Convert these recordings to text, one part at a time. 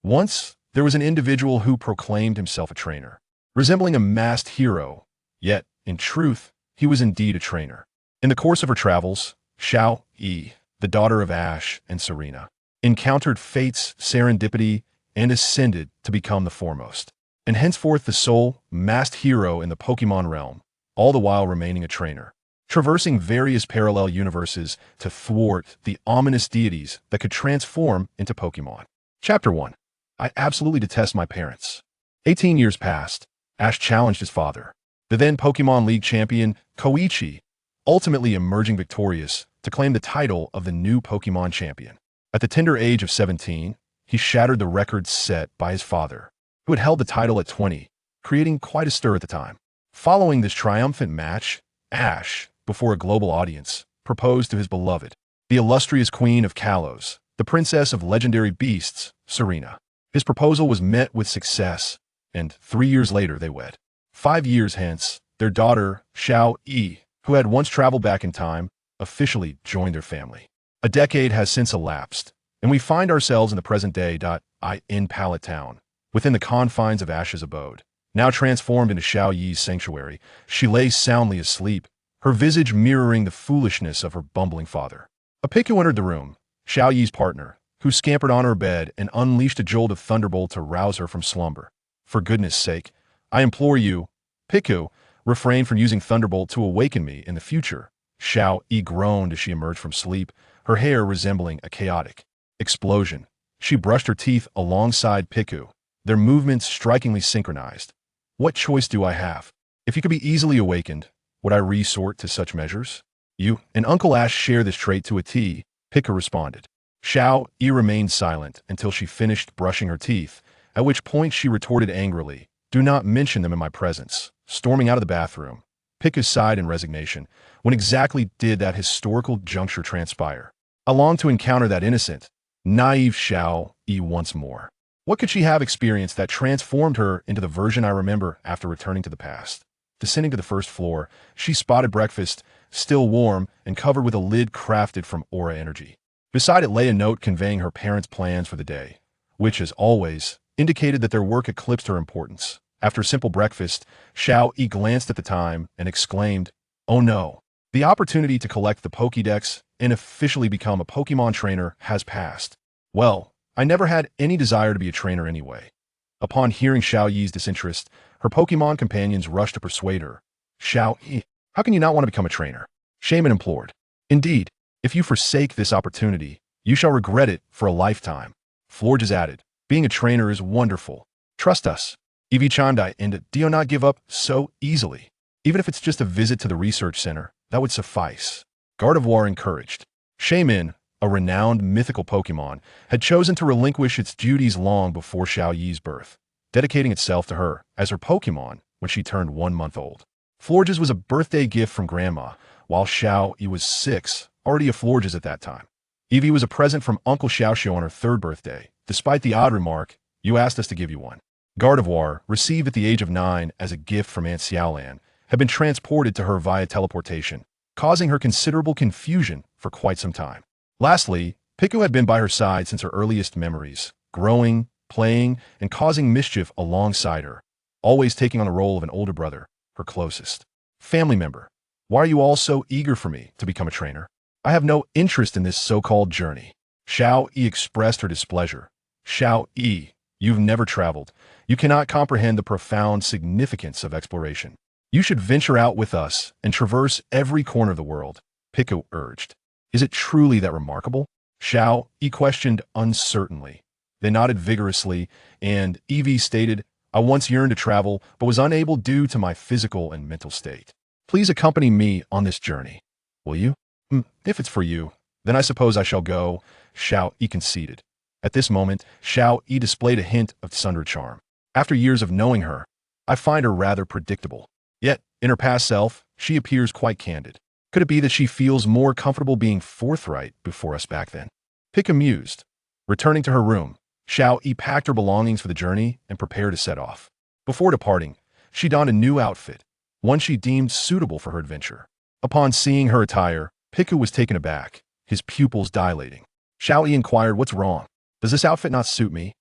Once, there was an individual who proclaimed himself a trainer, resembling a masked hero, yet, in truth, he was indeed a trainer. In the course of her travels, Xiaoyi, the daughter of Ash and Serena, encountered fate's serendipity and ascended to become the foremost, and henceforth the sole masked hero in the Pokemon realm, all the while remaining a trainer, traversing various parallel universes to thwart the ominous deities that could transform into Pokemon. Chapter 1. I absolutely detest my parents. 18 years passed. Ash challenged his father, the then Pokemon League champion Koichi, ultimately emerging victorious to claim the title of the new Pokemon champion. At the tender age of 17, he shattered the record set by his father, who had held the title at 20, creating quite a stir at the time. Following this triumphant match, Ash, before a global audience, proposed to his beloved, the illustrious queen of Kalos, the princess of legendary beasts, Serena. His proposal was met with success, and 3 years later they wed. 5 years hence, their daughter, Xiaoyi, who had once traveled back in time, officially joined their family. A decade has since elapsed, and we find ourselves in the present day. In Pallet Town, within the confines of Ash's abode. Now transformed into Xiaoyi's sanctuary, she lay soundly asleep, her visage mirroring the foolishness of her bumbling father. A Piku entered the room, Xiaoyi's partner, who scampered on her bed and unleashed a jolt of thunderbolt to rouse her from slumber. For goodness sake, I implore you, Piku, refrain from using thunderbolt to awaken me in the future. Xiaoyi groaned as she emerged from sleep, her hair resembling a chaotic explosion. She brushed her teeth alongside Piku, their movements strikingly synchronized. What choice do I have? If you could be easily awakened, would I resort to such measures? You and Uncle Ash share this trait to a T, Piku responded. Xiaoyi remained silent until she finished brushing her teeth, at which point she retorted angrily, "Do not mention them in my presence." Storming out of the bathroom, Piku sighed in resignation. When exactly did that historical juncture transpire? I longed to encounter that innocent, naive Xiaoyi once more. What could she have experienced that transformed her into the version I remember after returning to the past? Descending to the first floor, she spotted breakfast, still warm and covered with a lid crafted from aura energy. Beside it lay a note conveying her parents' plans for the day, which, as always, indicated that their work eclipsed her importance. After a simple breakfast, Xiaoyi glanced at the time and exclaimed, "Oh no! The opportunity to collect the Pokédex and officially become a Pokemon trainer has passed. Well, I never had any desire to be a trainer anyway." Upon hearing Xiaoyi's disinterest, her Pokemon companions rushed to persuade her. "Xiaoyi, how can you not want to become a trainer?" Shaman implored. "Indeed, if you forsake this opportunity, you shall regret it for a lifetime." Florges added, "Being a trainer is wonderful. Trust us." Evie chimed in, and do not give up so easily. Even if it's just a visit to the research center, that would suffice. Gardevoir encouraged. Shaman, a renowned mythical Pokemon, had chosen to relinquish its duties long before Xiaoyi's birth, dedicating itself to her as her Pokemon when she turned 1 month old. Florges was a birthday gift from Grandma, while Xiaoyi was 6, already a Florges at that time. Evie was a present from Uncle Xiaoxiao on her 3rd birthday, despite the odd remark, "You asked us to give you one." Gardevoir, received at the age of 9 as a gift from Aunt Xiaolan, had been transported to her via teleportation, causing her considerable confusion for quite some time. Lastly, Piku had been by her side since her earliest memories, growing, playing, and causing mischief alongside her, always taking on the role of an older brother, her closest family member. "Why are you all so eager for me to become a trainer? I have no interest in this so-called journey." Xiaoyi expressed her displeasure. "Xiaoyi, you've never traveled. You cannot comprehend the profound significance of exploration. You should venture out with us and traverse every corner of the world," Piku urged. "Is it truly that remarkable?" Xiaoyi questioned uncertainly. They nodded vigorously, and Evie stated, "I once yearned to travel, but was unable due to my physical and mental state. Please accompany me on this journey. Will you?" If it's for you, then I suppose I shall go," Xiaoyi conceded. At this moment, Xiaoyi displayed a hint of Sundra charm. After years of knowing her, I find her rather predictable. Yet, in her past self, she appears quite candid. Could it be that she feels more comfortable being forthright before us back then? Piku mused. Returning to her room, Xiaoyi packed her belongings for the journey and prepared to set off. Before departing, she donned a new outfit, one she deemed suitable for her adventure. Upon seeing her attire, Piku was taken aback, his pupils dilating. Xiaoyi inquired, "What's wrong? Does this outfit not suit me?"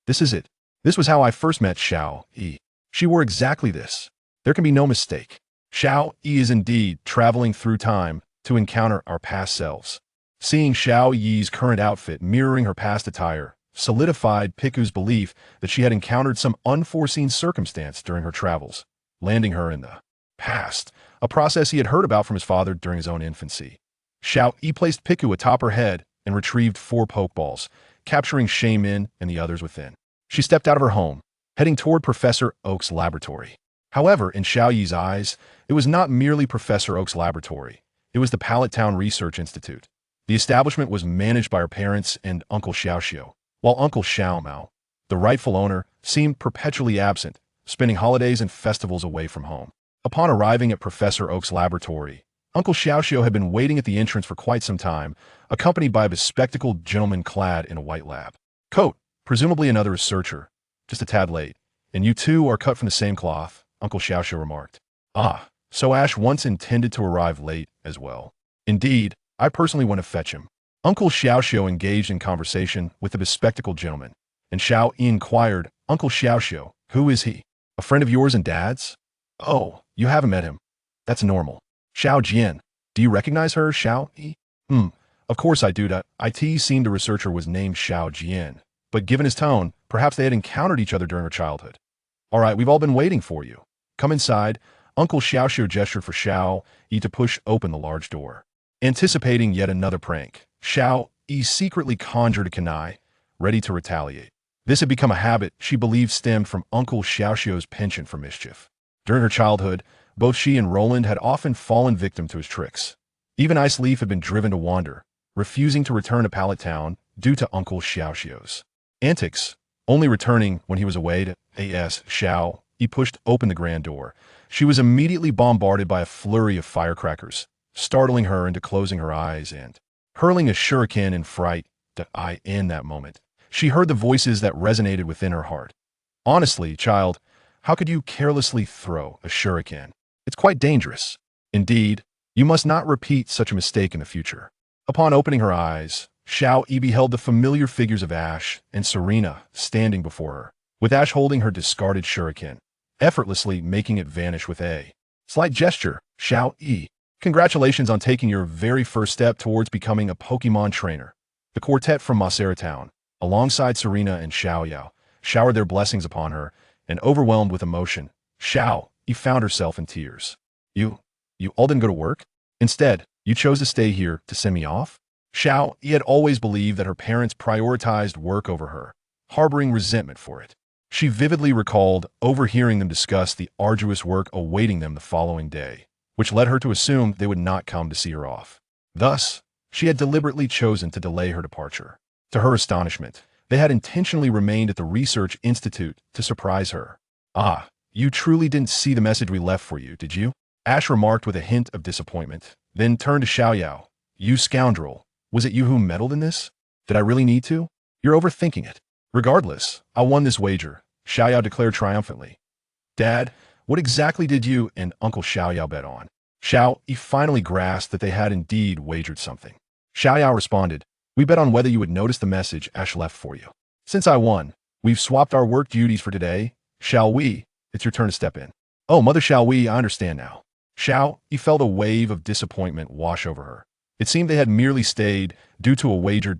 This is it. This was how I first met Xiaoyi. She wore exactly this. There can be no mistake. Xiaoyi is indeed traveling through time to encounter our past selves. Seeing Xiaoyi's current outfit mirroring her past attire solidified Piku's belief that she had encountered some unforeseen circumstance during her travels, landing her in the past, a process he had heard about from his father during his own infancy. Xiaoyi placed Piku atop her head and retrieved 4 Pokeballs, capturing Shaman and the others within. She stepped out of her home, heading toward Professor Oak's laboratory. However, in Xiaoyi's eyes, it was not merely Professor Oak's laboratory. It was the Pallet Town Research Institute. The establishment was managed by her parents and Uncle Xiaoxiu, while Uncle Xiaomao, the rightful owner, seemed perpetually absent, spending holidays and festivals away from home. Upon arriving at Professor Oak's laboratory, Uncle Xiaoxiu had been waiting at the entrance for quite some time, accompanied by a bespectacled gentleman clad in a white lab coat, presumably another researcher. Just a tad late. And you two are cut from the same cloth, Uncle Xiaoxiu remarked. Ah, so Ash once intended to arrive late as well. Indeed, I personally went to fetch him. Uncle Xiaoxiu engaged in conversation with the bespectacled gentleman, and Xiaoyi inquired, Uncle Xiaoxiu, who is he? A friend of yours and Dad's? Oh, you haven't met him. That's normal. Xiao Jian. Do you recognize her, Xiaoyi? Of course I do. It seemed the researcher was named Xiao Jian, but given his tone, perhaps they had encountered each other during her childhood. All right, we've all been waiting for you. Come inside. Uncle Xiaoxiu gestured for Xiaoyi to push open the large door. Anticipating yet another prank, Xiaoyi secretly conjured a kunai, ready to retaliate. This had become a habit she believed stemmed from Uncle Xiaoxiu's penchant for mischief. During her childhood, both she and Roland had often fallen victim to his tricks. Even Ice Leaf had been driven to wander, refusing to return to Pallet Town due to Uncle Xiaoxiu's antics, only returning when he was away to A.S. Xiao. He pushed open the grand door. She was immediately bombarded by a flurry of firecrackers, startling her into closing her eyes and hurling a shuriken in fright. In that moment, she heard the voices that resonated within her heart. Honestly, child, how could you carelessly throw a shuriken? It's quite dangerous. Indeed, you must not repeat such a mistake in the future. Upon opening her eyes, Xiaoyi beheld the familiar figures of Ash and Serena standing before her, with Ash holding her discarded shuriken, effortlessly making it vanish with a slight gesture. Xiaoyi, congratulations on taking your very first step towards becoming a Pokemon trainer. The quartet from Masera Town, alongside Serena and Xiaoyao, showered their blessings upon her, and overwhelmed with emotion, Xiaoyi found herself in tears. You all didn't go to work? Instead, you chose to stay here to send me off? Xiaoyi had always believed that her parents prioritized work over her, harboring resentment for it. She vividly recalled overhearing them discuss the arduous work awaiting them the following day, which led her to assume they would not come to see her off. Thus, she had deliberately chosen to delay her departure. To her astonishment, they had intentionally remained at the research institute to surprise her. Ah, you truly didn't see the message we left for you, did you? Ash remarked with a hint of disappointment, then turned to Xiaoyao. You scoundrel, was it you who meddled in this? Did I really need to? You're overthinking it. Regardless, I won this wager, Xiaoyao declared triumphantly. Dad, what exactly did you and Uncle Xiaoyao bet on? Xiaoyi finally grasped that they had indeed wagered something. Xiaoyao responded, we bet on whether you would notice the message Ash left for you. Since I won, we've swapped our work duties for today. Xiaoyi, it's your turn to step in. Oh, Mother Xiaoyi, I understand now. Xiaoyi felt a wave of disappointment wash over her. It seemed they had merely stayed due to a wager.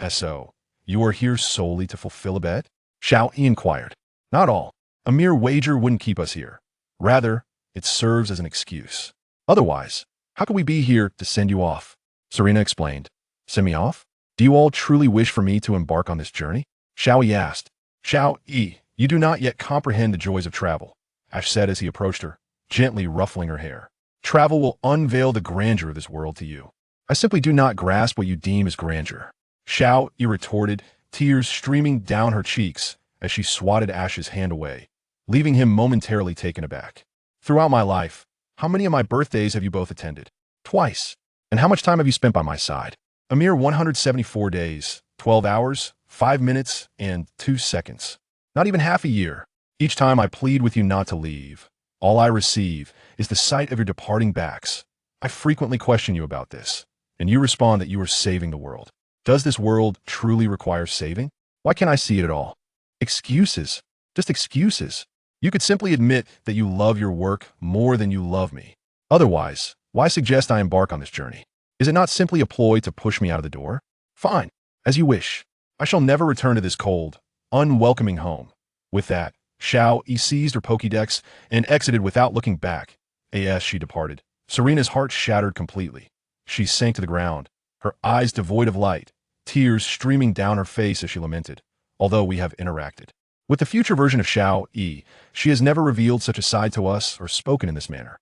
So, you are here solely to fulfill a bet? Xiaoyi inquired. Not all. A mere wager wouldn't keep us here. Rather, it serves as an excuse. Otherwise, how could we be here to send you off? Serena explained. Send me off? Do you all truly wish for me to embark on this journey? Xiaoyi asked. Xiaoyi, you do not yet comprehend the joys of travel, Ash said as he approached her, gently ruffling her hair. Travel will unveil the grandeur of this world to you. I simply do not grasp what you deem as grandeur. Xiaoyi retorted, tears streaming down her cheeks as she swatted Ash's hand away, leaving him momentarily taken aback. Throughout my life, how many of my birthdays have you both attended? Twice. And how much time have you spent by my side? A mere 174 days, 12 hours, 5 minutes, and 2 seconds. Not even half a year. Each time I plead with you not to leave, all I receive is the sight of your departing backs. I frequently question you about this, and you respond that you are saving the world. Does this world truly require saving? Why can't I see it at all? Excuses. Just excuses. You could simply admit that you love your work more than you love me. Otherwise, why suggest I embark on this journey? Is it not simply a ploy to push me out of the door? Fine, as you wish. I shall never return to this cold, unwelcoming home. With that, Xiaoyi seized her Pokédex and exited without looking back. As she departed, Serena's heart shattered completely. She sank to the ground, her eyes devoid of light, tears streaming down her face as she lamented. Although we have interacted with the future version of Xiaoyi, she has never revealed such a side to us or spoken in this manner.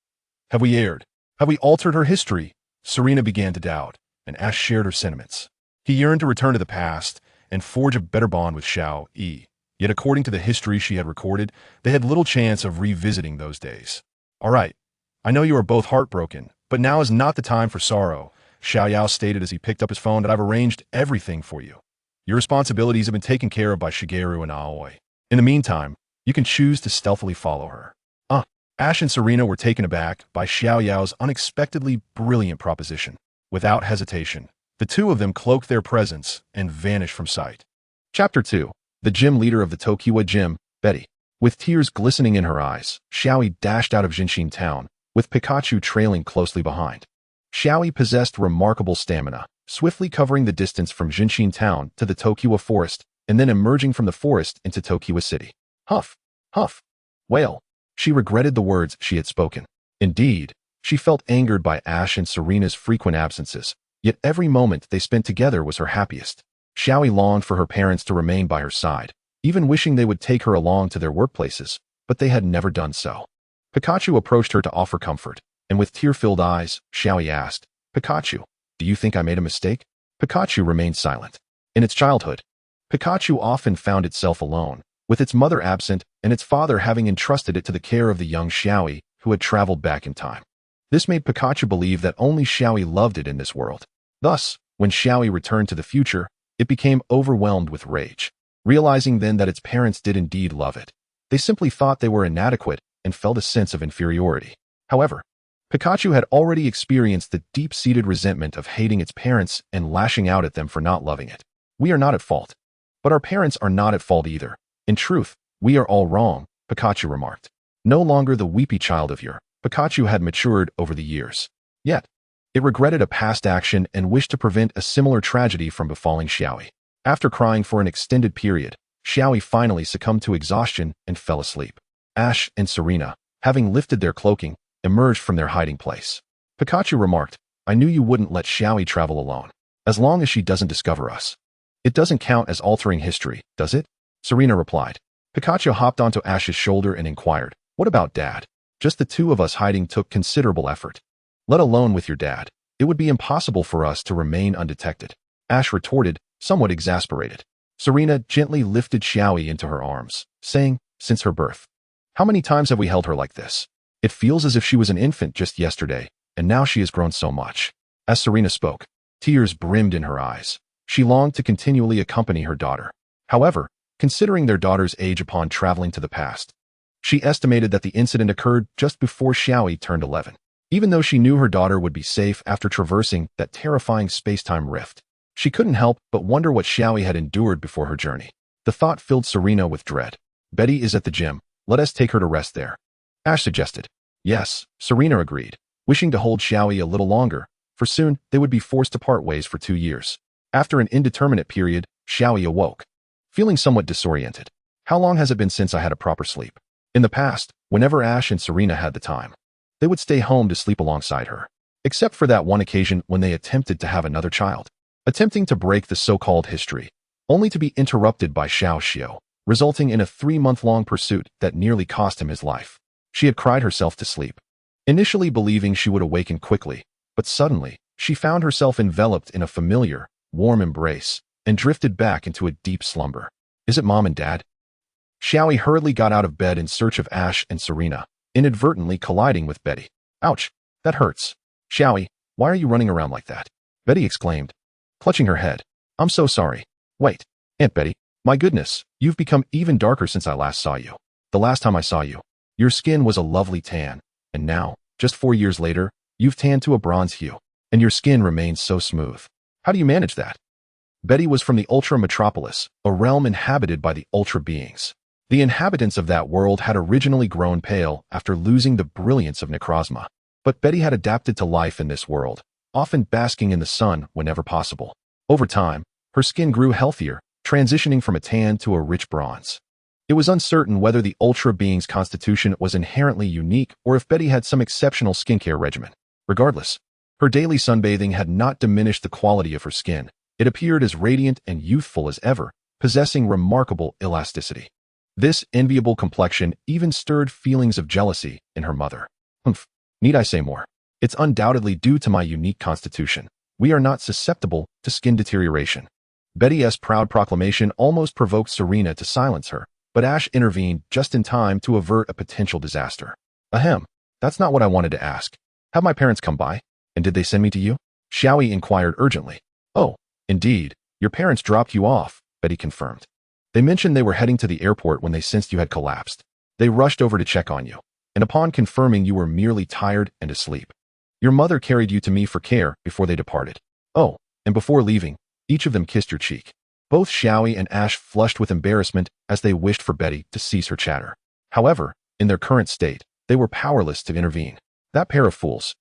Have we erred? Have we altered her history? Serena began to doubt, and Ash shared her sentiments. He yearned to return to the past and forge a better bond with Xiaoyi. Yet according to the history she had recorded, they had little chance of revisiting those days. All right, I know you are both heartbroken, but now is not the time for sorrow, Xiaoyao stated as he picked up his phone. That I've arranged everything for you. Your responsibilities have been taken care of by Shigeru and Aoi. In the meantime, you can choose to stealthily follow her. Ash and Serena were taken aback by Xiaoyao's unexpectedly brilliant proposition. Without hesitation, the two of them cloaked their presence and vanished from sight. Chapter 2. The gym leader of the Tokiwa gym, Betty. With tears glistening in her eyes, Xiaoyi dashed out of Jinshin town, with Pikachu trailing closely behind. Xiaoyi possessed remarkable stamina, swiftly covering the distance from Jinshin town to the Tokiwa forest, and then emerging from the forest into Tokiwa city. Huff, huff, wail. She regretted the words she had spoken. Indeed, she felt angered by Ash and Serena's frequent absences, yet every moment they spent together was her happiest. Xiaoyi longed for her parents to remain by her side, even wishing they would take her along to their workplaces, but they had never done so. Pikachu approached her to offer comfort, and with tear-filled eyes, Xiaoyi asked, "Pikachu, do you think I made a mistake?" Pikachu remained silent. In its childhood, Pikachu often found itself alone, with its mother absent and its father having entrusted it to the care of the young Xiaoyi, who had traveled back in time. This made Pikachu believe that only Xiaoyi loved it in this world. Thus, when Xiaoyi returned to the future, it became overwhelmed with rage. Realizing then that its parents did indeed love it, they simply thought they were inadequate and felt a sense of inferiority. However, Pikachu had already experienced the deep-seated resentment of hating its parents and lashing out at them for not loving it. We are not at fault. But our parents are not at fault either. In truth, we are all wrong, Pikachu remarked. No longer the weepy child of yore, Pikachu had matured over the years. Yet, it regretted a past action and wished to prevent a similar tragedy from befalling Xiaoyi. After crying for an extended period, Xiaoyi finally succumbed to exhaustion and fell asleep. Ash and Serena, having lifted their cloaking, emerged from their hiding place. Pikachu remarked, "I knew you wouldn't let Xiaoyi travel alone. As long as she doesn't discover us. It doesn't count as altering history, does it?" Serena replied. Pikachu hopped onto Ash's shoulder and inquired, "What about Dad? Just the two of us hiding took considerable effort. Let alone with your dad, it would be impossible for us to remain undetected." Ash retorted, somewhat exasperated. Serena gently lifted Xiaoyi into her arms, saying, "Since her birth, how many times have we held her like this? It feels as if she was an infant just yesterday, and now she has grown so much." As Serena spoke, tears brimmed in her eyes. She longed to continually accompany her daughter. However, considering their daughter's age upon traveling to the past, she estimated that the incident occurred just before Xiaoyi turned 11. Even though she knew her daughter would be safe after traversing that terrifying space-time rift, she couldn't help but wonder what Xiaoyi had endured before her journey. The thought filled Serena with dread. "Betty is at the gym. Let us take her to rest there," Ash suggested. Yes, Serena agreed, wishing to hold Xiaoyi a little longer, for soon they would be forced to part ways for 2 years. After an indeterminate period, Xiaoyi awoke, feeling somewhat disoriented. "How long has it been since I had a proper sleep?" In the past, whenever Ash and Serena had the time, they would stay home to sleep alongside her, except for that one occasion when they attempted to have another child, attempting to break the so-called history, only to be interrupted by Xiao Xiao, resulting in a 3-month-long pursuit that nearly cost him his life. She had cried herself to sleep, initially believing she would awaken quickly, but suddenly, she found herself enveloped in a familiar, warm embrace, and drifted back into a deep slumber. "Is it Mom and Dad?" Xiaoyi hurriedly got out of bed in search of Ash and Serena, inadvertently colliding with Betty. "Ouch, that hurts. Xiaoyi, why are you running around like that?" Betty exclaimed, clutching her head. "I'm so sorry. Wait, Aunt Betty, my goodness, you've become even darker since I last saw you. The last time I saw you, your skin was a lovely tan, and now, just 4 years later, you've tanned to a bronze hue, and your skin remains so smooth. How do you manage that?" Betty was from the Ultra Metropolis, a realm inhabited by the Ultra beings. The inhabitants of that world had originally grown pale after losing the brilliance of necrozma. But Betty had adapted to life in this world, often basking in the sun whenever possible. Over time, her skin grew healthier, transitioning from a tan to a rich bronze. It was uncertain whether the Ultra being's constitution was inherently unique or if Betty had some exceptional skincare regimen. Regardless, her daily sunbathing had not diminished the quality of her skin. It appeared as radiant and youthful as ever, possessing remarkable elasticity. This enviable complexion even stirred feelings of jealousy in her mother. Humph, need I say more? It's undoubtedly due to my unique constitution. We are not susceptible to skin deterioration. Betty's proud proclamation almost provoked Serena to silence her, but Ash intervened just in time to avert a potential disaster. Ahem, that's not what I wanted to ask. Have my parents come by? And did they send me to you? Xiaoyi inquired urgently. Oh, indeed, your parents dropped you off, Betty confirmed. They mentioned they were heading to the airport when they sensed you had collapsed. They rushed over to check on you, and upon confirming you were merely tired and asleep. Your mother carried you to me for care before they departed. Oh, and before leaving, each of them kissed your cheek. Both Xiaoyi and Ash flushed with embarrassment as they wished for Betty to cease her chatter. However, in their current state, they were powerless to intervene. That pair of fools.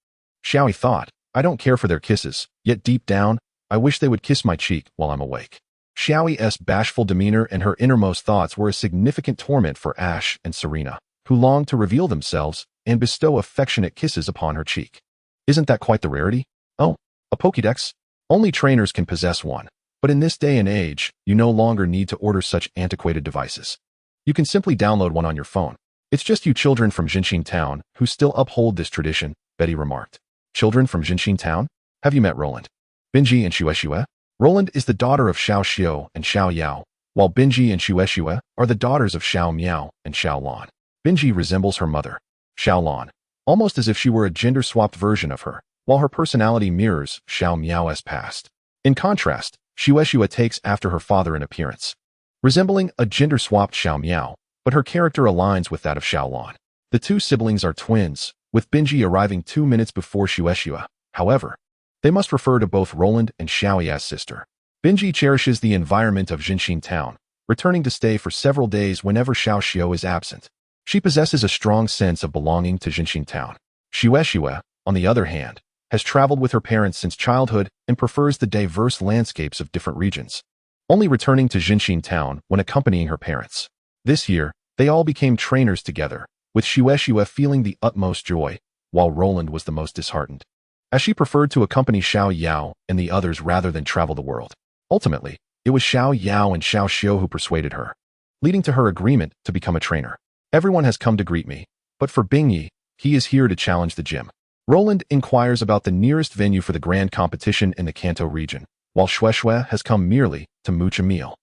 Xiaoyi thought, I don't care for their kisses, yet deep down, I wish they would kiss my cheek while I'm awake. Xiaoyi's bashful demeanor and her innermost thoughts were a significant torment for Ash and Serena, who longed to reveal themselves and bestow affectionate kisses upon her cheek. Isn't that quite the rarity? Oh, a Pokédex? Only trainers can possess one, but in this day and age, you no longer need to order such antiquated devices. You can simply download one on your phone. It's just you children from Jinshin Town who still uphold this tradition, Betty remarked. Children from Jinshin Town? Have you met Roland? Binji and Shueshue? Roland is the daughter of Xiao Xiao and Xiao Yao, while Binji and Shueshue are the daughters of Xiao Miao and Xiao Lan. Binji resembles her mother, Xiao Lan, almost as if she were a gender-swapped version of her, while her personality mirrors Xiao Miao's past. In contrast, Shueshue takes after her father in appearance, resembling a gender-swapped Xiao Miao, but her character aligns with that of Xiao Lan. The two siblings are twins, with Binji arriving 2 minutes before Shueshue. However, they must refer to both Roland and Xiaoyi as sister. Binji cherishes the environment of Jinshin Town, returning to stay for several days whenever Xiao Xiao is absent. She possesses a strong sense of belonging to Jinshin Town. Shueshue, on the other hand, has traveled with her parents since childhood and prefers the diverse landscapes of different regions, only returning to Jinshin Town when accompanying her parents. This year, they all became trainers together, with Shueshue feeling the utmost joy, while Roland was the most disheartened, as she preferred to accompany Xiao Yao and the others rather than travel the world. Ultimately, it was Xiao Yao and Xiao Xiao who persuaded her, leading to her agreement to become a trainer. Everyone has come to greet me, but for Bingyi, he is here to challenge the gym. Roland inquires about the nearest venue for the grand competition in the Kanto region, while Shueshue has come merely to mooch a meal.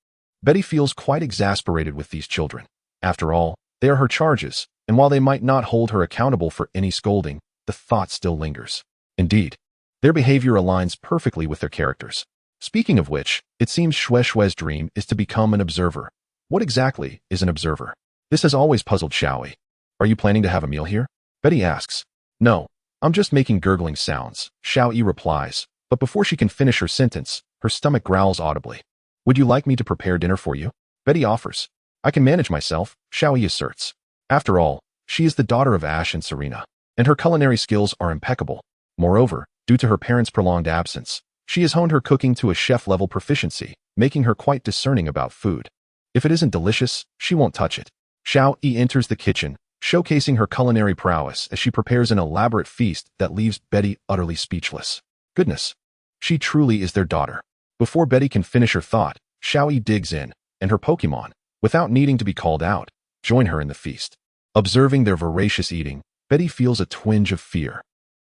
Betty feels quite exasperated with these children. After all, they are her charges, and while they might not hold her accountable for any scolding, the thought still lingers. Indeed, their behavior aligns perfectly with their characters. Speaking of which, it seems Shueshue's dream is to become an observer. What exactly is an observer? This has always puzzled Xiaoyi. Are you planning to have a meal here? Betty asks. No, I'm just making gurgling sounds, Xiaoyi replies, but before she can finish her sentence, her stomach growls audibly. Would you like me to prepare dinner for you? Betty offers. I can manage myself, Xiaoyi asserts. After all, she is the daughter of Ash and Serena, and her culinary skills are impeccable. Moreover, due to her parents' prolonged absence, she has honed her cooking to a chef-level proficiency, making her quite discerning about food. If it isn't delicious, she won't touch it. Xiaoyi enters the kitchen, showcasing her culinary prowess as she prepares an elaborate feast that leaves Betty utterly speechless. Goodness, she truly is their daughter. Before Betty can finish her thought, Xiaoyi digs in, and her Pokémon, without needing to be called out, join her in the feast. Observing their voracious eating, Betty feels a twinge of fear.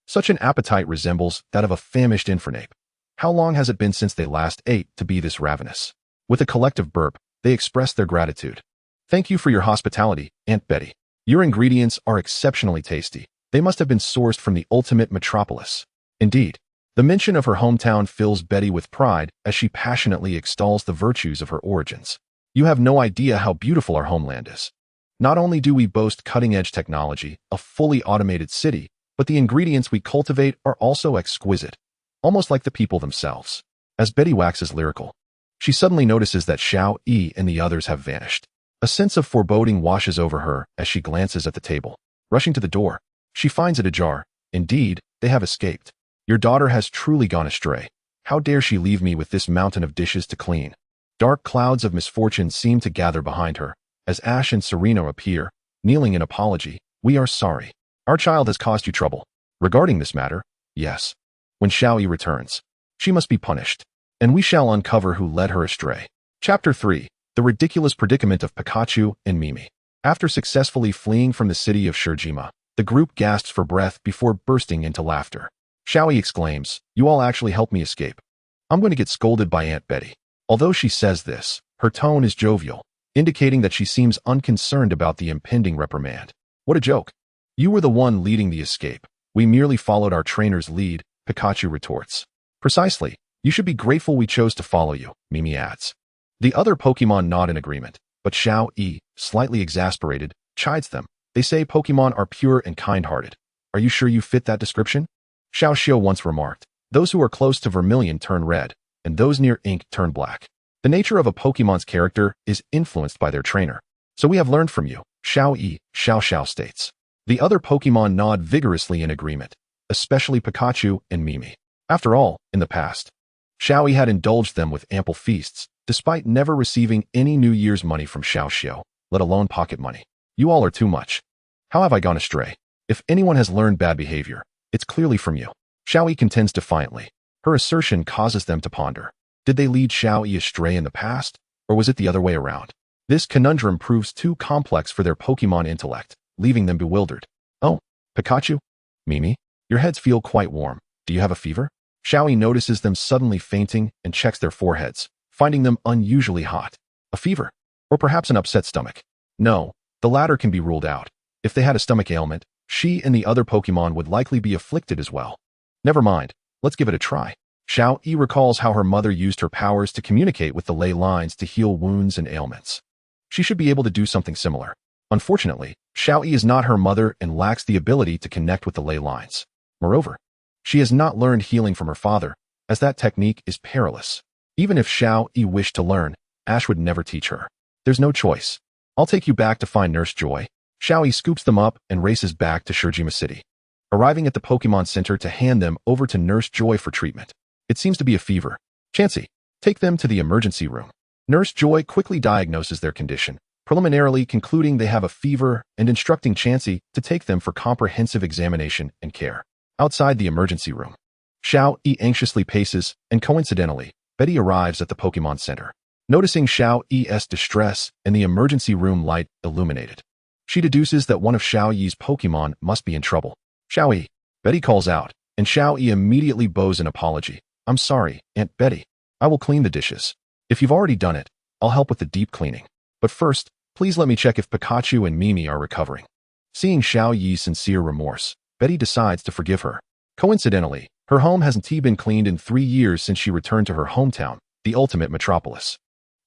Such an appetite resembles that of a famished infernape. How long has it been since they last ate to be this ravenous? With a collective burp, they express their gratitude. Thank you for your hospitality, Aunt Betty. Your ingredients are exceptionally tasty. They must have been sourced from the ultimate metropolis. Indeed, the mention of her hometown fills Betty with pride as she passionately extols the virtues of her origins. You have no idea how beautiful our homeland is. Not only do we boast cutting-edge technology, a fully automated city, but the ingredients we cultivate are also exquisite, almost like the people themselves. As Betty waxes lyrical, She suddenly notices that Xiaoyi and the others have vanished. A sense of foreboding washes over her as she glances at the table. Rushing to the door, she finds it ajar. Indeed, they have escaped. Your daughter has truly gone astray. How dare she leave me with this mountain of dishes to clean? Dark clouds of misfortune seem to gather behind her as Ash and Serena appear, kneeling in apology. We are sorry. Our child has caused you trouble. Regarding this matter, yes. When Xiaoyi returns, she must be punished, and we shall uncover who led her astray. Chapter 3. The Ridiculous Predicament of Pikachu and Mimi. After successfully fleeing from the city of Shirjima, the group gasps for breath before bursting into laughter. Xiaoyi exclaims, "You all actually helped me escape. I'm going to get scolded by Aunt Betty." Although she says this, her tone is jovial, indicating that she seems unconcerned about the impending reprimand. What a joke. You were the one leading the escape. We merely followed our trainer's lead, Pikachu retorts. Precisely. You should be grateful we chose to follow you, Mimi adds. The other Pokemon nod in agreement, but Xiaoyi, slightly exasperated, chides them. They say Pokemon are pure and kind-hearted. Are you sure you fit that description? Xiaoxiu once remarked, those who are close to vermilion turn red, and those near ink turn black. The nature of a Pokemon's character is influenced by their trainer. So we have learned from you, Xiao states. The other Pokemon nod vigorously in agreement, especially Pikachu and Mimi. After all, in the past, Xiaoyi had indulged them with ample feasts, despite never receiving any New Year's money from Xiaoxiu, let alone pocket money. You all are too much. How have I gone astray? If anyone has learned bad behavior, it's clearly from you. Xiaoyi contends defiantly. Her assertion causes them to ponder. Did they lead Xiaoyi astray in the past, or was it the other way around? This conundrum proves too complex for their Pokemon intellect, leaving them bewildered. Oh, Pikachu? Mimi? Your heads feel quite warm. Do you have a fever? Xiaoyi notices them suddenly fainting and checks their foreheads, finding them unusually hot. A fever? Or perhaps an upset stomach? No, the latter can be ruled out. If they had a stomach ailment, she and the other Pokemon would likely be afflicted as well. Never mind, let's give it a try. Xiaoyi recalls how her mother used her powers to communicate with the ley lines to heal wounds and ailments. She should be able to do something similar. Unfortunately, Xiaoyi is not her mother and lacks the ability to connect with the ley lines. Moreover, she has not learned healing from her father, as that technique is perilous. Even if Xiaoyi wished to learn, Ash would never teach her. There's no choice. I'll take you back to find Nurse Joy. Xiaoyi scoops them up and races back to Shirjima City, arriving at the Pokemon Center to hand them over to Nurse Joy for treatment. It seems to be a fever. Chansey, take them to the emergency room. Nurse Joy quickly diagnoses their condition, preliminarily concluding they have a fever and instructing Chansey to take them for comprehensive examination and care. Outside the emergency room, Xiaoyi anxiously paces, and coincidentally, Betty arrives at the Pokemon Center. Noticing Xiaoyi's distress and the emergency room light illuminated, she deduces that one of Xiaoyi's Pokemon must be in trouble. Xiaoyi, Betty calls out, and Xiaoyi immediately bows an apology. I'm sorry, Aunt Betty. I will clean the dishes. If you've already done it, I'll help with the deep cleaning. But first, please let me check if Pikachu and Mimi are recovering. Seeing Xiaoyi's sincere remorse, Betty decides to forgive her. Coincidentally, her home hasn't been cleaned in 3 years since she returned to her hometown, the ultimate metropolis.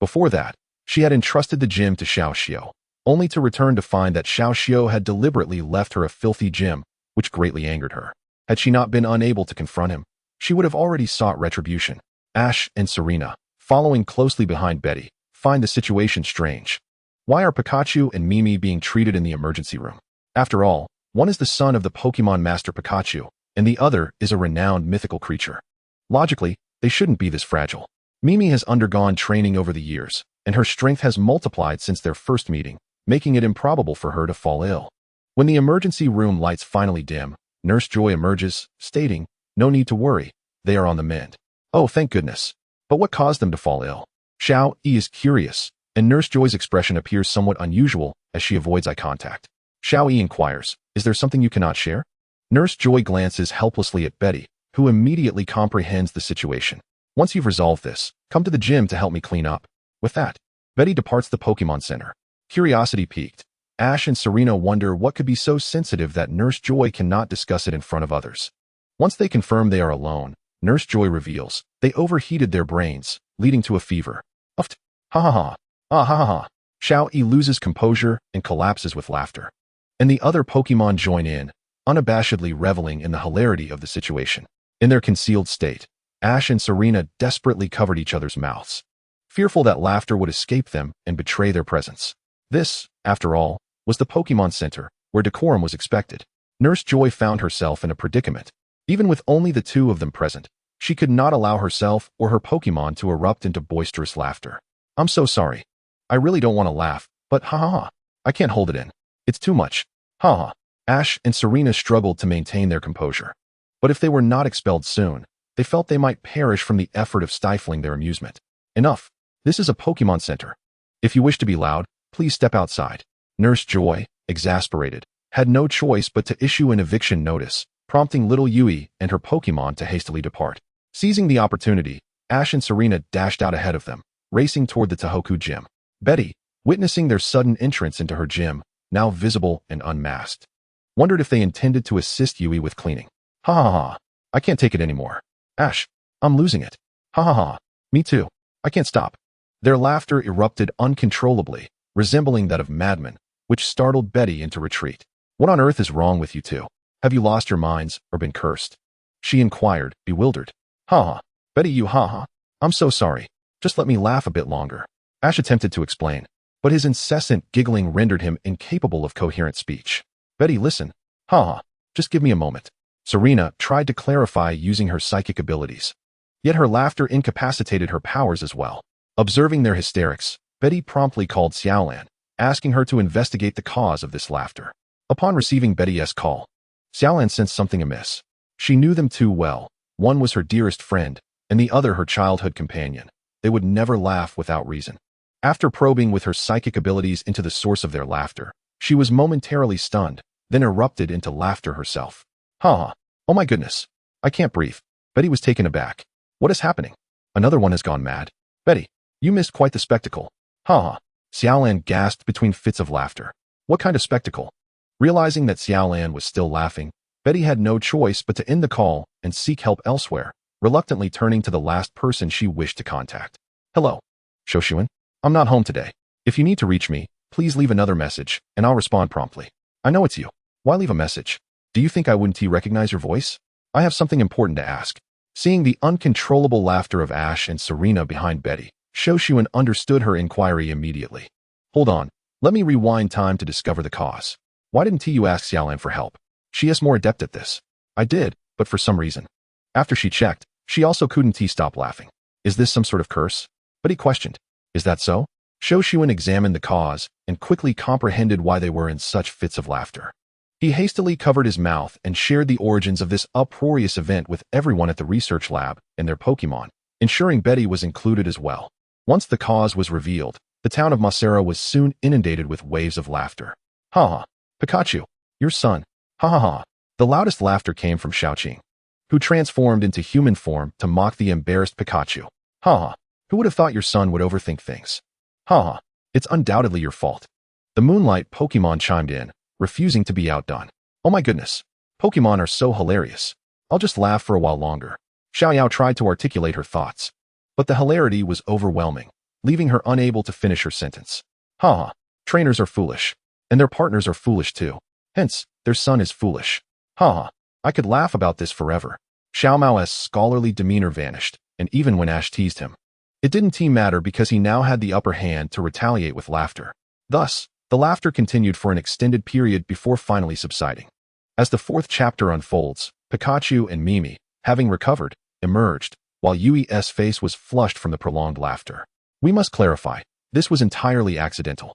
Before that, she had entrusted the gym to Xiaoxiu, only to return to find that Xiaoxiu had deliberately left her a filthy gym, which greatly angered her. Had she not been unable to confront him, she would have already sought retribution. Ash and Serena, following closely behind Betty, find the situation strange. Why are Pikachu and Mimi being treated in the emergency room? After all, one is the son of the Pokemon Master Pikachu, and the other is a renowned mythical creature. Logically, they shouldn't be this fragile. Mimi has undergone training over the years, and her strength has multiplied since their first meeting, making it improbable for her to fall ill. When the emergency room lights finally dim, Nurse Joy emerges, stating, "No need to worry, they are on the mend." Oh, thank goodness. But what caused them to fall ill? Xiaoyi is curious, and Nurse Joy's expression appears somewhat unusual as she avoids eye contact. Xiaoyi inquires, "Is there something you cannot share?" Nurse Joy glances helplessly at Betty, who immediately comprehends the situation. "Once you've resolved this, come to the gym to help me clean up." With that, Betty departs the Pokemon Center. Curiosity piqued, Ash and Serena wonder what could be so sensitive that Nurse Joy cannot discuss it in front of others. Once they confirm they are alone, Nurse Joy reveals they overheated their brains, leading to a fever. Uft. Ha ha ha. Ah ha ha ha. Xiaoyi loses composure and collapses with laughter. And the other Pokemon join in, unabashedly reveling in the hilarity of the situation. In their concealed state, Ash and Serena desperately covered each other's mouths. fearful that laughter would escape them and betray their presence. This, after all, was the Pokemon Center, where decorum was expected. Nurse Joy found herself in a predicament. Even with only the two of them present, she could not allow herself or her Pokemon to erupt into boisterous laughter. I'm so sorry. I really don't want to laugh, but ha ha ha. I can't hold it in. It's too much. Ha ha. Ash and Serena struggled to maintain their composure. But if they were not expelled soon, they felt they might perish from the effort of stifling their amusement. Enough. This is a Pokemon Center. If you wish to be loud, please step outside. Nurse Joy, exasperated, had no choice but to issue an eviction notice, prompting little Xiaoyi and her Pokemon to hastily depart. Seizing the opportunity, Ash and Serena dashed out ahead of them, racing toward the Tohoku gym. Betty, witnessing their sudden entrance into her gym, now visible and unmasked, wondered if they intended to assist Xiaoyi with cleaning. Ha ha ha. I can't take it anymore. Ash, I'm losing it. Ha ha ha. Me too. I can't stop. Their laughter erupted uncontrollably, resembling that of madmen, which startled Betty into retreat. What on earth is wrong with you two? Have you lost your minds or been cursed? She inquired, bewildered. Ha ha. Betty, you ha ha. I'm so sorry. Just let me laugh a bit longer. Ash attempted to explain, but his incessant giggling rendered him incapable of coherent speech. Betty, listen. Ha ha. Just give me a moment. Serena tried to clarify using her psychic abilities. Yet her laughter incapacitated her powers as well. Observing their hysterics, Betty promptly called Xiaolan, asking her to investigate the cause of this laughter. Upon receiving Betty's call, Xiaolan sensed something amiss. She knew them too well. One was her dearest friend, and the other her childhood companion. They would never laugh without reason. After probing with her psychic abilities into the source of their laughter, she was momentarily stunned, then erupted into laughter herself. Ha ha. Oh my goodness. I can't breathe. Betty was taken aback. What is happening? Another one has gone mad. Betty, you missed quite the spectacle. Ha ha. Xiaolan gasped between fits of laughter. What kind of spectacle? Realizing that Xiaolan was still laughing, Betty had no choice but to end the call and seek help elsewhere, reluctantly turning to the last person she wished to contact. Hello. Shoshuan? I'm not home today. If you need to reach me, please leave another message, and I'll respond promptly. I know it's you. Why leave a message? Do you think I wouldn't recognize your voice? I have something important to ask. Seeing the uncontrollable laughter of Ash and Serena behind Betty, Shoshuan understood her inquiry immediately. Hold on. Let me rewind time to discover the cause. Why didn't you ask Xiaolan for help? She is more adept at this. I did, but for some reason. After she checked, she also couldn't stop laughing. Is this some sort of curse? But he questioned. Is that so? Shoshuan examined the cause and quickly comprehended why they were in such fits of laughter. He hastily covered his mouth and shared the origins of this uproarious event with everyone at the research lab and their Pokemon, ensuring Betty was included as well. Once the cause was revealed, the town of Masera was soon inundated with waves of laughter. Ha ha. Pikachu, your son. Ha ha ha. The loudest laughter came from Xiaoqing, who transformed into human form to mock the embarrassed Pikachu. Ha ha. Who would have thought your son would overthink things? Ha ha. It's undoubtedly your fault. The Moonlight Pokemon chimed in, refusing to be outdone. Oh my goodness. Pokemon are so hilarious. I'll just laugh for a while longer. Xiaoyao tried to articulate her thoughts, but the hilarity was overwhelming, leaving her unable to finish her sentence. Ha ha. Trainers are foolish, and their partners are foolish too. Hence, their son is foolish. Ha ha. I could laugh about this forever. Xiao Mao's scholarly demeanor vanished, and even when Ash teased him, it didn't matter because he now had the upper hand to retaliate with laughter. Thus, the laughter continued for an extended period before finally subsiding. As the fourth chapter unfolds, Pikachu and Mimi, having recovered, emerged, while Yui's face was flushed from the prolonged laughter. We must clarify, this was entirely accidental.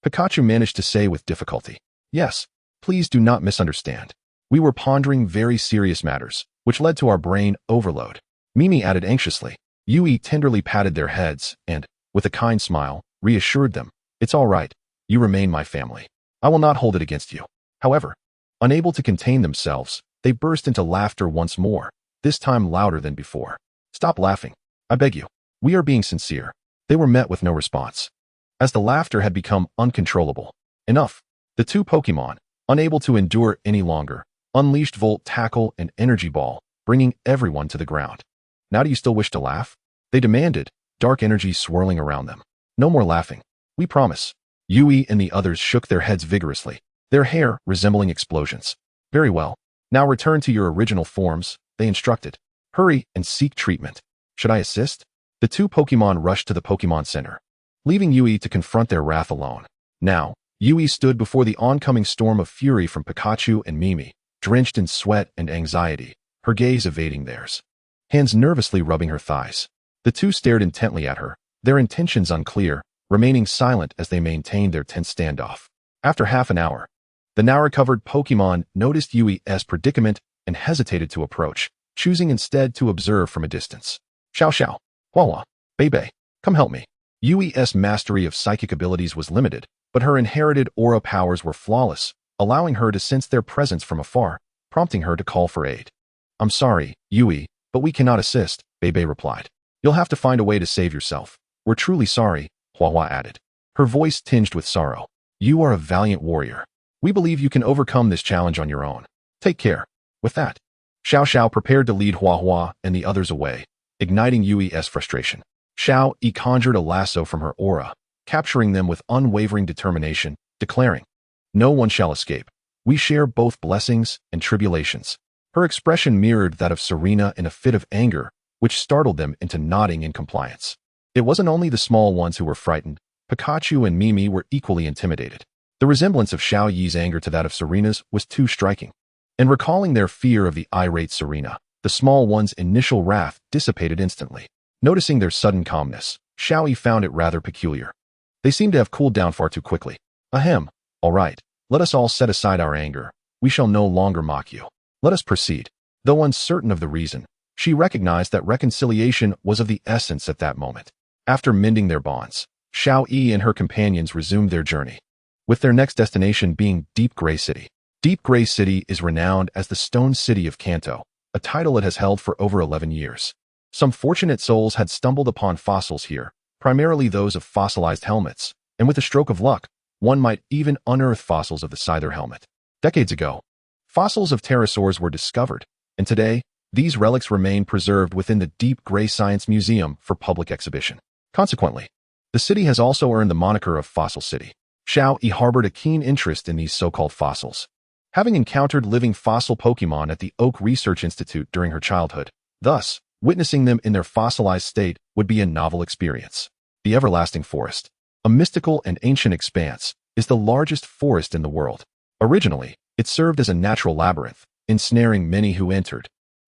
Pikachu managed to say with difficulty. Yes, please do not misunderstand. We were pondering very serious matters, which led to our brain overload. Mimi added anxiously. Yui tenderly patted their heads and, with a kind smile, reassured them. It's all right. You remain my family. I will not hold it against you. However, unable to contain themselves, they burst into laughter once more, this time louder than before. Stop laughing. I beg you. We are being sincere. They were met with no response. As the laughter had become uncontrollable. Enough. The two Pokemon, unable to endure any longer, unleashed Volt Tackle and Energy Ball, bringing everyone to the ground. Now do you still wish to laugh? They demanded, dark energy swirling around them. No more laughing. We promise. Yui and the others shook their heads vigorously, their hair resembling explosions. Very well. Now return to your original forms, they instructed. Hurry and seek treatment. Should I assist? The two Pokemon rushed to the Pokemon Center, leaving Yui to confront their wrath alone. Now, Yui stood before the oncoming storm of fury from Pikachu and Mimi, drenched in sweat and anxiety, her gaze evading theirs, hands nervously rubbing her thighs. The two stared intently at her, their intentions unclear, remaining silent as they maintained their tense standoff. After half an hour, the now-recovered Pokemon noticed Yui's predicament and hesitated to approach, choosing instead to observe from a distance. Xiao Xiao, Huahua, Bebe, come help me. Yui's mastery of psychic abilities was limited, but her inherited aura powers were flawless, allowing her to sense their presence from afar, prompting her to call for aid. I'm sorry, Yui, but we cannot assist, Bebe replied. You'll have to find a way to save yourself. We're truly sorry, Huahua added, her voice tinged with sorrow. You are a valiant warrior. We believe you can overcome this challenge on your own. Take care. With that, Xiao Xiao prepared to lead Huahua and the others away, igniting Yui's frustration. Xiaoyi conjured a lasso from her aura, capturing them with unwavering determination, declaring, No one shall escape. We share both blessings and tribulations. Her expression mirrored that of Serena in a fit of anger, which startled them into nodding in compliance. It wasn't only the small ones who were frightened. Pikachu and Mimi were equally intimidated. The resemblance of Xiaoyi's anger to that of Serena's was too striking. And recalling their fear of the irate Serena, the small one's initial wrath dissipated instantly. Noticing their sudden calmness, Xiaoyi found it rather peculiar. They seemed to have cooled down far too quickly. Ahem. All right, let us all set aside our anger. We shall no longer mock you. Let us proceed. Though uncertain of the reason, she recognized that reconciliation was of the essence at that moment. After mending their bonds, Xiaoyi and her companions resumed their journey, with their next destination being Deep Gray City. Deep Gray City is renowned as the Stone City of Kanto, a title it has held for over 11 years. Some fortunate souls had stumbled upon fossils here, primarily those of fossilized helmets, and with a stroke of luck, one might even unearth fossils of the Scyther helmet. Decades ago, fossils of pterosaurs were discovered, and today, these relics remain preserved within the Deep Gray Science Museum for public exhibition. Consequently, the city has also earned the moniker of Fossil City. Xiaoyi harbored a keen interest in these so-called fossils, having encountered living fossil Pokemon at the Oak Research Institute during her childhood. Thus, witnessing them in their fossilized state would be a novel experience. The Everlasting Forest, a mystical and ancient expanse, is the largest forest in the world. Originally, it served as a natural labyrinth, ensnaring many who entered.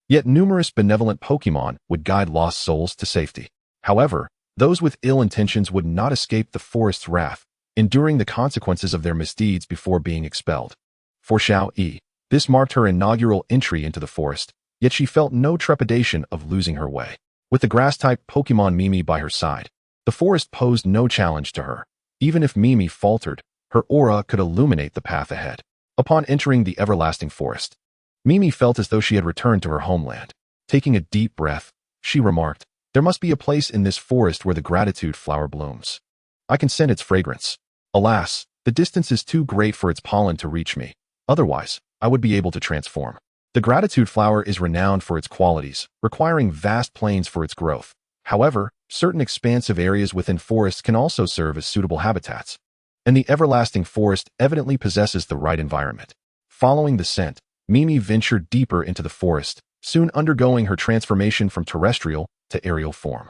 Yet numerous benevolent Pokemon would guide lost souls to safety. However, those with ill intentions would not escape the forest's wrath, enduring the consequences of their misdeeds before being expelled. For Xiaoyi, this marked her inaugural entry into the forest, yet she felt no trepidation of losing her way. With the grass-type Pokemon Mimi by her side, the forest posed no challenge to her. Even if Mimi faltered, her aura could illuminate the path ahead. Upon entering the Everlasting Forest, Mimi felt as though she had returned to her homeland. Taking a deep breath, she remarked, There must be a place in this forest where the gratitude flower blooms. I can scent its fragrance. Alas, the distance is too great for its pollen to reach me. Otherwise, I would be able to transform. The gratitude flower is renowned for its qualities, requiring vast plains for its growth. However, certain expansive areas within forests can also serve as suitable habitats. And the Everlasting Forest evidently possesses the right environment. Following the scent, Mimi ventured deeper into the forest, soon undergoing her transformation from terrestrial to aerial form.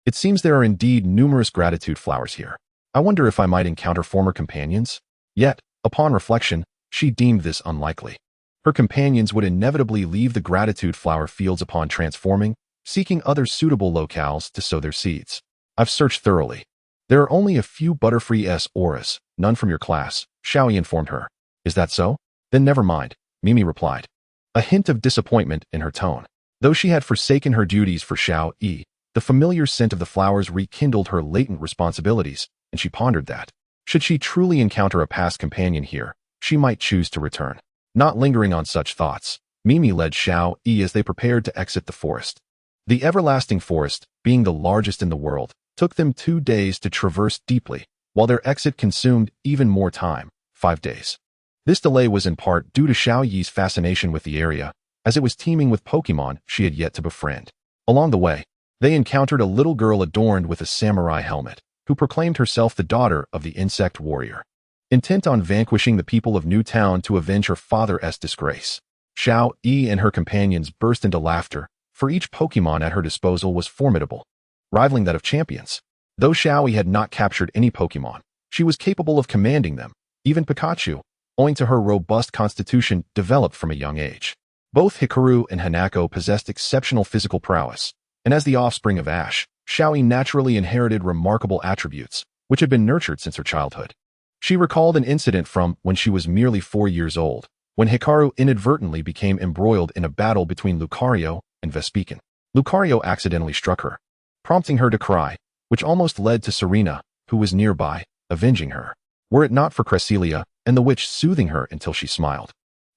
It seems there are indeed numerous gratitude flowers here. I wonder if I might encounter former companions? Yet, upon reflection, she deemed this unlikely. Her companions would inevitably leave the gratitude flower fields upon transforming, seeking other suitable locales to sow their seeds. I've searched thoroughly. There are only a few Butterfree auras, none from your class, Xiaoyi informed her. Is that so? Then never mind, Mimi replied, a hint of disappointment in her tone. Though she had forsaken her duties for Xiaoyi, the familiar scent of the flowers rekindled her latent responsibilities, and she pondered that, should she truly encounter a past companion here, she might choose to return. Not lingering on such thoughts, Mimi led Xiaoyi as they prepared to exit the forest. The Everlasting Forest, being the largest in the world, took them 2 days to traverse deeply, while their exit consumed even more time, 5 days. This delay was in part due to Xiaoyi's fascination with the area, as it was teeming with Pokemon she had yet to befriend. Along the way, they encountered a little girl adorned with a samurai helmet, who proclaimed herself the daughter of the insect warrior. Intent on vanquishing the people of New Town to avenge her father's disgrace, Xiaoyi and her companions burst into laughter, for each Pokemon at her disposal was formidable. rivaling that of champions. Though Xiaoyi had not captured any Pokemon, she was capable of commanding them, even Pikachu, owing to her robust constitution developed from a young age. Both Hikaru and Hanako possessed exceptional physical prowess, and as the offspring of Ash, Xiaoyi naturally inherited remarkable attributes, which had been nurtured since her childhood. She recalled an incident from when she was merely 4 years old, when Hikaru inadvertently became embroiled in a battle between Lucario and Vespiquen. Lucario accidentally struck her, prompting her to cry, which almost led to Serena, who was nearby, avenging her. Were it not for Cresselia and the witch soothing her until she smiled,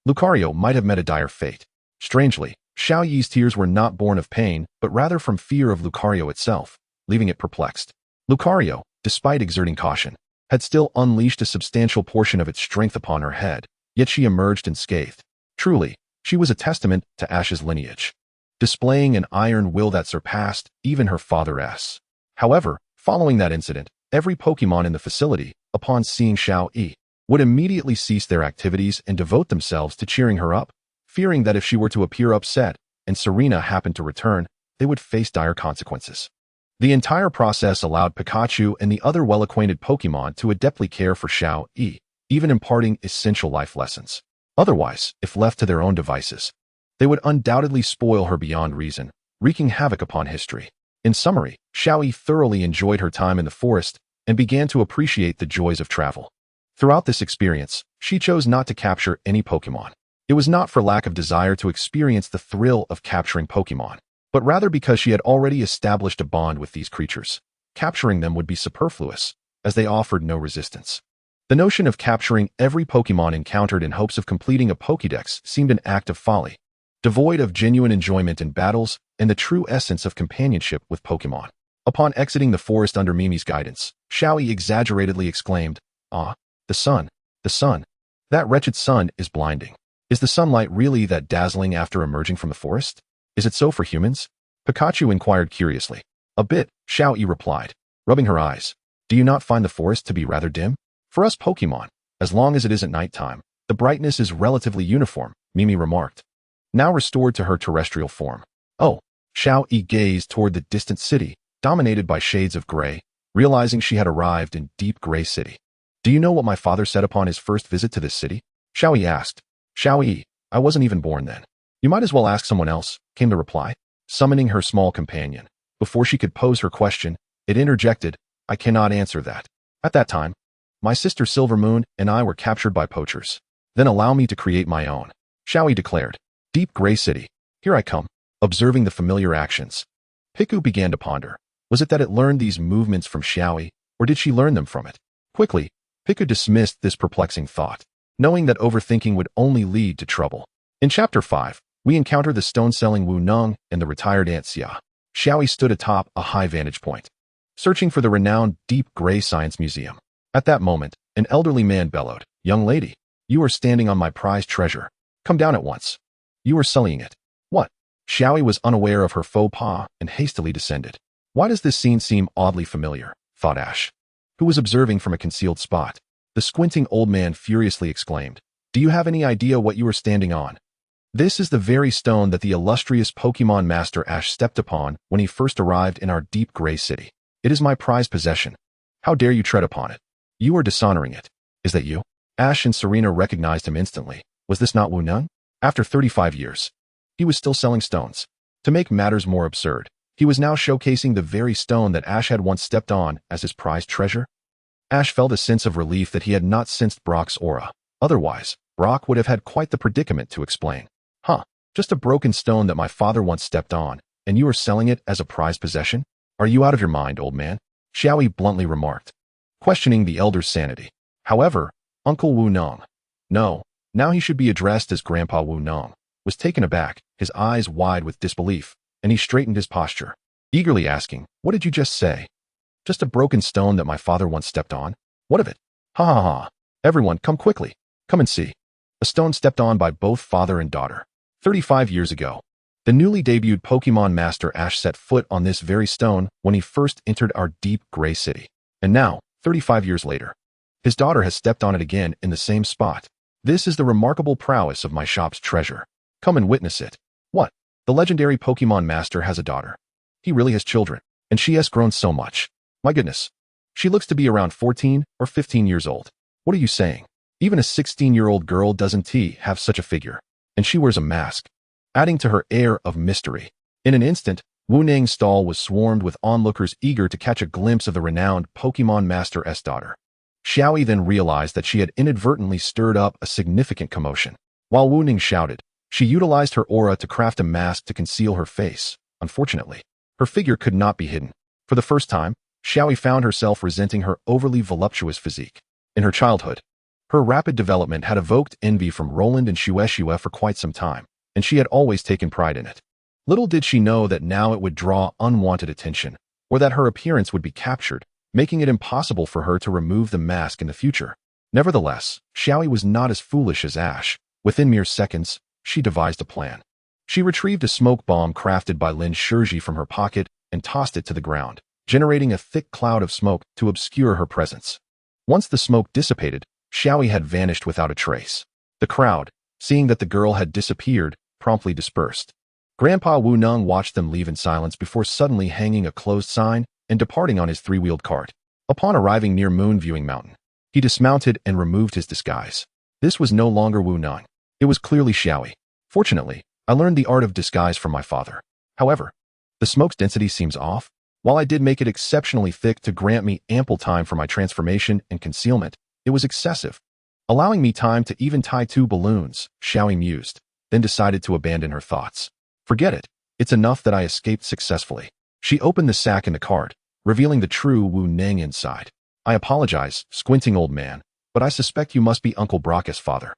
Lucario might have met a dire fate. Strangely, Xiaoyi's tears were not born of pain, but rather from fear of Lucario itself, leaving it perplexed. Lucario, despite exerting caution, had still unleashed a substantial portion of its strength upon her head, yet she emerged unscathed. Truly, she was a testament to Ash's lineage, displaying an iron will that surpassed even her father's. However, following that incident, every Pokemon in the facility, upon seeing Xiaoyi, would immediately cease their activities and devote themselves to cheering her up, fearing that if she were to appear upset and Serena happened to return, they would face dire consequences. The entire process allowed Pikachu and the other well-acquainted Pokemon to adeptly care for Xiaoyi, even imparting essential life lessons. Otherwise, if left to their own devices, they would undoubtedly spoil her beyond reason, wreaking havoc upon history. In summary, Xiaoyi thoroughly enjoyed her time in the forest and began to appreciate the joys of travel. Throughout this experience, she chose not to capture any Pokemon. It was not for lack of desire to experience the thrill of capturing Pokemon, but rather because she had already established a bond with these creatures. Capturing them would be superfluous, as they offered no resistance. The notion of capturing every Pokemon encountered in hopes of completing a Pokédex seemed an act of folly, devoid of genuine enjoyment in battles and the true essence of companionship with Pokemon. Upon exiting the forest under Mimi's guidance, Xiaoyi exaggeratedly exclaimed, "Ah, the sun, the sun. That wretched sun is blinding. Is the sunlight really that dazzling after emerging from the forest? Is it so for humans?" Pikachu inquired curiously. "A bit," Xiaoyi replied, rubbing her eyes. "Do you not find the forest to be rather dim? For us Pokemon, as long as it isn't nighttime, the brightness is relatively uniform," Mimi remarked, now restored to her terrestrial form. "Oh," Xiaoyi gazed toward the distant city, dominated by shades of gray, realizing she had arrived in deep gray city. "Do you know what my father said upon his first visit to this city?" Xiaoyi asked. "Xiaoyi, I wasn't even born then." "You might as well ask someone else," came the reply, summoning her small companion. Before she could pose her question, it interjected, "I cannot answer that. At that time, my sister Silver Moon and I were captured by poachers. Then allow me to create my own," Xiaoyi declared. "Deep gray city. Here I come." Observing the familiar actions, Piku began to ponder. Was it that it learned these movements from Xiaoyi, or did she learn them from it? Quickly, Piku dismissed this perplexing thought, knowing that overthinking would only lead to trouble. In Chapter 5, we encounter the stone-selling Wu Neng and the retired Aunt Xia. Xiaoyi stood atop a high vantage point, searching for the renowned Deep Gray Science Museum. At that moment, an elderly man bellowed, "Young lady, you are standing on my prized treasure. Come down at once. You are sullying it." "What?" Xiaoyi was unaware of her faux pas and hastily descended. Why does this scene seem oddly familiar, thought Ash, who was observing from a concealed spot. The squinting old man furiously exclaimed, "Do you have any idea what you are standing on? This is the very stone that the illustrious Pokemon Master Ash stepped upon when he first arrived in our Deep Gray City. It is my prized possession. How dare you tread upon it? You are dishonoring it." "Is that you?" Ash and Serena recognized him instantly. Was this not Wu Neng? After 35 years, he was still selling stones. To make matters more absurd, he was now showcasing the very stone that Ash had once stepped on as his prized treasure. Ash felt a sense of relief that he had not sensed Brock's aura. Otherwise, Brock would have had quite the predicament to explain. "Huh, just a broken stone that my father once stepped on, and you are selling it as a prized possession? Are you out of your mind, old man?" Xiaoyi bluntly remarked, questioning the elder's sanity. However, Uncle Wu Neng, no, now he should be addressed as Grandpa Wu Neng, was taken aback, his eyes wide with disbelief, and he straightened his posture, eagerly asking, "What did you just say?" "Just a broken stone that my father once stepped on? What of it?" "Ha ha ha. Everyone, come quickly. Come and see. A stone stepped on by both father and daughter. 35 years ago, the newly debuted Pokemon Master Ash set foot on this very stone when he first entered our Deep Gray City. And now, 35 years later, his daughter has stepped on it again in the same spot. This is the remarkable prowess of my shop's treasure. Come and witness it." "What? The legendary Pokemon Master has a daughter? He really has children?" And she has grown so much. My goodness. She looks to be around 14 or 15 years old. What are you saying? Even a 16-year-old girl doesn't have such a figure. And she wears a mask, adding to her air of mystery. In an instant, Wu Nang's stall was swarmed with onlookers eager to catch a glimpse of the renowned Pokemon Master's daughter. Xiaoyi then realized that she had inadvertently stirred up a significant commotion. While Wu Ning shouted, she utilized her aura to craft a mask to conceal her face. Unfortunately, her figure could not be hidden. For the first time, Xiaoyi found herself resenting her overly voluptuous physique. In her childhood, her rapid development had evoked envy from Roland and Xiaoyi for quite some time, and she had always taken pride in it. Little did she know that now it would draw unwanted attention, or that her appearance would be captured, making it impossible for her to remove the mask in the future. Nevertheless, Xiaoyi was not as foolish as Ash. Within mere seconds, she devised a plan. She retrieved a smoke bomb crafted by Lin Shizhi from her pocket and tossed it to the ground, generating a thick cloud of smoke to obscure her presence. Once the smoke dissipated, Xiaoyi had vanished without a trace. The crowd, seeing that the girl had disappeared, promptly dispersed. Grandpa Wu Neng watched them leave in silence before suddenly hanging a closed sign and departing on his three-wheeled cart. Upon arriving near Moon Viewing Mountain, he dismounted and removed his disguise. This was no longer Wu Neng. It was clearly Xiaoyi. Fortunately, I learned the art of disguise from my father. However, the smoke's density seems off. While I did make it exceptionally thick to grant me ample time for my transformation and concealment, it was excessive, allowing me time to even tie 2 balloons, Xiaoyi mused, then decided to abandon her thoughts. Forget it. It's enough that I escaped successfully. She opened the sack in the cart, revealing the true Wu Neng inside. I apologize, squinting old man, but I suspect you must be Uncle Brock's father.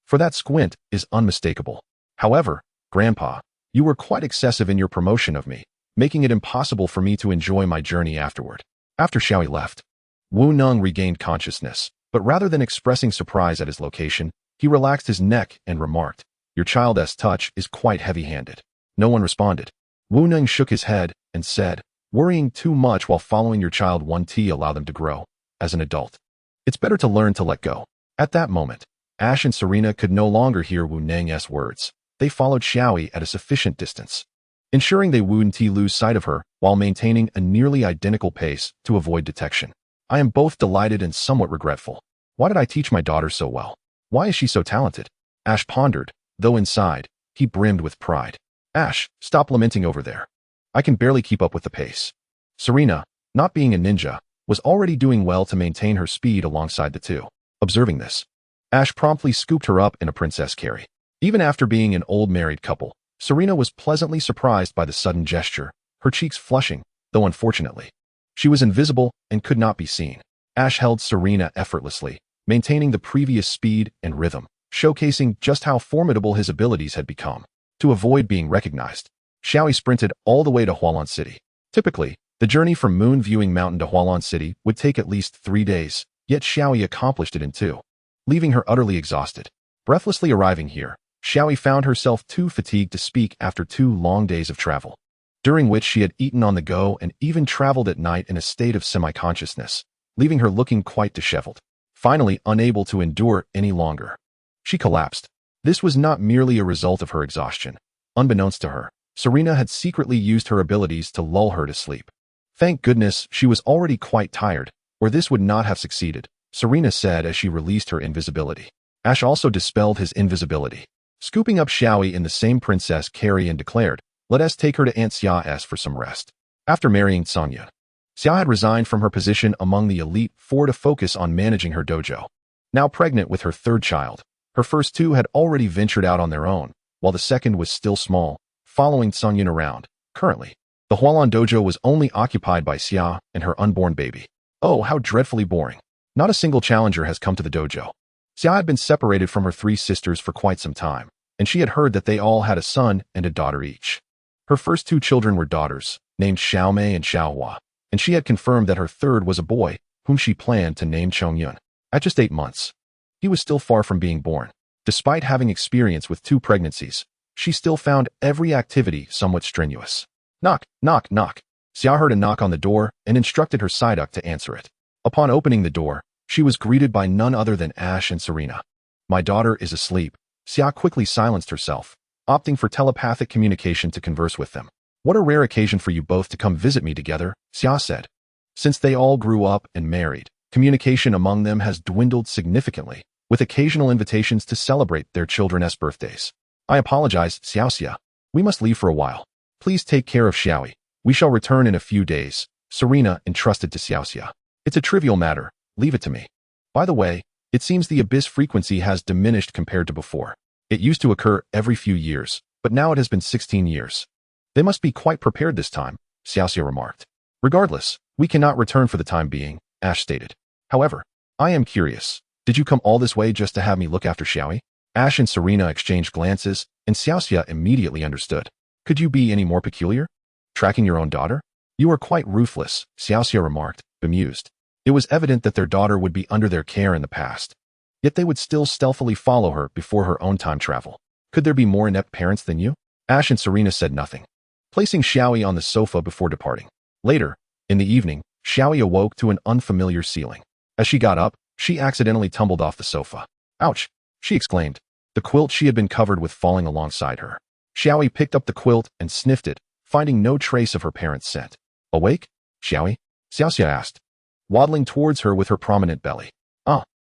For that squint is unmistakable. However, Grandpa, you were quite excessive in your promotion of me, making it impossible for me to enjoy my journey afterward. After Xiaoyi left, Wu Neng regained consciousness, but rather than expressing surprise at his location, he relaxed his neck and remarked, "Your child's touch is quite heavy-handed." No one responded. Wu Neng shook his head and said, "Worrying too much while following your child won't allow them to grow. As an adult, it's better to learn to let go." At that moment, Ash and Serena could no longer hear Wu Neng's words. They followed Xiaoyi at a sufficient distance, ensuring they wouldn't lose sight of her while maintaining a nearly identical pace to avoid detection. I am both delighted and somewhat regretful. Why did I teach my daughter so well? Why is she so talented? Ash pondered, though inside, he brimmed with pride. Ash, stop lamenting over there. I can barely keep up with the pace. Serena, not being a ninja, was already doing well to maintain her speed alongside the two. Observing this, Ash promptly scooped her up in a princess carry. Even after being an old married couple, Serena was pleasantly surprised by the sudden gesture, her cheeks flushing, though unfortunately, she was invisible and could not be seen. Ash held Serena effortlessly, maintaining the previous speed and rhythm, showcasing just how formidable his abilities had become. To avoid being recognized, Xiaoyi sprinted all the way to Hualan City. Typically, the journey from Moon Viewing Mountain to Hualan City would take at least 3 days, yet Xiaoyi accomplished it in 2, leaving her utterly exhausted. Breathlessly arriving here, Xiaoyi found herself too fatigued to speak after 2 long days of travel, during which she had eaten on the go and even traveled at night in a state of semi-consciousness, leaving her looking quite disheveled. Finally, unable to endure any longer, she collapsed. This was not merely a result of her exhaustion. Unbeknownst to her, Serena had secretly used her abilities to lull her to sleep. Thank goodness she was already quite tired, or this would not have succeeded, Serena said as she released her invisibility. Ash also dispelled his invisibility, scooping up Xiaoyi in the same princess carry and declared, "Let us take her to Aunt Xia's for some rest." After marrying Sonya, Xia had resigned from her position among the Elite Four to focus on managing her dojo. Now pregnant with her 3rd child, her first 2 had already ventured out on their own, while the second was still small, following Sonya around. Currently, the Hualan dojo was only occupied by Xia and her unborn baby. Oh, how dreadfully boring. Not a single challenger has come to the dojo. Xia had been separated from her 3 sisters for quite some time, and she had heard that they all had a son and a daughter each. Her first 2 children were daughters, named Xiaomei and Xiaohua, and she had confirmed that her 3rd was a boy, whom she planned to name Chongyun. At just 8 months, he was still far from being born. Despite having experience with 2 pregnancies, she still found every activity somewhat strenuous. Knock, knock, knock. Xia heard a knock on the door and instructed her Psyduck to answer it. Upon opening the door, she was greeted by none other than Ash and Serena. "My daughter is asleep." Xia quickly silenced herself, opting for telepathic communication to converse with them. What a rare occasion for you both to come visit me together, Xia said. Since they all grew up and married, communication among them has dwindled significantly, with occasional invitations to celebrate their children's birthdays. I apologize, Xiaoxia. We must leave for a while. Please take care of Xiaoyi. We shall return in a few days, Serena entrusted to Xiaoxia. It's a trivial matter. Leave it to me. By the way, it seems the abyss frequency has diminished compared to before. It used to occur every few years, but now it has been 16 years. They must be quite prepared this time, Xiaoxia remarked. Regardless, we cannot return for the time being, Ash stated. However, I am curious. Did you come all this way just to have me look after Xiaoyi? Ash and Serena exchanged glances, and Xiaoxia immediately understood. Could you be any more peculiar? Tracking your own daughter? You are quite ruthless, Xiaoxia remarked, bemused. It was evident that their daughter would be under their care in the past. Yet they would still stealthily follow her before her own time travel. Could there be more inept parents than you? Ash and Serena said nothing, placing Xiaoyi on the sofa before departing. Later, in the evening, Xiaoyi awoke to an unfamiliar ceiling. As she got up, she accidentally tumbled off the sofa. Ouch! She exclaimed, the quilt she had been covered with falling alongside her. Xiaoyi picked up the quilt and sniffed it, finding no trace of her parents' scent. Awake, Xiaoyi? Xiaoxia asked, waddling towards her with her prominent belly.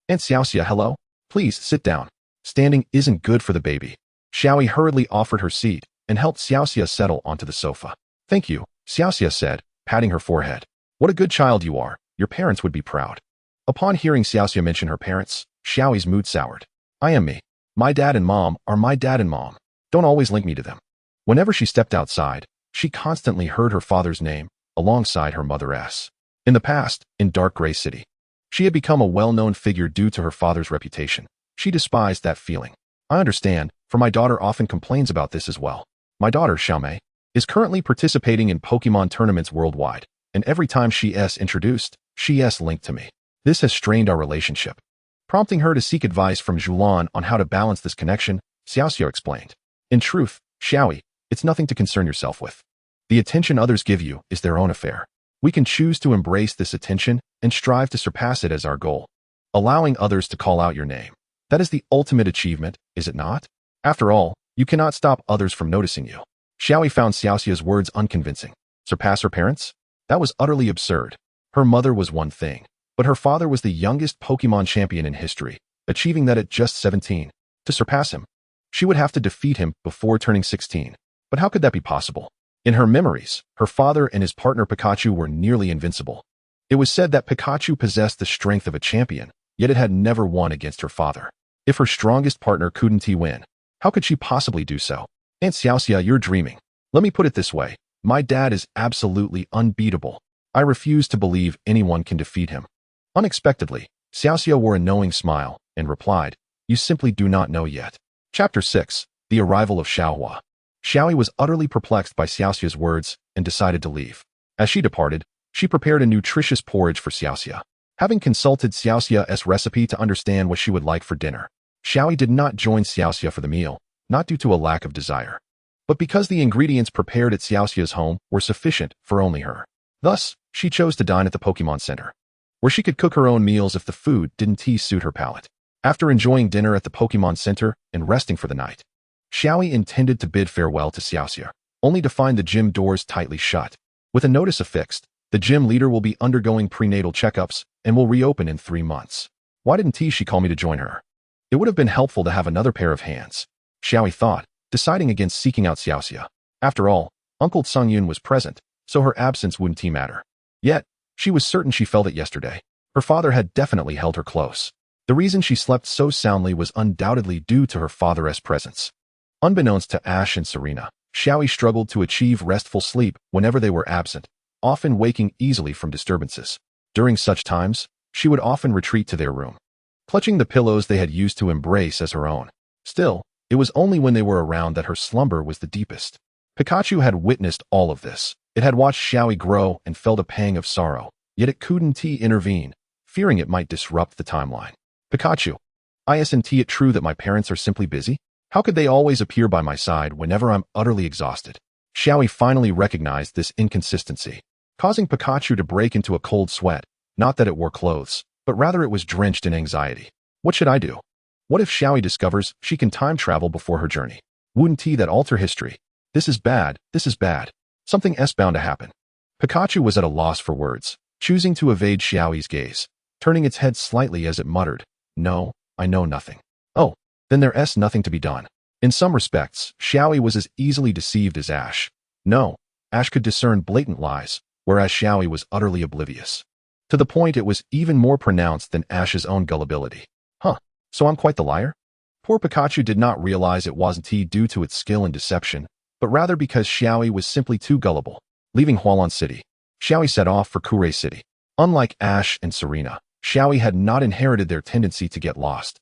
Aunt Xiaoxia, hello? Please sit down. Standing isn't good for the baby. Xiaoyi hurriedly offered her seat and helped Xiaoxia settle onto the sofa. Thank you, Xiaoxia said, patting her forehead. What a good child you are. Your parents would be proud. Upon hearing Xiaoxia mention her parents, Xiaoyi's mood soured. I am me. My dad and mom are my dad and mom. Don't always link me to them. Whenever she stepped outside, she constantly heard her father's name alongside her mother's. In the past, in Dark Gray City, she had become a well-known figure due to her father's reputation. She despised that feeling. I understand, for my daughter often complains about this as well. My daughter, Xiaomei, is currently participating in Pokemon tournaments worldwide, and every time she's introduced, she's linked to me. This has strained our relationship. Prompting her to seek advice from Zhulan on how to balance this connection, Xiaoxia explained. In truth, Xiaoyi, it's nothing to concern yourself with. The attention others give you is their own affair. We can choose to embrace this attention and strive to surpass it as our goal. Allowing others to call out your name. That is the ultimate achievement, is it not? After all, you cannot stop others from noticing you. Xiaoyi found Xiaoxia's words unconvincing. Surpass her parents? That was utterly absurd. Her mother was one thing, but her father was the youngest Pokemon champion in history, achieving that at just 17. To surpass him, she would have to defeat him before turning 16. But how could that be possible? In her memories, her father and his partner Pikachu were nearly invincible. It was said that Pikachu possessed the strength of a champion, yet it had never won against her father. If her strongest partner couldn't win, how could she possibly do so? Aunt Xiaoxia, you're dreaming. Let me put it this way. My dad is absolutely unbeatable. I refuse to believe anyone can defeat him. Unexpectedly, Xiaoxia wore a knowing smile and replied, You simply do not know yet. Chapter 6. The Arrival of Xiaohua. Xiaoyi was utterly perplexed by Xiaoxia's words and decided to leave. As she departed, she prepared a nutritious porridge for Xiaoxia. Having consulted Xiaoxia's recipe to understand what she would like for dinner, Xiaoyi did not join Xiaoxia for the meal, not due to a lack of desire, but because the ingredients prepared at Xiaoxia's home were sufficient for only her. Thus, she chose to dine at the Pokemon Center, where she could cook her own meals if the food didn't suit her palate. After enjoying dinner at the Pokemon Center and resting for the night, Xiaoyi intended to bid farewell to Xiaoxia, only to find the gym doors tightly shut. With a notice affixed, the gym leader will be undergoing prenatal checkups and will reopen in 3 months. Why didn't she call me to join her? It would have been helpful to have another pair of hands, Xiaoyi thought, deciding against seeking out Xiaoxia. After all, Uncle Sungyun was present, so her absence wouldn't matter. Yet, she was certain she felt it yesterday. Her father had definitely held her close. The reason she slept so soundly was undoubtedly due to her father's presence. Unbeknownst to Ash and Serena, Xiaoyi struggled to achieve restful sleep whenever they were absent, often waking easily from disturbances. During such times, she would often retreat to their room, clutching the pillows they had used to embrace as her own. Still, it was only when they were around that her slumber was the deepest. Pikachu had witnessed all of this. It had watched Xiaoyi grow and felt a pang of sorrow, yet it couldn't intervene, fearing it might disrupt the timeline. Pikachu, isn't it true that my parents are simply busy? How could they always appear by my side whenever I'm utterly exhausted? Xiaoyi finally recognized this inconsistency, causing Pikachu to break into a cold sweat. Not that it wore clothes, but rather it was drenched in anxiety. What should I do? What if Xiaoyi discovers she can time travel before her journey? Wouldn't that alter history? This is bad, this is bad. Something S-bound to happen. Pikachu was at a loss for words, choosing to evade Xiaoyi's gaze, turning its head slightly as it muttered, "No, I know nothing." Oh, then there's nothing to be done. In some respects, Xiaoyi was as easily deceived as Ash. No, Ash could discern blatant lies, whereas Xiaoyi was utterly oblivious. To the point it was even more pronounced than Ash's own gullibility. Huh, so I'm quite the liar? Poor Pikachu did not realize it wasn't due to its skill in deception, but rather because Xiaoyi was simply too gullible. Leaving Hualan City, Xiaoyi set off for Kurei City. Unlike Ash and Serena, Xiaoyi had not inherited their tendency to get lost.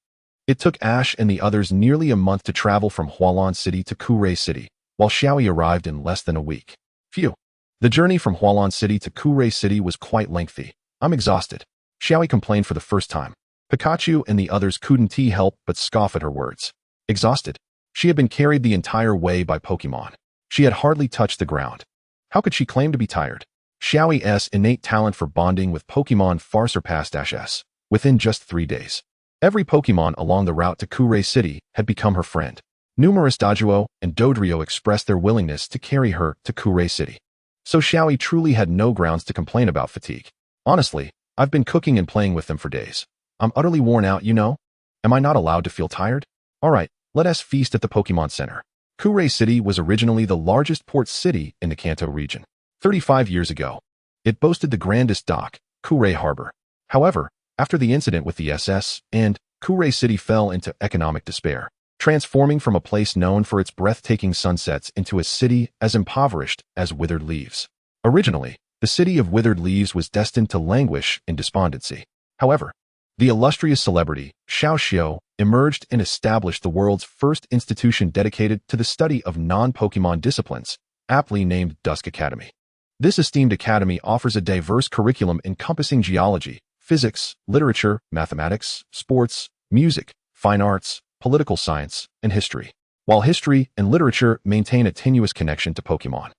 It took Ash and the others nearly a month to travel from Hualan City to Kurei City, while Xiaoyi arrived in less than a week. Phew. The journey from Hualan City to Kurei City was quite lengthy. I'm exhausted, Xiaoyi complained for the first time. Pikachu and the others couldn't help but scoff at her words. Exhausted? She had been carried the entire way by Pokemon. She had hardly touched the ground. How could she claim to be tired? Xiaoyi's innate talent for bonding with Pokemon far surpassed Ash's. Within just 3 days, every Pokemon along the route to Kurei City had become her friend. Numerous Doduo and Dodrio expressed their willingness to carry her to Kurei City. So Xiaoyi truly had no grounds to complain about fatigue. Honestly, I've been cooking and playing with them for days. I'm utterly worn out, you know? Am I not allowed to feel tired? Alright, let us feast at the Pokemon Center. Kurei City was originally the largest port city in the Kanto region. 35 years ago, it boasted the grandest dock, Kurei Harbor. However, after the incident with the SS, Kurei City fell into economic despair, transforming from a place known for its breathtaking sunsets into a city as impoverished as withered leaves. Originally, the city of withered leaves was destined to languish in despondency. However, the illustrious celebrity, Xiao emerged and established the world's first institution dedicated to the study of non-Pokemon disciplines, aptly named Dusk Academy. This esteemed academy offers a diverse curriculum encompassing geology, physics, literature, mathematics, sports, music, fine arts, political science, and history, while history and literature maintain a tenuous connection to Pokemon.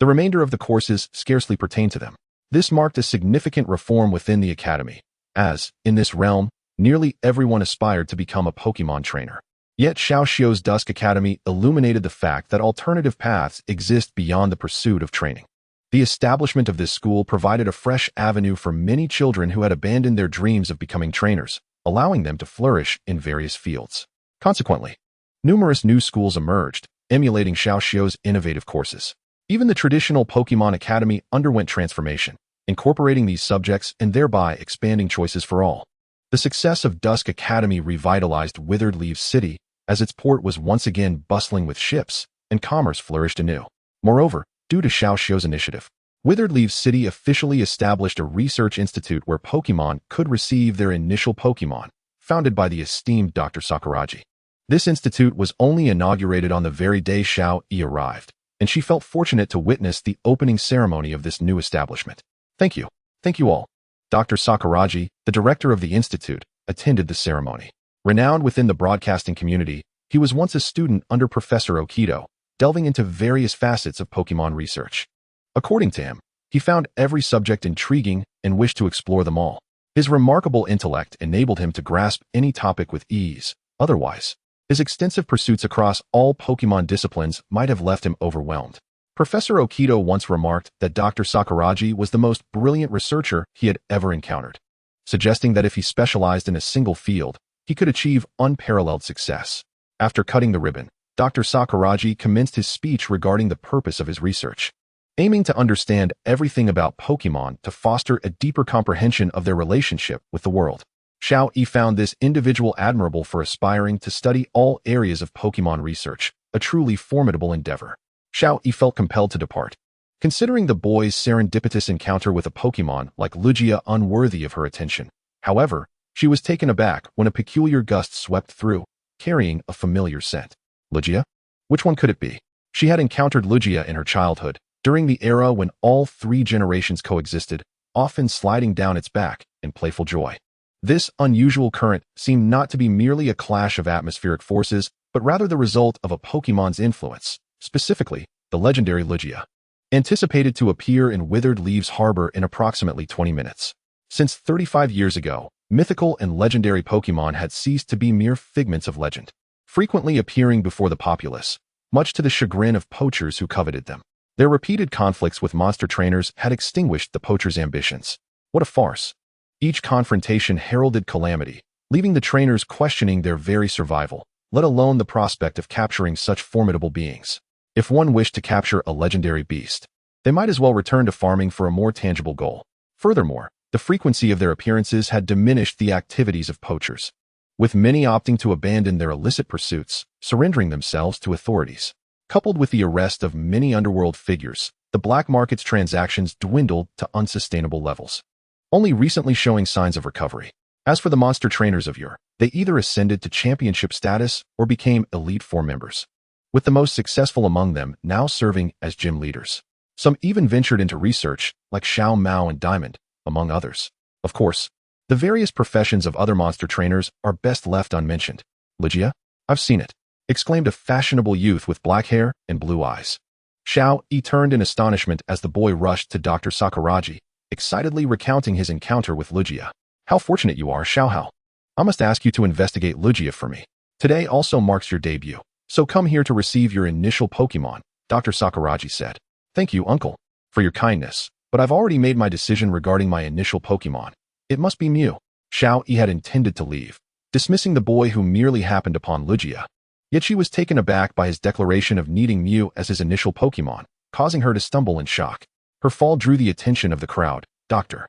The remainder of the courses scarcely pertain to them. This marked a significant reform within the academy, as, in this realm, nearly everyone aspired to become a Pokemon trainer. Yet Xiao's Dusk Academy illuminated the fact that alternative paths exist beyond the pursuit of training. The establishment of this school provided a fresh avenue for many children who had abandoned their dreams of becoming trainers, allowing them to flourish in various fields. Consequently, numerous new schools emerged, emulating Xiao's innovative courses. Even the traditional Pokemon Academy underwent transformation, incorporating these subjects and thereby expanding choices for all. The success of Dusk Academy revitalized Withered Leaves City, as its port was once again bustling with ships, and commerce flourished anew. Moreover, due to Xiao's initiative, Withered Leaves City officially established a research institute where Pokemon could receive their initial Pokemon, founded by the esteemed Dr. Sakuragi. This institute was only inaugurated on the very day Xiaoyi arrived, and she felt fortunate to witness the opening ceremony of this new establishment. Thank you. Thank you all. Dr. Sakuragi, the director of the institute, attended the ceremony. Renowned within the broadcasting community, he was once a student under Professor Okido, delving into various facets of Pokemon research. According to him, he found every subject intriguing and wished to explore them all. His remarkable intellect enabled him to grasp any topic with ease. Otherwise, his extensive pursuits across all Pokemon disciplines might have left him overwhelmed. Professor Okido once remarked that Dr. Sakuragi was the most brilliant researcher he had ever encountered, suggesting that if he specialized in a single field, he could achieve unparalleled success. After cutting the ribbon, Dr. Sakuragi commenced his speech regarding the purpose of his research, aiming to understand everything about Pokemon to foster a deeper comprehension of their relationship with the world. Xiaoyi found this individual admirable for aspiring to study all areas of Pokemon research, a truly formidable endeavor. Xiaoyi felt compelled to depart, considering the boy's serendipitous encounter with a Pokemon like Lugia unworthy of her attention. However, she was taken aback when a peculiar gust swept through, carrying a familiar scent. Lugia? Which one could it be? She had encountered Lugia in her childhood, during the era when all 3 generations coexisted, often sliding down its back in playful joy. This unusual current seemed not to be merely a clash of atmospheric forces, but rather the result of a Pokemon's influence, specifically, the legendary Lugia, anticipated to appear in Withered Leaves Harbor in approximately 20 minutes. Since 35 years ago, mythical and legendary Pokemon had ceased to be mere figments of legend, frequently appearing before the populace, much to the chagrin of poachers who coveted them. Their repeated conflicts with monster trainers had extinguished the poachers' ambitions. What a farce. Each confrontation heralded calamity, leaving the trainers questioning their very survival, let alone the prospect of capturing such formidable beings. If one wished to capture a legendary beast, they might as well return to farming for a more tangible goal. Furthermore, the frequency of their appearances had diminished the activities of poachers, with many opting to abandon their illicit pursuits, surrendering themselves to authorities. Coupled with the arrest of many underworld figures, the black market's transactions dwindled to unsustainable levels, only recently showing signs of recovery. As for the monster trainers of yore, they either ascended to championship status or became Elite Four members, with the most successful among them now serving as gym leaders. Some even ventured into research, like Xiao Mao and Diamond, among others. Of course, the various professions of other monster trainers are best left unmentioned. Lygia? I've seen it, exclaimed a fashionable youth with black hair and blue eyes. Xiaoyi turned in astonishment as the boy rushed to Dr. Sakuragi, excitedly recounting his encounter with Lygia. How fortunate you are, Xiaohao. I must ask you to investigate Lygia for me. Today also marks your debut, so come here to receive your initial Pokemon, Dr. Sakuragi said. Thank you, uncle, for your kindness, but I've already made my decision regarding my initial Pokemon. It must be Mew. Xiaoyi had intended to leave, dismissing the boy who merely happened upon Lygia. Yet she was taken aback by his declaration of needing Mew as his initial Pokemon, causing her to stumble in shock. Her fall drew the attention of the crowd. Dr.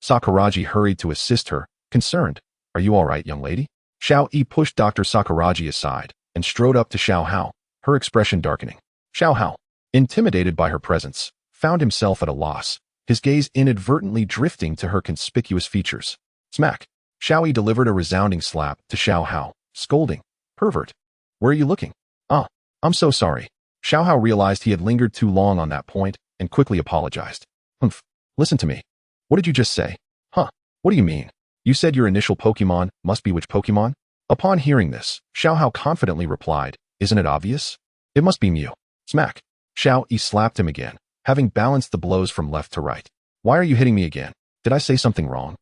Sakuragi hurried to assist her, concerned. Are you all right, young lady? Xiaoyi pushed Dr. Sakuragi aside and strode up to Xiaohao, her expression darkening. Xiaohao, intimidated by her presence, found himself at a loss, his gaze inadvertently drifting to her conspicuous features. Smack! Xiaoyi delivered a resounding slap to Xiaohao, scolding. Pervert! Where are you looking? Ah, I'm so sorry. Xiaohao realized he had lingered too long on that point and quickly apologized. Humph. Listen to me. What did you just say? Huh? What do you mean? You said your initial Pokemon must be which Pokemon? Upon hearing this, Xiaohao confidently replied, Isn't it obvious? It must be Mew. Smack! Xiaoyi slapped him again, having balanced the blows from left to right. Why are you hitting me again? Did I say something wrong?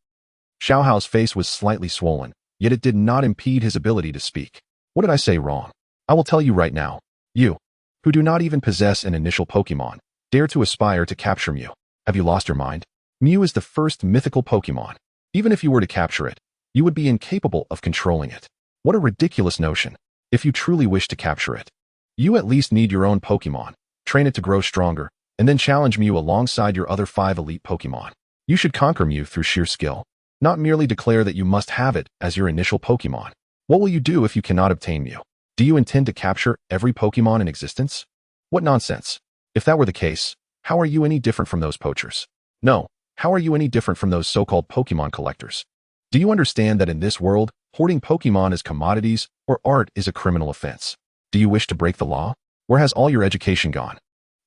Xiaohao's face was slightly swollen, yet it did not impede his ability to speak. What did I say wrong? I will tell you right now. You, who do not even possess an initial Pokemon, dare to aspire to capture Mew. Have you lost your mind? Mew is the first mythical Pokemon. Even if you were to capture it, you would be incapable of controlling it. What a ridiculous notion. If you truly wish to capture it, you at least need your own Pokemon, train it to grow stronger, and then challenge Mew alongside your other 5 elite Pokemon. You should conquer Mew through sheer skill, not merely declare that you must have it as your initial Pokemon. What will you do if you cannot obtain Mew? Do you intend to capture every Pokemon in existence? What nonsense. If that were the case, how are you any different from those poachers? No, how are you any different from those so-called Pokemon collectors? Do you understand that in this world, hoarding Pokemon as commodities or art is a criminal offense? Do you wish to break the law? Where has all your education gone?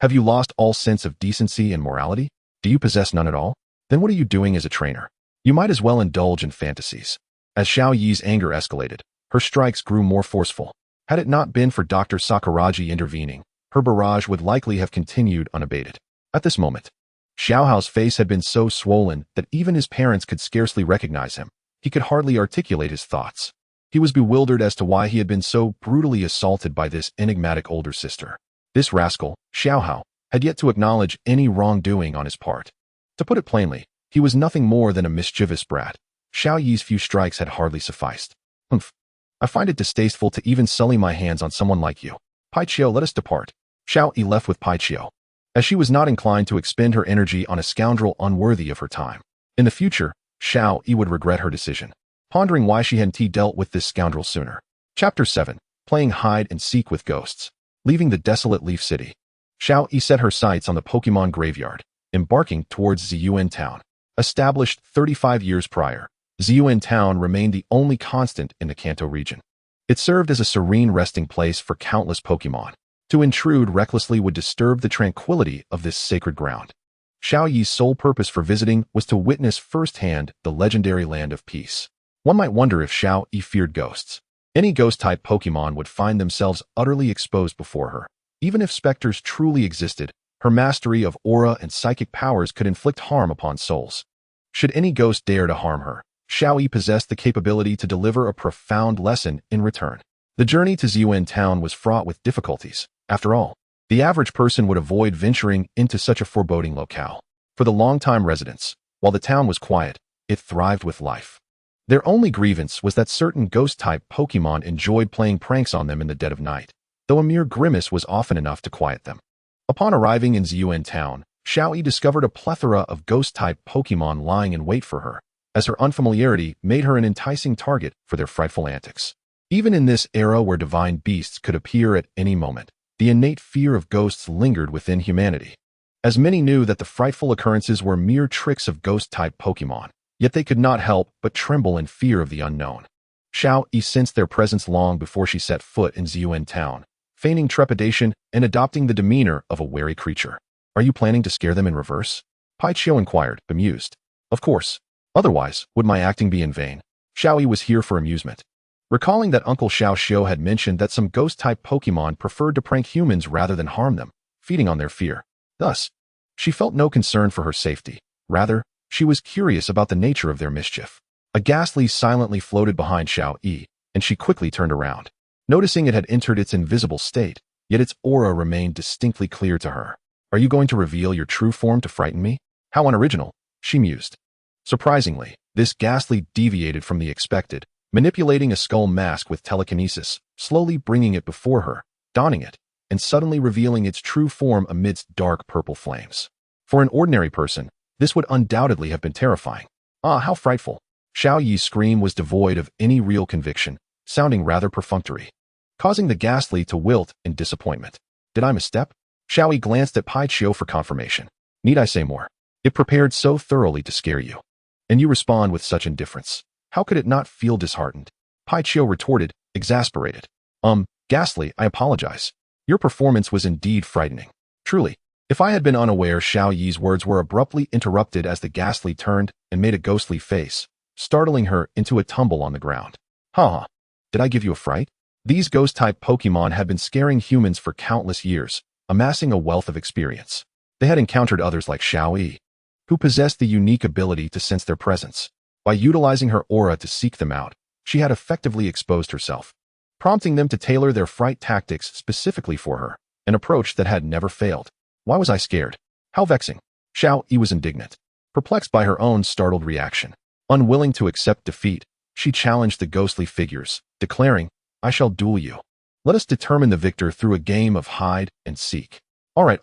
Have you lost all sense of decency and morality? Do you possess none at all? Then what are you doing as a trainer? You might as well indulge in fantasies. As Xiaoyi's anger escalated, her strikes grew more forceful. Had it not been for Dr. Sakuragi intervening, her barrage would likely have continued unabated. At this moment, Xiaohao's face had been so swollen that even his parents could scarcely recognize him. He could hardly articulate his thoughts. He was bewildered as to why he had been so brutally assaulted by this enigmatic older sister. This rascal, Xiaohao, had yet to acknowledge any wrongdoing on his part. To put it plainly, he was nothing more than a mischievous brat. Xiaoyi's few strikes had hardly sufficed. Humph. I find it distasteful to even sully my hands on someone like you. Paiqiu, let us depart. Xiaoyi left with Paiqiu, as she was not inclined to expend her energy on a scoundrel unworthy of her time. In the future, Xiaoyi would regret her decision, pondering why she hadn't dealt with this scoundrel sooner. Chapter 7. Playing hide and seek with ghosts. Leaving the desolate Leaf City, Xiaoyi set her sights on the Pokemon graveyard, embarking towards Ziyuan Town. Established 35 years prior, Ziyuan Town remained the only constant in the Kanto region. It served as a serene resting place for countless Pokemon. To intrude recklessly would disturb the tranquility of this sacred ground. Xiaoyi's sole purpose for visiting was to witness firsthand the legendary land of peace. One might wonder if Xiaoyi feared ghosts. Any ghost-type Pokemon would find themselves utterly exposed before her. Even if specters truly existed, her mastery of aura and psychic powers could inflict harm upon souls. Should any ghost dare to harm her, Xiaoyi possessed the capability to deliver a profound lesson in return. The journey to Ziyuan Town was fraught with difficulties. After all, The average person would avoid venturing into such a foreboding locale. For the long-time residents, while the town was quiet, it thrived with life. Their only grievance was that certain ghost-type Pokemon enjoyed playing pranks on them in the dead of night, though a mere grimace was often enough to quiet them. Upon arriving in Xiaoyi town, Xiaoyi discovered a plethora of ghost-type Pokemon lying in wait for her, as her unfamiliarity made her an enticing target for their frightful antics. Even in this era where divine beasts could appear at any moment, the innate fear of ghosts lingered within humanity. As many knew that the frightful occurrences were mere tricks of ghost-type Pokemon, yet they could not help but tremble in fear of the unknown. Xiaoyi sensed their presence long before she set foot in Xiaoyi town, feigning trepidation and adopting the demeanor of a wary creature. Are you planning to scare them in reverse? Paiqiu inquired, bemused. Of course. Otherwise, would my acting be in vain? Xiaoyi was here for amusement. Recalling that Uncle Xiao had mentioned that some ghost-type Pokemon preferred to prank humans rather than harm them, feeding on their fear. Thus, she felt no concern for her safety. Rather, she was curious about the nature of their mischief. A ghastly silently floated behind Xiaoyi, and she quickly turned around. Noticing it had entered its invisible state, yet its aura remained distinctly clear to her. Are you going to reveal your true form to frighten me? How unoriginal, she mused. Surprisingly, this ghastly deviated from the expected, manipulating a skull mask with telekinesis, slowly bringing it before her, donning it, and suddenly revealing its true form amidst dark purple flames. For an ordinary person, this would undoubtedly have been terrifying. Ah, how frightful. Xiaoyi's scream was devoid of any real conviction, sounding rather perfunctory, causing the ghastly to wilt in disappointment. Did I misstep? Xiaoyi glanced at Paiqiu for confirmation. Need I say more? It prepared so thoroughly to scare you. And you respond with such indifference. How could it not feel disheartened? Paiqiu retorted, exasperated. Ghastly, I apologize. Your performance was indeed frightening. Truly. If I had been unaware, Xiaoyi's words were abruptly interrupted as the ghastly turned and made a ghostly face, startling her into a tumble on the ground. Ha! Did I give you a fright? These ghost-type Pokemon had been scaring humans for countless years, amassing a wealth of experience. They had encountered others like Xiaoyi, who possessed the unique ability to sense their presence. By utilizing her aura to seek them out, she had effectively exposed herself, prompting them to tailor their fright tactics specifically for her, an approach that had never failed. Why was I scared? How vexing. Xiaoyi was indignant, perplexed by her own startled reaction. Unwilling to accept defeat, she challenged the ghostly figures, declaring, I shall duel you. Let us determine the victor through a game of hide and seek. All right.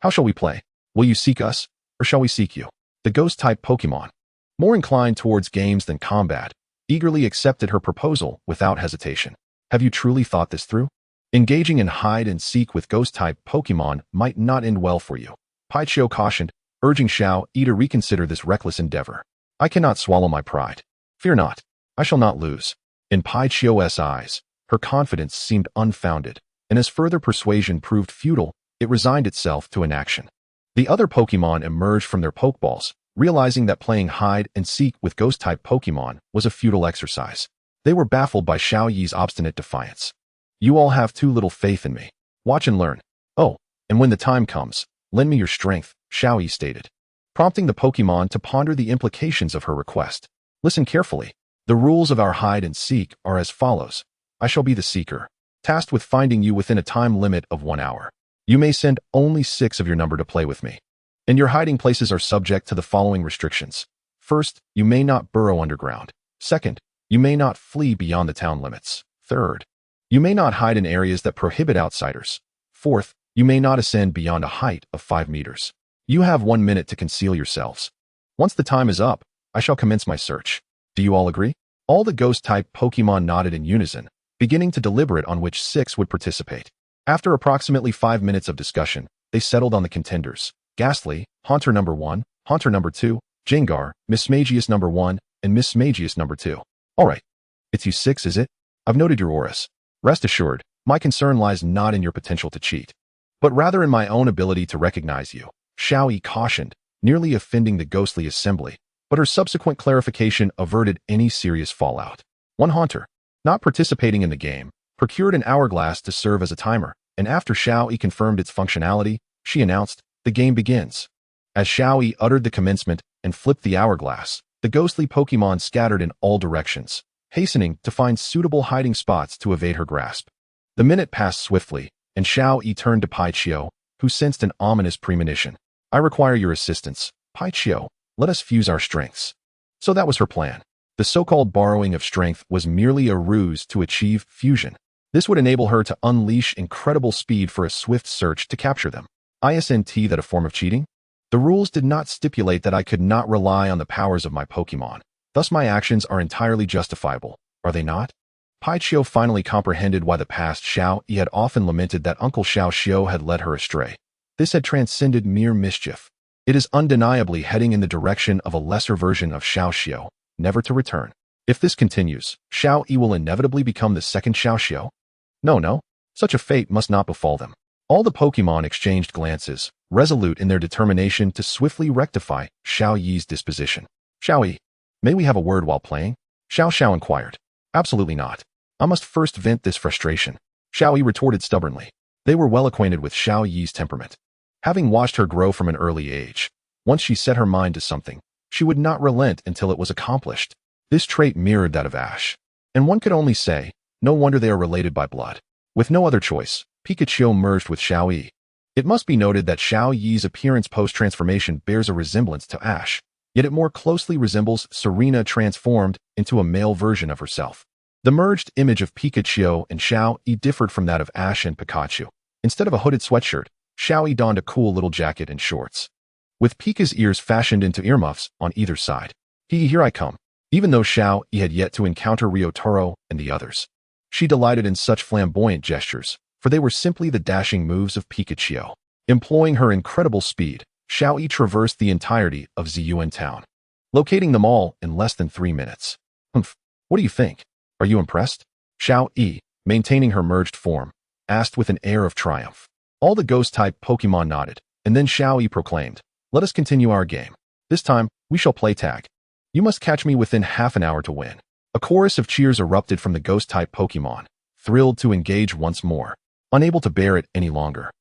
How shall we play? Will you seek us, or shall we seek you? The ghost-type Pokemon, more inclined towards games than combat, eagerly accepted her proposal without hesitation. Have you truly thought this through? Engaging in hide and seek with ghost-type Pokemon might not end well for you. Paiqiu cautioned, urging Xiaoyi to reconsider this reckless endeavor. I cannot swallow my pride. Fear not. I shall not lose. In Paiqiu's eyes, her confidence seemed unfounded, and as further persuasion proved futile, it resigned itself to inaction. The other Pokemon emerged from their Pokeballs, realizing that playing hide and seek with ghost-type Pokemon was a futile exercise. They were baffled by Xiaoyi's obstinate defiance. You all have too little faith in me. Watch and learn. Oh, and when the time comes, lend me your strength, Xiaoyi stated, prompting the Pokemon to ponder the implications of her request. Listen carefully. The rules of our hide and seek are as follows. I shall be the seeker, tasked with finding you within a time limit of 1 hour. You may send only 6 of your number to play with me. And your hiding places are subject to the following restrictions. First, you may not burrow underground. Second, you may not flee beyond the town limits. Third, you may not hide in areas that prohibit outsiders. Fourth, you may not ascend beyond a height of 5 meters. You have 1 minute to conceal yourselves. Once the time is up, I shall commence my search. Do you all agree? All the ghost-type Pokemon nodded in unison, beginning to deliberate on which 6 would participate. After approximately 5 minutes of discussion, they settled on the contenders. Ghastly, Haunter number 1, Haunter number 2, Jengar, Mismagius number 1, and Mismagius number 2. All right. It's you 6, is it? I've noted your auras. Rest assured, my concern lies not in your potential to cheat, but rather in my own ability to recognize you. Xiaoyi cautioned, nearly offending the ghostly assembly, but her subsequent clarification averted any serious fallout. One Haunter, not participating in the game, procured an hourglass to serve as a timer, and after Xiaoyi confirmed its functionality, she announced, the game begins. As Xiaoyi uttered the commencement and flipped the hourglass, the ghostly Pokemon scattered in all directions, hastening to find suitable hiding spots to evade her grasp. The minute passed swiftly, and Xiaoyi turned to Paiqiu, who sensed an ominous premonition. I require your assistance, Paiqiu. Let us fuse our strengths. So that was her plan. The so-called borrowing of strength was merely a ruse to achieve fusion. This would enable her to unleash incredible speed for a swift search to capture them. Isn't that a form of cheating? The rules did not stipulate that I could not rely on the powers of my Pokemon. Thus my actions are entirely justifiable, are they not? Paiqiu finally comprehended why the past Xiaoyi had often lamented that Uncle Xiao had led her astray. This had transcended mere mischief. It is undeniably heading in the direction of a lesser version of Xiao, never to return. If this continues, Xiaoyi will inevitably become the second Xiao. No, such a fate must not befall them. All the Pokemon exchanged glances, resolute in their determination to swiftly rectify Xiaoyi's disposition. Xiaoyi, may we have a word while playing? Xiao inquired. Absolutely not. I must first vent this frustration. Xiaoyi retorted stubbornly. They were well acquainted with Xiaoyi's temperament. Having watched her grow from an early age, once she set her mind to something, she would not relent until it was accomplished. This trait mirrored that of Ash. And one could only say, no wonder they are related by blood. With no other choice, Pikachu merged with Xiaoyi. It must be noted that Xiaoyi's appearance post-transformation bears a resemblance to Ash, yet it more closely resembles Serena transformed into a male version of herself. The merged image of Pikachu and Xiaoyi differed from that of Ash and Pikachu. Instead of a hooded sweatshirt, Xiaoyi donned a cool little jacket and shorts, with Pika's ears fashioned into earmuffs on either side. Here I come. Even though Xiaoyi had yet to encounter Ryotaro and the others, she delighted in such flamboyant gestures, for they were simply the dashing moves of Pikachu. Employing her incredible speed, Xiaoyi traversed the entirety of Ziyuan town, locating them all in less than 3 minutes. Humph, what do you think? Are you impressed? Xiaoyi, maintaining her merged form, asked with an air of triumph. All the ghost-type Pokemon nodded, and then Xiaoyi proclaimed, let us continue our game. This time, we shall play tag. You must catch me within half an hour to win. A chorus of cheers erupted from the ghost-type Pokemon, thrilled to engage once more, unable to bear it any longer.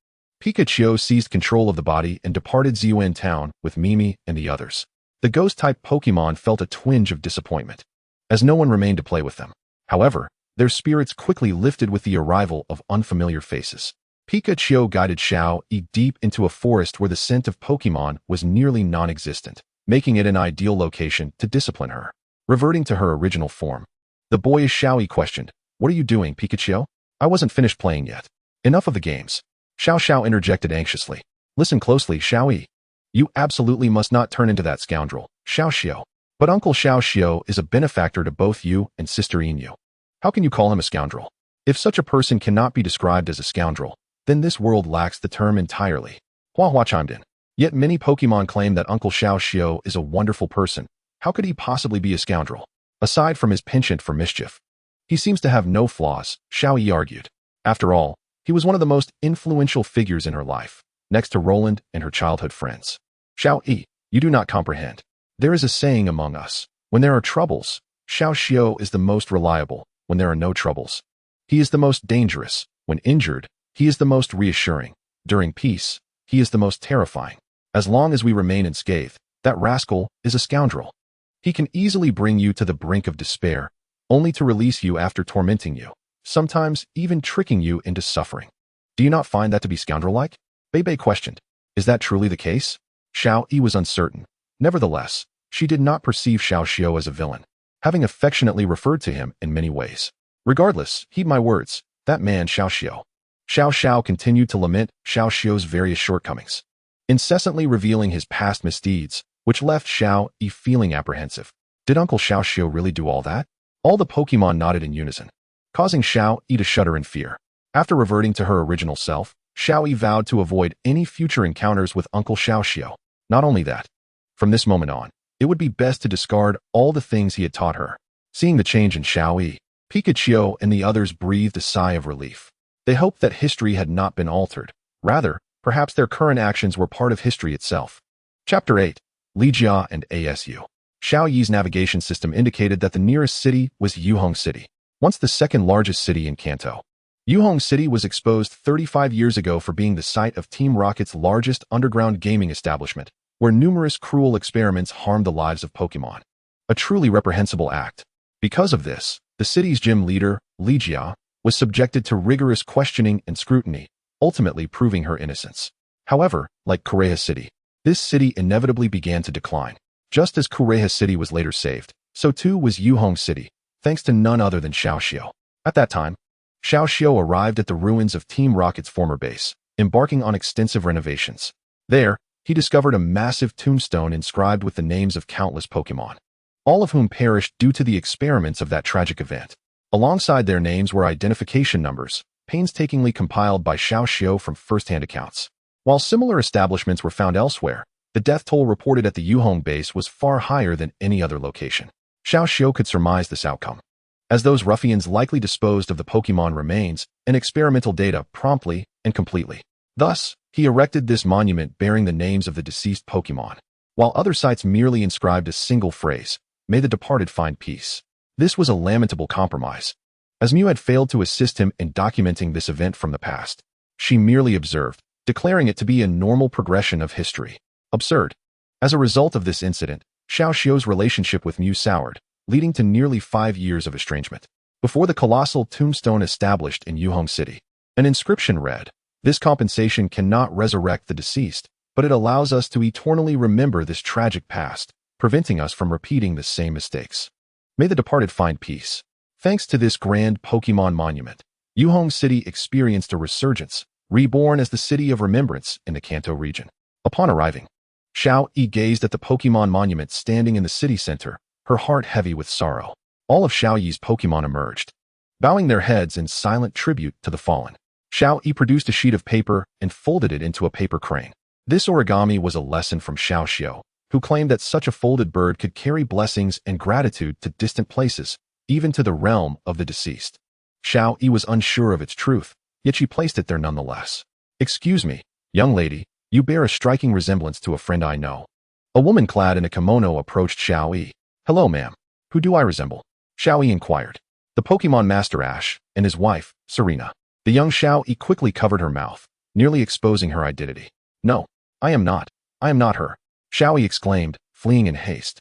Pikachu seized control of the body and departed Ziyuan town with Mimi and the others. The ghost-type Pokemon felt a twinge of disappointment, as no one remained to play with them. However, their spirits quickly lifted with the arrival of unfamiliar faces. Pikachu guided Xiaoyi deep into a forest where the scent of Pokemon was nearly non-existent, making it an ideal location to discipline her. Reverting to her original form, the boyish Xiaoyi questioned, what are you doing, Pikachu? I wasn't finished playing yet. Enough of the games. Xiao interjected anxiously. Listen closely, Xiaoyi. You absolutely must not turn into that scoundrel, Xiao. But Uncle Xiao is a benefactor to both you and Sister Inu. How can you call him a scoundrel? If such a person cannot be described as a scoundrel, then this world lacks the term entirely. Hua chimed in. Yet many Pokemon claim that Uncle Xiao is a wonderful person. How could he possibly be a scoundrel? Aside from his penchant for mischief, he seems to have no flaws, Xiaoyi argued. After all, he was one of the most influential figures in her life, next to Roland and her childhood friends. Xiaoyi, you do not comprehend. There is a saying among us, when there are troubles, Xiao is the most reliable. When there are no troubles, he is the most dangerous. When injured, he is the most reassuring. During peace, he is the most terrifying. As long as we remain unscathed, that rascal is a scoundrel. He can easily bring you to the brink of despair, only to release you after tormenting you, sometimes even tricking you into suffering. Do you not find that to be scoundrel-like? Bebe questioned. Is that truly the case? Xiaoyi was uncertain. Nevertheless, she did not perceive Xiao as a villain, having affectionately referred to him in many ways. Regardless, heed my words, that man Xiao. Xiao continued to lament Xiao's various shortcomings, incessantly revealing his past misdeeds, which left Xiaoyi feeling apprehensive. Did Uncle Xiao really do all that? All the Pokemon nodded in unison, causing Xiaoyi to shudder in fear. After reverting to her original self, Xiaoyi vowed to avoid any future encounters with Uncle Xiao. Not only that, from this moment on, it would be best to discard all the things he had taught her. Seeing the change in Xiaoyi, Pikachu and the others breathed a sigh of relief. They hoped that history had not been altered. Rather, perhaps their current actions were part of history itself. Chapter 8. Lijia and ASU. Xiaoyi's navigation system indicated that the nearest city was Yuhong City, once the second largest city in Kanto. Yuhong City was exposed 35 years ago for being the site of Team Rocket's largest underground gaming establishment, where numerous cruel experiments harmed the lives of Pokemon. A truly reprehensible act. Because of this, the city's gym leader, Lijia, was subjected to rigorous questioning and scrutiny, ultimately proving her innocence. However, like Kureha City, this city inevitably began to decline. Just as Kureha City was later saved, so too was Yuhong City, thanks to none other than Xiao. At that time, Xiao arrived at the ruins of Team Rocket's former base, embarking on extensive renovations. There, he discovered a massive tombstone inscribed with the names of countless Pokémon, all of whom perished due to the experiments of that tragic event. Alongside their names were identification numbers, painstakingly compiled by Xiao from first-hand accounts. While similar establishments were found elsewhere, the death toll reported at the Yuhong base was far higher than any other location. Xiao could surmise this outcome, as those ruffians likely disposed of the Pokémon remains and experimental data promptly and completely. Thus, he erected this monument bearing the names of the deceased Pokémon, while other sites merely inscribed a single phrase, "May the departed find peace." This was a lamentable compromise, as Mew had failed to assist him in documenting this event from the past. She merely observed, declaring it to be a normal progression of history. Absurd. As a result of this incident, Xiao's relationship with Mew soured, leading to nearly 5 years of estrangement. Before the colossal tombstone established in Yuhong City, an inscription read, "This compensation cannot resurrect the deceased, but it allows us to eternally remember this tragic past, preventing us from repeating the same mistakes. May the departed find peace." Thanks to this grand Pokémon monument, Yuhong City experienced a resurgence, reborn as the City of Remembrance in the Kanto region. Upon arriving, Xiaoyi gazed at the Pokémon monument standing in the city center, her heart heavy with sorrow. All of Xiaoyi's Pokémon emerged, bowing their heads in silent tribute to the fallen. Xiaoyi produced a sheet of paper and folded it into a paper crane. This origami was a lesson from Xiao, who claimed that such a folded bird could carry blessings and gratitude to distant places, even to the realm of the deceased. Xiaoyi was unsure of its truth, yet she placed it there nonetheless. "Excuse me, young lady, you bear a striking resemblance to a friend I know." A woman clad in a kimono approached Xiaoyi. "Hello, ma'am. Who do I resemble?" Xiaoyi inquired. "The Pokémon Master Ash and his wife, Serena." The young Xiaoyi quickly covered her mouth, nearly exposing her identity. "No, I am not. I am not her," Xiaoyi exclaimed, fleeing in haste,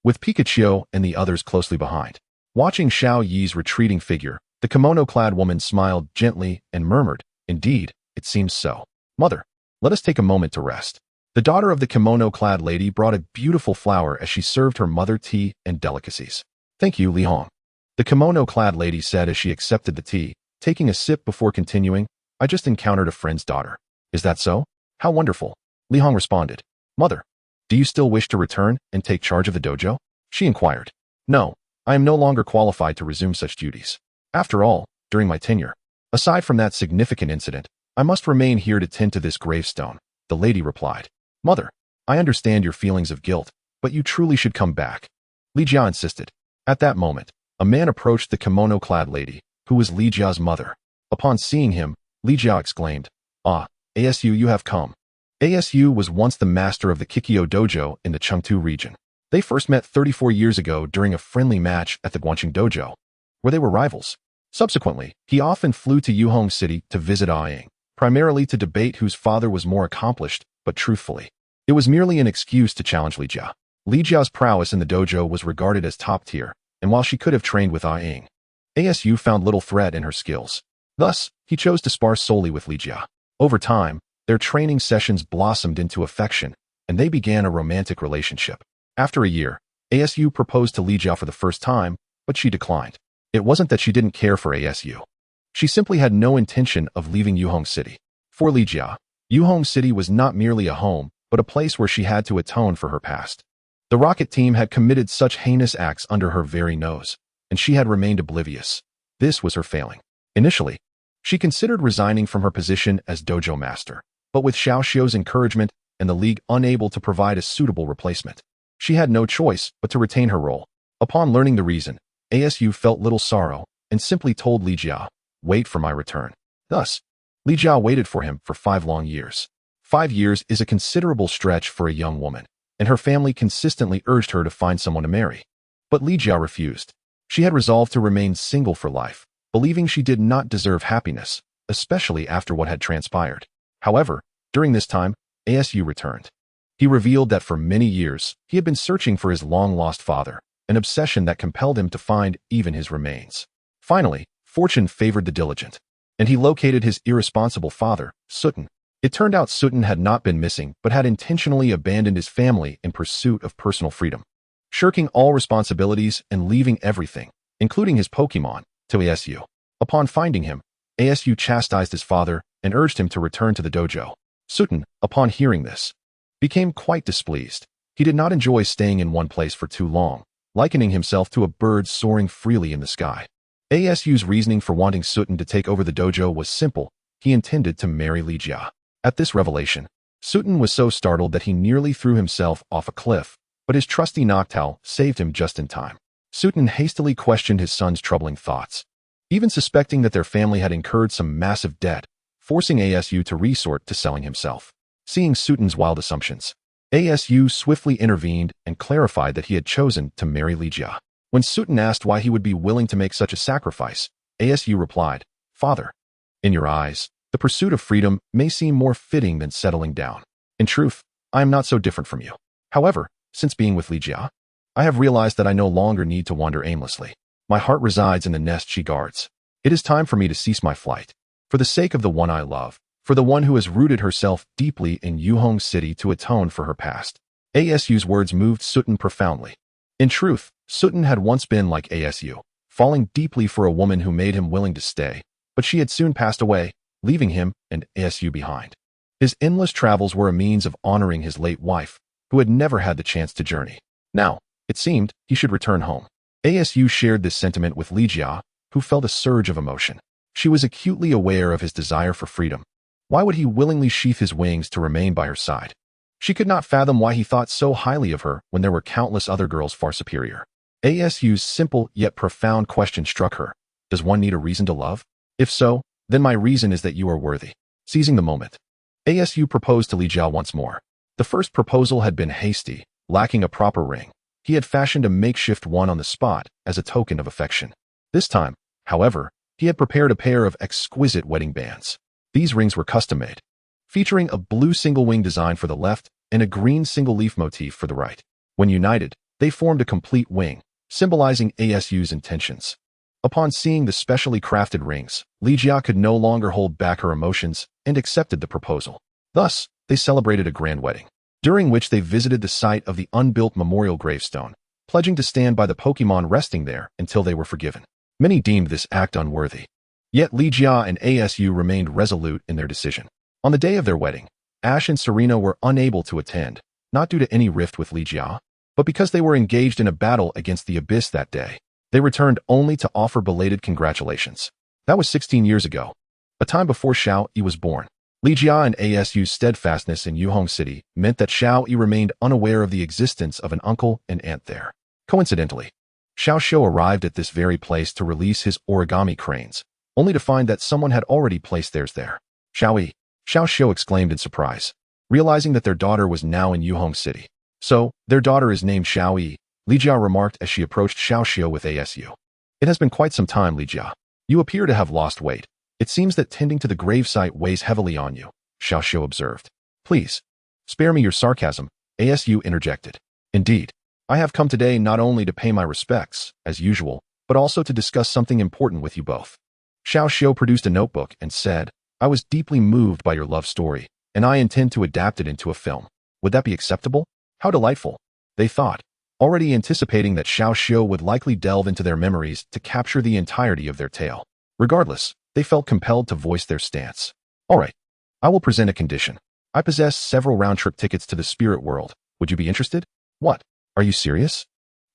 with Pikachu and the others closely behind. Watching Xiaoyi's retreating figure, the kimono-clad woman smiled gently and murmured, "Indeed, it seems so. Mother, let us take a moment to rest." The daughter of the kimono-clad lady brought a beautiful flower as she served her mother tea and delicacies. "Thank you, Li Hong," the kimono-clad lady said as she accepted the tea, taking a sip before continuing, "I just encountered a friend's daughter." "Is that so? How wonderful," Li Hong responded. "Mother, do you still wish to return and take charge of the dojo?" she inquired. "No, I am no longer qualified to resume such duties. After all, during my tenure, aside from that significant incident, I must remain here to tend to this gravestone," the lady replied. "Mother, I understand your feelings of guilt, but you truly should come back," Li Jia insisted. At that moment, a man approached the kimono-clad lady, who was Li Jia's mother. Upon seeing him, Li Jia exclaimed, "Ah, ASU, you have come." ASU was once the master of the Kikyo Dojo in the Chengtu region. They first met 34 years ago during a friendly match at the Guanqing Dojo, where they were rivals. Subsequently, he often flew to Yuhong City to visit Awakens, primarily to debate whose father was more accomplished, but truthfully, it was merely an excuse to challenge Li Jia. Li Jia's prowess in the dojo was regarded as top tier, and while she could have trained with Awakens, ASU found little threat in her skills. Thus, he chose to spar solely with Li Jia. Over time, their training sessions blossomed into affection, and they began a romantic relationship. After a year, ASU proposed to Li Jia for the first time, but she declined. It wasn't that she didn't care for ASU. She simply had no intention of leaving Yuhong City. For Li Jia, Yuhong City was not merely a home, but a place where she had to atone for her past. The Rocket team had committed such heinous acts under her very nose, and she had remained oblivious. This was her failing. Initially, she considered resigning from her position as dojo master, but with Xiao's encouragement and the league unable to provide a suitable replacement, she had no choice but to retain her role. Upon learning the reason, ASU felt little sorrow and simply told Li Jia, "Wait for my return." Thus, Li Jia waited for him for 5 long years. 5 years is a considerable stretch for a young woman, and her family consistently urged her to find someone to marry. But Li Jia refused. She had resolved to remain single for life, believing she did not deserve happiness, especially after what had transpired. However, during this time, ASU returned. He revealed that for many years, he had been searching for his long-lost father, an obsession that compelled him to find even his remains. Finally, fortune favored the diligent, and he located his irresponsible father, Sutton. It turned out Sutton had not been missing but had intentionally abandoned his family in pursuit of personal freedom, shirking all responsibilities and leaving everything, including his Pokemon, to ASU. Upon finding him, ASU chastised his father and urged him to return to the dojo. Sutton, upon hearing this, became quite displeased. He did not enjoy staying in one place for too long, likening himself to a bird soaring freely in the sky. ASU's reasoning for wanting Sutton to take over the dojo was simple. He intended to marry Lijia. At this revelation, Sutton was so startled that he nearly threw himself off a cliff, but his trusty Noctowl saved him just in time. Sutton hastily questioned his son's troubling thoughts, even suspecting that their family had incurred some massive debt, forcing ASU to resort to selling himself. Seeing Sutton's wild assumptions, ASU swiftly intervened and clarified that he had chosen to marry Lijia. When Sutton asked why he would be willing to make such a sacrifice, ASU replied, "Father, in your eyes, the pursuit of freedom may seem more fitting than settling down. In truth, I am not so different from you. However, since being with Lijia, I have realized that I no longer need to wander aimlessly. My heart resides in the nest she guards. It is time for me to cease my flight. For the sake of the one I love, for the one who has rooted herself deeply in Yuhong City to atone for her past." ASU's words moved Sutton profoundly. In truth, Sutton had once been like ASU, falling deeply for a woman who made him willing to stay, but she had soon passed away, leaving him and ASU behind. His endless travels were a means of honoring his late wife, who had never had the chance to journey. Now, it seemed, he should return home. ASU shared this sentiment with Lijia, who felt a surge of emotion. She was acutely aware of his desire for freedom. Why would he willingly sheath his wings to remain by her side? She could not fathom why he thought so highly of her when there were countless other girls far superior. ASU's simple yet profound question struck her. Does one need a reason to love? If so, then my reason is that you are worthy. Seizing the moment, ASU proposed to Lijia once more. The first proposal had been hasty, lacking a proper ring. He had fashioned a makeshift one on the spot as a token of affection. This time, however, he had prepared a pair of exquisite wedding bands. These rings were custom-made, featuring a blue single-wing design for the left and a green single-leaf motif for the right. When united, they formed a complete wing, symbolizing ASU's intentions. Upon seeing the specially crafted rings, Lijia could no longer hold back her emotions and accepted the proposal. Thus, they celebrated a grand wedding, during which they visited the site of the unbuilt memorial gravestone, pledging to stand by the Pokemon resting there until they were forgiven. Many deemed this act unworthy. Yet Lijia and ASU remained resolute in their decision. On the day of their wedding, Ash and Serena were unable to attend, not due to any rift with Lijia, but because they were engaged in a battle against the Abyss that day. They returned only to offer belated congratulations. That was 16 years ago, a time before Xiaoyi was born. Lijia and ASU's steadfastness in Yuhong City meant that Xiaoyi remained unaware of the existence of an uncle and aunt there. Coincidentally, Xiaoxiu arrived at this very place to release his origami cranes, only to find that someone had already placed theirs there. "Xiaoyi," Xiaoxiu exclaimed in surprise, realizing that their daughter was now in Yuhong City. "So, their daughter is named Xiaoyi," Lijia remarked as she approached Xiaoxiu with ASU. "It has been quite some time, Lijia. You appear to have lost weight. It seems that tending to the gravesite weighs heavily on you," Xiaoxiu observed. "Please, spare me your sarcasm," ASU interjected. "Indeed, I have come today not only to pay my respects, as usual, but also to discuss something important with you both." Xiaoxiu produced a notebook and said, "I was deeply moved by your love story, and I intend to adapt it into a film. Would that be acceptable?" How delightful, they thought, already anticipating that Xiaoxiu would likely delve into their memories to capture the entirety of their tale. Regardless, they felt compelled to voice their stance. "All right, I will present a condition. I possess several round-trip tickets to the spirit world. Would you be interested?" "What? Are you serious?"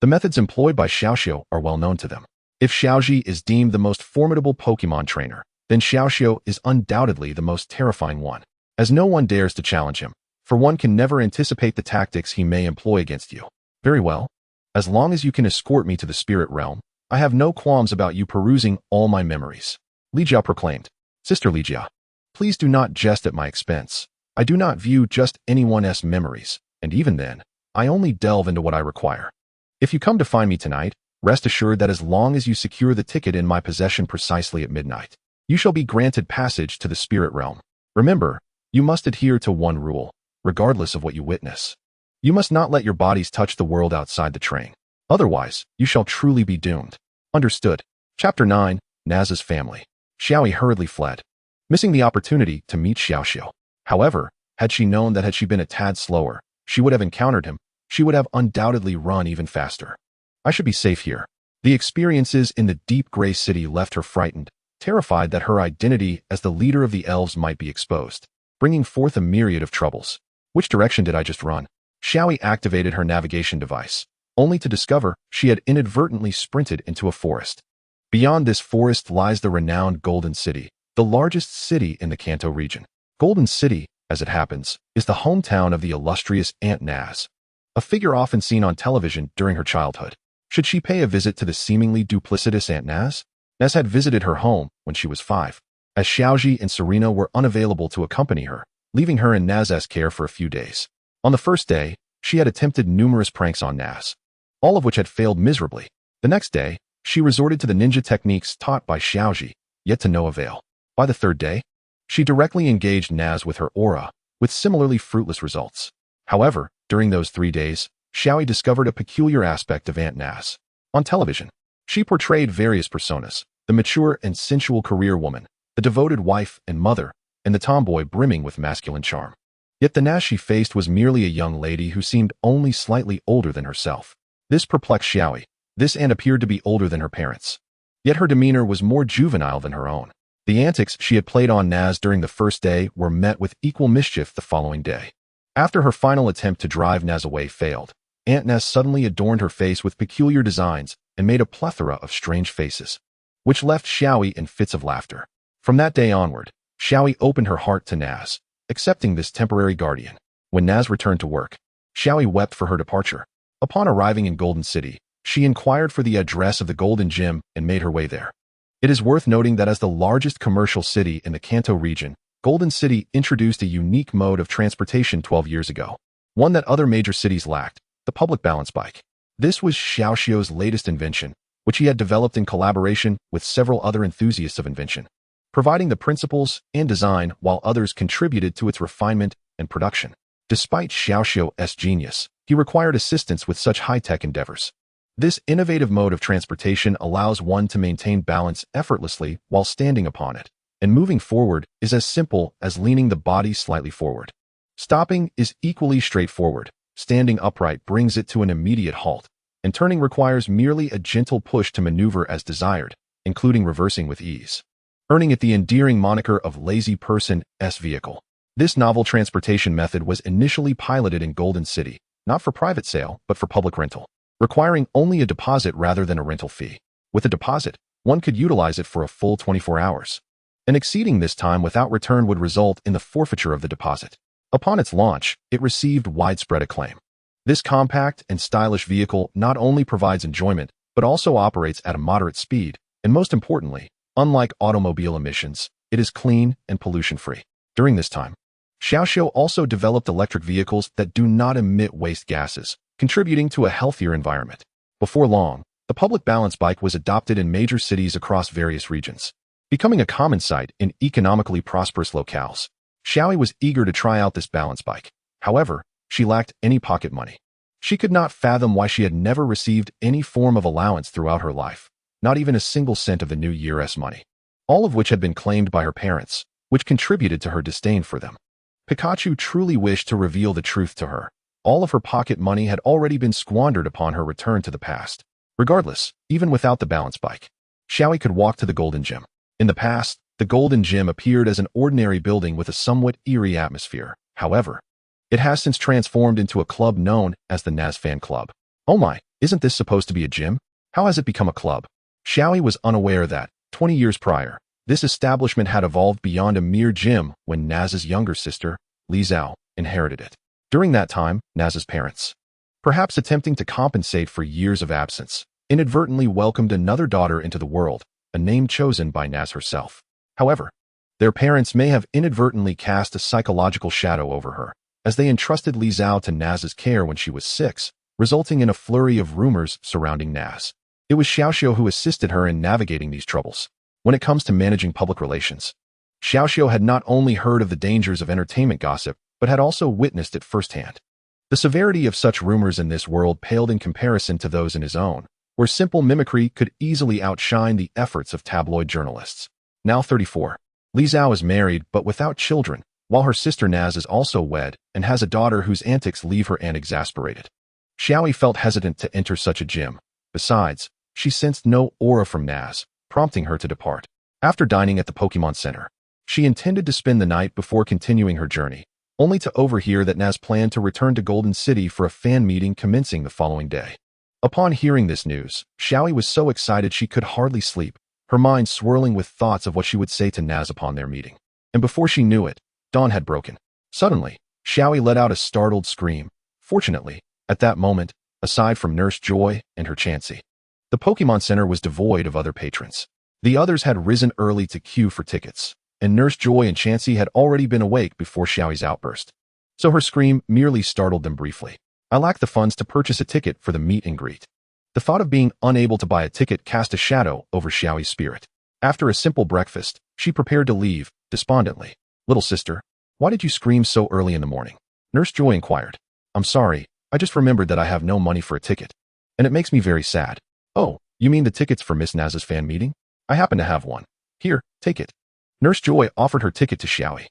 The methods employed by Xiaoxiu are well known to them. If Xiaoyi is deemed the most formidable Pokemon trainer, then Xiaoxiu is undoubtedly the most terrifying one, as no one dares to challenge him, for one can never anticipate the tactics he may employ against you. "Very well. As long as you can escort me to the spirit realm, I have no qualms about you perusing all my memories," Lijia proclaimed. "Sister Lijia, please do not jest at my expense. I do not view just anyone's memories, and even then, I only delve into what I require. If you come to find me tonight, rest assured that as long as you secure the ticket in my possession precisely at midnight, you shall be granted passage to the spirit realm. Remember, you must adhere to one rule, regardless of what you witness. You must not let your bodies touch the world outside the train. Otherwise, you shall truly be doomed." Understood. Chapter 9, Naz's Family. Xiaoyi hurriedly fled, missing the opportunity to meet Xiaoxiu. However, had she known that had she been a tad slower, she would have encountered him, she would have undoubtedly run even faster. I should be safe here. The experiences in the deep gray city left her frightened, terrified that her identity as the leader of the elves might be exposed, bringing forth a myriad of troubles. Which direction did I just run? Xiaoyi activated her navigation device, only to discover she had inadvertently sprinted into a forest. Beyond this forest lies the renowned Golden City, the largest city in the Kanto region. Golden City, as it happens, is the hometown of the illustrious Aunt Naz, a figure often seen on television during her childhood. Should she pay a visit to the seemingly duplicitous Aunt Naz? Naz had visited her home when she was 5, as Xiaoyi and Serena were unavailable to accompany her, leaving her in Naz's care for a few days. On the first day, she had attempted numerous pranks on Naz, all of which had failed miserably. The next day, she resorted to the ninja techniques taught by Xiaoyi, yet to no avail. By the third day, she directly engaged Naz with her aura, with similarly fruitless results. However, during those 3 days, Xiaoyi discovered a peculiar aspect of Aunt Naz. On television, she portrayed various personas: the mature and sensual career woman, the devoted wife and mother, and the tomboy brimming with masculine charm. Yet the Naz she faced was merely a young lady who seemed only slightly older than herself. This perplexed Xiaoyi. This aunt appeared to be older than her parents. Yet her demeanor was more juvenile than her own. The antics she had played on Naz during the first day were met with equal mischief the following day. After her final attempt to drive Naz away failed, Aunt Naz suddenly adorned her face with peculiar designs and made a plethora of strange faces, which left Xiaoyi in fits of laughter. From that day onward, Xiaoyi opened her heart to Naz, accepting this temporary guardian. When Naz returned to work, Xiaoyi wept for her departure. Upon arriving in Golden City, she inquired for the address of the Golden Gym and made her way there. It is worth noting that as the largest commercial city in the Kanto region, Golden City introduced a unique mode of transportation 12 years ago, one that other major cities lacked: the public balance bike. This was Xiaoxiu's latest invention, which he had developed in collaboration with several other enthusiasts of invention, providing the principles and design while others contributed to its refinement and production. Despite Xiaoxiu's genius, he required assistance with such high-tech endeavors. This innovative mode of transportation allows one to maintain balance effortlessly while standing upon it, and moving forward is as simple as leaning the body slightly forward. Stopping is equally straightforward. Standing upright brings it to an immediate halt, and turning requires merely a gentle push to maneuver as desired, including reversing with ease, earning it the endearing moniker of lazy person's vehicle. This novel transportation method was initially piloted in Golden City, not for private sale, but for public rental, requiring only a deposit rather than a rental fee. With a deposit, one could utilize it for a full 24 hours, and exceeding this time without return would result in the forfeiture of the deposit. Upon its launch, it received widespread acclaim. This compact and stylish vehicle not only provides enjoyment, but also operates at a moderate speed, and most importantly, unlike automobile emissions, it is clean and pollution-free. During this time, Xiaoxiu also developed electric vehicles that do not emit waste gases, contributing to a healthier environment. Before long, the public balance bike was adopted in major cities across various regions, becoming a common sight in economically prosperous locales. Xiaoyi was eager to try out this balance bike. However, she lacked any pocket money. She could not fathom why she had never received any form of allowance throughout her life, not even a single cent of the new year's money, all of which had been claimed by her parents, which contributed to her disdain for them. Pikachu truly wished to reveal the truth to her. All of her pocket money had already been squandered upon her return to the past. Regardless, even without the balance bike, Xiaoyi could walk to the Golden Gym. In the past, the Golden Gym appeared as an ordinary building with a somewhat eerie atmosphere. However, it has since transformed into a club known as the Naz Fan Club. Oh my, isn't this supposed to be a gym? How has it become a club? Xiaoyi was unaware that, 20 years prior, this establishment had evolved beyond a mere gym when Naz's younger sister, Li Zhao, inherited it. During that time, Naz's parents, perhaps attempting to compensate for years of absence, inadvertently welcomed another daughter into the world, a name chosen by Naz herself. However, their parents may have inadvertently cast a psychological shadow over her, as they entrusted Li Zhao to Naz's care when she was 6, resulting in a flurry of rumors surrounding Naz. It was Xiaoxiu who assisted her in navigating these troubles. When it comes to managing public relations, Xiaoxiu had not only heard of the dangers of entertainment gossip, but had also witnessed it firsthand. The severity of such rumors in this world paled in comparison to those in his own, where simple mimicry could easily outshine the efforts of tabloid journalists. now 34. Li Zhao is married but without children, while her sister Naz is also wed and has a daughter whose antics leave her aunt exasperated. Xiaoyi felt hesitant to enter such a gym. Besides, she sensed no aura from Naz, prompting her to depart. After dining at the Pokemon Center, she intended to spend the night before continuing her journey, only to overhear that Naz planned to return to Golden City for a fan meeting commencing the following day. Upon hearing this news, Xiaoyi was so excited she could hardly sleep, her mind swirling with thoughts of what she would say to Naz upon their meeting. And before she knew it, dawn had broken. Suddenly, Xiaoyi let out a startled scream. Fortunately, at that moment, aside from Nurse Joy and her Chansey, the Pokemon Center was devoid of other patrons. The others had risen early to queue for tickets, and Nurse Joy and Chansey had already been awake before Xiaoyi's outburst. So her scream merely startled them briefly. I lacked the funds to purchase a ticket for the meet and greet. The thought of being unable to buy a ticket cast a shadow over Xiaoyi's spirit. After a simple breakfast, she prepared to leave, despondently. Little sister, why did you scream so early in the morning? Nurse Joy inquired. I'm sorry, I just remembered that I have no money for a ticket. And it makes me very sad. Oh, you mean the tickets for Miss Naz's fan meeting? I happen to have one. Here, take it. Nurse Joy offered her ticket to Xiaoyi.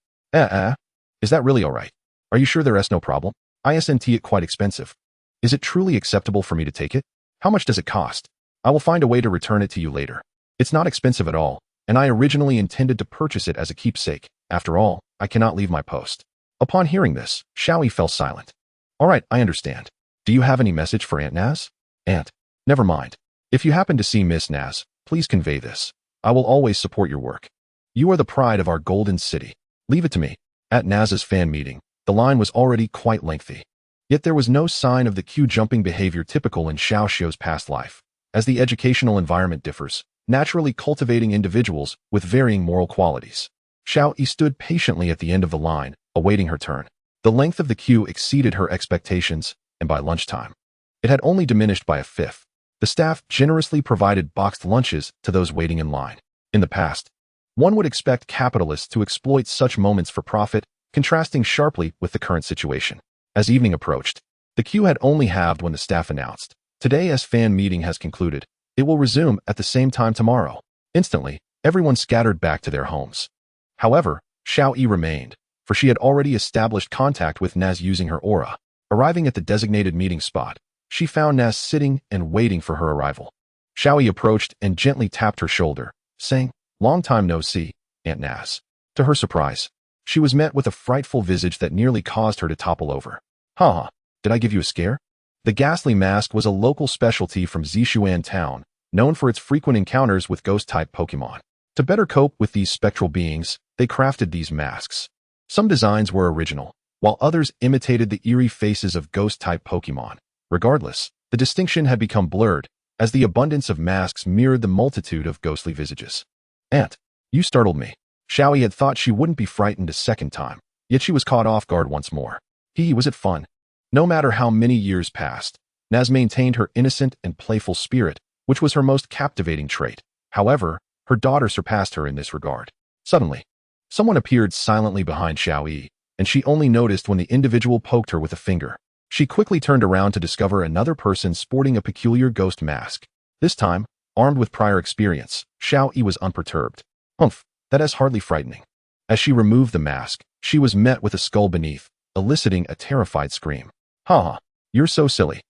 Is that really alright? Are you sure there is no problem? Isn't it quite expensive? Is it truly acceptable for me to take it? How much does it cost? I will find a way to return it to you later. It's not expensive at all, and I originally intended to purchase it as a keepsake. After all, I cannot leave my post. Upon hearing this, Xiaoyi fell silent. Alright, I understand. Do you have any message for Aunt Naz? Aunt, never mind. If you happen to see Miss Naz, please convey this. I will always support your work. You are the pride of our Golden City. Leave it to me. At Naz's fan meeting, the line was already quite lengthy. Yet there was no sign of the queue-jumping behavior typical in Xiao Xiu's past life. As the educational environment differs, naturally cultivating individuals with varying moral qualities. Xiaoyi stood patiently at the end of the line, awaiting her turn. The length of the queue exceeded her expectations, and by lunchtime, it had only diminished by a fifth. The staff generously provided boxed lunches to those waiting in line. In the past, one would expect capitalists to exploit such moments for profit, contrasting sharply with the current situation. As evening approached, the queue had only halved when the staff announced, "Today's fan meeting has concluded. It will resume at the same time tomorrow." Instantly, everyone scattered back to their homes. However, Xiaoyi remained, for she had already established contact with Naz using her aura. Arriving at the designated meeting spot, she found Naz sitting and waiting for her arrival. Xiaoyi approached and gently tapped her shoulder, saying, "Long time no see, Aunt Naz." To her surprise, she was met with a frightful visage that nearly caused her to topple over. "Haha, did I give you a scare?" The ghastly mask was a local specialty from Zishuan town, known for its frequent encounters with ghost-type Pokemon. To better cope with these spectral beings, they crafted these masks. Some designs were original, while others imitated the eerie faces of ghost-type Pokemon. Regardless, the distinction had become blurred, as the abundance of masks mirrored the multitude of ghostly visages. "Aunt, you startled me." Xiaoyi had thought she wouldn't be frightened a second time, yet she was caught off guard once more. Was it fun? No matter how many years passed, Naz maintained her innocent and playful spirit, which was her most captivating trait. However, her daughter surpassed her in this regard. Suddenly, someone appeared silently behind Xiaoyi, and she only noticed when the individual poked her with a finger. She quickly turned around to discover another person sporting a peculiar ghost mask. This time, armed with prior experience, Xiaoyi was unperturbed. "Humph, that is hardly frightening." As she removed the mask, she was met with a skull beneath, eliciting a terrified scream. "Haha, you're so silly."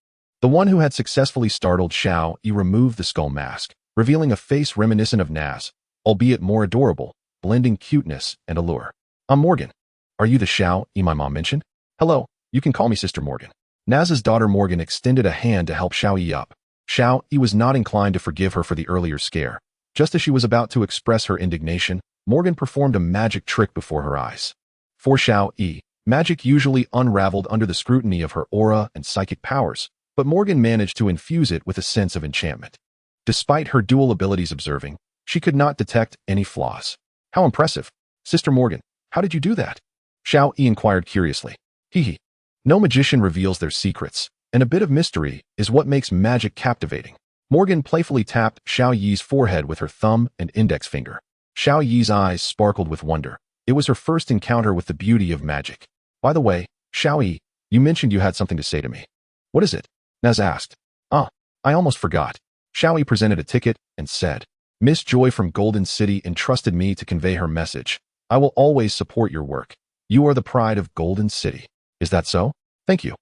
The one who had successfully startled Xiaoyi removed the skull mask, revealing a face reminiscent of Naz, albeit more adorable, blending cuteness and allure. "I'm Morgan. Are you the Xiaoyi my mom mentioned?" "Hello, you can call me Sister Morgan." Naz's daughter Morgan extended a hand to help Xiaoyi up. Xiaoyi was not inclined to forgive her for the earlier scare. Just as she was about to express her indignation, Morgan performed a magic trick before her eyes. For Xiaoyi, magic usually unraveled under the scrutiny of her aura and psychic powers, but Morgan managed to infuse it with a sense of enchantment. Despite her dual abilities observing, she could not detect any flaws. "How impressive. Sister Morgan, how did you do that?" Xiaoyi inquired curiously. "Hehe. No magician reveals their secrets, and a bit of mystery is what makes magic captivating." Morgan playfully tapped Xiaoyi's forehead with her thumb and index finger. Xiaoyi's eyes sparkled with wonder. It was her first encounter with the beauty of magic. "By the way, Xiaoyi, you mentioned you had something to say to me. What is it?" Naz asked. "I almost forgot." Xiaoyi presented a ticket and said, Miss Joy from Golden City entrusted me to convey her message. I will always support your work. You are the pride of Golden City. Is that so? Thank you.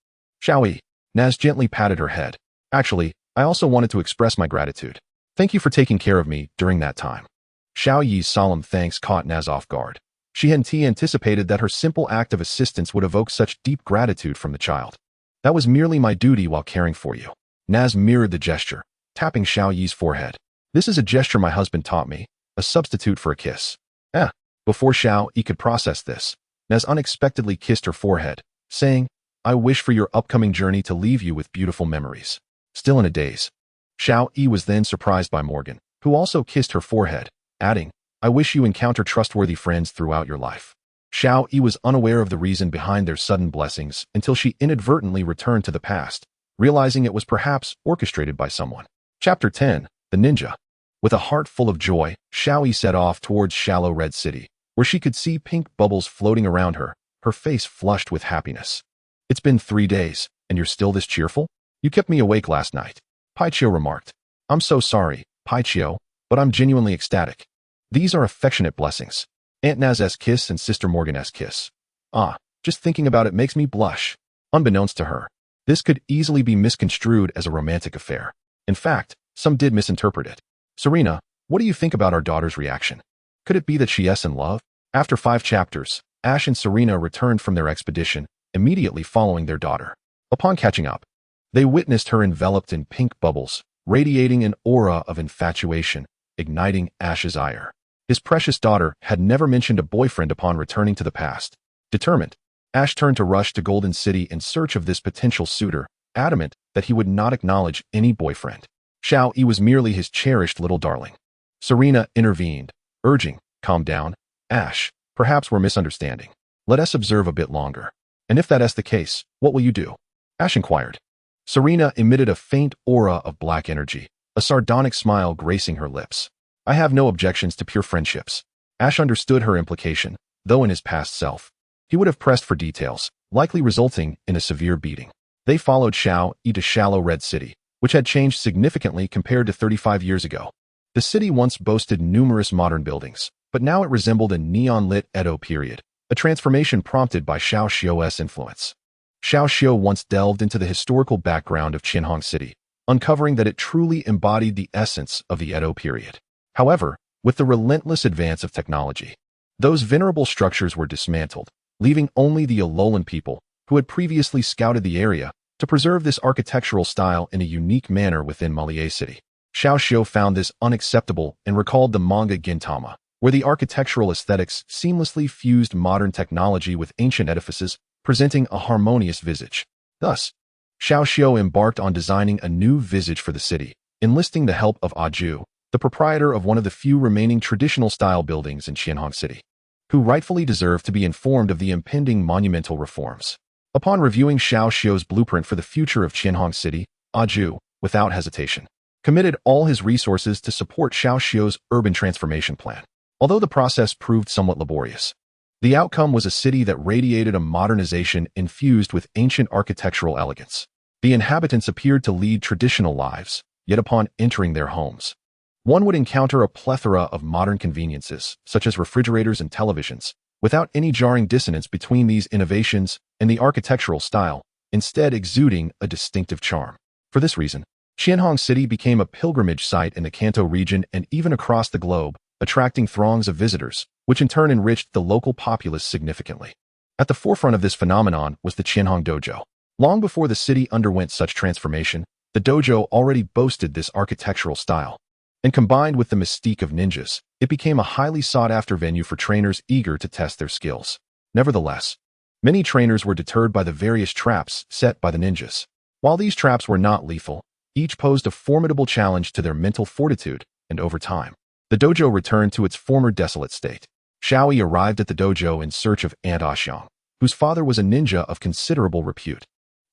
Xiaoyi. Naz gently patted her head. Actually, I also wanted to express my gratitude. Thank you for taking care of me during that time. Xiaoyi's solemn thanks caught Naz off guard. She hadn't anticipated that her simple act of assistance would evoke such deep gratitude from the child. That was merely my duty while caring for you. Naz mirrored the gesture, tapping Xiaoyi's forehead. This is a gesture my husband taught me, a substitute for a kiss. Before Xiaoyi could process this, Naz unexpectedly kissed her forehead, saying, I wish for your upcoming journey to leave you with beautiful memories. Still in a daze. Xiaoyi was then surprised by Morgan, who also kissed her forehead, adding, I wish you encounter trustworthy friends throughout your life. Xiaoyi was unaware of the reason behind their sudden blessings until she inadvertently returned to the past, realizing it was perhaps orchestrated by someone. Chapter 10. The Ninja. With a heart full of joy, Xiaoyi set off towards Shallow Red City, where she could see pink bubbles floating around her, her face flushed with happiness. It's been 3 days, and you're still this cheerful? You kept me awake last night. Paichio remarked. I'm so sorry, Paichio, but I'm genuinely ecstatic. These are affectionate blessings. Aunt Naz's kiss and Sister Morgan's kiss. Just thinking about it makes me blush. Unbeknownst to her, this could easily be misconstrued as a romantic affair. In fact, some did misinterpret it. Serena, what do you think about our daughter's reaction? Could it be that she is in love? After 5 chapters, Ash and Serena returned from their expedition, immediately following their daughter. Upon catching up, they witnessed her enveloped in pink bubbles, radiating an aura of infatuation, igniting Ash's ire. His precious daughter had never mentioned a boyfriend upon returning to the past. Determined, Ash turned to rush to Golden City in search of this potential suitor, adamant that he would not acknowledge any boyfriend. Xiaoyi was merely his cherished little darling. Serena intervened, urging, calm down, Ash, perhaps we're misunderstanding. Let us observe a bit longer. And if that is the case, what will you do? Ash inquired. Serena emitted a faint aura of black energy, a sardonic smile gracing her lips. I have no objections to pure friendships. Ash understood her implication, though in his past self, he would have pressed for details, likely resulting in a severe beating. They followed Xiaoyi to Shallow Red City, which had changed significantly compared to 35 years ago. The city once boasted numerous modern buildings, but now it resembled a neon-lit Edo period, a transformation prompted by Xiao Xiu's influence. Xiao Xiu once delved into the historical background of Qianhong City, uncovering that it truly embodied the essence of the Edo period. However, with the relentless advance of technology, those venerable structures were dismantled, leaving only the Alolan people, who had previously scouted the area, to preserve this architectural style in a unique manner within Malie City. Xiao Xiu found this unacceptable and recalled the manga Gintama, where the architectural aesthetics seamlessly fused modern technology with ancient edifices, presenting a harmonious visage. Thus, Xiao Xiu embarked on designing a new visage for the city, enlisting the help of Aju, the proprietor of one of the few remaining traditional-style buildings in Qianhong City, who rightfully deserved to be informed of the impending monumental reforms. Upon reviewing Xiao Xiu's blueprint for the future of Qianhong City, Aju, without hesitation, committed all his resources to support Xiao Xiu's urban transformation plan. Although the process proved somewhat laborious, the outcome was a city that radiated a modernization infused with ancient architectural elegance. The inhabitants appeared to lead traditional lives, yet upon entering their homes, one would encounter a plethora of modern conveniences, such as refrigerators and televisions, without any jarring dissonance between these innovations and the architectural style, instead exuding a distinctive charm. For this reason, Qianhong City became a pilgrimage site in the Kanto region and even across the globe, attracting throngs of visitors, which in turn enriched the local populace significantly. At the forefront of this phenomenon was the Qianhong Dojo. Long before the city underwent such transformation, the dojo already boasted this architectural style. And combined with the mystique of ninjas, it became a highly sought-after venue for trainers eager to test their skills. Nevertheless, many trainers were deterred by the various traps set by the ninjas. While these traps were not lethal, each posed a formidable challenge to their mental fortitude, and over time, the dojo returned to its former desolate state. Xiaoyi arrived at the dojo in search of Aunt Ashiang, whose father was a ninja of considerable repute,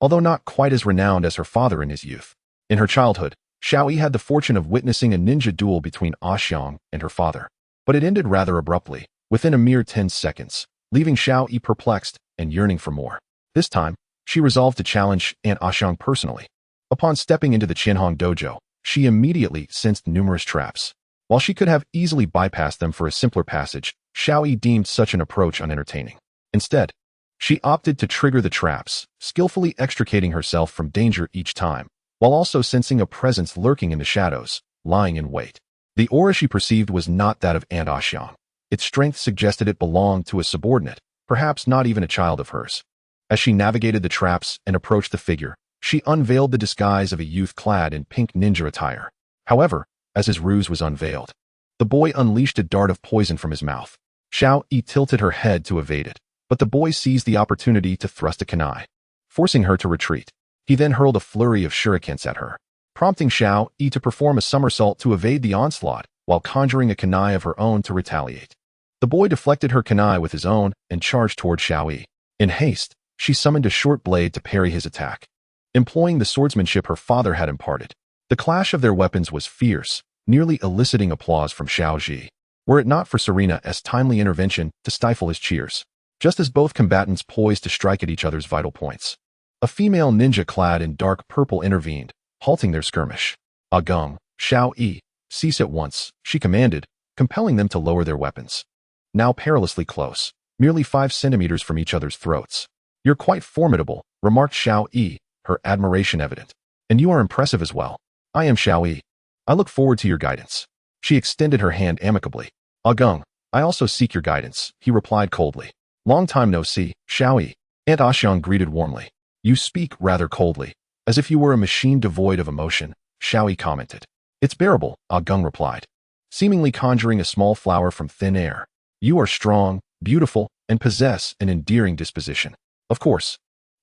although not quite as renowned as her father in his youth. In her childhood, Xiaoyi had the fortune of witnessing a ninja duel between Ashiang and her father, but it ended rather abruptly, within a mere 10 seconds, leaving Xiaoyi perplexed and yearning for more. This time, she resolved to challenge Aunt Ashiang personally. Upon stepping into the Qianhong dojo, she immediately sensed numerous traps. While she could have easily bypassed them for a simpler passage, Xiaoyi deemed such an approach unentertaining. Instead, she opted to trigger the traps, skillfully extricating herself from danger each time, while also sensing a presence lurking in the shadows, lying in wait. The aura she perceived was not that of Aunt Ashiang. Its strength suggested it belonged to a subordinate, perhaps not even a child of hers. As she navigated the traps and approached the figure, she unveiled the disguise of a youth clad in pink ninja attire. However, as his ruse was unveiled, the boy unleashed a dart of poison from his mouth. Xiaoyi tilted her head to evade it, but the boy seized the opportunity to thrust a kunai, forcing her to retreat. He then hurled a flurry of shurikens at her, prompting Xiaoyi to perform a somersault to evade the onslaught, while conjuring a kunai of her own to retaliate. The boy deflected her kunai with his own and charged toward Xiaoyi. In haste, she summoned a short blade to parry his attack, employing the swordsmanship her father had imparted. The clash of their weapons was fierce, nearly eliciting applause from Xiaoyi, were it not for Serena's timely intervention to stifle his cheers. Just as both combatants poised to strike at each other's vital points, a female ninja clad in dark purple intervened, halting their skirmish. Agung, Xiaoyi, cease at once, she commanded, compelling them to lower their weapons. Now perilously close, merely 5 centimeters from each other's throats. You're quite formidable, remarked Xiaoyi, her admiration evident. And you are impressive as well. I am Xiaoyi. I look forward to your guidance. She extended her hand amicably. Agung, I also seek your guidance, he replied coldly. Long time no see, Xiaoyi. Aunt Ashiang greeted warmly. You speak rather coldly, as if you were a machine devoid of emotion, Xiaoyi commented. It's bearable, Agung replied, seemingly conjuring a small flower from thin air. You are strong, beautiful, and possess an endearing disposition. Of course,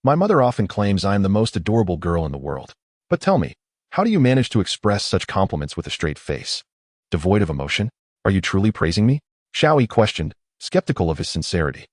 my mother often claims I am the most adorable girl in the world. But tell me, how do you manage to express such compliments with a straight face? Devoid of emotion? Are you truly praising me? Xiaoyi questioned, skeptical of his sincerity.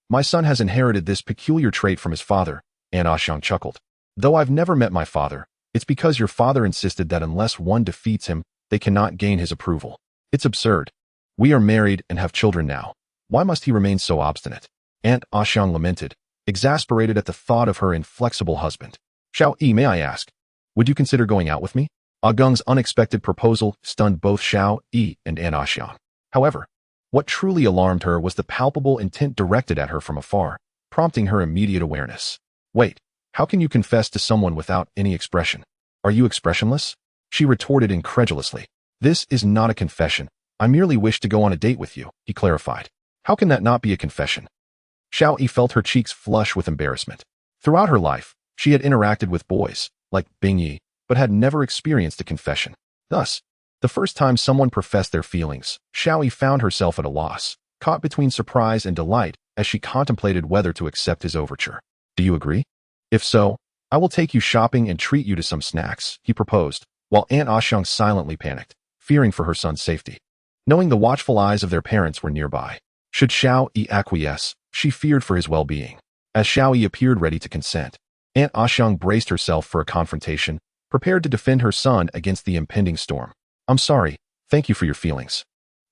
My son has inherited this peculiar trait from his father, Aunt Ashiang chuckled. Though I've never met my father, it's because your father insisted that unless one defeats him, they cannot gain his approval. It's absurd. We are married and have children now. Why must he remain so obstinate? Aunt Ashiang lamented, exasperated at the thought of her inflexible husband. Xiaoyi, may I ask, would you consider going out with me? Agung's unexpected proposal stunned both Xiaoyi and Aunt Ashiang. However, what truly alarmed her was the palpable intent directed at her from afar, prompting her immediate awareness. Wait, how can you confess to someone without any expression? Are you expressionless? She retorted incredulously. This is not a confession. I merely wish to go on a date with you, he clarified. How can that not be a confession? Xiaoyi felt her cheeks flush with embarrassment. Throughout her life, she had interacted with boys, like Bingyi, but had never experienced a confession. Thus, the first time someone professed their feelings, Xiaoyi found herself at a loss, caught between surprise and delight as she contemplated whether to accept his overture. Do you agree? If so, I will take you shopping and treat you to some snacks, he proposed, while Aunt Ashiang silently panicked, fearing for her son's safety. Knowing the watchful eyes of their parents were nearby, should Xiaoyi acquiesce, she feared for his well-being. As Xiaoyi appeared ready to consent, Aunt Ashiang braced herself for a confrontation, prepared to defend her son against the impending storm. I'm sorry, thank you for your feelings,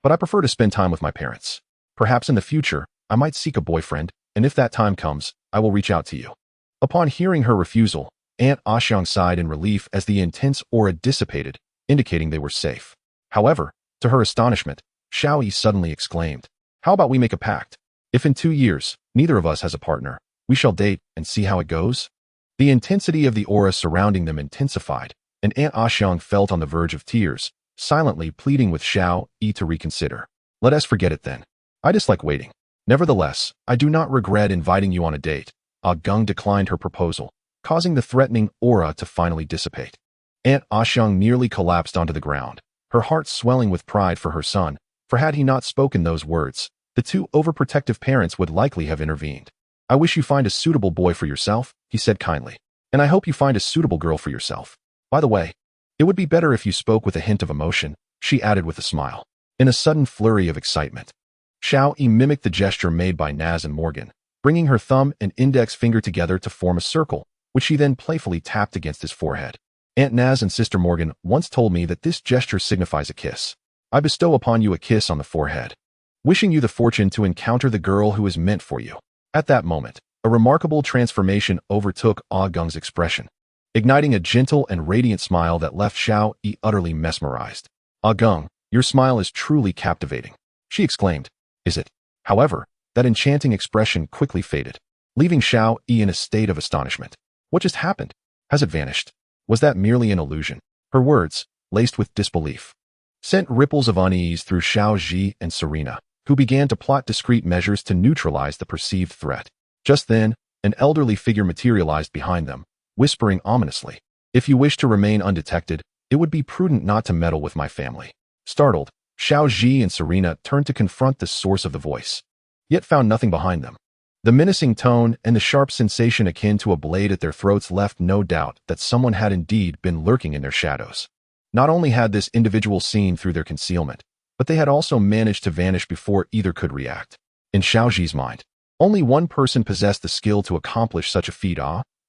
but I prefer to spend time with my parents. Perhaps in the future, I might seek a boyfriend, and if that time comes, I will reach out to you. Upon hearing her refusal, Aunt Ashiang sighed in relief as the intense aura dissipated, indicating they were safe. However, to her astonishment, Xiaoyi suddenly exclaimed, how about we make a pact? If in 2 years, neither of us has a partner, we shall date and see how it goes? The intensity of the aura surrounding them intensified, and Aunt Ashiang felt on the verge of tears, silently pleading with Xiaoyi to reconsider. Let us forget it then. I dislike waiting. Nevertheless, I do not regret inviting you on a date. Agung declined her proposal, causing the threatening aura to finally dissipate. Aunt Ashiang nearly collapsed onto the ground, her heart swelling with pride for her son, for had he not spoken those words, the two overprotective parents would likely have intervened. I wish you find a suitable boy for yourself, he said kindly, and I hope you find a suitable girl for yourself. By the way, it would be better if you spoke with a hint of emotion, she added with a smile. In a sudden flurry of excitement, Xiaoyi mimicked the gesture made by Naz and Morgan, bringing her thumb and index finger together to form a circle, which she then playfully tapped against his forehead. Aunt Naz and Sister Morgan once told me that this gesture signifies a kiss. I bestow upon you a kiss on the forehead, wishing you the fortune to encounter the girl who is meant for you. At that moment, a remarkable transformation overtook Agung's expression, igniting a gentle and radiant smile that left Xiaoyi utterly mesmerized. Agung, Your smile is truly captivating, she exclaimed. Is it? However, that enchanting expression quickly faded, leaving Xiaoyi in a state of astonishment. What just happened? Has it vanished? Was that merely an illusion? Her words, laced with disbelief, sent ripples of unease through Xiaoyi and Serena, who began to plot discreet measures to neutralize the perceived threat. Just then, an elderly figure materialized behind them, whispering ominously, "If you wish to remain undetected, it would be prudent not to meddle with my family." Startled, Xiaoyi and Serena turned to confront the source of the voice, yet found nothing behind them. The menacing tone and the sharp sensation akin to a blade at their throats left no doubt that someone had indeed been lurking in their shadows. Not only had this individual seen through their concealment, but they had also managed to vanish before either could react. In Xiaoyi's mind, only one person possessed the skill to accomplish such a feat.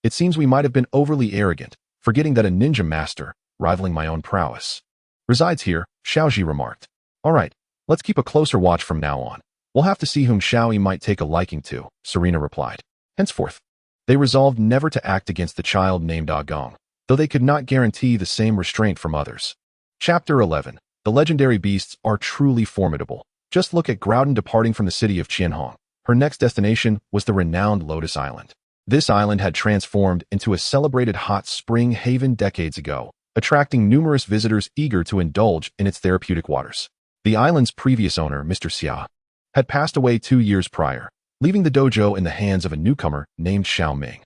It seems we might have been overly arrogant, forgetting that a ninja master, rivaling my own prowess, resides here, Xiaoyi remarked. All right, let's keep a closer watch from now on. We'll have to see whom Xiaoyi might take a liking to, Serena replied. Henceforth, they resolved never to act against the child named Gong, though they could not guarantee the same restraint from others. Chapter 11. The legendary beasts are truly formidable. Just look at Groudon departing from the city of Qianhong. Her next destination was the renowned Lotus Island. This island had transformed into a celebrated hot spring haven decades ago, attracting numerous visitors eager to indulge in its therapeutic waters. The island's previous owner, Mr. Xia, had passed away 2 years prior, leaving the dojo in the hands of a newcomer named Xiaoming.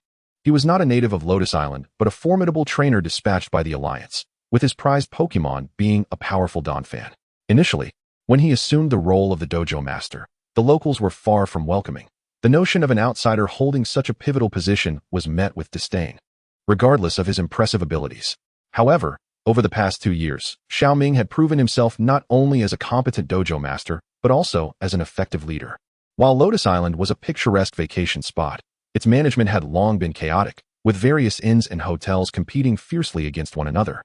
He was not a native of Lotus Island, but a formidable trainer dispatched by the Alliance, with his prized Pokemon being a powerful Donphan. Initially, when he assumed the role of the dojo master, the locals were far from welcoming. The notion of an outsider holding such a pivotal position was met with disdain, regardless of his impressive abilities. However, over the past 2 years, Xiaoming had proven himself not only as a competent dojo master, but also as an effective leader. While Lotus Island was a picturesque vacation spot, its management had long been chaotic, with various inns and hotels competing fiercely against one another,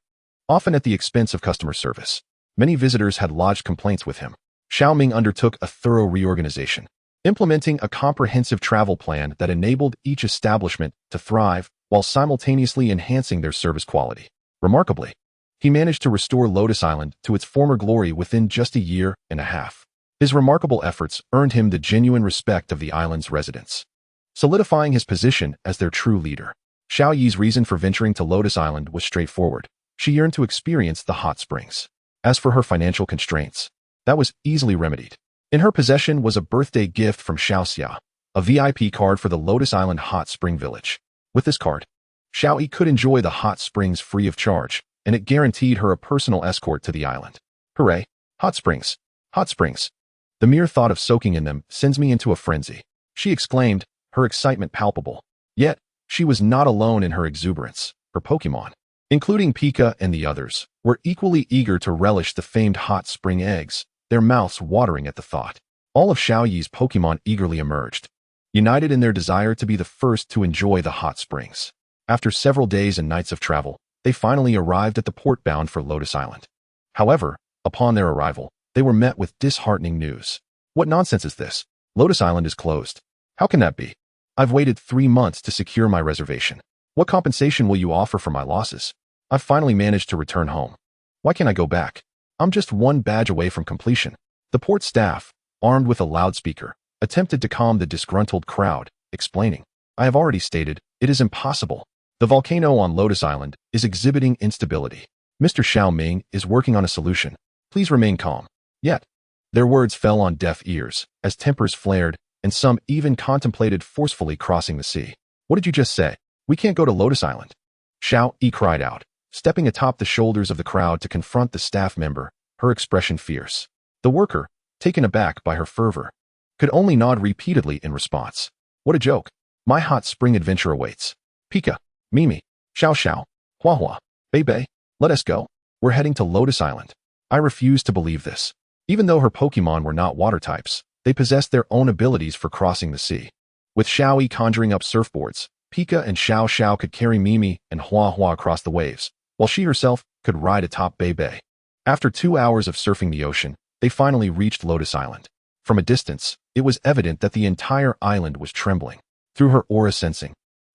often at the expense of customer service. Many visitors had lodged complaints with him. Xiaoming undertook a thorough reorganization, implementing a comprehensive travel plan that enabled each establishment to thrive while simultaneously enhancing their service quality. Remarkably, he managed to restore Lotus Island to its former glory within just a year and a half. His remarkable efforts earned him the genuine respect of the island's residents, solidifying his position as their true leader. Xiaoyi's reason for venturing to Lotus Island was straightforward. She yearned to experience the hot springs. As for her financial constraints, that was easily remedied. In her possession was a birthday gift from Xiaoxia, a VIP card for the Lotus Island Hot Spring Village. With this card, Xiaoyi could enjoy the hot springs free of charge, and it guaranteed her a personal escort to the island. Hooray! Hot springs! Hot springs! The mere thought of soaking in them sends me into a frenzy, she exclaimed, her excitement palpable. Yet, she was not alone in her exuberance. Her Pokemon, including Pika and the others, were equally eager to relish the famed hot spring eggs, their mouths watering at the thought. All of Xiaoyi's Pokemon eagerly emerged, united in their desire to be the first to enjoy the hot springs. After several days and nights of travel, they finally arrived at the port bound for Lotus Island. However, upon their arrival, they were met with disheartening news. What nonsense is this? Lotus Island is closed. How can that be? I've waited 3 months to secure my reservation. What compensation will you offer for my losses? I've finally managed to return home. Why can't I go back? I'm just one badge away from completion. The port staff, armed with a loudspeaker, attempted to calm the disgruntled crowd, explaining, I have already stated, it is impossible. The volcano on Lotus Island is exhibiting instability. Mr. Xiaoming is working on a solution. Please remain calm. Yet, their words fell on deaf ears, as tempers flared, and some even contemplated forcefully crossing the sea. What did you just say? We can't go to Lotus Island. Xiaoyi cried out, stepping atop the shoulders of the crowd to confront the staff member, her expression fierce. The worker, taken aback by her fervor, could only nod repeatedly in response. What a joke. My hot spring adventure awaits. Pika, Mimi, Xiao Xiao, Hua Hua, Bei Bei, let us go. We're heading to Lotus Island. I refuse to believe this. Even though her Pokemon were not water types, they possessed their own abilities for crossing the sea. With Xiaoyi conjuring up surfboards, Pika and Xiao Xiao could carry Mimi and Hua Hua across the waves, while she herself could ride atop Bei Bei. After 2 hours of surfing the ocean, they finally reached Lotus Island. From a distance, it was evident that the entire island was trembling. Through her aura sensing,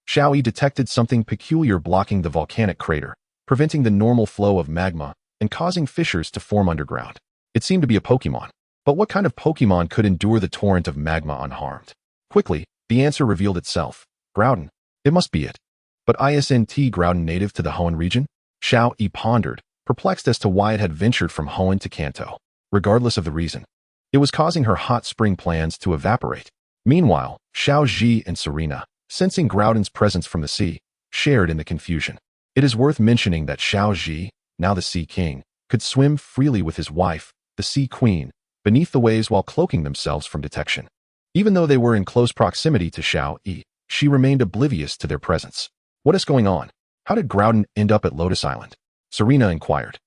Xiaoyi detected something peculiar blocking the volcanic crater, preventing the normal flow of magma and causing fissures to form underground. It seemed to be a Pokemon. But what kind of Pokemon could endure the torrent of magma unharmed? Quickly, the answer revealed itself. Groudon. It must be it. But isn't Groudon native to the Hoenn region? Xiaoyi pondered, perplexed as to why it had ventured from Hoenn to Kanto. Regardless of the reason, it was causing her hot spring plans to evaporate. Meanwhile, Xiaoyi and Serena, sensing Groudon's presence from the sea, shared in the confusion. It is worth mentioning that Xiaoyi, now the Sea King, could swim freely with his wife, the Sea Queen, beneath the waves while cloaking themselves from detection. Even though they were in close proximity to Xiaoyi, she remained oblivious to their presence. What is going on? How did Groudon end up at Lotus Island? Serena inquired.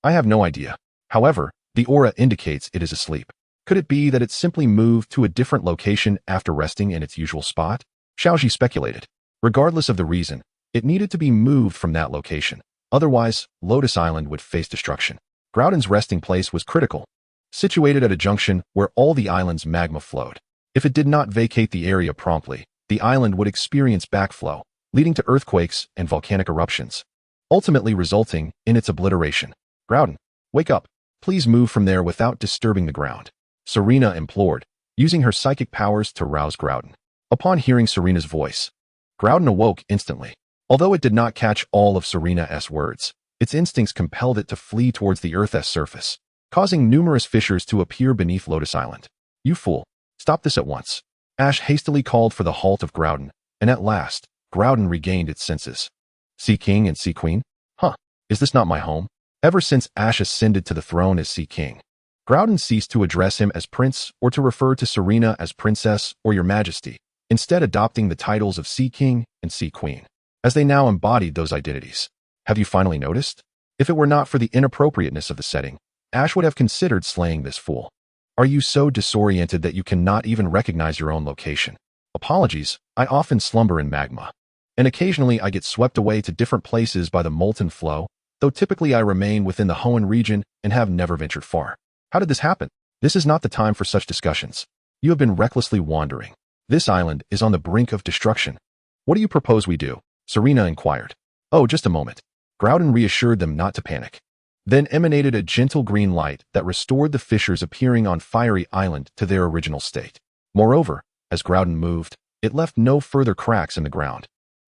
I have no idea. However, the aura indicates it is asleep. Could it be that it simply moved to a different location after resting in its usual spot? Xiaoyi speculated. Regardless of the reason, it needed to be moved from that location. Otherwise, Lotus Island would face destruction. Groudon's resting place was critical, situated at a junction where all the island's magma flowed. If it did not vacate the area promptly, the island would experience backflow, leading to earthquakes and volcanic eruptions, ultimately resulting in its obliteration. Groudon, wake up. Please move from there without disturbing the ground. Serena implored, using her psychic powers to rouse Groudon. Upon hearing Serena's voice, Groudon awoke instantly. Although it did not catch all of Serena's words, its instincts compelled it to flee towards the Earth's surface, causing numerous fissures to appear beneath Lotus Island. You fool! Stop this at once. Ash hastily called for the halt of Groudon, and at last, Groudon regained its senses. Sea King and Sea Queen? Huh, is this not my home? Ever since Ash ascended to the throne as Sea King, Groudon ceased to address him as Prince or to refer to Serena as Princess or Your Majesty, instead adopting the titles of Sea King and Sea Queen, as they now embodied those identities. Have you finally noticed? If it were not for the inappropriateness of the setting, Ash would have considered slaying this fool. Are you so disoriented that you cannot even recognize your own location? Apologies, I often slumber in magma. And occasionally I get swept away to different places by the molten flow, though typically I remain within the Hoenn region and have never ventured far. How did this happen? This is not the time for such discussions. You have been recklessly wandering. This island is on the brink of destruction. What do you propose we do? Serena inquired. Oh, just a moment. Groudon reassured them not to panic. Then emanated a gentle green light that restored the fissures appearing on Fiery Island to their original state. Moreover, as Groudon moved, it left no further cracks in the ground.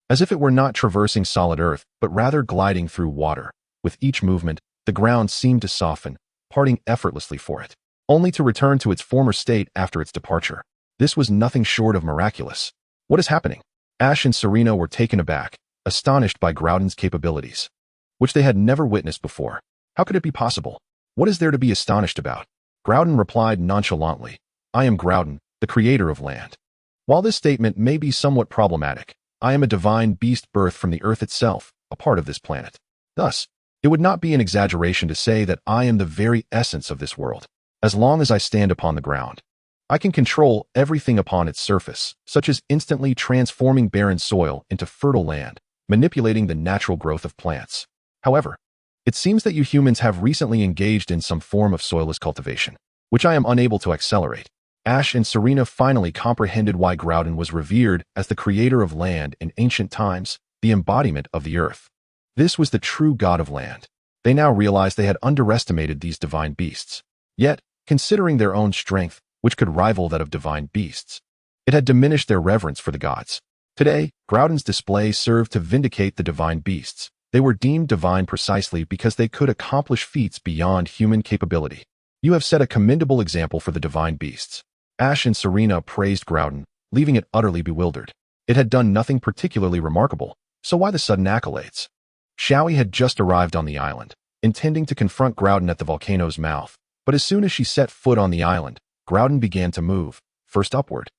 As if it were not traversing solid earth, but rather gliding through water. With each movement, the ground seemed to soften, parting effortlessly for it, only to return to its former state after its departure. This was nothing short of miraculous. What is happening? Ash and Serena were taken aback, astonished by Groudon's capabilities, which they had never witnessed before. How could it be possible? What is there to be astonished about? Groudon replied nonchalantly, I am Groudon, the creator of land. While this statement may be somewhat problematic, I am a divine beast birthed from the earth itself, a part of this planet. Thus, it would not be an exaggeration to say that I am the very essence of this world. As long as I stand upon the ground, I can control everything upon its surface, such as instantly transforming barren soil into fertile land, manipulating the natural growth of plants. However, it seems that you humans have recently engaged in some form of soilless cultivation, which I am unable to accelerate. Ash and Serena finally comprehended why Groudon was revered as the creator of land in ancient times, the embodiment of the earth. This was the true god of land. They now realized they had underestimated these divine beasts. Yet, considering their own strength, which could rival that of divine beasts, it had diminished their reverence for the gods. Today, Groudon's display served to vindicate the divine beasts. They were deemed divine precisely because they could accomplish feats beyond human capability. You have set a commendable example for the divine beasts. Ash and Serena praised Groudon, leaving it utterly bewildered. It had done nothing particularly remarkable, so why the sudden accolades? Xiaoyi had just arrived on the island, intending to confront Groudon at the volcano's mouth, but as soon as she set foot on the island, Groudon began to move, first upward,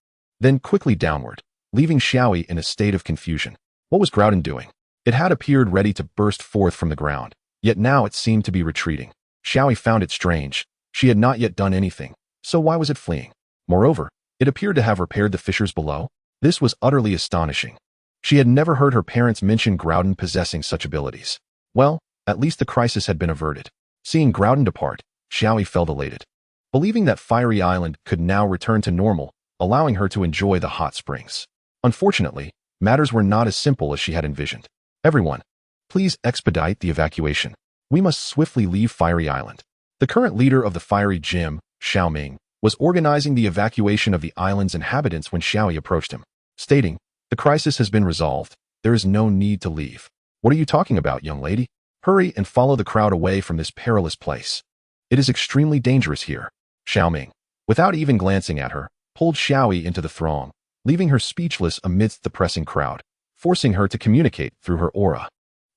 then quickly downward, leaving Xiaoyi in a state of confusion. What was Groudon doing? It had appeared ready to burst forth from the ground, yet now it seemed to be retreating. Xiaoyi found it strange. She had not yet done anything, so why was it fleeing? Moreover, it appeared to have repaired the fissures below. This was utterly astonishing. She had never heard her parents mention Groudon possessing such abilities. Well, at least the crisis had been averted. Seeing Groudon depart, Xiaoyi felt elated, believing that Fiery Island could now return to normal, allowing her to enjoy the hot springs. Unfortunately, matters were not as simple as she had envisioned. Everyone, please expedite the evacuation. We must swiftly leave Fiery Island. The current leader of the fiery gym, Xiaoming, was organizing the evacuation of the island's inhabitants when Xiaoyi approached him, stating, "The crisis has been resolved. There is no need to leave." "What are you talking about, young lady? Hurry and follow the crowd away from this perilous place. It is extremely dangerous here." Xiaoming, without even glancing at her, pulled Xiaoyi into the throng, leaving her speechless amidst the pressing crowd, forcing her to communicate through her aura.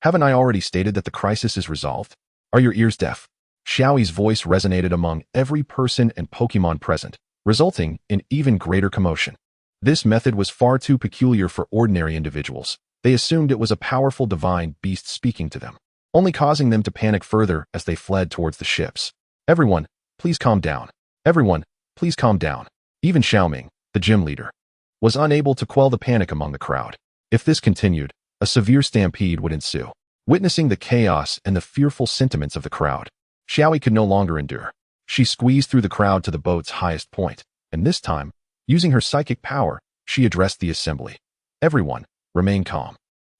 "Haven't I already stated that the crisis is resolved? Are your ears deaf?" Xiaoyi's voice resonated among every person and Pokemon present, resulting in even greater commotion. This method was far too peculiar for ordinary individuals. They assumed it was a powerful divine beast speaking to them, only causing them to panic further as they fled towards the ships. "Everyone, please calm down. Everyone, please calm down." Even Xiaoming, the gym leader, was unable to quell the panic among the crowd. If this continued, a severe stampede would ensue. Witnessing the chaos and the fearful sentiments of the crowd, Xiaoyi could no longer endure. She squeezed through the crowd to the boat's highest point, and this time, using her psychic power, she addressed the assembly. "Everyone, remain calm."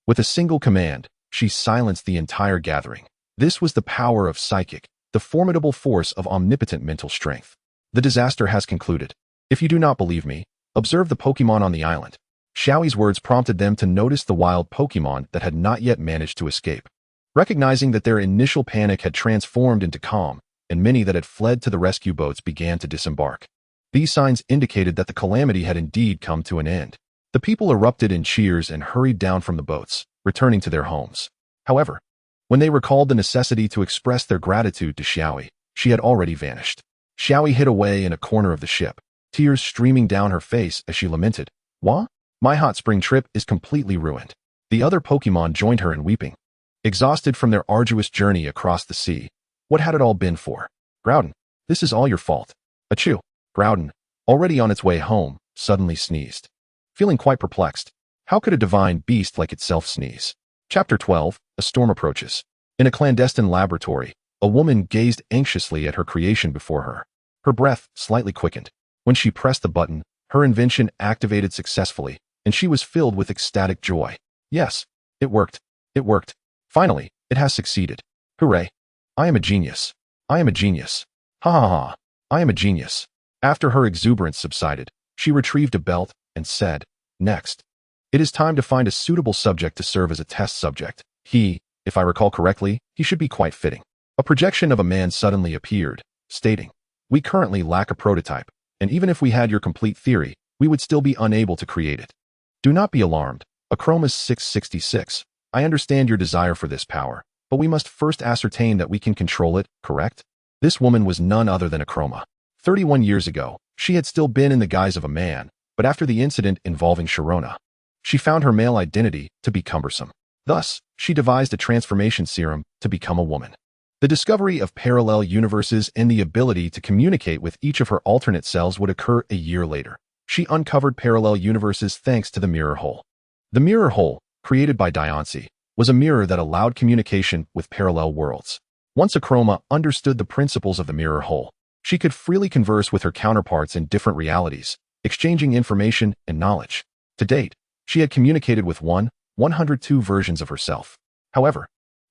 With a single command, she silenced the entire gathering. This was the power of psychic, the formidable force of omnipotent mental strength. "The disaster has concluded. If you do not believe me, observe the Pokemon on the island." Xiaoyi's words prompted them to notice the wild Pokemon that had not yet managed to escape. Recognizing that their initial panic had transformed into calm, and many that had fled to the rescue boats began to disembark. These signs indicated that the calamity had indeed come to an end. The people erupted in cheers and hurried down from the boats, returning to their homes. However, when they recalled the necessity to express their gratitude to Xiaoyi, she had already vanished. Xiaoyi hid away in a corner of the ship, tears streaming down her face as she lamented, "What? My hot spring trip is completely ruined." The other Pokemon joined her in weeping. Exhausted from their arduous journey across the sea, what had it all been for? "Groudon, this is all your fault." Achoo! Groudon, already on its way home, suddenly sneezed. Feeling quite perplexed, how could a divine beast like itself sneeze? Chapter 12, A Storm Approaches. In a clandestine laboratory, a woman gazed anxiously at her creation before her. Her breath slightly quickened. When she pressed the button, her invention activated successfully, and she was filled with ecstatic joy. Yes, it worked. It worked. Finally, it has succeeded. Hooray! I am a genius. I am a genius. Ha ha ha. I am a genius. After her exuberance subsided, she retrieved a belt and said, "Next. It is time to find a suitable subject to serve as a test subject. If I recall correctly, he should be quite fitting." A projection of a man suddenly appeared, stating, "We currently lack a prototype, and even if we had your complete theory, we would still be unable to create it. Do not be alarmed. Achroma's 666. I understand your desire for this power, but we must first ascertain that we can control it, correct?" This woman was none other than Achroma. 31 years ago, she had still been in the guise of a man, but after the incident involving Sharona, she found her male identity to be cumbersome. Thus, she devised a transformation serum to become a woman. The discovery of parallel universes and the ability to communicate with each of her alternate selves would occur a year later. She uncovered parallel universes thanks to the mirror hole. The mirror hole, created by Diancie, was a mirror that allowed communication with parallel worlds. Once Achroma understood the principles of the mirror hole, she could freely converse with her counterparts in different realities, exchanging information and knowledge. To date, she had communicated with 102 versions of herself. However,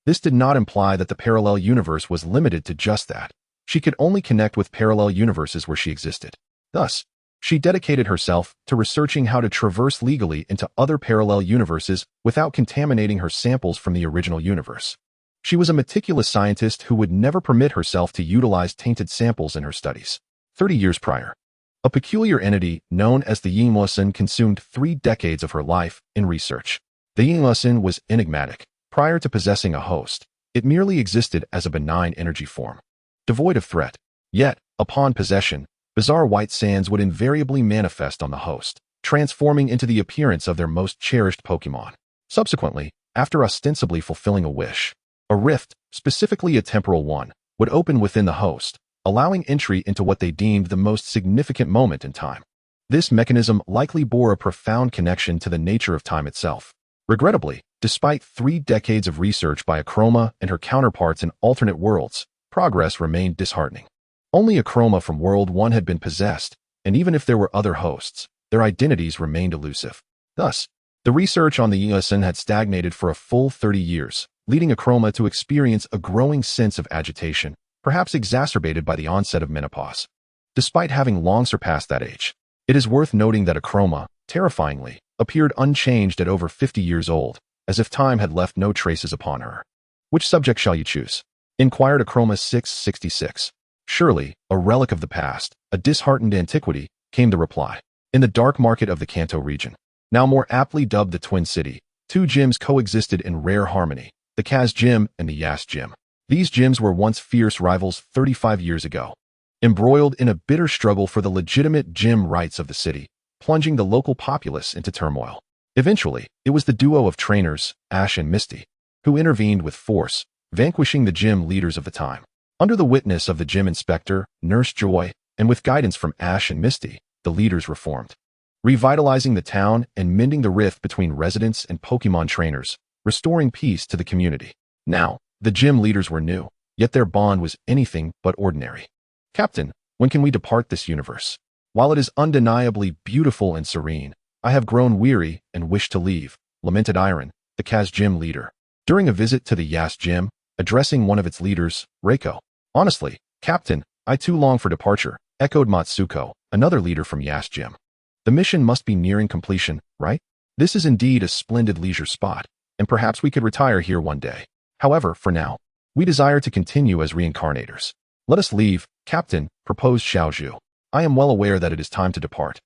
this did not imply that the parallel universe was limited to just that. She could only connect with parallel universes where she existed. Thus, she dedicated herself to researching how to traverse legally into other parallel universes without contaminating her samples from the original universe. She was a meticulous scientist who would never permit herself to utilize tainted samples in her studies. 30 years prior, a peculiar entity known as the Yingluosin consumed 3 decades of her life in research. The Yingluosin was enigmatic. Prior to possessing a host, it merely existed as a benign energy form, devoid of threat. Yet, upon possession, bizarre white sands would invariably manifest on the host, transforming into the appearance of their most cherished Pokemon. Subsequently, after ostensibly fulfilling a wish, a rift, specifically a temporal one, would open within the host, allowing entry into what they deemed the most significant moment in time. This mechanism likely bore a profound connection to the nature of time itself. Regrettably, despite 3 decades of research by Achroma and her counterparts in alternate worlds, progress remained disheartening. Only Achroma from World 1 had been possessed, and even if there were other hosts, their identities remained elusive. Thus, the research on the Yingluosin had stagnated for a full 30 years, leading Achroma to experience a growing sense of agitation, perhaps exacerbated by the onset of menopause. Despite having long surpassed that age, it is worth noting that Akroma, terrifyingly, appeared unchanged at over 50 years old, as if time had left no traces upon her. Which subject shall you choose? Inquired Akroma 666. Surely, a relic of the past, a disheartened antiquity, came the reply. In the dark market of the Kanto region, now more aptly dubbed the Twin City, two gyms coexisted in rare harmony, the Kaz Gym and the Yas Gym. These gyms were once fierce rivals 35 years ago, embroiled in a bitter struggle for the legitimate gym rights of the city, plunging the local populace into turmoil. Eventually, it was the duo of trainers, Ash and Misty, who intervened with force, vanquishing the gym leaders of the time. Under the witness of the gym inspector, Nurse Joy, and with guidance from Ash and Misty, the leaders reformed, revitalizing the town and mending the rift between residents and Pokemon trainers, restoring peace to the community. Now, the gym leaders were new, yet their bond was anything but ordinary. Captain, when can we depart this universe? While it is undeniably beautiful and serene, I have grown weary and wish to leave, lamented Iron, the Kaz Gym leader, during a visit to the Yas Gym, addressing one of its leaders, Reiko. Honestly, Captain, I too long for departure, echoed Matsuko, another leader from Yas Gym. The mission must be nearing completion, right? This is indeed a splendid leisure spot, and perhaps we could retire here one day. However, for now, we desire to continue as reincarnators. Let us leave, Captain, proposed Xiaoyi. I am well aware that it is time to depart.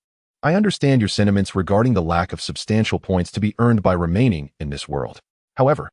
I understand your sentiments regarding the lack of substantial points to be earned by remaining in this world. However,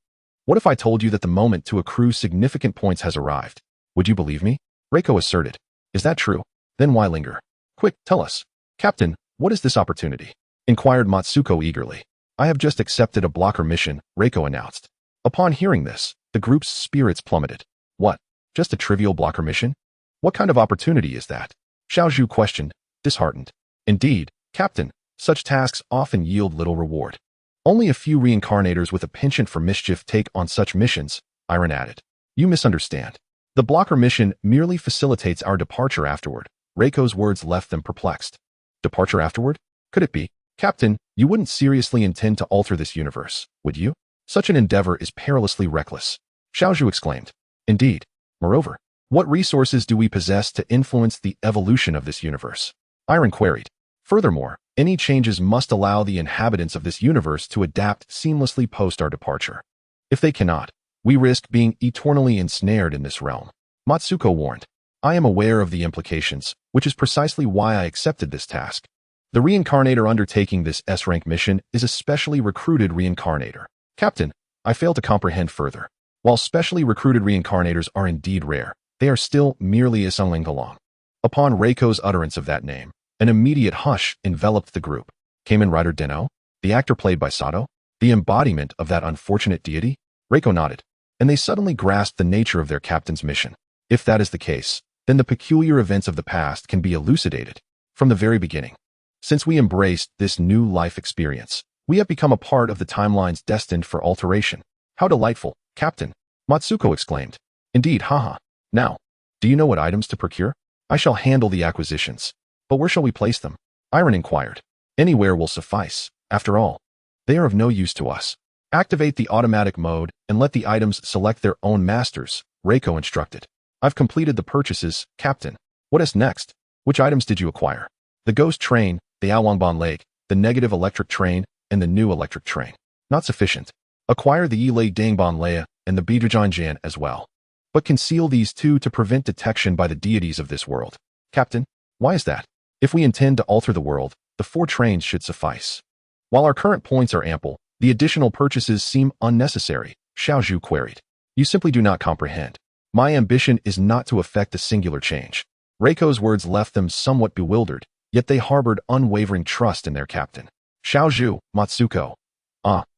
what if I told you that the moment to accrue significant points has arrived? Would you believe me? Reiko asserted. Is that true? Then why linger? Quick, tell us. Captain, what is this opportunity? Inquired Matsuko eagerly. I have just accepted a blocker mission, Reiko announced. Upon hearing this, the group's spirits plummeted. What? Just a trivial blocker mission? What kind of opportunity is that? Xiaoyu questioned, disheartened. Indeed, Captain, such tasks often yield little reward. Only a few reincarnators with a penchant for mischief take on such missions, Iron added. You misunderstand. The blocker mission merely facilitates our departure afterward. Reiko's words left them perplexed. Departure afterward? Could it be? Captain, you wouldn't seriously intend to alter this universe, would you? Such an endeavor is perilously reckless. Xiaoyu exclaimed. Indeed. Moreover, what resources do we possess to influence the evolution of this universe? Iron queried. Furthermore, any changes must allow the inhabitants of this universe to adapt seamlessly post our departure. If they cannot, we risk being eternally ensnared in this realm. Matsuko warned. I am aware of the implications, which is precisely why I accepted this task. The reincarnator undertaking this S-rank mission is a specially recruited reincarnator. Captain, I fail to comprehend further. While specially recruited reincarnators are indeed rare, they are still merely a along. Upon Reiko's utterance of that name, an immediate hush enveloped the group. Kamen Rider Den-O, the actor played by Sato, the embodiment of that unfortunate deity? Reiko nodded, and they suddenly grasped the nature of their captain's mission. If that is the case, then the peculiar events of the past can be elucidated from the very beginning. Since we embraced this new life experience, we have become a part of the timelines destined for alteration. How delightful, Captain! Matsuko exclaimed. Indeed, haha. Now, do you know what items to procure? I shall handle the acquisitions. But where shall we place them? Iron inquired. Anywhere will suffice. After all, they are of no use to us. Activate the automatic mode and let the items select their own masters, Reiko instructed. I've completed the purchases, Captain. What is next? Which items did you acquire? The ghost train, the Awangban Lake, the negative electric train, and the new electric train. Not sufficient. Acquire the Yilei Dangban Lea and the Bidrajanjan as well. But conceal these two to prevent detection by the deities of this world. Captain, why is that? If we intend to alter the world, the 4 trains should suffice. While our current points are ample, the additional purchases seem unnecessary, Xiaoyu queried. You simply do not comprehend. My ambition is not to effect a singular change. Reiko's words left them somewhat bewildered, yet they harbored unwavering trust in their captain. Xiaoyu, Matsuko.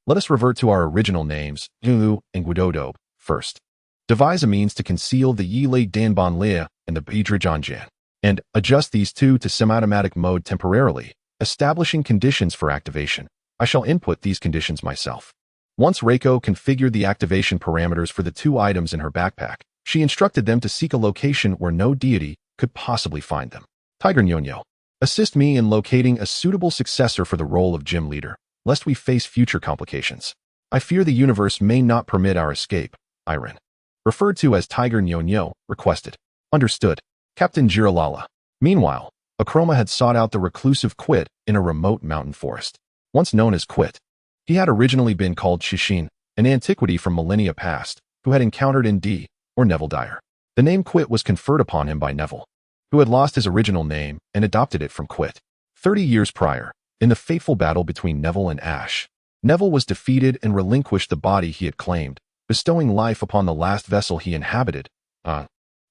Let us revert to our original names, Yulu and Guidodobe, first. Devise a means to conceal the Yilei Danban Lea and the Bidrajanjan, and adjust these two to semi-automatic mode temporarily, establishing conditions for activation. I shall input these conditions myself. Once Reiko configured the activation parameters for the 2 items in her backpack, she instructed them to seek a location where no deity could possibly find them. Tiger Nyonyo, assist me in locating a suitable successor for the role of gym leader, lest we face future complications. I fear the universe may not permit our escape, Iron. referred to as Tiger Nyo, requested. Understood. Captain Jiralala. Meanwhile, Akroma had sought out the reclusive Quit in a remote mountain forest. Once known as Quit, he had originally been called Shishin, an antiquity from millennia past, who had encountered Nd, or Neville Dyer. The name Quit was conferred upon him by Neville, who had lost his original name and adopted it from Quit. 30 years prior, in the fateful battle between Neville and Ash, Neville was defeated and relinquished the body he had claimed, bestowing life upon the last vessel he inhabited,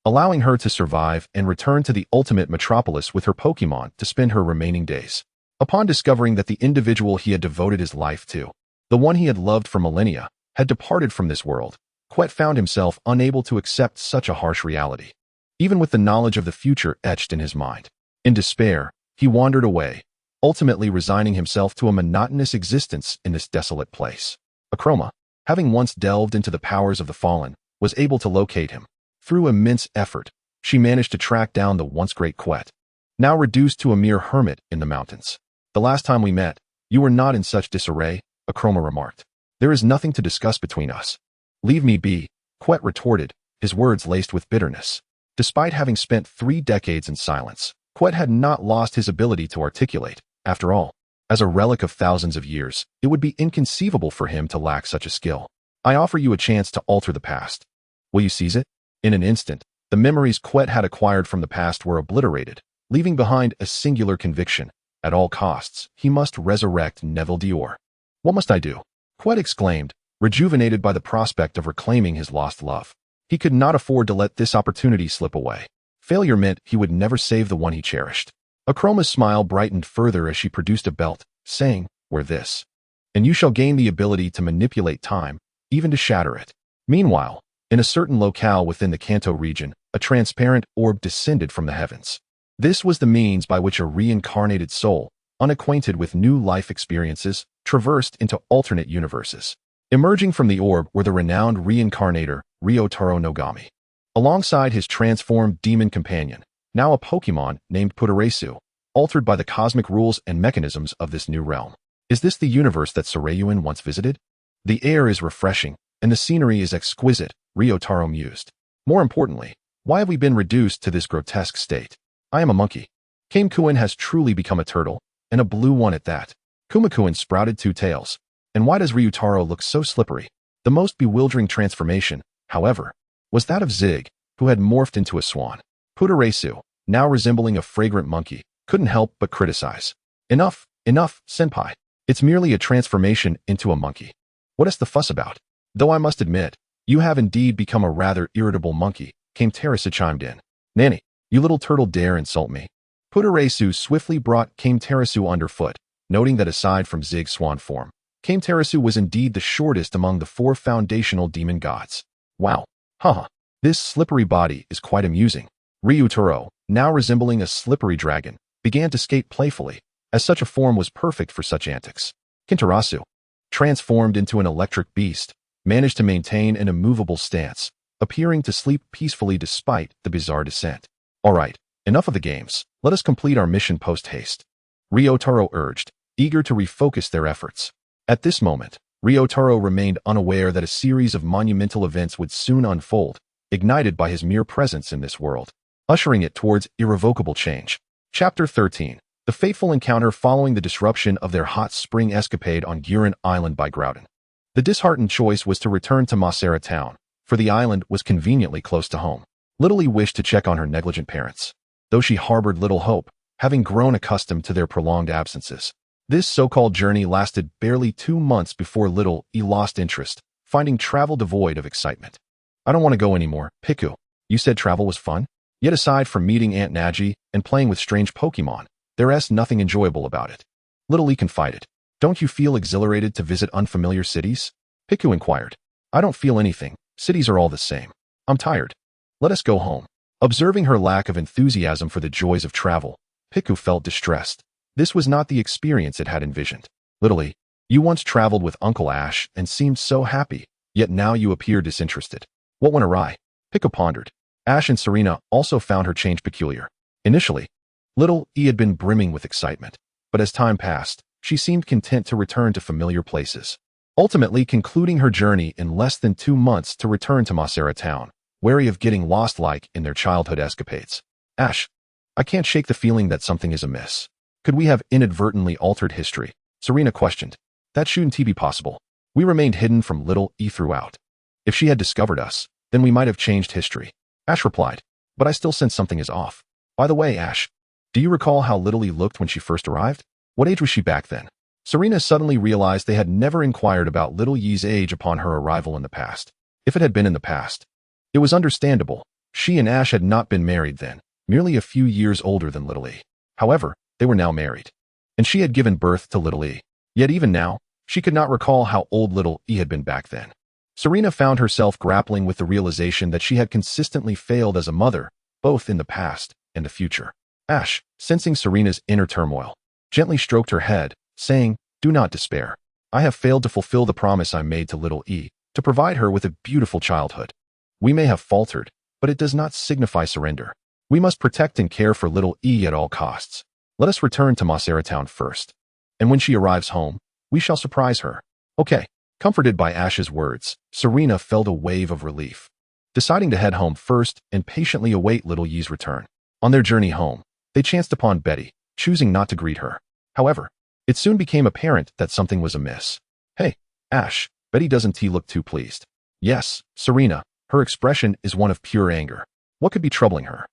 allowing her to survive and return to the ultimate metropolis with her Pokemon to spend her remaining days. Upon discovering that the individual he had devoted his life to, the one he had loved for millennia, had departed from this world, Quet found himself unable to accept such a harsh reality, even with the knowledge of the future etched in his mind. In despair, he wandered away, ultimately resigning himself to a monotonous existence in this desolate place. Akroma, having once delved into the powers of the fallen, was able to locate him. Through immense effort, she managed to track down the once great Quet, now reduced to a mere hermit in the mountains. The last time we met, you were not in such disarray, Akroma remarked. There is nothing to discuss between us. Leave me be, Quet retorted, his words laced with bitterness. Despite having spent 3 decades in silence, Quet had not lost his ability to articulate. After all, as a relic of thousands of years, it would be inconceivable for him to lack such a skill. I offer you a chance to alter the past. Will you seize it? In an instant, the memories Quet had acquired from the past were obliterated, leaving behind a singular conviction. At all costs, he must resurrect Neville Dior. What must I do? Quet exclaimed, rejuvenated by the prospect of reclaiming his lost love. He could not afford to let this opportunity slip away. Failure meant he would never save the one he cherished. Akroma's smile brightened further as she produced a belt, saying, wear this, and you shall gain the ability to manipulate time, even to shatter it. Meanwhile, in a certain locale within the Kanto region, a transparent orb descended from the heavens. This was the means by which a reincarnated soul, unacquainted with new life experiences, traversed into alternate universes. Emerging from the orb were the renowned reincarnator, Ryotaro Nogami, alongside his transformed demon companion, now a Pokemon named Putarasu, altered by the cosmic rules and mechanisms of this new realm. Is this the universe that Sorayuin once visited? The air is refreshing, and the scenery is exquisite, Ryotaro mused. More importantly, why have we been reduced to this grotesque state? I am a monkey. Kamekuin has truly become a turtle, and a blue one at that. Kumekuin sprouted 2 tails. And why does Ryutaro look so slippery? The most bewildering transformation, however, was that of Zig, who had morphed into a swan. Putarasu, now resembling a fragrant monkey, couldn't help but criticize. Enough, senpai. It's merely a transformation into a monkey. What is the fuss about? Though I must admit, you have indeed become a rather irritable monkey, Kameterasu chimed in. Nanny, you little turtle dare insult me. Putarasu swiftly brought Kameterasu underfoot, noting that aside from Zig's swan form, Kameterasu was indeed the shortest among the 4 foundational demon gods. Wow. Haha. This slippery body is quite amusing. Ryutaro, now resembling a slippery dragon, began to skate playfully, as such a form was perfect for such antics. Kintarasu, transformed into an electric beast, managed to maintain an immovable stance, appearing to sleep peacefully despite the bizarre descent. All right, enough of the games. Let us complete our mission post-haste. Ryotaro urged, eager to refocus their efforts. At this moment, Ryotaro remained unaware that a series of monumental events would soon unfold, ignited by his mere presence in this world, ushering it towards irrevocable change. Chapter 13. The fateful encounter following the disruption of their hot spring escapade on Gurin Island by Groudon. The disheartened choice was to return to Masera town, for the island was conveniently close to home. Lily wished to check on her negligent parents, though she harbored little hope, having grown accustomed to their prolonged absences. This so-called journey lasted barely 2 months before Little E lost interest, finding travel devoid of excitement. I don't want to go anymore, Piku. You said travel was fun? Yet aside from meeting Aunt Nagi and playing with strange Pokemon, there's nothing enjoyable about it. Little E confided. Don't you feel exhilarated to visit unfamiliar cities? Piku inquired. I don't feel anything. Cities are all the same. I'm tired. Let us go home. Observing her lack of enthusiasm for the joys of travel, Piku felt distressed. This was not the experience it had envisioned. Little E, you once traveled with Uncle Ash and seemed so happy, yet now you appear disinterested. What went awry? Piku pondered. Ash and Serena also found her change peculiar. Initially, Little E had been brimming with excitement, but as time passed, she seemed content to return to familiar places. ultimately concluding her journey in less than 2 months to return to Masera town, wary of getting lost like in their childhood escapades. Ash, I can't shake the feeling that something is amiss. Could we have inadvertently altered history? Serena questioned. That shouldn't be possible. We remained hidden from little E throughout. If she had discovered us, then we might have changed history. Ash replied, but I still sense something is off. By the way, Ash, do you recall how little E looked when she first arrived? What age was she back then? Serena suddenly realized they had never inquired about little Yi's age upon her arrival in the past. If it had been in the past, it was understandable. She and Ash had not been married then, merely a few years older than little E. However, they were now married, and she had given birth to little E. Yet even now, she could not recall how old little E had been back then. Serena found herself grappling with the realization that she had consistently failed as a mother, both in the past and the future. Ash, sensing Serena's inner turmoil, gently stroked her head, saying, "Do not despair. I have failed to fulfill the promise I made to little E, to provide her with a beautiful childhood. We may have faltered, but it does not signify surrender. We must protect and care for little E at all costs. Let us return to Masera town first. And when she arrives home, we shall surprise her." Okay. Comforted by Ash's words, Serena felt a wave of relief, deciding to head home first and patiently await little Yi's return. On their journey home, they chanced upon Betty, choosing not to greet her. However, it soon became apparent that something was amiss. "Hey, Ash," Betty doesn't look too pleased. "Yes, Serena," her expression is one of pure anger. What could be troubling her?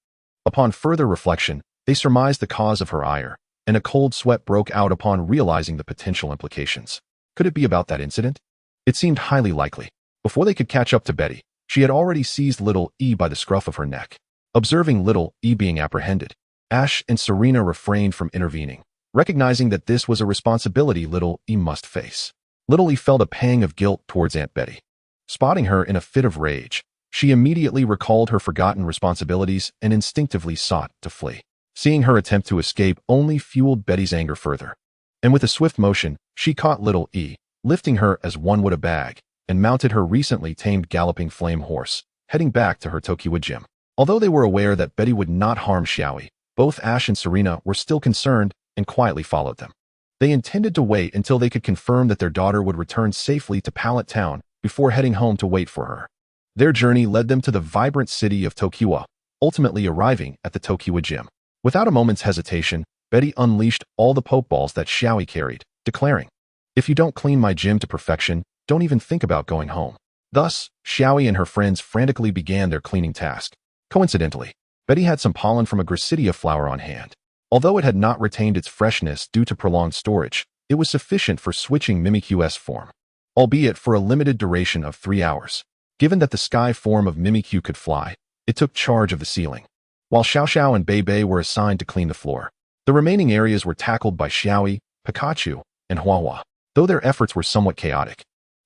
Upon further reflection, they surmised the cause of her ire, and a cold sweat broke out upon realizing the potential implications. Could it be about that incident? It seemed highly likely. Before they could catch up to Betty, she had already seized little E by the scruff of her neck. Observing little E being apprehended, Ash and Serena refrained from intervening, recognizing that this was a responsibility little E must face. Little E felt a pang of guilt towards Aunt Betty. Spotting her in a fit of rage, she immediately recalled her forgotten responsibilities and instinctively sought to flee. Seeing her attempt to escape only fueled Betty's anger further. And with a swift motion, she caught little E, lifting her as one would a bag, and mounted her recently tamed galloping flame horse, heading back to her Tokiwa gym. Although they were aware that Betty would not harm Xiaoyi, both Ash and Serena were still concerned and quietly followed them. They intended to wait until they could confirm that their daughter would return safely to Pallet Town before heading home to wait for her. Their journey led them to the vibrant city of Tokiwa, ultimately arriving at the Tokiwa gym. Without a moment's hesitation, Betty unleashed all the Pokeballs that Xiaoyi carried, declaring, "If you don't clean my gym to perfection, don't even think about going home." Thus, Xiaoyi and her friends frantically began their cleaning task. Coincidentally, Betty had some pollen from a Gracidia flower on hand. Although it had not retained its freshness due to prolonged storage, it was sufficient for switching Mimikyu's form, albeit for a limited duration of 3 hours. Given that the sky form of Mimikyu could fly, it took charge of the ceiling, while Xiao Xiao and Bei Bei were assigned to clean the floor. The remaining areas were tackled by Xiaoyi, Pikachu, and Huahua. Though their efforts were somewhat chaotic,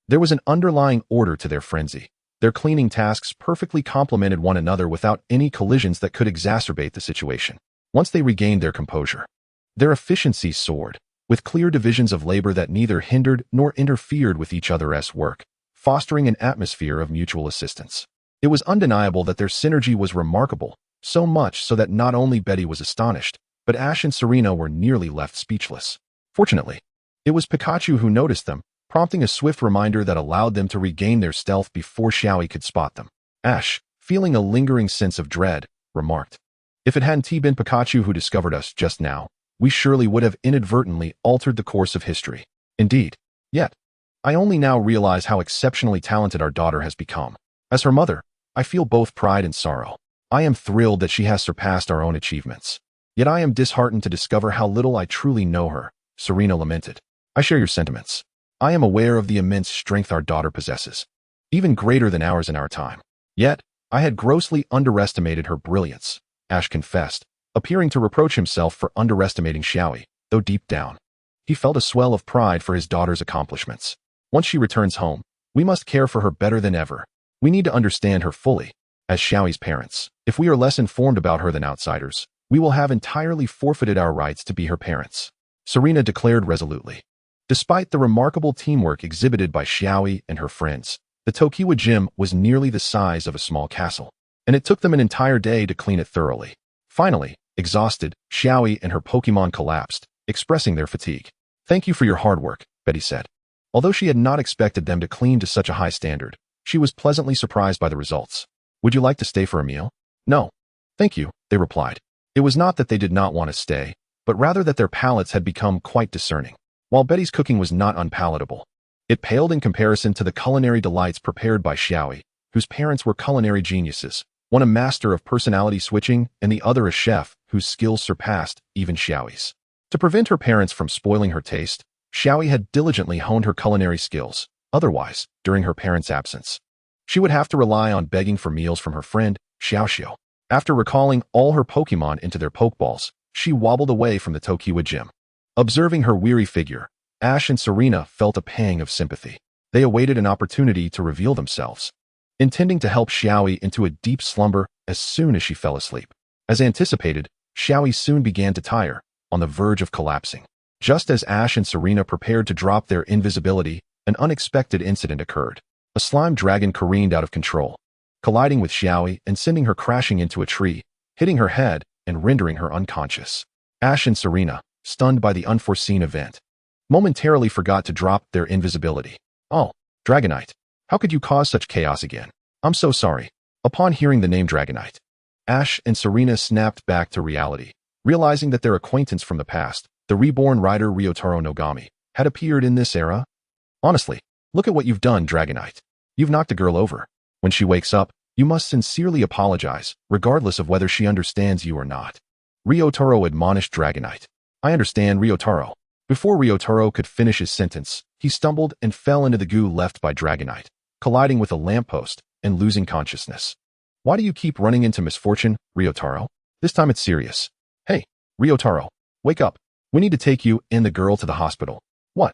there was an underlying order to their frenzy. Their cleaning tasks perfectly complemented one another without any collisions that could exacerbate the situation. Once they regained their composure, their efficiency soared, with clear divisions of labor that neither hindered nor interfered with each other's work, fostering an atmosphere of mutual assistance. It was undeniable that their synergy was remarkable, so much so that not only Betty was astonished, but Ash and Serena were nearly left speechless. Fortunately, it was Pikachu who noticed them, prompting a swift reminder that allowed them to regain their stealth before Xiaoyi could spot them. Ash, feeling a lingering sense of dread, remarked, "If it hadn't been Pikachu who discovered us just now, we surely would have inadvertently altered the course of history." Indeed. Yet, I only now realize how exceptionally talented our daughter has become. As her mother, I feel both pride and sorrow. I am thrilled that she has surpassed our own achievements. Yet I am disheartened to discover how little I truly know her, Serena lamented. I share your sentiments. I am aware of the immense strength our daughter possesses, even greater than ours in our time. Yet, I had grossly underestimated her brilliance, Ash confessed, appearing to reproach himself for underestimating Xiaoyi, though deep down, he felt a swell of pride for his daughter's accomplishments. Once she returns home, we must care for her better than ever. We need to understand her fully. As Xiaoyi's parents, if we are less informed about her than outsiders, we will have entirely forfeited our rights to be her parents, Serena declared resolutely. Despite the remarkable teamwork exhibited by Xiaoyi and her friends, the Tokiwa gym was nearly the size of a small castle, and it took them an entire day to clean it thoroughly. Finally, exhausted, Xiaoyi and her Pokemon collapsed, expressing their fatigue. "Thank you for your hard work," Betty said. Although she had not expected them to clean to such a high standard, she was pleasantly surprised by the results. Would you like to stay for a meal? No. Thank you, they replied. It was not that they did not want to stay, but rather that their palates had become quite discerning. While Betty's cooking was not unpalatable, it paled in comparison to the culinary delights prepared by Xiaoyi, whose parents were culinary geniuses, one a master of personality switching and the other a chef whose skills surpassed even Xiaoyi's. To prevent her parents from spoiling her taste, Xiaoyi had diligently honed her culinary skills. Otherwise, during her parents' absence, she would have to rely on begging for meals from her friend, Xiaoxiu. After recalling all her Pokemon into their Pokeballs, she wobbled away from the Tokiwa gym. Observing her weary figure, Ash and Serena felt a pang of sympathy. They awaited an opportunity to reveal themselves, intending to help Xiaoyi into a deep slumber as soon as she fell asleep. As anticipated, Xiaoyi soon began to tire, on the verge of collapsing. Just as Ash and Serena prepared to drop their invisibility, an unexpected incident occurred. A slime dragon careened out of control, colliding with Xiaoyi and sending her crashing into a tree, hitting her head and rendering her unconscious. Ash and Serena, stunned by the unforeseen event, momentarily forgot to drop their invisibility. Oh, Dragonite, how could you cause such chaos again? I'm so sorry. Upon hearing the name Dragonite, Ash and Serena snapped back to reality, realizing that their acquaintance from the past, the reborn rider Ryotaro Nogami, had appeared in this era. Honestly, look at what you've done, Dragonite. You've knocked a girl over. When she wakes up, you must sincerely apologize, regardless of whether she understands you or not. Ryotaro admonished Dragonite. I understand, Ryotaro. Before Ryotaro could finish his sentence, he stumbled and fell into the goo left by Dragonite, colliding with a lamppost and losing consciousness. Why do you keep running into misfortune, Ryotaro? This time it's serious. Hey, Ryotaro, wake up. We need to take you and the girl to the hospital. What?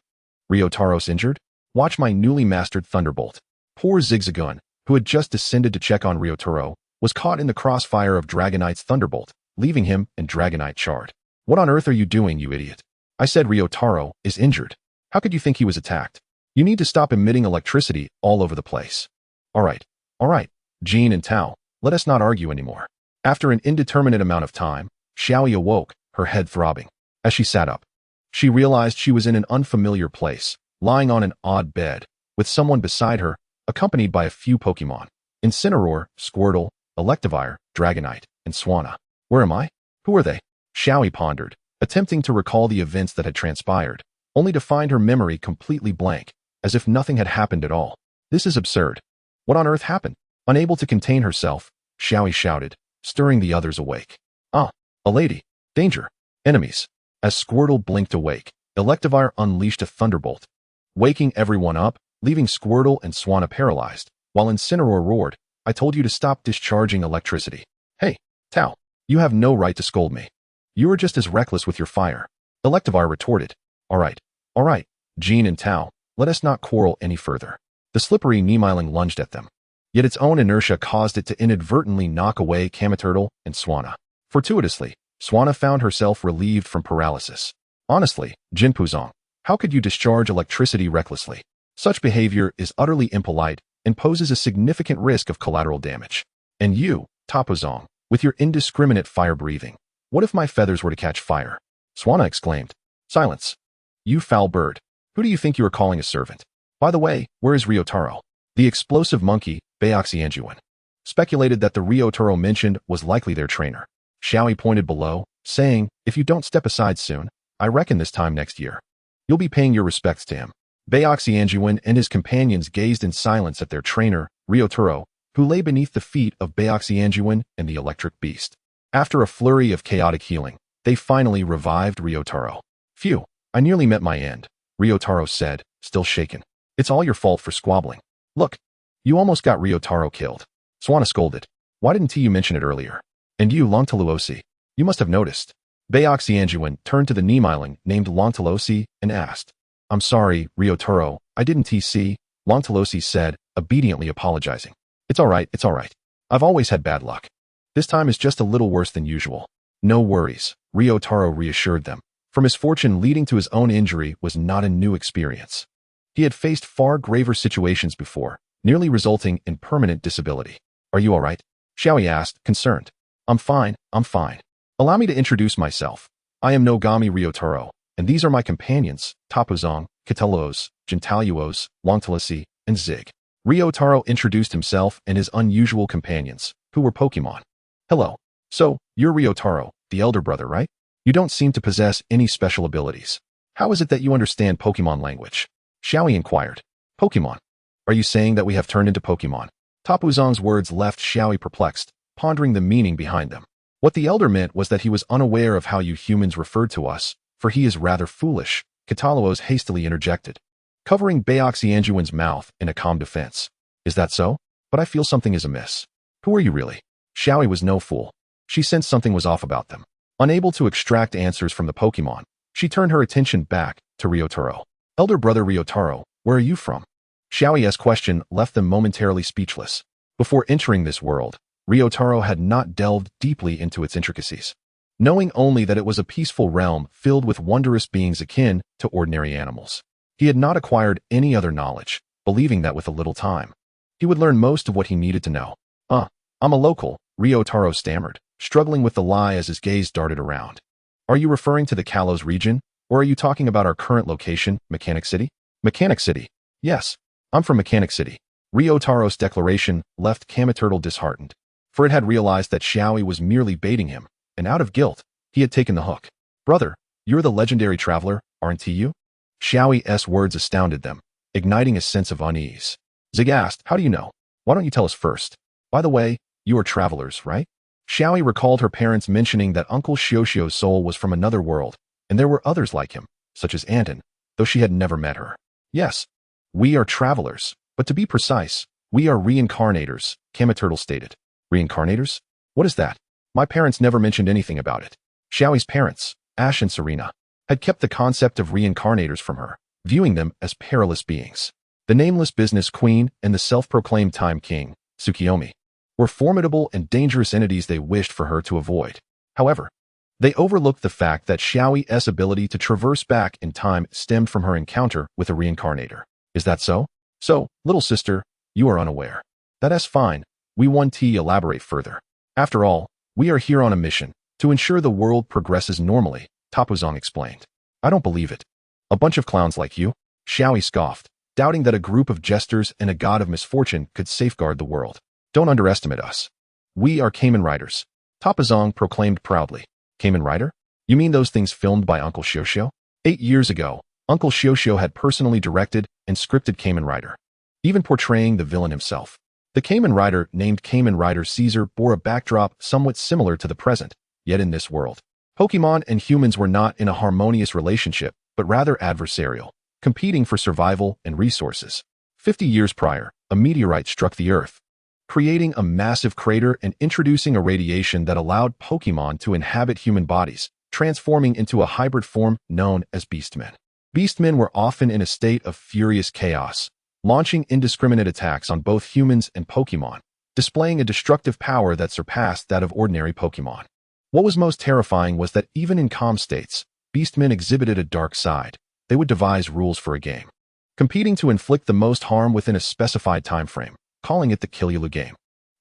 Ryotaro's injured? Watch my newly mastered Thunderbolt. Poor Zigzagoon, who had just descended to check on Ryotaro, was caught in the crossfire of Dragonite's Thunderbolt, leaving him and Dragonite charred. What on earth are you doing, you idiot? I said Ryotaro is injured. How could you think he was attacked? You need to stop emitting electricity all over the place. All right, Jean and Tao, let us not argue anymore. After an indeterminate amount of time, Xiaoyi awoke, her head throbbing. As she sat up, she realized she was in an unfamiliar place, lying on an odd bed, with someone beside her, accompanied by a few Pokemon. Incineroar, Squirtle, Electivire, Dragonite, and Swanna. Where am I? Who are they? Xiaoyi pondered, attempting to recall the events that had transpired, only to find her memory completely blank, as if nothing had happened at all. This is absurd. What on earth happened? Unable to contain herself, Xiaoyi shouted, stirring the others awake. Ah, a lady. Danger. Enemies. As Squirtle blinked awake, Electivire unleashed a thunderbolt, waking everyone up, leaving Squirtle and Swanna paralyzed, while Incineroar roared, I told you to stop discharging electricity. Hey, Tao, you have no right to scold me. You are just as reckless with your fire. Electivire retorted. All right, Jean and Tao, let us not quarrel any further. The slippery Nemiling lunged at them. Yet its own inertia caused it to inadvertently knock away Kamaturtle and Swanna. Fortuitously, Swanna found herself relieved from paralysis. Honestly, Jinpuzong, how could you discharge electricity recklessly? Such behavior is utterly impolite and poses a significant risk of collateral damage. And you, Tapuzong, with your indiscriminate fire breathing. What if my feathers were to catch fire? Swanna exclaimed. Silence. You foul bird. Who do you think you are calling a servant? By the way, where is Ryotaro? The explosive monkey, Baoxianjuan, speculated that the Ryotaro mentioned was likely their trainer. Xiaoyi pointed below, saying, if you don't step aside soon, I reckon this time next year, you'll be paying your respects to him. Baoxianjuan and his companions gazed in silence at their trainer, Ryotaro, who lay beneath the feet of Baoxianjuan and the electric beast. After a flurry of chaotic healing, they finally revived Ryotaro. Phew, I nearly met my end, Ryotaro said, still shaken. It's all your fault for squabbling. Look, you almost got Ryotaro killed. Swanna scolded. Why didn't you mention it earlier? And you, Longtaluosi, you must have noticed. Baoxianjuan turned to the Nemiling named Longtalosi and asked. I'm sorry, Ryotaro, I didn't see, Longtalosi said, obediently apologizing. It's all right. I've always had bad luck. This time is just a little worse than usual. No worries, Ryotaro reassured them, for misfortune leading to his own injury was not a new experience. He had faced far graver situations before, nearly resulting in permanent disability. Are you all right? Xiaoyi asked, concerned. I'm fine. Allow me to introduce myself. I am Nogami Ryotaro, and these are my companions, Tapuzong, Catellos, Gentaluos, Longtalisi, and Zig. Ryotaro introduced himself and his unusual companions, who were Pokemon. Hello. So, you're Ryotaro, the elder brother, right? You don't seem to possess any special abilities. How is it that you understand Pokemon language? Xiaoyi inquired. Pokemon. Are you saying that we have turned into Pokemon? Tapuzong's words left Xiaoyi perplexed, pondering the meaning behind them. What the elder meant was that he was unaware of how you humans referred to us, for he is rather foolish, Catellos hastily interjected, covering Baoxianjuan's mouth in a calm defense. Is that so? But I feel something is amiss. Who are you really? Xiaoyi was no fool. She sensed something was off about them. Unable to extract answers from the Pokemon, she turned her attention back to Ryotaro. Elder brother Ryotaro, where are you from? Xiaoyi's question left them momentarily speechless. Before entering this world, Ryotaro had not delved deeply into its intricacies, knowing only that it was a peaceful realm filled with wondrous beings akin to ordinary animals. He had not acquired any other knowledge, believing that with a little time, he would learn most of what he needed to know. I'm a local, Ryotaro stammered, struggling with the lie as his gaze darted around. Are you referring to the Kalos region, or are you talking about our current location, Mechanic City? Mechanic City. Yes, I'm from Mechanic City. Ryotaro's declaration left Kamaturtle disheartened, for it had realized that Xiaoyi was merely baiting him, and out of guilt, he had taken the hook. Brother, you're the legendary traveler, aren't you? Xiaoyi's words astounded them, igniting a sense of unease. Zig asked, how do you know? Why don't you tell us first? By the way, you are travelers, right? Xiaoyi recalled her parents mentioning that Uncle Xiaoxio's soul was from another world, and there were others like him, such as Anton, though she had never met her. Yes, we are travelers, but to be precise, we are reincarnators, Kamaturtle stated. Reincarnators? What is that? My parents never mentioned anything about it. Xiaoyi's parents, Ash and Serena, had kept the concept of reincarnators from her, viewing them as perilous beings. The nameless business queen and the self-proclaimed time king, Tsukiyomi, were formidable and dangerous entities they wished for her to avoid. However, they overlooked the fact that Xiaoyi's ability to traverse back in time stemmed from her encounter with a reincarnator. Is that so? So, little sister, you are unaware. That's fine. We want to elaborate further. After all, we are here on a mission to ensure the world progresses normally, Tapuzong explained. I don't believe it. A bunch of clowns like you? Xiaoyi scoffed, doubting that a group of jesters and a god of misfortune could safeguard the world. Don't underestimate us. We are Kamen Riders, Tapuzong proclaimed proudly. Kamen Rider? You mean those things filmed by Uncle Xiaoxio? 8 years ago, Uncle Xiaoxio had personally directed and scripted Kamen Rider, even portraying the villain himself. The Kamen Rider, named Kamen Rider Caesar, bore a backdrop somewhat similar to the present, yet in this world, Pokemon and humans were not in a harmonious relationship, but rather adversarial, competing for survival and resources. 50 years prior, a meteorite struck the Earth, creating a massive crater and introducing a radiation that allowed Pokemon to inhabit human bodies, transforming into a hybrid form known as Beastmen. Beastmen were often in a state of furious chaos, launching indiscriminate attacks on both humans and Pokemon, displaying a destructive power that surpassed that of ordinary Pokemon. What was most terrifying was that even in calm states, Beastmen exhibited a dark side. They would devise rules for a game, competing to inflict the most harm within a specified time frame, calling it the Kilulu game.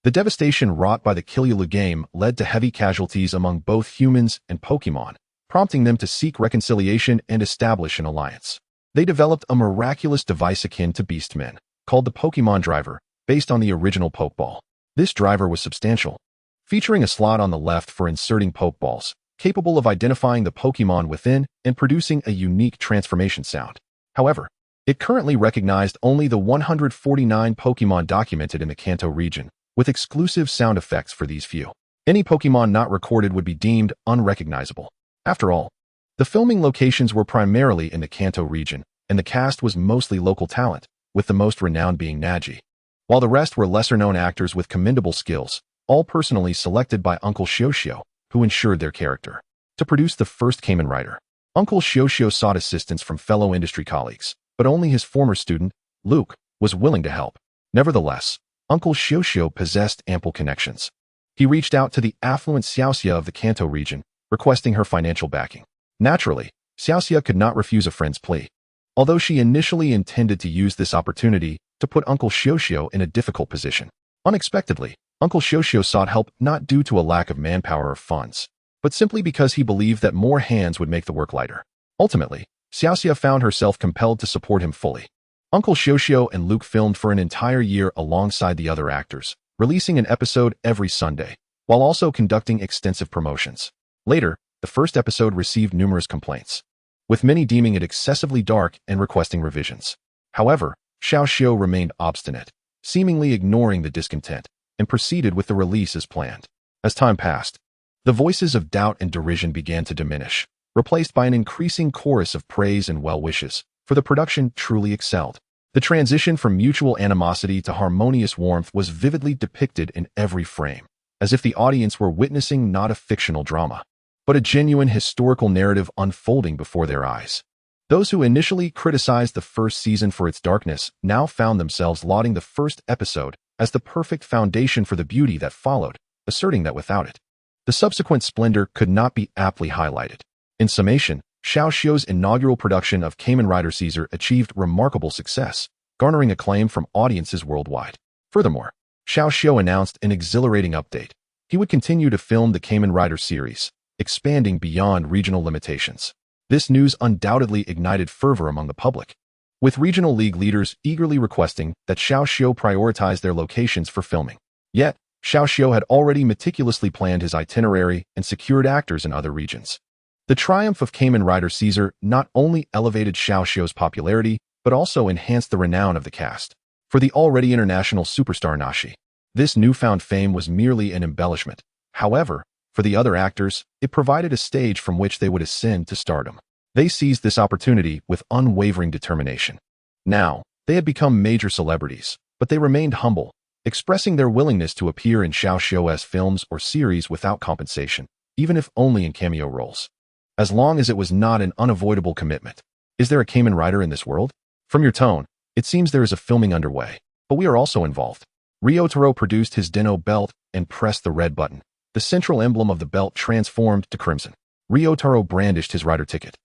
The devastation wrought by the Kilulu game led to heavy casualties among both humans and Pokemon, prompting them to seek reconciliation and establish an alliance. They developed a miraculous device akin to Beastmen, called the Pokemon Driver, based on the original Pokeball. This driver was substantial, featuring a slot on the left for inserting Pokeballs, capable of identifying the Pokemon within and producing a unique transformation sound. However, it currently recognized only the 149 Pokemon documented in the Kanto region, with exclusive sound effects for these few. Any Pokemon not recorded would be deemed unrecognizable. After all, the filming locations were primarily in the Kanto region, and the cast was mostly local talent, with the most renowned being Naji, while the rest were lesser-known actors with commendable skills, all personally selected by Uncle Xiaoxio, who ensured their character. To produce the first Kamen Rider, Uncle Xiaoxio sought assistance from fellow industry colleagues, but only his former student, Luke, was willing to help. Nevertheless, Uncle Xiaoxio possessed ample connections. He reached out to the affluent Xiaoxia of the Kanto region, requesting her financial backing. Naturally, Xiaoxia could not refuse a friend's plea, although she initially intended to use this opportunity to put Uncle Xiaoxio in a difficult position. Unexpectedly, Uncle Xiaoxio sought help not due to a lack of manpower or funds, but simply because he believed that more hands would make the work lighter. Ultimately, Xiaoxia found herself compelled to support him fully. Uncle Xiaoxio and Luke filmed for an entire year alongside the other actors, releasing an episode every Sunday, while also conducting extensive promotions. Later, the first episode received numerous complaints, with many deeming it excessively dark and requesting revisions. However, Xiaoxio remained obstinate, seemingly ignoring the discontent, and proceeded with the release as planned. As time passed, the voices of doubt and derision began to diminish, replaced by an increasing chorus of praise and well wishes, for the production truly excelled. The transition from mutual animosity to harmonious warmth was vividly depicted in every frame, as if the audience were witnessing not a fictional drama, but a genuine historical narrative unfolding before their eyes. Those who initially criticized the first season for its darkness now found themselves lauding the first episode as the perfect foundation for the beauty that followed, asserting that without it, the subsequent splendor could not be aptly highlighted. In summation, Xiaoxio's inaugural production of Kamen Rider Caesar achieved remarkable success, garnering acclaim from audiences worldwide. Furthermore, Xiaoxio announced an exhilarating update. He would continue to film the Kamen Rider series, expanding beyond regional limitations. This news undoubtedly ignited fervor among the public, with regional league leaders eagerly requesting that Xiaoxio prioritize their locations for filming. Yet, Xiaoxio had already meticulously planned his itinerary and secured actors in other regions. The triumph of Kamen Rider Caesar not only elevated Xiaoxio's popularity, but also enhanced the renown of the cast. For the already international superstar Nashi, this newfound fame was merely an embellishment. However, for the other actors, it provided a stage from which they would ascend to stardom. They seized this opportunity with unwavering determination. Now, they had become major celebrities, but they remained humble, expressing their willingness to appear in Xiaoxio's films or series without compensation, even if only in cameo roles, as long as it was not an unavoidable commitment. Is there a Kamen Rider in this world? From your tone, it seems there is a filming underway, but we are also involved. Ryotaro produced his Dino belt and pressed the red button. The central emblem of the belt transformed to crimson. Ryotaro brandished his rider ticket,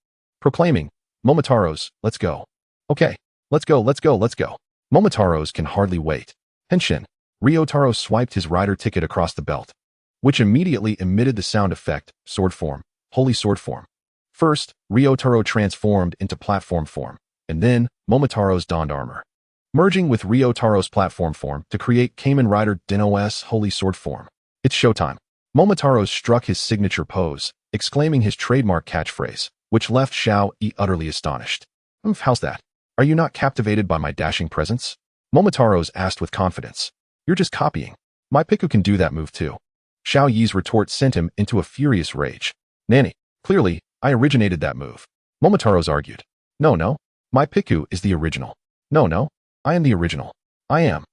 proclaiming, "Momotaro's, let's go." "Okay, let's go, let's go, let's go." Momotaro's can hardly wait. Henshin. Ryotaro swiped his rider ticket across the belt, which immediately emitted the sound effect, sword form, holy sword form. First, Ryotaro transformed into platform form, and then Momotaro's donned armor, merging with Ryotaro's platform form to create Kamen Rider Dino's holy sword form. It's showtime. Momotaro struck his signature pose, exclaiming his trademark catchphrase, which left Xiaoyi utterly astonished. How's that? Are you not captivated by my dashing presence? Momotaro's asked with confidence. You're just copying. My Piku can do that move too. Xiaoyi's retort sent him into a furious rage. Nanny, clearly, I originated that move. Momotaro's argued. No, my Piku is the original. No, I am the original. I am.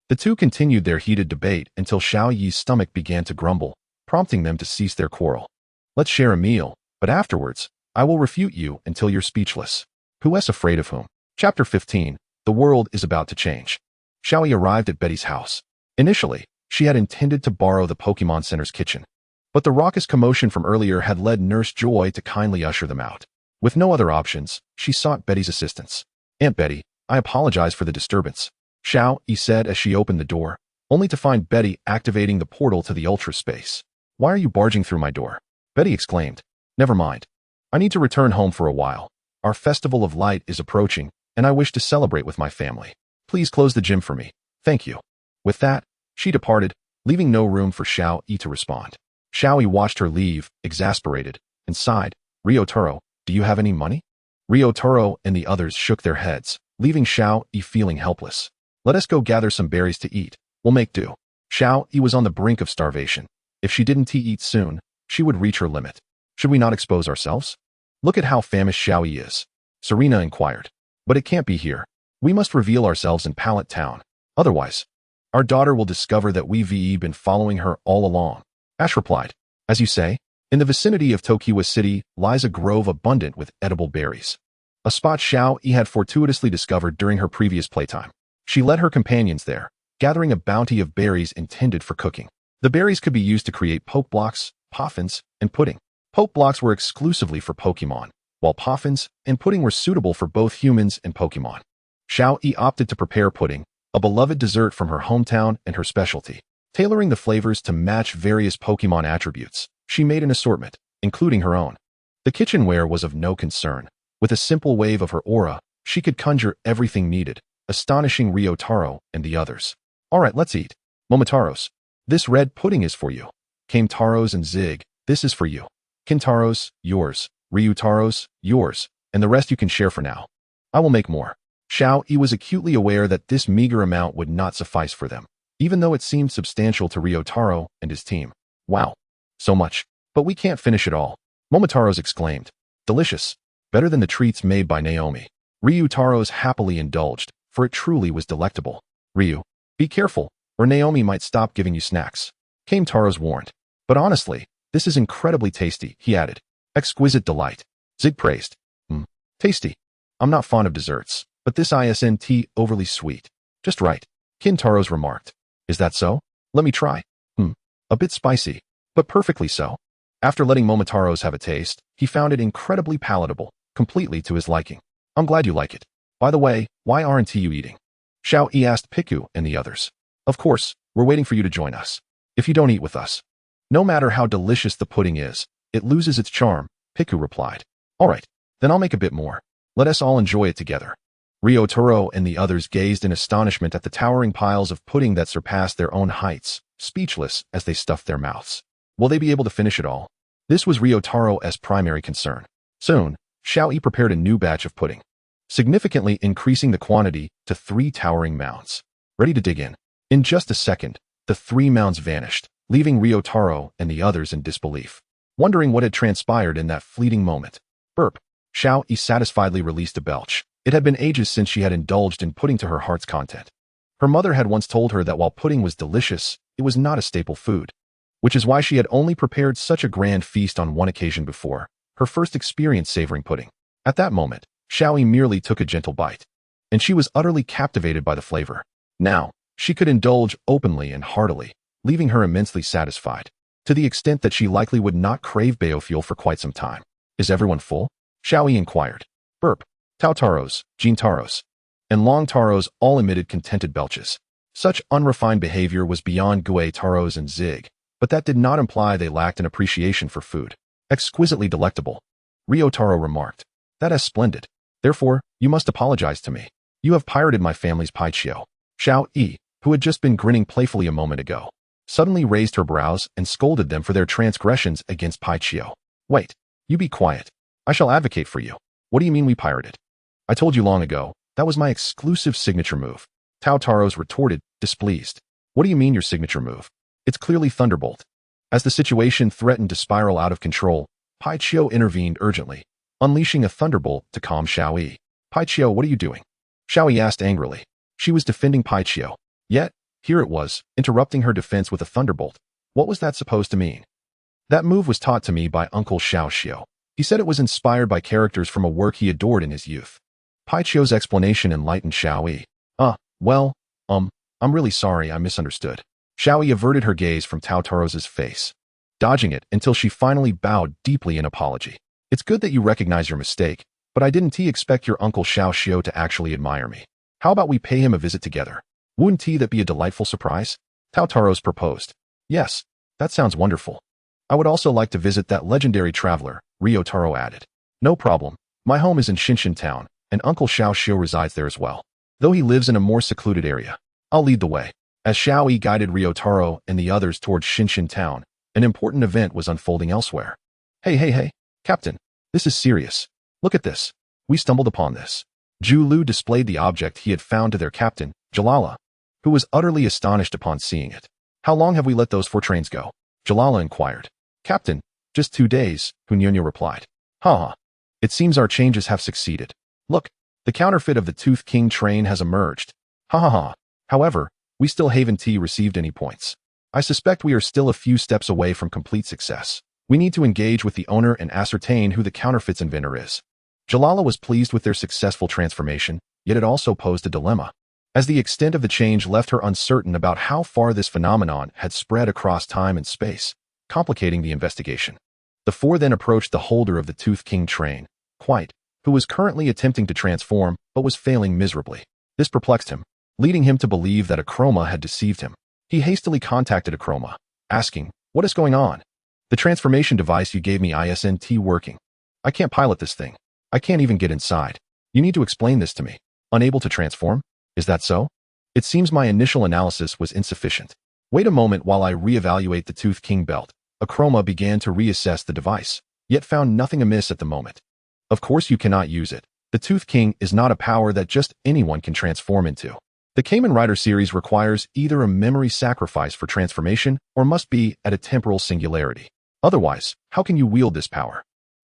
The two continued their heated debate until Xiaoyi's stomach began to grumble, prompting them to cease their quarrel. Let's share a meal, but afterwards, I will refute you until you're speechless. Who's afraid of whom? Chapter 15. The world is about to change. Xiaoyi arrived at Betty's house. Initially, she had intended to borrow the Pokemon Center's kitchen, but the raucous commotion from earlier had led Nurse Joy to kindly usher them out. With no other options, she sought Betty's assistance. Aunt Betty, I apologize for the disturbance, Xiaoyi said as she opened the door, only to find Betty activating the portal to the Ultra Space. Why are you barging through my door? Betty exclaimed. Never mind. I need to return home for a while. Our Festival of Light is approaching, and I wish to celebrate with my family. Please close the gym for me. Thank you. With that, she departed, leaving no room for Xiaoyi to respond. Xiaoyi watched her leave, exasperated, and sighed. Ryotaro, do you have any money? Ryotaro and the others shook their heads, leaving Xiaoyi feeling helpless. Let us go gather some berries to eat. We'll make do. Xiaoyi was on the brink of starvation. If she didn't eat soon, she would reach her limit. Should we not expose ourselves? Look at how famished Xiaoyi is. Serena inquired. But it can't be here. We must reveal ourselves in Pallet Town. Otherwise, our daughter will discover that we've been following her all along. Ash replied. As you say, in the vicinity of Tokiwa City lies a grove abundant with edible berries, a spot Xiaoyi had fortuitously discovered during her previous playtime. She led her companions there, gathering a bounty of berries intended for cooking. The berries could be used to create poke blocks, poffins, and pudding. Poke blocks were exclusively for Pokemon, while poffins and pudding were suitable for both humans and Pokemon. Xiaoyi opted to prepare pudding, a beloved dessert from her hometown and her specialty. Tailoring the flavors to match various Pokemon attributes, she made an assortment, including her own. The kitchenware was of no concern. With a simple wave of her aura, she could conjure everything needed, astonishing Ryotaro and the others. Alright, let's eat. Momotaros, this red pudding is for you. Kametaros and Zig, this is for you. Kintaros, yours. Ryutaros, yours. And the rest you can share for now. I will make more. Xiaoyi was acutely aware that this meager amount would not suffice for them, even though it seemed substantial to Ryotaro and his team. Wow. So much. But we can't finish it all. Momotaros exclaimed. Delicious. Better than the treats made by Naomi. Ryutaros happily indulged, for it truly was delectable. Ryu, be careful, or Naomi might stop giving you snacks. Kametaros warned. But honestly, this is incredibly tasty, he added. Exquisite delight. Zig praised. Tasty. I'm not fond of desserts, but this isn't overly sweet. Just right. Kintaros remarked. Is that so? Let me try. A bit spicy, but perfectly so. After letting Momotaros have a taste, he found it incredibly palatable, completely to his liking. I'm glad you like it. By the way, why aren't you eating? Xiaoyi asked Piku and the others. Of course, we're waiting for you to join us. If you don't eat with us. No matter how delicious the pudding is, it loses its charm, Piku replied. Alright, then I'll make a bit more. Let us all enjoy it together. Ryotaro and the others gazed in astonishment at the towering piles of pudding that surpassed their own heights, speechless as they stuffed their mouths. Will they be able to finish it all? This was Ryotaro's primary concern. Soon, Xiaoyi prepared a new batch of pudding, significantly increasing the quantity to 3 towering mounds. Ready to dig in. In just a second, the 3 mounds vanished, leaving Ryotaro and the others in disbelief, wondering what had transpired in that fleeting moment. Burp. Xiaoyi satisfiedly released a belch. It had been ages since she had indulged in pudding to her heart's content. Her mother had once told her that while pudding was delicious, it was not a staple food, which is why she had only prepared such a grand feast on one occasion before, her first experience savoring pudding. At that moment, Xiaoyi merely took a gentle bite, and she was utterly captivated by the flavor. Now, she could indulge openly and heartily, leaving her immensely satisfied, to the extent that she likely would not crave biofuel for quite some time. Is everyone full? Xiaoyi inquired. Burp. Tautaros, Jintaros, and Longtaros all emitted contented belches. Such unrefined behavior was beyond Guetaros and Zig, but that did not imply they lacked an appreciation for food. Exquisitely delectable. Ryotaro remarked. That is splendid. Therefore, you must apologize to me. You have pirated my family's paichio. Xiaoyi, who had just been grinning playfully a moment ago, suddenly raised her brows and scolded them for their transgressions against paichio. Wait, you be quiet. I shall advocate for you. What do you mean we pirated? I told you long ago, that was my exclusive signature move. Tautaros retorted, displeased. What do you mean your signature move? It's clearly Thunderbolt. As the situation threatened to spiral out of control, Paichio intervened urgently, unleashing a thunderbolt to calm Xiaoyi. Paichio, what are you doing? Xiaoyi asked angrily. She was defending Paichio. Yet, here it was, interrupting her defense with a thunderbolt. What was that supposed to mean? That move was taught to me by Uncle Xiaoxio. He said it was inspired by characters from a work he adored in his youth. Paichio's explanation enlightened Xiaoyi. Well, I'm really sorry I misunderstood. Xiaoyi averted her gaze from Tautaros' face, dodging it until she finally bowed deeply in apology. It's good that you recognize your mistake, but I didn't expect your Uncle Xiaoxio to actually admire me. How about we pay him a visit together? Wouldn't that be a delightful surprise? Tautaros proposed. Yes, that sounds wonderful. I would also like to visit that legendary traveler, Ryotaro added. No problem. My home is in Shinshin Town, and Uncle Xiaoxio resides there as well, though he lives in a more secluded area. I'll lead the way. As Xiaoyi guided Ryotaro and the others towards Shinshin Town, an important event was unfolding elsewhere. Hey, Captain, this is serious. Look at this. We stumbled upon this. Zhu Lu displayed the object he had found to their captain, Jalala, who was utterly astonished upon seeing it. How long have we let those 4 trains go? Jalala inquired. Captain, just 2 days, Hunyonyo replied. It seems our changes have succeeded. Look, the counterfeit of the Tooth King train has emerged. However, we still haven't received any points. I suspect we are still a few steps away from complete success. We need to engage with the owner and ascertain who the counterfeit's inventor is. Jalala was pleased with their successful transformation, yet it also posed a dilemma, as the extent of the change left her uncertain about how far this phenomenon had spread across time and space, complicating the investigation. The 4 then approached the holder of the Tooth King train, White, who was currently attempting to transform but was failing miserably. This perplexed him, leading him to believe that Akroma had deceived him. He hastily contacted Akroma, asking, "What is going on? The transformation device you gave me isn't working. I can't pilot this thing." I can't even get inside. You need to explain this to me. Unable to transform? Is that so? It seems my initial analysis was insufficient. Wait a moment while I reevaluate the Tooth King belt. Akroma began to reassess the device, yet found nothing amiss at the moment. Of course you cannot use it. The Tooth King is not a power that just anyone can transform into. The Kamen Rider series requires either a memory sacrifice for transformation or must be at a temporal singularity. Otherwise, how can you wield this power?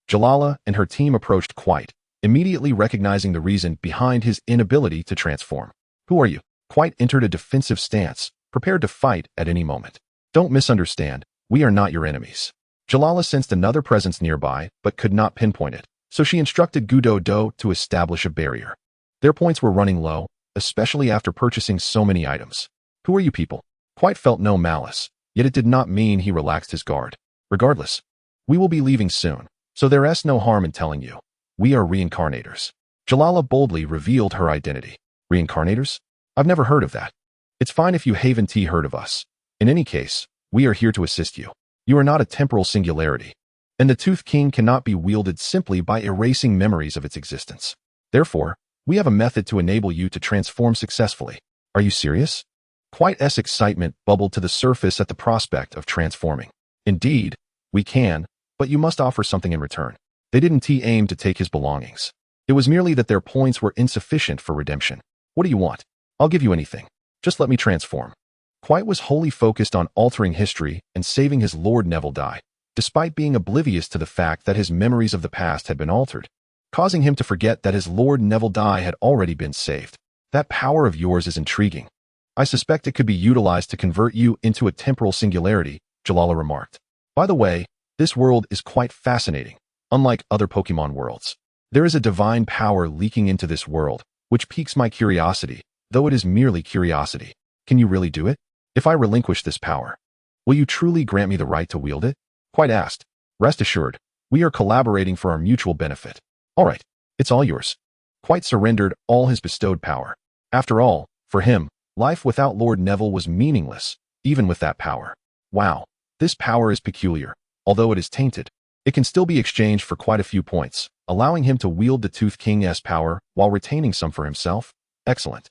Jalala and her team approached Quite, immediately recognizing the reason behind his inability to transform. Who are you? Quite entered a defensive stance, prepared to fight at any moment. Don't misunderstand, we are not your enemies. Jalala sensed another presence nearby, but could not pinpoint it, so she instructed Gudo Do to establish a barrier. Their points were running low, especially after purchasing so many items. Who are you people? Quite felt no malice, yet it did not mean he relaxed his guard. Regardless, we will be leaving soon, so there is no harm in telling you. We are reincarnators. Jalala boldly revealed her identity. Reincarnators? I've never heard of that. It's fine if you haven't heard of us. In any case, we are here to assist you. You are not a temporal singularity, and the Tooth King cannot be wielded simply by erasing memories of its existence. Therefore, we have a method to enable you to transform successfully. Are you serious? Quite's excitement bubbled to the surface at the prospect of transforming. Indeed, we can, but you must offer something in return. They didn't aim to take his belongings. It was merely that their points were insufficient for redemption. What do you want? I'll give you anything. Just let me transform. Quite was wholly focused on altering history and saving his Lord Neville die, despite being oblivious to the fact that his memories of the past had been altered, causing him to forget that his Lord Neville die had already been saved. That power of yours is intriguing. I suspect it could be utilized to convert you into a temporal singularity, Jalala remarked. By the way, this world is quite fascinating. Unlike other Pokemon worlds, there is a divine power leaking into this world, which piques my curiosity, though it is merely curiosity. Can you really do it? If I relinquish this power, will you truly grant me the right to wield it? Quite asked. Rest assured, we are collaborating for our mutual benefit. All right, it's all yours. Quite surrendered all his bestowed power. After all, for him, life without Lord Neville was meaningless, even with that power. Wow, this power is peculiar. Although it is tainted, it can still be exchanged for quite a few points, allowing him to wield the Tooth King's power while retaining some for himself. Excellent.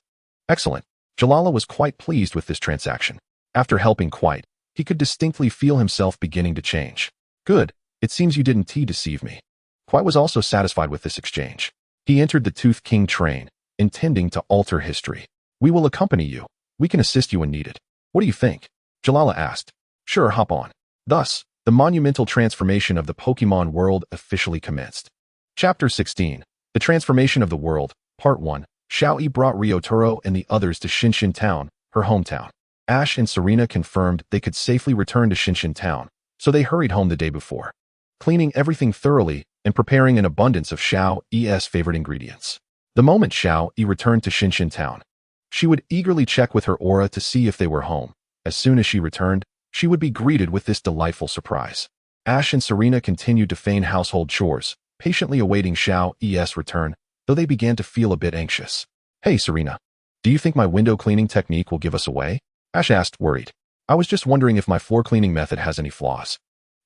Excellent. Jalala was quite pleased with this transaction. After helping Quite, he could distinctly feel himself beginning to change. Good, it seems you didn't deceive me. Quite was also satisfied with this exchange. He entered the Tooth King train, intending to alter history. We will accompany you. We can assist you when needed. What do you think? Jalala asked. Sure, hop on. Thus, the monumental transformation of the Pokemon world officially commenced. Chapter 16. The Transformation of the World, Part 1. Xiaoyi brought Ryotaro and the others to Shinshin Town, her hometown. Ash and Serena confirmed they could safely return to Shinshin Town, so they hurried home the day before, cleaning everything thoroughly and preparing an abundance of Xiaoyi's favorite ingredients. The moment Xiaoyi returned to Shinshin Town, she would eagerly check with her aura to see if they were home. As soon as she returned, she would be greeted with this delightful surprise. Ash and Serena continued to feign household chores, patiently awaiting Xiaoyi's return, though they began to feel a bit anxious. Hey, Serena, do you think my window cleaning technique will give us away? Ash asked, worried. I was just wondering if my floor cleaning method has any flaws.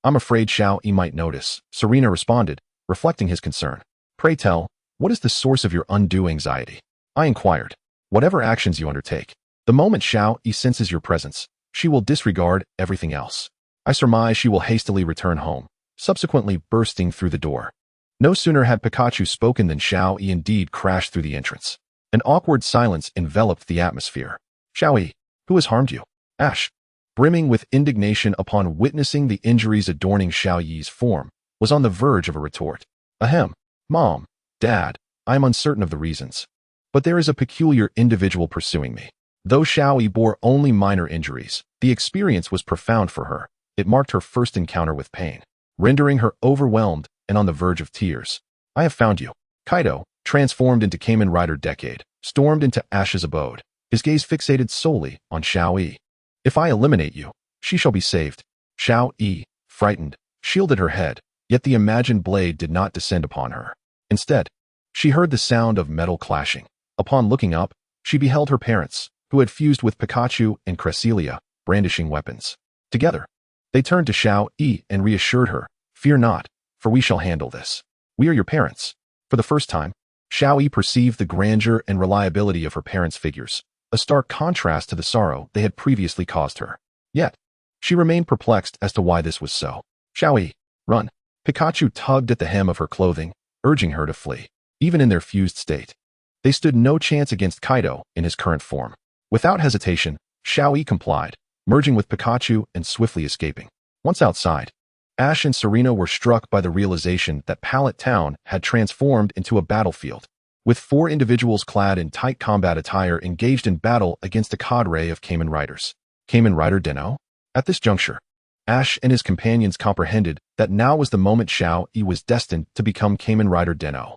I'm afraid Xiaoyi might notice, Serena responded, reflecting his concern. Pray tell, what is the source of your undue anxiety? I inquired. Whatever actions you undertake, the moment Xiaoyi senses your presence, she will disregard everything else. I surmise she will hastily return home, subsequently bursting through the door. No sooner had Pikachu spoken than Xiaoyi indeed crashed through the entrance. An awkward silence enveloped the atmosphere. Xiaoyi, who has harmed you? Ash, brimming with indignation upon witnessing the injuries adorning Xiaoyi's form, was on the verge of a retort. Ahem, Mom, Dad, I am uncertain of the reasons, but there is a peculiar individual pursuing me. Though Xiaoyi bore only minor injuries, the experience was profound for her. It marked her first encounter with pain, rendering her overwhelmed and on the verge of tears. I have found you. Kaido, transformed into Kamen Rider Decade, stormed into Ash's abode, his gaze fixated solely on Xiaoyi. If I eliminate you, she shall be saved. Xiaoyi, frightened, shielded her head, yet the imagined blade did not descend upon her. Instead, she heard the sound of metal clashing. Upon looking up, she beheld her parents, who had fused with Pikachu and Cresselia, brandishing weapons. Together, they turned to Xiaoyi and reassured her, Fear not, for we shall handle this. We are your parents. For the first time, Xiaoyi perceived the grandeur and reliability of her parents' figures, a stark contrast to the sorrow they had previously caused her. Yet, she remained perplexed as to why this was so. Xiaoyi, run. Pikachu tugged at the hem of her clothing, urging her to flee. Even in their fused state, they stood no chance against Kaido in his current form. Without hesitation, Xiaoyi complied, merging with Pikachu and swiftly escaping. Once outside, Ash and Serena were struck by the realization that Pallet Town had transformed into a battlefield, with 4 individuals clad in tight combat attire engaged in battle against a cadre of Kamen Riders. Kamen Rider Den-O? At this juncture, Ash and his companions comprehended that now was the moment Xiaoyi was destined to become Kamen Rider Den-O,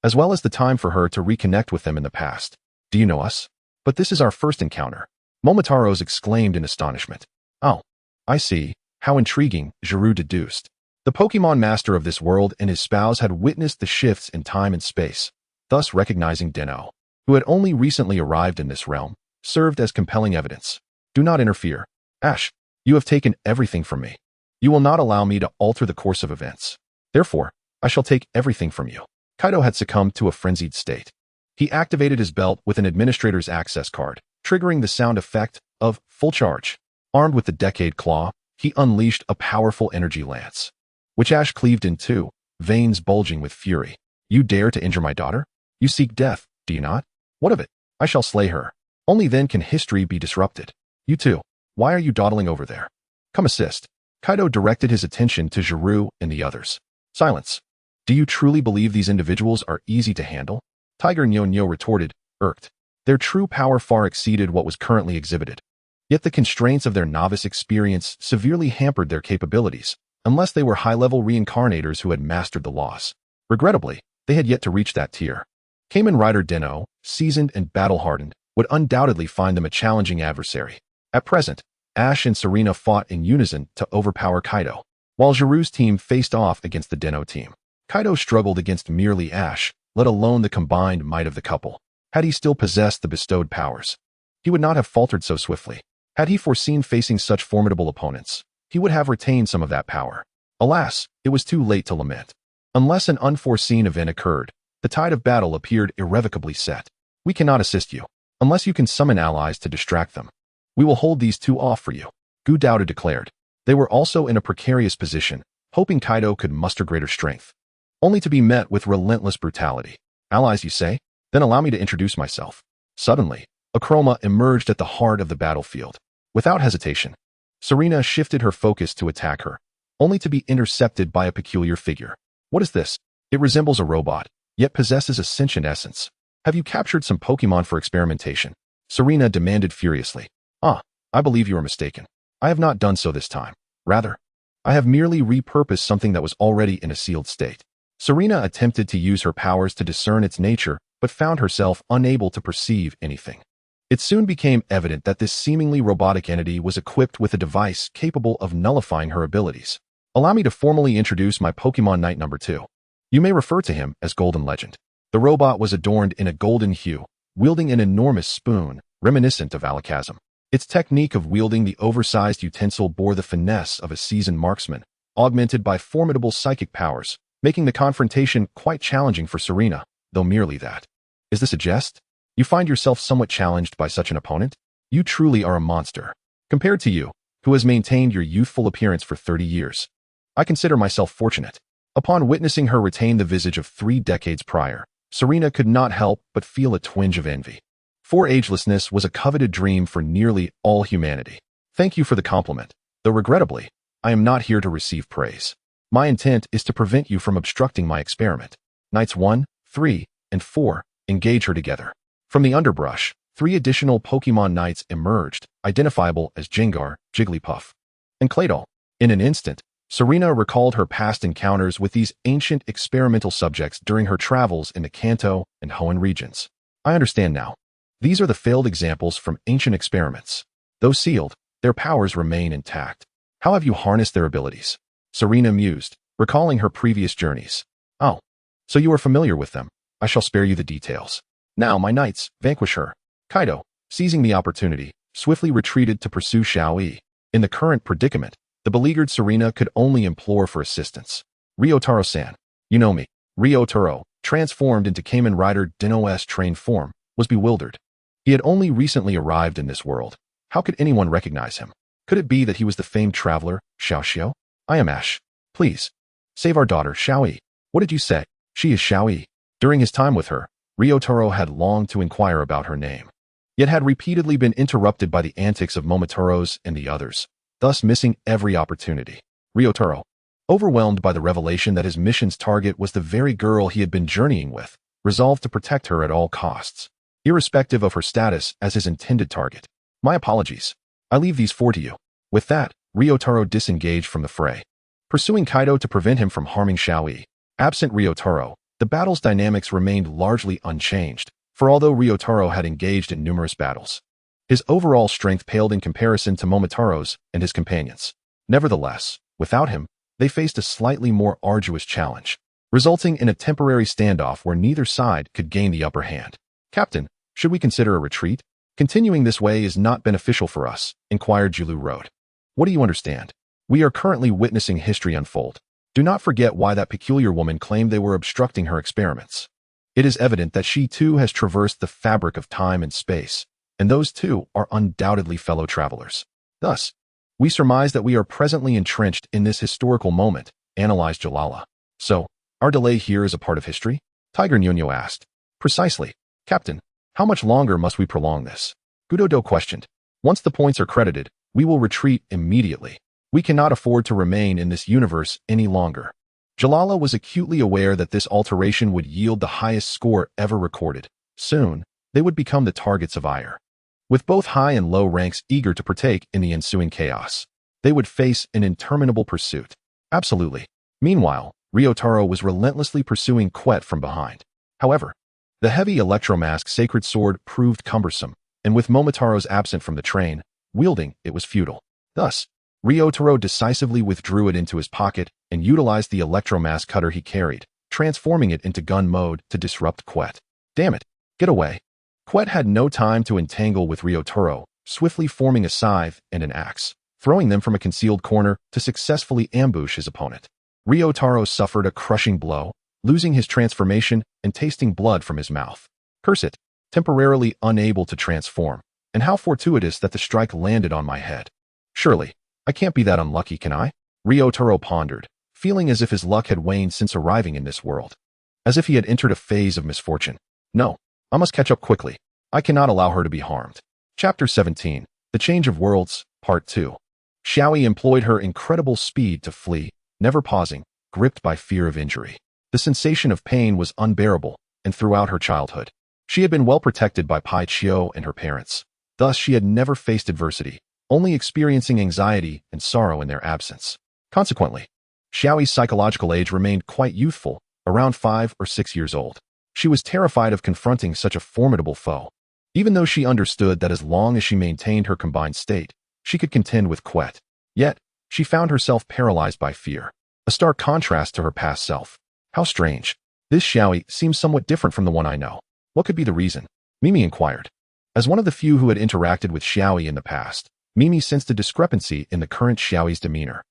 as well as the time for her to reconnect with them in the past. Do you know us? But this is our first encounter. Momotaro's exclaimed in astonishment. Oh, I see. How intriguing, Giroux deduced. The Pokemon master of this world and his spouse had witnessed the shifts in time and space, thus recognizing Den-O, who had only recently arrived in this realm, served as compelling evidence. Do not interfere. Ash, you have taken everything from me. You will not allow me to alter the course of events. Therefore, I shall take everything from you. Kaido had succumbed to a frenzied state. He activated his belt with an administrator's access card, triggering the sound effect of full charge. Armed with the Decade Claw, he unleashed a powerful energy lance, which Ash cleaved in two, veins bulging with fury. You dare to injure my daughter? You seek death, do you not? What of it? I shall slay her. Only then can history be disrupted. You too. Why are you dawdling over there? Come assist. Kaido directed his attention to Giroux and the others. Silence. Do you truly believe these individuals are easy to handle? Tiger Nyo retorted, irked. Their true power far exceeded what was currently exhibited. Yet the constraints of their novice experience severely hampered their capabilities, unless they were high-level reincarnators who had mastered the laws. Regrettably, they had yet to reach that tier. Kamen Rider Den-O, seasoned and battle-hardened, would undoubtedly find them a challenging adversary. At present, Ash and Serena fought in unison to overpower Kaido, while Giroux's team faced off against the Den-O team. Kaido struggled against merely Ash, let alone the combined might of the couple. Had he still possessed the bestowed powers, he would not have faltered so swiftly. Had he foreseen facing such formidable opponents, he would have retained some of that power. Alas, it was too late to lament. Unless an unforeseen event occurred, the tide of battle appeared irrevocably set. We cannot assist you, unless you can summon allies to distract them. We will hold these two off for you, Gu Doubted declared. They were also in a precarious position, hoping Kaido could muster greater strength, only to be met with relentless brutality. Allies, you say? Then allow me to introduce myself. Suddenly, Akroma emerged at the heart of the battlefield. Without hesitation, Serena shifted her focus to attack her, only to be intercepted by a peculiar figure. What is this? It resembles a robot, yet possesses a sentient essence. Have you captured some Pokemon for experimentation? Serena demanded furiously. I believe you are mistaken. I have not done so this time. Rather, I have merely repurposed something that was already in a sealed state. Serena attempted to use her powers to discern its nature, but found herself unable to perceive anything. It soon became evident that this seemingly robotic entity was equipped with a device capable of nullifying her abilities. Allow me to formally introduce my Pokemon Knight number 2. You may refer to him as Golden Legend. The robot was adorned in a golden hue, wielding an enormous spoon, reminiscent of Alakazam. Its technique of wielding the oversized utensil bore the finesse of a seasoned marksman, augmented by formidable psychic powers, making the confrontation quite challenging for Serena, though merely that. Is this a jest? You find yourself somewhat challenged by such an opponent? You truly are a monster. Compared to you, who has maintained your youthful appearance for 30 years. I consider myself fortunate. Upon witnessing her retain the visage of 3 decades prior, Serena could not help but feel a twinge of envy. For agelessness was a coveted dream for nearly all humanity. Thank you for the compliment, though regrettably, I am not here to receive praise. My intent is to prevent you from obstructing my experiment. Knights 1, 3, and 4, engage her together. From the underbrush, 3 additional Pokemon Knights emerged, identifiable as Gengar, Jigglypuff, and Claydol. In an instant, Serena recalled her past encounters with these ancient experimental subjects during her travels in the Kanto and Hoenn regions. I understand now. These are the failed examples from ancient experiments. Though sealed, their powers remain intact. How have you harnessed their abilities? Serena mused, recalling her previous journeys. Oh, so you are familiar with them. I shall spare you the details. Now, my knights, vanquish her. Kaido, seizing the opportunity, swiftly retreated to pursue Xiaoyi. In the current predicament, the beleaguered Serena could only implore for assistance. Ryotaro-san. You know me. Ryotaro, transformed into Kamen Rider Dino's trained form, was bewildered. He had only recently arrived in this world. How could anyone recognize him? Could it be that he was the famed traveler, Xiaoyi? I am Ash. Please, save our daughter, Xiaoyi. What did you say? She is Xiaoyi. During his time with her, Ryotaro had longed to inquire about her name, yet had repeatedly been interrupted by the antics of Momotaro's and the others, thus missing every opportunity. Ryotaro, overwhelmed by the revelation that his mission's target was the very girl he had been journeying with, resolved to protect her at all costs, irrespective of her status as his intended target. My apologies. I leave these four to you. With that, Ryotaro disengaged from the fray, pursuing Kaido to prevent him from harming Xiaoyi. Absent Ryotaro, the battle's dynamics remained largely unchanged, for although Ryotaro had engaged in numerous battles, his overall strength paled in comparison to Momotaro's and his companions. Nevertheless, without him, they faced a slightly more arduous challenge, resulting in a temporary standoff where neither side could gain the upper hand. Captain, should we consider a retreat? Continuing this way is not beneficial for us, inquired Julu Road. What do you understand? We are currently witnessing history unfold. Do not forget why that peculiar woman claimed they were obstructing her experiments. It is evident that she too has traversed the fabric of time and space, and those two are undoubtedly fellow travelers. Thus, we surmise that we are presently entrenched in this historical moment, analyzed Jalala. So, our delay here is a part of history? Tiger Nuno asked. Precisely. Captain, how much longer must we prolong this? Gudodo questioned. Once the points are credited, we will retreat immediately. We cannot afford to remain in this universe any longer. Jalala was acutely aware that this alteration would yield the highest score ever recorded. Soon, they would become the targets of ire. With both high and low ranks eager to partake in the ensuing chaos, they would face an interminable pursuit. Absolutely. Meanwhile, Ryotaro was relentlessly pursuing Quet from behind. However, the heavy electromask sacred sword proved cumbersome, and with Momotaro's absent from the train, wielding it was futile. Thus, Ryotaro decisively withdrew it into his pocket and utilized the electromask cutter he carried, transforming it into gun mode to disrupt Quet. Damn it, get away. Quet had no time to entangle with Ryotaro, swiftly forming a scythe and an axe, throwing them from a concealed corner to successfully ambush his opponent. Ryotaro suffered a crushing blow, losing his transformation and tasting blood from his mouth. Curse it, temporarily unable to transform, and how fortuitous that the strike landed on my head. Surely, I can't be that unlucky, can I? Ryotaro pondered, feeling as if his luck had waned since arriving in this world. As if he had entered a phase of misfortune. No, I must catch up quickly. I cannot allow her to be harmed. Chapter 17, The Change of Worlds, Part 2. Xiaoyi employed her incredible speed to flee, never pausing, gripped by fear of injury. The sensation of pain was unbearable, and throughout her childhood, she had been well protected by Pai Chio and her parents. Thus, she had never faced adversity, only experiencing anxiety and sorrow in their absence. Consequently, Xiaoyi's psychological age remained quite youthful, around 5 or 6 years old. She was terrified of confronting such a formidable foe, even though she understood that as long as she maintained her combined state, she could contend with Quet. Yet, she found herself paralyzed by fear, a stark contrast to her past self. How strange. This Xiaoyi seems somewhat different from the one I know. What could be the reason? Mimi inquired. As one of the few who had interacted with Xiaoyi in the past, Mimi sensed a discrepancy in the current Xiaoyi's demeanor.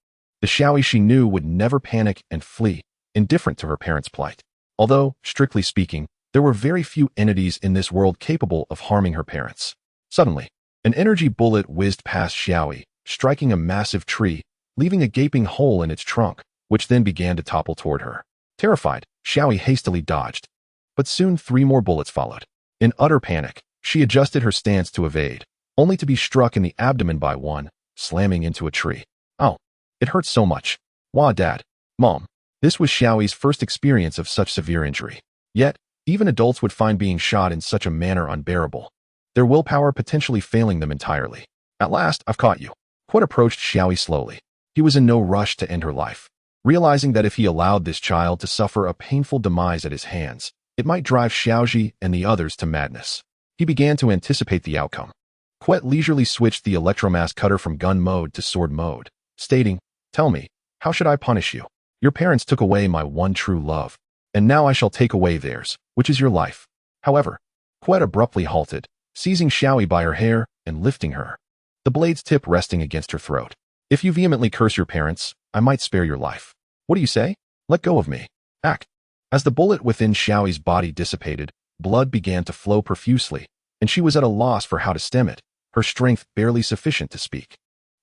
The Xiaoyi she knew would never panic and flee, indifferent to her parents' plight. Although, strictly speaking, there were very few entities in this world capable of harming her parents. Suddenly, an energy bullet whizzed past Xiaoyi, striking a massive tree, leaving a gaping hole in its trunk, which then began to topple toward her. Terrified, Xiaoyi hastily dodged. But soon 3 more bullets followed. In utter panic, she adjusted her stance to evade, only to be struck in the abdomen by one, slamming into a tree. Oh, it hurts so much. Wah, Dad. Mom. This was Xiaoyi's first experience of such severe injury. Yet, even adults would find being shot in such a manner unbearable, their willpower potentially failing them entirely. At last, I've caught you. Quet approached Xiaoyi slowly. He was in no rush to end her life, realizing that if he allowed this child to suffer a painful demise at his hands, it might drive Xiaoji and the others to madness. He began to anticipate the outcome. Quet leisurely switched the electromask cutter from gun mode to sword mode, stating, "Tell me, how should I punish you? Your parents took away my one true love, and now I shall take away theirs, which is your life." However, Quet abruptly halted, seizing Xiaoyi by her hair and lifting her, the blade's tip resting against her throat. "If you vehemently curse your parents, I might spare your life. What do you say? Let go of me. Act." As the bullet within Xiaoyi's body dissipated, blood began to flow profusely, and she was at a loss for how to stem it, her strength barely sufficient to speak.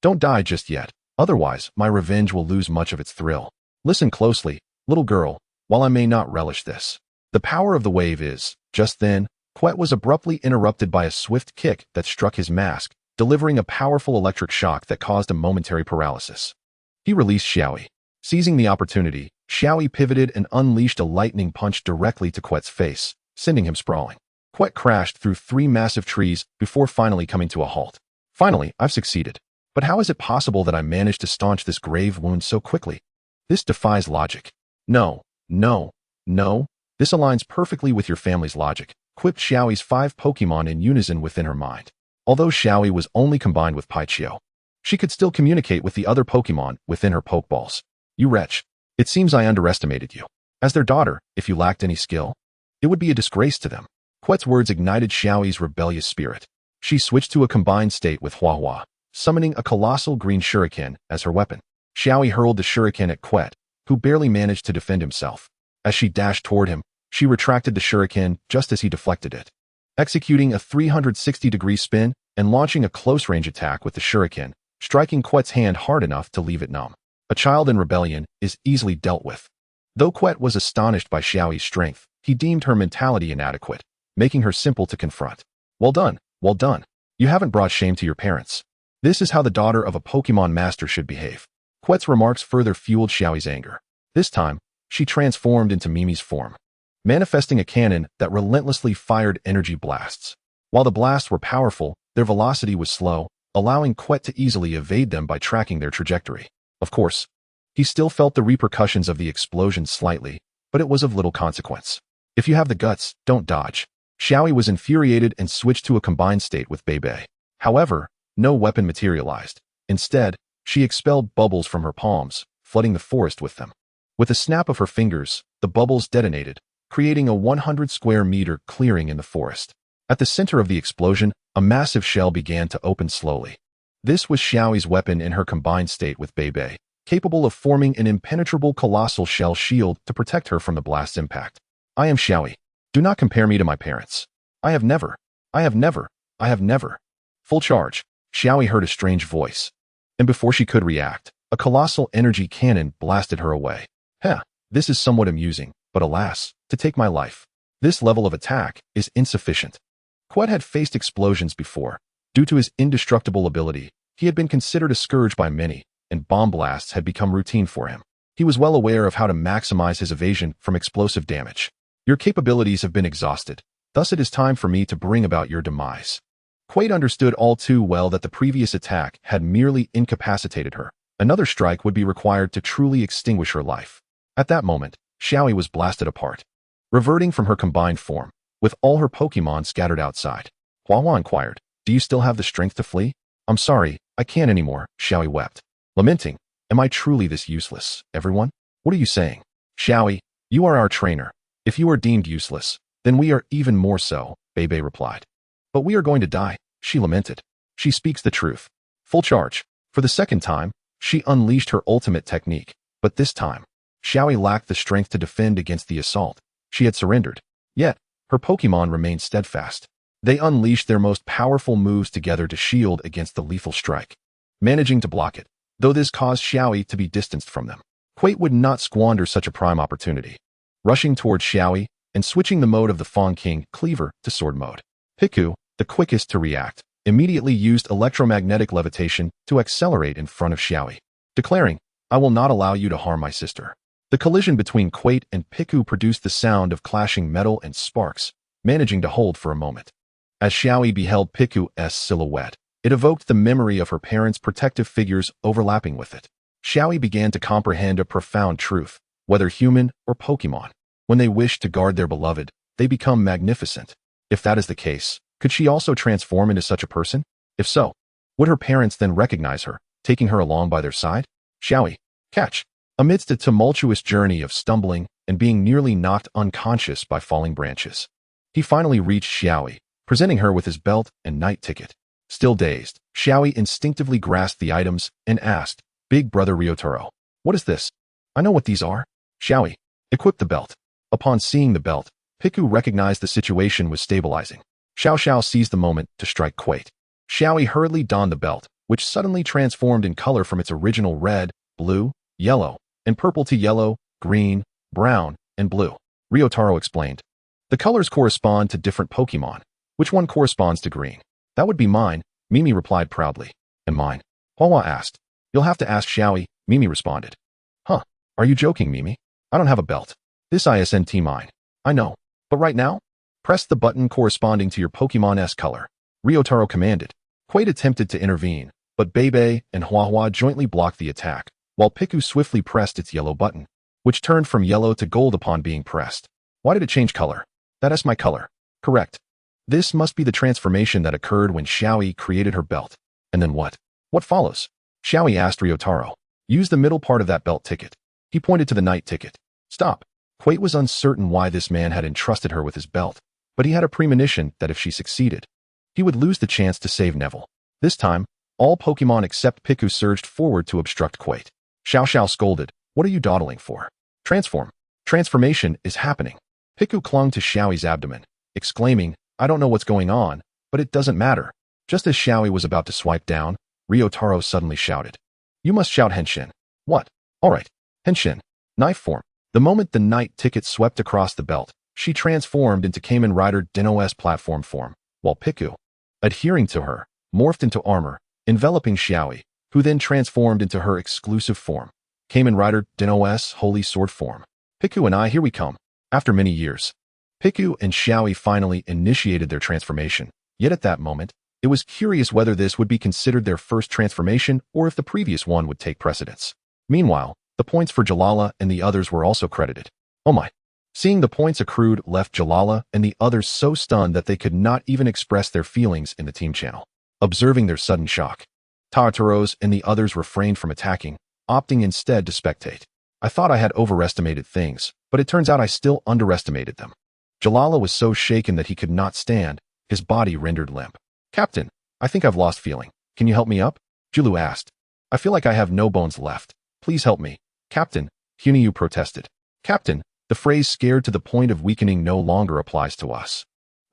Don't die just yet, otherwise my revenge will lose much of its thrill. Listen closely, little girl, while I may not relish this. The power of the wave is, just then, Quet was abruptly interrupted by a swift kick that struck his mask, delivering a powerful electric shock that caused a momentary paralysis. He released Xiaoyi. Seizing the opportunity, Xiaoyi pivoted and unleashed a lightning punch directly to Quet's face, sending him sprawling. Quet crashed through 3 massive trees before finally coming to a halt. Finally, I've succeeded. But how is it possible that I managed to staunch this grave wound so quickly? This defies logic. No, no, no. This aligns perfectly with your family's logic, quipped Xiaoyi's 5 Pokemon in unison within her mind. Although Xiaoyi was only combined with Paichio, she could still communicate with the other Pokemon within her Pokeballs. You wretch. It seems I underestimated you. As their daughter, if you lacked any skill, it would be a disgrace to them. Quet's words ignited Xiaoyi's rebellious spirit. She switched to a combined state with Huahua, summoning a colossal green shuriken as her weapon. Xiaoyi hurled the shuriken at Quet, who barely managed to defend himself. As she dashed toward him, she retracted the shuriken just as he deflected it. Executing a 360-degree spin and launching a close-range attack with the shuriken, striking Quet's hand hard enough to leave it numb. A child in rebellion is easily dealt with. Though Quet was astonished by Xiaoyi's strength, he deemed her mentality inadequate, making her simple to confront. Well done, well done. You haven't brought shame to your parents. This is how the daughter of a Pokemon master should behave. Quet's remarks further fueled Xiaoyi's anger. This time, she transformed into Mimi's form, manifesting a cannon that relentlessly fired energy blasts. While the blasts were powerful, their velocity was slow, allowing Quet to easily evade them by tracking their trajectory. Of course, he still felt the repercussions of the explosion slightly, but it was of little consequence. If you have the guts, don't dodge. Xiaoyi was infuriated and switched to a combined state with Bebe. However, no weapon materialized. Instead, she expelled bubbles from her palms, flooding the forest with them. With a snap of her fingers, the bubbles detonated, creating a 100-square-meter clearing in the forest. At the center of the explosion, a massive shell began to open slowly. This was Xiaoyi's weapon in her combined state with Bebe, capable of forming an impenetrable colossal shell shield to protect her from the blast's impact. I am Xiaoyi. Do not compare me to my parents. I have never. Full charge. Xiaoyi heard a strange voice. And before she could react, a colossal energy cannon blasted her away. This is somewhat amusing, but alas, to take my life. This level of attack is insufficient. Quet had faced explosions before. Due to his indestructible ability, he had been considered a scourge by many, and bomb blasts had become routine for him. He was well aware of how to maximize his evasion from explosive damage. Your capabilities have been exhausted, thus it is time for me to bring about your demise. Quet understood all too well that the previous attack had merely incapacitated her. Another strike would be required to truly extinguish her life. At that moment, Xiaoyi was blasted apart, reverting from her combined form, with all her Pokemon scattered outside. Huahua inquired, do you still have the strength to flee? I'm sorry, I can't anymore, Xiaoyi wept, lamenting, am I truly this useless, everyone? What are you saying? Xiaoyi, you are our trainer. If you are deemed useless, then we are even more so, Bebe replied. But we are going to die, she lamented. She speaks the truth. Full charge. For the second time, she unleashed her ultimate technique, but this time, Xiaoyi lacked the strength to defend against the assault. She had surrendered. Yet, her Pokemon remained steadfast. They unleashed their most powerful moves together to shield against the lethal strike, managing to block it, though this caused Xiaoyi to be distanced from them. Quet would not squander such a prime opportunity, rushing towards Xiaoyi and switching the mode of the Fawn King Cleaver to sword mode. Piku, the quickest to react, immediately used electromagnetic levitation to accelerate in front of Xiaoyi, declaring, I will not allow you to harm my sister. The collision between Quet and Piku produced the sound of clashing metal and sparks, managing to hold for a moment. As Xiaoyi beheld Piku's silhouette, it evoked the memory of her parents' protective figures overlapping with it. Xiaoyi began to comprehend a profound truth. Whether human or Pokemon, when they wish to guard their beloved, they become magnificent. If that is the case, could she also transform into such a person? If so, would her parents then recognize her, taking her along by their side? Xiaoyi, catch! Amidst a tumultuous journey of stumbling and being nearly knocked unconscious by falling branches, he finally reached Xiaoyi, presenting her with his belt and night ticket. Still dazed, Xiaoyi instinctively grasped the items and asked, Big Brother Ryotaro, what is this? I know what these are. Xiaoyi, equip the belt. Upon seeing the belt, Piku recognized the situation was stabilizing. Xiao seized the moment to strike Quate. Xiaoyi hurriedly donned the belt, which suddenly transformed in color from its original red, blue, yellow, and purple to yellow, green, brown, and blue. Ryotaro explained. The colors correspond to different Pokemon. Which one corresponds to green? That would be mine, Mimi replied proudly. And mine? Hua asked. You'll have to ask Xiaoyi, Mimi responded. Huh, are you joking, Mimi? I don't have a belt. This isn't mine. I know. But right now? Press the button corresponding to your Pokemon's color. Ryotaro commanded. Quate attempted to intervene, but Bebe and Hua jointly blocked the attack, while Piku swiftly pressed its yellow button, which turned from yellow to gold upon being pressed. Why did it change color? That is my color. Correct. This must be the transformation that occurred when Xiaoyi created her belt. And then what? What follows? Xiaoyi asked Ryotaro. Use the middle part of that belt ticket. He pointed to the night ticket. Stop. Quate was uncertain why this man had entrusted her with his belt, but he had a premonition that if she succeeded, he would lose the chance to save Neville. This time, all Pokemon except Piku surged forward to obstruct Quate. Xiao scolded. What are you dawdling for? Transform. Transformation is happening. Piku clung to Xiaoyi's abdomen, exclaiming, I don't know what's going on, but it doesn't matter. Just as Xiaoyi was about to swipe down, Ryotaro suddenly shouted. You must shout Henshin. What? Alright. Henshin. Knife form. The moment the night ticket swept across the belt, she transformed into Kamen Rider Dino's platform form, while Piku, adhering to her, morphed into armor, enveloping Xiaoyi, who then transformed into her exclusive form, Kamen Rider Dino's Holy Sword form. Piku and I, here we come. After many years, Piku and Xiaoyi finally initiated their transformation, yet at that moment, it was curious whether this would be considered their first transformation or if the previous one would take precedence. Meanwhile, the points for Jalala and the others were also credited. Oh my. Seeing the points accrued left Jalala and the others so stunned that they could not even express their feelings in the team channel. Observing their sudden shock, Tartaros and the others refrained from attacking, opting instead to spectate. I thought I had overestimated things, but it turns out I still underestimated them. Jalala was so shaken that he could not stand, his body rendered limp. Captain, I think I've lost feeling. Can you help me up? Julu asked. I feel like I have no bones left. Please help me. Captain, Hunyu protested. Captain, the phrase scared to the point of weakening no longer applies to us.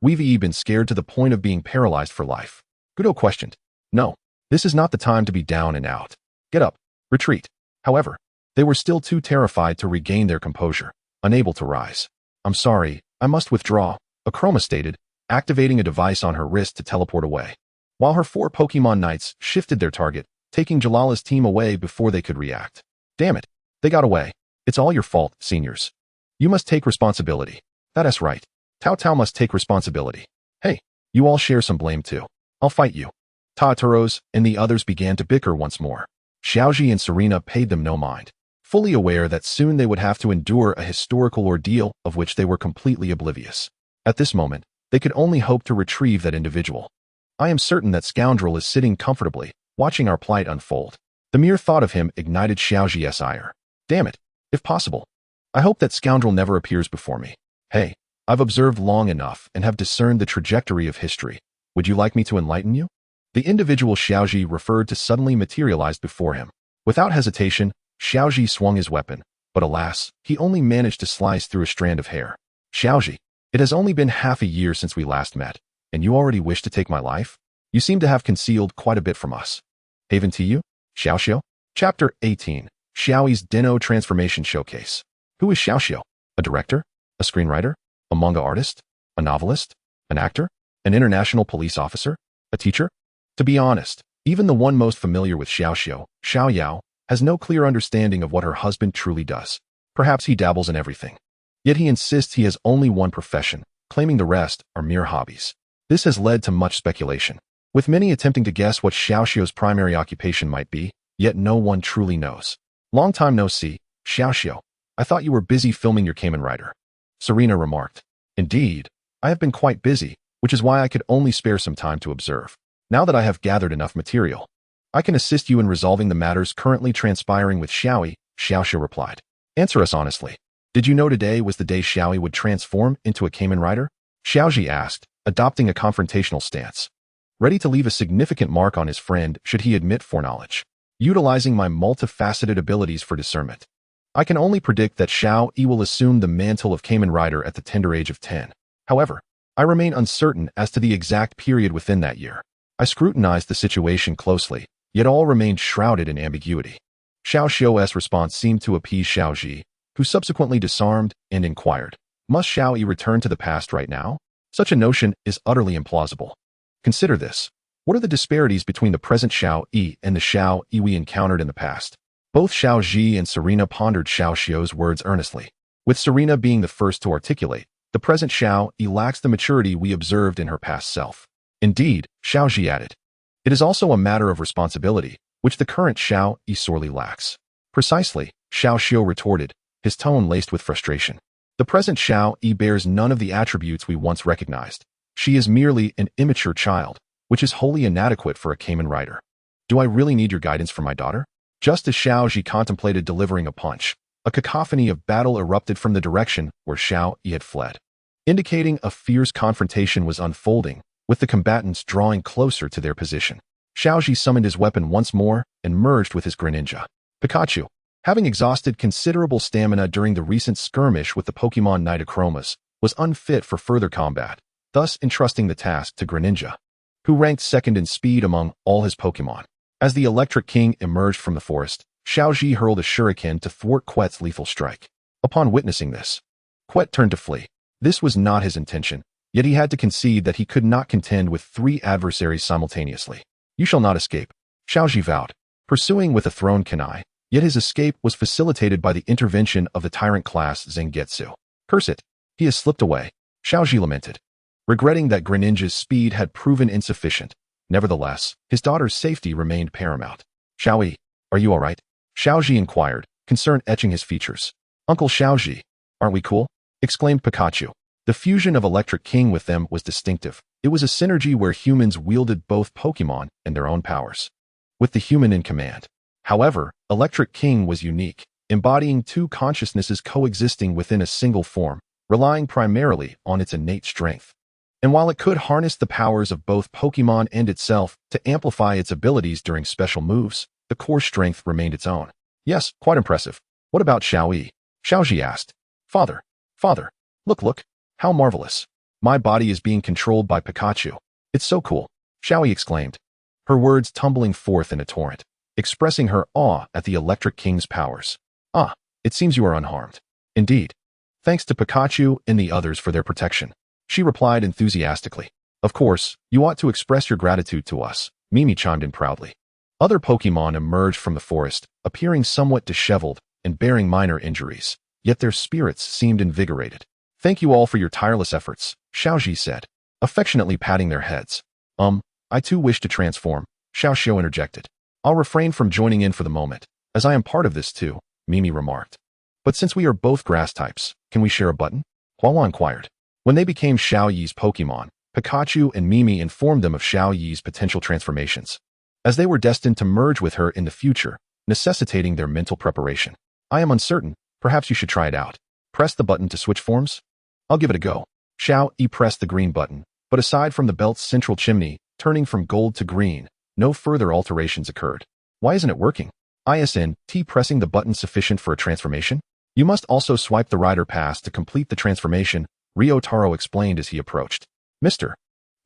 We've been scared to the point of being paralyzed for life. Gudo questioned. No, this is not the time to be down and out. Get up. Retreat. However, they were still too terrified to regain their composure, unable to rise. I'm sorry, I must withdraw, Akroma stated, activating a device on her wrist to teleport away. While her 4 Pokemon Knights shifted their target, taking Jalala's team away before they could react. Damn it. They got away. It's all your fault, seniors. You must take responsibility. That's right. Tao must take responsibility. Hey, you all share some blame too. I'll fight you. Tataros and the others began to bicker once more. Xiaoyi and Serena paid them no mind, fully aware that soon they would have to endure a historical ordeal of which they were completely oblivious. At this moment, they could only hope to retrieve that individual. I am certain that scoundrel is sitting comfortably, watching our plight unfold. The mere thought of him ignited Xiaoyi's ire. Damn it, if possible. I hope that scoundrel never appears before me. Hey, I've observed long enough and have discerned the trajectory of history. Would you like me to enlighten you? The individual Xiaoyi referred to suddenly materialized before him. Without hesitation, Xiaoyi swung his weapon, but alas, he only managed to slice through a strand of hair. Xiaoyi, it has only been half a year since we last met, and you already wish to take my life? You seem to have concealed quite a bit from us. Haven to you? Xiaoxiu? Chapter 18, Xiaoyi's Dino Transformation Showcase. Who is Xiaoxiu? A director? A screenwriter? A manga artist? A novelist? An actor? An international police officer? A teacher? To be honest, even the one most familiar with Xiaoxiu, Xiaoyao, has no clear understanding of what her husband truly does. Perhaps he dabbles in everything. Yet he insists he has only one profession, claiming the rest are mere hobbies. This has led to much speculation, with many attempting to guess what Xiaoxiu's primary occupation might be, yet no one truly knows. Long time no see, Xiaoxiu. I thought you were busy filming your Kamen Rider. Serena remarked. Indeed, I have been quite busy, which is why I could only spare some time to observe. Now that I have gathered enough material, I can assist you in resolving the matters currently transpiring with Xiaoyi, Xiaoxiu replied. Answer us honestly. Did you know today was the day Xiaoyi would transform into a Kamen Rider? Xiaoyi asked, adopting a confrontational stance, ready to leave a significant mark on his friend should he admit foreknowledge. Utilizing my multifaceted abilities for discernment, I can only predict that Xiaoyi will assume the mantle of Kamen Rider at the tender age of 10. However, I remain uncertain as to the exact period within that year. I scrutinized the situation closely, yet all remained shrouded in ambiguity. Xiao Xiu's response seemed to appease Xiaoyi, who subsequently disarmed and inquired, "Must Xiaoyi return to the past right now? Such a notion is utterly implausible. Consider this. What are the disparities between the present Xiaoyi and the Xiaoyi we encountered in the past?" Both Xiaoyi and Serena pondered Xiao Xiu's words earnestly, with Serena being the first to articulate, "The present Xiaoyi lacks the maturity we observed in her past self." Indeed, Xiaoyi added, "It is also a matter of responsibility, which the current Xiaoyi sorely lacks." "Precisely," Xiao Xiu retorted, his tone laced with frustration. "The present Xiaoyi bears none of the attributes we once recognized. She is merely an immature child, which is wholly inadequate for a Kamen Rider. Do I really need your guidance for my daughter?" Just as Xiaoyi contemplated delivering a punch, a cacophony of battle erupted from the direction where Xiaoyi had fled, indicating a fierce confrontation was unfolding, with the combatants drawing closer to their position. Xiaoyi summoned his weapon once more and merged with his Greninja. Pikachu, having exhausted considerable stamina during the recent skirmish with the Pokemon Nidachromas, was unfit for further combat, thus entrusting the task to Greninja, who ranked second in speed among all his Pokemon. As the Electric King emerged from the forest, Xiaoyi hurled a shuriken to thwart Quet's lethal strike. Upon witnessing this, Quet turned to flee. This was not his intention, yet he had to concede that he could not contend with 3 adversaries simultaneously. "You shall not escape," Xiaoyi vowed, pursuing with a thrown kunai, yet his escape was facilitated by the intervention of the tyrant-class Zangetsu. "Curse it, he has slipped away," Xiaoyi lamented, regretting that Greninja's speed had proven insufficient. Nevertheless, his daughter's safety remained paramount. "Xiaoyi, are you all right?" Xiaoyi inquired, concern etching his features. "Uncle Xiaoyi, aren't we cool?" exclaimed Pikachu. The fusion of Electric King with them was distinctive. It was a synergy where humans wielded both Pokemon and their own powers, with the human in command. However, Electric King was unique, embodying 2 consciousnesses coexisting within a single form, relying primarily on its innate strength. And while it could harness the powers of both Pokemon and itself to amplify its abilities during special moves, the core strength remained its own. "Yes, quite impressive. What about Xiaoyi?" Xiaoyi asked. Father, look, how marvelous. My body is being controlled by Pikachu. It's so cool," Xiaoyi exclaimed, her words tumbling forth in a torrent, expressing her awe at the Electric King's powers. "Ah, it seems you are unharmed." "Indeed. Thanks to Pikachu and the others for their protection," she replied enthusiastically. "Of course, you ought to express your gratitude to us," Mimi chimed in proudly. Other Pokemon emerged from the forest, appearing somewhat disheveled and bearing minor injuries, yet their spirits seemed invigorated. "Thank you all for your tireless efforts," Xiaoyi said, affectionately patting their heads. I too wish to transform," Xiao Xiu interjected. "I'll refrain from joining in for the moment, as I am part of this too," Mimi remarked. "But since we are both grass types, can we share a button?" Huahua inquired. When they became Xiaoyi's Pokemon, Pikachu and Mimi informed them of Xiaoyi's potential transformations, as they were destined to merge with her in the future, necessitating their mental preparation. "I am uncertain, perhaps you should try it out. Press the button to switch forms?" "I'll give it a go." Xiaoyi pressed the green button, but aside from the belt's central chimney, turning from gold to green, no further alterations occurred. "Why isn't it working? Isn't pressing the button sufficient for a transformation? You must also swipe the rider pass to complete the transformation," Ryotaro explained as he approached. "Mr.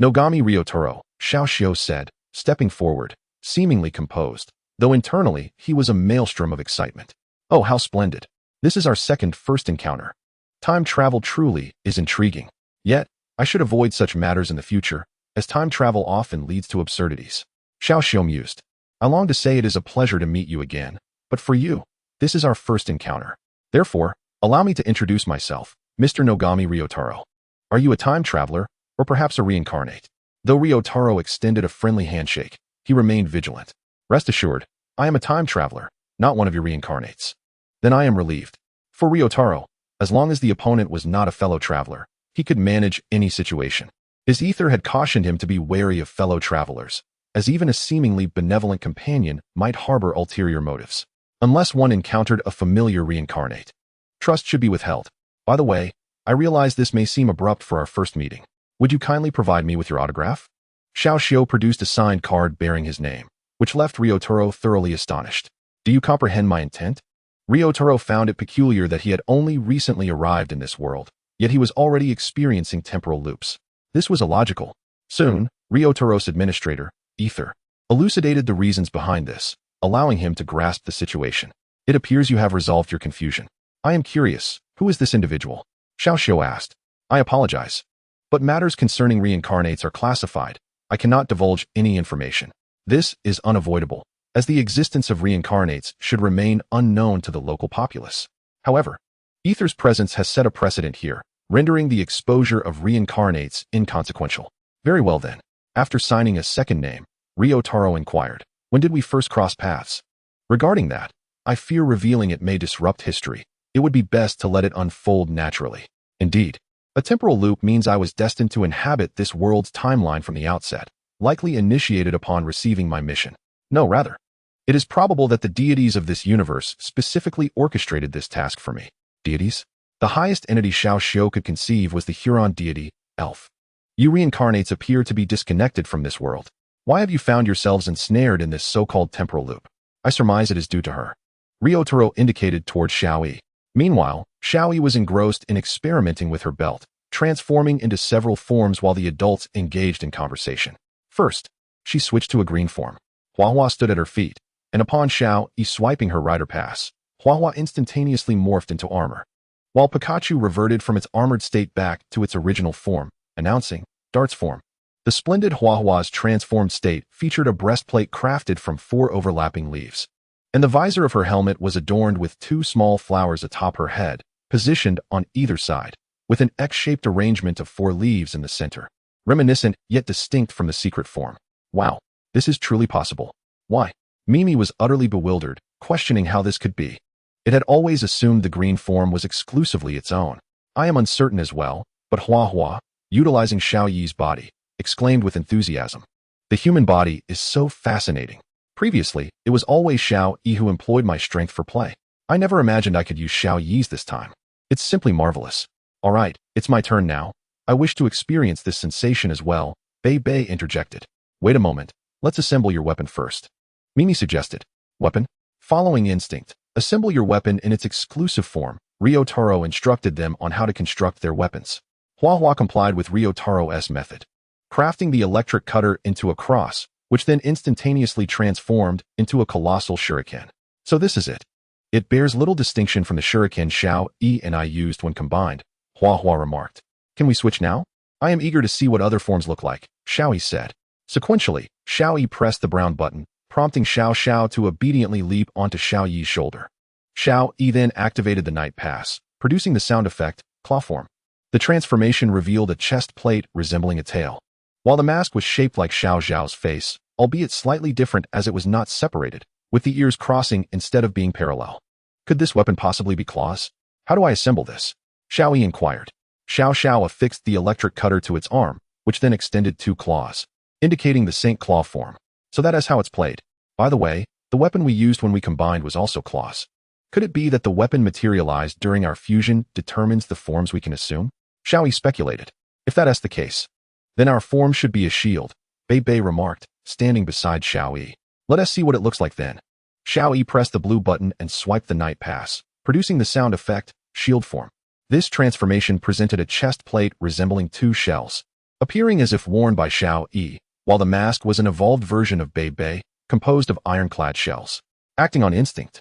Nogami Ryotaro," Xiao Xiu said, stepping forward, seemingly composed, though internally he was a maelstrom of excitement. "Oh, how splendid. This is our first encounter. Time travel truly is intriguing. Yet, I should avoid such matters in the future, as time travel often leads to absurdities." Xiao Xiu mused. "I long to say it is a pleasure to meet you again, but for you, this is our first encounter. Therefore, allow me to introduce myself, Mr. Nogami Ryotaro. Are you a time traveler, or perhaps a reincarnate?" Though Ryotaro extended a friendly handshake, he remained vigilant. "Rest assured, I am a time traveler, not one of your reincarnates." "Then I am relieved." For Ryotaro, as long as the opponent was not a fellow traveler, he could manage any situation. His ether had cautioned him to be wary of fellow travelers, as even a seemingly benevolent companion might harbor ulterior motives, unless one encountered a familiar reincarnate. Trust should be withheld. "By the way, I realize this may seem abrupt for our first meeting. Would you kindly provide me with your autograph?" Xiao Xiu produced a signed card bearing his name, which left Ryotaro thoroughly astonished. "Do you comprehend my intent?" Ryotaro found it peculiar that he had only recently arrived in this world, yet he was already experiencing temporal loops. This was illogical. Soon, Ryotaro's administrator, Ether, elucidated the reasons behind this, allowing him to grasp the situation. It appears you have resolved your confusion. I am curious, who is this individual? Xiao asked. I apologize. But matters concerning reincarnates are classified. I cannot divulge any information. This is unavoidable, as the existence of reincarnates should remain unknown to the local populace. However, Ether's presence has set a precedent here, rendering the exposure of reincarnates inconsequential. Very well then. After signing a second name, Ryotaro inquired, when did we first cross paths? Regarding that, I fear revealing it may disrupt history. It would be best to let it unfold naturally. Indeed, a temporal loop means I was destined to inhabit this world's timeline from the outset, likely initiated upon receiving my mission. No, rather. It is probable that the deities of this universe specifically orchestrated this task for me. Deities? The highest entity Xiao could conceive was the Huron deity, Elf. You reincarnates appear to be disconnected from this world. Why have you found yourselves ensnared in this so-called temporal loop? I surmise it is due to her. Ryotaro indicated towards Xiaoyi. Meanwhile, Xiaoyi was engrossed in experimenting with her belt, transforming into several forms while the adults engaged in conversation. First, she switched to a green form. Huahua stood at her feet, and upon Xiaoyi swiping her rider pass, Huahua instantaneously morphed into armor, while Pikachu reverted from its armored state back to its original form, announcing, Dart's form. The splendid Huahua's transformed state featured a breastplate crafted from 4 overlapping leaves, and the visor of her helmet was adorned with 2 small flowers atop her head, positioned on either side, with an X-shaped arrangement of 4 leaves in the center, reminiscent yet distinct from the secret form. Wow, this is truly possible. Why? Mimi was utterly bewildered, questioning how this could be. It had always assumed the green form was exclusively its own. I am uncertain as well, but Huahua, utilizing Xiaoyi's body, exclaimed with enthusiasm. The human body is so fascinating. Previously, it was always Xiaoyi who employed my strength for play. I never imagined I could use Xiaoyi's this time. It's simply marvelous. All right, it's my turn now. I wish to experience this sensation as well, Bei interjected. Wait a moment, let's assemble your weapon first. Mimi suggested. Weapon? Following instinct, assemble your weapon in its exclusive form. Ryotaro instructed them on how to construct their weapons. Huahua complied with Ryotaro's method, crafting the electric cutter into a cross, which then instantaneously transformed into a colossal shuriken. So this is it. It bears little distinction from the shuriken Xiaoyi and I used when combined, Huahua remarked. Can we switch now? I am eager to see what other forms look like, Xiaoyi said. Sequentially, Xiaoyi pressed the brown button, prompting Xiao to obediently leap onto Xiaoyi's shoulder. Xiaoyi then activated the night pass, producing the sound effect, claw form. The transformation revealed a chest plate resembling a tail. While the mask was shaped like Xiao's face, albeit slightly different as it was not separated, with the ears crossing instead of being parallel. Could this weapon possibly be claws? How do I assemble this? Xiaoyi inquired. Xiao affixed the electric cutter to its arm, which then extended 2 claws, indicating the Saint Claw form. So that is how it's played. By the way, the weapon we used when we combined was also claws. Could it be that the weapon materialized during our fusion determines the forms we can assume? Xiaoyi speculated. If that is the case, then our form should be a shield, Bei remarked, standing beside Xiaoyi. Let us see what it looks like then. Xiaoyi pressed the blue button and swiped the night pass, producing the sound effect, shield form. This transformation presented a chest plate resembling 2 shells, appearing as if worn by Xiaoyi, while the mask was an evolved version of Bei, composed of ironclad shells. Acting on instinct,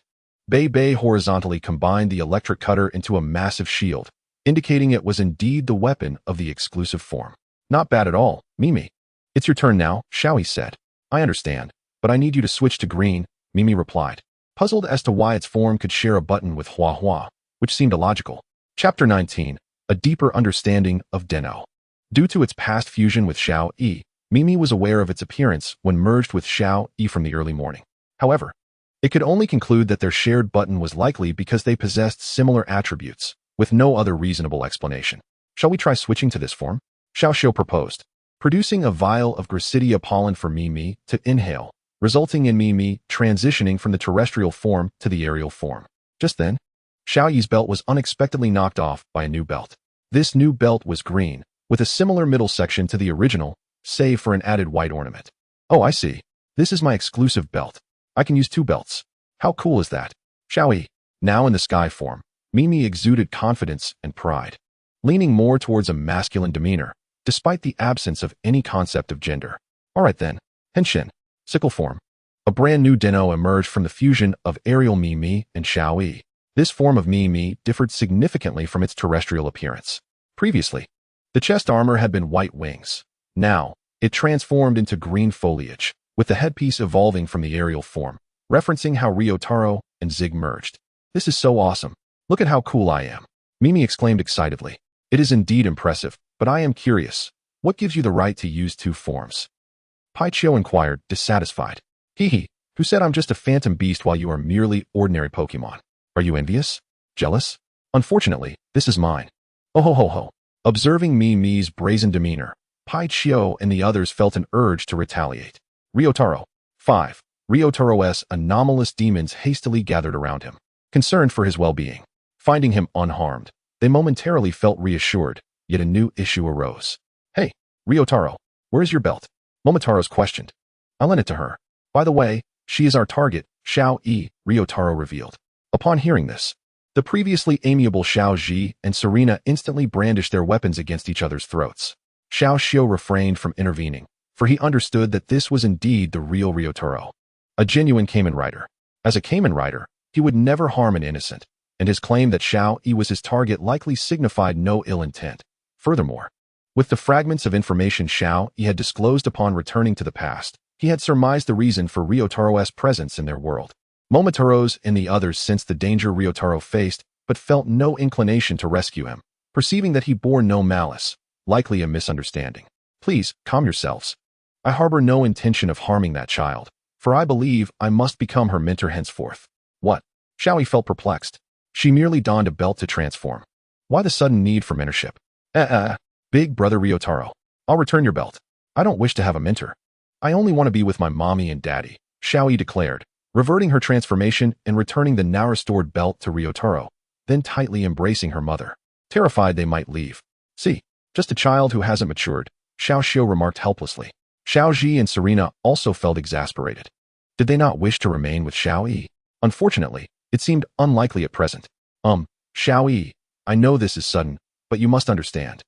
Bei horizontally combined the electric cutter into a massive shield, indicating it was indeed the weapon of the exclusive form. Not bad at all, Mimi. It's your turn now, Xiaoyi said. I understand, but I need you to switch to green, Mimi replied, puzzled as to why its form could share a button with Huahua, which seemed illogical. Chapter 19, A Deeper Understanding of Den-O. Due to its past fusion with Xiaoyi, Mimi was aware of its appearance when merged with Xiaoyi from the early morning. However, it could only conclude that their shared button was likely because they possessed similar attributes, with no other reasonable explanation. Shall we try switching to this form? Xiao proposed, producing a vial of Gracidia pollen for Mimi to inhale, resulting in Mimi transitioning from the terrestrial form to the aerial form. Just then, Xiaoyi's belt was unexpectedly knocked off by a new belt. This new belt was green, with a similar middle section to the original, save for an added white ornament. Oh, I see. This is my exclusive belt. I can use 2 belts. How cool is that? Xiaoyi, Now in the sky form, Mimi exuded confidence and pride, leaning more towards a masculine demeanor, despite the absence of any concept of gender. Alright then, Henshin, sickle form. A brand new Dino emerged from the fusion of aerial Mimi and Xiaoyi. This form of Mimi differed significantly from its terrestrial appearance. Previously, the chest armor had been white wings. Now, it transformed into green foliage, with the headpiece evolving from the aerial form, referencing how Ryotaro and Zig merged. This is so awesome. Look at how cool I am. Mimi exclaimed excitedly. It is indeed impressive, but I am curious. What gives you the right to use two forms? Paichio inquired, dissatisfied. Hee, who said I'm just a phantom beast while you are merely ordinary Pokemon? Are you envious? Jealous? Unfortunately, this is mine. Oh ho ho ho. Observing Mimi's brazen demeanor, Paichio and the others felt an urge to retaliate. Ryotaro. 5. Ryotaro's anomalous demons hastily gathered around him, concerned for his well-being. Finding him unharmed, they momentarily felt reassured, yet a new issue arose. Hey, Ryotaro, where is your belt? Momotaro's questioned. I lent it to her. By the way, she is our target, Xiaoyi, Ryotaro revealed. Upon hearing this, the previously amiable Xiaoyi and Serena instantly brandished their weapons against each other's throats. Xiaoxiu refrained from intervening, for he understood that this was indeed the real Ryotaro, a genuine Kamen Rider. As a Kamen Rider, he would never harm an innocent, and his claim that Xiaoyi was his target likely signified no ill intent. Furthermore, with the fragments of information Xiaoyi had disclosed upon returning to the past, he had surmised the reason for Ryotaro's presence in their world. Momotaro's and the others sensed the danger Ryotaro faced, but felt no inclination to rescue him, perceiving that he bore no malice, likely a misunderstanding. Please, calm yourselves. I harbor no intention of harming that child, for I believe I must become her mentor henceforth. What? Xiaoyi felt perplexed. She merely donned a belt to transform. Why the sudden need for mentorship? Big brother Ryotaro. I'll return your belt. I don't wish to have a mentor. I only want to be with my mommy and daddy, Xiaoyi declared, reverting her transformation and returning the now restored belt to Ryotaro, then tightly embracing her mother. Terrified they might leave. See, just a child who hasn't matured, Xiaoxiu remarked helplessly. Xiaoyi and Serena also felt exasperated. Did they not wish to remain with Xiaoyi? Unfortunately, it seemed unlikely at present. Xiaoyi, I know this is sudden, but you must understand.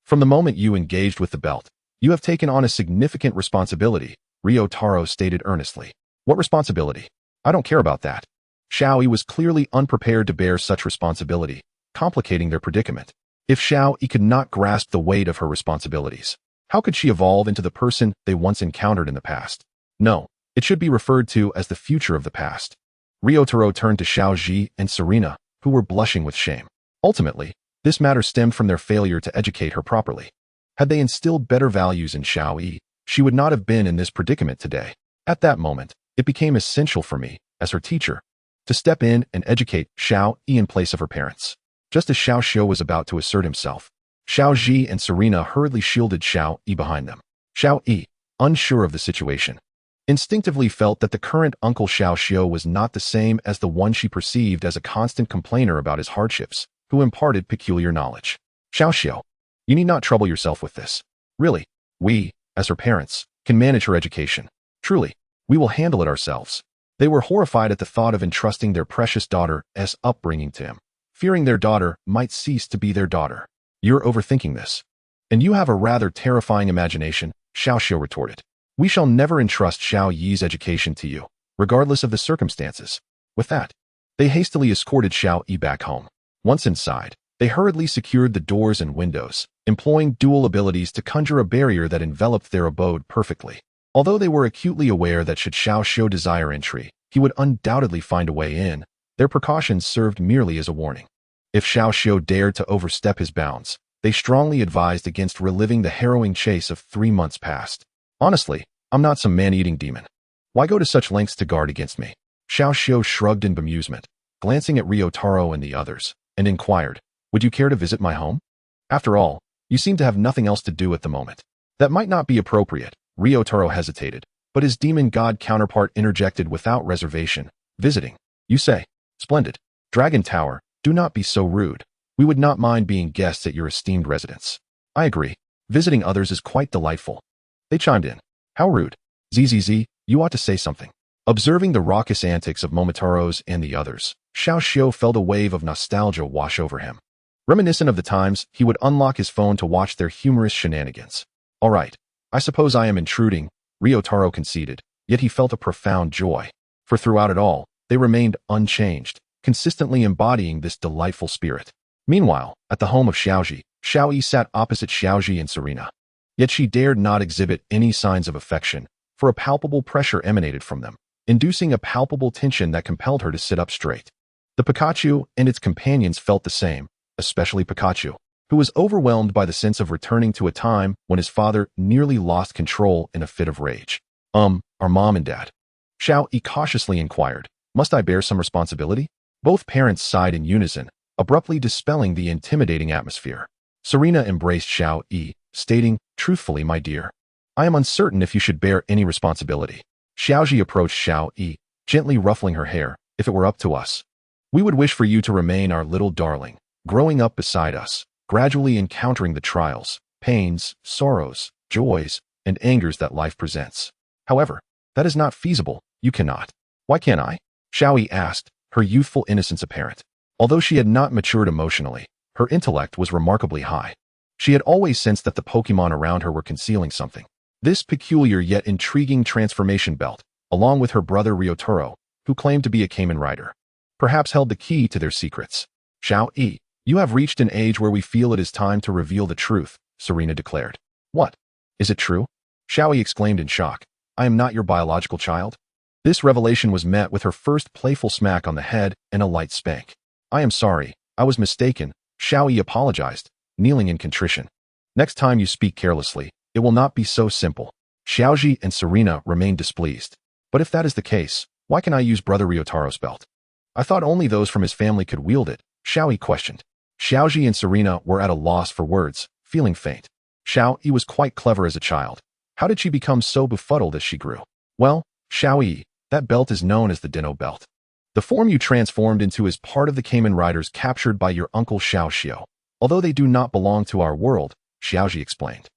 From the moment you engaged with the belt, you have taken on a significant responsibility, Ryotaro stated earnestly. What responsibility? I don't care about that. Xiaoyi was clearly unprepared to bear such responsibility, complicating their predicament. If Xiaoyi could not grasp the weight of her responsibilities, how could she evolve into the person they once encountered in the past? No, it should be referred to as the future of the past. Ryotaro turned to Xiaoyi and Serena, who were blushing with shame. Ultimately, this matter stemmed from their failure to educate her properly. Had they instilled better values in Xiaoyi, she would not have been in this predicament today. At that moment, it became essential for me, as her teacher, to step in and educate Xiaoyi in place of her parents. Just as Xiaoxiu was about to assert himself, Xiaoyi and Serena hurriedly shielded Xiaoyi behind them. Xiaoyi, unsure of the situation, instinctively felt that the current Uncle Xiaoxiu was not the same as the one she perceived as a constant complainer about his hardships, who imparted peculiar knowledge. Xiaoxiu, you need not trouble yourself with this. Really, we, as her parents, can manage her education. Truly, we will handle it ourselves. They were horrified at the thought of entrusting their precious daughter's upbringing to him, fearing their daughter might cease to be their daughter. You're overthinking this. And you have a rather terrifying imagination, Xiaoxiu retorted. We shall never entrust Xiaoyi's education to you, regardless of the circumstances. With that, they hastily escorted Xiaoyi back home. Once inside, they hurriedly secured the doors and windows, employing dual abilities to conjure a barrier that enveloped their abode perfectly. Although they were acutely aware that should Xiaoxiu desire entry, he would undoubtedly find a way in, their precautions served merely as a warning. If Xiaoxiu dared to overstep his bounds, they strongly advised against reliving the harrowing chase of 3 months past. Honestly, I'm not some man-eating demon. Why go to such lengths to guard against me? Xiaoxiu shrugged in bemusement, glancing at Ryotaro and the others, and inquired, would you care to visit my home? After all, you seem to have nothing else to do at the moment. That might not be appropriate. Ryotaro hesitated, but his demon god counterpart interjected without reservation. Visiting, you say? Splendid. Dragon Tower, do not be so rude. We would not mind being guests at your esteemed residence. I agree. Visiting others is quite delightful. They chimed in. How rude. ZZZ, you ought to say something. Observing the raucous antics of Momotaro's and the others, Xiao felt a wave of nostalgia wash over him. Reminiscent of the times he would unlock his phone to watch their humorous shenanigans. All right, I suppose I am intruding, Ryotaro conceded, yet he felt a profound joy. For throughout it all, they remained unchanged, consistently embodying this delightful spirit. Meanwhile, at the home of Xiaoyi sat opposite Xiaoyi and Serena. Yet she dared not exhibit any signs of affection, for a palpable pressure emanated from them, inducing a palpable tension that compelled her to sit up straight. The Pikachu and its companions felt the same, especially Pikachu, who was overwhelmed by the sense of returning to a time when his father nearly lost control in a fit of rage. Our mom and dad. Xiaoyi cautiously inquired, must I bear some responsibility? Both parents sighed in unison, abruptly dispelling the intimidating atmosphere. Serena embraced Xiaoyi, stating, truthfully, my dear, I am uncertain if you should bear any responsibility. Xiaoyi approached Xiaoyi, gently ruffling her hair. If it were up to us, we would wish for you to remain our little darling, growing up beside us, gradually encountering the trials, pains, sorrows, joys, and angers that life presents. However, that is not feasible. You cannot. Why can't I? Xiaoyi asked, her youthful innocence apparent. Although she had not matured emotionally, her intellect was remarkably high. She had always sensed that the Pokemon around her were concealing something. This peculiar yet intriguing transformation belt, along with her brother Ryotaro, who claimed to be a Kamen Rider, perhaps held the key to their secrets. Xiaoyi, you have reached an age where we feel it is time to reveal the truth, Serena declared. What? Is it true? Xiaoyi exclaimed in shock. I am not your biological child? This revelation was met with her first playful smack on the head and a light spank. I am sorry, I was mistaken, Xiaoyi apologized, kneeling in contrition. Next time you speak carelessly, it will not be so simple. Xiaoyi and Serena remained displeased. But if that is the case, why can I use Brother Ryotaro's belt? I thought only those from his family could wield it, Xiaoyi questioned. Xiaoyi and Serena were at a loss for words, feeling faint. Xiaoyi was quite clever as a child. How did she become so befuddled as she grew? Well, Xiaoyi, that belt is known as the Dino belt. The form you transformed into is part of the Kamen Riders captured by your uncle Xiao. Although they do not belong to our world, Xiaoyi explained.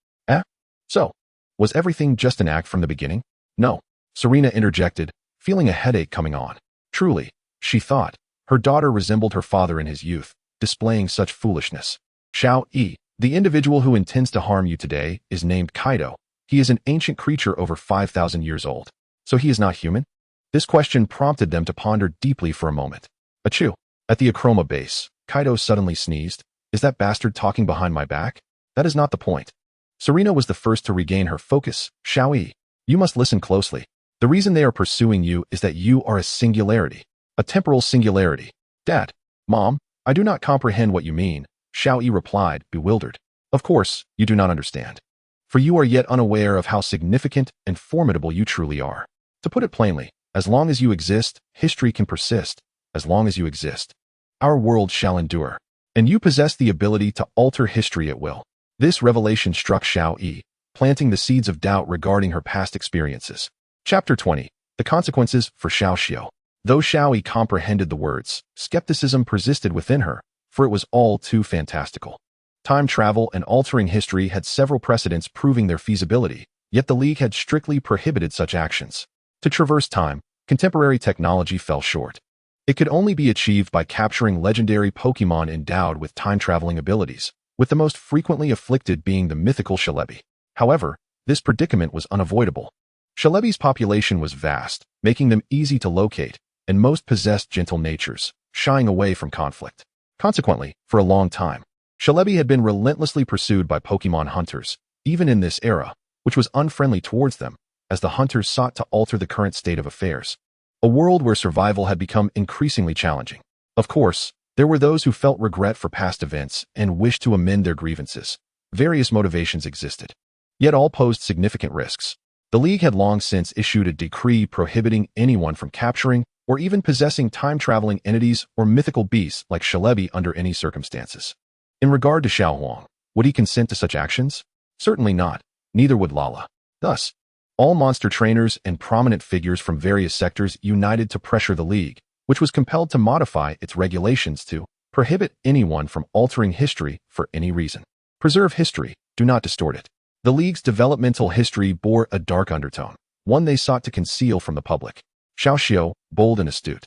So, was everything just an act from the beginning? No, Serena interjected, feeling a headache coming on. Truly, she thought, her daughter resembled her father in his youth, displaying such foolishness. Xiaoyi, the individual who intends to harm you today, is named Kaido. He is an ancient creature over 5,000 years old. So he is not human? This question prompted them to ponder deeply for a moment. Achoo! At the Akroma base, Kaido suddenly sneezed. Is that bastard talking behind my back? That is not the point. Serena was the first to regain her focus. Xiaoyi, you must listen closely. The reason they are pursuing you is that you are a singularity. A temporal singularity. Dad, Mom, I do not comprehend what you mean, Xiaoyi replied, bewildered. Of course, you do not understand. For you are yet unaware of how significant and formidable you truly are. To put it plainly, as long as you exist, history can persist. As long as you exist, our world shall endure. And you possess the ability to alter history at will. This revelation struck Xiaoyi, planting the seeds of doubt regarding her past experiences. Chapter 20. The Consequences for Xiao. Though Xiaoyi comprehended the words, skepticism persisted within her, for it was all too fantastical. Time travel and altering history had several precedents proving their feasibility, yet the League had strictly prohibited such actions. To traverse time, contemporary technology fell short. It could only be achieved by capturing legendary Pokémon endowed with time-traveling abilities, with the most frequently afflicted being the mythical Celebi. However, this predicament was unavoidable. Celebi's population was vast, making them easy to locate, and most possessed gentle natures, shying away from conflict. Consequently, for a long time, Celebi had been relentlessly pursued by Pokémon hunters, even in this era, which was unfriendly towards them, as the hunters sought to alter the current state of affairs. A world where survival had become increasingly challenging. Of course, there were those who felt regret for past events and wished to amend their grievances. Various motivations existed. Yet all posed significant risks. The League had long since issued a decree prohibiting anyone from capturing or even possessing time-traveling entities or mythical beasts like Celebi under any circumstances. In regard to Xiao Huang, would he consent to such actions? Certainly not. Neither would Lala. Thus, all monster trainers and prominent figures from various sectors united to pressure the League, which was compelled to modify its regulations to prohibit anyone from altering history for any reason. Preserve history, do not distort it. The League's developmental history bore a dark undertone, one they sought to conceal from the public. Xiao, bold and astute.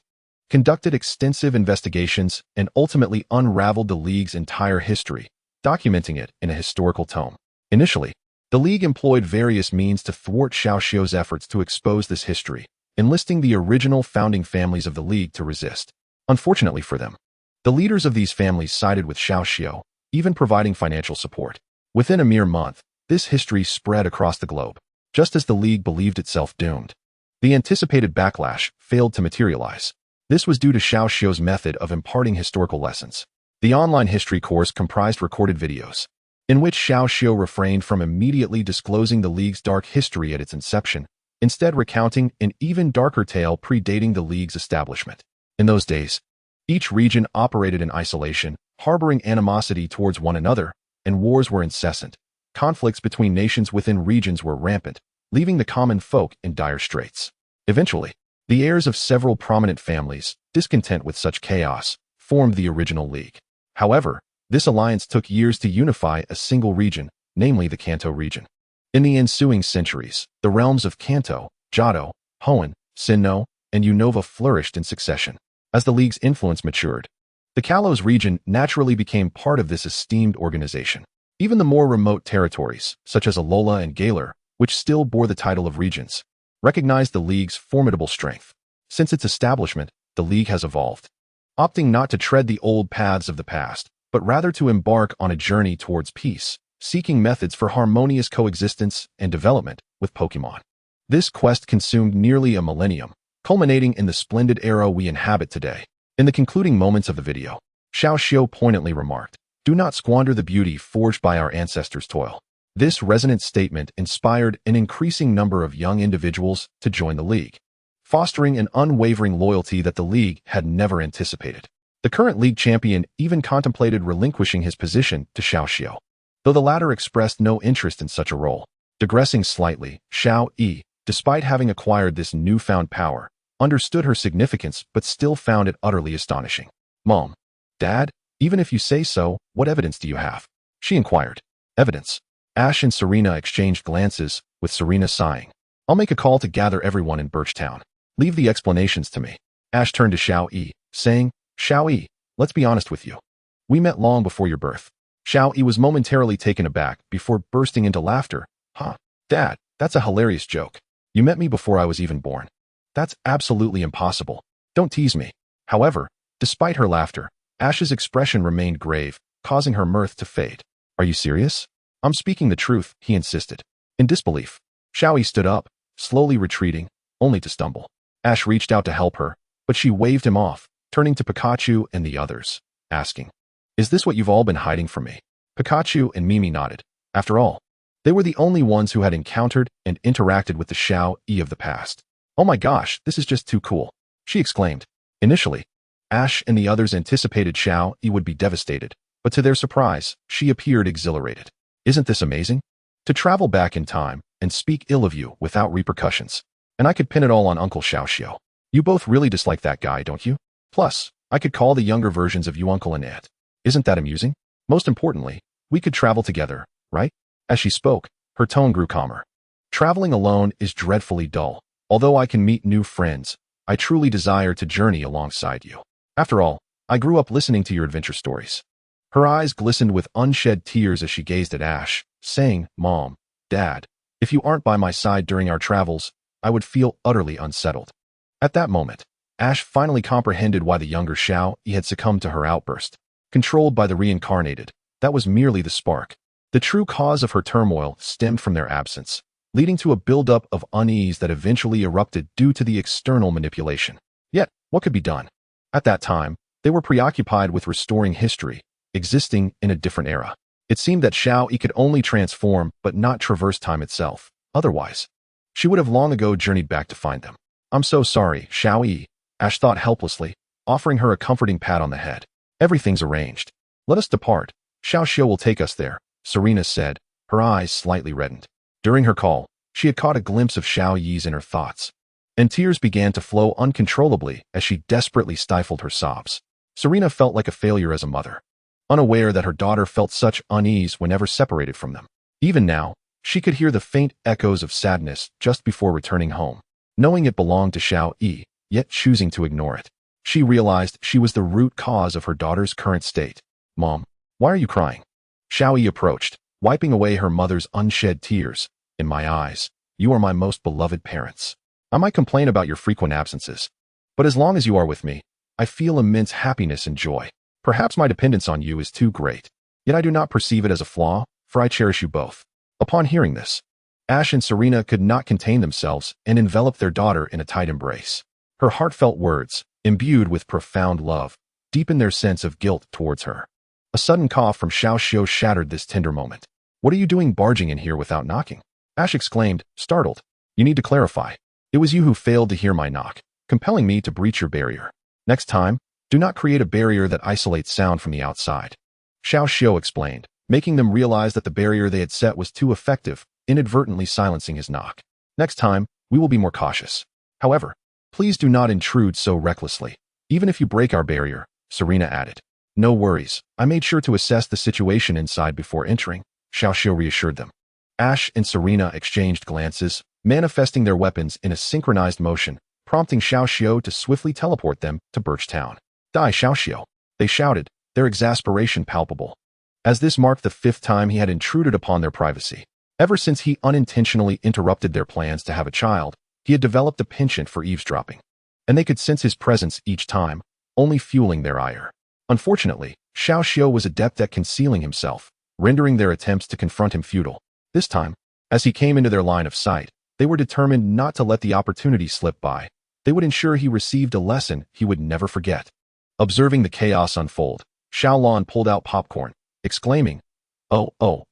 conducted extensive investigations, and ultimately unraveled the League's entire history, documenting it in a historical tome. Initially, the League employed various means to thwart Xiaoxi's efforts to expose this history, enlisting the original founding families of the League to resist. Unfortunately for them, the leaders of these families sided with Xiaoxi, even providing financial support. Within a mere month, this history spread across the globe, just as the League believed itself doomed. The anticipated backlash failed to materialize. This was due to Xiaoxi's method of imparting historical lessons. The online history course comprised recorded videos, in which Xiaoxi refrained from immediately disclosing the League's dark history at its inception, instead recounting an even darker tale predating the League's establishment. In those days, each region operated in isolation, harboring animosity towards one another, and wars were incessant. Conflicts between nations within regions were rampant, leaving the common folk in dire straits. Eventually, the heirs of several prominent families, discontent with such chaos, formed the original League. However, this alliance took years to unify a single region, namely the Kanto region. In the ensuing centuries, the realms of Kanto, Johto, Hoenn, Sinnoh, and Unova flourished in succession. As the League's influence matured, the Kalos region naturally became part of this esteemed organization. Even the more remote territories, such as Alola and Galar, which still bore the title of regions, recognized the League's formidable strength. Since its establishment, the League has evolved, opting not to tread the old paths of the past, but rather to embark on a journey towards peace, seeking methods for harmonious coexistence and development with Pokémon. This quest consumed nearly a millennium, culminating in the splendid era we inhabit today. In the concluding moments of the video, Xiaoxi poignantly remarked, "Do not squander the beauty forged by our ancestors' toil." This resonant statement inspired an increasing number of young individuals to join the League, fostering an unwavering loyalty that the League had never anticipated. The current League champion even contemplated relinquishing his position to Xiaoxi, though the latter expressed no interest in such a role. Digressing slightly, Xiaoyi, despite having acquired this newfound power, understood her significance but still found it utterly astonishing. "Mom, Dad, even if you say so, what evidence do you have?" she inquired. "Evidence?" Ash and Serena exchanged glances, with Serena sighing. "I'll make a call to gather everyone in Birchtown. Leave the explanations to me." Ash turned to Xiaoyi, saying, "Xiaoyi, let's be honest with you. We met long before your birth." Xiaoyi was momentarily taken aback before bursting into laughter. "Huh, Dad, that's a hilarious joke. You met me before I was even born. That's absolutely impossible. Don't tease me." However, despite her laughter, Ash's expression remained grave, causing her mirth to fade. "Are you serious?" "I'm speaking the truth," he insisted. In disbelief, Xiaoyi stood up, slowly retreating, only to stumble. Ash reached out to help her, but she waved him off, turning to Pikachu and the others, asking, "Is this what you've all been hiding from me?" Pikachu and Mimi nodded. After all, they were the only ones who had encountered and interacted with the Xiaoyi of the past. "Oh my gosh, this is just too cool," she exclaimed. Initially, Ash and the others anticipated Xiaoyi would be devastated, but to their surprise, she appeared exhilarated. "Isn't this amazing? To travel back in time and speak ill of you without repercussions. And I could pin it all on Uncle Xiaoxi. You both really dislike that guy, don't you? Plus, I could call the younger versions of you Uncle and Aunt. Isn't that amusing? Most importantly, we could travel together, right?" As she spoke, her tone grew calmer. "Traveling alone is dreadfully dull. Although I can meet new friends, I truly desire to journey alongside you. After all, I grew up listening to your adventure stories." Her eyes glistened with unshed tears as she gazed at Ash, saying, "Mom, Dad, if you aren't by my side during our travels, I would feel utterly unsettled." At that moment, Ash finally comprehended why the younger Xiaoyi had succumbed to her outburst. Controlled by the reincarnated, that was merely the spark. The true cause of her turmoil stemmed from their absence, leading to a buildup of unease that eventually erupted due to the external manipulation. Yet, what could be done? At that time, they were preoccupied with restoring history, existing in a different era. It seemed that Xiaoyi could only transform but not traverse time itself. Otherwise, she would have long ago journeyed back to find them. "I'm so sorry, Xiaoyi," Ash thought helplessly, offering her a comforting pat on the head. "Everything's arranged. Let us depart. Xiaoxi will take us there," Serena said, her eyes slightly reddened. During her call, she had caught a glimpse of Xiaoyi's inner thoughts, and tears began to flow uncontrollably as she desperately stifled her sobs. Serena felt like a failure as a mother, unaware that her daughter felt such unease whenever separated from them. Even now, she could hear the faint echoes of sadness just before returning home, knowing it belonged to Xiaoyi, yet choosing to ignore it. She realized she was the root cause of her daughter's current state. "Mom, why are you crying?" Xiaoyi approached, wiping away her mother's unshed tears. "In my eyes, you are my most beloved parents. I might complain about your frequent absences, but as long as you are with me, I feel immense happiness and joy. Perhaps my dependence on you is too great, yet I do not perceive it as a flaw, for I cherish you both." Upon hearing this, Ash and Serena could not contain themselves and enveloped their daughter in a tight embrace. Her heartfelt words, imbued with profound love, deepened their sense of guilt towards her. A sudden cough from Xiao shattered this tender moment. "What are you doing barging in here without knocking?" Ash exclaimed, startled. "You need to clarify. It was you who failed to hear my knock, compelling me to breach your barrier. Next time, do not create a barrier that isolates sound from the outside." Xiao explained, making them realize that the barrier they had set was too effective, inadvertently silencing his knock. "Next time, we will be more cautious. However, please do not intrude so recklessly, even if you break our barrier," Serena added. "No worries, I made sure to assess the situation inside before entering," Xiao reassured them. Ash and Serena exchanged glances, manifesting their weapons in a synchronized motion, prompting Xiao to swiftly teleport them to Birch Town. "Die, Xiao!" they shouted, their exasperation palpable, as this marked the 5th time he had intruded upon their privacy. Ever since he unintentionally interrupted their plans to have a child, he had developed a penchant for eavesdropping, and they could sense his presence each time, only fueling their ire. Unfortunately, Xiao was adept at concealing himself, rendering their attempts to confront him futile. This time, as he came into their line of sight, they were determined not to let the opportunity slip by. They would ensure he received a lesson he would never forget. Observing the chaos unfold, Xiaolon pulled out popcorn, exclaiming, Oh,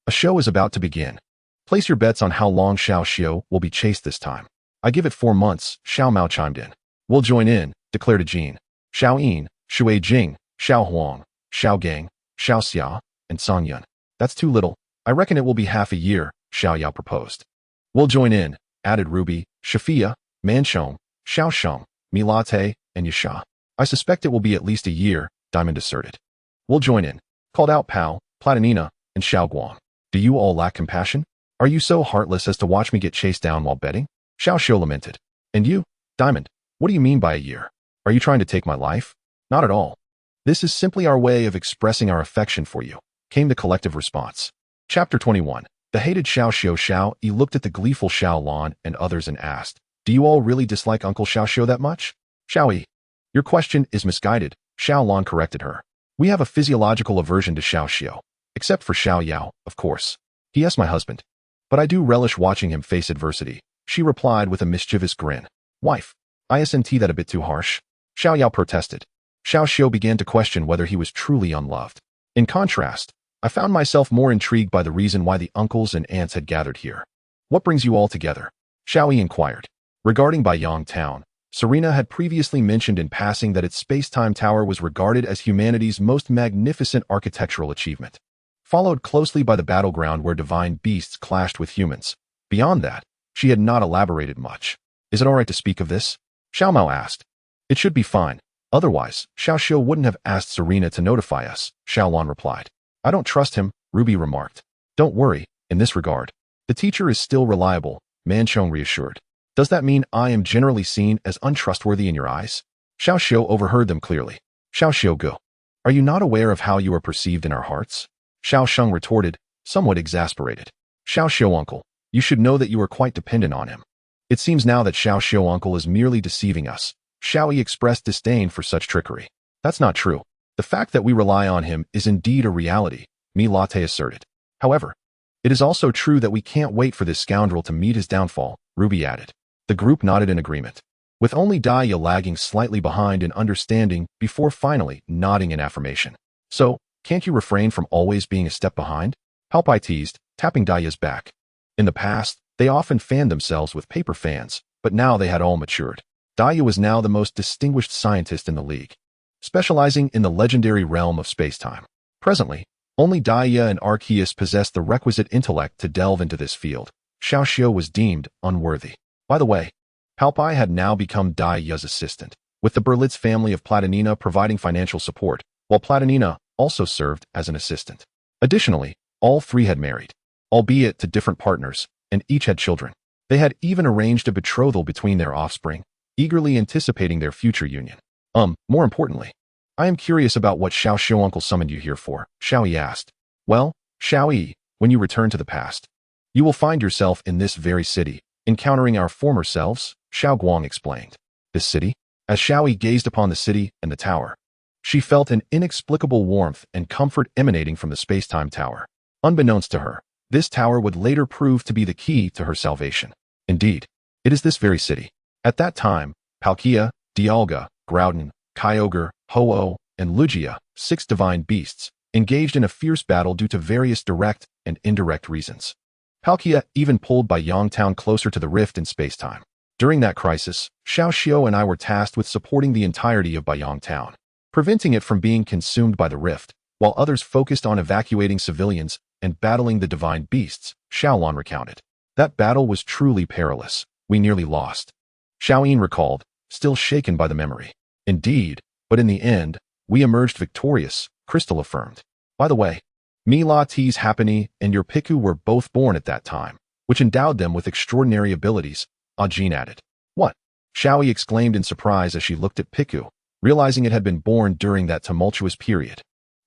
a show is about to begin. Place your bets on how long Xiao will be chased this time." "I give it 4 months," Xiao Mao chimed in. "We'll join in," declared a Jin. Xiao Yin, Shui Jing, Xiao Huang, Xiao Gang, Xiao Xia, and Song Yun. "That's too little. I reckon it will be half a year," Xiao Yao proposed. "We'll join in," added Ruby, Shafia, Manchong, Xiao Sheng, Milate, and Yasha. "I suspect it will be at least a year," Diamond asserted. "We'll join in," called out Pao, Platinina, and Xiao Guang. "Do you all lack compassion? Are you so heartless as to watch me get chased down while betting?" Xiao lamented. "And you, Diamond, what do you mean by a year? Are you trying to take my life?" "Not at all. This is simply our way of expressing our affection for you," came the collective response. Chapter 21. The hated Xiao Yi looked at the gleeful Xiao Lan and others and asked, "Do you all really dislike Uncle Xiao that much?" "Xiaoyi, your question is misguided," Xiao Lan corrected her. "We have a physiological aversion to Xiao, except for Xiao Yao, of course. He is my husband. But I do relish watching him face adversity," she replied with a mischievous grin. "Wife, isn't that a bit too harsh?" Xiao Yao protested. Xiao began to question whether he was truly unloved. In contrast, I found myself more intrigued by the reason why the uncles and aunts had gathered here. "What brings you all together?" Xiaoyi inquired. Regarding Baiyang Town, Serena had previously mentioned in passing that its space-time tower was regarded as humanity's most magnificent architectural achievement, followed closely by the battleground where divine beasts clashed with humans. Beyond that, she had not elaborated much. "Is it all right to speak of this?" Xiao Mao asked. "It should be fine. Otherwise, Xiao wouldn't have asked Serena to notify us," Xiao Lan replied. "I don't trust him," Ruby remarked. "Don't worry, in this regard. The teacher is still reliable," Manchong reassured. "Does that mean I am generally seen as untrustworthy in your eyes?" Xiao overheard them clearly. "Xiao Gu, are you not aware of how you are perceived in our hearts?" Xiao Sheng retorted, somewhat exasperated. "Xiao uncle, you should know that you are quite dependent on him. It seems now that Xiao uncle is merely deceiving us." Xiaoyi expressed disdain for such trickery. "That's not true. The fact that we rely on him is indeed a reality," Milate asserted. "However, it is also true that we can't wait for this scoundrel to meet his downfall," Ruby added. The group nodded in agreement, with only Daya lagging slightly behind in understanding before finally nodding in affirmation. "So, can't you refrain from always being a step behind?" Palpai teased, tapping Daya's back. In the past, they often fanned themselves with paper fans, but now they had all matured. Daya was now the most distinguished scientist in the league, specializing in the legendary realm of spacetime. Presently, only Daya and Arceus possessed the requisite intellect to delve into this field. Xiao was deemed unworthy. By the way, Palpai had now become Daya's assistant, with the Berlitz family of Platinina providing financial support, while Platinina also served as an assistant. Additionally, all three had married, albeit to different partners, and each had children. They had even arranged a betrothal between their offspring, eagerly anticipating their future union. More importantly, I am curious about what Xiao uncle summoned you here for, Xiaoyi asked. Well, Xiaoyi, when you return to the past, you will find yourself in this very city, encountering our former selves, Xiao Guang explained. This city? As Xiaoyi gazed upon the city and the tower, she felt an inexplicable warmth and comfort emanating from the space-time tower. Unbeknownst to her, this tower would later prove to be the key to her salvation. Indeed, it is this very city. At that time, Palkia, Dialga, Groudon, Kyogre, Ho-Oh, and Lugia, 6 divine beasts, engaged in a fierce battle due to various direct and indirect reasons. Palkia even pulled by Yangtown closer to the rift in space-time. During that crisis, Xiao and I were tasked with supporting the entirety of Bayang Town, preventing it from being consumed by the rift, while others focused on evacuating civilians and battling the divine beasts, Xiaolon recounted. That battle was truly perilous. We nearly lost. Xiaoyin recalled, still shaken by the memory. Indeed, but in the end, we emerged victorious, Crystal affirmed. By the way, Mi La T's Happiny and your Piku were both born at that time, which endowed them with extraordinary abilities, Ajin added. What? Xiaoyi exclaimed in surprise as she looked at Piku, realizing it had been born during that tumultuous period.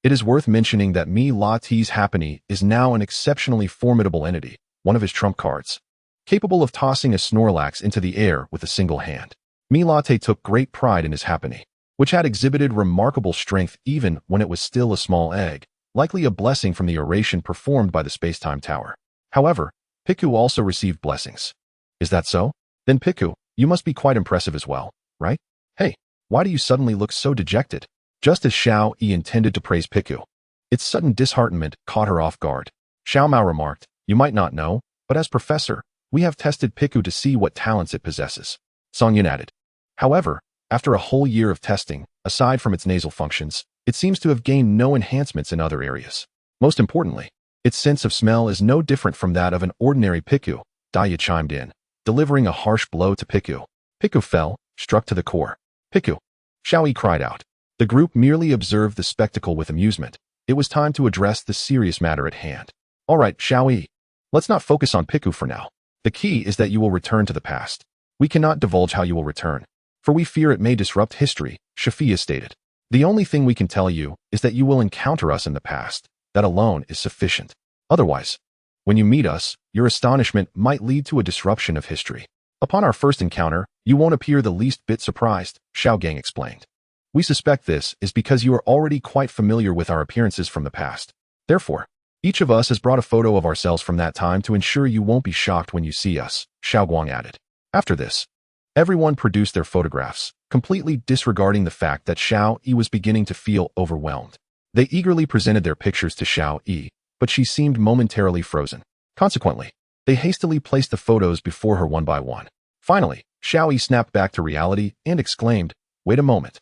It is worth mentioning that Mi La T's Happiny is now an exceptionally formidable entity, one of his trump cards, capable of tossing a Snorlax into the air with a single hand. Mi La Te took great pride in his Happiny, which had exhibited remarkable strength even when it was still a small egg, likely a blessing from the oration performed by the space-time tower. However, Piku also received blessings. Is that so? Then Piku, you must be quite impressive as well, right? Hey, why do you suddenly look so dejected? Just as Xiaoyi intended to praise Piku, its sudden disheartenment caught her off guard. Xiao Mao remarked, you might not know, but as professor, we have tested Piku to see what talents it possesses. Song Yun added. However, after a whole year of testing, aside from its nasal functions, it seems to have gained no enhancements in other areas. Most importantly, its sense of smell is no different from that of an ordinary Piku, Daya chimed in, delivering a harsh blow to Piku. Piku fell, struck to the core. Piku! Xiaoyi cried out. The group merely observed the spectacle with amusement. It was time to address the serious matter at hand. All right, Xiaoyi. Let's not focus on Piku for now. The key is that you will return to the past. We cannot divulge how you will return, for we fear it may disrupt history, Shafia stated. The only thing we can tell you is that you will encounter us in the past. That alone is sufficient. Otherwise, when you meet us, your astonishment might lead to a disruption of history. Upon our first encounter, you won't appear the least bit surprised, Xiao Gang explained. We suspect this is because you are already quite familiar with our appearances from the past. Therefore, each of us has brought a photo of ourselves from that time to ensure you won't be shocked when you see us, Xiao Guang added. After this, everyone produced their photographs, completely disregarding the fact that Xiaoyi was beginning to feel overwhelmed. They eagerly presented their pictures to Xiaoyi, but she seemed momentarily frozen. Consequently, they hastily placed the photos before her one by one. Finally, Xiaoyi snapped back to reality and exclaimed, wait a moment.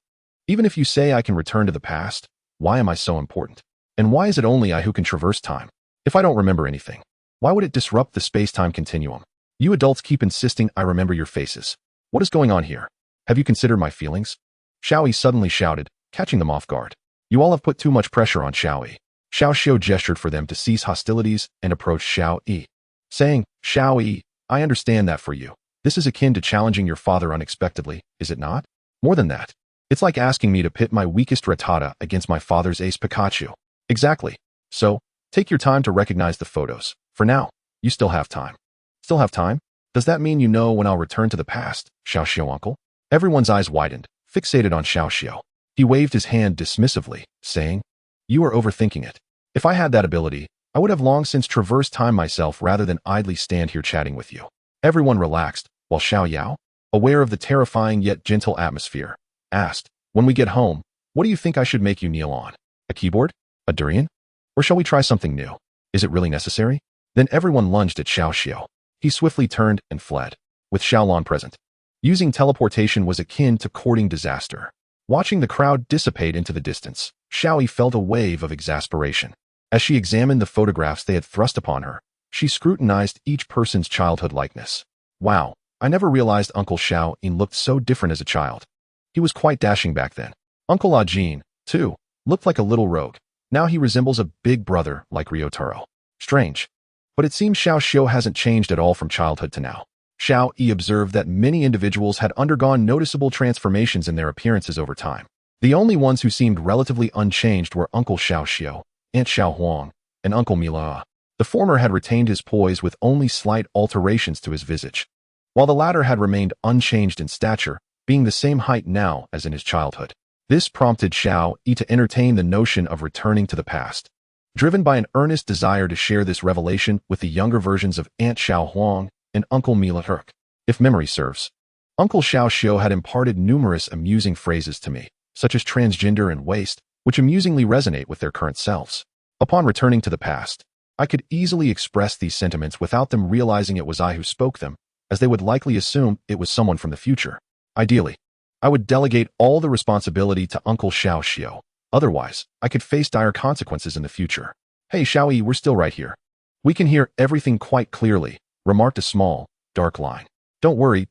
Even if you say I can return to the past, why am I so important? And why is it only I who can traverse time? If I don't remember anything, why would it disrupt the space-time continuum? You adults keep insisting I remember your faces. What is going on here? Have you considered my feelings? Xiaoyi suddenly shouted, catching them off guard. You all have put too much pressure on Xiaoyi. Xiao Xiao gestured for them to cease hostilities and approached Xiaoyi, saying, Xiaoyi, I understand that for you. This is akin to challenging your father unexpectedly, is it not? More than that, it's like asking me to pit my weakest Rattata against my father's ace Pikachu. Exactly. So, take your time to recognize the photos. For now, you still have time. Still have time? Does that mean you know when I'll return to the past, Xiao Xiao uncle? Everyone's eyes widened, fixated on Xiao Xiao. He waved his hand dismissively, saying, you are overthinking it. If I had that ability, I would have long since traversed time myself rather than idly stand here chatting with you. Everyone relaxed, while Xiao Yao, aware of the terrifying yet gentle atmosphere, asked, when we get home, what do you think I should make you kneel on? A keyboard? A durian? Or shall we try something new? Is it really necessary? Then everyone lunged at Xiao Xiao. He swiftly turned and fled, with Xiaolon present. Using teleportation was akin to courting disaster. Watching the crowd dissipate into the distance, Xiaoyi felt a wave of exasperation. As she examined the photographs they had thrust upon her, she scrutinized each person's childhood likeness. Wow, I never realized Uncle Xiaoyin looked so different as a child. He was quite dashing back then. Uncle Ajin, too, looked like a little rogue. Now he resembles a big brother like Ryotaro. Strange. But it seems Xiao Xiao hasn't changed at all from childhood to now. Xiaoyi observed that many individuals had undergone noticeable transformations in their appearances over time. The only ones who seemed relatively unchanged were Uncle Xiao, Aunt Xiao Huang, and Uncle Mila. The former had retained his poise with only slight alterations to his visage, while the latter had remained unchanged in stature, being the same height now as in his childhood. This prompted Xiaoyi to entertain the notion of returning to the past, driven by an earnest desire to share this revelation with the younger versions of Aunt Xiao Huang and Uncle Mila Herc. If memory serves, Uncle Xiao had imparted numerous amusing phrases to me, such as transgender and waste, which amusingly resonate with their current selves. Upon returning to the past, I could easily express these sentiments without them realizing it was I who spoke them, as they would likely assume it was someone from the future. Ideally, I would delegate all the responsibility to Uncle Xiao. Otherwise, I could face dire consequences in the future. Hey Xiaoyi, we're still right here. We can hear everything quite clearly, remarked a small, dark line. Don't worry.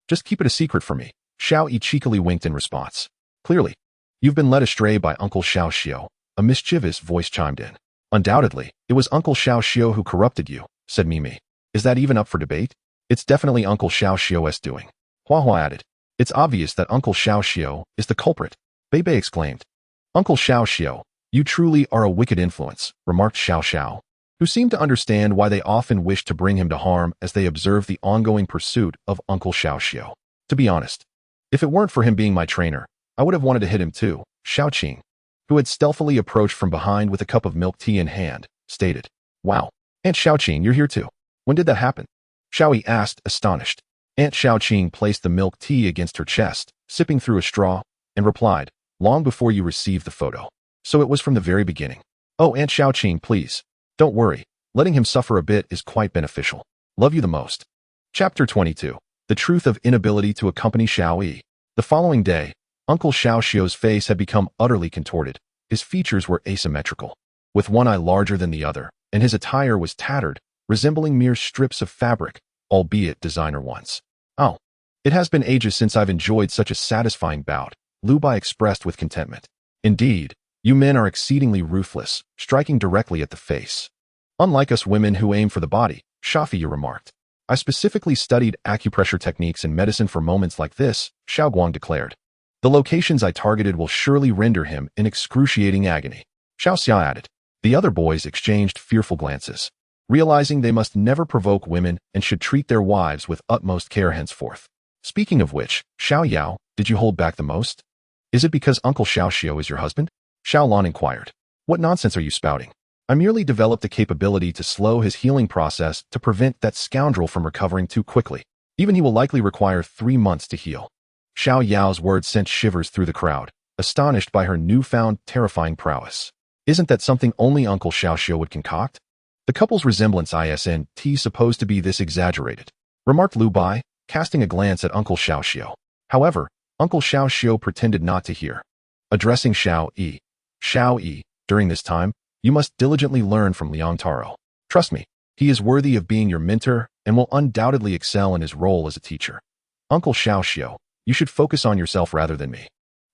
Just keep it a secret for me. Xiaoyi cheekily winked in response. Clearly, you've been led astray by Uncle Xiao, a mischievous voice chimed in. Undoubtedly, it was Uncle Xiao who corrupted you, said Mimi. Is that even up for debate? It's definitely Uncle Xiao's doing. Hua added. It's obvious that Uncle Xiao is the culprit, Bei exclaimed. Uncle Xiao, you truly are a wicked influence, remarked Xiao, who seemed to understand why they often wished to bring him to harm as they observed the ongoing pursuit of Uncle Xiao. To be honest, if it weren't for him being my trainer, I would have wanted to hit him too, Xiaoqing, who had stealthily approached from behind with a cup of milk tea in hand, stated. Wow, Aunt Xiaoqing, you're here too. When did that happen? Xiaoyi asked, astonished. Aunt Xiaoqing placed the milk tea against her chest, sipping through a straw, and replied, long before you received the photo. So it was from the very beginning. Oh, Aunt Xiaoqing, please. Don't worry. Letting him suffer a bit is quite beneficial. Love you the most. Chapter 22. The Truth of Inability to Accompany Xiaoyi. The following day, Uncle Xiao's face had become utterly contorted. His features were asymmetrical, with one eye larger than the other, and his attire was tattered, resembling mere strips of fabric, albeit designer ones. Oh, it has been ages since I've enjoyed such a satisfying bout, Lu Bai expressed with contentment. Indeed, you men are exceedingly ruthless, striking directly at the face. Unlike us women who aim for the body, Shafi'i remarked. I specifically studied acupressure techniques in medicine for moments like this, Xiao Guang declared. The locations I targeted will surely render him in excruciating agony, Xiao Xia added. The other boys exchanged fearful glances, realizing they must never provoke women and should treat their wives with utmost care henceforth. Speaking of which, Xiao Yao, did you hold back the most? Is it because Uncle Xiao is your husband? Xiao Lan inquired. What nonsense are you spouting? I merely developed the capability to slow his healing process to prevent that scoundrel from recovering too quickly. Even he will likely require 3 months to heal. Xiao Yao's words sent shivers through the crowd, astonished by her newfound terrifying prowess. Isn't that something only Uncle Xiao would concoct? The couple's resemblance isn't supposed to be this exaggerated, remarked Lu Bai, casting a glance at Uncle Xiao. However, Uncle Xiao pretended not to hear. Addressing Xiaoyi, during this time, you must diligently learn from Liang Taro. Trust me, he is worthy of being your mentor and will undoubtedly excel in his role as a teacher. Uncle Xiao, you should focus on yourself rather than me.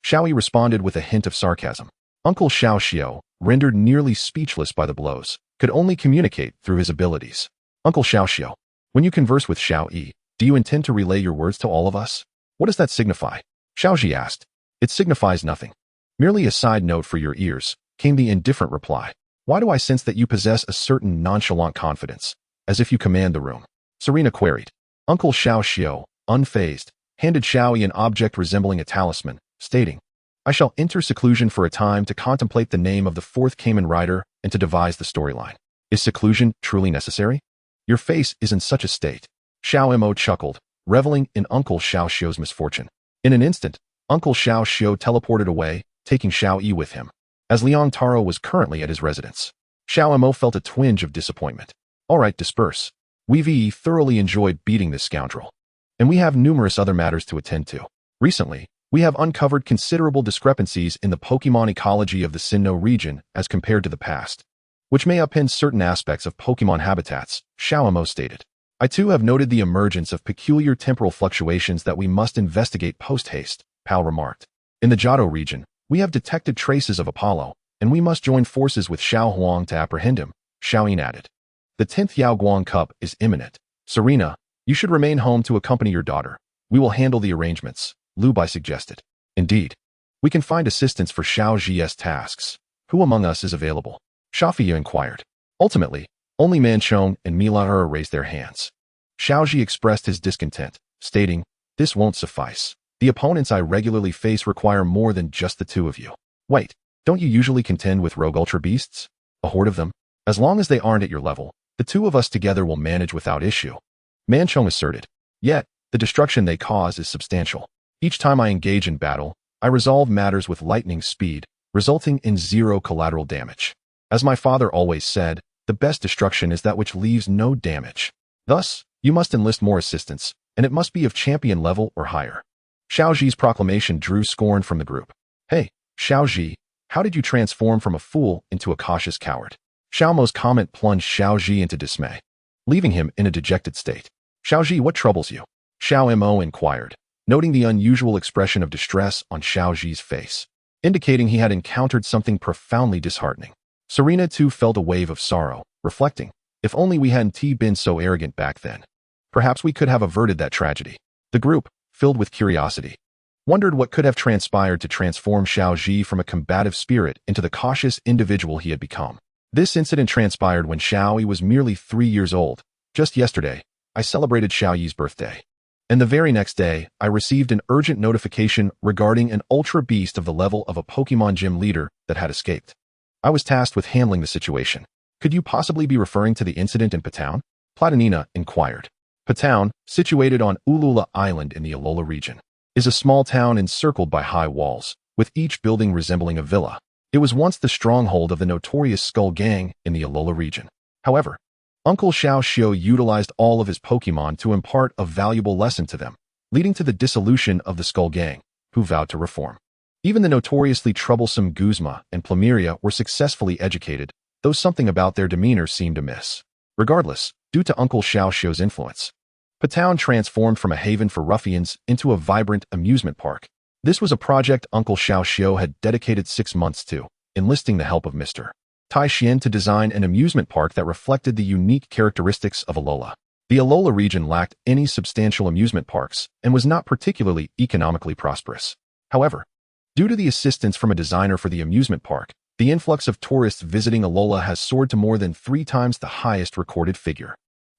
Xiaoyi responded with a hint of sarcasm. Uncle Xiao, rendered nearly speechless by the blows, could only communicate through his abilities. Uncle Xiao, when you converse with Xiaoyi, do you intend to relay your words to all of us? What does that signify? Xiaoji asked. It signifies nothing. Merely a side note for your ears, came the indifferent reply. Why do I sense that you possess a certain nonchalant confidence, as if you command the room? Serena queried. Uncle Xiao, unfazed, handed Xiaoyi an object resembling a talisman, stating, I shall enter seclusion for a time to contemplate the name of the 4th Kamen Rider and to devise the storyline. Is seclusion truly necessary? Your face is in such a state. Xiao Mo chuckled, reveling in Uncle Xiao's misfortune. In an instant, Uncle Xiao teleported away, taking Xiaoyi with him, as Liang Taro was currently at his residence. Xiao Mo felt a twinge of disappointment. All right, disperse. We've thoroughly enjoyed beating this scoundrel, and we have numerous other matters to attend to. Recently, we have uncovered considerable discrepancies in the Pokemon ecology of the Sinnoh region as compared to the past, which may upend certain aspects of Pokemon habitats, Xiao Mo stated. I too have noted the emergence of peculiar temporal fluctuations that we must investigate post-haste, Pal remarked. In the Johto region, we have detected traces of Apollo, and we must join forces with Xiao Huang to apprehend him, Xiaoyin added. The 10th Yao Guang Cup is imminent. Serena, You should remain home to accompany your daughter. We will handle the arrangements, Lu Bai suggested. Indeed. We can find assistance for Xiaoyi's tasks. Who among us is available? Xiaoyi inquired. Ultimately, only Manchong and Milahara raised their hands. Xiaoyi expressed his discontent, stating, "This won't suffice. The opponents I regularly face require more than just the two of you." Wait, don't you usually contend with rogue ultra beasts? A horde of them? As long as they aren't at your level, the two of us together will manage without issue. Manchong asserted. Yet, the destruction they cause is substantial. Each time I engage in battle, I resolve matters with lightning speed, resulting in zero collateral damage. As my father always said, the best destruction is that which leaves no damage. Thus, you must enlist more assistance, and it must be of champion level or higher. Xiaoyi's proclamation drew scorn from the group. Hey, Xiaoyi, how did you transform from a fool into a cautious coward? Xiaomo's comment plunged Xiaoyi into dismay, leaving him in a dejected state. Xiaoyi, what troubles you? Xiao Mo inquired, noting the unusual expression of distress on Xiaoyi's face, indicating he had encountered something profoundly disheartening. Serena too felt a wave of sorrow, reflecting, if only we hadn't been so arrogant back then. Perhaps we could have averted that tragedy. The group, filled with curiosity, wondered what could have transpired to transform Xiaoyi from a combative spirit into the cautious individual he had become. This incident transpired when Xiaoyi was merely 3 years old. Just yesterday, I celebrated Xiaoyi's birthday. And the very next day, I received an urgent notification regarding an ultra beast of the level of a Pokemon gym leader that had escaped. I was tasked with handling the situation. Could you possibly be referring to the incident in Patown? Platinina inquired. Patown, situated on Ulula Island in the Alola region, is a small town encircled by high walls, with each building resembling a villa. It was once the stronghold of the notorious Skull Gang in the Alola region. However, Uncle Xiao utilized all of his Pokemon to impart a valuable lesson to them, leading to the dissolution of the Skull Gang, who vowed to reform. Even the notoriously troublesome Guzma and Plumeria were successfully educated, though something about their demeanor seemed amiss. Regardless, due to Uncle Xiao's influence, Patown transformed from a haven for ruffians into a vibrant amusement park. This was a project Uncle Xiao had dedicated 6 months to, enlisting the help of Mr. Tai Xian to design an amusement park that reflected the unique characteristics of Alola. The Alola region lacked any substantial amusement parks and was not particularly economically prosperous. However, due to the assistance from a designer for the amusement park, the influx of tourists visiting Alola has soared to more than 3 times the highest recorded figure.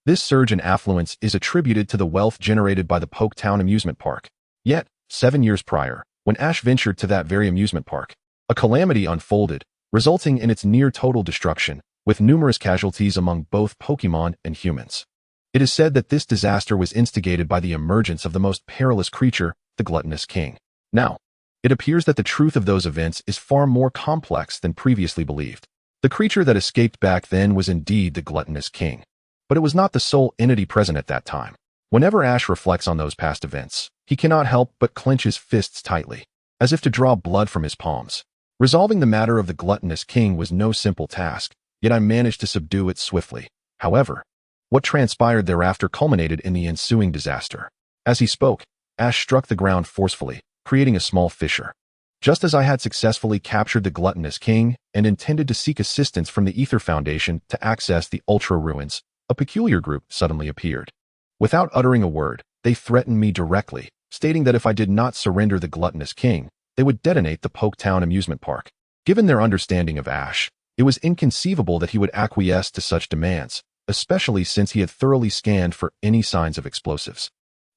This surge in affluence is attributed to the wealth generated by the Poketown amusement park. Yet, 7 years prior, when Ash ventured to that very amusement park, a calamity unfolded, resulting in its near-total destruction, with numerous casualties among both Pokemon and humans. It is said that this disaster was instigated by the emergence of the most perilous creature, the Gluttonous King. Now, it appears that the truth of those events is far more complex than previously believed. The creature that escaped back then was indeed the Gluttonous King, but it was not the sole entity present at that time. Whenever Ash reflects on those past events, he cannot help but clench his fists tightly, as if to draw blood from his palms. Resolving the matter of the Gluttonous King was no simple task, yet I managed to subdue it swiftly. However, what transpired thereafter culminated in the ensuing disaster. As he spoke, Ash struck the ground forcefully, creating a small fissure. Just as I had successfully captured the Gluttonous King and intended to seek assistance from the Ether Foundation to access the Ultra Ruins, a peculiar group suddenly appeared. Without uttering a word, they threatened me directly, stating that if I did not surrender the Gluttonous King, they would detonate the Poketown amusement park. Given their understanding of Ash, it was inconceivable that he would acquiesce to such demands, especially since he had thoroughly scanned for any signs of explosives.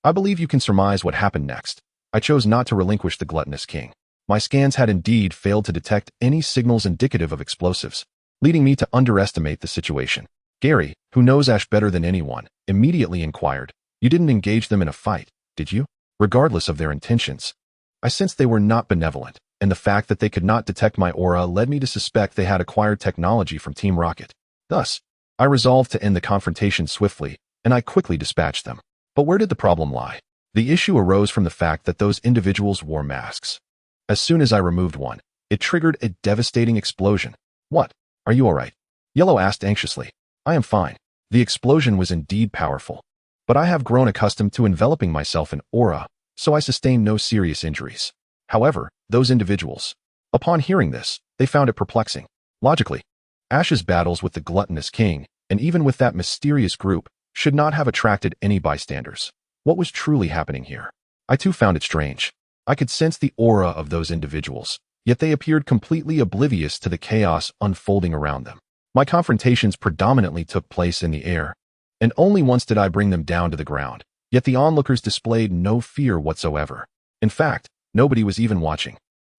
I believe you can surmise what happened next. I chose not to relinquish the Gluttonous King. My scans had indeed failed to detect any signals indicative of explosives, leading me to underestimate the situation. Gary, who knows Ash better than anyone, immediately inquired, "You didn't engage them in a fight, did you?" Regardless of their intentions, I sensed they were not benevolent, and the fact that they could not detect my aura led me to suspect they had acquired technology from Team Rocket. Thus, I resolved to end the confrontation swiftly, and I quickly dispatched them. But where did the problem lie? The issue arose from the fact that those individuals wore masks. As soon as I removed one, it triggered a devastating explosion. "What? Are you all right?" Yellow asked anxiously. "I am fine." The explosion was indeed powerful, but I have grown accustomed to enveloping myself in aura, so I sustained no serious injuries. However, those individuals, upon hearing this, they found it perplexing. Logically, Ash's battles with the Gluttonous King, and even with that mysterious group, should not have attracted any bystanders. What was truly happening here? I too found it strange. I could sense the aura of those individuals, yet they appeared completely oblivious to the chaos unfolding around them. My confrontations predominantly took place in the air, and only once did I bring them down to the ground, yet the onlookers displayed no fear whatsoever. In fact, nobody was even watching.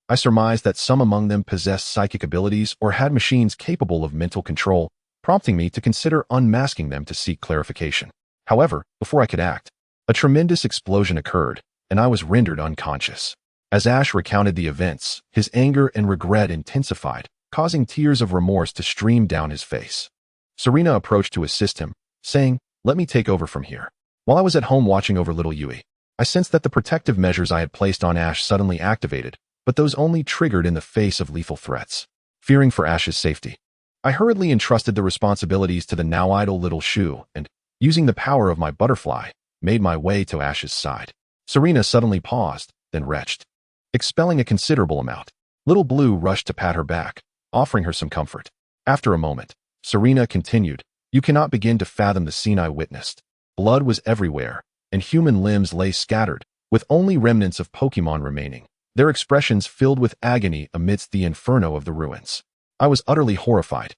I surmised that some among them possessed psychic abilities or had machines capable of mental control, prompting me to consider unmasking them to seek clarification. However, before I could act, a tremendous explosion occurred, and I was rendered unconscious. As Ash recounted the events, his anger and regret intensified, causing tears of remorse to stream down his face. Serena approached to assist him, saying, "Let me take over from here." While I was at home watching over little Yui, I sensed that the protective measures I had placed on Ash suddenly activated, but those only triggered in the face of lethal threats. Fearing for Ash's safety, I hurriedly entrusted the responsibilities to the now idle little Shu and, using the power of my butterfly, made my way to Ash's side. Serena suddenly paused, then retched, expelling a considerable amount. Little Blue rushed to pat her back, offering her some comfort. After a moment, Serena continued, "You cannot begin to fathom the scene I witnessed. Blood was everywhere, and human limbs lay scattered, with only remnants of Pokemon remaining, their expressions filled with agony amidst the inferno of the ruins. I was utterly horrified.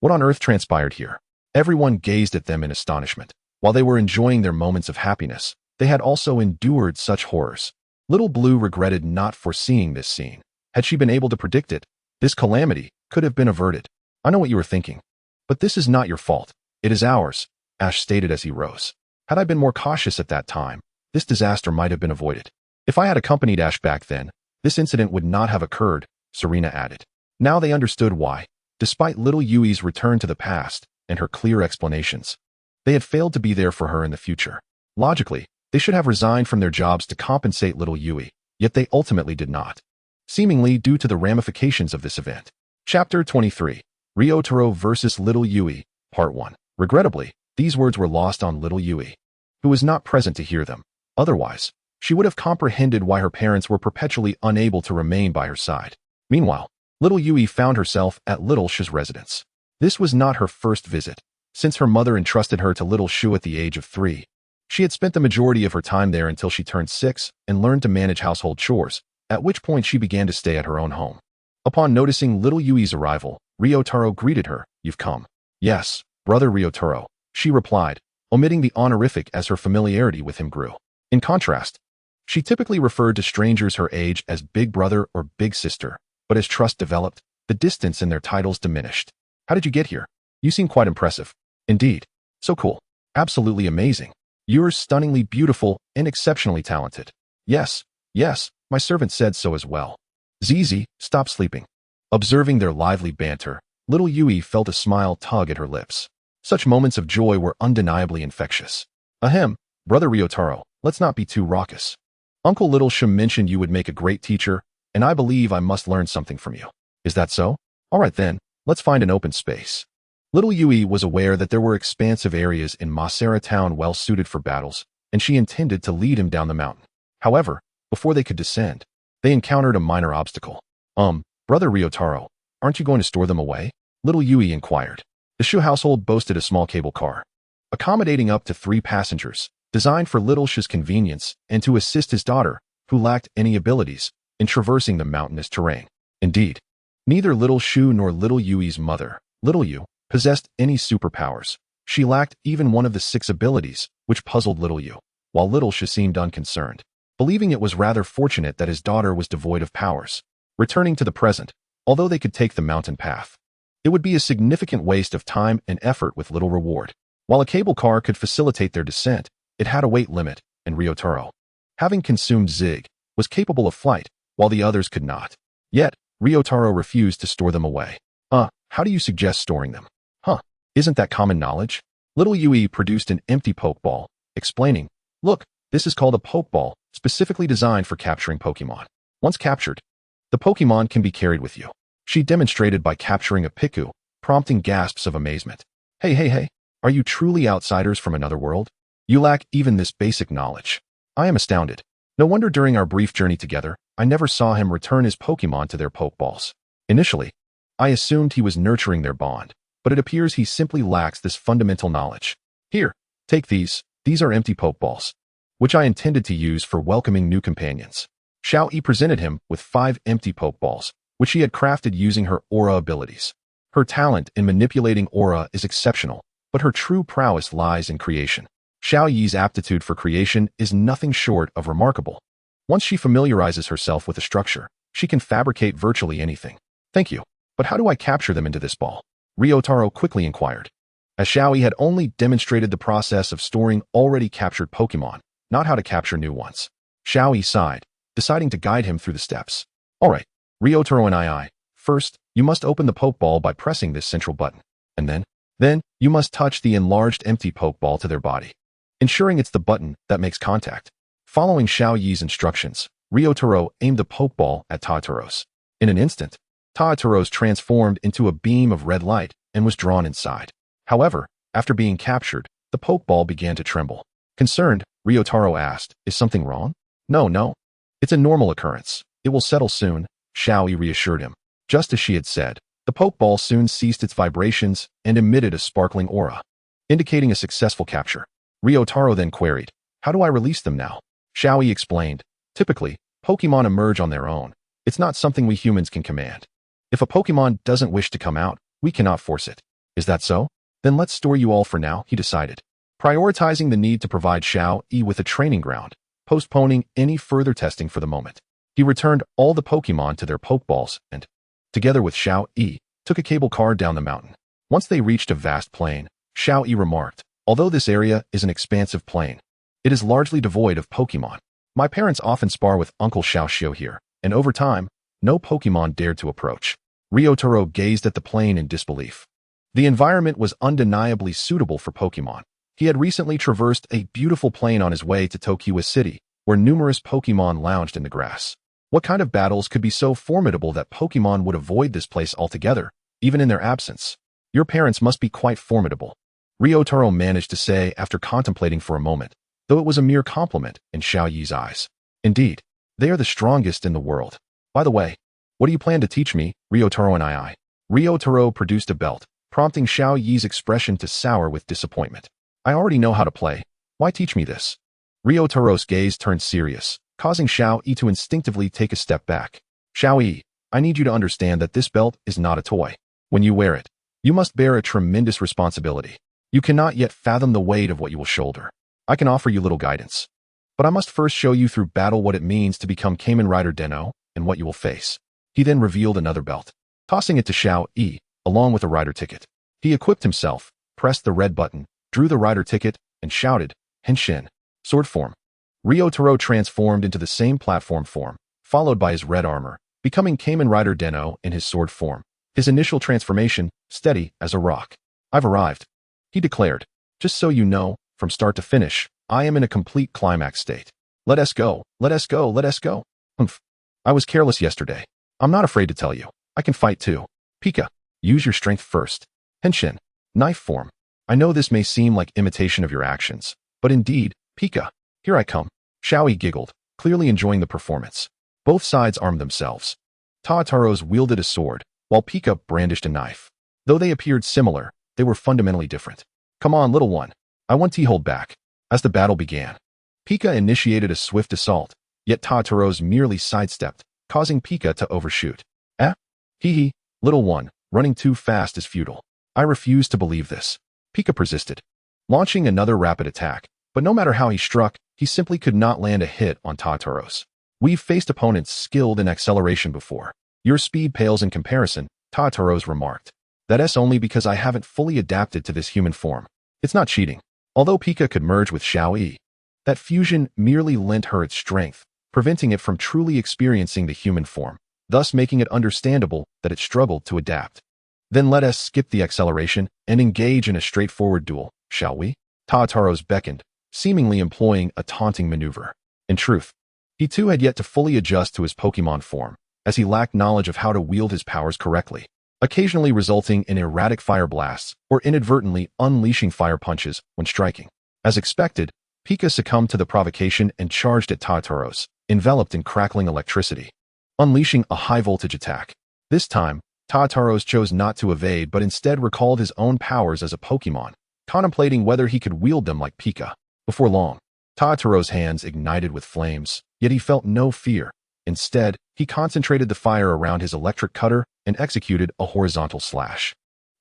What on earth transpired here?" Everyone gazed at them in astonishment. While they were enjoying their moments of happiness, they had also endured such horrors. Little Blue regretted not foreseeing this scene. Had she been able to predict it, this calamity could have been averted. "I know what you are thinking, but this is not your fault. It is ours," Ash stated as he rose. "Had I been more cautious at that time, this disaster might have been avoided. If I had accompanied Ash back then, this incident would not have occurred," Serena added. Now they understood why, despite little Yui's return to the past and her clear explanations, they had failed to be there for her in the future. Logically, they should have resigned from their jobs to compensate little Yui, yet they ultimately did not, seemingly due to the ramifications of this event. Chapter 23. Ryotaro vs. Little Yui, Part 1. Regrettably, these words were lost on little Yui, who was not present to hear them. Otherwise, she would have comprehended why her parents were perpetually unable to remain by her side. Meanwhile, little Yui found herself at Little Shu's residence. This was not her first visit, since her mother entrusted her to little Shu at the age of 3. She had spent the majority of her time there until she turned 6 and learned to manage household chores, at which point she began to stay at her own home. Upon noticing little Yui's arrival, Ryotaro greeted her. "You've come." "Yes, brother Ryotaro," she replied, omitting the honorific as her familiarity with him grew. In contrast, she typically referred to strangers her age as big brother or big sister, but as trust developed, the distance in their titles diminished. "How did you get here? You seem quite impressive." "Indeed. So cool. Absolutely amazing. You're stunningly beautiful and exceptionally talented." Yes, my servant said so as well." "Zizi, stop sleeping." Observing their lively banter, little Yui felt a smile tug at her lips. Such moments of joy were undeniably infectious. "Ahem, brother Ryotaro, let's not be too raucous. Uncle Little Shu mentioned you would make a great teacher, and I believe I must learn something from you. Is that so? All right then, let's find an open space." Little Yui was aware that there were expansive areas in Masera town well suited for battles, and she intended to lead him down the mountain. However, before they could descend, they encountered a minor obstacle. Brother Ryotaro, aren't you going to store them away?" Little Yui inquired. The Shu household boasted a small cable car, accommodating up to 3 passengers, designed for Little Shu's convenience and to assist his daughter, who lacked any abilities, in traversing the mountainous terrain. Indeed, neither Little Shu nor little Yui's mother, Little Yu, possessed any superpowers. She lacked even one of the 6 abilities, which puzzled little Yu, while Little Shu seemed unconcerned, believing it was rather fortunate that his daughter was devoid of powers. Returning to the present, although they could take the mountain path, it would be a significant waste of time and effort with little reward. While a cable car could facilitate their descent, it had a weight limit, and Ryotaro, having consumed Zig, was capable of flight, while the others could not. Yet, Ryotaro refused to store them away. How do you suggest storing them?" Isn't that common knowledge?" Little Yui produced an empty Pokeball, explaining, "Look, this is called a Pokeball, specifically designed for capturing Pokemon. Once captured, the Pokemon can be carried with you." She demonstrated by capturing a Piku, prompting gasps of amazement. Hey, are you truly outsiders from another world? You lack even this basic knowledge. I am astounded. No wonder during our brief journey together, I never saw him return his Pokemon to their Pokeballs. Initially, I assumed he was nurturing their bond, but it appears he simply lacks this fundamental knowledge. Here, Take these. These are empty Pokeballs, which I intended to use for welcoming new companions. Xiaoyi presented him with 5 empty Pokeballs, which she had crafted using her aura abilities. Her talent in manipulating aura is exceptional, but her true prowess lies in creation. Xiaoyi's aptitude for creation is nothing short of remarkable. Once she familiarizes herself with a structure, she can fabricate virtually anything. Thank you. But how do I capture them into this ball? Ryotaro quickly inquired. As Xiaoyi had only demonstrated the process of storing already captured Pokemon, not how to capture new ones. Xiaoyi sighed, deciding to guide him through the steps. Alright, Ryotaro and I. First, you must open the Pokeball by pressing this central button. And then, you must touch the enlarged empty Pokeball to their body, ensuring it's the button that makes contact. Following Xiaoyi's instructions, Ryotaro aimed the Pokeball at Tataros. In an instant, Tataros transformed into a beam of red light and was drawn inside. However, after being captured, the Pokeball began to tremble. Concerned, Ryotaro asked, "Is something wrong?" No. It's a normal occurrence. It will settle soon," Xiaoyi reassured him. Just as she had said, the Pokeball soon ceased its vibrations and emitted a sparkling aura, indicating a successful capture. Ryotaro then queried, "How do I release them now?" Xiaoyi explained, "Typically, Pokemon emerge on their own. It's not something we humans can command. If a Pokemon doesn't wish to come out, we cannot force it." "Is that so? Then let's store you all for now," he decided, prioritizing the need to provide Xiaoyi with a training ground, postponing any further testing for the moment. He returned all the Pokemon to their Pokeballs and, together with Xiaoyi, took a cable car down the mountain. Once they reached a vast plain, Xiaoyi remarked, "Although this area is an expansive plain, it is largely devoid of Pokemon. My parents often spar with Uncle Xiaoxio here, and over time, no Pokemon dared to approach." Ryotaro gazed at the plain in disbelief. The environment was undeniably suitable for Pokemon. He had recently traversed a beautiful plain on his way to Tokiwa City, where numerous Pokemon lounged in the grass. What kind of battles could be so formidable that Pokemon would avoid this place altogether, even in their absence? "Your parents must be quite formidable," Ryotaro managed to say after contemplating for a moment, though it was a mere compliment in Xiaoyi's eyes. "Indeed, they are the strongest in the world. By the way, what do you plan to teach me, Ryotaro and I?" Ryotaro produced a belt, prompting Xiaoyi's expression to sour with disappointment. "I already know how to play. Why teach me this?" Ryotaro's gaze turned serious, causing Xiaoyi to instinctively take a step back. "Xiaoyi, I need you to understand that this belt is not a toy. When you wear it, you must bear a tremendous responsibility. You cannot yet fathom the weight of what you will shoulder. I can offer you little guidance, but I must first show you through battle what it means to become Kamen Rider Den-O and what you will face." He then revealed another belt, tossing it to Xiaoyi, along with a rider ticket. He equipped himself, pressed the red button, drew the rider ticket, and shouted, "Henshin!" Sword form. Ryotaro transformed into the same platform form, followed by his red armor, becoming Kamen Rider Den-O in his sword form. His initial transformation, steady as a rock. "I've arrived," he declared. "Just so you know, from start to finish, I am in a complete climax state. Let us go, let us go, let us go." "Humph. I was careless yesterday. I'm not afraid to tell you. I can fight too. Pika, use your strength first." Henshin. Knife form. "I know this may seem like imitation of your actions, but indeed, Pika, here I come." Xiaoyi giggled, clearly enjoying the performance. Both sides armed themselves. Tataros wielded a sword, while Pika brandished a knife. Though they appeared similar, they were fundamentally different. "Come on, little one. I want to hold back." As the battle began, Pika initiated a swift assault, yet Tataros merely sidestepped, causing Pika to overshoot. "Eh? Hee, little one, running too fast is futile. I refuse to believe this." Pika persisted, launching another rapid attack, but no matter how he struck, he simply could not land a hit on Tataros. "We've faced opponents skilled in acceleration before. Your speed pales in comparison," Tataros remarked. "That's only because I haven't fully adapted to this human form. It's not cheating." Although Pika could merge with Xiaoyi, that fusion merely lent her its strength, preventing it from truly experiencing the human form, thus making it understandable that it struggled to adapt. "Then let us skip the acceleration and engage in a straightforward duel, shall we?" Tataros beckoned, seemingly employing a taunting maneuver. In truth, he too had yet to fully adjust to his Pokemon form, as he lacked knowledge of how to wield his powers correctly, occasionally resulting in erratic fire blasts or inadvertently unleashing fire punches when striking. As expected, Pika succumbed to the provocation and charged at Tataros, enveloped in crackling electricity, unleashing a high-voltage attack. This time, Tataros chose not to evade but instead recalled his own powers as a Pokemon, contemplating whether he could wield them like Pika. Before long, Tataro's hands ignited with flames, yet he felt no fear. Instead, he concentrated the fire around his electric cutter and executed a horizontal slash,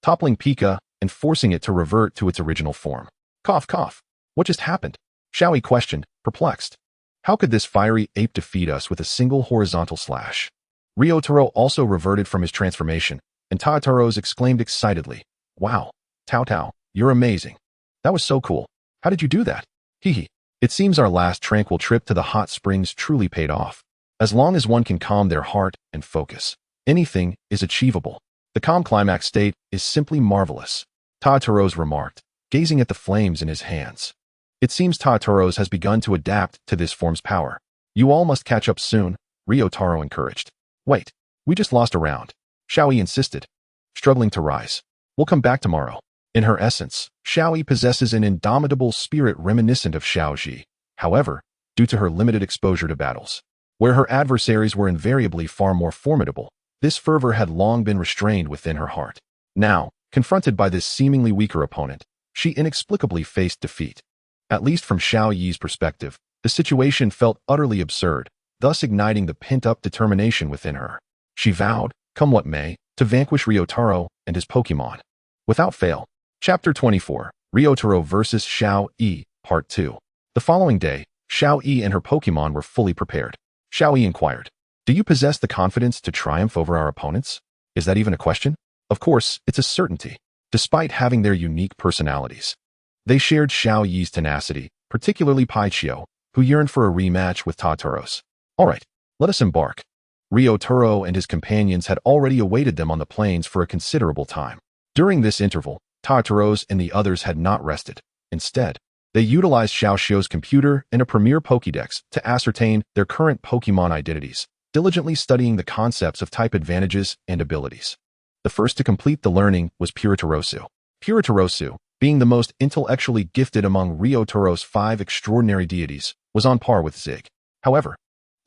toppling Pika and forcing it to revert to its original form. Cough, cough. What just happened? Xiaoyi questioned, perplexed. How could this fiery ape defeat us with a single horizontal slash? Ryotaro also reverted from his transformation, and Tataro's exclaimed excitedly, "Wow, Tao Tao, you're amazing. That was so cool. How did you do that? Hee. It seems our last tranquil trip to the hot springs truly paid off. As long as one can calm their heart and focus, anything is achievable. The calm climax state is simply marvelous," Tataro's remarked, gazing at the flames in his hands. It seems Tataro's has begun to adapt to this form's power. You all must catch up soon, Ryotaro encouraged. Wait, we just lost a round, Xiaoyi insisted, struggling to rise. We'll come back tomorrow. In her essence, Xiaoyi possesses an indomitable spirit reminiscent of Xiaoji. However, due to her limited exposure to battles, where her adversaries were invariably far more formidable, this fervor had long been restrained within her heart. Now, confronted by this seemingly weaker opponent, she inexplicably faced defeat. At least from Xiaoyi's perspective, the situation felt utterly absurd, thus igniting the pent-up determination within her. She vowed, come what may, to vanquish Ryotaro and his Pokémon. Without fail. Chapter 24, Ryotaro vs. Xiaoyi, Part 2. The following day, Xiaoyi and her Pokémon were fully prepared. Xiaoyi inquired, "Do you possess the confidence to triumph over our opponents? Is that even a question?" Of course, it's a certainty, despite having their unique personalities. They shared Xiaoyi's tenacity, particularly Paichio, who yearned for a rematch with Tataro's. All right, let us embark. Ryotaro and his companions had already awaited them on the plains for a considerable time. During this interval, Tataro's and the others had not rested. Instead, they utilized Xiaoxio's computer and a premier Pokédex to ascertain their current Pokémon identities, diligently studying the concepts of type advantages and abilities. The first to complete the learning was Puritarosu. Puritarosu, being the most intellectually gifted among Ryotaro's 5 extraordinary deities, was on par with Zig. However,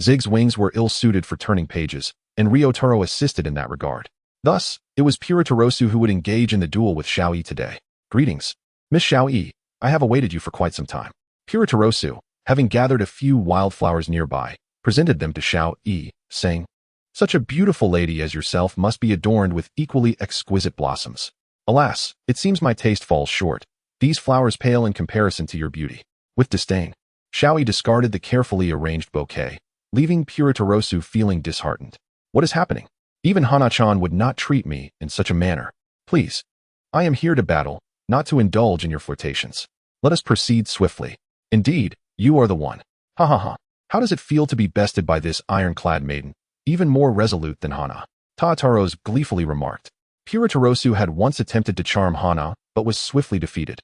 Zig's wings were ill-suited for turning pages, and Ryotaro assisted in that regard. Thus, it was Puritarosu who would engage in the duel with Xiaoyi today. Greetings, Miss Xiaoyi. I have awaited you for quite some time. Puritarosu, having gathered a few wildflowers nearby, presented them to Xiaoyi, saying, "Such a beautiful lady as yourself must be adorned with equally exquisite blossoms. Alas, it seems my taste falls short. These flowers pale in comparison to your beauty." With disdain, Xiaoyi discarded the carefully arranged bouquet, leaving Puritarosu feeling disheartened. What is happening? Even Hana-chan would not treat me in such a manner. Please. I am here to battle, not to indulge in your flirtations. Let us proceed swiftly. Indeed, you are the one. Ha ha ha. How does it feel to be bested by this ironclad maiden, even more resolute than Hana? Tataro's gleefully remarked. Puritarosu had once attempted to charm Hana, but was swiftly defeated.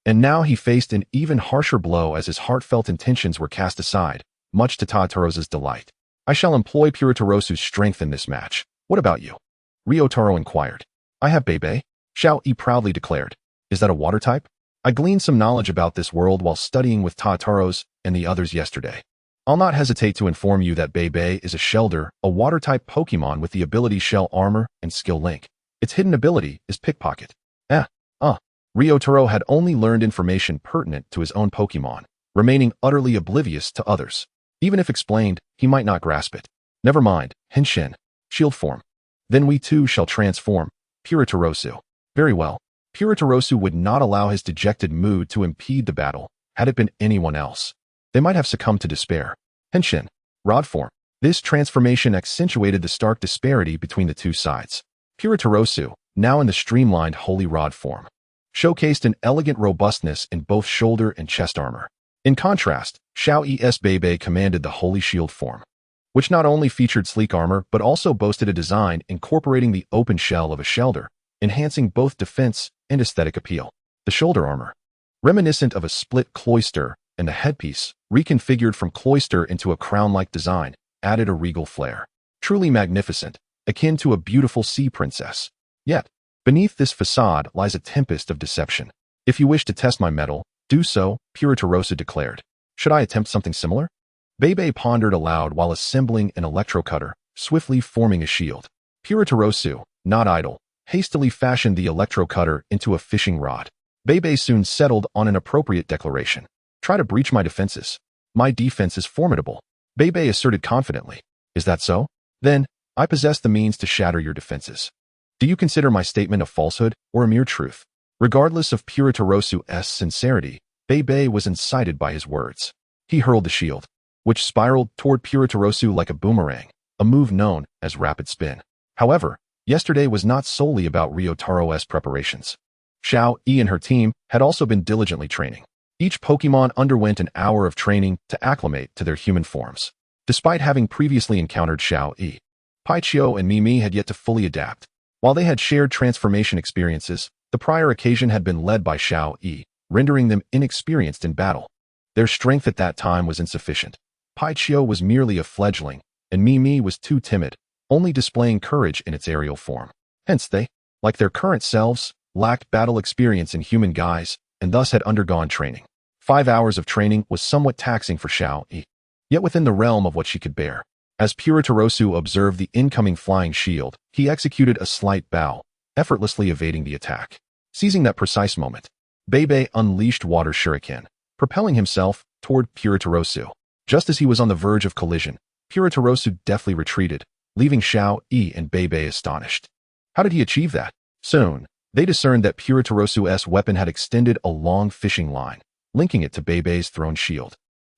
And now he faced an even harsher blow as his heartfelt intentions were cast aside, much to Tataro's delight. I shall employ Puritarosu's strength in this match. What about you? Ryotaro inquired. I have Bebe, Xiaoyi proudly declared. Is that a water type? I gleaned some knowledge about this world while studying with Tataro's and the others yesterday. I'll not hesitate to inform you that Bebe is a Shelder, a water-type Pokémon with the ability Shell Armor and Skill Link. Its hidden ability is Pickpocket. Ryotaro had only learned information pertinent to his own Pokémon, remaining utterly oblivious to others. Even if explained, he might not grasp it. Never mind, Henshin. Shield form. Then we too shall transform. Puritarosu. Very well. Puritarosu would not allow his dejected mood to impede the battle. Had it been anyone else, they might have succumbed to despair. Henshin. Rod form. This transformation accentuated the stark disparity between the two sides. Puritarosu, now in the streamlined Holy Rod form, showcased an elegant robustness in both shoulder and chest armor. In contrast, Xiaoyi's Bebe commanded the Holy Shield form, which not only featured sleek armor but also boasted a design incorporating the open shell of a Shelder, enhancing both defense and aesthetic appeal. The shoulder armor, reminiscent of a split cloister, and the headpiece, reconfigured from cloister into a crown-like design, added a regal flair. Truly magnificent, akin to a beautiful sea princess. Yet, beneath this facade lies a tempest of deception. If you wish to test my mettle, do so, Puritarosu declared. Should I attempt something similar? Bebe pondered aloud while assembling an electrocutter, swiftly forming a shield. Puritarosu, not idle, hastily fashioned the electrocutter into a fishing rod. Bebe soon settled on an appropriate declaration. Try to breach my defenses. My defense is formidable, Bebe asserted confidently. Is that so? Then, I possess the means to shatter your defenses. Do you consider my statement a falsehood or a mere truth? Regardless of Puritorosu's sincerity, Bebe was incited by his words. He hurled the shield, which spiraled toward Puritorosu like a boomerang, a move known as rapid spin. However, yesterday was not solely about Ryotaro's preparations. Xiaoyi and her team had also been diligently training. Each Pokemon underwent an hour of training to acclimate to their human forms. Despite having previously encountered Xiaoyi, Paichio and Mimi had yet to fully adapt. While they had shared transformation experiences, the prior occasion had been led by Xiaoyi, rendering them inexperienced in battle. Their strength at that time was insufficient. Paichio was merely a fledgling, and Mimi was too timid, only displaying courage in its aerial form. Hence they, like their current selves, lacked battle experience in human guise, and thus had undergone training. 5 hours of training was somewhat taxing for Xiaoyi, yet within the realm of what she could bear. As Puritorosu observed the incoming flying shield, he executed a slight bow, effortlessly evading the attack. Seizing that precise moment, Bebe unleashed Water Shuriken, propelling himself toward Puritorosu. Just as he was on the verge of collision, Puritorosu deftly retreated, leaving Xiaoyi and Bebe astonished. How did he achieve that? Soon, they discerned that Puritorosu's weapon had extended a long fishing line, linking it to Bebe's thrown shield.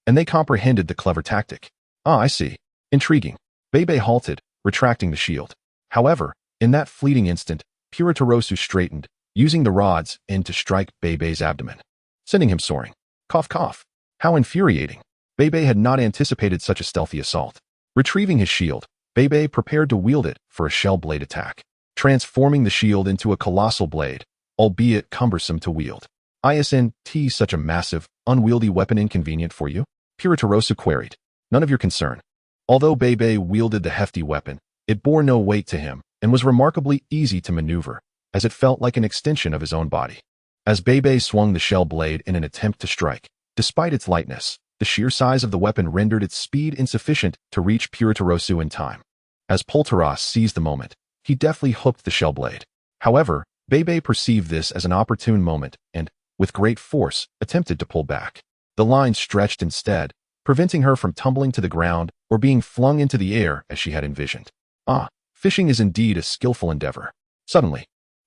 And they comprehended the clever tactic. Ah, I see. Intriguing. Bebe halted, retracting the shield. However, in that fleeting instant, Puritorosu straightened, using the rod's end to strike Bebe's abdomen, sending him soaring. Cough cough. How infuriating. Bebe had not anticipated such a stealthy assault. Retrieving his shield, Bebe prepared to wield it for a shell blade attack, transforming the shield into a colossal blade, albeit cumbersome to wield. Isn't such a massive, unwieldy weapon inconvenient for you? Puritorosu queried. None of your concern. Although Bebe wielded the hefty weapon, it bore no weight to him and was remarkably easy to maneuver, as it felt like an extension of his own body. As Bebe swung the shell blade in an attempt to strike, despite its lightness, the sheer size of the weapon rendered its speed insufficient to reach Puritorosu in time. As Polteros seized the moment, he deftly hooked the shell blade. However, Bebe perceived this as an opportune moment and, with great force, attempted to pull back. The line stretched instead, preventing her from tumbling to the ground or being flung into the air as she had envisioned. Ah, fishing is indeed a skillful endeavor. Suddenly,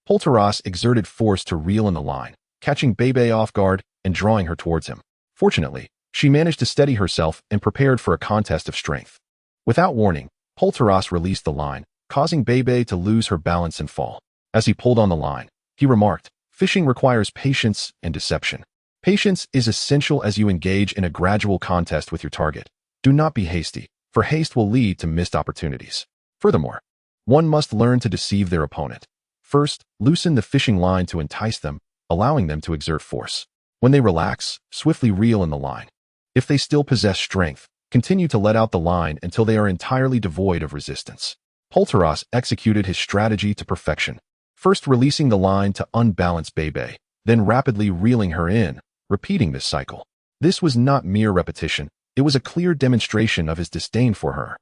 Polteros exerted force to reel in the line, catching Bebe off guard and drawing her towards him. Fortunately, she managed to steady herself and prepared for a contest of strength. Without warning, Polteros released the line, causing Bebe to lose her balance and fall. As he pulled on the line, he remarked, "Fishing requires patience and deception. Patience is essential as you engage in a gradual contest with your target. Do not be hasty, for haste will lead to missed opportunities. Furthermore, one must learn to deceive their opponent. First, loosen the fishing line to entice them, allowing them to exert force. When they relax, swiftly reel in the line. If they still possess strength, continue to let out the line until they are entirely devoid of resistance." Polteros executed his strategy to perfection, first releasing the line to unbalance Bebe, then rapidly reeling her in, repeating this cycle. This was not mere repetition, it was a clear demonstration of his disdain for her.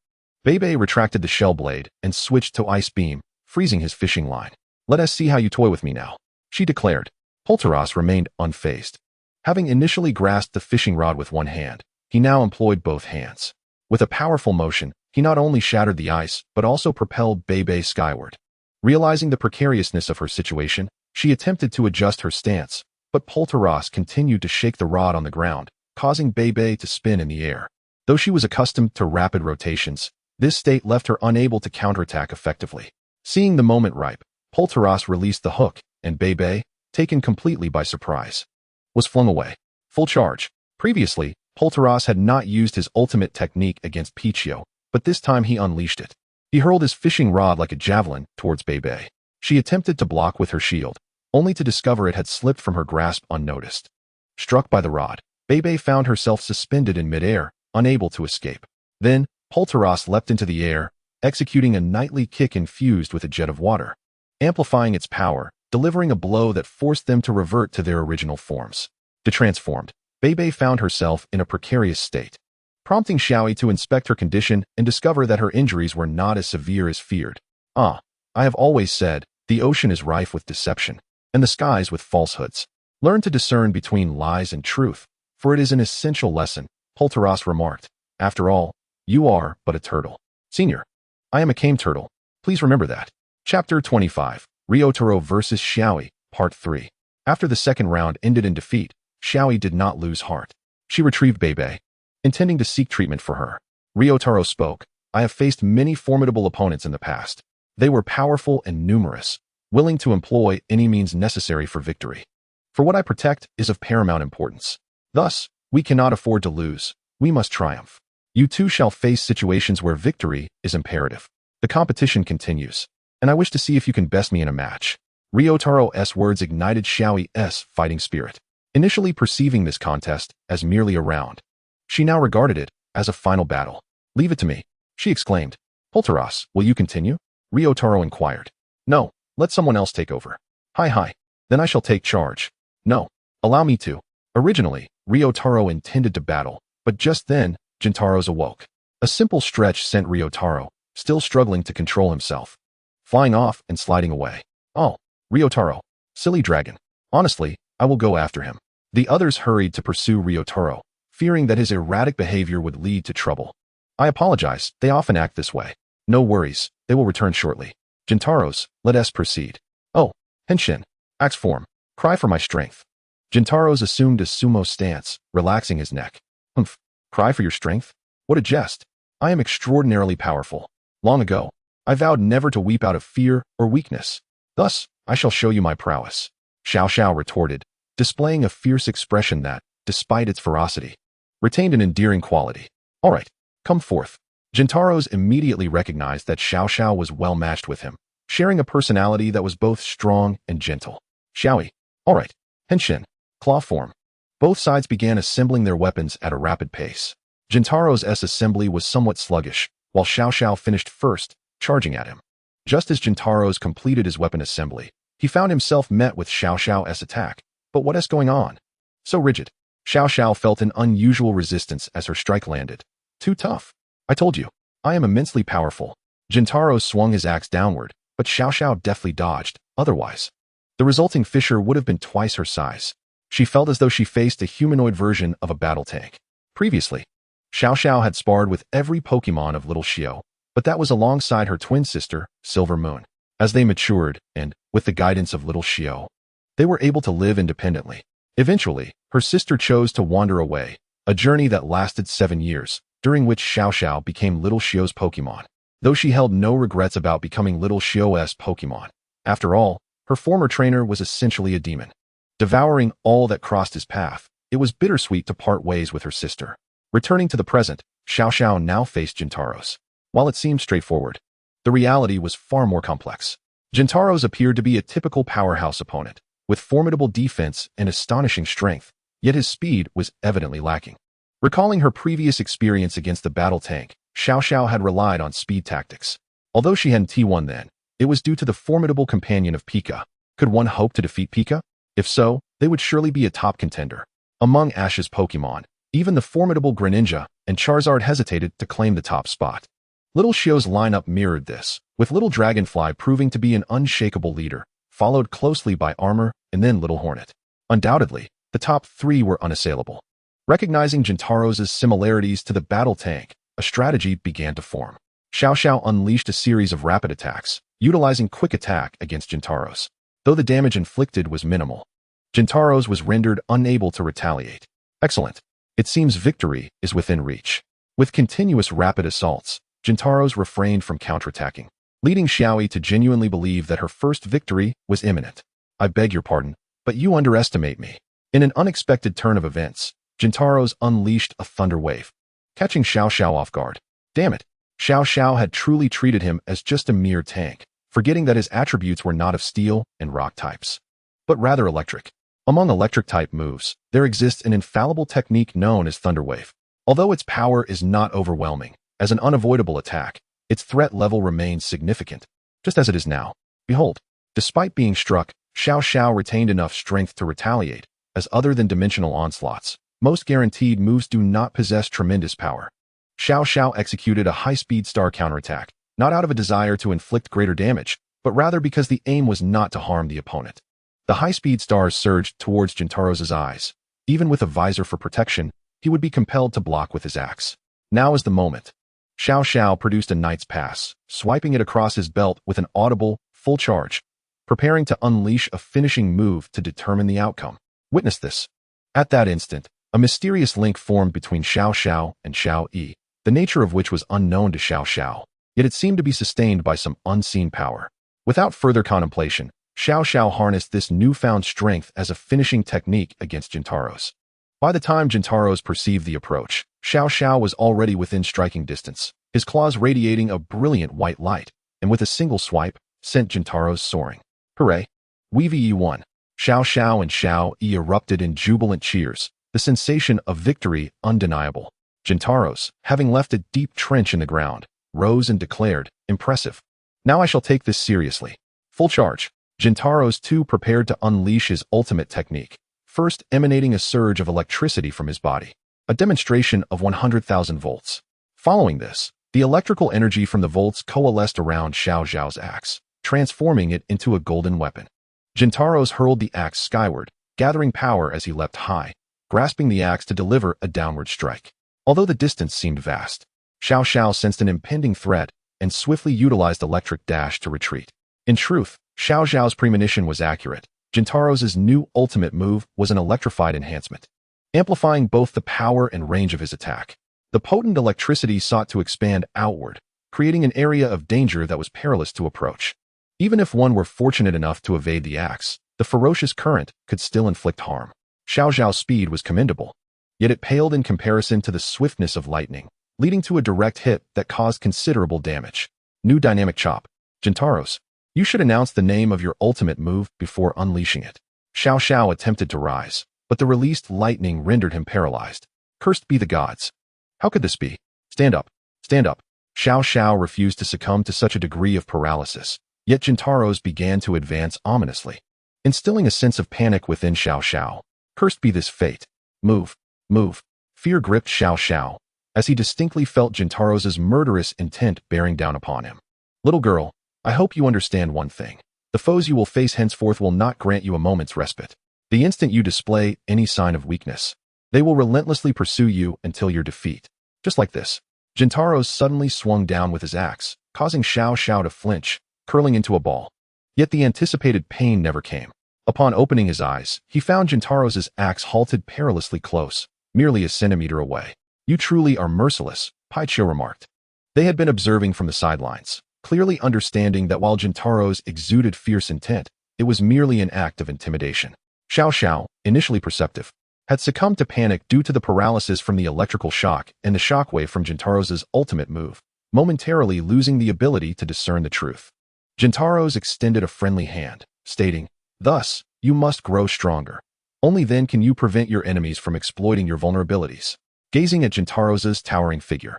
Bebe retracted the shell blade and switched to Ice Beam, freezing his fishing line. "Let us see how you toy with me now," she declared. Polteros remained unfazed. Having initially grasped the fishing rod with one hand, he now employed both hands. With a powerful motion, he not only shattered the ice, but also propelled Bebe skyward. Realizing the precariousness of her situation, she attempted to adjust her stance, but Polteros continued to shake the rod on the ground, causing Bebe to spin in the air. Though she was accustomed to rapid rotations, this state left her unable to counterattack effectively. Seeing the moment ripe, Polteros released the hook, and Bebe, taken completely by surprise, was flung away. Full charge. Previously, Polteros had not used his ultimate technique against Paichio, but this time he unleashed it. He hurled his fishing rod like a javelin towards Bebe. She attempted to block with her shield, only to discover it had slipped from her grasp unnoticed. Struck by the rod, Bebe found herself suspended in midair, unable to escape. Then, Polteros leapt into the air, executing a knightly kick infused with a jet of water, amplifying its power, delivering a blow that forced them to revert to their original forms. Detransformed, Bebe found herself in a precarious state, prompting Xiaoyi to inspect her condition and discover that her injuries were not as severe as feared. "Ah, I have always said, the ocean is rife with deception, and the skies with falsehoods. Learn to discern between lies and truth, for it is an essential lesson, Polteros remarked. After all, you are but a turtle. Senior, I am a Kame turtle. Please remember that. Chapter 25, Ryotaro vs. Xiaoyi, Part 3. After the second round ended in defeat, Xiaoyi did not lose heart. She retrieved Bebe, intending to seek treatment for her. Ryotaro spoke, I have faced many formidable opponents in the past. They were powerful and numerous, willing to employ any means necessary for victory. For what I protect is of paramount importance. Thus, we cannot afford to lose. We must triumph. You too shall face situations where victory is imperative. The competition continues, and I wish to see if you can best me in a match. Ryotaro's words ignited Xiaoyi's fighting spirit. Initially perceiving this contest as merely a round, she now regarded it as a final battle. Leave it to me, she exclaimed. Polteros, will you continue? Ryotaro inquired. No, let someone else take over. Hi, then I shall take charge. No, allow me to. Originally, Ryotaro intended to battle, but just then, Gintaro's awoke. A simple stretch sent Ryotaro, still struggling to control himself, flying off and sliding away. Oh, Ryotaro, silly dragon. Honestly, I will go after him. The others hurried to pursue Ryotaro, fearing that his erratic behavior would lead to trouble. I apologize, they often act this way. No worries, they will return shortly. Gintaros, let us proceed. Oh, Henshin, axe form, cry for my strength. Gintaro's assumed a sumo stance, relaxing his neck. Humph, cry for your strength? What a jest. I am extraordinarily powerful. Long ago, I vowed never to weep out of fear or weakness. Thus, I shall show you my prowess. Xiao retorted, displaying a fierce expression that, despite its ferocity, retained an endearing quality. All right, come forth. Gintaro's immediately recognized that Xiao was well matched with him, sharing a personality that was both strong and gentle. Xiaoyi, all right, Henshin, claw form. Both sides began assembling their weapons at a rapid pace. Gintaro's assembly was somewhat sluggish, while Xiao finished first, charging at him. Just as Gintaro's completed his weapon assembly, he found himself met with Xiao's attack. But what is going on? So rigid. Xiao felt an unusual resistance as her strike landed. Too tough. I told you, I am immensely powerful. Gintaro swung his axe downward, but Xiao deftly dodged. Otherwise, the resulting fissure would have been twice her size. She felt as though she faced a humanoid version of a battle tank. Previously, Xiao had sparred with every Pokemon of Little Xiao, but that was alongside her twin sister, Silver Moon. As they matured, and, with the guidance of Little Xiao, they were able to live independently. Eventually, her sister chose to wander away, a journey that lasted 7 years, during which Xiao became Little Xiao's Pokemon, though she held no regrets about becoming Little Xiao's Pokemon. After all, her former trainer was essentially a demon, devouring all that crossed his path. It was bittersweet to part ways with her sister. Returning to the present, Xiao now faced Gintaro's. While it seemed straightforward, the reality was far more complex. Gintaro's appeared to be a typical powerhouse opponent, with formidable defense and astonishing strength, yet his speed was evidently lacking. Recalling her previous experience against the battle tank, Xiao had relied on speed tactics. Although she hadn't T1 then, it was due to the formidable companion of Pika. Could one hope to defeat Pika? If so, they would surely be a top contender. Among Ash's Pokemon, even the formidable Greninja and Charizard hesitated to claim the top spot. Little Xiao's lineup mirrored this, with Little Dragonfly proving to be an unshakable leader, followed closely by Armor and then Little Hornet. Undoubtedly, the top 3 were unassailable. Recognizing Gintaro's similarities to the battle tank, a strategy began to form. Xiao unleashed a series of rapid attacks, utilizing quick attack against Gintaro's. Though the damage inflicted was minimal, Gintaro's was rendered unable to retaliate. Excellent. It seems victory is within reach. With continuous rapid assaults, Gintaro's refrained from counterattacking, leading Xiaoyi to genuinely believe that her first victory was imminent. I beg your pardon, but you underestimate me. In an unexpected turn of events, Gintaro's unleashed a thunder wave, catching Xiao off guard. Damn it, Xiao had truly treated him as just a mere tank, forgetting that his attributes were not of steel and rock types, but rather electric. Among electric-type moves, there exists an infallible technique known as Thunder Wave. Although its power is not overwhelming, as an unavoidable attack, its threat level remains significant, just as it is now. Behold, despite being struck, Xiao retained enough strength to retaliate, as other than dimensional onslaughts, most guaranteed moves do not possess tremendous power. Xiao executed a high-speed star counterattack, not out of a desire to inflict greater damage, but rather because the aim was not to harm the opponent. The high-speed stars surged towards Jintaro's eyes. Even with a visor for protection, he would be compelled to block with his axe. Now is the moment. Xiao Xiao produced a knight's pass, swiping it across his belt with an audible, full charge, preparing to unleash a finishing move to determine the outcome. Witness this. At that instant, a mysterious link formed between Xiao Xiao and Xiaoyi, the nature of which was unknown to Xiao Xiao, yet it seemed to be sustained by some unseen power. Without further contemplation, Xiao Xiao harnessed this newfound strength as a finishing technique against Jintaro's. By the time Jintaro's perceived the approach, Xiao Xiao was already within striking distance, his claws radiating a brilliant white light, and with a single swipe, sent Jintaro's soaring. Hooray! We won. Xiao Xiao and Xiaoyi erupted in jubilant cheers, the sensation of victory undeniable. Jintaro's, having left a deep trench in the ground, rose and declared, impressive. Now I shall take this seriously. Full charge. Jintaro's too prepared to unleash his ultimate technique, first emanating a surge of electricity from his body, a demonstration of 100,000 volts. Following this, the electrical energy from the volts coalesced around Xiao Xiao's axe, transforming it into a golden weapon. Jintaro's hurled the axe skyward, gathering power as he leapt high, grasping the axe to deliver a downward strike. Although the distance seemed vast, Xiao Xiao sensed an impending threat and swiftly utilized electric dash to retreat. In truth, Xiao Xiao's premonition was accurate. Jintaro's new ultimate move was an electrified enhancement, amplifying both the power and range of his attack. The potent electricity sought to expand outward, creating an area of danger that was perilous to approach. Even if one were fortunate enough to evade the axe, the ferocious current could still inflict harm. Xiao Xiao's speed was commendable, yet it paled in comparison to the swiftness of lightning, leading to a direct hit that caused considerable damage. New dynamic chop. Jintaro's, you should announce the name of your ultimate move before unleashing it. Xiao Xiao attempted to rise, but the released lightning rendered him paralyzed. Cursed be the gods. How could this be? Stand up. Stand up. Xiao Xiao refused to succumb to such a degree of paralysis, yet Jintaro's began to advance ominously, instilling a sense of panic within Xiao Xiao. Cursed be this fate. Move. Move. Fear gripped Xiao Xiao, as he distinctly felt Jintaro's murderous intent bearing down upon him. Little girl, I hope you understand one thing. The foes you will face henceforth will not grant you a moment's respite. The instant you display any sign of weakness, they will relentlessly pursue you until your defeat. Just like this. Jintaro's suddenly swung down with his axe, causing Xiao Xiao to flinch, curling into a ball. Yet the anticipated pain never came. Upon opening his eyes, he found Jintaro's axe halted perilously close, merely a centimeter away. You truly are merciless, Paichio remarked. They had been observing from the sidelines, clearly understanding that while Jintaro's exuded fierce intent, it was merely an act of intimidation. Xiao Xiao, initially perceptive, had succumbed to panic due to the paralysis from the electrical shock and the shockwave from Jintaro's ultimate move, momentarily losing the ability to discern the truth. Jintaro's extended a friendly hand, stating, "Thus, you must grow stronger. Only then can you prevent your enemies from exploiting your vulnerabilities." Gazing at Jintaro's towering figure,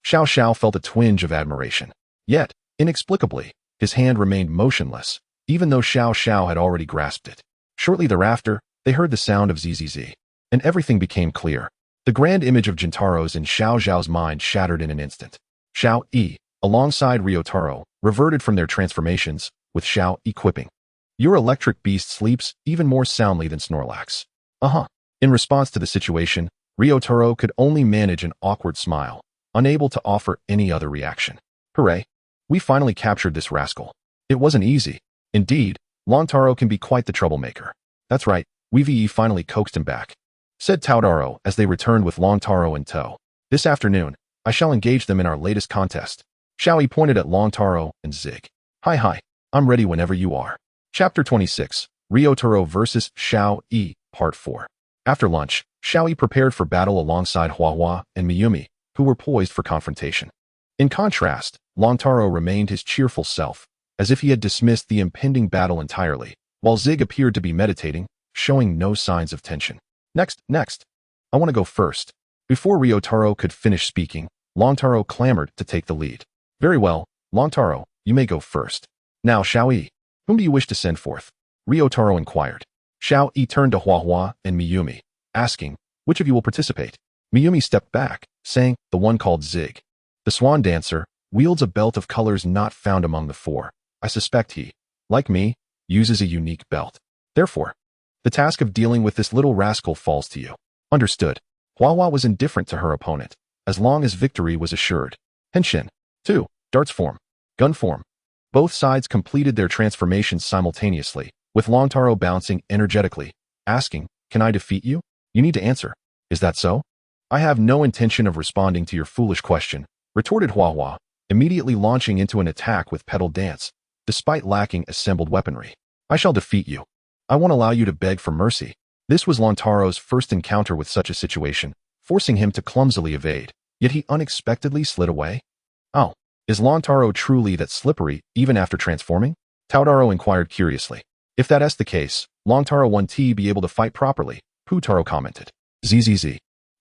Xiao Xiao felt a twinge of admiration. Yet, inexplicably, his hand remained motionless, even though Xiao Xiao had already grasped it. Shortly thereafter, they heard the sound of ZZZ, and everything became clear. The grand image of Jintaro's in Xiao Xiao's mind shattered in an instant. Xiaoyi, alongside Ryotaro, reverted from their transformations, with Xiaoyi quipping, "Your electric beast sleeps even more soundly than Snorlax." In response to the situation, Ryotaro could only manage an awkward smile, unable to offer any other reaction. Hooray! We finally captured this rascal. It wasn't easy. Indeed, Longtaro can be quite the troublemaker. That's right, we finally coaxed him back, said Taudaro as they returned with Longtaro in tow. This afternoon, I shall engage them in our latest contest. Xiaoyi pointed at Longtaro and Zig. Hi, I'm ready whenever you are. Chapter 26, Ryotaro vs. Xiaoyi, Part 4. After lunch, Xiaoyi prepared for battle alongside Huahua and Miyumi, who were poised for confrontation. In contrast, Longtaro remained his cheerful self, as if he had dismissed the impending battle entirely, while Zig appeared to be meditating, showing no signs of tension. Next. I want to go first. Before Ryotaro could finish speaking, Longtaro clamored to take the lead. Very well, Longtaro, you may go first. Now, Xiaoyi, whom do you wish to send forth? Ryotaro inquired. Xiaoyi turned to Huahua and Miyumi, asking, which of you will participate? Miyumi stepped back, saying, the one called Zig. The swan dancer wields a belt of colors not found among the four. I suspect he, like me, uses a unique belt. Therefore, the task of dealing with this little rascal falls to you. Understood. Hua was indifferent to her opponent, as long as victory was assured. Henshin. 2. Darts form. Gun form. Both sides completed their transformations simultaneously, with Longtaro bouncing energetically, asking, "Can I defeat you?" You need to answer. Is that so? I have no intention of responding to your foolish question, retorted Hua, immediately launching into an attack with petal dance, despite lacking assembled weaponry. I shall defeat you. I won't allow you to beg for mercy. This was Lontaro's first encounter with such a situation, forcing him to clumsily evade, yet he unexpectedly slid away. Oh, is Lontaro truly that slippery even after transforming? Taudaro inquired curiously. If that's the case, Longtaro won't be able to fight properly, Putaro commented. Zzz.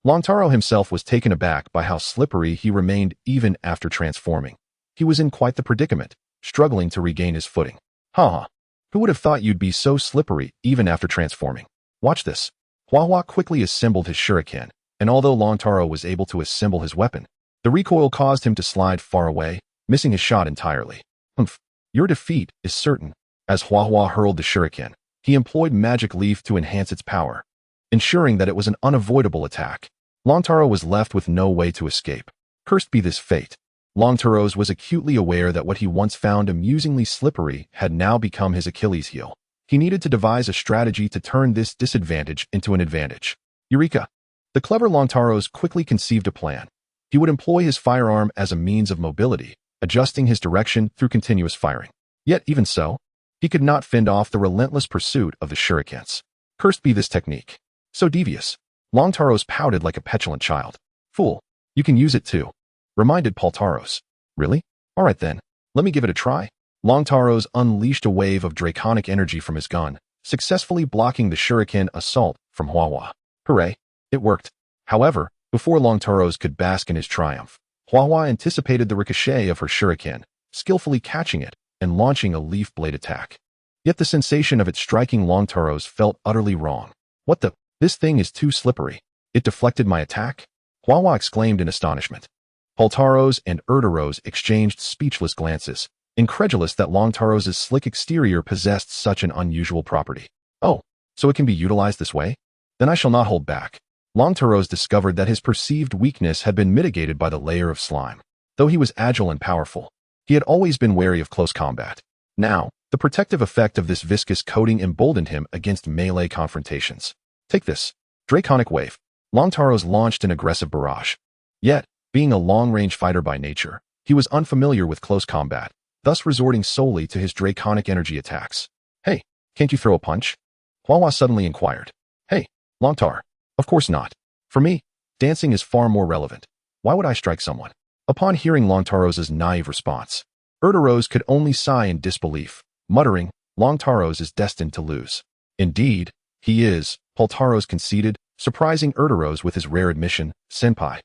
Longtaro himself was taken aback by how slippery he remained even after transforming. He was in quite the predicament, struggling to regain his footing. Haha. Who would have thought you'd be so slippery even after transforming? Watch this. Hua quickly assembled his shuriken, and although Longtaro was able to assemble his weapon, the recoil caused him to slide far away, missing his shot entirely. Humph. Your defeat is certain. As Hua hurled the shuriken, he employed Magic Leaf to enhance its power, ensuring that it was an unavoidable attack. Longtaro was left with no way to escape. Cursed be this fate. Longtaro's was acutely aware that what he once found amusingly slippery had now become his Achilles heel. He needed to devise a strategy to turn this disadvantage into an advantage. Eureka! The clever Longtaro's quickly conceived a plan. He would employ his firearm as a means of mobility, adjusting his direction through continuous firing. Yet even so, he could not fend off the relentless pursuit of the shurikens. Cursed be this technique. So devious. Longtaro's pouted like a petulant child. Fool, you can use it too, reminded Paltaros. Really? Alright then, let me give it a try. Longtaro's unleashed a wave of draconic energy from his gun, successfully blocking the shuriken assault from Hua. Hooray, it worked. However, before Longtaro's could bask in his triumph, Hua anticipated the ricochet of her shuriken, skillfully catching it and launching a leaf blade attack. Yet the sensation of it striking Longtaro's felt utterly wrong. What the? This thing is too slippery. It deflected my attack? Hua exclaimed in astonishment. Paltaros and Erderos exchanged speechless glances, incredulous that Longtaro's slick exterior possessed such an unusual property. Oh, so it can be utilized this way? Then I shall not hold back. Longtaro's discovered that his perceived weakness had been mitigated by the layer of slime. Though he was agile and powerful, he had always been wary of close combat. Now, the protective effect of this viscous coating emboldened him against melee confrontations. Take this. Draconic Wave. Longtaro's launched an aggressive barrage. Yet, being a long-range fighter by nature, he was unfamiliar with close combat, thus resorting solely to his draconic energy attacks. Hey, can't you throw a punch? Hua suddenly inquired. Hey, Longtar. Of course not. For me, dancing is far more relevant. Why would I strike someone? Upon hearing Longtaro's naive response, Erderos could only sigh in disbelief, muttering, Longtaro's is destined to lose. Indeed, he is, Paltaros conceded, surprising Erderos with his rare admission, Senpai.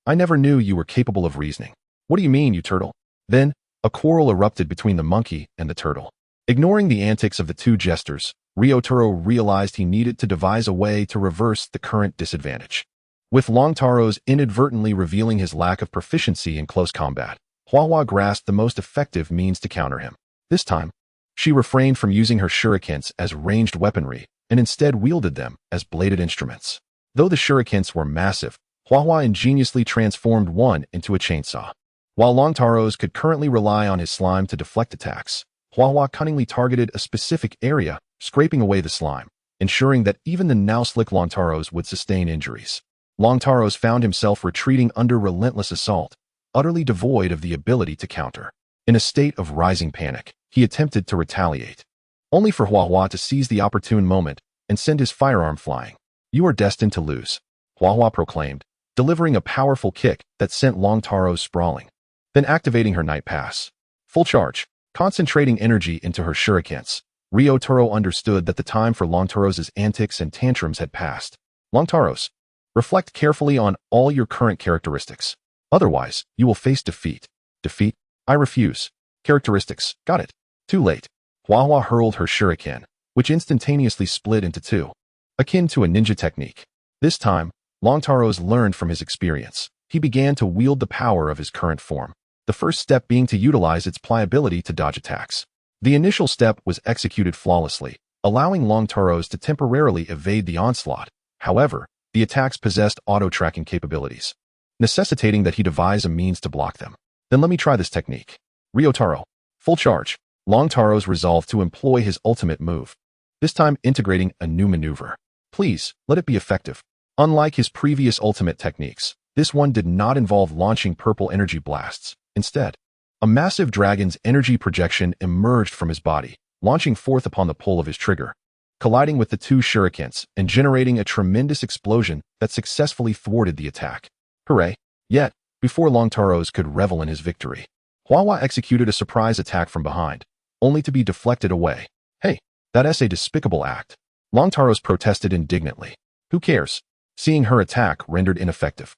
I never knew you were capable of reasoning. What do you mean, you turtle? Then, a quarrel erupted between the monkey and the turtle. Ignoring the antics of the two jesters, Ryotaro realized he needed to devise a way to reverse the current disadvantage. With Longtaro's inadvertently revealing his lack of proficiency in close combat, Hua grasped the most effective means to counter him. This time, she refrained from using her shurikens as ranged weaponry and instead wielded them as bladed instruments. Though the shurikens were massive, Hua ingeniously transformed one into a chainsaw. While Longtaro's could currently rely on his slime to deflect attacks, Hua cunningly targeted a specific area, scraping away the slime, ensuring that even the now slick Longtaro's would sustain injuries. Longtaro's found himself retreating under relentless assault, utterly devoid of the ability to counter. In a state of rising panic, he attempted to retaliate, only for Hua to seize the opportune moment and send his firearm flying. You are destined to lose, Hua proclaimed, delivering a powerful kick that sent Longtaro's sprawling. Then activating her night pass. Full charge, concentrating energy into her shurikens, Ryotaro understood that the time for Longtaro's antics and tantrums had passed. Longtaro's, reflect carefully on all your current characteristics. Otherwise, you will face defeat. Defeat? I refuse. Characteristics, got it. Too late. Hua hurled her shuriken, which instantaneously split into two. Akin to a ninja technique. This time, Longtaro's learned from his experience. He began to wield the power of his current form, the first step being to utilize its pliability to dodge attacks. The initial step was executed flawlessly, allowing Long Taros to temporarily evade the onslaught. However, the attacks possessed auto-tracking capabilities, necessitating that he devise a means to block them. Then let me try this technique. Ryotaro. Full charge. Long Taros resolved to employ his ultimate move, this time integrating a new maneuver. Please, let it be effective. Unlike his previous ultimate techniques, this one did not involve launching purple energy blasts. Instead, a massive dragon's energy projection emerged from his body, launching forth upon the pull of his trigger, colliding with the two shurikens and generating a tremendous explosion that successfully thwarted the attack. Hooray! Yet, before Long Taros could revel in his victory, Xiaoyi executed a surprise attack from behind, only to be deflected away. Hey, that's a despicable act. Long Taros protested indignantly. Who cares? Seeing her attack rendered ineffective,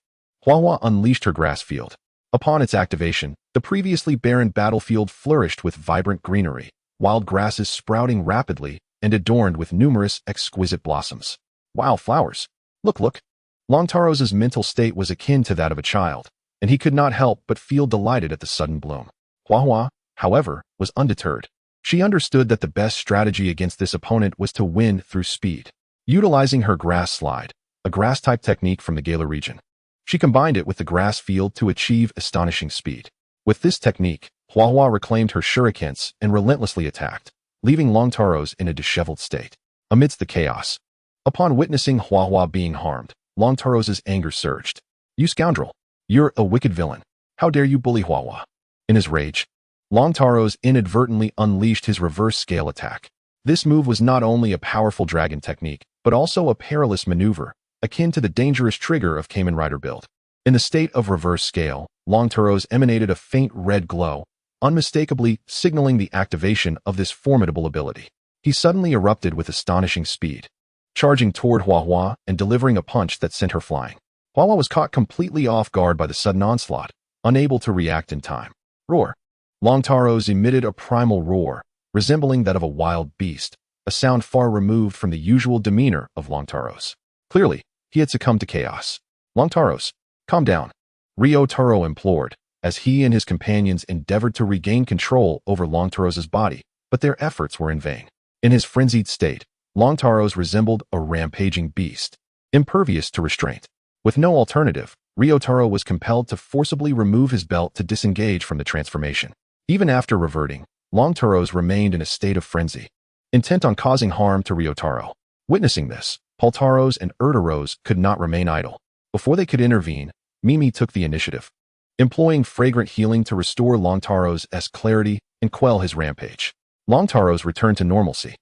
Xiaoyi unleashed her grass field. Upon its activation, the previously barren battlefield flourished with vibrant greenery, wild grasses sprouting rapidly and adorned with numerous exquisite blossoms. Wow, flowers! Look! Long Taros' mental state was akin to that of a child, and he could not help but feel delighted at the sudden bloom. Xiaoyi, however, was undeterred. She understood that the best strategy against this opponent was to win through speed. Utilizing her grass slide, a grass-type technique from the Gala region, she combined it with the grass field to achieve astonishing speed. With this technique, Xiaoyi reclaimed her shurikens and relentlessly attacked, leaving Long Taros in a disheveled state. Amidst the chaos, upon witnessing Xiaoyi being harmed, Long Taros' anger surged. You scoundrel! You're a wicked villain. How dare you bully Xiaoyi? In his rage, Long Taros inadvertently unleashed his reverse scale attack. This move was not only a powerful dragon technique, but also a perilous maneuver, akin to the dangerous trigger of Kamen Rider build. In the state of reverse scale, Long Taros emanated a faint red glow, unmistakably signaling the activation of this formidable ability. He suddenly erupted with astonishing speed, charging toward Xiaoyi and delivering a punch that sent her flying. Xiaoyi was caught completely off guard by the sudden onslaught, unable to react in time. Roar! Long Taros emitted a primal roar, resembling that of a wild beast, a sound far removed from the usual demeanor of Long Taros. Clearly, he had succumbed to chaos. Long Taros, calm down, Ryotaro implored, as he and his companions endeavored to regain control over Long Taros' body, but their efforts were in vain. In his frenzied state, Long Taros resembled a rampaging beast, impervious to restraint. With no alternative, Ryotaro was compelled to forcibly remove his belt to disengage from the transformation. Even after reverting, Long Taros remained in a state of frenzy, intent on causing harm to Ryotaro. Witnessing this, Paltaros and Ertaros could not remain idle. Before they could intervene, Mimi took the initiative, employing fragrant healing to restore Long Taros' clarity and quell his rampage. Long Taros returned to normalcy.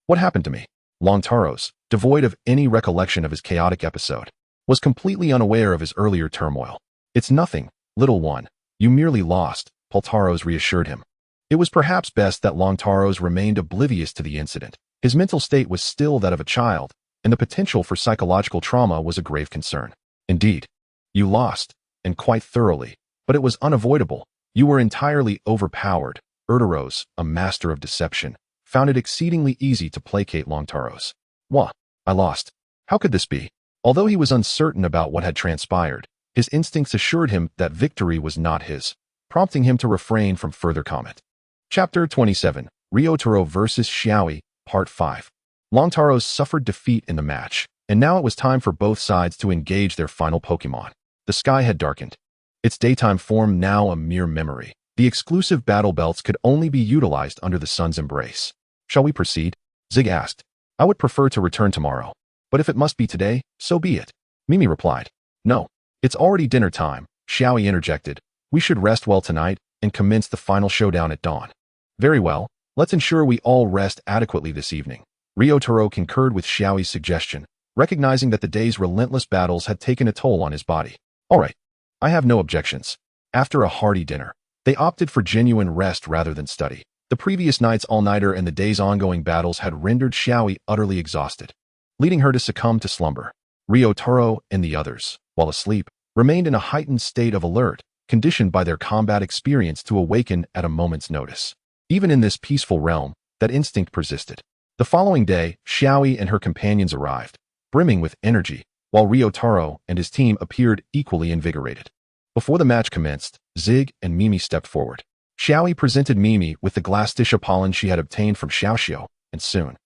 What happened to me? Long Taros, devoid of any recollection of his chaotic episode, was completely unaware of his earlier turmoil. It's nothing, little one. You merely lost, Paltaros reassured him. It was perhaps best that Long Taros remained oblivious to the incident. His mental state was still that of a child, and the potential for psychological trauma was a grave concern. Indeed, you lost, and quite thoroughly, but it was unavoidable. You were entirely overpowered. Ertaros, a master of deception, found it exceedingly easy to placate Long Taros. Wah, I lost. How could this be? Although he was uncertain about what had transpired, his instincts assured him that victory was not his, prompting him to refrain from further comment. Chapter 27, Ryotaro vs. Xiaoyi, Part 5. Long Taros suffered defeat in the match, and now it was time for both sides to engage their final Pokemon. The sky had darkened, its daytime form now a mere memory. The exclusive battle belts could only be utilized under the sun's embrace. Shall we proceed? Zig asked. I would prefer to return tomorrow, but if it must be today, so be it. Mimi replied. No, it's already dinner time, Xiaoyi interjected. We should rest well tonight and commence the final showdown at dawn. Very well, let's ensure we all rest adequately this evening. Ryotaro concurred with Xiaoyi's suggestion, recognizing that the day's relentless battles had taken a toll on his body. All right, I have no objections. After a hearty dinner, they opted for genuine rest rather than study. The previous night's all-nighter and the day's ongoing battles had rendered Xiaoyi utterly exhausted, leading her to succumb to slumber. Ryotaro and the others, while asleep, remained in a heightened state of alert, conditioned by their combat experience to awaken at a moment's notice. Even in this peaceful realm, that instinct persisted. The following day, Xiaoyi and her companions arrived, brimming with energy, while Ryotaro and his team appeared equally invigorated. Before the match commenced, Zig and Mimi stepped forward. Xiaoyi presented Mimi with the glass dish of pollen she had obtained from Xiaoxiao, and soon,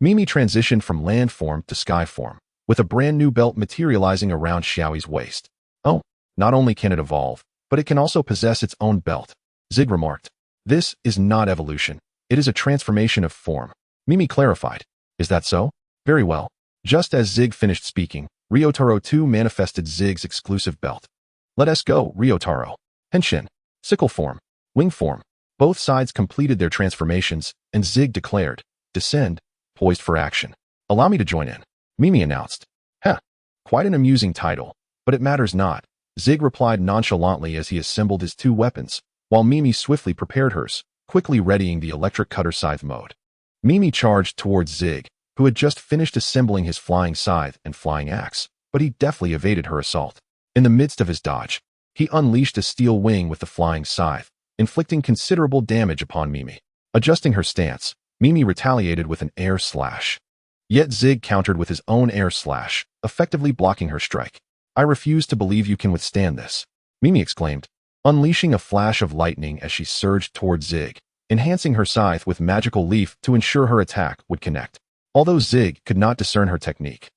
Mimi transitioned from land form to sky form, with a brand new belt materializing around Xiaoyi's waist. Oh, not only can it evolve, but it can also possess its own belt, Zig remarked. This is not evolution. It is a transformation of form. Mimi clarified. Is that so? Very well. Just as Zig finished speaking, Ryotaro too manifested Zig's exclusive belt. Let us go, Ryotaro. Henshin. Sickle form. Wing form. Both sides completed their transformations, and Zig declared, descend, poised for action. Allow me to join in, Mimi announced. Heh, quite an amusing title, but it matters not, Zig replied nonchalantly as he assembled his two weapons, while Mimi swiftly prepared hers, quickly readying the electric cutter scythe mode. Mimi charged towards Zig, who had just finished assembling his flying scythe and flying axe, but he deftly evaded her assault. In the midst of his dodge, he unleashed a steel wing with the flying scythe, inflicting considerable damage upon Mimi. Adjusting her stance, Mimi retaliated with an air slash. Yet Zig countered with his own air slash, effectively blocking her strike. I refuse to believe you can withstand this, Mimi exclaimed, unleashing a flash of lightning as she surged towards Zig, enhancing her scythe with magical leaf to ensure her attack would connect. Although Zig could not discern her technique,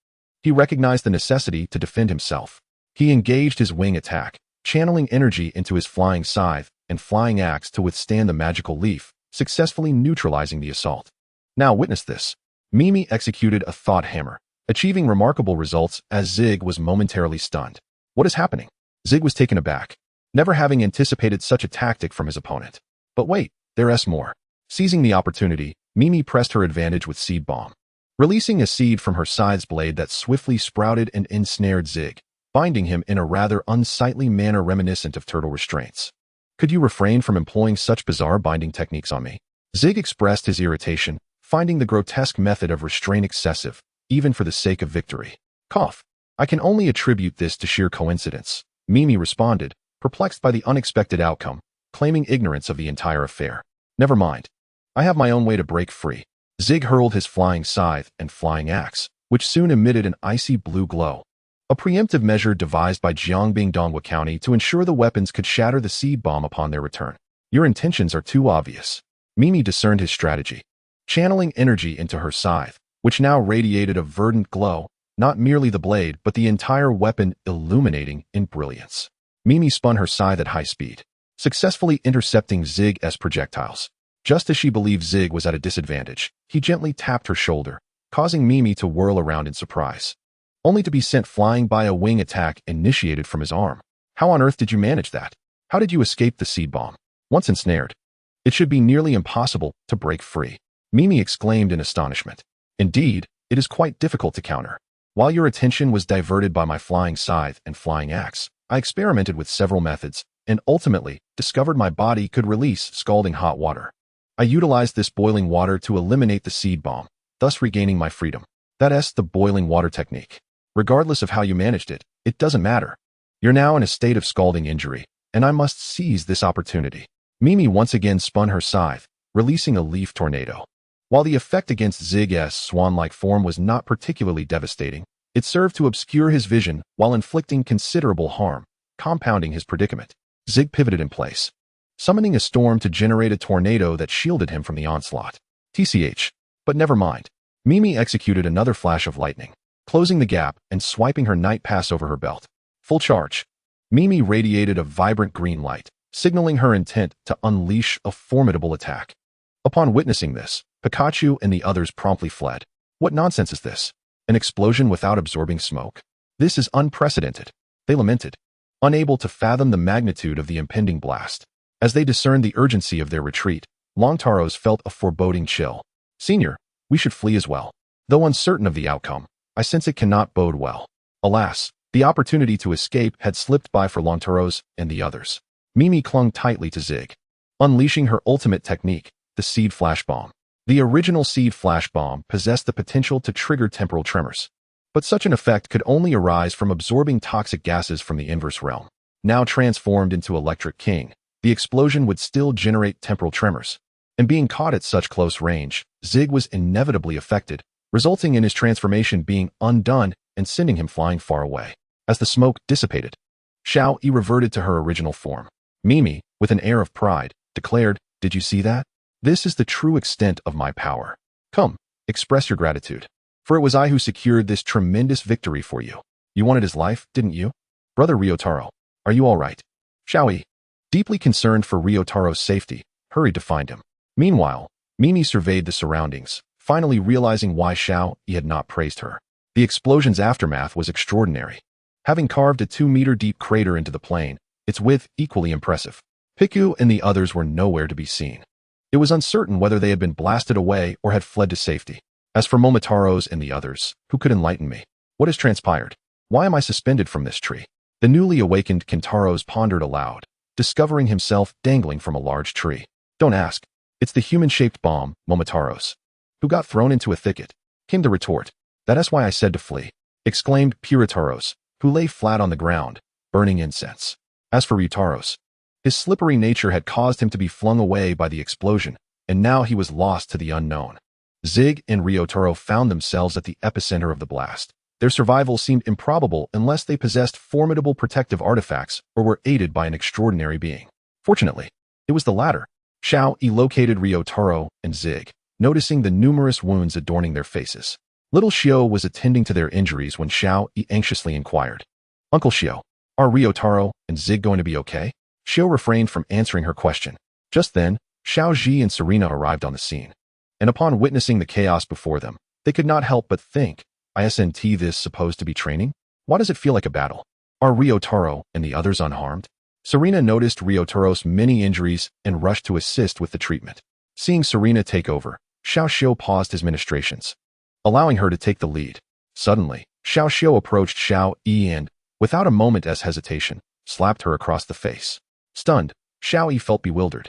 he recognized the necessity to defend himself. He engaged his wing attack, channeling energy into his flying scythe and flying axe to withstand the magical leaf, successfully neutralizing the assault. Now witness this. Mimi executed a thought hammer, achieving remarkable results as Zig was momentarily stunned. What is happening? Zig was taken aback, never having anticipated such a tactic from his opponent. But wait, there's more. Seizing the opportunity, Mimi pressed her advantage with Seed Bomb, releasing a seed from her scythe's blade that swiftly sprouted and ensnared Zig, binding him in a rather unsightly manner reminiscent of turtle restraints. Could you refrain from employing such bizarre binding techniques on me? Zig expressed his irritation, finding the grotesque method of restraint excessive, even for the sake of victory. Cough. I can only attribute this to sheer coincidence, Mimi responded, perplexed by the unexpected outcome, claiming ignorance of the entire affair. Never mind. I have my own way to break free. Zig hurled his flying scythe and flying axe, which soon emitted an icy blue glow. A preemptive measure devised by Jiangbing Dongwa County to ensure the weapons could shatter the seed bomb upon their return. Your intentions are too obvious. Mimi discerned his strategy, channeling energy into her scythe, which now radiated a verdant glow, not merely the blade but the entire weapon illuminating in brilliance. Mimi spun her scythe at high speed, successfully intercepting Zig's projectiles. Just as she believed Zig was at a disadvantage, he gently tapped her shoulder, causing Mimi to whirl around in surprise, only to be sent flying by a wing attack initiated from his arm. How on earth did you manage that? How did you escape the seed bomb? Once ensnared, it should be nearly impossible to break free, Mimi exclaimed in astonishment. Indeed, it is quite difficult to counter. While your attention was diverted by my flying scythe and flying axe, I experimented with several methods, and ultimately discovered my body could release scalding hot water. I utilized this boiling water to eliminate the seed bomb, thus regaining my freedom. That's the boiling water technique. Regardless of how you managed it, it doesn't matter. You're now in a state of scalding injury, and I must seize this opportunity. Mimi once again spun her scythe, releasing a leaf tornado. While the effect against Zig's swan-like form was not particularly devastating, it served to obscure his vision while inflicting considerable harm, compounding his predicament. Zig pivoted in place, summoning a storm to generate a tornado that shielded him from the onslaught. TCH. But never mind. Mimi executed another flash of lightning, closing the gap and swiping her night pass over her belt. Full charge. Mimi radiated a vibrant green light, signaling her intent to unleash a formidable attack. Upon witnessing this, Pikachu and the others promptly fled. What nonsense is this? An explosion without absorbing smoke? This is unprecedented, they lamented, unable to fathom the magnitude of the impending blast. As they discerned the urgency of their retreat, Longtaros felt a foreboding chill. Senior, we should flee as well. Though uncertain of the outcome, I sense it cannot bode well. Alas, the opportunity to escape had slipped by for Longtaros and the others. Mimi clung tightly to Zig, unleashing her ultimate technique, the Seed Flash Bomb. The original Seed Flash Bomb possessed the potential to trigger temporal tremors, but such an effect could only arise from absorbing toxic gases from the inverse realm. Now transformed into Electric King, the explosion would still generate temporal tremors, and being caught at such close range, Zig was inevitably affected, resulting in his transformation being undone and sending him flying far away. As the smoke dissipated, Xiaoyi reverted to her original form. Mimi, with an air of pride, declared, "Did you see that? This is the true extent of my power. Come, Express your gratitude. For it was I who secured this tremendous victory for you. You wanted his life, didn't you? Brother Ryotaro, are you all right? Xiaoyi, deeply concerned for Ryotaro's safety, hurried to find him. Meanwhile, Mimi surveyed the surroundings, finally realizing why Xiaoyi had not praised her. The explosion's aftermath was extraordinary. Having carved a 2-meter-deep crater into the plain, its width equally impressive. Piku and the others were nowhere to be seen. It was uncertain whether they had been blasted away or had fled to safety. As for Momotaro's and the others, who could enlighten me? What has transpired? Why am I suspended from this tree? The newly awakened Kintaro's pondered aloud, discovering himself dangling from a large tree. Don't ask. It's the human-shaped bomb, Momotaro's. Who got thrown into a thicket? Came the retort. That's why I said to flee, exclaimed Piritaros, who lay flat on the ground, burning incense. As for Ryutaros, his slippery nature had caused him to be flung away by the explosion, and now he was lost to the unknown. Zig and Ryotaro found themselves at the epicenter of the blast. Their survival seemed improbable unless they possessed formidable protective artifacts or were aided by an extraordinary being. Fortunately, it was the latter. Xiaoyi located Ryotaro and Zig, noticing the numerous wounds adorning their faces. Little Xiao was attending to their injuries when Xiaoyi anxiously inquired, Uncle Xiao, are Ryotaro and Zig going to be okay? Xiao refrained from answering her question. Just then, Xiaoyi and Serena arrived on the scene. And upon witnessing the chaos before them, they could not help but think, isn't this supposed to be training? Why does it feel like a battle? Are Ryotaro and the others unharmed? Serena noticed Ryotaro's many injuries and rushed to assist with the treatment. Seeing Serena take over, Xiao paused his ministrations, allowing her to take the lead. Suddenly, Xiao approached Xiaoyi and, without a moment's hesitation, slapped her across the face. Stunned, Xiaoyi felt bewildered.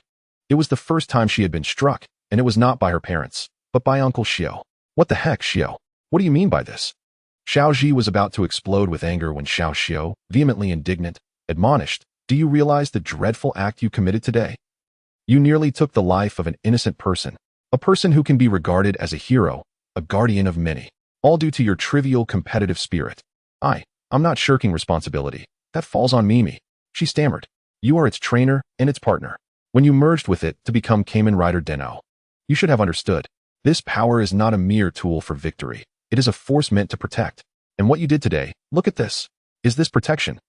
It was the first time she had been struck, and it was not by her parents, but by Uncle Xiao. What the heck, Xiao? What do you mean by this? Xiaoyi was about to explode with anger when Xiao, vehemently indignant, admonished, do you realize the dreadful act you committed today? You nearly took the life of an innocent person, a person who can be regarded as a hero, a guardian of many, all due to your trivial competitive spirit. I'm not shirking responsibility. That falls on Mimi. She stammered. You are its trainer and its partner. When you merged with it to become Kamen Rider Den-O, you should have understood. This power is not a mere tool for victory. It is a force meant to protect. And what you did today, look at this. Is this protection?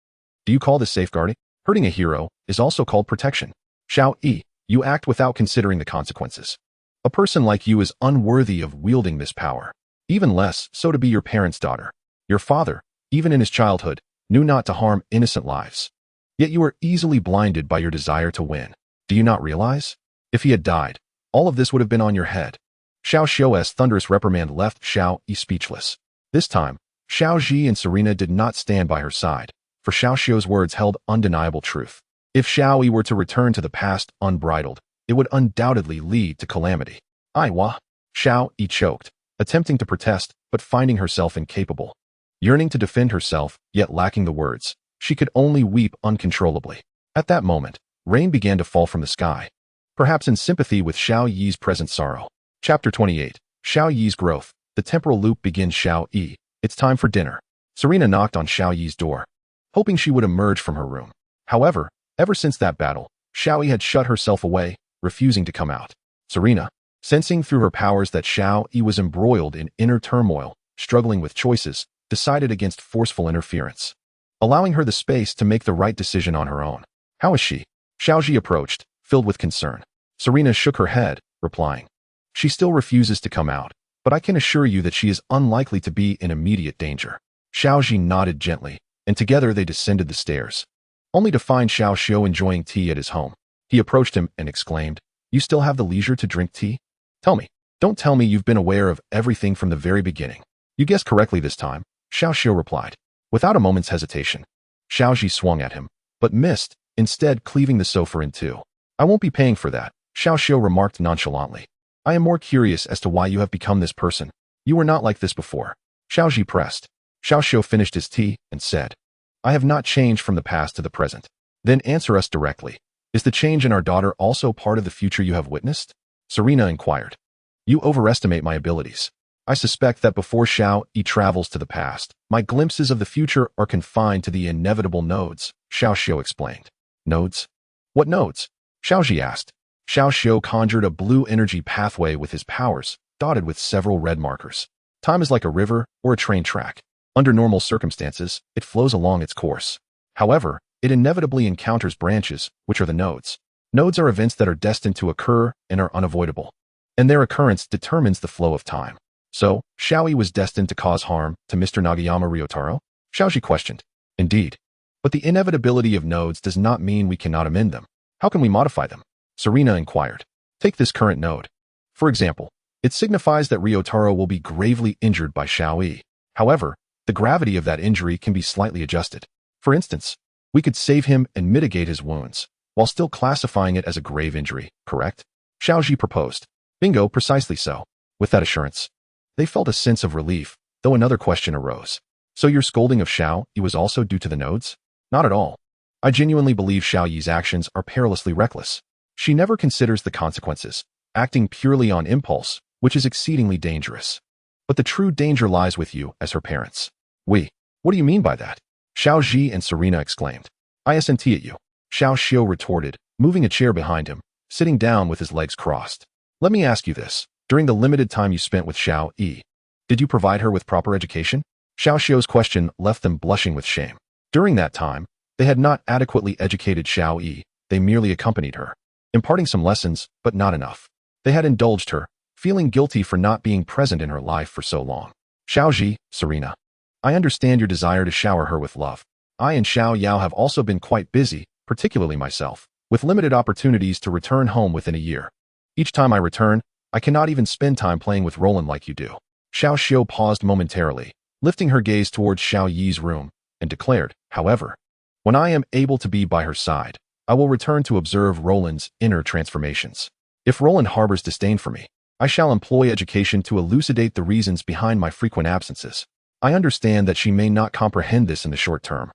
Do you call this safeguarding? Hurting a hero is also called protection. Xiaoyi, you act without considering the consequences. A person like you is unworthy of wielding this power. Even less so to be your parents' daughter. Your father, even in his childhood, knew not to harm innocent lives. Yet you are easily blinded by your desire to win. Do you not realize? If he had died, all of this would have been on your head. Xiao's thunderous reprimand left Xiaoyi speechless. This time, Xiaoyi and Serena did not stand by her side, for Xiao's words held undeniable truth. If Xiaoyi were to return to the past unbridled, it would undoubtedly lead to calamity. Xiaoyi choked, attempting to protest, but finding herself incapable. Yearning to defend herself, yet lacking the words, she could only weep uncontrollably. At that moment, rain began to fall from the sky, perhaps in sympathy with Xiaoyi's present sorrow. Chapter 28. Xiaoyi's growth. The temporal loop begins. Xiaoyi, it's time for dinner. Serena knocked on Xiaoyi's door, hoping she would emerge from her room. However, ever since that battle, Xiaoyi had shut herself away, refusing to come out. Serena, sensing through her powers that Xiaoyi was embroiled in inner turmoil, struggling with choices, decided against forceful interference, allowing her the space to make the right decision on her own. How is she? Xiaoyi approached, filled with concern. Serena shook her head, replying, she still refuses to come out, but I can assure you that she is unlikely to be in immediate danger. Xiaoyi nodded gently, and together they descended the stairs, only to find Xiao enjoying tea at his home. He approached him and exclaimed, you still have the leisure to drink tea? Don't tell me you've been aware of everything from the very beginning. You guessed correctly this time, Xiao replied. Without a moment's hesitation, Xiaoyi swung at him, but missed, instead cleaving the sofa in two. I won't be paying for that, Xiao remarked nonchalantly. I am more curious as to why you have become this person. You were not like this before. Xiaoyi pressed. Xiao finished his tea and said, I have not changed from the past to the present. Then answer us directly. Is the change in our daughter also part of the future you have witnessed? Serena inquired. You overestimate my abilities. I suspect that before Xiaoyi travels to the past, my glimpses of the future are confined to the inevitable nodes, Xiao explained. Nodes? What nodes? Xiaoyi asked. Xiao conjured a blue energy pathway with his powers, dotted with several red markers. Time is like a river or a train track. Under normal circumstances, it flows along its course. However, it inevitably encounters branches, which are the nodes. Nodes are events that are destined to occur and are unavoidable, and their occurrence determines the flow of time. So, Xiaoyi was destined to cause harm to Mr. Nagayama Ryotaro? Xiaoji questioned. Indeed. But the inevitability of nodes does not mean we cannot amend them. How can we modify them? Serena inquired. Take this current node. For example, it signifies that Ryotaro will be gravely injured by Xiaoyi. However, the gravity of that injury can be slightly adjusted. For instance, we could save him and mitigate his wounds, while still classifying it as a grave injury, correct? Xiaoji proposed. Bingo, precisely so. With that assurance, they felt a sense of relief, though another question arose. So your scolding of Xiaoyi was also due to the nodes? Not at all. I genuinely believe Xiaoyi's actions are perilously reckless. She never considers the consequences, acting purely on impulse, which is exceedingly dangerous. But the true danger lies with you as her parents. What do you mean by that? Xiaoji and Serena exclaimed. ISNT at you. Xiao Xiao retorted, moving a chair behind him, sitting down with his legs crossed. Let me ask you this. During the limited time you spent with Xiaoyi, did you provide her with proper education? Xiao Xiao's question left them blushing with shame. During that time, they had not adequately educated Xiaoyi, they merely accompanied her, imparting some lessons, but not enough. They had indulged her, feeling guilty for not being present in her life for so long. Xiaoji, Serena. I understand your desire to shower her with love. I and Xiao Yao have also been quite busy, particularly myself, with limited opportunities to return home within a year. Each time I return, I cannot even spend time playing with Roland like you do. Xiao Xiao paused momentarily, lifting her gaze towards Xiao Yi's room, and declared, however, when I am able to be by her side, I will return to observe Roland's inner transformations. If Roland harbors disdain for me, I shall employ education to elucidate the reasons behind my frequent absences. I understand that she may not comprehend this in the short term.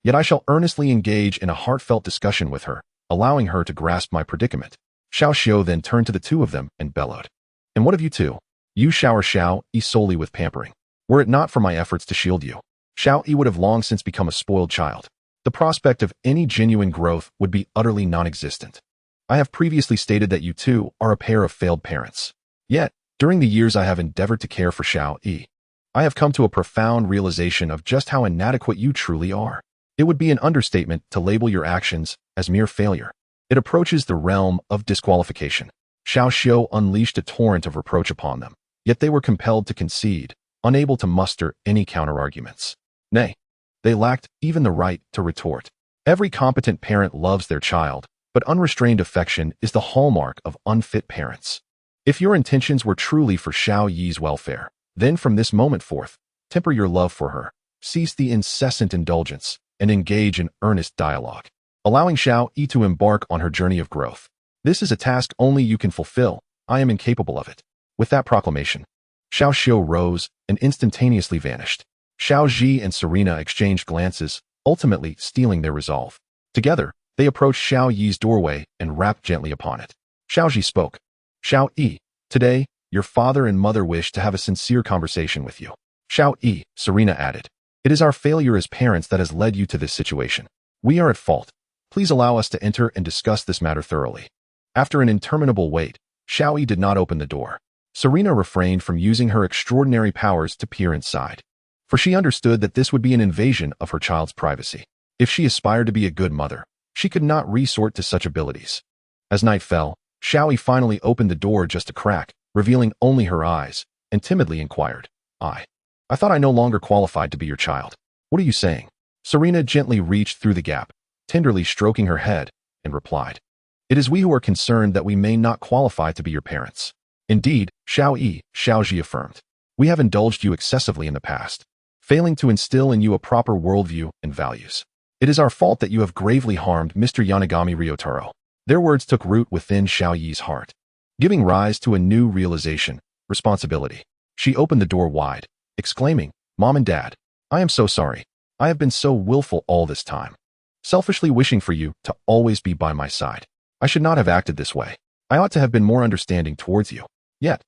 Yet I shall earnestly engage in a heartfelt discussion with her, allowing her to grasp my predicament. Xiao Xiao then turned to the two of them and bellowed. And what of you two? You shower Xiaoyi solely with pampering. Were it not for my efforts to shield you, Xiaoyi would have long since become a spoiled child. The prospect of any genuine growth would be utterly non-existent. I have previously stated that you two are a pair of failed parents. Yet, during the years I have endeavored to care for Xiaoyi, I have come to a profound realization of just how inadequate you truly are. It would be an understatement to label your actions as mere failure. It approaches the realm of disqualification. Xiao Xiao unleashed a torrent of reproach upon them, yet they were compelled to concede, unable to muster any counter-arguments. Nay, they lacked even the right to retort. Every competent parent loves their child, but unrestrained affection is the hallmark of unfit parents. If your intentions were truly for Xiaoyi's welfare, then from this moment forth, temper your love for her, cease the incessant indulgence, and engage in earnest dialogue, allowing Xiaoyi to embark on her journey of growth. This is a task only you can fulfill. I am incapable of it. With that proclamation, Xiao Xiao rose and instantaneously vanished. Xiaoji and Serena exchanged glances, ultimately stealing their resolve. Together, they approached Xiaoyi's doorway and rapped gently upon it. Xiaoji spoke. Xiaoyi, today, your father and mother wish to have a sincere conversation with you. Xiaoyi, Serena added. It is our failure as parents that has led you to this situation. We are at fault. Please allow us to enter and discuss this matter thoroughly. After an interminable wait, Xiaoyi did not open the door. Serena refrained from using her extraordinary powers to peer inside, for she understood that this would be an invasion of her child's privacy. If she aspired to be a good mother, she could not resort to such abilities. As night fell, Xiaoyi finally opened the door just a crack, revealing only her eyes, and timidly inquired, I thought I no longer qualified to be your child. What are you saying? Serena gently reached through the gap, tenderly stroking her head, and replied, It is we who are concerned that we may not qualify to be your parents. Indeed, Xiaoji affirmed. We have indulged you excessively in the past, failing to instill in you a proper worldview and values. It is our fault that you have gravely harmed Mr. Yanagami Ryotaro. Their words took root within Xiaoyi's heart, giving rise to a new realization, responsibility. She opened the door wide, exclaiming, Mom and Dad, I am so sorry. I have been so willful all this time, selfishly wishing for you to always be by my side. I should not have acted this way. I ought to have been more understanding towards you. Yet,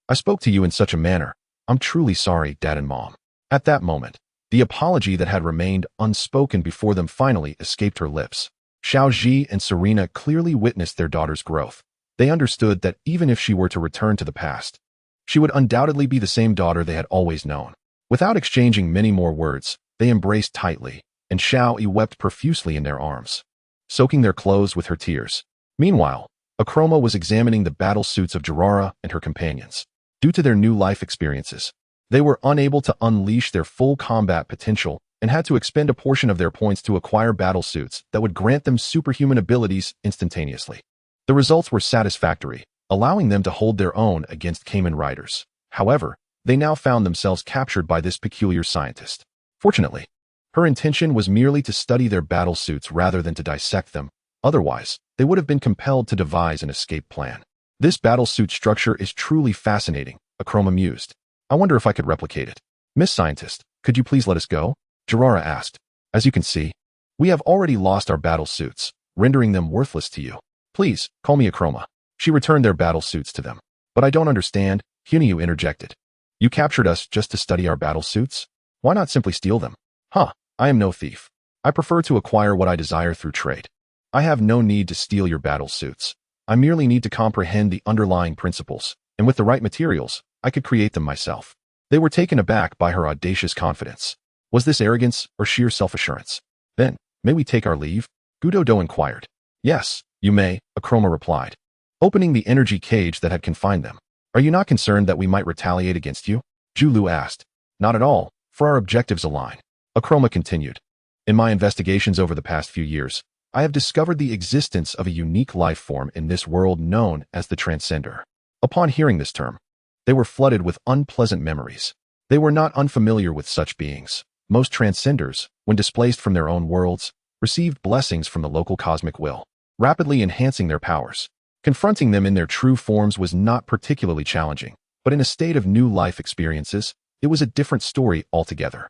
I spoke to you in such a manner. I'm truly sorry, Dad and Mom. At that moment, the apology that had remained unspoken before them finally escaped her lips. Xiaoji and Serena clearly witnessed their daughter's growth. They understood that even if she were to return to the past, She would undoubtedly be the same daughter they had always known. Without exchanging many more words, they embraced tightly, and Xiaoyi wept profusely in their arms, soaking their clothes with her tears. Meanwhile, Akroma was examining the battle suits of Jirara and her companions. Due to their new life experiences, they were unable to unleash their full combat potential and had to expend a portion of their points to acquire battle suits that would grant them superhuman abilities instantaneously. The results were satisfactory, allowing them to hold their own against Kamen Riders. However, they now found themselves captured by this peculiar scientist. Fortunately, her intention was merely to study their battle suits rather than to dissect them. Otherwise, they would have been compelled to devise an escape plan. This battle suit structure is truly fascinating, Akroma mused. I wonder if I could replicate it. Miss Scientist, could you please let us go? Jirara asked. As you can see, we have already lost our battle suits, rendering them worthless to you. Please, call me Akroma. She returned their battle suits to them. But I don't understand, Hunyu interjected. You captured us just to study our battle suits? Why not simply steal them? Huh, I am no thief. I prefer to acquire what I desire through trade. I have no need to steal your battle suits. I merely need to comprehend the underlying principles, and with the right materials, I could create them myself. They were taken aback by her audacious confidence. Was this arrogance or sheer self-assurance? Then, may we take our leave? Gudodo inquired. Yes, you may, Akroma replied, opening the energy cage that had confined them. Are you not concerned that we might retaliate against you? Julu asked. Not at all, for our objectives align. Akroma continued. In my investigations over the past few years, I have discovered the existence of a unique life form in this world known as the Transcender. Upon hearing this term, they were flooded with unpleasant memories. They were not unfamiliar with such beings. Most Transcenders, when displaced from their own worlds, received blessings from the local cosmic will, rapidly enhancing their powers. Confronting them in their true forms was not particularly challenging, but in a state of new life experiences, it was a different story altogether.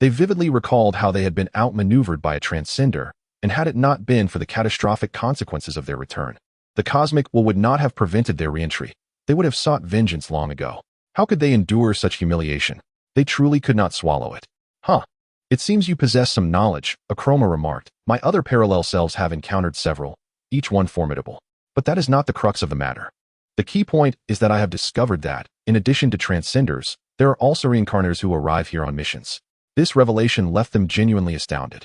They vividly recalled how they had been outmaneuvered by a Transcender, and had it not been for the catastrophic consequences of their return, the cosmic will would not have prevented their reentry. They would have sought vengeance long ago. How could they endure such humiliation? They truly could not swallow it. Huh. It seems you possess some knowledge, Akroma remarked. My other parallel selves have encountered several, each one formidable. But that is not the crux of the matter. The key point is that I have discovered that, in addition to Transcenders, there are also reincarnators who arrive here on missions. This revelation left them genuinely astounded.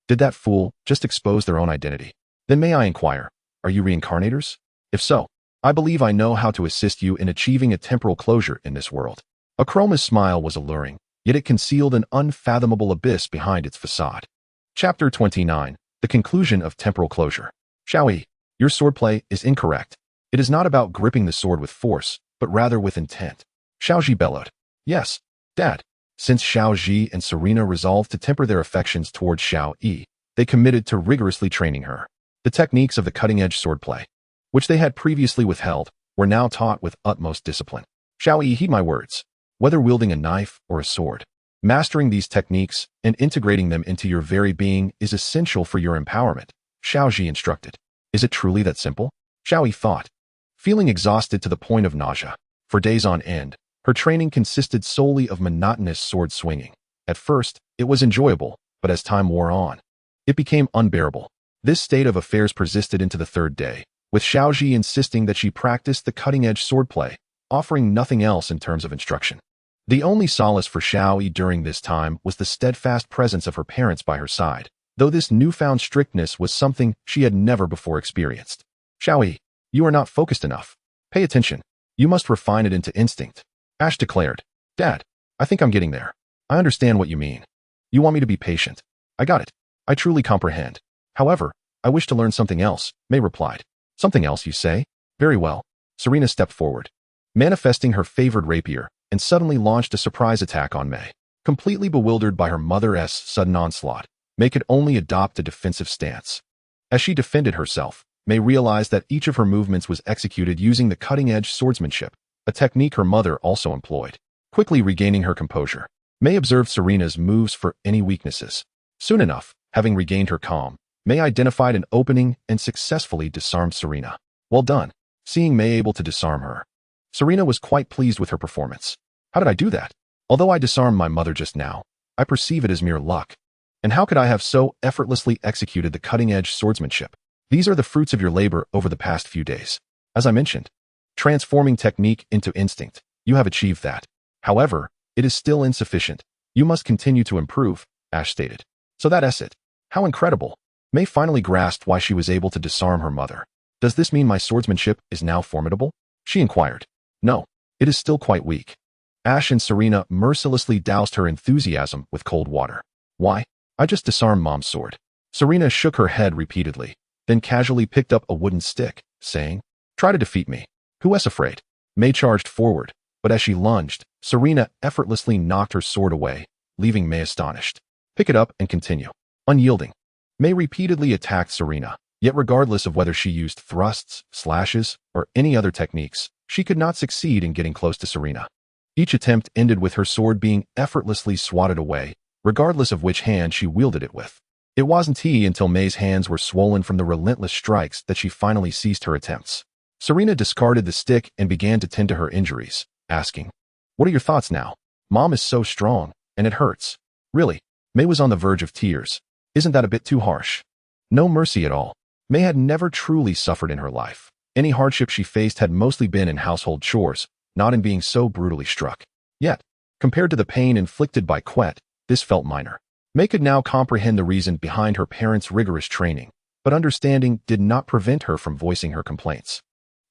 Did that fool just expose their own identity? Then may I inquire, are you reincarnators? If so, I believe I know how to assist you in achieving a temporal closure in this world. Akroma's smile was alluring, yet it concealed an unfathomable abyss behind its facade. Chapter 29, The Conclusion of Temporal Closure. Xiaoyi, your swordplay is incorrect. It is not about gripping the sword with force, but rather with intent. Xiaoji bellowed. Yes, Dad. Since Xiaoji and Serena resolved to temper their affections towards Xiaoyi, they committed to rigorously training her. The techniques of the cutting-edge swordplay, which they had previously withheld, were now taught with utmost discipline. Xiaoyi, heed my words. Whether wielding a knife or a sword, mastering these techniques and integrating them into your very being is essential for your empowerment, Xiaoji instructed. Is it truly that simple? Xiaoyi thought, feeling exhausted to the point of nausea. For days on end, her training consisted solely of monotonous sword swinging. At first, it was enjoyable, but as time wore on, it became unbearable. This state of affairs persisted into the third day, with Xiaoji insisting that she practice the cutting-edge swordplay, offering nothing else in terms of instruction. The only solace for Xiaoyi during this time was the steadfast presence of her parents by her side, though this newfound strictness was something she had never before experienced. Xiaoyi, you are not focused enough. Pay attention. You must refine it into instinct. Ash declared. Dad, I think I'm getting there. I understand what you mean. You want me to be patient. I got it. I truly comprehend. However, I wish to learn something else, May replied. Something else, you say? Very well. Serena stepped forward, manifesting her favored rapier, and suddenly launched a surprise attack on May. Completely bewildered by her mother's sudden onslaught, May could only adopt a defensive stance. As she defended herself, May realized that each of her movements was executed using the cutting-edge swordsmanship, a technique her mother also employed. Quickly regaining her composure, May observed Serena's moves for any weaknesses. Soon enough, having regained her calm, May identified an opening and successfully disarmed Serena. Well done. Seeing May able to disarm her, Serena was quite pleased with her performance. How did I do that? Although I disarmed my mother just now, I perceive it as mere luck. And how could I have so effortlessly executed the cutting-edge swordsmanship? These are the fruits of your labor over the past few days. As I mentioned, transforming technique into instinct, You have achieved that. However, it is still insufficient. You must continue to improve, Ash stated. So that's it. How incredible. May finally grasped why she was able to disarm her mother. Does this mean my swordsmanship is now formidable? She inquired. No, it is still quite weak. Ash and Serena mercilessly doused her enthusiasm with cold water. Why? I just disarmed Mom's sword. Serena shook her head repeatedly, then casually picked up a wooden stick, saying, Try to defeat me. Who is afraid? May charged forward, but as she lunged, Serena effortlessly knocked her sword away, leaving May astonished. Pick it up and continue. Unyielding. May repeatedly attacked Serena, yet regardless of whether she used thrusts, slashes, or any other techniques, she could not succeed in getting close to Serena. Each attempt ended with her sword being effortlessly swatted away, regardless of which hand she wielded it with. It wasn't until May's hands were swollen from the relentless strikes that she finally ceased her attempts. Serena discarded the stick and began to tend to her injuries, asking, What are your thoughts now? Mom is so strong, and it hurts. Really? May was on the verge of tears. Isn't that a bit too harsh? No mercy at all. May had never truly suffered in her life. Any hardship she faced had mostly been in household chores, not in being so brutally struck. Yet, compared to the pain inflicted by Quet, this felt minor. May could now comprehend the reason behind her parents' rigorous training, but understanding did not prevent her from voicing her complaints.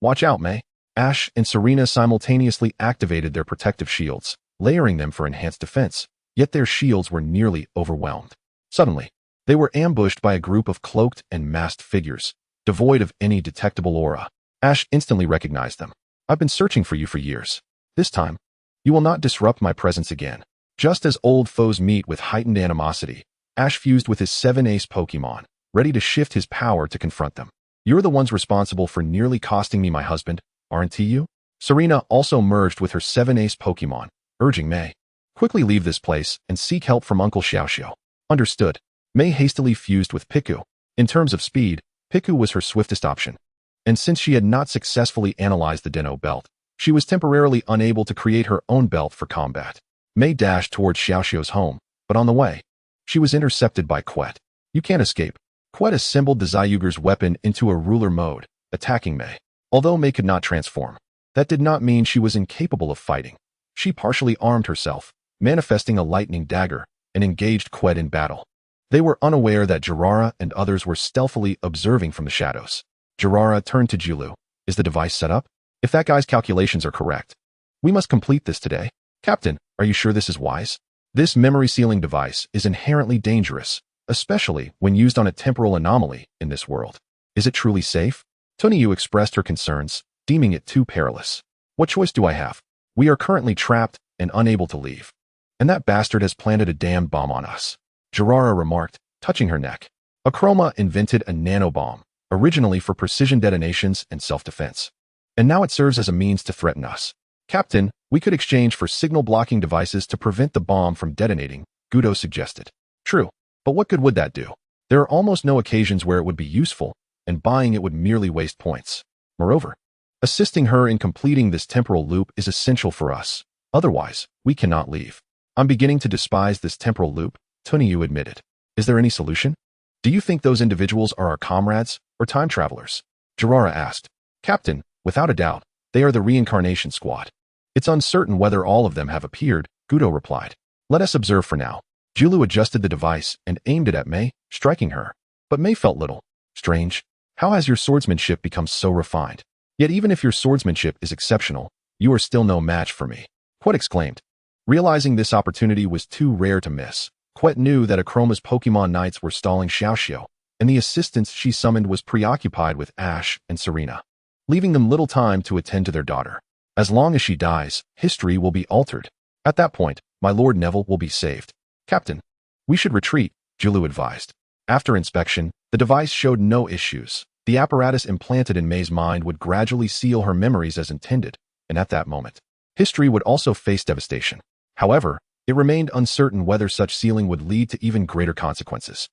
Watch out, May. Ash and Serena simultaneously activated their protective shields, layering them for enhanced defense, yet their shields were nearly overwhelmed. Suddenly, they were ambushed by a group of cloaked and masked figures, devoid of any detectable aura. Ash instantly recognized them. I've been searching for you for years. This time, you will not disrupt my presence again. Just as old foes meet with heightened animosity, Ash fused with his 7 ace Pokemon, ready to shift his power to confront them. You're the ones responsible for nearly costing me my husband, aren't you? Serena also merged with her 7 ace Pokemon, urging May, quickly leave this place and seek help from Uncle Xiaoyi. Understood. May hastily fused with Piku. In terms of speed, Piku was her swiftest option. And since she had not successfully analyzed the Deno belt, she was temporarily unable to create her own belt for combat. May dashed towards Xiaoxi's home, but on the way, she was intercepted by Quet. You can't escape. Quet assembled the Zyuger's weapon into a ruler mode, attacking May. Although May could not transform, that did not mean she was incapable of fighting. She partially armed herself, manifesting a lightning dagger, and engaged Quet in battle. They were unaware that Jirara and others were stealthily observing from the shadows. Jirara turned to Julu. Is the device set up? If that guy's calculations are correct, we must complete this today. Captain, are you sure this is wise? This memory-sealing device is inherently dangerous, especially when used on a temporal anomaly in this world. Is it truly safe? Toniyu expressed her concerns, deeming it too perilous. What choice do I have? We are currently trapped and unable to leave. And that bastard has planted a damned bomb on us. Jirara remarked, touching her neck. Akroma invented a nanobomb, originally for precision detonations and self-defense. And now it serves as a means to threaten us. Captain, we could exchange for signal-blocking devices to prevent the bomb from detonating, Gudo suggested. True, but what good would that do? There are almost no occasions where it would be useful, and buying it would merely waste points. Moreover, assisting her in completing this temporal loop is essential for us. Otherwise, we cannot leave. I'm beginning to despise this temporal loop, Toniyu admitted. Is there any solution? Do you think those individuals are our comrades, or time travelers? Jirara asked. Captain, without a doubt, they are the reincarnation squad. It's uncertain whether all of them have appeared, Gudo replied. Let us observe for now. Julu adjusted the device and aimed it at May, striking her. But May felt little. Strange. How has your swordsmanship become so refined? Yet even if your swordsmanship is exceptional, you are still no match for me. Quet exclaimed. Realizing this opportunity was too rare to miss, Quet knew that Akroma's Pokemon Knights were stalling Xiaoxio, and the assistance she summoned was preoccupied with Ash and Serena, leaving them little time to attend to their daughter. As long as she dies, history will be altered. At that point, my Lord Neville will be saved. Captain, we should retreat, Julu advised. After inspection, the device showed no issues. The apparatus implanted in May's mind would gradually seal her memories as intended, and at that moment, history would also face devastation. However, it remained uncertain whether such sealing would lead to even greater consequences.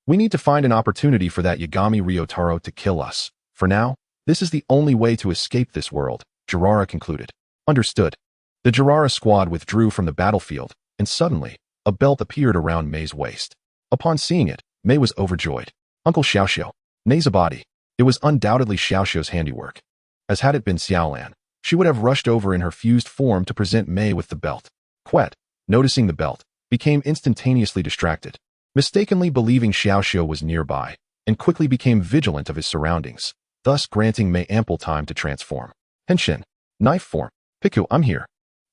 We need to find an opportunity for that Yagami Ryotaro to kill us. For now, this is the only way to escape this world, Jirara concluded. Understood. The Jirara squad withdrew from the battlefield, and suddenly, a belt appeared around May's waist. Upon seeing it, May was overjoyed. Uncle Xiaoxio, May's body. It was undoubtedly Xiaoxio's handiwork. As had it been Xiaolan, she would have rushed over in her fused form to present Mei with the belt. Quet, noticing the belt, became instantaneously distracted, mistakenly believing Xiaoxiu was nearby, and quickly became vigilant of his surroundings, thus granting Mei ample time to transform. Henshin, knife form. Piku, I'm here.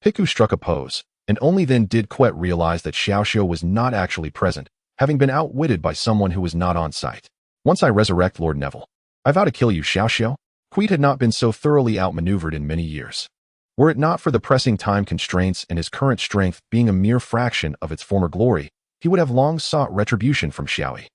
Piku struck a pose, and only then did Quet realize that Xiaoxiu was not actually present, having been outwitted by someone who was not on site. Once I resurrect Lord Neville, I vow to kill you, Xiaoxiu. Quet had not been so thoroughly outmaneuvered in many years. Were it not for the pressing time constraints and his current strength being a mere fraction of its former glory, he would have long sought retribution from Xiaoyi.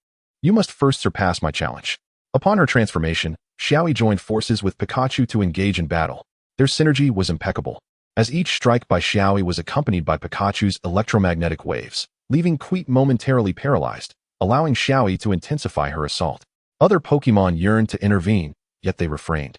You must first surpass my challenge. Upon her transformation, Xiaoyi joined forces with Pikachu to engage in battle. Their synergy was impeccable, as each strike by Xiaoyi was accompanied by Pikachu's electromagnetic waves, leaving Quet momentarily paralyzed, allowing Xiaoyi to intensify her assault. Other Pokemon yearned to intervene, yet they refrained,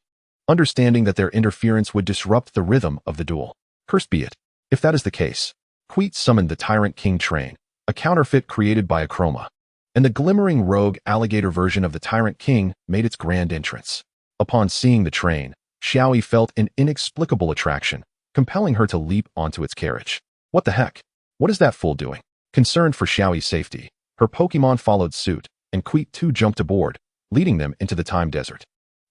understanding that their interference would disrupt the rhythm of the duel. Cursed be it. If that is the case, Quet summoned the Tyrant King Train, a counterfeit created by Acroma, and the glimmering rogue alligator version of the Tyrant King made its grand entrance. Upon seeing the train, Xiaoyi felt an inexplicable attraction, compelling her to leap onto its carriage. What the heck? What is that fool doing? Concerned for Xiaoyi's safety, her Pokemon followed suit, and Quet too jumped aboard, leading them into the Time Desert,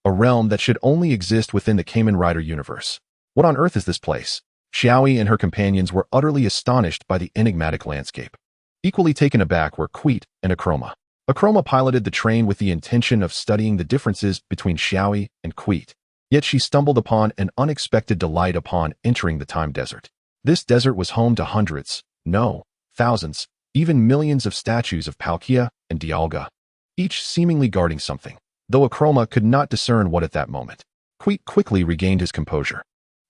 a realm that should only exist within the Kamen Rider universe. What on earth is this place? Xiaoyi and her companions were utterly astonished by the enigmatic landscape. Equally taken aback were Quet and Acroma. Acroma piloted the train with the intention of studying the differences between Xiaoyi and Quet, yet she stumbled upon an unexpected delight upon entering the Time Desert. This desert was home to hundreds, no, thousands, even millions of statues of Palkia and Dialga, each seemingly guarding something, though Acroma could not discern what at that moment. Quet quickly regained his composure,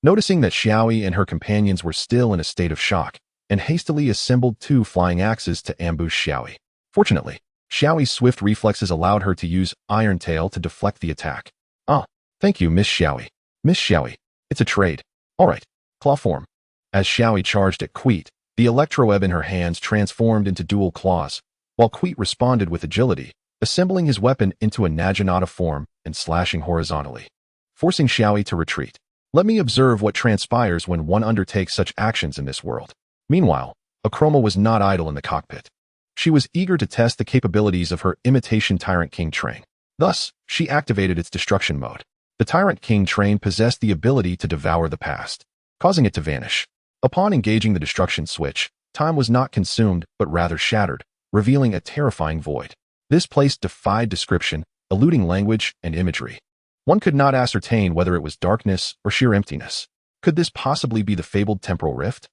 noticing that Xiaoyi and her companions were still in a state of shock, and hastily assembled 2 flying axes to ambush Xiaoyi. Fortunately, Xiaoyi's swift reflexes allowed her to use Iron Tail to deflect the attack. Ah, thank you, Miss Xiaoyi. Miss Xiaoyi, it's a trade. All right, claw form. As Xiaoyi charged at Quet, the electroweb in her hands transformed into dual claws, while Quet responded with agility, assembling his weapon into a Naginata form and slashing horizontally, forcing Xiaoyi to retreat. Let me observe what transpires when one undertakes such actions in this world. Meanwhile, Acroma was not idle in the cockpit. She was eager to test the capabilities of her imitation Tyrant King train. Thus, she activated its destruction mode. The Tyrant King train possessed the ability to devour the past, causing it to vanish. Upon engaging the destruction switch, time was not consumed but rather shattered, revealing a terrifying void. This place defied description, eluding language and imagery. One could not ascertain whether it was darkness or sheer emptiness. Could this possibly be the fabled temporal rift?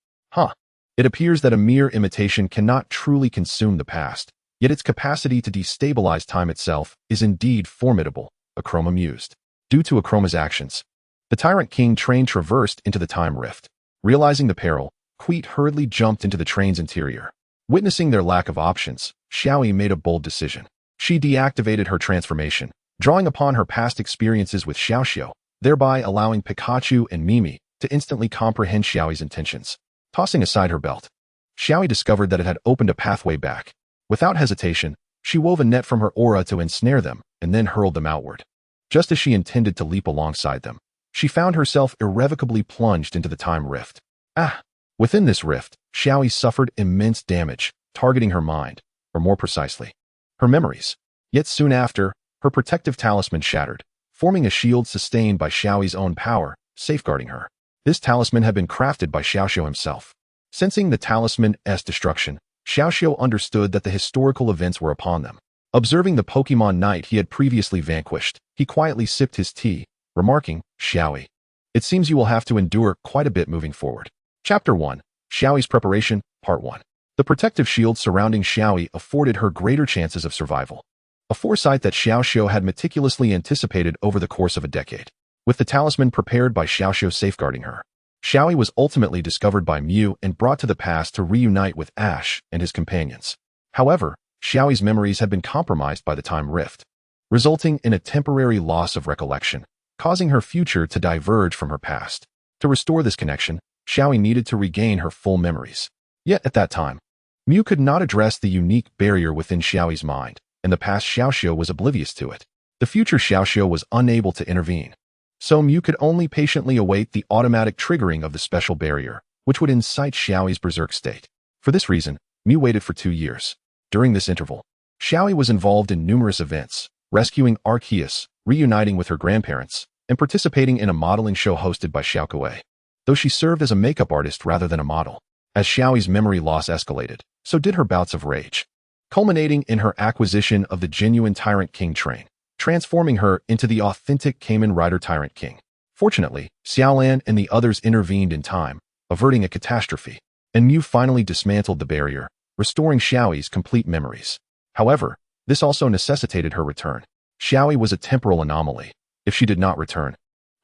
It appears that a mere imitation cannot truly consume the past, yet its capacity to destabilize time itself is indeed formidable, Acroma mused. Due to Acroma's actions, the Tyrant King train traversed into the time rift. Realizing the peril, Quet hurriedly jumped into the train's interior. Witnessing their lack of options, Xiaoyi made a bold decision. She deactivated her transformation, drawing upon her past experiences with Xiaoxiu, thereby allowing Pikachu and Mimi to instantly comprehend Xiaoyi's intentions. Tossing aside her belt, Xiaoyi discovered that it had opened a pathway back. Without hesitation, she wove a net from her aura to ensnare them and then hurled them outward. Just as she intended to leap alongside them, she found herself irrevocably plunged into the time rift. Within this rift, Xiaoyi suffered immense damage, targeting her mind, or more precisely, her memories. Yet soon after, her protective talisman shattered, forming a shield sustained by Xiaoyi's own power, safeguarding her. This talisman had been crafted by Xiaoxiu himself. Sensing the talisman's destruction, Xiaoxiu understood that the historical events were upon them. Observing the Pokemon Knight he had previously vanquished, he quietly sipped his tea, remarking, "Xiaoyi, it seems you will have to endure quite a bit moving forward." Chapter 1. Xiaoyi's Preparation, Part 1. The protective shield surrounding Xiaoyi afforded her greater chances of survival, a foresight that Xiaoxiu had meticulously anticipated over the course of a decade. With the talisman prepared by Xiaoxiu safeguarding her, Xiaoyi was ultimately discovered by Mew and brought to the past to reunite with Ash and his companions. However, Xiaoyi's memories had been compromised by the time rift, resulting in a temporary loss of recollection, causing her future to diverge from her past. To restore this connection, Xiaoyi needed to regain her full memories. Yet at that time, Mew could not address the unique barrier within Xiaoyi's mind, and the past Xiaoxiu was oblivious to it. The future Xiaoxiu was unable to intervene. So Mew could only patiently await the automatic triggering of the special barrier, which would incite Xiaoyi's berserk state. For this reason, Mew waited for 2 years. During this interval, Xiaoyi was involved in numerous events, rescuing Arceus, reuniting with her grandparents, and participating in a modeling show hosted by Xiaoyi. Though she served as a makeup artist rather than a model. As Xiaoyi's memory loss escalated, so did her bouts of rage, culminating in her acquisition of the genuine Tyrant King train, transforming her into the authentic Kamen Rider Tyrant King. Fortunately, Xiaolan and the others intervened in time, averting a catastrophe, and Mew finally dismantled the barrier, restoring Xiaoyi's complete memories. However, this also necessitated her return. Xiaoyi was a temporal anomaly. If she did not return,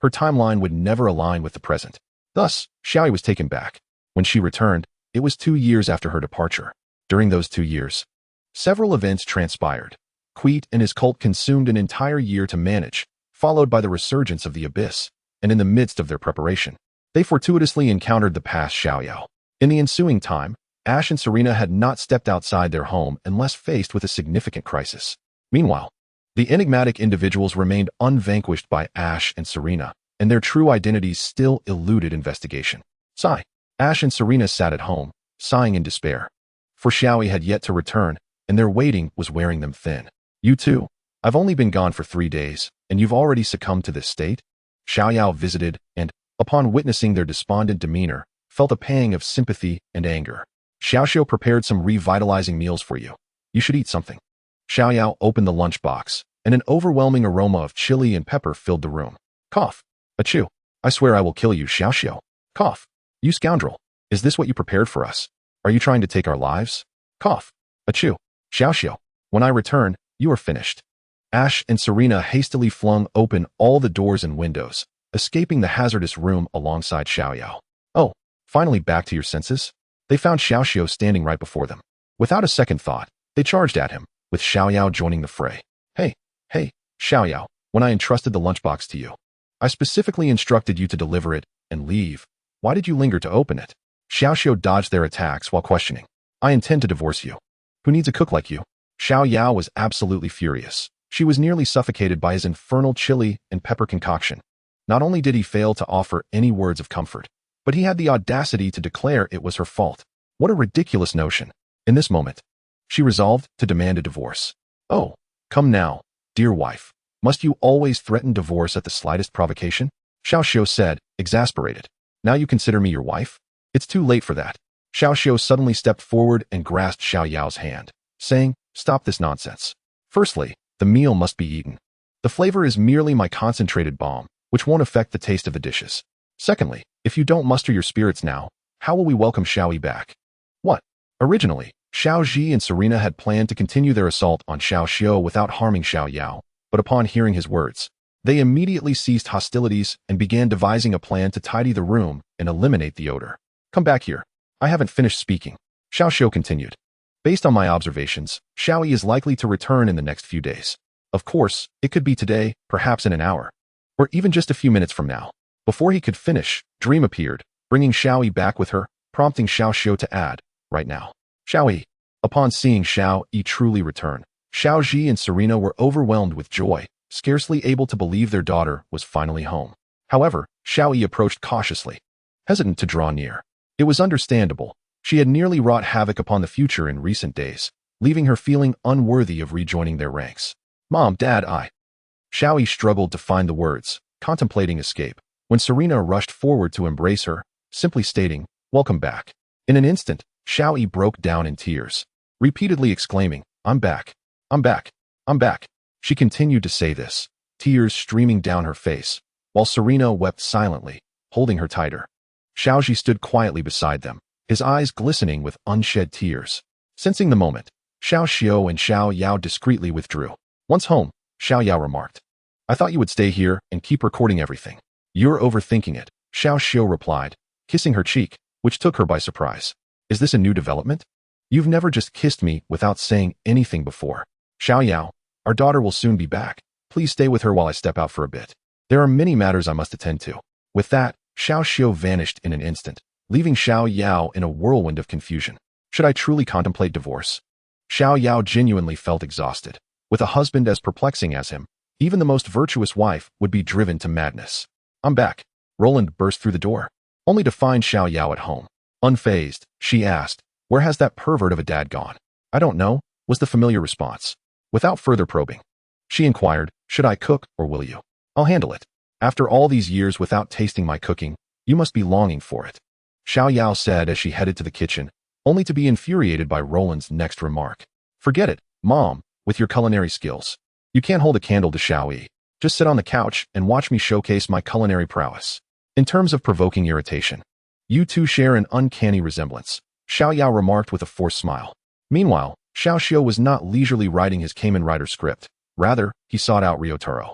her timeline would never align with the present. Thus, Xiaoyi was taken back. When she returned, it was 2 years after her departure. During those 2 years, several events transpired. Queet and his cult consumed an entire year to manage, followed by the resurgence of the Abyss, and in the midst of their preparation, they fortuitously encountered the past Xiaoyao. In the ensuing time, Ash and Serena had not stepped outside their home unless faced with a significant crisis. Meanwhile, the enigmatic individuals remained unvanquished by Ash and Serena, and their true identities still eluded investigation. Sigh. Ash and Serena sat at home, sighing in despair. For Xiaoyi had yet to return, and their waiting was wearing them thin. You too. I've only been gone for 3 days, and you've already succumbed to this state? Xiaoyao visited, and, upon witnessing their despondent demeanor, felt a pang of sympathy and anger. Xiaoxiao prepared some revitalizing meals for you. You should eat something. Xiaoyao opened the lunchbox, and an overwhelming aroma of chili and pepper filled the room. Cough. Achoo. I swear I will kill you, Xiaoxiao. Cough. You scoundrel. Is this what you prepared for us? Are you trying to take our lives? Cough. Achoo. Xiaoxiao. When I return, you are finished. Ash and Serena hastily flung open all the doors and windows, escaping the hazardous room alongside Xiaoyao. Oh, finally back to your senses? They found Xiaoxiao standing right before them. Without a second thought, they charged at him, with Xiaoyao joining the fray. Hey, Xiaoyao, when I entrusted the lunchbox to you, I specifically instructed you to deliver it and leave. Why did you linger to open it? Xiaoxiao dodged their attacks while questioning. I intend to divorce you. Who needs a cook like you? Xiaoyao was absolutely furious. She was nearly suffocated by his infernal chili and pepper concoction. Not only did he fail to offer any words of comfort, but he had the audacity to declare it was her fault. What a ridiculous notion. In this moment, she resolved to demand a divorce. Oh, come now, dear wife. Must you always threaten divorce at the slightest provocation? Xiaoxiao said, exasperated. Now you consider me your wife? It's too late for that. Xiaoxiao suddenly stepped forward and grasped Xiaoyao's hand, saying, stop this nonsense. Firstly, the meal must be eaten. The flavor is merely my concentrated balm, which won't affect the taste of the dishes. Secondly, if you don't muster your spirits now, how will we welcome Xiaoyi back? What? Originally, Xiaoji and Serena had planned to continue their assault on Xiaoxiao without harming Xiaoyao, but upon hearing his words, they immediately ceased hostilities and began devising a plan to tidy the room and eliminate the odor. Come back here. I haven't finished speaking. Xiaoxiao continued. Based on my observations, Xiaoyi is likely to return in the next few days. Of course, it could be today, perhaps in an hour, or even just a few minutes from now. Before he could finish, Dream appeared, bringing Xiaoyi back with her, prompting Xiaoxiao to add, right now. Xiaoyi. Upon seeing Xiaoyi truly return, Xiaoji and Serena were overwhelmed with joy, scarcely able to believe their daughter was finally home. However, Xiaoyi approached cautiously, hesitant to draw near. It was understandable. She had nearly wrought havoc upon the future in recent days, leaving her feeling unworthy of rejoining their ranks. Mom, Dad, Xiaoyi struggled to find the words, contemplating escape, when Serena rushed forward to embrace her, simply stating, welcome back. In an instant, Xiaoyi broke down in tears, repeatedly exclaiming, I'm back. I'm back. I'm back. She continued to say this, tears streaming down her face, while Serena wept silently, holding her tighter. Xiaoji stood quietly beside them, his eyes glistening with unshed tears. Sensing the moment, Xiaoxiao and Xiaoyao discreetly withdrew. Once home, Xiaoyao remarked, I thought you would stay here and keep recording everything. You're overthinking it, Xiaoxiao replied, kissing her cheek, which took her by surprise. Is this a new development? You've never just kissed me without saying anything before. Xiaoyao, our daughter will soon be back. Please stay with her while I step out for a bit. There are many matters I must attend to. With that, Xiaoxiao vanished in an instant, leaving Xiaoyao in a whirlwind of confusion. Should I truly contemplate divorce? Xiaoyao genuinely felt exhausted. With a husband as perplexing as him, Even the most virtuous wife would be driven to madness. I'm back. Roland burst through the door, only to find Xiaoyi at home. Unfazed, she asked, "Where has that pervert of a dad gone?" "I don't know," was the familiar response. Without further probing, she inquired, "Should I cook or will you?" "I'll handle it. After all these years without tasting my cooking, you must be longing for it," Xiaoyi said as she headed to the kitchen, only to be infuriated by Roland's next remark. "Forget it, Mom, with your culinary skills. You can't hold a candle to Xiaoyi. Just sit on the couch and watch me showcase my culinary prowess." In terms of provoking irritation, you two share an uncanny resemblance, Xiaoyi remarked with a forced smile. Meanwhile, Xiaoxiu was not leisurely writing his Kamen Rider script. Rather, he sought out Ryotaro.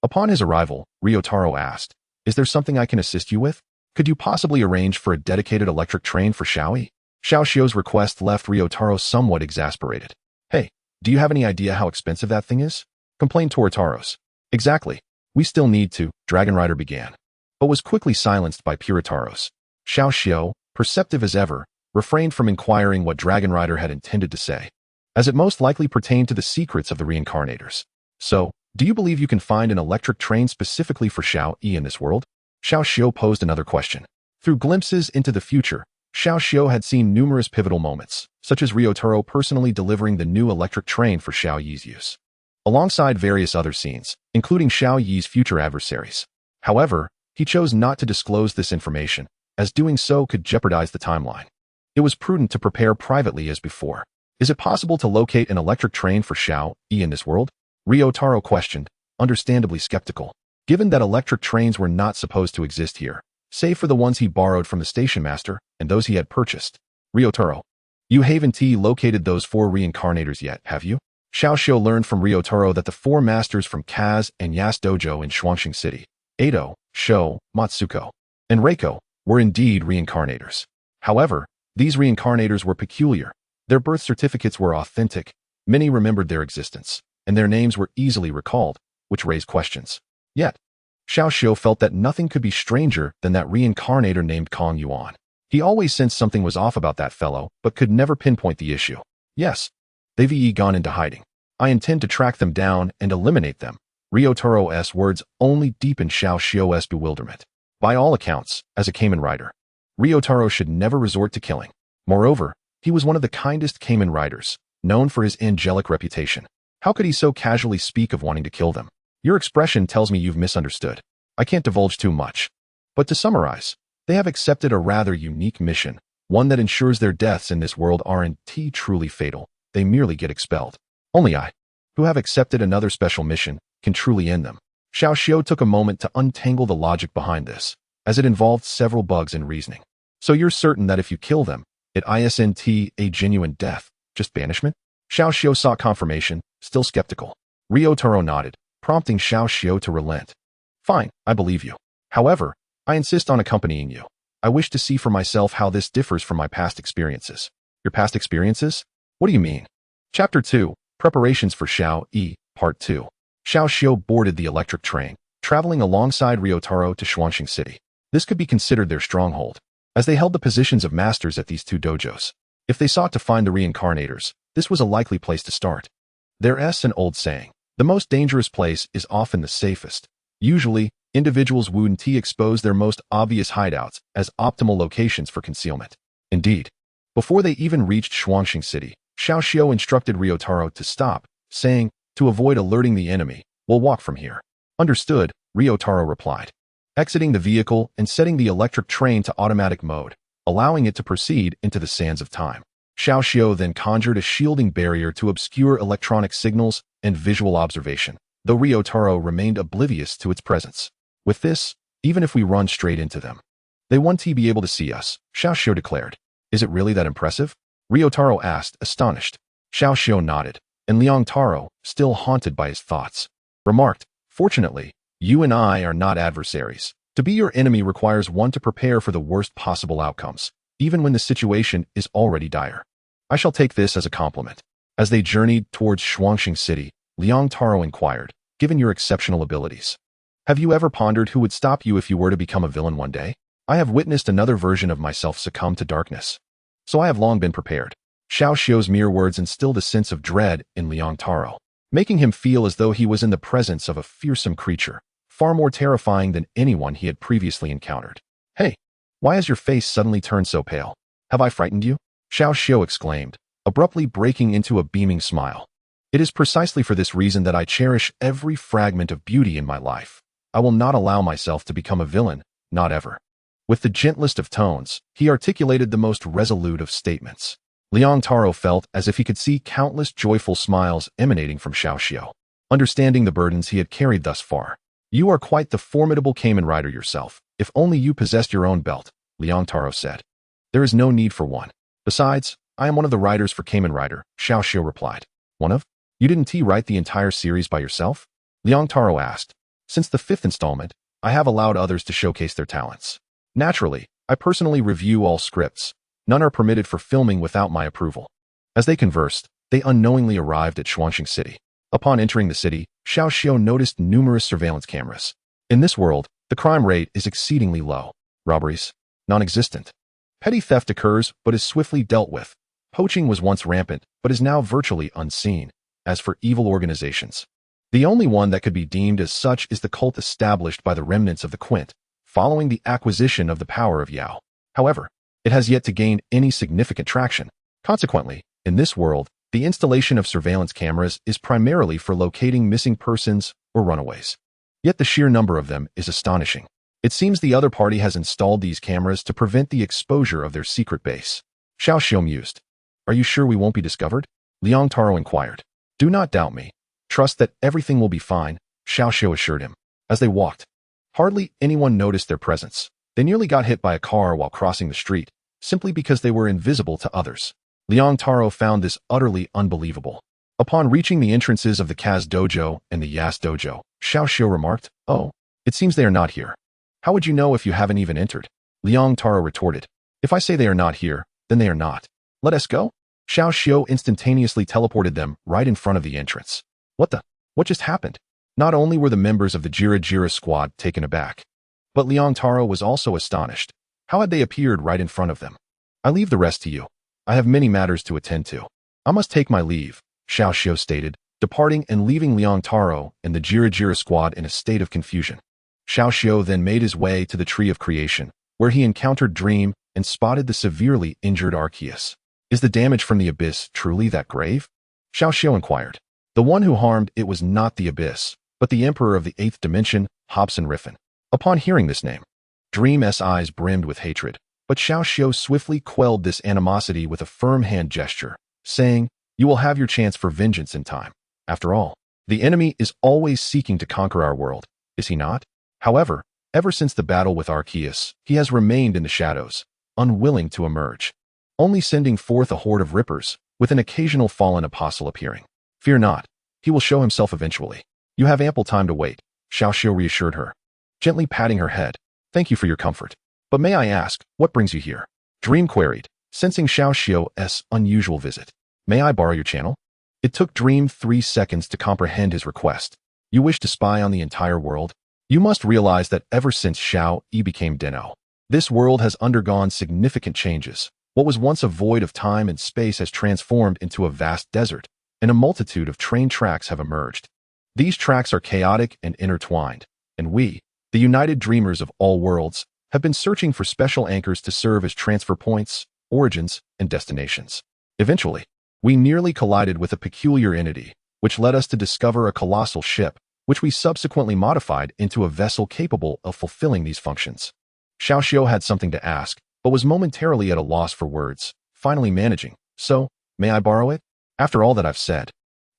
Upon his arrival, Ryotaro asked, "Is there something I can assist you with? Could you possibly arrange for a dedicated electric train for Xiaoyi?" Xiaoxiu's request left Ryotaro somewhat exasperated. "Hey, do you have any idea how expensive that thing is?" complained Toritaros. "Exactly. We still need to," Dragon Rider began, but was quickly silenced by Puritaros. Xiaoxiu, perceptive as ever, refrained from inquiring what Dragon Rider had intended to say, as it most likely pertained to the secrets of the reincarnators. "So, do you believe you can find an electric train specifically for Xiaoyi in this world?" Xiaoxiu posed another question. Through glimpses into the future, Xiaoxiu had seen numerous pivotal moments, such as Ryotaro personally delivering the new electric train for Xiaoyi's use, alongside various other scenes, including Xiaoyi's future adversaries. However, he chose not to disclose this information, as doing so could jeopardize the timeline. It was prudent to prepare privately as before. "Is it possible to locate an electric train for Xiaoyi in this world?" Ryotaro questioned, understandably skeptical, given that electric trains were not supposed to exist here, save for the ones he borrowed from the station master and those he had purchased. "Ryotaro, you haven't located those 4 reincarnators yet, have you?" Xiaoxiu learned from Ryotaro that the 4 masters from Kaz and Yas Dojo in Shuangxing City, Edo, Sho, Matsuko, and Reiko, were indeed reincarnators. However, these reincarnators were peculiar. Their birth certificates were authentic, many remembered their existence, and their names were easily recalled, which raised questions. Yet, Xiaoxiu felt that nothing could be stranger than that reincarnator named Kong Yuan. He always sensed something was off about that fellow, but could never pinpoint the issue. "Yes, they've gone into hiding. I intend to track them down and eliminate them." Ryotaro's words only deepened Xiaoxiu's bewilderment. By all accounts, as a Kamen Rider, Ryotaro should never resort to killing. Moreover, he was one of the kindest Kamen Riders, known for his angelic reputation. How could he so casually speak of wanting to kill them? "Your expression tells me you've misunderstood. I can't divulge too much. But to summarize, they have accepted a rather unique mission, one that ensures their deaths in this world aren't truly fatal. They merely get expelled. Only I, who have accepted another special mission, can truly end them." Xiaoxiu took a moment to untangle the logic behind this, as it involved several bugs in reasoning. "So you're certain that if you kill them, it isn't a genuine death, just banishment?" Xiaoxiu sought confirmation, still skeptical. Ryotaro nodded, prompting Xiaoxiu to relent. "Fine, I believe you. However, I insist on accompanying you. I wish to see for myself how this differs from my past experiences." "Your past experiences? What do you mean?" Chapter 2, Preparations for Xiaoyi, Part 2. Xiaoxiu boarded the electric train, traveling alongside Ryotaro to Shuangxing City. This could be considered their stronghold, as they held the positions of masters at these 2 dojos. If they sought to find the reincarnators, this was a likely place to start. There's an old saying, "The most dangerous place is often the safest." Usually, individuals wouldn't expose their most obvious hideouts as optimal locations for concealment. Indeed, before they even reached Shuangxing City, Xiaoxiu instructed Ryotaro to stop, saying, "To avoid alerting the enemy, we'll walk from here." "Understood," Ryotaro replied, exiting the vehicle and setting the electric train to automatic mode, allowing it to proceed into the sands of time. Xiaoxiu then conjured a shielding barrier to obscure electronic signals and visual observation, though Ryotaro remained oblivious to its presence. "With this, even if we run straight into them, they won't be able to see us," Xiaoxiu declared. "Is it really that impressive?" Ryotaro asked, astonished. Xiaoxiu nodded, and Liang Taro, still haunted by his thoughts, remarked, "Fortunately, you and I are not adversaries. To be your enemy requires one to prepare for the worst possible outcomes, even when the situation is already dire. I shall take this as a compliment." As they journeyed towards Shuangxing City, Liang Taro inquired, "Given your exceptional abilities, have you ever pondered who would stop you if you were to become a villain one day? I have witnessed another version of myself succumb to darkness, so I have long been prepared." Xiaoxiu's mere words instilled a sense of dread in Liang Taro. making him feel as though he was in the presence of a fearsome creature, far more terrifying than anyone he had previously encountered. "Hey, why has your face suddenly turned so pale? Have I frightened you?" Xiao exclaimed, abruptly breaking into a beaming smile. "It is precisely for this reason that I cherish every fragment of beauty in my life. I will not allow myself to become a villain, not ever." With the gentlest of tones, he articulated the most resolute of statements. Liang Taro felt as if he could see countless joyful smiles emanating from Xiao, understanding the burdens he had carried thus far. "You are quite the formidable Kamen Rider yourself. If only you possessed your own belt," Liang Taro said. "There is no need for one. Besides, I am one of the writers for Kamen Rider," Xiao replied. "One of? You didn't write the entire series by yourself?" Liang Taro asked. "Since the 5th installment, I have allowed others to showcase their talents. Naturally, I personally review all scripts. None are permitted for filming without my approval." As they conversed, they unknowingly arrived at Xuanxing City. Upon entering the city, Xiao noticed numerous surveillance cameras. In this world, the crime rate is exceedingly low. Robberies? Non-existent. Petty theft occurs but is swiftly dealt with. Poaching was once rampant but is now virtually unseen. As for evil organizations, the only one that could be deemed as such is the cult established by the remnants of the Quint, following the acquisition of the power of Yao. However, it has yet to gain any significant traction. Consequently, in this world, the installation of surveillance cameras is primarily for locating missing persons or runaways. Yet the sheer number of them is astonishing. It seems the other party has installed these cameras to prevent the exposure of their secret base. Xiao mused. "Are you sure we won't be discovered?" Liang Taro inquired. "Do not doubt me. Trust that everything will be fine," Xiao assured him. As they walked, hardly anyone noticed their presence. They nearly got hit by a car while crossing the street, simply because they were invisible to others. Liang Taro found this utterly unbelievable. Upon reaching the entrances of the Kaz Dojo and the Yas Dojo, Xiao remarked, "Oh, it seems they are not here." "How would you know if you haven't even entered?" Liang Taro retorted. "If I say they are not here, then they are not. Let us go." Xiao instantaneously teleported them right in front of the entrance. What just happened? Not only were the members of the Jira squad taken aback, but Liang Taro was also astonished. How had they appeared right in front of them? "I leave the rest to you. I have many matters to attend to. I must take my leave," Xiao stated, departing and leaving Liang Taro and the Jira squad in a state of confusion. Xiao then made his way to the Tree of Creation, where he encountered Dream and spotted the severely injured Arceus. "Is the damage from the Abyss truly that grave?" Xiao inquired. The one who harmed it was not the Abyss, but the Emperor of the 8th Dimension, Hobson Riffin. Upon hearing this name, Dream's eyes brimmed with hatred, but Xiao swiftly quelled this animosity with a firm hand gesture, saying, "You will have your chance for vengeance in time. After all, the enemy is always seeking to conquer our world, is he not?" However, ever since the battle with Arceus, he has remained in the shadows, unwilling to emerge, only sending forth a horde of rippers, with an occasional fallen apostle appearing. "Fear not, he will show himself eventually. You have ample time to wait," Xiao reassured her, gently patting her head. "Thank you for your comfort. But may I ask, what brings you here?" Dream queried, sensing Xiao's unusual visit. "May I borrow your channel?" It took Dream 3 seconds to comprehend his request. "You wish to spy on the entire world? You must realize that ever since Xiaoyi became Den-O, this world has undergone significant changes. What was once a void of time and space has transformed into a vast desert, and a multitude of train tracks have emerged. These tracks are chaotic and intertwined, and we, the united dreamers of all worlds, have been searching for special anchors to serve as transfer points, origins, and destinations. Eventually, we nearly collided with a peculiar entity, which led us to discover a colossal ship, which we subsequently modified into a vessel capable of fulfilling these functions." Xiao had something to ask, but was momentarily at a loss for words, finally managing, "So, may I borrow it? After all that I've said,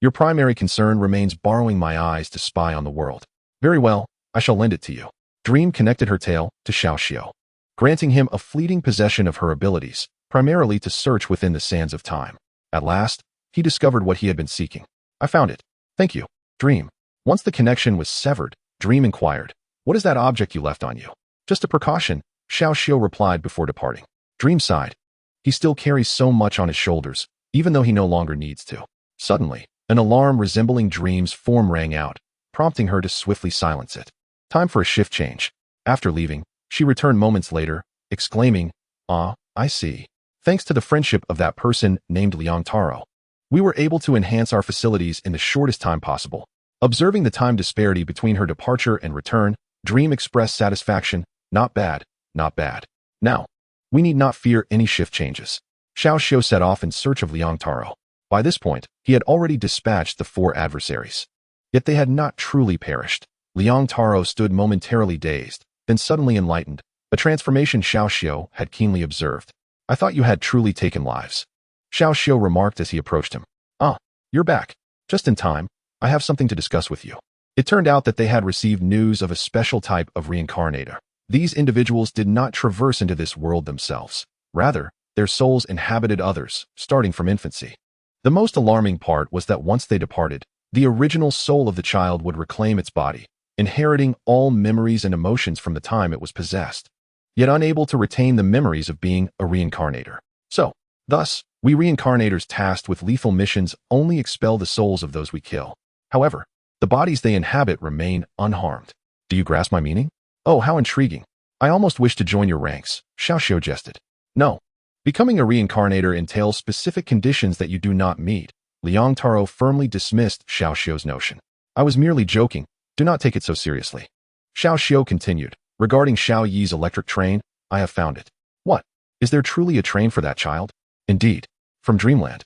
your primary concern remains borrowing my eyes to spy on the world. Very well, I shall lend it to you." Dream connected her tail to Xiao, granting him a fleeting possession of her abilities, primarily to search within the sands of time. At last, he discovered what he had been seeking. "I found it. Thank you, Dream." Once the connection was severed, Dream inquired, "What is that object you left on you?" "Just a precaution," Xiao replied before departing. Dream sighed. He still carries so much on his shoulders, even though he no longer needs to. Suddenly, an alarm resembling Dream's form rang out, prompting her to swiftly silence it. Time for a shift change. After leaving, she returned moments later, exclaiming, "Ah, I see. Thanks to the friendship of that person named Liang Taro, We were able to enhance our facilities in the shortest time possible. Observing the time disparity between her departure and return, Dream expressed satisfaction. Not bad, not bad. Now, we need not fear any shift changes. Xiao set off in search of Liang Taro. By this point, he had already dispatched the 4 adversaries. Yet they had not truly perished. Liang Taro stood momentarily dazed, then suddenly enlightened, a transformation Xiao had keenly observed. I thought you had truly taken lives. Xiao remarked as he approached him. Ah, you're back. Just in time. I have something to discuss with you. It turned out that they had received news of a special type of reincarnator. These individuals did not traverse into this world themselves. Rather, their souls inhabited others, starting from infancy. The most alarming part was that once they departed, the original soul of the child would reclaim its body, inheriting all memories and emotions from the time it was possessed, yet unable to retain the memories of being a reincarnator. Thus, we reincarnators tasked with lethal missions only expel the souls of those we kill. However, the bodies they inhabit remain unharmed. Do you grasp my meaning? Oh, how intriguing. I almost wish to join your ranks, Xiao jested. No. Becoming a reincarnator entails specific conditions that you do not meet. Liang Taro firmly dismissed Xiao's notion. I was merely joking. Do not take it so seriously. Xiao continued. Regarding Xiaoyi's electric train, I have found it. What? Is there truly a train for that child? Indeed. From Dreamland.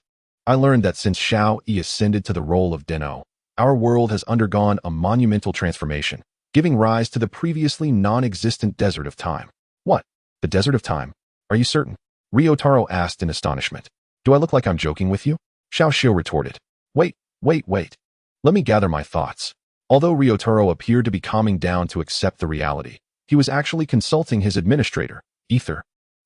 I learned that since Xiaoyi ascended to the role of Den-O, our world has undergone a monumental transformation, giving rise to the previously non-existent Desert of Time. What? The Desert of Time? Are you certain? Ryotaro asked in astonishment. Do I look like I'm joking with you? Xiao retorted. Wait. Let me gather my thoughts. Although Ryotaro appeared to be calming down to accept the reality, he was actually consulting his administrator, Ether,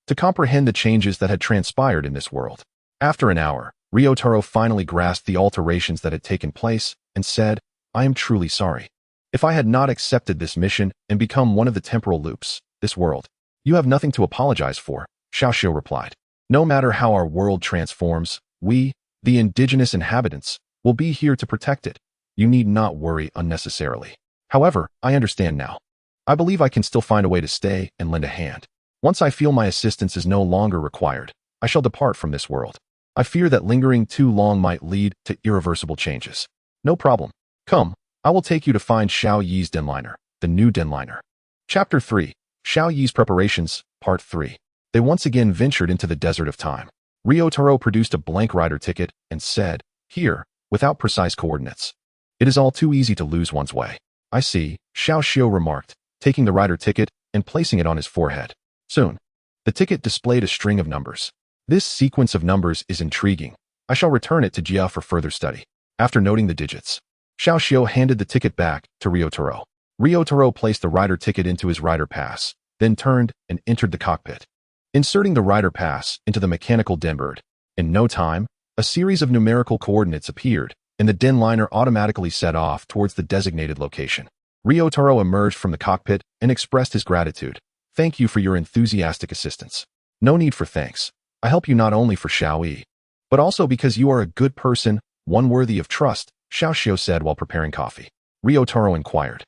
to comprehend the changes that had transpired in this world. After an hour, Ryotaro finally grasped the alterations that had taken place and said, I am truly sorry. If I had not accepted this mission and become one of the temporal loops, this world, you have nothing to apologize for, Xiao replied. No matter how our world transforms, we, the indigenous inhabitants, will be here to protect it. You need not worry unnecessarily. However, I understand now. I believe I can still find a way to stay and lend a hand. Once I feel my assistance is no longer required, I shall depart from this world. I fear that lingering too long might lead to irreversible changes. No problem. Come, I will take you to find Xiaoyi's denliner, the new denliner. Chapter 3, Xiaoyi's Preparations, Part 3. They once again ventured into the Desert of Time. Ryotaro produced a blank rider ticket and said, Here, without precise coordinates. It is all too easy to lose one's way. I see, Xiao remarked, taking the rider ticket and placing it on his forehead. Soon, the ticket displayed a string of numbers. This sequence of numbers is intriguing. I shall return it to Jia for further study. After noting the digits, Xiao handed the ticket back to Ryotaro. Ryotaro placed the rider ticket into his rider pass, then turned and entered the cockpit. Inserting the rider pass into the mechanical denbird, in no time, a series of numerical coordinates appeared, and the denliner automatically set off towards the designated location. Ryotaro emerged from the cockpit and expressed his gratitude. Thank you for your enthusiastic assistance. No need for thanks. I help you not only for Xiaoyi, but also because you are a good person, one worthy of trust, Xiao said while preparing coffee. Ryotaro inquired.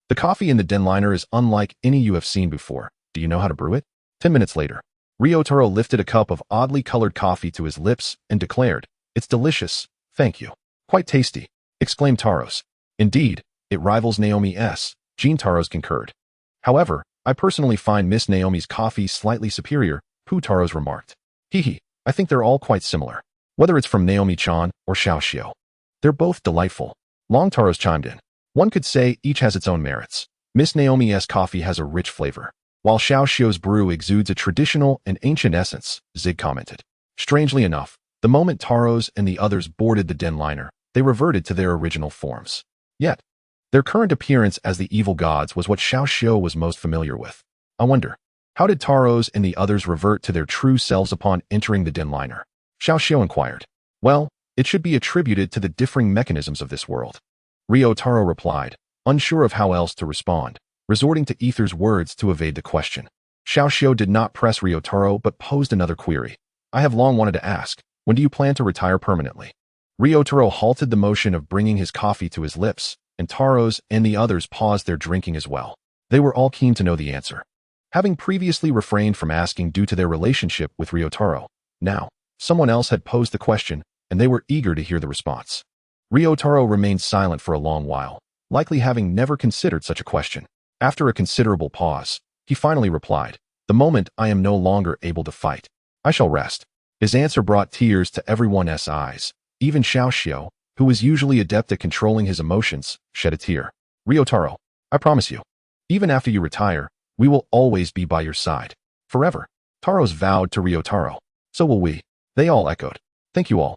The coffee in the denliner is unlike any you have seen before. Do you know how to brew it? 10 minutes later, Ryotaro lifted a cup of oddly colored coffee to his lips and declared, It's delicious, thank you. Quite tasty, exclaimed Taros. Indeed, it rivals Naomi's, Jean Taros concurred. However, I personally find Miss Naomi's coffee slightly superior, Pu Taros remarked. I think they're all quite similar. Whether it's from Naomi-chan or Xiao. They're both delightful. Long Taros chimed in. One could say each has its own merits. Miss Naomi's coffee has a rich flavor, while Xiao's brew exudes a traditional and ancient essence, Zig commented. Strangely enough, the moment Taros and the others boarded the denliner, they reverted to their original forms. Yet, their current appearance as the evil gods was what Xiao was most familiar with. I wonder, how did Taros and the others revert to their true selves upon entering the denliner? Xiao inquired. Well, it should be attributed to the differing mechanisms of this world. Ryotaro replied, unsure of how else to respond, resorting to Ether's words to evade the question. Xiao did not press Ryotaro but posed another query. I have long wanted to ask, when do you plan to retire permanently? Ryotaro halted the motion of bringing his coffee to his lips, and Taros and the others paused their drinking as well. They were all keen to know the answer. Having previously refrained from asking due to their relationship with Ryotaro, now, someone else had posed the question, and they were eager to hear the response. Ryotaro remained silent for a long while, likely having never considered such a question. After a considerable pause, he finally replied, "The moment I am no longer able to fight, I shall rest." His answer brought tears to everyone's eyes. Even Xiaoyi, who was usually adept at controlling his emotions, shed a tear. "Ryotaro, I promise you, even after you retire, we will always be by your side. Forever." Taros vowed to Ryotaro. "So will we." They all echoed. "Thank you all."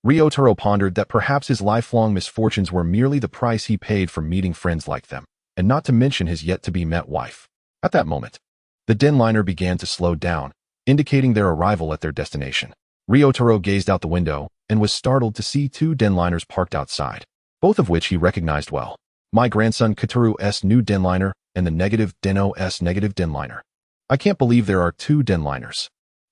Ryotaro pondered that perhaps his lifelong misfortunes were merely the price he paid for meeting friends like them, and not to mention his yet-to-be-met wife. At that moment, the den liner began to slow down, indicating their arrival at their destination. Ryotaro gazed out the window and was startled to see two den liners parked outside, both of which he recognized well. My grandson Kataru's new den liner and the negative Deno's negative den liner. "I can't believe there are two den liners,"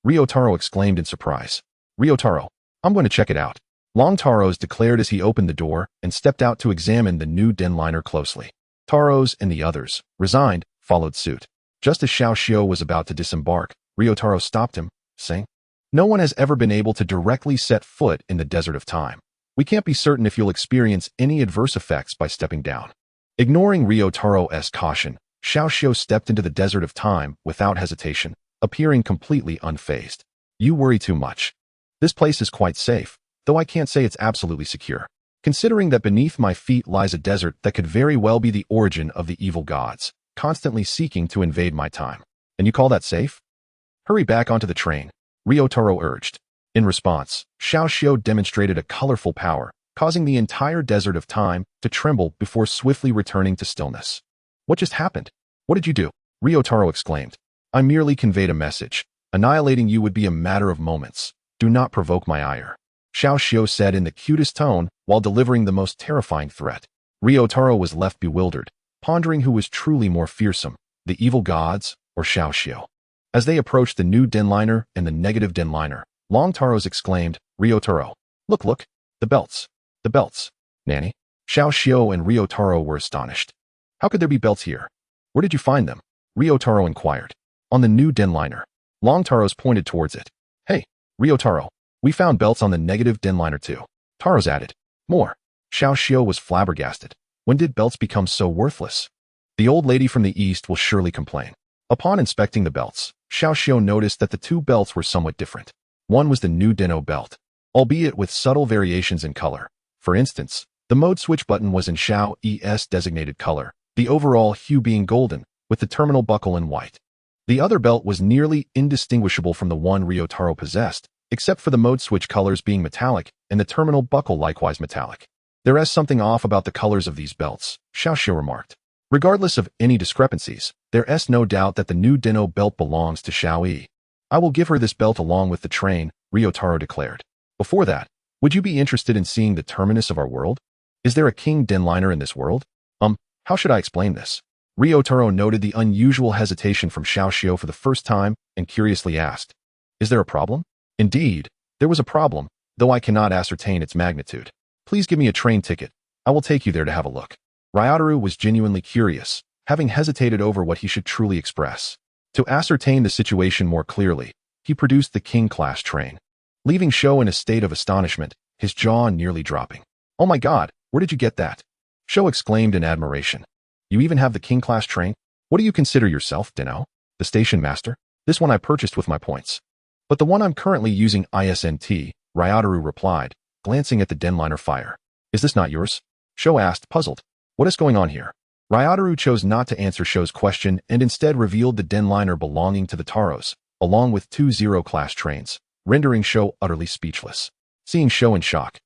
Ryotaro exclaimed in surprise. "Ryotaro, I'm going to check it out," Long Taros declared as he opened the door and stepped out to examine the new den liner closely. Taros and the others, resigned, followed suit. Just as Xiaoyi was about to disembark, Ryotaro stopped him, saying, "No one has ever been able to directly set foot in the desert of time. We can't be certain if you'll experience any adverse effects by stepping down." Ignoring Ryotaro's caution, Xiaoyi stepped into the desert of time without hesitation, appearing completely unfazed. "You worry too much. This place is quite safe, though I can't say it's absolutely secure, considering that beneath my feet lies a desert that could very well be the origin of the evil gods, constantly seeking to invade my time. And you call that safe? Hurry back onto the train," Ryotaro urged. In response, Xiaoyi demonstrated a colorful power, causing the entire desert of time to tremble before swiftly returning to stillness. "What just happened? What did you do?" Ryotaro exclaimed. "I merely conveyed a message. Annihilating you would be a matter of moments. Do not provoke my ire," Xiaoyi said in the cutest tone while delivering the most terrifying threat. Ryotaro was left bewildered, pondering who was truly more fearsome, the evil gods or Xiaoyi. As they approached the new den liner and the negative den liner, Long Taros exclaimed, "Ryotaro, look, the belts. The belts. Nanny?" Xiaoyi and Ryotaro were astonished. "How could there be belts here? Where did you find them?" Ryotaro inquired. "On the new den liner." Long Taros pointed towards it. "Hey, Ryotaro, we found belts on the negative den liner too," Taros added. "More." Xiaoyi was flabbergasted. When did belts become so worthless? The old lady from the east will surely complain. Upon inspecting the belts, Xiaoyi noticed that the two belts were somewhat different. One was the new Deno belt, albeit with subtle variations in color. For instance, the mode switch button was in Xiaoyi's designated color, the overall hue being golden, with the terminal buckle in white. The other belt was nearly indistinguishable from the one Ryotaro possessed, except for the mode switch colors being metallic and the terminal buckle likewise metallic. "There is something off about the colors of these belts," Xiaoyi remarked. "Regardless of any discrepancies, there is no doubt that the new Deno belt belongs to Xiaoyi. I will give her this belt along with the train," Ryotaro declared. "Before that, would you be interested in seeing the terminus of our world? Is there a king den liner in this world?" How should I explain this?" Ryotaro noted the unusual hesitation from Xiaoyi for the first time and curiously asked, "Is there a problem?" Indeed, there was a problem, though I cannot ascertain its magnitude. "Please give me a train ticket. I will take you there to have a look." Ryotaro was genuinely curious, having hesitated over what he should truly express. To ascertain the situation more clearly, he produced the King-class train, leaving Sho in a state of astonishment, his jaw nearly dropping. "Oh my god, where did you get that?" Sho exclaimed in admiration. "You even have the King-class train? What do you consider yourself, Deno? The station master?" "This one I purchased with my points." "But the one I'm currently using isn't," Ryotaro replied, glancing at the denliner fire. "Is this not yours?" Sho asked, puzzled. "What is going on here?" Ryotaro chose not to answer Sho's question and instead revealed the denliner belonging to the Taros, along with two Zero-class trains, rendering Sho utterly speechless. Seeing Sho in shock,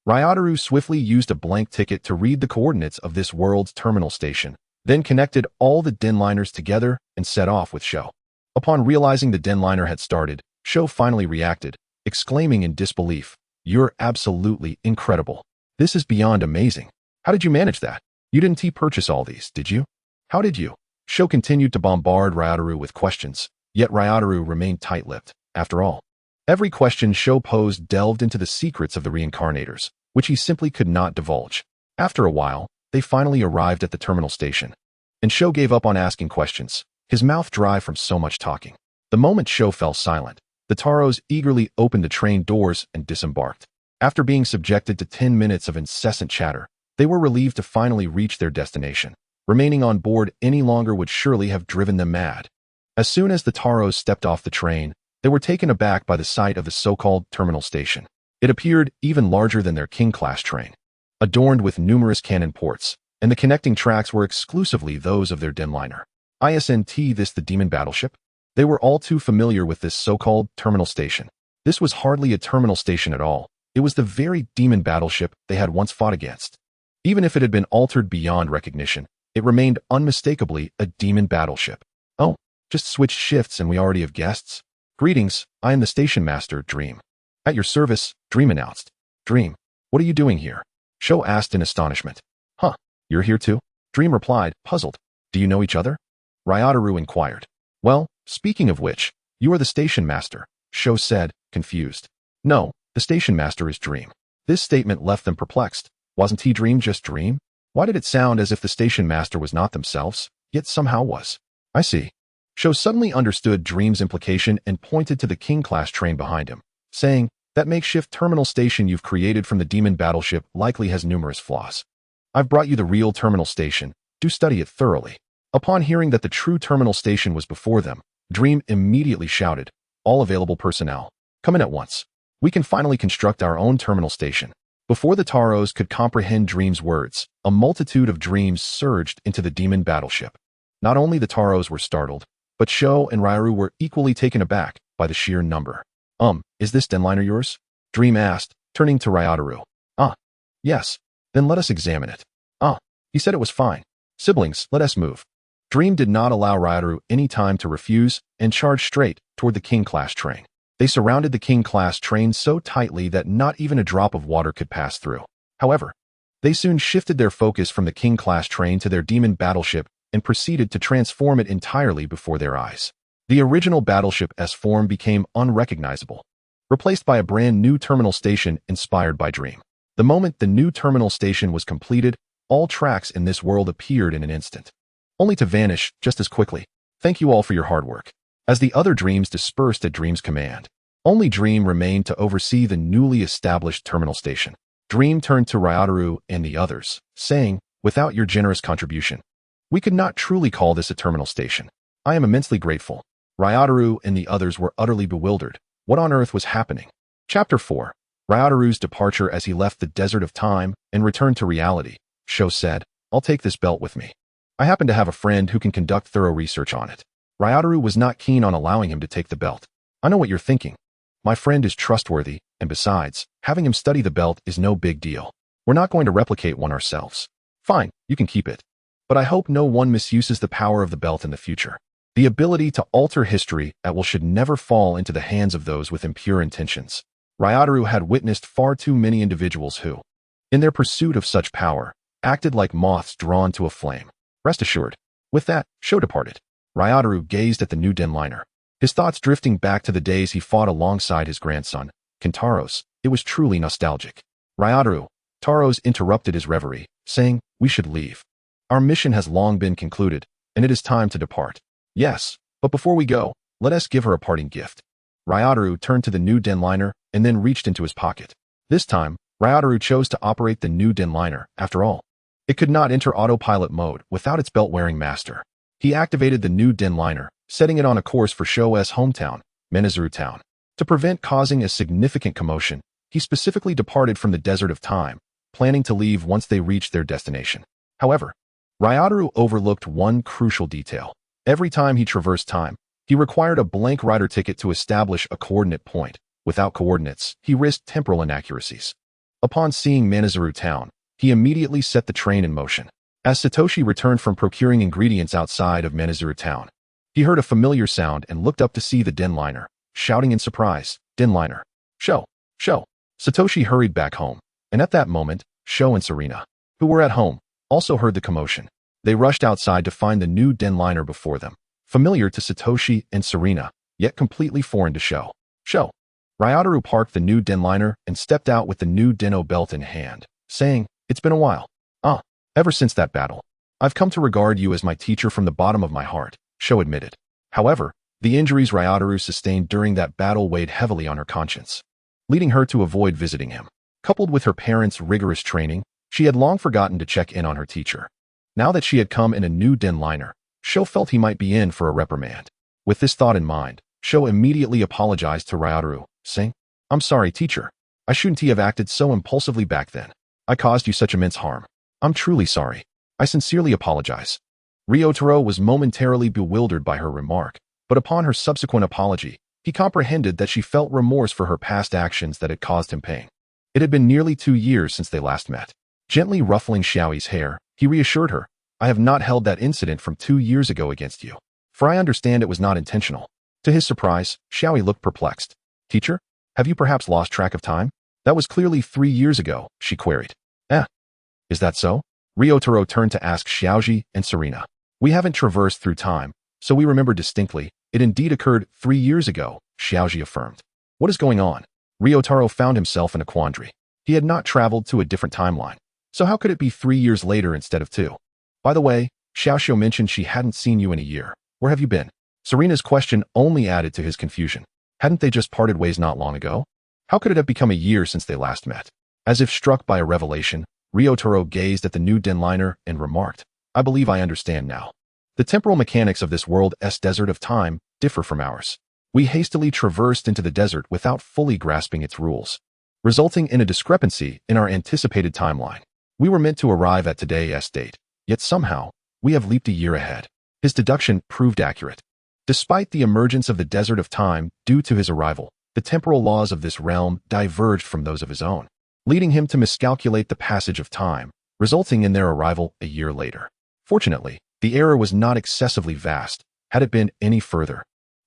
Ryotaro swiftly used a blank ticket to read the coordinates of this world's terminal station, then connected all the denliners together and set off with Sho. Upon realizing the denliner had started, Sho finally reacted, exclaiming in disbelief, "You're absolutely incredible. This is beyond amazing. How did you manage that? You didn't purchase all these, did you? How did you?" Sho continued to bombard Ryotaro with questions, yet Ryotaro remained tight-lipped. After all, every question Sho posed delved into the secrets of the reincarnators, which he simply could not divulge. After a while, they finally arrived at the terminal station, and Sho gave up on asking questions, his mouth dry from so much talking. The moment Sho fell silent, the Taros eagerly opened the train doors and disembarked. After being subjected to 10 minutes of incessant chatter, they were relieved to finally reach their destination. Remaining on board any longer would surely have driven them mad. As soon as the Taros stepped off the train, they were taken aback by the sight of the so-called terminal station. It appeared even larger than their King-class train, adorned with numerous cannon ports, and the connecting tracks were exclusively those of their den liner. Isn't this the demon battleship? They were all too familiar with this so-called terminal station. This was hardly a terminal station at all. It was the very demon battleship they had once fought against. Even if it had been altered beyond recognition, it remained unmistakably a demon battleship. Oh, just switched shifts and we already have guests? Greetings, I am the station master, Dream. At your service, Dream announced. Dream, what are you doing here? Sho asked in astonishment. Huh, you're here too? Dream replied, puzzled. Do you know each other? Ryataru inquired. Well, speaking of which, you are the station master, Sho said, confused. No, the station master is Dream. This statement left them perplexed. Wasn't he Dream just Dream? Why did it sound as if the station master was not themselves, yet somehow was? I see. Sho suddenly understood Dream's implication and pointed to the King-class train behind him, saying, that makeshift terminal station you've created from the demon battleship likely has numerous flaws. I've brought you the real terminal station. Do study it thoroughly. Upon hearing that the true terminal station was before them, Dream immediately shouted, all available personnel, come in at once. We can finally construct our own terminal station. Before the Taros could comprehend Dream's words, a multitude of dreams surged into the demon battleship. Not only the Taros were startled, but Sho and Ryaru were equally taken aback by the sheer number. Is this denliner yours? Dream asked, turning to Ryataru. Yes. Then let us examine it. He said it was fine. Siblings, let us move. Dream did not allow Ryataru any time to refuse and charged straight toward the King-class train. They surrounded the King-class train so tightly that not even a drop of water could pass through. However, they soon shifted their focus from the King-class train to their demon battleship and proceeded to transform it entirely before their eyes. The original battleship's form became unrecognizable, replaced by a brand new terminal station inspired by Dream. The moment the new terminal station was completed, all tracks in this world appeared in an instant, only to vanish just as quickly. Thank you all for your hard work. As the other dreams dispersed at Dream's command, only Dream remained to oversee the newly established terminal station. Dream turned to Ryataru and the others, saying, without your generous contribution, we could not truly call this a terminal station. I am immensely grateful. Ryataru and the others were utterly bewildered. What on earth was happening? Chapter 4. Ryataru's departure as he left the desert of time and returned to reality. Sho said, I'll take this belt with me. I happen to have a friend who can conduct thorough research on it. Ryataru was not keen on allowing him to take the belt. I know what you're thinking. My friend is trustworthy, and besides, having him study the belt is no big deal. We're not going to replicate one ourselves. Fine, you can keep it. But I hope no one misuses the power of the belt in the future. The ability to alter history at will should never fall into the hands of those with impure intentions. Ryataru had witnessed far too many individuals who, in their pursuit of such power, acted like moths drawn to a flame. Rest assured. With that, Sho departed. Ryataru gazed at the new denliner, his thoughts drifting back to the days he fought alongside his grandson, Kintaros. It was truly nostalgic. Ryataru, Taros interrupted his reverie, saying, we should leave. Our mission has long been concluded, and it is time to depart. Yes, but before we go, let us give her a parting gift. Ryataru turned to the new denliner and then reached into his pocket. This time, Ryataru chose to operate the new denliner. After all, it could not enter autopilot mode without its belt-wearing master. He activated the new denliner, setting it on a course for Sho's hometown, Menazuru Town. To prevent causing a significant commotion, he specifically departed from the desert of time, planning to leave once they reached their destination. However, Ryataru overlooked one crucial detail. Every time he traversed time, he required a blank rider ticket to establish a coordinate point. Without coordinates, he risked temporal inaccuracies. Upon seeing Menazuru Town, he immediately set the train in motion. As Satoshi returned from procuring ingredients outside of Menazuru Town, he heard a familiar sound and looked up to see the denliner, shouting in surprise, Denliner. Sho. Satoshi hurried back home, and at that moment, Sho and Serena, who were at home, also heard the commotion. They rushed outside to find the new denliner before them, familiar to Satoshi and Serena, yet completely foreign to Sho. Ryataru parked the new denliner and stepped out with the new Deno belt in hand, saying, it's been a while. Ever since that battle, I've come to regard you as my teacher from the bottom of my heart, Sho admitted. However, the injuries Ryataru sustained during that battle weighed heavily on her conscience, leading her to avoid visiting him. Coupled with her parents' rigorous training, she had long forgotten to check in on her teacher. Now that she had come in a new den liner, Sho felt he might be in for a reprimand. With this thought in mind, Sho immediately apologized to Ryotaru, saying, "I'm sorry, teacher. I shouldn't have acted so impulsively back then. I caused you such immense harm. I'm truly sorry. I sincerely apologize." Ryotaro was momentarily bewildered by her remark, but upon her subsequent apology, he comprehended that she felt remorse for her past actions that had caused him pain. It had been nearly 2 years since they last met. Gently ruffling Xiaoyi's hair, he reassured her, "I have not held that incident from 2 years ago against you, for I understand it was not intentional." To his surprise, Xiaoyi looked perplexed. "Teacher, have you perhaps lost track of time? That was clearly 3 years ago," she queried. Is that so?" Ryotaro turned to ask Xiaoyi and Serena. "We haven't traversed through time, so we remember distinctly. It indeed occurred 3 years ago," Xiaoyi affirmed. "What is going on?" Ryotaro found himself in a quandary. He had not traveled to a different timeline, so how could it be 3 years later instead of 2? "By the way, Xiaoxiu mentioned she hadn't seen you in a year. Where have you been?" Serena's question only added to his confusion. Hadn't they just parted ways not long ago? How could it have become a year since they last met? As if struck by a revelation, Ryotaro gazed at the new den liner and remarked, "I believe I understand now. The temporal mechanics of this world's desert of time differ from ours. We hastily traversed into the desert without fully grasping its rules, resulting in a discrepancy in our anticipated timeline. We were meant to arrive at today's date, yet somehow, we have leaped a year ahead." His deduction proved accurate. Despite the emergence of the desert of time due to his arrival, the temporal laws of this realm diverged from those of his own, leading him to miscalculate the passage of time, resulting in their arrival a year later. Fortunately, the error was not excessively vast. Had it been any further,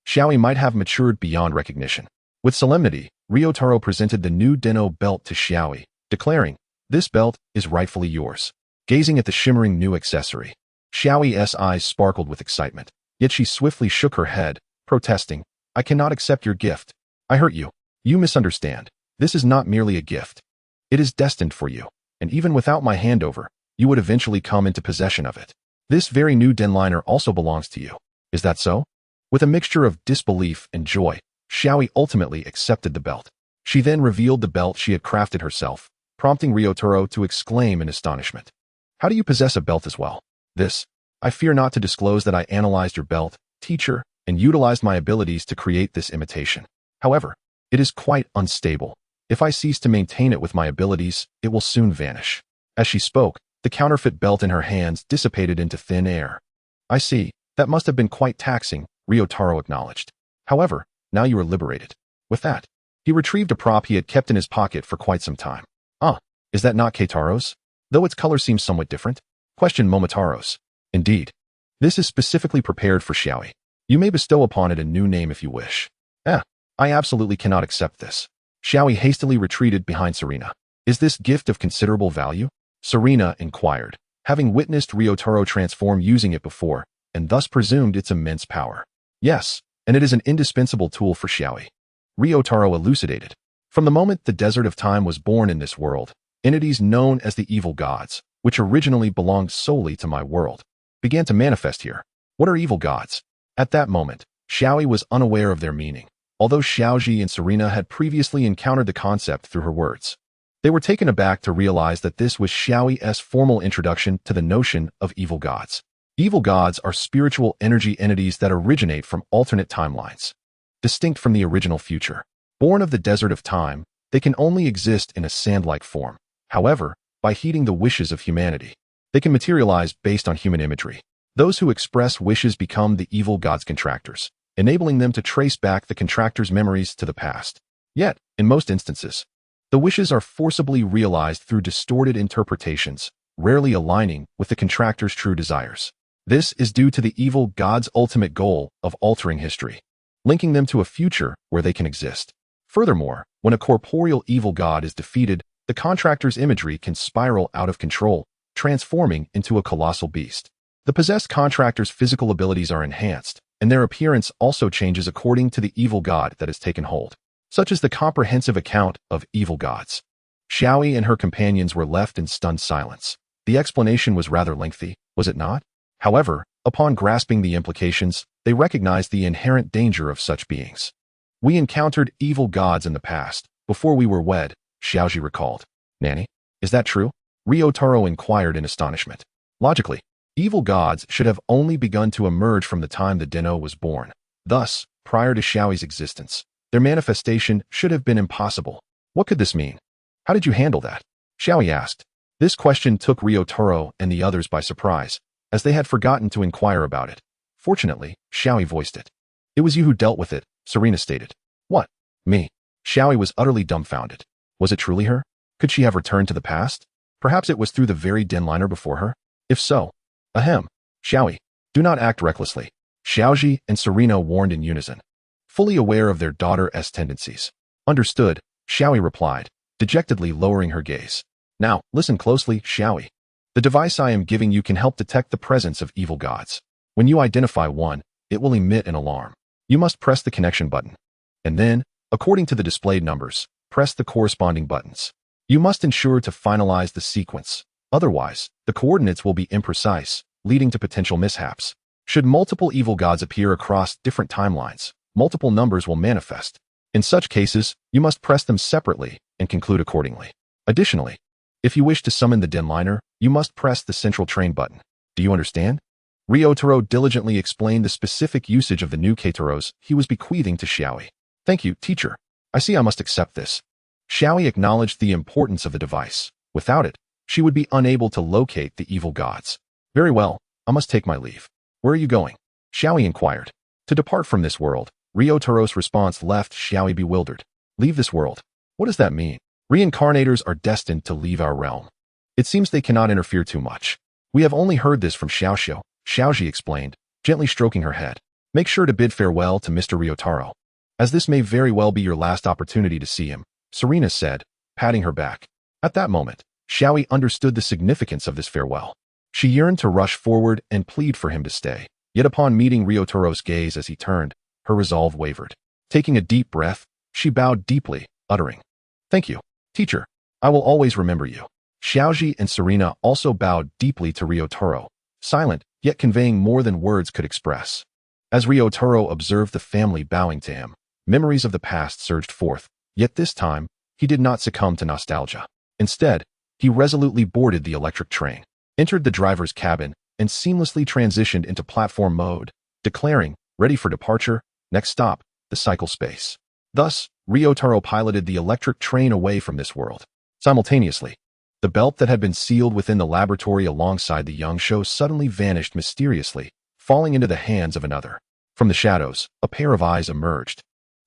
Xiaoyi might have matured beyond recognition. With solemnity, Ryotaro presented the new Den-O belt to Xiaoyi, declaring, "This belt is rightfully yours." Gazing at the shimmering new accessory, Xiaoyi's eyes sparkled with excitement, yet she swiftly shook her head, protesting, "I cannot accept your gift. I hurt you. You misunderstand. This is not merely a gift. It is destined for you, and even without my handover, you would eventually come into possession of it. This very new den liner also belongs to you. Is that so?" With a mixture of disbelief and joy, Xiaoyi ultimately accepted the belt. She then revealed the belt she had crafted herself, prompting Ryotaro to exclaim in astonishment. "How do you possess a belt as well?" I fear not to disclose that I analyzed your belt, teacher, and utilized my abilities to create this imitation. However, it is quite unstable. If I cease to maintain it with my abilities, it will soon vanish." As she spoke, the counterfeit belt in her hands dissipated into thin air. "I see. That must have been quite taxing," Ryotaro acknowledged. "However, now you are liberated." With that, he retrieved a prop he had kept in his pocket for quite some time. Is that not Keitaro's? Though its color seems somewhat different?" questioned Momotaro's. "Indeed. This is specifically prepared for Xiaoyi. You may bestow upon it a new name if you wish." I absolutely cannot accept this." Xiaoyi hastily retreated behind Serena. "Is this gift of considerable value?" Serena inquired, having witnessed Ryotaro transform using it before, and thus presumed its immense power. "Yes, and it is an indispensable tool for Xiaoyi." Ryotaro elucidated. "From the moment the Desert of Time was born in this world, entities known as the evil gods, which originally belonged solely to my world, began to manifest here." "What are evil gods?" At that moment, Xiaoyi was unaware of their meaning, although Xiaoyi and Serena had previously encountered the concept through her words. They were taken aback to realize that this was Xiaoyi's formal introduction to the notion of evil gods. Evil gods are spiritual energy entities that originate from alternate timelines, distinct from the original future. Born of the Desert of Time, they can only exist in a sand-like form. However, by heeding the wishes of humanity, they can materialize based on human imagery. Those who express wishes become the evil gods' contractors, enabling them to trace back the contractor's memories to the past. Yet, in most instances, the wishes are forcibly realized through distorted interpretations, rarely aligning with the contractor's true desires. This is due to the evil god's ultimate goal of altering history, linking them to a future where they can exist. Furthermore, when a corporeal evil god is defeated, the contractor's imagery can spiral out of control, transforming into a colossal beast. The possessed contractor's physical abilities are enhanced, and their appearance also changes according to the evil god that has taken hold. Such is the comprehensive account of evil gods. Xiaoyi and her companions were left in stunned silence. The explanation was rather lengthy, was it not? However, upon grasping the implications, they recognized the inherent danger of such beings. "We encountered evil gods in the past, before we were wed," Xiaoyi recalled. Nanny? Is that true? Ryotaro inquired in astonishment. Logically, evil gods should have only begun to emerge from the time the Dino was born. Thus, prior to Xiaoyi's existence, their manifestation should have been impossible. What could this mean? How did you handle that? Xiaoyi asked. This question took Ryotaro and the others by surprise, as they had forgotten to inquire about it. Fortunately, Xiaoyi voiced it. It was you who dealt with it, Serena stated. What? Me? Xiaoyi was utterly dumbfounded. Was it truly her? Could she have returned to the past? Perhaps it was through the very denliner before her? If so, ahem. Xiaoyi, do not act recklessly. Xiaoyi and Serena warned in unison, fully aware of their daughter's tendencies. Understood, Xiaoyi replied, dejectedly lowering her gaze. Now, listen closely, Xiaoyi. The device I am giving you can help detect the presence of evil gods. When you identify one, it will emit an alarm. You must press the connection button. And then, according to the displayed numbers, press the corresponding buttons. You must ensure to finalize the sequence. Otherwise, the coordinates will be imprecise, leading to potential mishaps. Should multiple evil gods appear across different timelines, multiple numbers will manifest. In such cases, you must press them separately and conclude accordingly. Additionally, if you wish to summon the denliner, you must press the central train button. Do you understand? Ryotaro diligently explained the specific usage of the new Keiteros he was bequeathing to Xiaoyi. Thank you, teacher. I see I must accept this. Xiaoyi acknowledged the importance of the device. Without it, she would be unable to locate the evil gods. Very well, I must take my leave. Where are you going? Xiaoyi inquired. To depart from this world. Ryotaro's response left Xiaoyi bewildered. Leave this world? What does that mean? Reincarnators are destined to leave our realm. It seems they cannot interfere too much. We have only heard this from Xiaoxiu, Xiaoji explained, gently stroking her head. Make sure to bid farewell to Mr. Ryotaro, as this may very well be your last opportunity to see him, Serena said, patting her back. At that moment, Xiaoyi understood the significance of this farewell. She yearned to rush forward and plead for him to stay. Yet upon meeting Ryotaro's gaze as he turned, her resolve wavered. Taking a deep breath, she bowed deeply, uttering, Thank you, teacher. I will always remember you. Xiaoji and Serena also bowed deeply to Ryotaro, silent, yet conveying more than words could express. As Ryotaro observed the family bowing to him, memories of the past surged forth, yet this time, he did not succumb to nostalgia. Instead, he resolutely boarded the electric train, entered the driver's cabin, and seamlessly transitioned into platform mode, declaring, ready for departure, next stop, the cycle space. Thus, Ryotaro piloted the electric train away from this world. Simultaneously, the belt that had been sealed within the laboratory alongside the young show suddenly vanished mysteriously, falling into the hands of another. From the shadows, a pair of eyes emerged.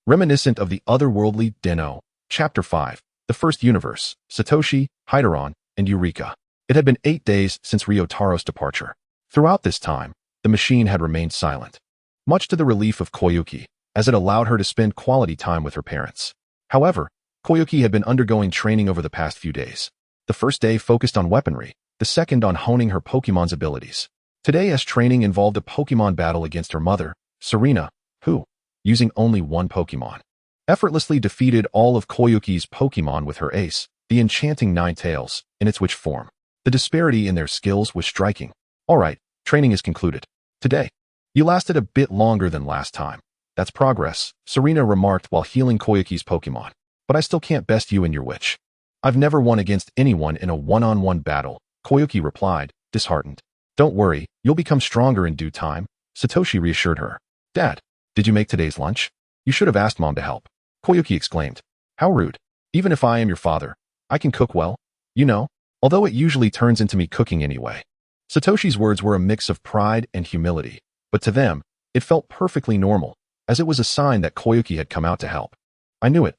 Reminiscent of the otherworldly Deno, Chapter 5, The First Universe, Satoshi, Heideron, and Eureka. It had been 8 days since Ryotaro's departure. Throughout this time, the machine had remained silent, much to the relief of Koyuki, as it allowed her to spend quality time with her parents. However, Koyuki had been undergoing training over the past few days. The first day focused on weaponry, the second on honing her Pokemon's abilities. Today's training involved a Pokemon battle against her mother, Serena, who, using only one Pokemon, effortlessly defeated all of Koyuki's Pokemon with her ace, the enchanting Ninetales, in its witch form. The disparity in their skills was striking. Alright, training is concluded. Today, you lasted a bit longer than last time. That's progress, Serena remarked while healing Koyuki's Pokemon. But I still can't best you and your witch. I've never won against anyone in a one-on-one battle, Koyuki replied, disheartened. Don't worry, you'll become stronger in due time, Satoshi reassured her. Dad, did you make today's lunch? You should have asked Mom to help, Koyuki exclaimed. How rude. Even if I am your father, I can cook well, you know, although it usually turns into me cooking anyway. Satoshi's words were a mix of pride and humility, but to them, it felt perfectly normal, as it was a sign that Koyuki had come out to help. I knew it.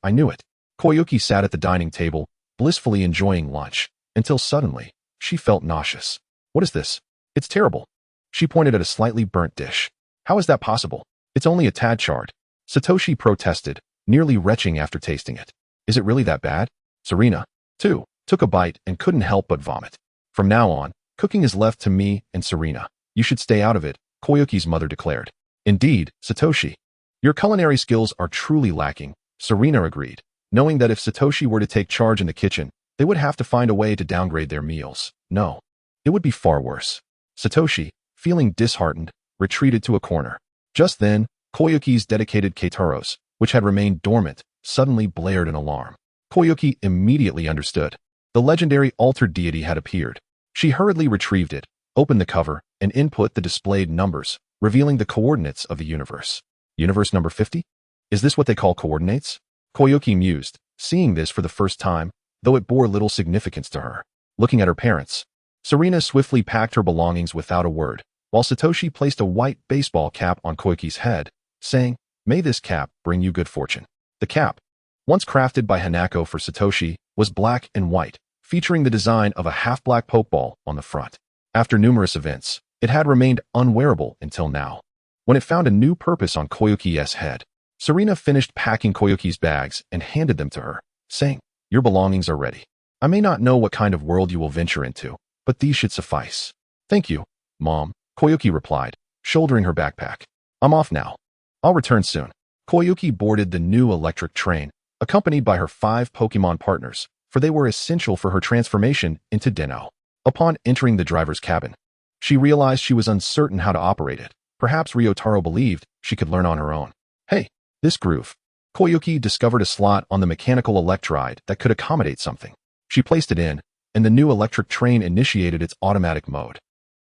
Koyuki sat at the dining table, blissfully enjoying lunch, until suddenly, she felt nauseous. What is this? It's terrible. She pointed at a slightly burnt dish. How is that possible? It's only a tad charred. Satoshi protested, nearly retching after tasting it. Is it really that bad? Serena, too, took a bite and couldn't help but vomit. From now on, cooking is left to me and Serena. You should stay out of it, Koyuki's mother declared. Indeed, Satoshi. Your culinary skills are truly lacking, Serena agreed, knowing that if Satoshi were to take charge in the kitchen, they would have to find a way to downgrade their meals. No, it would be far worse. Satoshi, feeling disheartened, retreated to a corner. Just then, Koyuki's dedicated Keiteros, which had remained dormant, suddenly blared an alarm. Koyuki immediately understood. The legendary altered deity had appeared. She hurriedly retrieved it, opened the cover, and input the displayed numbers, revealing the coordinates of the universe. Universe number 50? Is this what they call coordinates? Koyuki mused, seeing this for the first time, though it bore little significance to her. Looking at her parents, Serena swiftly packed her belongings without a word, while Satoshi placed a white baseball cap on Koyuki's head, saying, "May this cap bring you good fortune." The cap, once crafted by Hanako for Satoshi, was black and white, featuring the design of a half-black Pokeball on the front. After numerous events, it had remained unwearable until now. When it found a new purpose on Koyuki's head, Serena finished packing Koyuki's bags and handed them to her, saying, "Your belongings are ready. I may not know what kind of world you will venture into, but these should suffice." "Thank you, Mom," Koyuki replied, shouldering her backpack. "I'm off now. I'll return soon." Koyuki boarded the new electric train, accompanied by her 5 Pokemon partners, for they were essential for her transformation into Den-O. Upon entering the driver's cabin, she realized she was uncertain how to operate it. Perhaps Ryotaro believed she could learn on her own. "Hey, this groove." Koyuki discovered a slot on the mechanical electride that could accommodate something. She placed it in, and the new electric train initiated its automatic mode,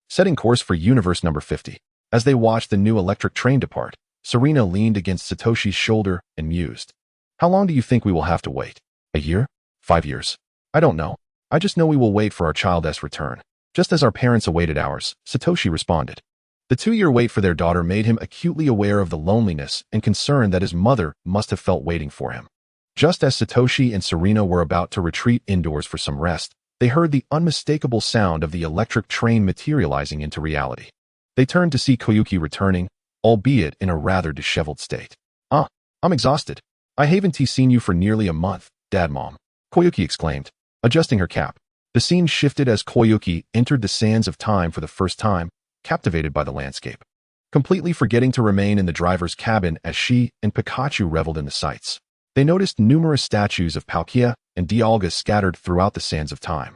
setting course for universe number 50. As they watched the new electric train depart, Serena leaned against Satoshi's shoulder and mused. "How long do you think we will have to wait? A year? 5 years? I don't know. I just know we will wait for our child's return." Just as our parents awaited ours, Satoshi responded. The 2-year wait for their daughter made him acutely aware of the loneliness and concern that his mother must have felt waiting for him. Just as Satoshi and Serena were about to retreat indoors for some rest, they heard the unmistakable sound of the electric train materializing into reality. They turned to see Koyuki returning, albeit in a rather disheveled state. I'm exhausted. I haven't seen you for nearly a month, Dad, Mom," Koyuki exclaimed, adjusting her cap. The scene shifted as Koyuki entered the sands of time for the first time, captivated by the landscape, completely forgetting to remain in the driver's cabin as she and Pikachu reveled in the sights. They noticed numerous statues of Palkia and Dialga scattered throughout the sands of time,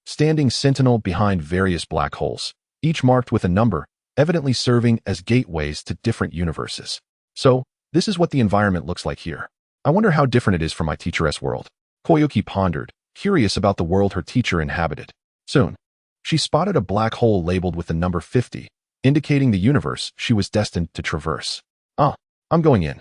standing sentinel behind various black holes, each marked with a number, evidently serving as gateways to different universes. "So, this is what the environment looks like here. I wonder how different it is from my teacher's world," Koyuki pondered, curious about the world her teacher inhabited. Soon, she spotted a black hole labeled with the number 50, indicating the universe she was destined to traverse. I'm going in.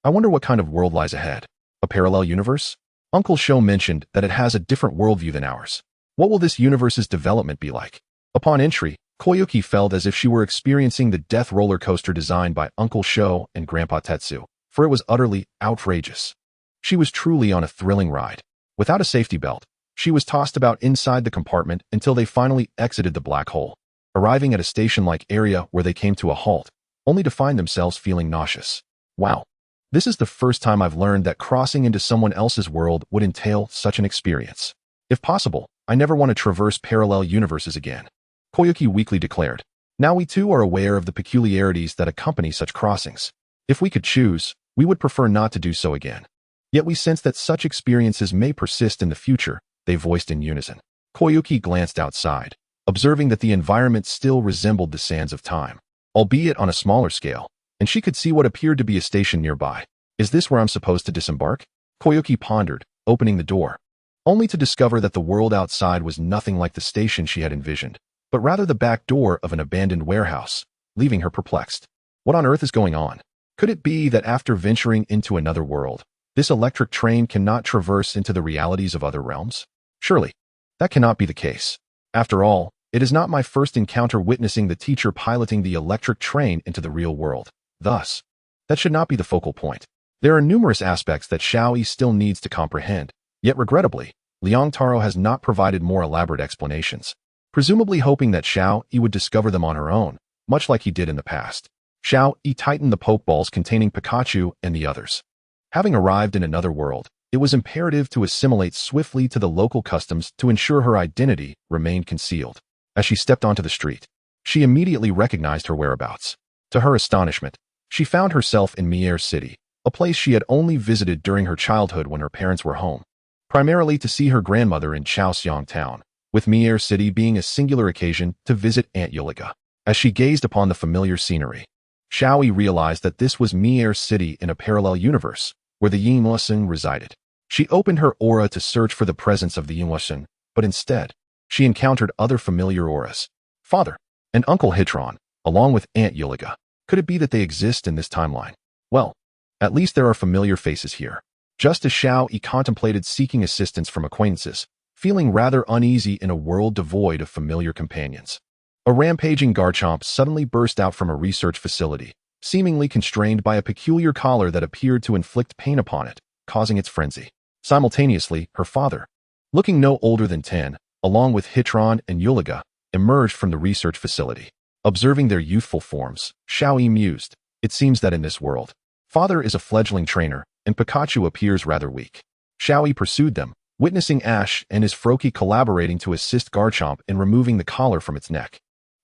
I wonder what kind of world lies ahead. A parallel universe? Uncle Sho mentioned that it has a different worldview than ours. What will this universe's development be like? Upon entry, Koyuki felt as if she were experiencing the death roller coaster designed by Uncle Sho and Grandpa Tetsu, for it was utterly outrageous. She was truly on a thrilling ride. Without a safety belt, she was tossed about inside the compartment until they finally exited the black hole, arriving at a station-like area where they came to a halt, only to find themselves feeling nauseous. Wow. This is the first time I've learned that crossing into someone else's world would entail such an experience. If possible, I never want to traverse parallel universes again, Koyuki weakly declared. Now we too are aware of the peculiarities that accompany such crossings. If we could choose, we would prefer not to do so again. Yet we sense that such experiences may persist in the future, they voiced in unison. Koyuki glanced outside, observing that the environment still resembled the sands of time, albeit on a smaller scale, and she could see what appeared to be a station nearby. "Is this where I'm supposed to disembark?" Koyuki pondered, opening the door, only to discover that the world outside was nothing like the station she had envisioned, but rather the back door of an abandoned warehouse, leaving her perplexed. What on earth is going on? Could it be that after venturing into another world, this electric train cannot traverse into the realities of other realms? Surely, that cannot be the case. After all, it is not my first encounter witnessing the teacher piloting the electric train into the real world. Thus, that should not be the focal point. There are numerous aspects that Xiaoyi still needs to comprehend, yet regrettably, Liang Taro has not provided more elaborate explanations, presumably hoping that Xiaoyi would discover them on her own, much like he did in the past. Xiaoyi tightened the Pokeballs containing Pikachu and the others. Having arrived in another world, it was imperative to assimilate swiftly to the local customs to ensure her identity remained concealed. As she stepped onto the street, she immediately recognized her whereabouts. To her astonishment, she found herself in Mier City, a place she had only visited during her childhood when her parents were home, primarily to see her grandmother in Chaosiang Town, with Mier City being a singular occasion to visit Aunt Yuliga. As she gazed upon the familiar scenery, Xiaoyi realized that this was Mier City in a parallel universe, where the Yin Lusung resided. She opened her aura to search for the presence of the Yingluoshun, but instead, she encountered other familiar auras. Father and Uncle Hitron, along with Aunt Yuliga. Could it be that they exist in this timeline? Well, at least there are familiar faces here. Just as Xiaoyi contemplated seeking assistance from acquaintances, feeling rather uneasy in a world devoid of familiar companions. A rampaging Garchomp suddenly burst out from a research facility, seemingly constrained by a peculiar collar that appeared to inflict pain upon it, causing its frenzy. Simultaneously, her father, looking no older than 10, along with Hitron and Yuliga, emerged from the research facility. Observing their youthful forms, Xiaoyi mused, it seems that in this world, father is a fledgling trainer, and Pikachu appears rather weak. Xiaoyi pursued them, witnessing Ash and his Froakie collaborating to assist Garchomp in removing the collar from its neck.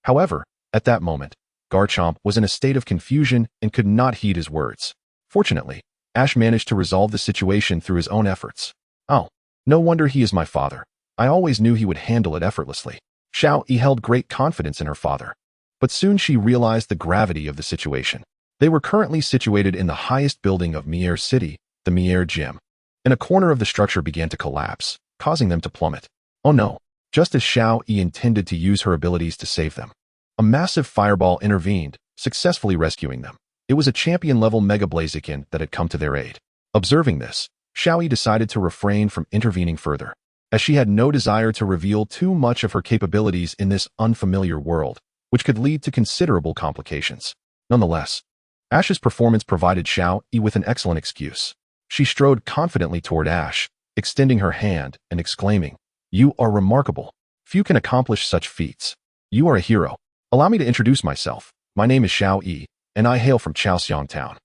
However, at that moment, Garchomp was in a state of confusion and could not heed his words. Fortunately, Ash managed to resolve the situation through his own efforts. Oh, no wonder he is my father. I always knew he would handle it effortlessly. Xiaoyi held great confidence in her father. But soon she realized the gravity of the situation. They were currently situated in the highest building of Mier City, the Mier Gym, and a corner of the structure began to collapse, causing them to plummet. Oh no! Just as Xiaoyi intended to use her abilities to save them, a massive fireball intervened, successfully rescuing them. It was a champion-level Mega Blaziken that had come to their aid. Observing this, Xiaoyi decided to refrain from intervening further, as she had no desire to reveal too much of her capabilities in this unfamiliar world, which could lead to considerable complications. Nonetheless, Ash's performance provided Xiaoyi with an excellent excuse. She strode confidently toward Ash, extending her hand and exclaiming, "You are remarkable. Few can accomplish such feats. You are a hero. Allow me to introduce myself. My name is Xiaoyi, and I hail from Chaoxiang Town."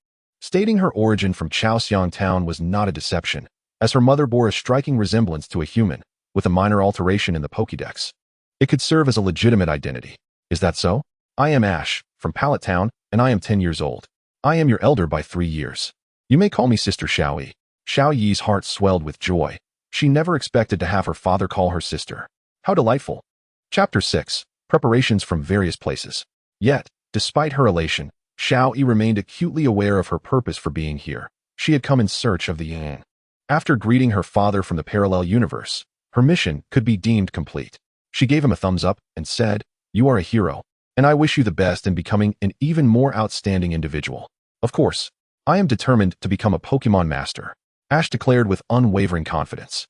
Stating her origin from Chaoxiang Town was not a deception, as her mother bore a striking resemblance to a human, with a minor alteration in the Pokédex. It could serve as a legitimate identity. Is that so? I am Ash, from Pallet Town, and I am 10 years old. I am your elder by 3 years. You may call me Sister Xiaoyi. Xiaoyi's heart swelled with joy. She never expected to have her father call her sister. How delightful. Chapter 6. Preparations from various places. Yet, despite her elation, Xiaoyi remained acutely aware of her purpose for being here. She had come in search of the Yang. After greeting her father from the parallel universe, her mission could be deemed complete. She gave him a thumbs up and said, "You are a hero, and I wish you the best in becoming an even more outstanding individual. Of course, I am determined to become a Pokemon master," Ash declared with unwavering confidence.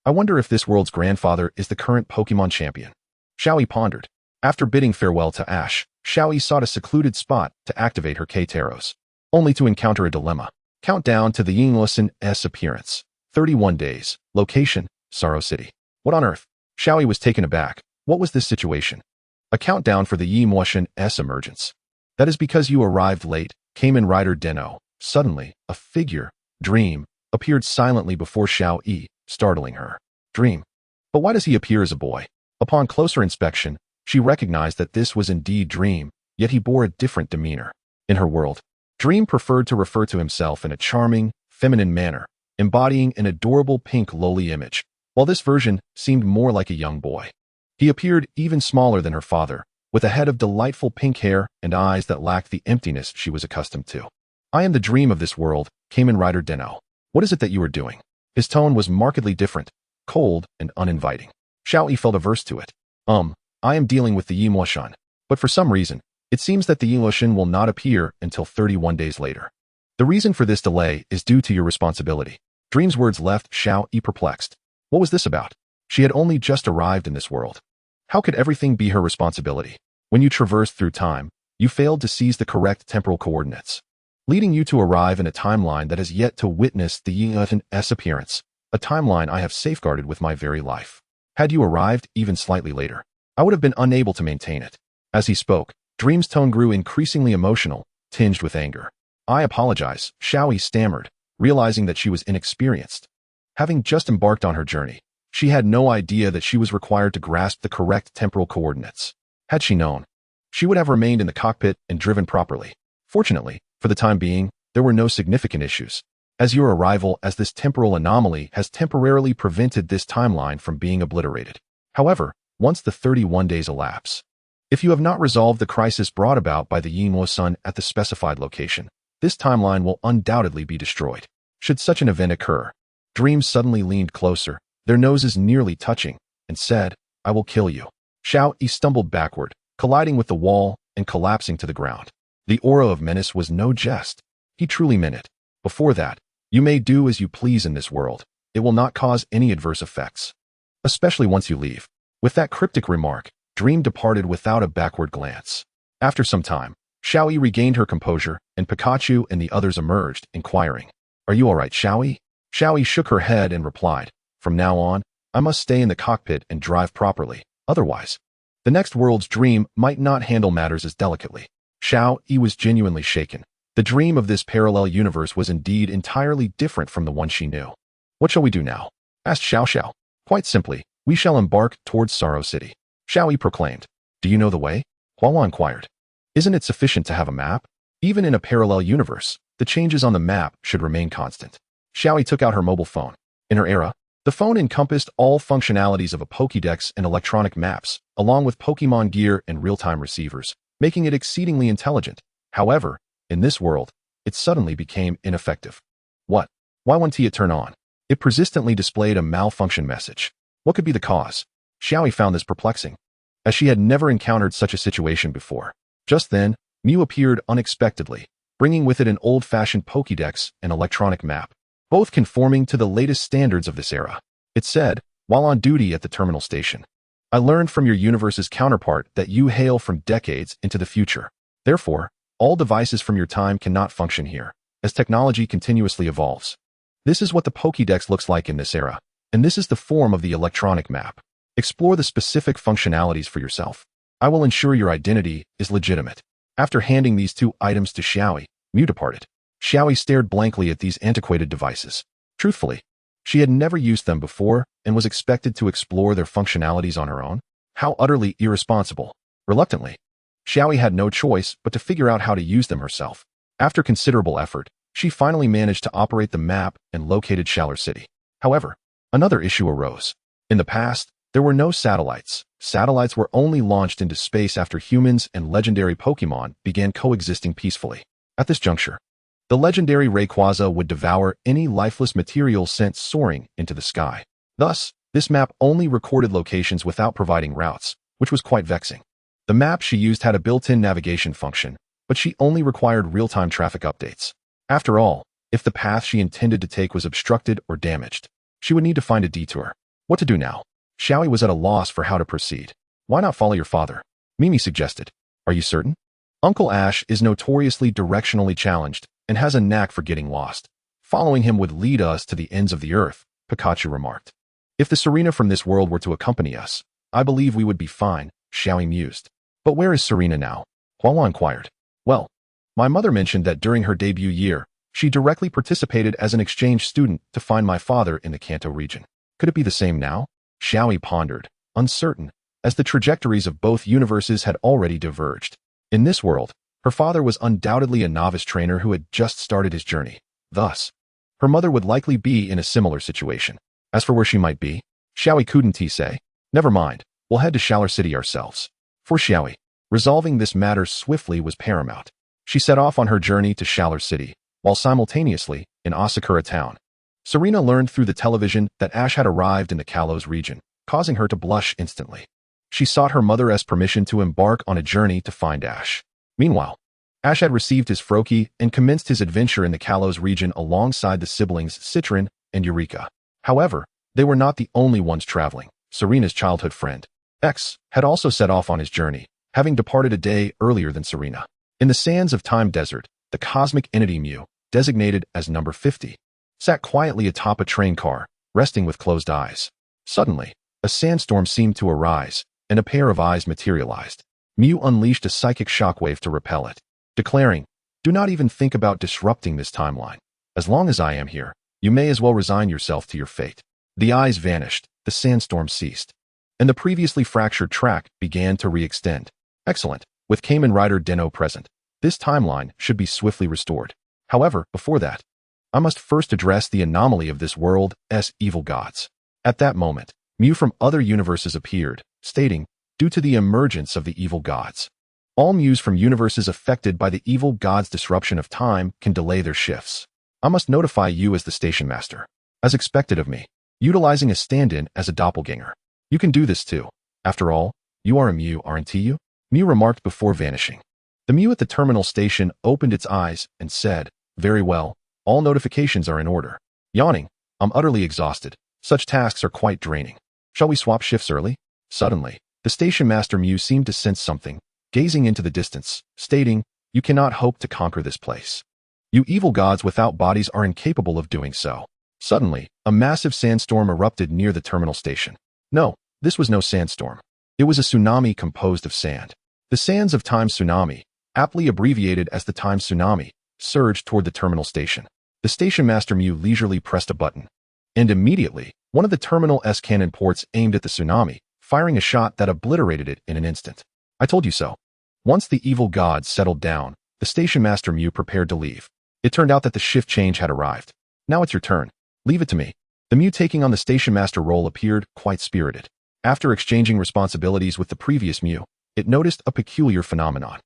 I wonder if this world's grandfather is the current Pokemon champion. Xiaoyi pondered. After bidding farewell to Ash, Xiaoyi sought a secluded spot to activate her K-Taros, only to encounter a dilemma. Countdown to the Yingluoshun's appearance. 31 days. Location, Sorrow City. What on earth? Xiaoyi was taken aback. What was this situation? A countdown for the Yingluoshun's emergence. That is because you arrived late, Kamen Rider Den-O. Suddenly, a figure, Dream, appeared silently before Xiaoyi, startling her. Dream. But why does he appear as a boy? Upon closer inspection, she recognized that this was indeed Dream, yet he bore a different demeanor. In her world, Dream preferred to refer to himself in a charming, feminine manner, embodying an adorable pink lowly image, while this version seemed more like a young boy. He appeared even smaller than her father, with a head of delightful pink hair and eyes that lacked the emptiness she was accustomed to. I am the Dream of this world, Kamen Rider Den-O. What is it that you are doing? His tone was markedly different, cold and uninviting. Xiaoyi felt averse to it. I am dealing with the Yingluoshun, but for some reason, it seems that the Yingluoshun will not appear until 31 days later. The reason for this delay is due to your responsibility. Dream's words left Xiaoyi perplexed. What was this about? She had only just arrived in this world. How could everything be her responsibility? When you traversed through time, you failed to seize the correct temporal coordinates, leading you to arrive in a timeline that has yet to witness the Yingluoshun's appearance, a timeline I have safeguarded with my very life. Had you arrived even slightly later, I would have been unable to maintain it. As he spoke, Dream's tone grew increasingly emotional, tinged with anger. I apologize, Xiaoyi stammered, realizing that she was inexperienced. Having just embarked on her journey, she had no idea that she was required to grasp the correct temporal coordinates. Had she known, she would have remained in the cockpit and driven properly. Fortunately, for the time being, there were no significant issues, as your arrival as this temporal anomaly has temporarily prevented this timeline from being obliterated. However, once the 31 days elapse, if you have not resolved the crisis brought about by the Yingluoshun at the specified location, this timeline will undoubtedly be destroyed. Should such an event occur, Dream suddenly leaned closer, their noses nearly touching, and said, "I will kill you." Xiaoyi stumbled backward, colliding with the wall and collapsing to the ground. The aura of menace was no jest. He truly meant it. Before that, you may do as you please in this world. It will not cause any adverse effects. Especially once you leave. With that cryptic remark, Dream departed without a backward glance. After some time, Xiaoyi regained her composure, and Pikachu and the others emerged, inquiring, "Are you all right, Xiaoyi?" Xiaoyi shook her head and replied, "From now on, I must stay in the cockpit and drive properly. Otherwise, the next world's Dream might not handle matters as delicately." Xiaoyi was genuinely shaken. The Dream of this parallel universe was indeed entirely different from the one she knew. "What shall we do now?" asked Xiao. "Quite simply, we shall embark towards Sorrow City," Xiaoyi proclaimed. "Do you know the way?" Huala inquired. "Isn't it sufficient to have a map? Even in a parallel universe, the changes on the map should remain constant." Xiaoyi took out her mobile phone. In her era, the phone encompassed all functionalities of a Pokédex and electronic maps, along with Pokémon gear and real-time receivers, making it exceedingly intelligent. However, in this world, it suddenly became ineffective. What? Why wouldn't it turn on? It persistently displayed a malfunction message. What could be the cause? Xiaoyi found this perplexing, as she had never encountered such a situation before. Just then, Mew appeared unexpectedly, bringing with it an old-fashioned Pokédex and electronic map, both conforming to the latest standards of this era. It said, while on duty at the terminal station, "I learned from your universe's counterpart that you hail from decades into the future. Therefore, all devices from your time cannot function here, as technology continuously evolves. This is what the Pokédex looks like in this era, and this is the form of the electronic map. Explore the specific functionalities for yourself. I will ensure your identity is legitimate." After handing these two items to Xiaoyi, Mew departed. Xiaoyi stared blankly at these antiquated devices. Truthfully, she had never used them before and was expected to explore their functionalities on her own. How utterly irresponsible. Reluctantly, Xiaoyi had no choice but to figure out how to use them herself. After considerable effort, she finally managed to operate the map and located Sorrow City. However, another issue arose. In the past, there were no satellites. Satellites were only launched into space after humans and legendary Pokémon began coexisting peacefully. At this juncture, the legendary Rayquaza would devour any lifeless material sent soaring into the sky. Thus, this map only recorded locations without providing routes, which was quite vexing. The map she used had a built-in navigation function, but she only required real-time traffic updates. After all, if the path she intended to take was obstructed or damaged, she would need to find a detour. What to do now? Xiaoyi was at a loss for how to proceed. "Why not follow your father?" Mimi suggested. "Are you certain? Uncle Ash is notoriously directionally challenged and has a knack for getting lost. Following him would lead us to the ends of the earth," Pikachu remarked. "If the Serena from this world were to accompany us, I believe we would be fine," Xiaoyi mused. "But where is Serena now?" Huala inquired. "Well, my mother mentioned that during her debut year, she directly participated as an exchange student to find my father in the Kanto region. Could it be the same now?" Xiaoyi pondered, uncertain, as the trajectories of both universes had already diverged. In this world, her father was undoubtedly a novice trainer who had just started his journey. Thus, her mother would likely be in a similar situation. As for where she might be, Xiaoyi couldn't say. Never mind, we'll head to Sorrow City ourselves. For Xiaoyi, resolving this matter swiftly was paramount. She set off on her journey to Sorrow City, while simultaneously, in Asakura town, Serena learned through the television that Ash had arrived in the Kalos region, causing her to blush instantly. She sought her mother's permission to embark on a journey to find Ash. Meanwhile, Ash had received his Froakie and commenced his adventure in the Kalos region alongside the siblings Citron and Eureka. However, they were not the only ones traveling. Serena's childhood friend, X, had also set off on his journey, having departed a day earlier than Serena. In the sands of Time Desert, the cosmic entity Mew, designated as number 50, sat quietly atop a train car, resting with closed eyes. Suddenly, a sandstorm seemed to arise, and a pair of eyes materialized. Mew unleashed a psychic shockwave to repel it, declaring, "Do not even think about disrupting this timeline. As long as I am here, you may as well resign yourself to your fate." The eyes vanished, the sandstorm ceased, and the previously fractured track began to re-extend. Excellent. With Kamen Rider Den-O present, this timeline should be swiftly restored. However, before that, I must first address the anomaly of this world's evil gods. At that moment, Mew from other universes appeared, stating, "Due to the emergence of the evil gods, all Mews from universes affected by the evil gods' disruption of time can delay their shifts. I must notify you as the station master." As expected of me. Utilizing a stand-in as a doppelganger. You can do this too. After all, you are a Mew, aren't you? Mew remarked before vanishing. The Mew at the terminal station opened its eyes and said, very well, all notifications are in order. Yawning, I'm utterly exhausted. Such tasks are quite draining. Shall we swap shifts early? Suddenly, the station master Mew seemed to sense something, gazing into the distance, stating, you cannot hope to conquer this place. You evil gods without bodies are incapable of doing so. Suddenly, a massive sandstorm erupted near the terminal station. No, this was no sandstorm. It was a tsunami composed of sand. The sands of Time Tsunami, aptly abbreviated as the Time Tsunami, surged toward the terminal station. The station master Mew leisurely pressed a button. And immediately, one of the terminal's cannon ports aimed at the tsunami, firing a shot that obliterated it in an instant. I told you so. Once the evil gods settled down, the station master Mew prepared to leave. It turned out that the shift change had arrived. Now it's your turn. Leave it to me. The Mew taking on the station master role appeared quite spirited. After exchanging responsibilities with the previous Mew, it noticed a peculiar phenomenon.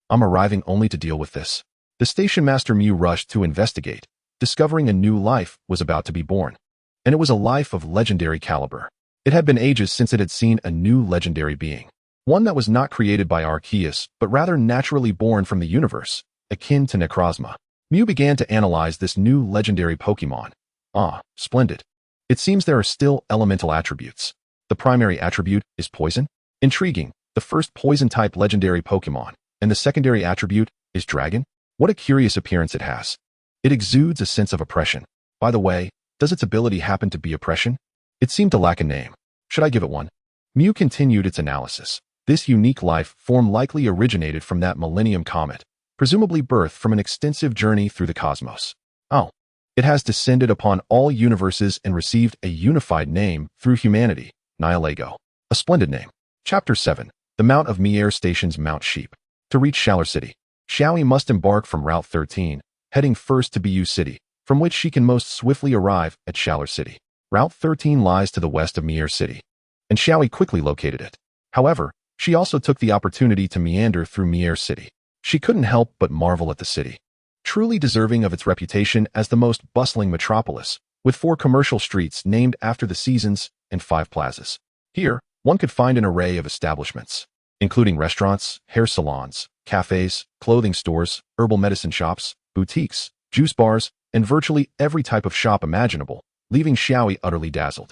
I'm arriving only to deal with this. The station master Mew rushed to investigate, discovering a new life was about to be born. And it was a life of legendary caliber. It had been ages since it had seen a new legendary being. One that was not created by Arceus, but rather naturally born from the universe, akin to Necrozma. Mew began to analyze this new legendary Pokemon. Ah, splendid. It seems there are still elemental attributes. The primary attribute is poison. Intriguing, the first poison-type legendary Pokemon, and the secondary attribute is dragon. What a curious appearance it has. It exudes a sense of oppression. By the way, does its ability happen to be oppression? It seemed to lack a name. Should I give it one? Mew continued its analysis. This unique life form likely originated from that Millennium Comet, presumably birthed from an extensive journey through the cosmos. Oh. It has descended upon all universes and received a unified name through humanity, Nihilego. A splendid name. Chapter 7. The Mount of Mier Station's Mount Sheep. To reach Shalar City, Xiaoyi must embark from Route 13, heading first to Bu City, from which she can most swiftly arrive at Shalar City. Route 13 lies to the west of Mier City, and Xiaoyi quickly located it. However, she also took the opportunity to meander through Mier City. She couldn't help but marvel at the city. Truly deserving of its reputation as the most bustling metropolis, with 4 commercial streets named after the seasons and 5 plazas. Here, one could find an array of establishments, including restaurants, hair salons, cafes, clothing stores, herbal medicine shops, boutiques, juice bars, and virtually every type of shop imaginable, leaving Xiaoyi utterly dazzled.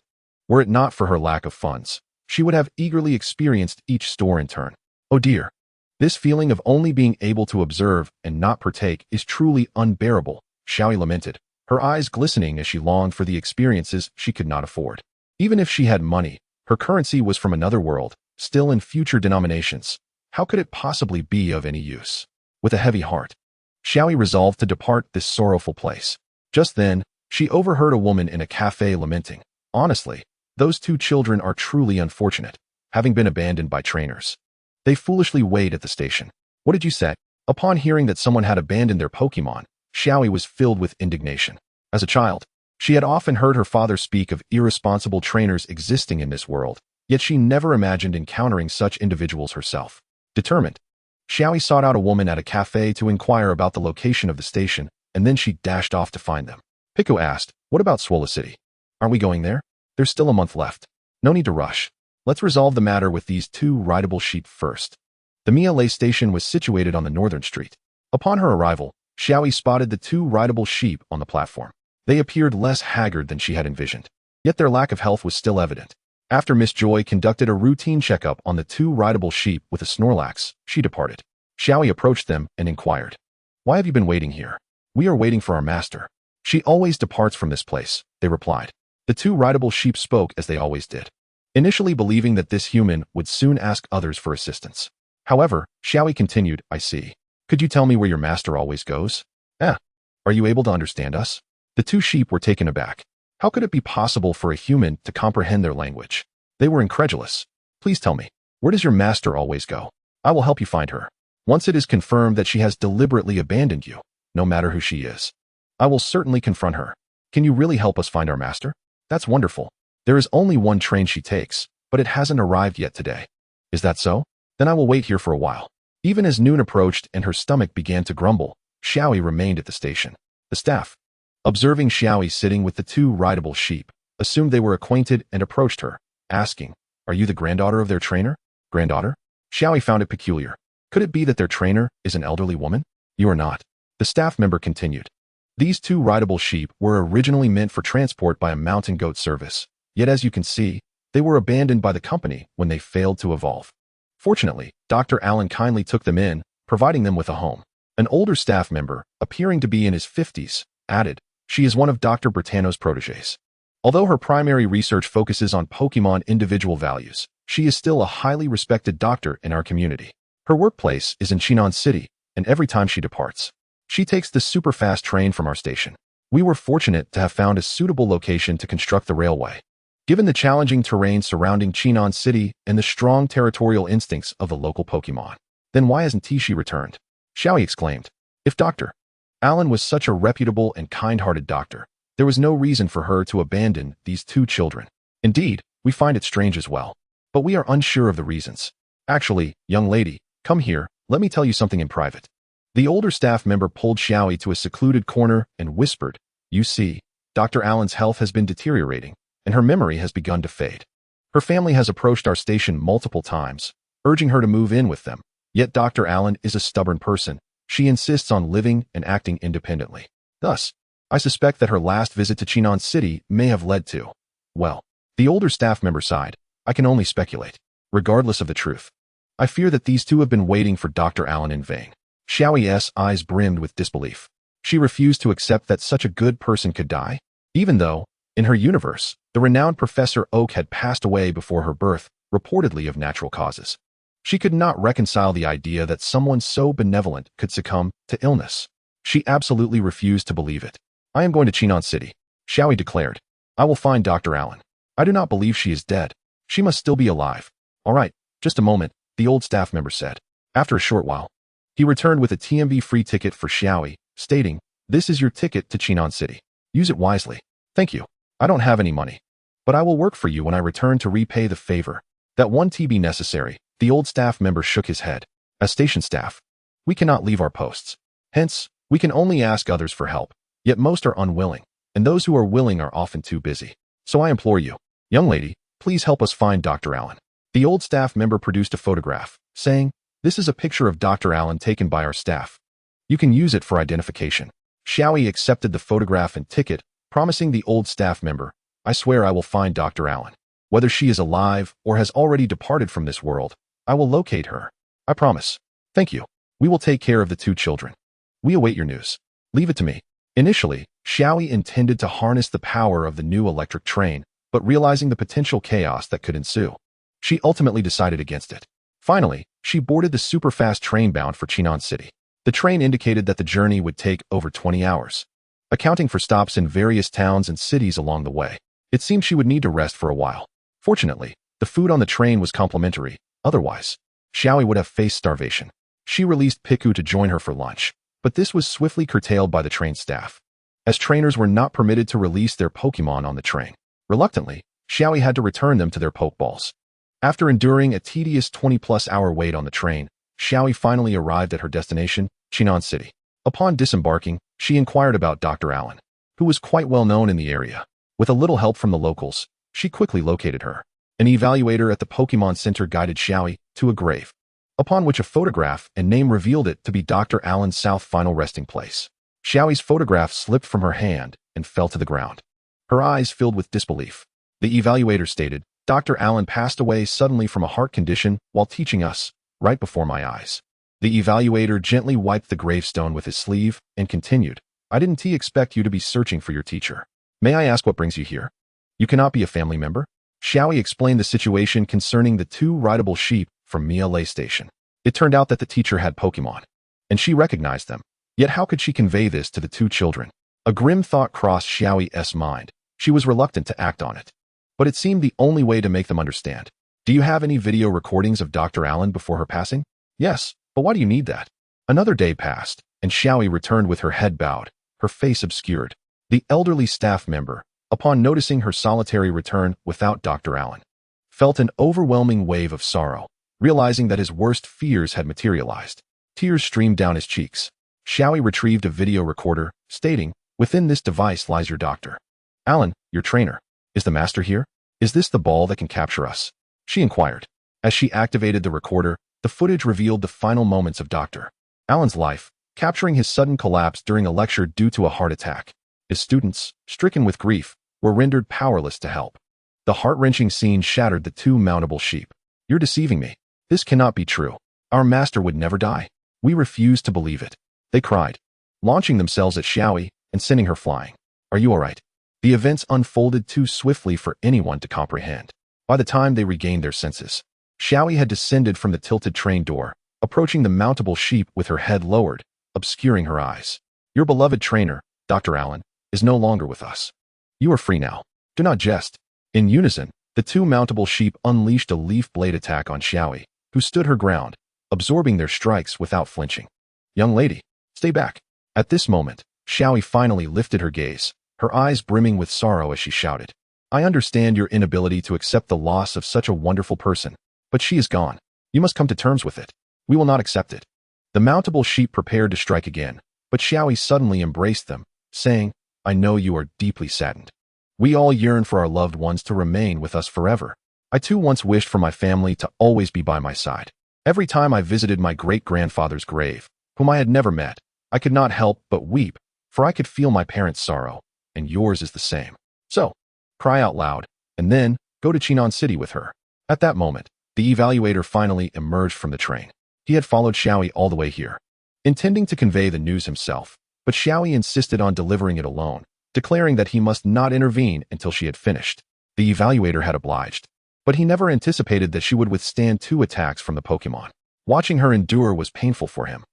Were it not for her lack of funds, she would have eagerly experienced each store in turn. Oh dear. This feeling of only being able to observe and not partake is truly unbearable, Xiaoyi lamented, her eyes glistening as she longed for the experiences she could not afford. Even if she had money, her currency was from another world, still in future denominations. How could it possibly be of any use? With a heavy heart, Xiaoyi resolved to depart this sorrowful place. Just then, she overheard a woman in a cafe lamenting, honestly, those 2 children are truly unfortunate, having been abandoned by trainers. They foolishly wait at the station. What did you say? Upon hearing that someone had abandoned their Pokemon, Xiaoyi was filled with indignation. As a child, she had often heard her father speak of irresponsible trainers existing in this world, yet she never imagined encountering such individuals herself. Determined, Xiaoyi sought out a woman at a cafe to inquire about the location of the station, and then she dashed off to find them. Pico asked, what about Swola City? Aren't we going there? There's still a month left. No need to rush. Let's resolve the matter with these 2 rideable sheep first. The Miele station was situated on the northern street. Upon her arrival, Xiaoyi spotted the 2 rideable sheep on the platform. They appeared less haggard than she had envisioned, yet their lack of health was still evident. After Miss Joy conducted a routine checkup on the 2 rideable sheep with a Snorlax, she departed. Xiaoyi approached them and inquired, why have you been waiting here? We are waiting for our master. She always departs from this place, they replied. The 2 rideable sheep spoke as they always did, initially believing that this human would soon ask others for assistance. However, Xiaoyi continued, I see. Could you tell me where your master always goes? Are you able to understand us? The 2 sheep were taken aback. How could it be possible for a human to comprehend their language? They were incredulous. Please tell me, where does your master always go? I will help you find her. Once it is confirmed that she has deliberately abandoned you, no matter who she is, I will certainly confront her. Can you really help us find our master? That's wonderful. There is only one train she takes, but it hasn't arrived yet today. Is that so? Then I will wait here for a while. Even as noon approached and her stomach began to grumble, Xiaoyi remained at the station. The staff. Observing Xiaoyi sitting with the two rideable sheep, assumed they were acquainted and approached her, asking, "Are you the granddaughter of their trainer?" "Granddaughter?" Xiaoyi found it peculiar. Could it be that their trainer is an elderly woman? "You are not." The staff member continued. These two rideable sheep were originally meant for transport by a mountain goat service, yet as you can see, they were abandoned by the company when they failed to evolve. Fortunately, Dr. Allen kindly took them in, providing them with a home. An older staff member, appearing to be in his 50s, added, "She is one of Dr. Britanno's protégés. Although her primary research focuses on Pokemon individual values, she is still a highly respected doctor in our community. Her workplace is in Chinon City, and every time she departs, she takes the super-fast train from our station. We were fortunate to have found a suitable location to construct the railway. Given the challenging terrain surrounding Chinon City and the strong territorial instincts of the local Pokemon, then why hasn't she returned?" Xiaoyi exclaimed. If Dr. Allen was such a reputable and kind-hearted doctor, there was no reason for her to abandon these two children. Indeed, we find it strange as well. But we are unsure of the reasons. "Actually, young lady, come here, let me tell you something in private." The older staff member pulled Xiaoyi to a secluded corner and whispered, "You see, Dr. Allen's health has been deteriorating, and her memory has begun to fade. Her family has approached our station multiple times, urging her to move in with them. Yet Dr. Allen is a stubborn person. She insists on living and acting independently. Thus, I suspect that her last visit to Chinon City may have led to..." Well, the older staff member sighed. "I can only speculate. Regardless of the truth, I fear that these two have been waiting for Dr. Allen in vain." Xiaoyi's eyes brimmed with disbelief. She refused to accept that such a good person could die, even though, in her universe, the renowned Professor Oak had passed away before her birth, reportedly of natural causes. She could not reconcile the idea that someone so benevolent could succumb to illness. She absolutely refused to believe it. "I am going to Chinon City," Xiaoyi declared. "I will find Dr. Allen. I do not believe she is dead. She must still be alive." "All right, just a moment," the old staff member said. After a short while, he returned with a TMV free ticket for Xiaoyi, stating, "This is your ticket to Chinon City. Use it wisely." "Thank you. I don't have any money, but I will work for you when I return to repay the favor." "That won't be necessary." The old staff member shook his head. "As station staff, we cannot leave our posts. Hence, we can only ask others for help. Yet most are unwilling, and those who are willing are often too busy. So I implore you, young lady, please help us find Dr. Allen." The old staff member produced a photograph, saying, "This is a picture of Dr. Allen taken by our staff. You can use it for identification." Xiaoyi accepted the photograph and ticket, promising the old staff member, "I swear I will find Dr. Allen. Whether she is alive or has already departed from this world, I will locate her. I promise." "Thank you. We will take care of the two children. We await your news. Leave it to me." Initially, Xiaoyi intended to harness the power of the new electric train, but realizing the potential chaos that could ensue, she ultimately decided against it. Finally, she boarded the super-fast train bound for Chinon City. The train indicated that the journey would take over 20 hours, accounting for stops in various towns and cities along the way. It seemed she would need to rest for a while. Fortunately, the food on the train was complimentary. Otherwise, Xiaoyi would have faced starvation. She released Piku to join her for lunch, but this was swiftly curtailed by the train staff, as trainers were not permitted to release their Pokemon on the train. Reluctantly, Xiaoyi had to return them to their Pokeballs. After enduring a tedious 20-plus hour wait on the train, Xiaoyi finally arrived at her destination, Chinon City. Upon disembarking, she inquired about Dr. Allen, who was quite well known in the area. With a little help from the locals, she quickly located her. An evaluator at the Pokemon Center guided Xiaoyi to a grave, upon which a photograph and name revealed it to be Dr. Allen's south final resting place. Xiaoyi's photograph slipped from her hand and fell to the ground. Her eyes filled with disbelief. The evaluator stated, "Dr. Allen passed away suddenly from a heart condition while teaching us, right before my eyes." The evaluator gently wiped the gravestone with his sleeve and continued, "I didn't expect you to be searching for your teacher. May I ask what brings you here? You cannot be a family member?" Xiaoyi explained the situation concerning the two rideable sheep from Miele Station. It turned out that the teacher had Pokemon, and she recognized them. Yet how could she convey this to the two children? A grim thought crossed Xiaoyi's mind. She was reluctant to act on it, but it seemed the only way to make them understand. "Do you have any video recordings of Dr. Allen before her passing?" "Yes, but why do you need that?" Another day passed, and Xiaoyi returned with her head bowed, her face obscured. The elderly staff member, upon noticing her solitary return without Dr. Allen, felt an overwhelming wave of sorrow, realizing that his worst fears had materialized. Tears streamed down his cheeks. Xiaoyi retrieved a video recorder, stating, Within this device lies your doctor. Alan, your trainer. Is the master here? Is this the ball that can capture us? She inquired. As she activated the recorder, the footage revealed the final moments of Dr. Alan's life, capturing his sudden collapse during a lecture due to a heart attack. His students, stricken with grief, were rendered powerless to help. The heart-wrenching scene shattered the two mountable sheep. You're deceiving me. This cannot be true. Our master would never die. We refuse to believe it. They cried, launching themselves at Xiaoyi and sending her flying. Are you all right? The events unfolded too swiftly for anyone to comprehend. By the time they regained their senses, Xiaoyi had descended from the tilted train door, approaching the mountable sheep with her head lowered, obscuring her eyes. Your beloved trainer, Dr. Allen, is no longer with us. You are free now. Do not jest. In unison, the two mountable sheep unleashed a leaf blade attack on Xiaoyi, who stood her ground, absorbing their strikes without flinching. Young lady, stay back. At this moment, Xiaoyi finally lifted her gaze, her eyes brimming with sorrow as she shouted. I understand your inability to accept the loss of such a wonderful person, but she is gone. You must come to terms with it. We will not accept it. The mountable sheep prepared to strike again, but Xiaoyi suddenly embraced them, saying, I know you are deeply saddened. We all yearn for our loved ones to remain with us forever. I too once wished for my family to always be by my side. Every time I visited my great-grandfather's grave, whom I had never met, I could not help but weep, for I could feel my parents' sorrow, and yours is the same. So, cry out loud, and then go to Chinon City with her. At that moment, the evaluator finally emerged from the train. He had followed Xiaoyi all the way here, intending to convey the news himself, but Xiaoyi insisted on delivering it alone, declaring that he must not intervene until she had finished. The evaluator had obliged, but he never anticipated that she would withstand 2 attacks from the Pokémon. Watching her endure was painful for him.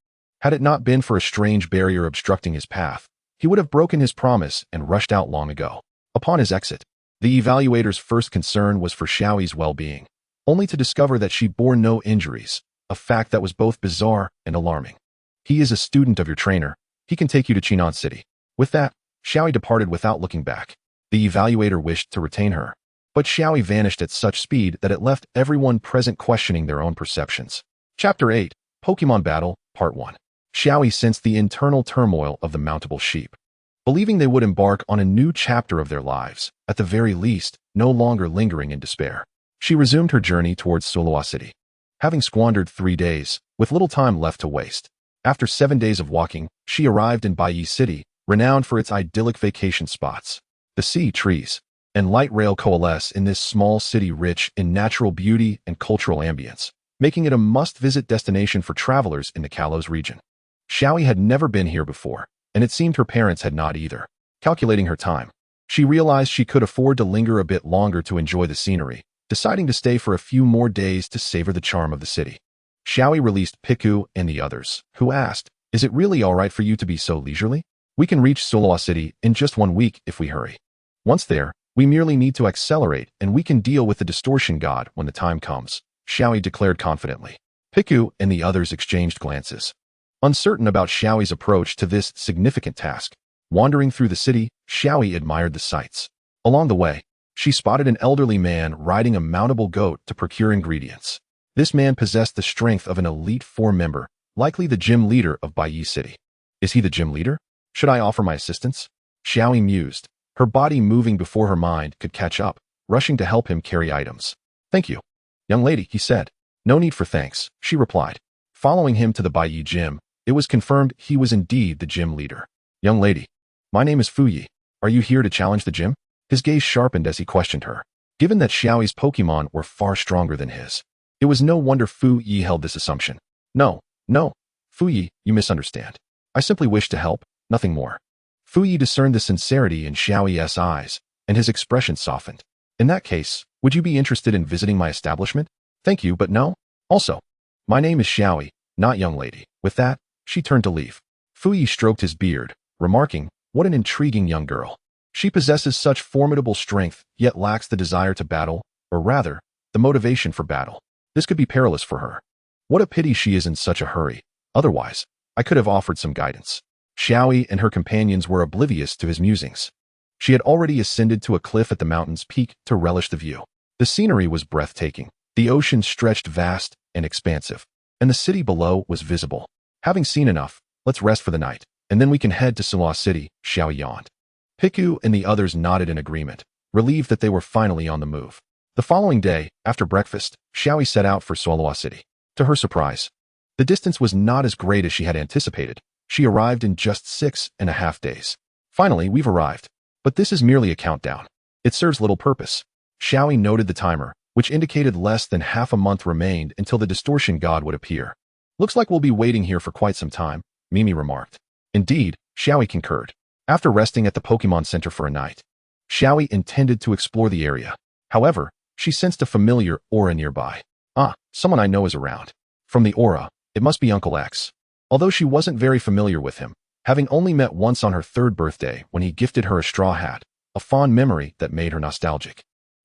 Had it not been for a strange barrier obstructing his path, he would have broken his promise and rushed out long ago. Upon his exit, the evaluator's first concern was for Xiaoyi's well-being, only to discover that she bore no injuries, a fact that was both bizarre and alarming. He is a student of your trainer. He can take you to Chinon City. With that, Xiaoyi departed without looking back. The evaluator wished to retain her, but Xiaoyi vanished at such speed that it left everyone present questioning their own perceptions. Chapter 8, Pokemon Battle, Part 1. Xiaoyi sensed the internal turmoil of the mountable sheep. Believing they would embark on a new chapter of their lives, at the very least, no longer lingering in despair, she resumed her journey towards Xiaoyi City. Having squandered 3 days, with little time left to waste, after 7 days of walking, she arrived in Baiyi City, renowned for its idyllic vacation spots. The sea, trees, and light rail coalesce in this small city rich in natural beauty and cultural ambience, making it a must-visit destination for travelers in the Kalos region. Xiaoyi had never been here before, and it seemed her parents had not either. Calculating her time, she realized she could afford to linger a bit longer to enjoy the scenery, deciding to stay for a few more days to savor the charm of the city. Xiaoyi released Piku and the others, who asked, Is it really all right for you to be so leisurely? We can reach Xiaoyi City in just 1 week if we hurry. Once there, we merely need to accelerate and we can deal with the distortion god when the time comes, Xiaoyi declared confidently. Piku and the others exchanged glances, uncertain about Xiaoyi's approach to this significant task. Wandering through the city, Xiaoyi admired the sights. Along the way, she spotted an elderly man riding a mountable goat to procure ingredients. This man possessed the strength of an elite 4 member, likely the gym leader of Baiyi City. Is he the gym leader? Should I offer my assistance? Xiaoyi mused. Her body moving before her mind could catch up, rushing to help him carry items. Thank you. Young lady, he said. No need for thanks, she replied. Following him to the Baiyi gym, it was confirmed he was indeed the gym leader. Young lady, my name is Fuyi. Are you here to challenge the gym? His gaze sharpened as he questioned her. Given that Xiaoyi's Pokemon were far stronger than his, it was no wonder Fuyi held this assumption. No, Fuyi, you misunderstand. I simply wish to help, nothing more. Fuyi discerned the sincerity in Xiaoyi's eyes, and his expression softened. In that case, would you be interested in visiting my establishment? Thank you, but no. Also, my name is Xiaoyi, not young lady. With that, she turned to leave. Fuyi stroked his beard, remarking, what an intriguing young girl. She possesses such formidable strength, yet lacks the desire to battle, or rather, the motivation for battle. This could be perilous for her. What a pity she is in such a hurry. Otherwise, I could have offered some guidance. Xiaoyi and her companions were oblivious to his musings. She had already ascended to a cliff at the mountain's peak to relish the view. The scenery was breathtaking. The ocean stretched vast and expansive, and the city below was visible. Having seen enough, let's rest for the night, and then we can head to Xiaoyi City, Xiaoyi yawned. Piku and the others nodded in agreement, relieved that they were finally on the move. The following day, after breakfast, Xiaoyi set out for Xiaoyi City. To her surprise, the distance was not as great as she had anticipated. She arrived in just 6.5 days. Finally, we've arrived. But this is merely a countdown. It serves little purpose. Xiaoyi noted the timer, which indicated less than half a month remained until the distortion god would appear. Looks like we'll be waiting here for quite some time, Mimi remarked. Indeed, Xiaoyi concurred. After resting at the Pokemon Center for a night, Xiaoyi intended to explore the area. However, she sensed a familiar aura nearby. Ah, someone I know is around. From the aura, it must be Uncle X. Although she wasn't very familiar with him, having only met once on her 3rd birthday when he gifted her a straw hat, a fond memory that made her nostalgic.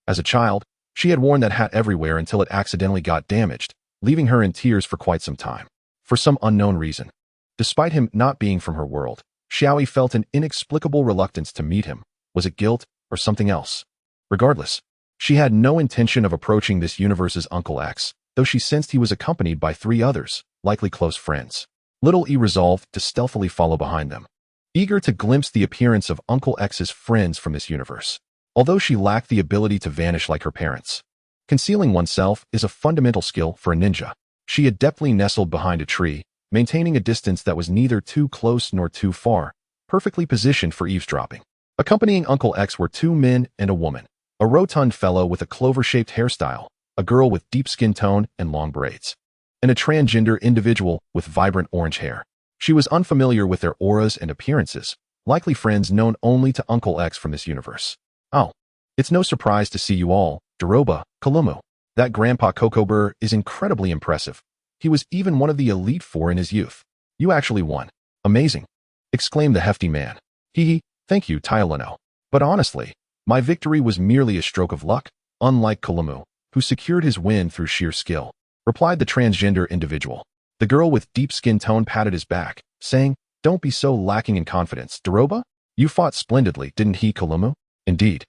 As a child, she had worn that hat everywhere until it accidentally got damaged, leaving her in tears for quite some time. For some unknown reason. Despite him not being from her world, Xiaoyi felt an inexplicable reluctance to meet him. Was it guilt or something else? Regardless, she had no intention of approaching this universe's Uncle X, though she sensed he was accompanied by 3 others, likely close friends. Little E resolved to stealthily follow behind them, eager to glimpse the appearance of Uncle X's friends from this universe. Although she lacked the ability to vanish like her parents, concealing oneself is a fundamental skill for a ninja. She adeptly nestled behind a tree, maintaining a distance that was neither too close nor too far, perfectly positioned for eavesdropping. Accompanying Uncle X were 2 men and a woman, a rotund fellow with a clover-shaped hairstyle, a girl with deep skin tone and long braids, and a transgender individual with vibrant orange hair. She was unfamiliar with their auras and appearances, likely friends known only to Uncle X from this universe. Oh, it's no surprise to see you all, Doroba, Kalumu. That Grandpa Kokobur is incredibly impressive. He was even one of the Elite 4 in his youth. You actually won. Amazing, exclaimed the hefty man. Hee, thank you, Tyolino. But honestly, my victory was merely a stroke of luck, unlike Kalumu, who secured his win through sheer skill, replied the transgender individual. The girl with deep skin tone patted his back, saying, don't be so lacking in confidence, Doroba. You fought splendidly, didn't he, Kalumu? Indeed.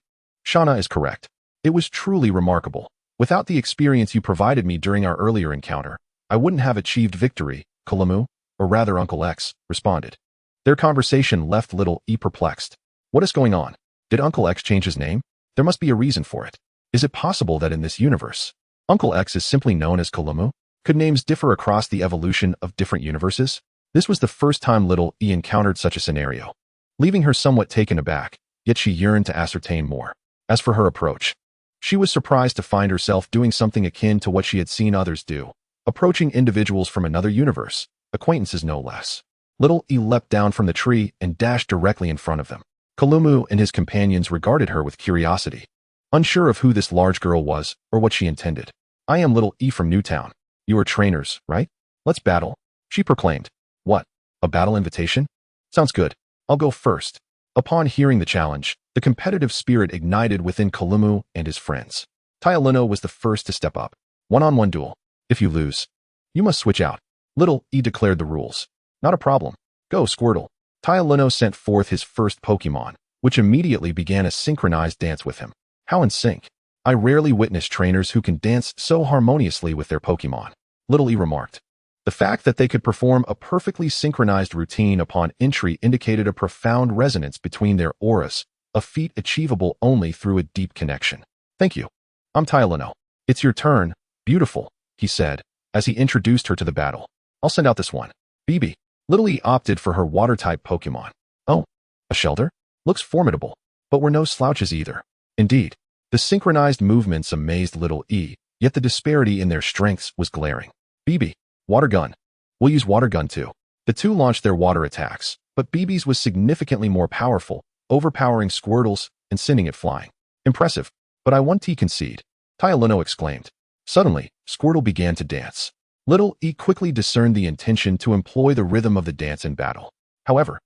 Shauna is correct. It was truly remarkable. Without the experience you provided me during our earlier encounter, I wouldn't have achieved victory, Kalumu, or rather Uncle X, responded. Their conversation left Little E perplexed. What is going on? Did Uncle X change his name? There must be a reason for it. Is it possible that in this universe, Uncle X is simply known as Kalumu? Could names differ across the evolution of different universes? This was the first time Little E encountered such a scenario, leaving her somewhat taken aback, yet she yearned to ascertain more. As for her approach, she was surprised to find herself doing something akin to what she had seen others do, approaching individuals from another universe, acquaintances no less. Little E leapt down from the tree and dashed directly in front of them. Kalumu and his companions regarded her with curiosity, unsure of who this large girl was or what she intended. I am Little E from Newtown. You are trainers, right? Let's battle, she proclaimed. What? A battle invitation? Sounds good. I'll go first. Upon hearing the challenge, the competitive spirit ignited within Kalumu and his friends. Tyolino was the first to step up. One-on-one duel. If you lose, you must switch out. Little E declared the rules. Not a problem. Go, Squirtle. Tyolino sent forth his first Pokemon, which immediately began a synchronized dance with him. How in sync. I rarely witness trainers who can dance so harmoniously with their Pokemon, Little E remarked. The fact that they could perform a perfectly synchronized routine upon entry indicated a profound resonance between their auras, a feat achievable only through a deep connection. Thank you. I'm Tyolino. It's your turn, beautiful, he said, as he introduced her to the battle. I'll send out this one. BB. Little E opted for her water-type Pokemon. Oh, a Shelter? Looks formidable, but we're no slouches either. Indeed, the synchronized movements amazed Little E, yet the disparity in their strengths was glaring. BB. Water Gun. We'll use Water Gun too. The two launched their water attacks, but BB's was significantly more powerful, overpowering Squirtle's and sending it flying. Impressive, but I want to concede, Tyolino exclaimed. Suddenly, Squirtle began to dance. Little E quickly discerned the intention to employ the rhythm of the dance in battle. However,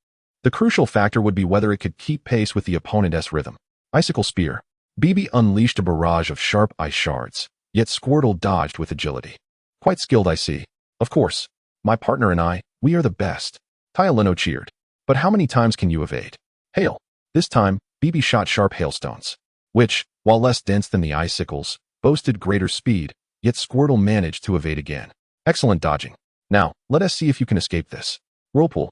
the crucial factor would be whether it could keep pace with the opponent's rhythm. Icicle Spear. BB unleashed a barrage of sharp ice shards, yet Squirtle dodged with agility. Quite skilled, I see. Of course, my partner and I, we are the best. Tyolino cheered. But how many times can you evade? Hail. This time, BB shot sharp hailstones, which, while less dense than the icicles, boasted greater speed, yet Squirtle managed to evade again. Excellent dodging. Now, let us see if you can escape this. Whirlpool.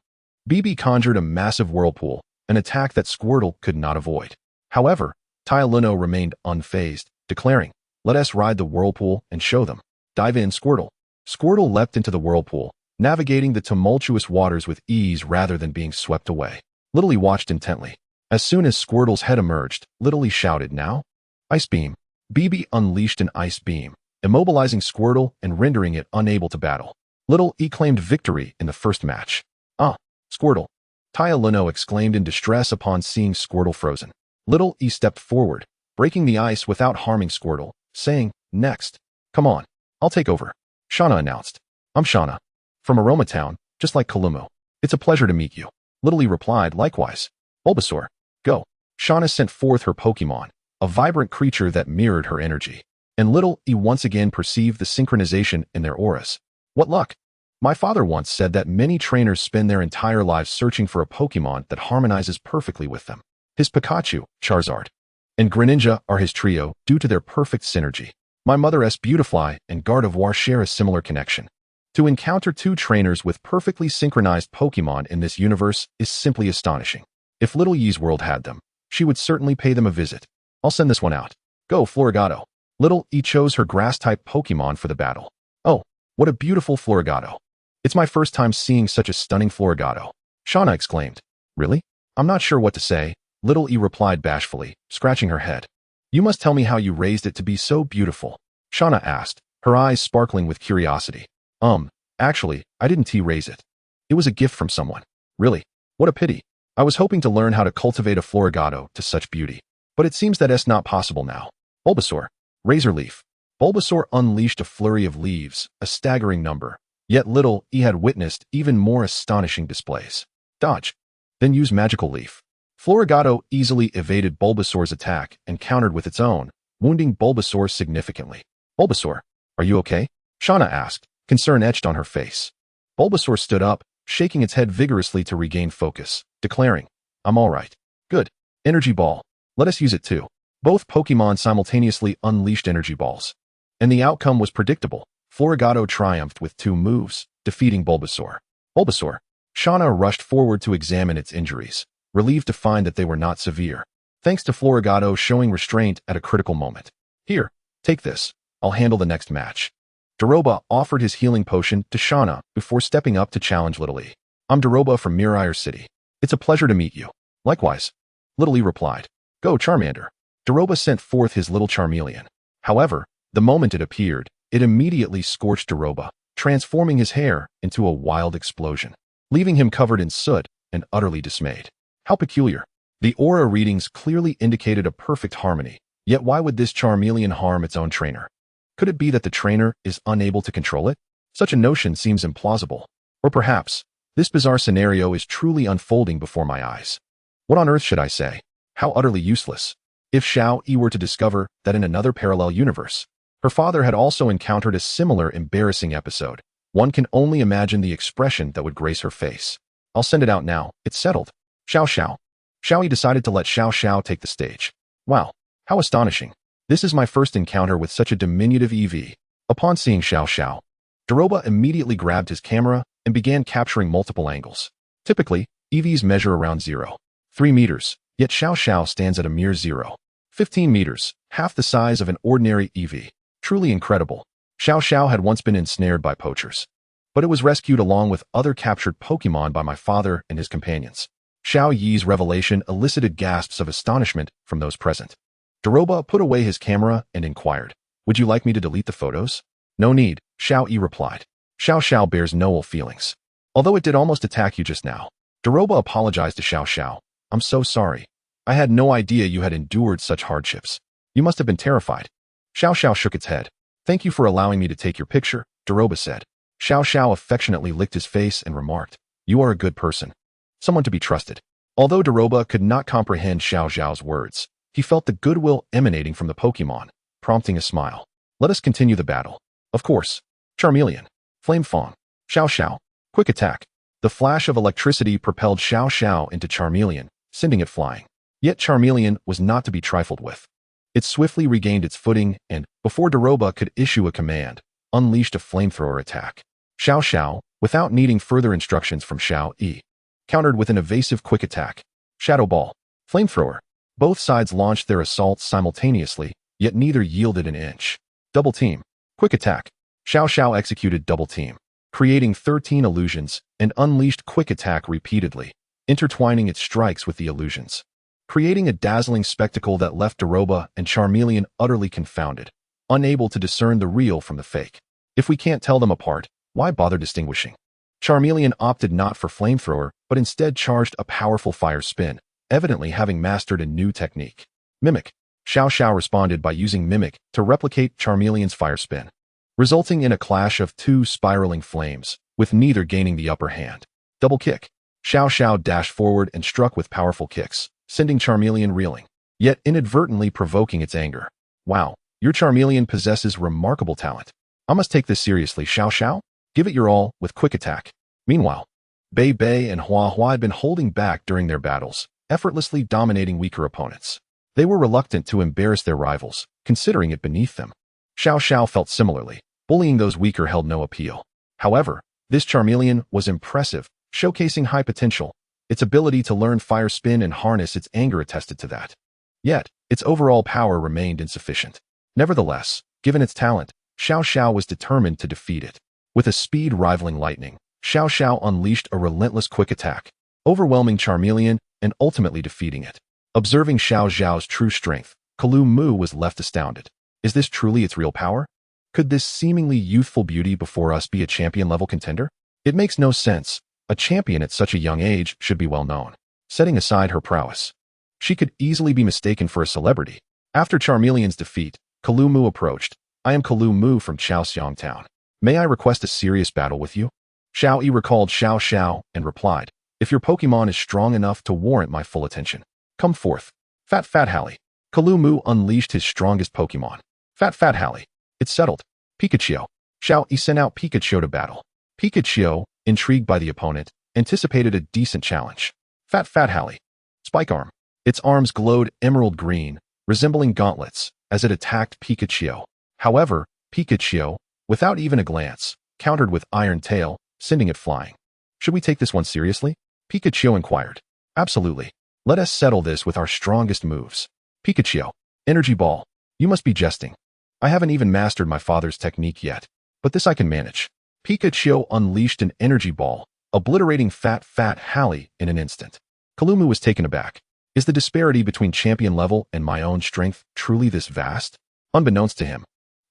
BB conjured a massive whirlpool, an attack that Squirtle could not avoid. However, Tyoluno remained unfazed, declaring, "Let us ride the whirlpool and show them. Dive in, Squirtle." Squirtle leapt into the whirlpool, navigating the tumultuous waters with ease rather than being swept away. Little E watched intently. As soon as Squirtle's head emerged, Little E shouted, "Now?" Ice Beam. BB unleashed an ice beam, immobilizing Squirtle and rendering it unable to battle. Little E claimed victory in the first match. "Ah, Squirtle!" Tyoluno exclaimed in distress upon seeing Squirtle frozen. Little E stepped forward, breaking the ice without harming Squirtle, saying, "Next. Come on, I'll take over." Shauna announced. "I'm Shauna. From Aroma Town, just like Kalumo. It's a pleasure to meet you." Little E replied, "Likewise. Bulbasaur, go." Shauna sent forth her Pokemon, a vibrant creature that mirrored her energy. And Little E once again perceived the synchronization in their auras. What luck! My father once said that many trainers spend their entire lives searching for a Pokemon that harmonizes perfectly with them. His Pikachu, Charizard, and Greninja are his trio due to their perfect synergy. My mother's Beautifly and Gardevoir share a similar connection. To encounter two trainers with perfectly synchronized Pokemon in this universe is simply astonishing. If Little Ye's world had them, she would certainly pay them a visit. I'll send this one out. Go, Floragato. Little E chose her grass-type Pokemon for the battle. Oh, what a beautiful Floragato. It's my first time seeing such a stunning Floragato. Shauna exclaimed. Really? I'm not sure what to say, Little E replied bashfully, scratching her head. You must tell me how you raised it to be so beautiful, Shauna asked, her eyes sparkling with curiosity. Actually, I didn't raise it. It was a gift from someone. Really? What a pity. I was hoping to learn how to cultivate a Floragato to such beauty. But it seems that it's not possible now. Bulbasaur. Razor Leaf. Bulbasaur unleashed a flurry of leaves, a staggering number. Yet Little E had witnessed even more astonishing displays. Dodge. Then use Magical Leaf. Floragato easily evaded Bulbasaur's attack and countered with its own, wounding Bulbasaur significantly. Bulbasaur, are you okay? Shauna asked, concern etched on her face. Bulbasaur stood up, shaking its head vigorously to regain focus, declaring, I'm all right. Good. Energy Ball. Let us use it too. Both Pokemon simultaneously unleashed Energy Balls. And the outcome was predictable. Floragato triumphed with 2 moves, defeating Bulbasaur. Bulbasaur. Shauna rushed forward to examine its injuries, relieved to find that they were not severe, thanks to Floragato showing restraint at a critical moment. Here, take this. I'll handle the next match. Daroba offered his healing potion to Shauna before stepping up to challenge Little E. I'm Daroba from Mirror City. It's a pleasure to meet you. Likewise. Little E replied. Go, Charmander. Daroba sent forth his little Charmeleon. However, the moment it appeared, it immediately scorched Daroba, transforming his hair into a wild explosion, leaving him covered in soot and utterly dismayed. How peculiar. The aura readings clearly indicated a perfect harmony, yet why would this Charmeleon harm its own trainer? Could it be that the trainer is unable to control it? Such a notion seems implausible. Or perhaps, this bizarre scenario is truly unfolding before my eyes. What on earth should I say? How utterly useless. If Xiaoyi were to discover that in another parallel universe, her father had also encountered a similar embarrassing episode, one can only imagine the expression that would grace her face. I'll send it out now. It's settled. Xiao Xiao. Xiaoyi decided to let Xiao Xiao take the stage. Wow, how astonishing. This is my first encounter with such a diminutive EV. Upon seeing Xiao Xiao, Daroba immediately grabbed his camera and began capturing multiple angles. Typically, EVs measure around 0.3 meters, yet Xiao Xiao stands at a mere 0.15 meters, half the size of an ordinary EV. Truly incredible. Xiao Xiao had once been ensnared by poachers, but it was rescued along with other captured Pokemon by my father and his companions. Xiaoyi's revelation elicited gasps of astonishment from those present. Daroba put away his camera and inquired, would you like me to delete the photos? No need, Xiaoyi replied. Xiao Xiao bears no ill feelings. Although it did almost attack you just now. Daroba apologized to Xiao Xiao. I'm so sorry. I had no idea you had endured such hardships. You must have been terrified. Xiao Xiao shook its head. Thank you for allowing me to take your picture, Daroba said. Xiao Xiao affectionately licked his face and remarked, you are a good person. Someone to be trusted. Although Daroba could not comprehend Xiao Xiao's words, he felt the goodwill emanating from the Pokemon, prompting a smile. Let us continue the battle. Of course. Charmeleon. Flame Fong. Xiao Xiao. Quick attack. The flash of electricity propelled Xiao Xiao into Charmeleon, sending it flying. Yet Charmeleon was not to be trifled with. It swiftly regained its footing and, before Daroba could issue a command, unleashed a flamethrower attack. Xiao Xiao, without needing further instructions from Xiaoyi, countered with an evasive quick attack. Shadow Ball. Flamethrower. Both sides launched their assaults simultaneously, yet neither yielded an inch. Double Team. Quick attack. Xiao executed Double Team, creating 13 illusions, and unleashed Quick Attack repeatedly, intertwining its strikes with the illusions, creating a dazzling spectacle that left Doroba and Charmeleon utterly confounded, unable to discern the real from the fake. If we can't tell them apart, why bother distinguishing? Charmeleon opted not for Flamethrower, but instead charged a powerful Fire Spin, evidently having mastered a new technique. Mimic. Xiao responded by using Mimic to replicate Charmeleon's Fire Spin, resulting in a clash of two spiraling flames, with neither gaining the upper hand. Double Kick. Xiao dashed forward and struck with powerful kicks, sending Charmeleon reeling, yet inadvertently provoking its anger. Wow, your Charmeleon possesses remarkable talent. I must take this seriously, Xiao. Give it your all with Quick Attack. Meanwhile, Bei and Hua had been holding back during their battles, effortlessly dominating weaker opponents. They were reluctant to embarrass their rivals, considering it beneath them. Xiao felt similarly. Bullying those weaker held no appeal. However, this Charmeleon was impressive, showcasing high potential. Its ability to learn Fire Spin and harness its anger attested to that. Yet, its overall power remained insufficient. Nevertheless, given its talent, Xiao was determined to defeat it. With a speed rivaling lightning, Xiao unleashed a relentless quick attack, overwhelming Charmeleon and ultimately defeating it. Observing Xiao's true strength, Kalu was left astounded. Is this truly its real power? Could this seemingly youthful beauty before us be a champion-level contender? It makes no sense. A champion at such a young age should be well known. Setting aside her prowess, she could easily be mistaken for a celebrity. After Charmeleon's defeat, Kalu approached. I am Kalu from Chaosiang Town. May I request a serious battle with you? Xiaoyi recalled Xiao and replied, if your Pokemon is strong enough to warrant my full attention, come forth. Fat Hallie. Kalu unleashed his strongest Pokemon. Fat Hallie. It's settled. Pikachu. Xiaoyi sent out Pikachu to battle. Pikachu, intrigued by the opponent, anticipated a decent challenge. Fat Hallie. Spike Arm. Its arms glowed emerald green, resembling gauntlets, as it attacked Pikachu. However, Pikachu, without even a glance, countered with Iron Tail, sending it flying. Should we take this one seriously? Pikachu inquired. Absolutely. Let us settle this with our strongest moves. Pikachu. Energy Ball. You must be jesting. I haven't even mastered my father's technique yet, but this I can manage. Pikachu unleashed an energy ball, obliterating Fat Hallie in an instant. Kalu was taken aback. Is the disparity between champion level and my own strength truly this vast? Unbeknownst to him,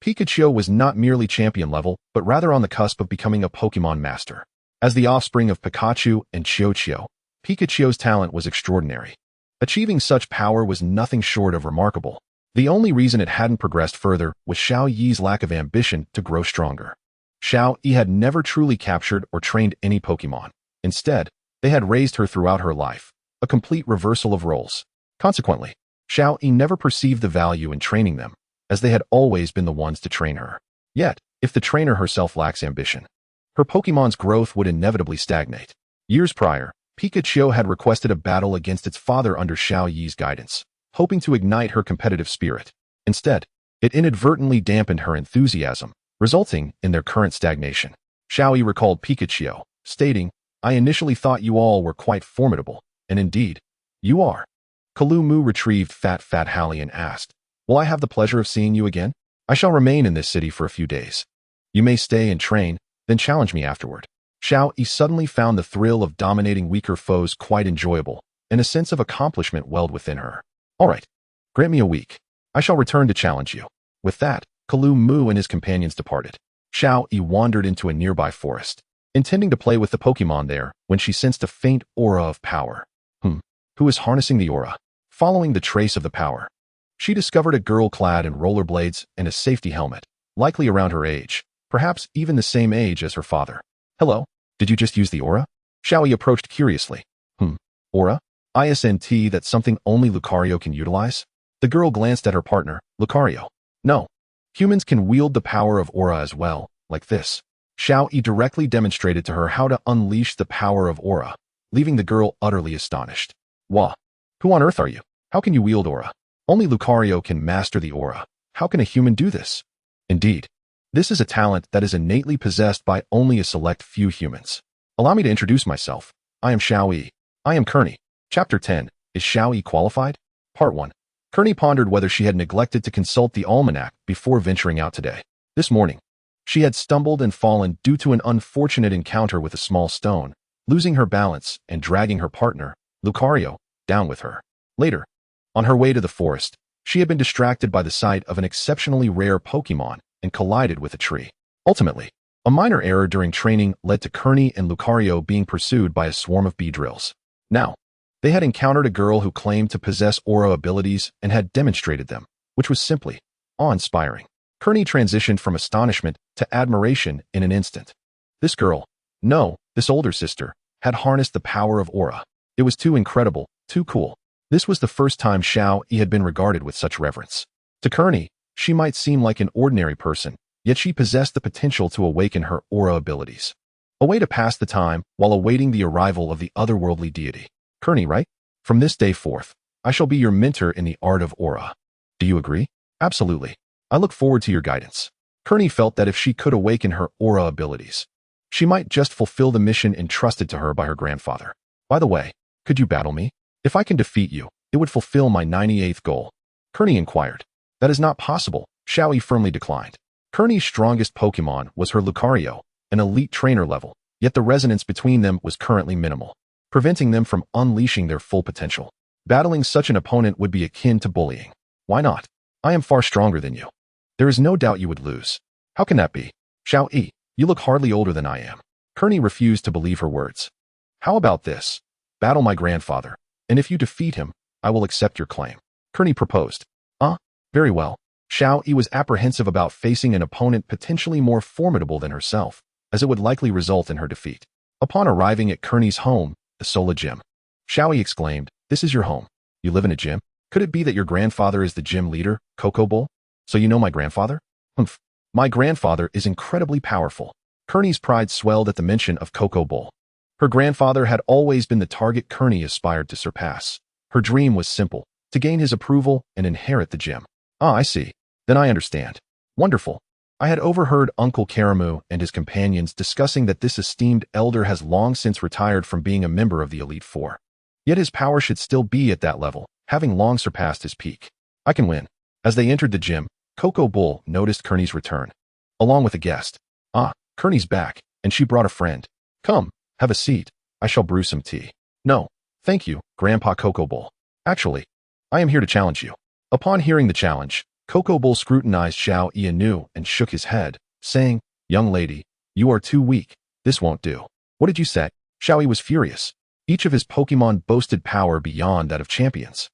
Pikachu was not merely champion level, but rather on the cusp of becoming a Pokemon master. As the offspring of Pikachu and Xiaoyi, Pikachu's talent was extraordinary. Achieving such power was nothing short of remarkable. The only reason it hadn't progressed further was Xiaoyi's lack of ambition to grow stronger. Xiaoyi had never truly captured or trained any Pokemon. Instead, they had raised her throughout her life, a complete reversal of roles. Consequently, Xiaoyi never perceived the value in training them, as they had always been the ones to train her. Yet, if the trainer herself lacks ambition, her Pokemon's growth would inevitably stagnate. Years prior, Pikachu had requested a battle against its father under Xiaoyi's guidance, hoping to ignite her competitive spirit. Instead, it inadvertently dampened her enthusiasm, resulting in their current stagnation. Xiaoyi recalled Pikachu, stating, I initially thought you all were quite formidable, and indeed, you are. Kalu retrieved Fat Hallie and asked, will I have the pleasure of seeing you again? I shall remain in this city for a few days. You may stay and train, then challenge me afterward. Xiaoyi suddenly found the thrill of dominating weaker foes quite enjoyable, and a sense of accomplishment welled within her. All right, grant me a week. I shall return to challenge you. With that, Kalu and his companions departed. Xiaoyi wandered into a nearby forest, intending to play with the Pokemon there when she sensed a faint aura of power. Who is harnessing the aura? Following the trace of the power, she discovered a girl clad in rollerblades and a safety helmet, likely around her age, perhaps even the same age as her father. Hello, did you just use the aura? Xiaoyi approached curiously. Aura? Isn't that something only Lucario can utilize? The girl glanced at her partner, Lucario. No. Humans can wield the power of aura as well, like this. Xiaoyi directly demonstrated to her how to unleash the power of aura, leaving the girl utterly astonished. Wah! Who on earth are you? How can you wield aura? Only Lucario can master the aura. How can a human do this? Indeed, this is a talent that is innately possessed by only a select few humans. Allow me to introduce myself. I am Xiaoyi. I am Kearney. Chapter 10. Is Xiaoyi qualified? Part 1. Kearney pondered whether she had neglected to consult the almanac before venturing out today. This morning, she had stumbled and fallen due to an unfortunate encounter with a small stone, losing her balance and dragging her partner, Lucario, down with her. Later, on her way to the forest, she had been distracted by the sight of an exceptionally rare Pokémon and collided with a tree. Ultimately, a minor error during training led to Kearney and Lucario being pursued by a swarm of Beedrills. Now, they had encountered a girl who claimed to possess aura abilities and had demonstrated them, which was simply awe-inspiring. Kearney transitioned from astonishment to admiration in an instant. This girl, no, this older sister, had harnessed the power of aura. It was too incredible, too cool. This was the first time Xiaoyi had been regarded with such reverence. To Kearney, she might seem like an ordinary person, yet she possessed the potential to awaken her aura abilities. A way to pass the time while awaiting the arrival of the otherworldly deity. Kearney, right? From this day forth, I shall be your mentor in the art of aura. Do you agree? Absolutely. I look forward to your guidance. Kearney felt that if she could awaken her aura abilities, she might just fulfill the mission entrusted to her by her grandfather. By the way, could you battle me? If I can defeat you, it would fulfill my 98th goal. Kearney inquired. That is not possible, Xiaoyi firmly declined. Kearney's strongest Pokemon was her Lucario, an elite trainer level, yet the resonance between them was currently minimal, preventing them from unleashing their full potential. Battling such an opponent would be akin to bullying. Why not? I am far stronger than you. There is no doubt you would lose. How can that be? Xiaoyi, you look hardly older than I am. Kearney refused to believe her words. How about this? Battle my grandfather, and if you defeat him, I will accept your claim. Kearney proposed. Very well. Xiaoyi was apprehensive about facing an opponent potentially more formidable than herself, as it would likely result in her defeat. Upon arriving at Kearney's home, the Sola Gym, Xiaoyi exclaimed, "This is your home. You live in a gym? Could it be that your grandfather is the gym leader, Coco Bull? So you know my grandfather?" "Humph. My grandfather is incredibly powerful." Kearney's pride swelled at the mention of Coco Bull. Her grandfather had always been the target Kearney aspired to surpass. Her dream was simple, to gain his approval and inherit the gym. I see. Then I understand. Wonderful. I had overheard Uncle Karamu and his companions discussing that this esteemed elder has long since retired from being a member of the Elite Four. Yet his power should still be at that level, having long surpassed his peak. I can win. As they entered the gym, Coco Bull noticed Kearney's return, along with a guest. Kearney's back, and she brought a friend. Come, have a seat. I shall brew some tea. No, thank you, Grandpa Coco Bull. Actually, I am here to challenge you. Upon hearing the challenge, Coco Bull scrutinized Xiaoyi anew and shook his head, saying, "Young lady, you are too weak. This won't do." "What did you say?" Xiaoyi was furious. Each of his Pokemon boasted power beyond that of champions.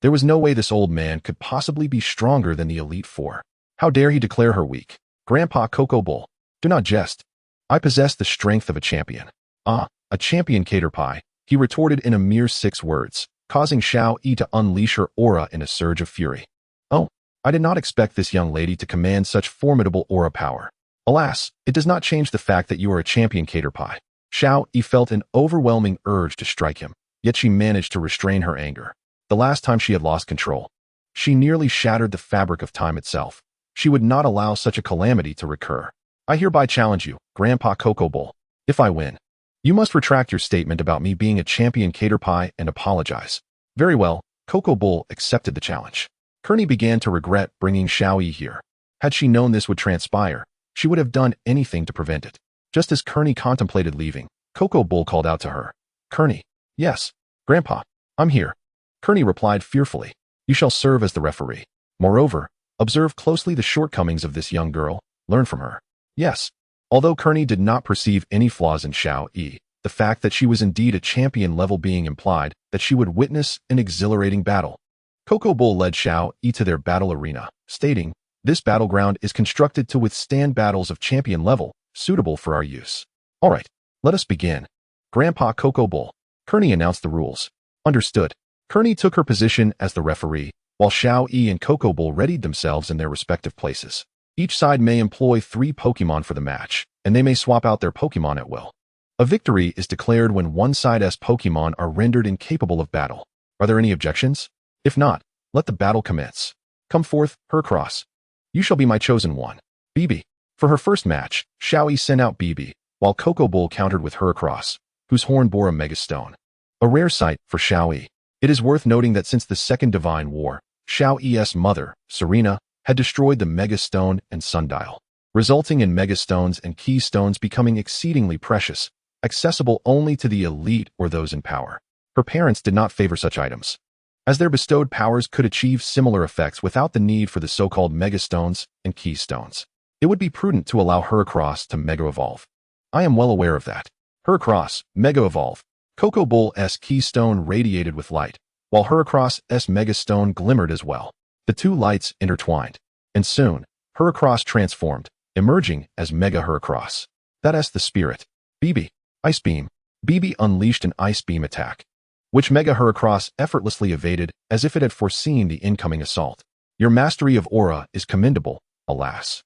There was no way this old man could possibly be stronger than the Elite Four. How dare he declare her weak? Grandpa Coco Bull, do not jest. I possess the strength of a champion. A champion Caterpie, he retorted in a mere 6 words, causing Xiaoyi to unleash her aura in a surge of fury. "Oh, I did not expect this young lady to command such formidable aura power. Alas, it does not change the fact that you are a champion Caterpie." Xiaoyi felt an overwhelming urge to strike him, yet she managed to restrain her anger. The last time she had lost control, she nearly shattered the fabric of time itself. She would not allow such a calamity to recur. "I hereby challenge you, Grandpa Coco Bull. If I win, you must retract your statement about me being a champion Caterpie and apologize." Very well, Coco Bull accepted the challenge. Kearney began to regret bringing Xiaoyi here. Had she known this would transpire, she would have done anything to prevent it. Just as Kearney contemplated leaving, Coco Bull called out to her. "Kearney." "Yes, Grandpa, I'm here." Kearney replied fearfully. "You shall serve as the referee. Moreover, observe closely the shortcomings of this young girl, learn from her." Yes. Although Kearney did not perceive any flaws in Xiaoyi, the fact that she was indeed a champion level being implied that she would witness an exhilarating battle. Coco Bull led Xiaoyi to their battle arena, stating, "This battleground is constructed to withstand battles of champion level, suitable for our use. All right, let us begin." "Grandpa Coco Bull." Kearney announced the rules. Understood. Kearney took her position as the referee, while Xiaoyi and Coco Bull readied themselves in their respective places. Each side may employ 3 Pokemon for the match, and they may swap out their Pokemon at will. A victory is declared when one side's Pokemon are rendered incapable of battle. Are there any objections? If not, let the battle commence. Come forth, Heracross. You shall be my chosen one. BB. For her first match, Xiaoyi sent out BB, while Coco Bull countered with Heracross. whose horn bore a Mega Stone. A rare sight for Xiaoyi. It is worth noting that since the Second Divine War, Xiaoyi's mother, Serena, had destroyed the Mega Stone and Sundial, resulting in Mega Stones and Key Stones becoming exceedingly precious, accessible only to the elite or those in power. Her parents did not favor such items, as their bestowed powers could achieve similar effects without the need for the so-called Mega Stones and Key Stones. It would be prudent to allow Heracross to Mega Evolve. I am well aware of that. Heracross, Mega Evolve. Coco Bull's Keystone radiated with light, while Heracross's Mega Stone glimmered as well. The two lights intertwined, and soon, Heracross transformed, emerging as Mega Heracross. That's the spirit. BB. Ice Beam. BB unleashed an Ice Beam attack, which Mega Heracross effortlessly evaded as if it had foreseen the incoming assault. Your mastery of aura is commendable, alas.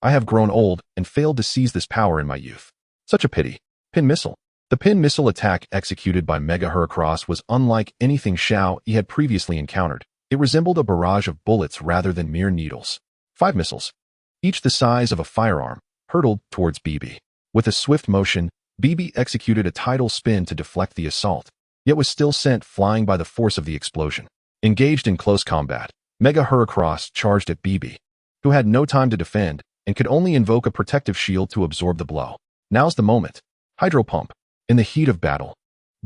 I have grown old and failed to seize this power in my youth. Such a pity. Pin Missile. The Pin Missile attack executed by Mega Heracross was unlike anything Xiaoyi had previously encountered. It resembled a barrage of bullets rather than mere needles. 5 missiles, each the size of a firearm, hurtled towards BB. With a swift motion, BB executed a tidal spin to deflect the assault, yet was still sent flying by the force of the explosion. Engaged in close combat, Mega Heracross charged at BB, who had no time to defend and could only invoke a protective shield to absorb the blow. Now's the moment. Hydro Pump. In the heat of battle,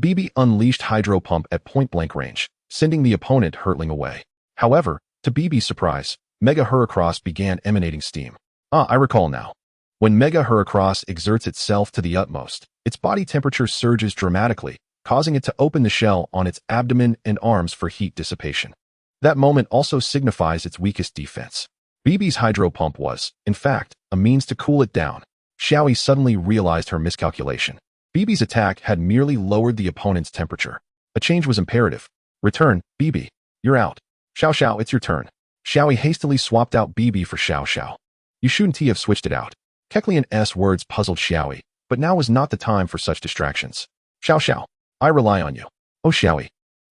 BB unleashed Hydro Pump at point-blank range, sending the opponent hurtling away. However, to BB's surprise, Mega Heracross began emanating steam. I recall now. When Mega Heracross exerts itself to the utmost, its body temperature surges dramatically, causing it to open the shell on its abdomen and arms for heat dissipation. That moment also signifies its weakest defense. BB's Hydro Pump was, in fact, a means to cool it down. Xiaoyi suddenly realized her miscalculation. BB's attack had merely lowered the opponent's temperature. A change was imperative. Return, BB. You're out. Xiao Xiao, it's your turn. Xiaoyi hastily swapped out BB for Xiao Xiao. You shouldn't have switched it out. Kecleon's words puzzled Xiaoyi, but now was not the time for such distractions. Xiao Xiao, I rely on you. Oh Xiaoyi,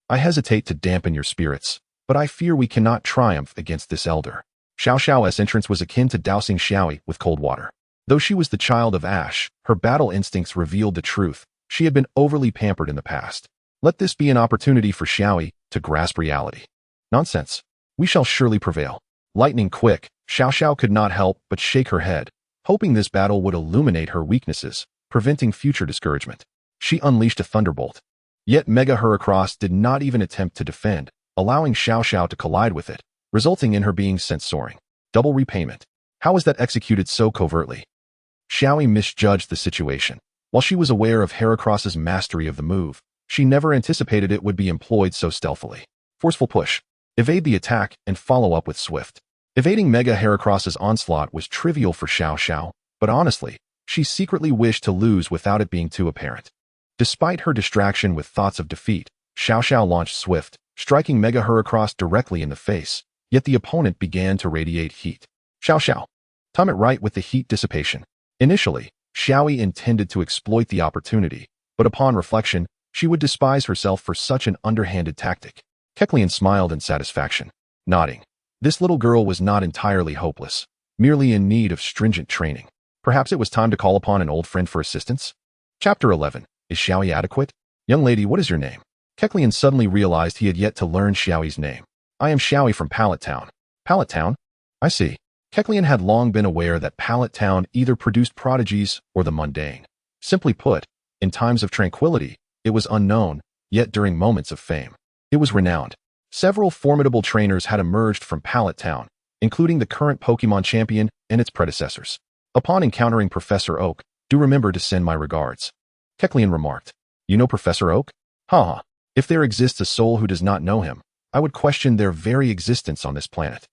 I hesitate to dampen your spirits, but I fear we cannot triumph against this elder. Xiao Xiao's entrance was akin to dousing Xiaoyi with cold water. Though she was the child of Ash, her battle instincts revealed the truth. She had been overly pampered in the past. Let this be an opportunity for Xiaoyi to grasp reality. Nonsense. We shall surely prevail. Lightning quick, Xiao Xiao could not help but shake her head, hoping this battle would illuminate her weaknesses, preventing future discouragement. She unleashed a thunderbolt. Yet Mega Heracross did not even attempt to defend, allowing Xiao Xiao to collide with it, resulting in her being sent soaring. Double repayment. How was that executed so covertly? Xiaoyi misjudged the situation. While she was aware of Heracross's mastery of the move, she never anticipated it would be employed so stealthily. Forceful push. Evade the attack and follow up with swift. Evading Mega Heracross's onslaught was trivial for Xiao Xiao, but honestly, she secretly wished to lose without it being too apparent. Despite her distraction with thoughts of defeat, Xiao Xiao launched swift, striking Mega Heracross directly in the face, yet the opponent began to radiate heat. Xiao Xiao. Time it right with the heat dissipation. Initially, Xiaoyi intended to exploit the opportunity, but upon reflection, she would despise herself for such an underhanded tactic. Kecleon smiled in satisfaction, nodding. This little girl was not entirely hopeless, merely in need of stringent training. Perhaps it was time to call upon an old friend for assistance? Chapter 11. Is Xiaoyi adequate? Young lady, what is your name? Kecleon suddenly realized he had yet to learn Xiaoyi's name. I am Xiaoyi from Pallet Town. Pallet Town? I see. Kecleon had long been aware that Pallet Town either produced prodigies or the mundane. Simply put, in times of tranquility, it was unknown, yet during moments of fame, it was renowned. Several formidable trainers had emerged from Pallet Town, including the current Pokemon champion and its predecessors. Upon encountering Professor Oak, do remember to send my regards. Kecleon remarked. You know Professor Oak? Ha! If there exists a soul who does not know him, I would question their very existence on this planet.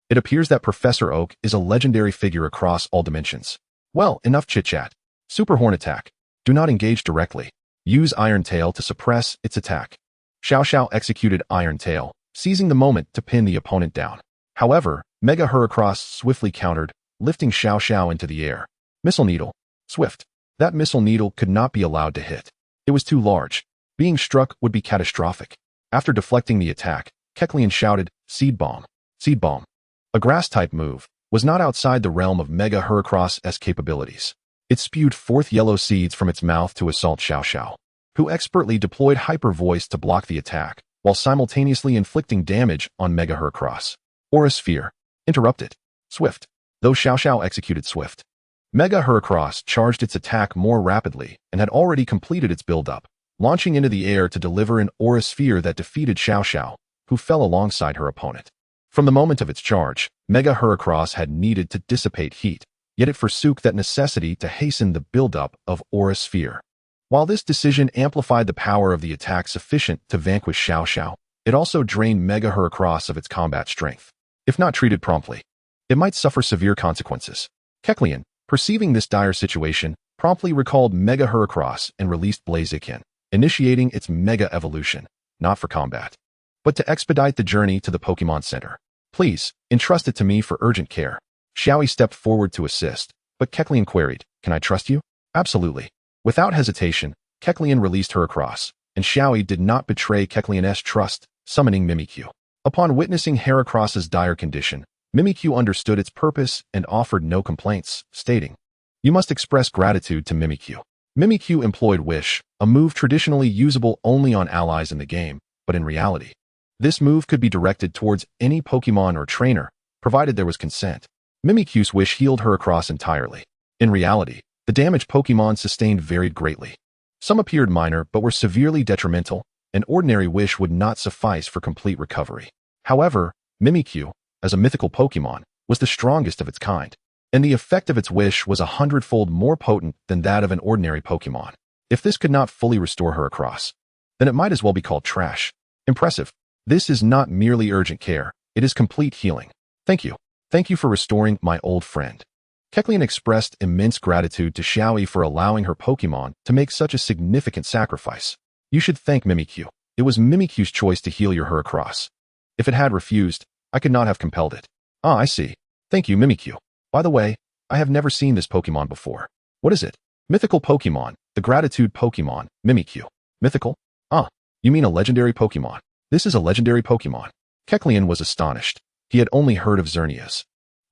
It appears that Professor Oak is a legendary figure across all dimensions. Well, enough chit-chat. Super Horn Attack. Do not engage directly. Use Iron Tail to suppress its attack. Xiao Xiao executed Iron Tail, seizing the moment to pin the opponent down. However, Mega Heracross swiftly countered, lifting Xiao Xiao into the air. Missile Needle. Swift. That Missile Needle could not be allowed to hit. It was too large. Being struck would be catastrophic. After deflecting the attack, Kecleon shouted, Seed Bomb. Seed Bomb. A grass-type move, was not outside the realm of Mega Heracross's capabilities. It spewed forth yellow seeds from its mouth to assault Xiao Xiao. who expertly deployed Hyper Voice to block the attack, while simultaneously inflicting damage on Mega Heracross. Aura Sphere. Interrupted. Swift. Though Xiao executed Swift, Mega Heracross charged its attack more rapidly and had already completed its build-up, launching into the air to deliver an Aura Sphere that defeated Xiao, who fell alongside her opponent. From the moment of its charge, Mega Heracross had needed to dissipate heat, yet it forsook that necessity to hasten the build-up of Aura Sphere. While this decision amplified the power of the attack sufficient to vanquish Xiao, it also drained Mega Heracross of its combat strength. If not treated promptly, it might suffer severe consequences. Kecleon, perceiving this dire situation, promptly recalled Mega Heracross and released Blaziken, initiating its Mega Evolution, not for combat, but to expedite the journey to the Pokemon Center. Please, entrust it to me for urgent care. Xiaoyi stepped forward to assist, but Kecleon queried, "Can I trust you?" "Absolutely." Without hesitation, Kecleon released Heracross, and Xiaoyi did not betray Kecleon's trust, summoning Mimikyu. Upon witnessing Heracross's dire condition, Mimikyu understood its purpose and offered no complaints, stating, "You must express gratitude to Mimikyu." Mimikyu employed Wish, a move traditionally usable only on allies in the game, but in reality, this move could be directed towards any Pokemon or trainer, provided there was consent. Mimikyu's Wish healed Heracross entirely. In reality, the damage Pokemon sustained varied greatly. Some appeared minor but were severely detrimental, and ordinary Wish would not suffice for complete recovery. However, Mimikyu, as a mythical Pokemon, was the strongest of its kind, and the effect of its Wish was 100-fold more potent than that of an ordinary Pokemon. If this could not fully restore Heracross, then it might as well be called trash. Impressive. This is not merely urgent care, it is complete healing. Thank you. Thank you for restoring my old friend. Kecleon expressed immense gratitude to Xiaoyi for allowing her Pokemon to make such a significant sacrifice. You should thank Mimikyu. It was Mimikyu's choice to heal your Heracross. If it had refused, I could not have compelled it. Ah, I see. Thank you, Mimikyu. By the way, I have never seen this Pokemon before. What is it? Mythical Pokemon, the Gratitude Pokemon, Mimikyu. Mythical? Ah, you mean a legendary Pokemon. This is a legendary Pokemon. Kecleon was astonished. He had only heard of Xerneas,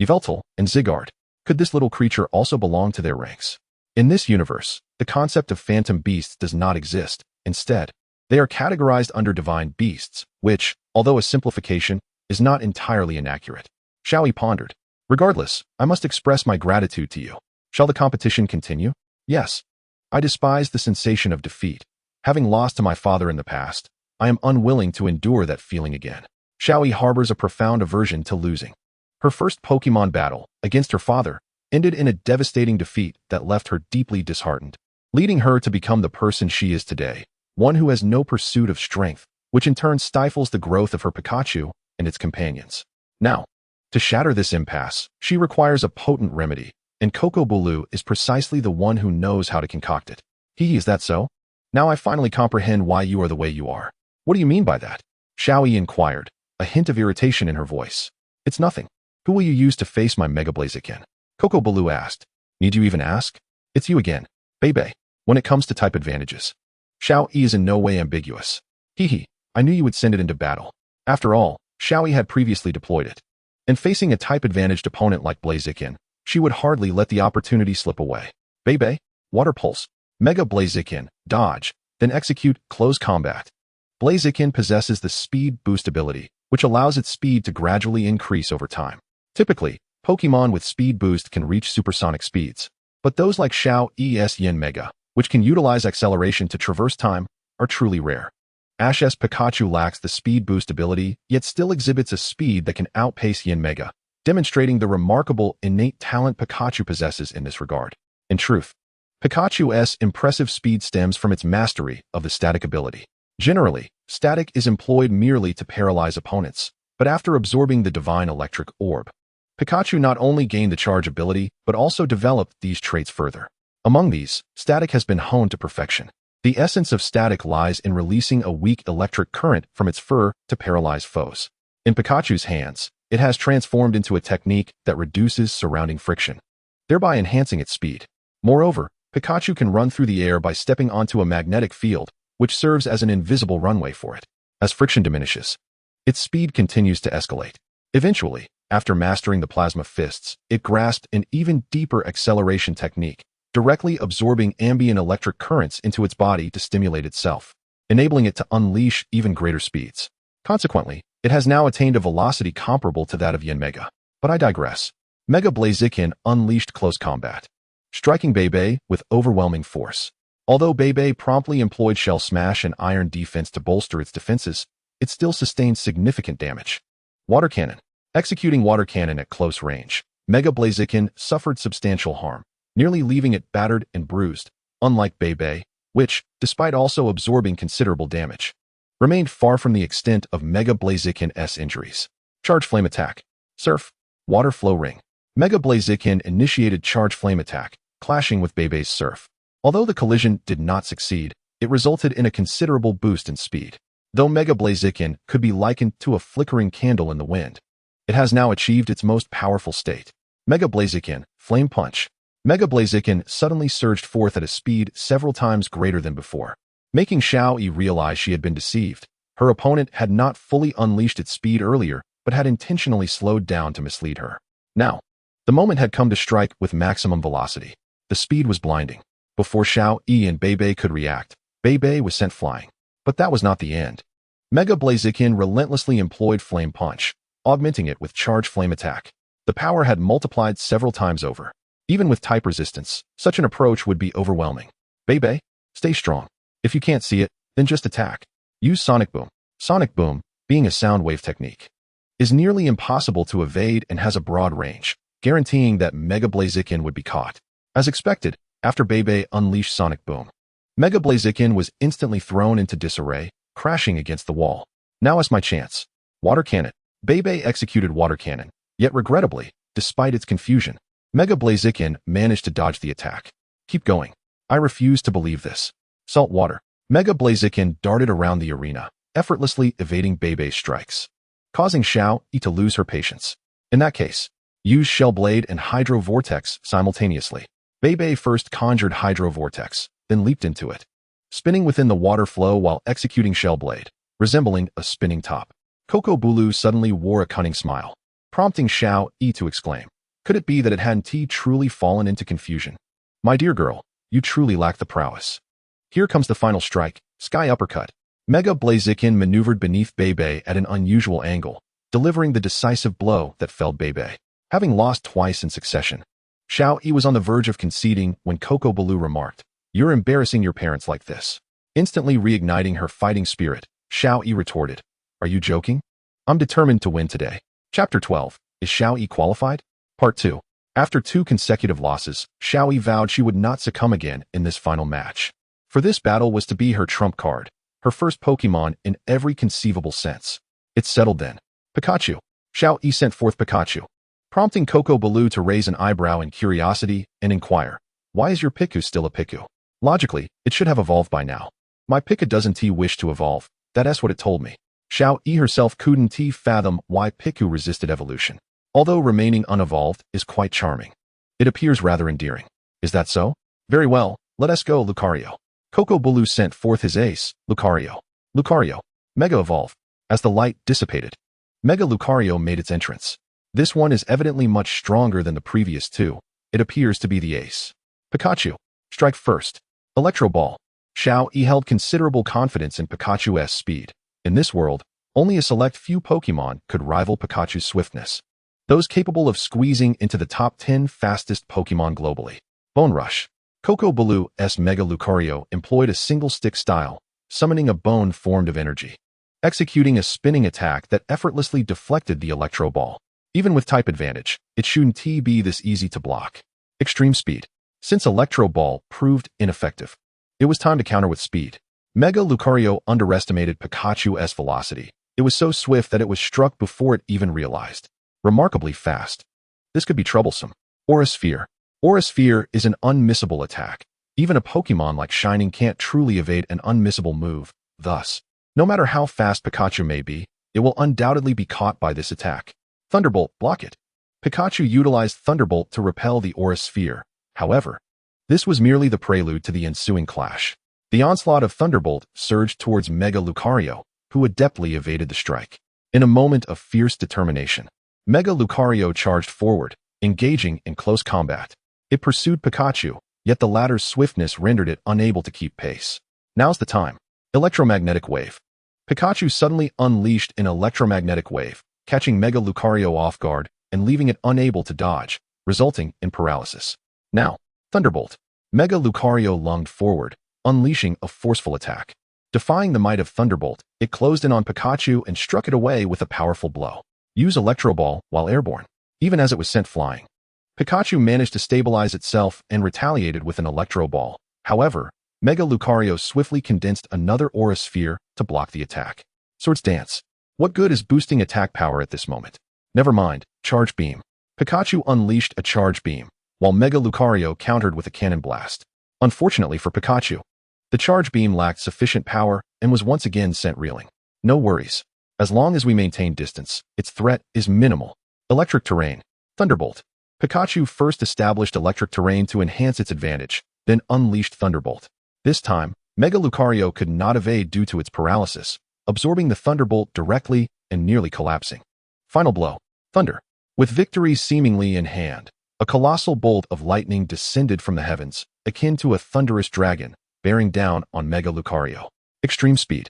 Yveltal, and Zygarde. Could this little creature also belong to their ranks? In this universe, the concept of phantom beasts does not exist. Instead, they are categorized under divine beasts, which, although a simplification, is not entirely inaccurate. Xiaoyi pondered. Regardless, I must express my gratitude to you. Shall the competition continue? Yes. I despise the sensation of defeat. Having lost to my father in the past, I am unwilling to endure that feeling again. Xiaoyi harbors a profound aversion to losing. Her first Pokemon battle, against her father, ended in a devastating defeat that left her deeply disheartened, leading her to become the person she is today, one who has no pursuit of strength, which in turn stifles the growth of her Pikachu and its companions. Now, to shatter this impasse, she requires a potent remedy, and Kokobulu is precisely the one who knows how to concoct it. Is that so? Now I finally comprehend why you are the way you are. What do you mean by that? Xiaoyi inquired, a hint of irritation in her voice. It's nothing. Who will you use to face my Mega Blaziken? Kokobulu asked. Need you even ask? It's you again, Bebe. When it comes to type advantages, Xiaoyi is in no way ambiguous. I knew you would send it into battle. After all, Xiaoyi had previously deployed it. And facing a type-advantaged opponent like Blaziken, she would hardly let the opportunity slip away. Bebe, Water Pulse, Mega Blaziken, dodge, then execute close combat. Blaziken possesses the Speed Boost ability, which allows its speed to gradually increase over time. Typically, Pokemon with Speed Boost can reach supersonic speeds, but those like Xiaoyi's Yin Mega, which can utilize acceleration to traverse time, are truly rare. Ash's Pikachu lacks the Speed Boost ability, yet still exhibits a speed that can outpace Yin Mega, demonstrating the remarkable innate talent Pikachu possesses in this regard. In truth, Pikachu's impressive speed stems from its mastery of the static ability. Generally, static is employed merely to paralyze opponents, but after absorbing the Divine Electric Orb, Pikachu not only gained the charge ability, but also developed these traits further. Among these, static has been honed to perfection. The essence of static lies in releasing a weak electric current from its fur to paralyze foes. In Pikachu's hands, it has transformed into a technique that reduces surrounding friction, thereby enhancing its speed. Moreover, Pikachu can run through the air by stepping onto a magnetic field, which serves as an invisible runway for it. As friction diminishes, its speed continues to escalate. Eventually, after mastering the Plasma Fists, it grasped an even deeper acceleration technique, directly absorbing ambient electric currents into its body to stimulate itself, enabling it to unleash even greater speeds. Consequently, it has now attained a velocity comparable to that of Yanmega. But I digress. Mega Blaziken unleashed close combat, striking Bebe with overwhelming force. Although Bebe promptly employed Shell Smash and Iron Defense to bolster its defenses, it still sustained significant damage. Water Cannon. Executing Water Cannon at close range, Mega Blaziken suffered substantial harm, nearly leaving it battered and bruised, unlike Bebe, which, despite also absorbing considerable damage, remained far from the extent of Mega Blaziken's injuries. Charge Flame Attack. Surf. Water Flow Ring. Mega Blaziken initiated Charge Flame Attack, clashing with Bebe's Surf. Although the collision did not succeed, it resulted in a considerable boost in speed. Though Mega Blaziken could be likened to a flickering candle in the wind, it has now achieved its most powerful state. Mega Blaziken, Flame Punch. Mega Blaziken suddenly surged forth at a speed several times greater than before, making Xiaoyi realize she had been deceived. Her opponent had not fully unleashed its speed earlier, but had intentionally slowed down to mislead her. Now, the moment had come to strike with maximum velocity. The speed was blinding. Before Xiaoyi and Bebe could react, Bebe was sent flying. But that was not the end. Mega Blaziken relentlessly employed Flame Punch, augmenting it with Charge Flame Attack. The power had multiplied several times over. Even with type resistance, such an approach would be overwhelming. Bebe, stay strong. If you can't see it, then just attack. Use Sonic Boom. Sonic Boom, being a sound wave technique, is nearly impossible to evade and has a broad range, guaranteeing that Mega Blaziken would be caught. As expected, after Bebe unleashed Sonic Boom, Mega Blaziken was instantly thrown into disarray, crashing against the wall. Now is my chance. Water Cannon. Bebe executed Water Cannon, yet regrettably, despite its confusion, Mega Blaziken managed to dodge the attack. Keep going. I refuse to believe this. Salt Water. Mega Blaziken darted around the arena, effortlessly evading Bebe's strikes, causing Xiaoyi to lose her patience. In that case, use Shell Blade and Hydro Vortex simultaneously. Bebe first conjured Hydro Vortex, then leaped into it, spinning within the water flow while executing Shell Blade, resembling a spinning top. Coco Bulu suddenly wore a cunning smile, prompting Xiaoyi to exclaim, could it be that it hadn't truly fallen into confusion? My dear girl, you truly lack the prowess. Here comes the final strike, Sky Uppercut. Mega Blaziken maneuvered beneath Bebe at an unusual angle, delivering the decisive blow that felled Bebe. Having lost twice in succession, Xiaoyi was on the verge of conceding when Coco Bulu remarked, you're embarrassing your parents like this. Instantly reigniting her fighting spirit, Xiaoyi retorted, are you joking? I'm determined to win today. Chapter 12. Is Xiaoyi qualified? Part 2. After 2 consecutive losses, Xiaoyi vowed she would not succumb again in this final match. For this battle was to be her trump card, her first Pokemon in every conceivable sense. It's settled then. Pikachu. Xiaoyi sent forth Pikachu, prompting Coco Bulu to raise an eyebrow in curiosity and inquire, why is your Piku still a Piku? Logically, it should have evolved by now. My Pika doesn't wish to evolve, that's what it told me. Xiaoyi herself couldn't fathom why Piku resisted evolution. Although remaining unevolved is quite charming, it appears rather endearing. Is that so? Very well, let us go, Lucario. Coco Bulu sent forth his ace, Lucario. Lucario. Mega Evolve. As the light dissipated, Mega Lucario made its entrance. This one is evidently much stronger than the previous 2. It appears to be the ace. Pikachu. Strike first. Electro Ball. Xiaoyi held considerable confidence in Pikachu's speed. In this world, only a select few Pokemon could rival Pikachu's swiftness, those capable of squeezing into the top 10 fastest Pokemon globally. Bone Rush. Coco Bulu's Mega Lucario employed a single-stick style, summoning a bone formed of energy, executing a spinning attack that effortlessly deflected the Electro Ball. Even with type advantage, it shouldn't be this easy to block. Extreme Speed. Since Electro Ball proved ineffective, it was time to counter with speed. Mega Lucario underestimated Pikachu's velocity. It was so swift that it was struck before it even realized. Remarkably fast. This could be troublesome. Aura Sphere. Aura Sphere is an unmissable attack. Even a Pokemon like Shining can't truly evade an unmissable move. Thus, no matter how fast Pikachu may be, it will undoubtedly be caught by this attack. Thunderbolt, block it. Pikachu utilized Thunderbolt to repel the Aura Sphere. However, this was merely the prelude to the ensuing clash. The onslaught of Thunderbolt surged towards Mega Lucario, who adeptly evaded the strike. In a moment of fierce determination, Mega Lucario charged forward, engaging in close combat. It pursued Pikachu, yet the latter's swiftness rendered it unable to keep pace. Now's the time. Electromagnetic wave. Pikachu suddenly unleashed an electromagnetic wave, catching Mega Lucario off guard and leaving it unable to dodge, resulting in paralysis. Now, Thunderbolt. Mega Lucario lunged forward, unleashing a forceful attack. Defying the might of Thunderbolt, it closed in on Pikachu and struck it away with a powerful blow. Use Electro Ball while airborne. Even as it was sent flying, Pikachu managed to stabilize itself and retaliated with an Electro Ball. However, Mega Lucario swiftly condensed another Aura Sphere to block the attack. Swords Dance. What good is boosting attack power at this moment? Never mind, Charge Beam. Pikachu unleashed a Charge Beam, while Mega Lucario countered with a Cannon Blast. Unfortunately for Pikachu, the Charge Beam lacked sufficient power and was once again sent reeling. No worries. As long as we maintain distance, its threat is minimal. Electric Terrain. Thunderbolt. Pikachu first established Electric Terrain to enhance its advantage, then unleashed Thunderbolt. This time, Mega Lucario could not evade due to its paralysis, absorbing the Thunderbolt directly and nearly collapsing. Final blow. Thunder. With victory seemingly in hand, a colossal bolt of lightning descended from the heavens, akin to a thunderous dragon, bearing down on Mega Lucario. Extreme Speed.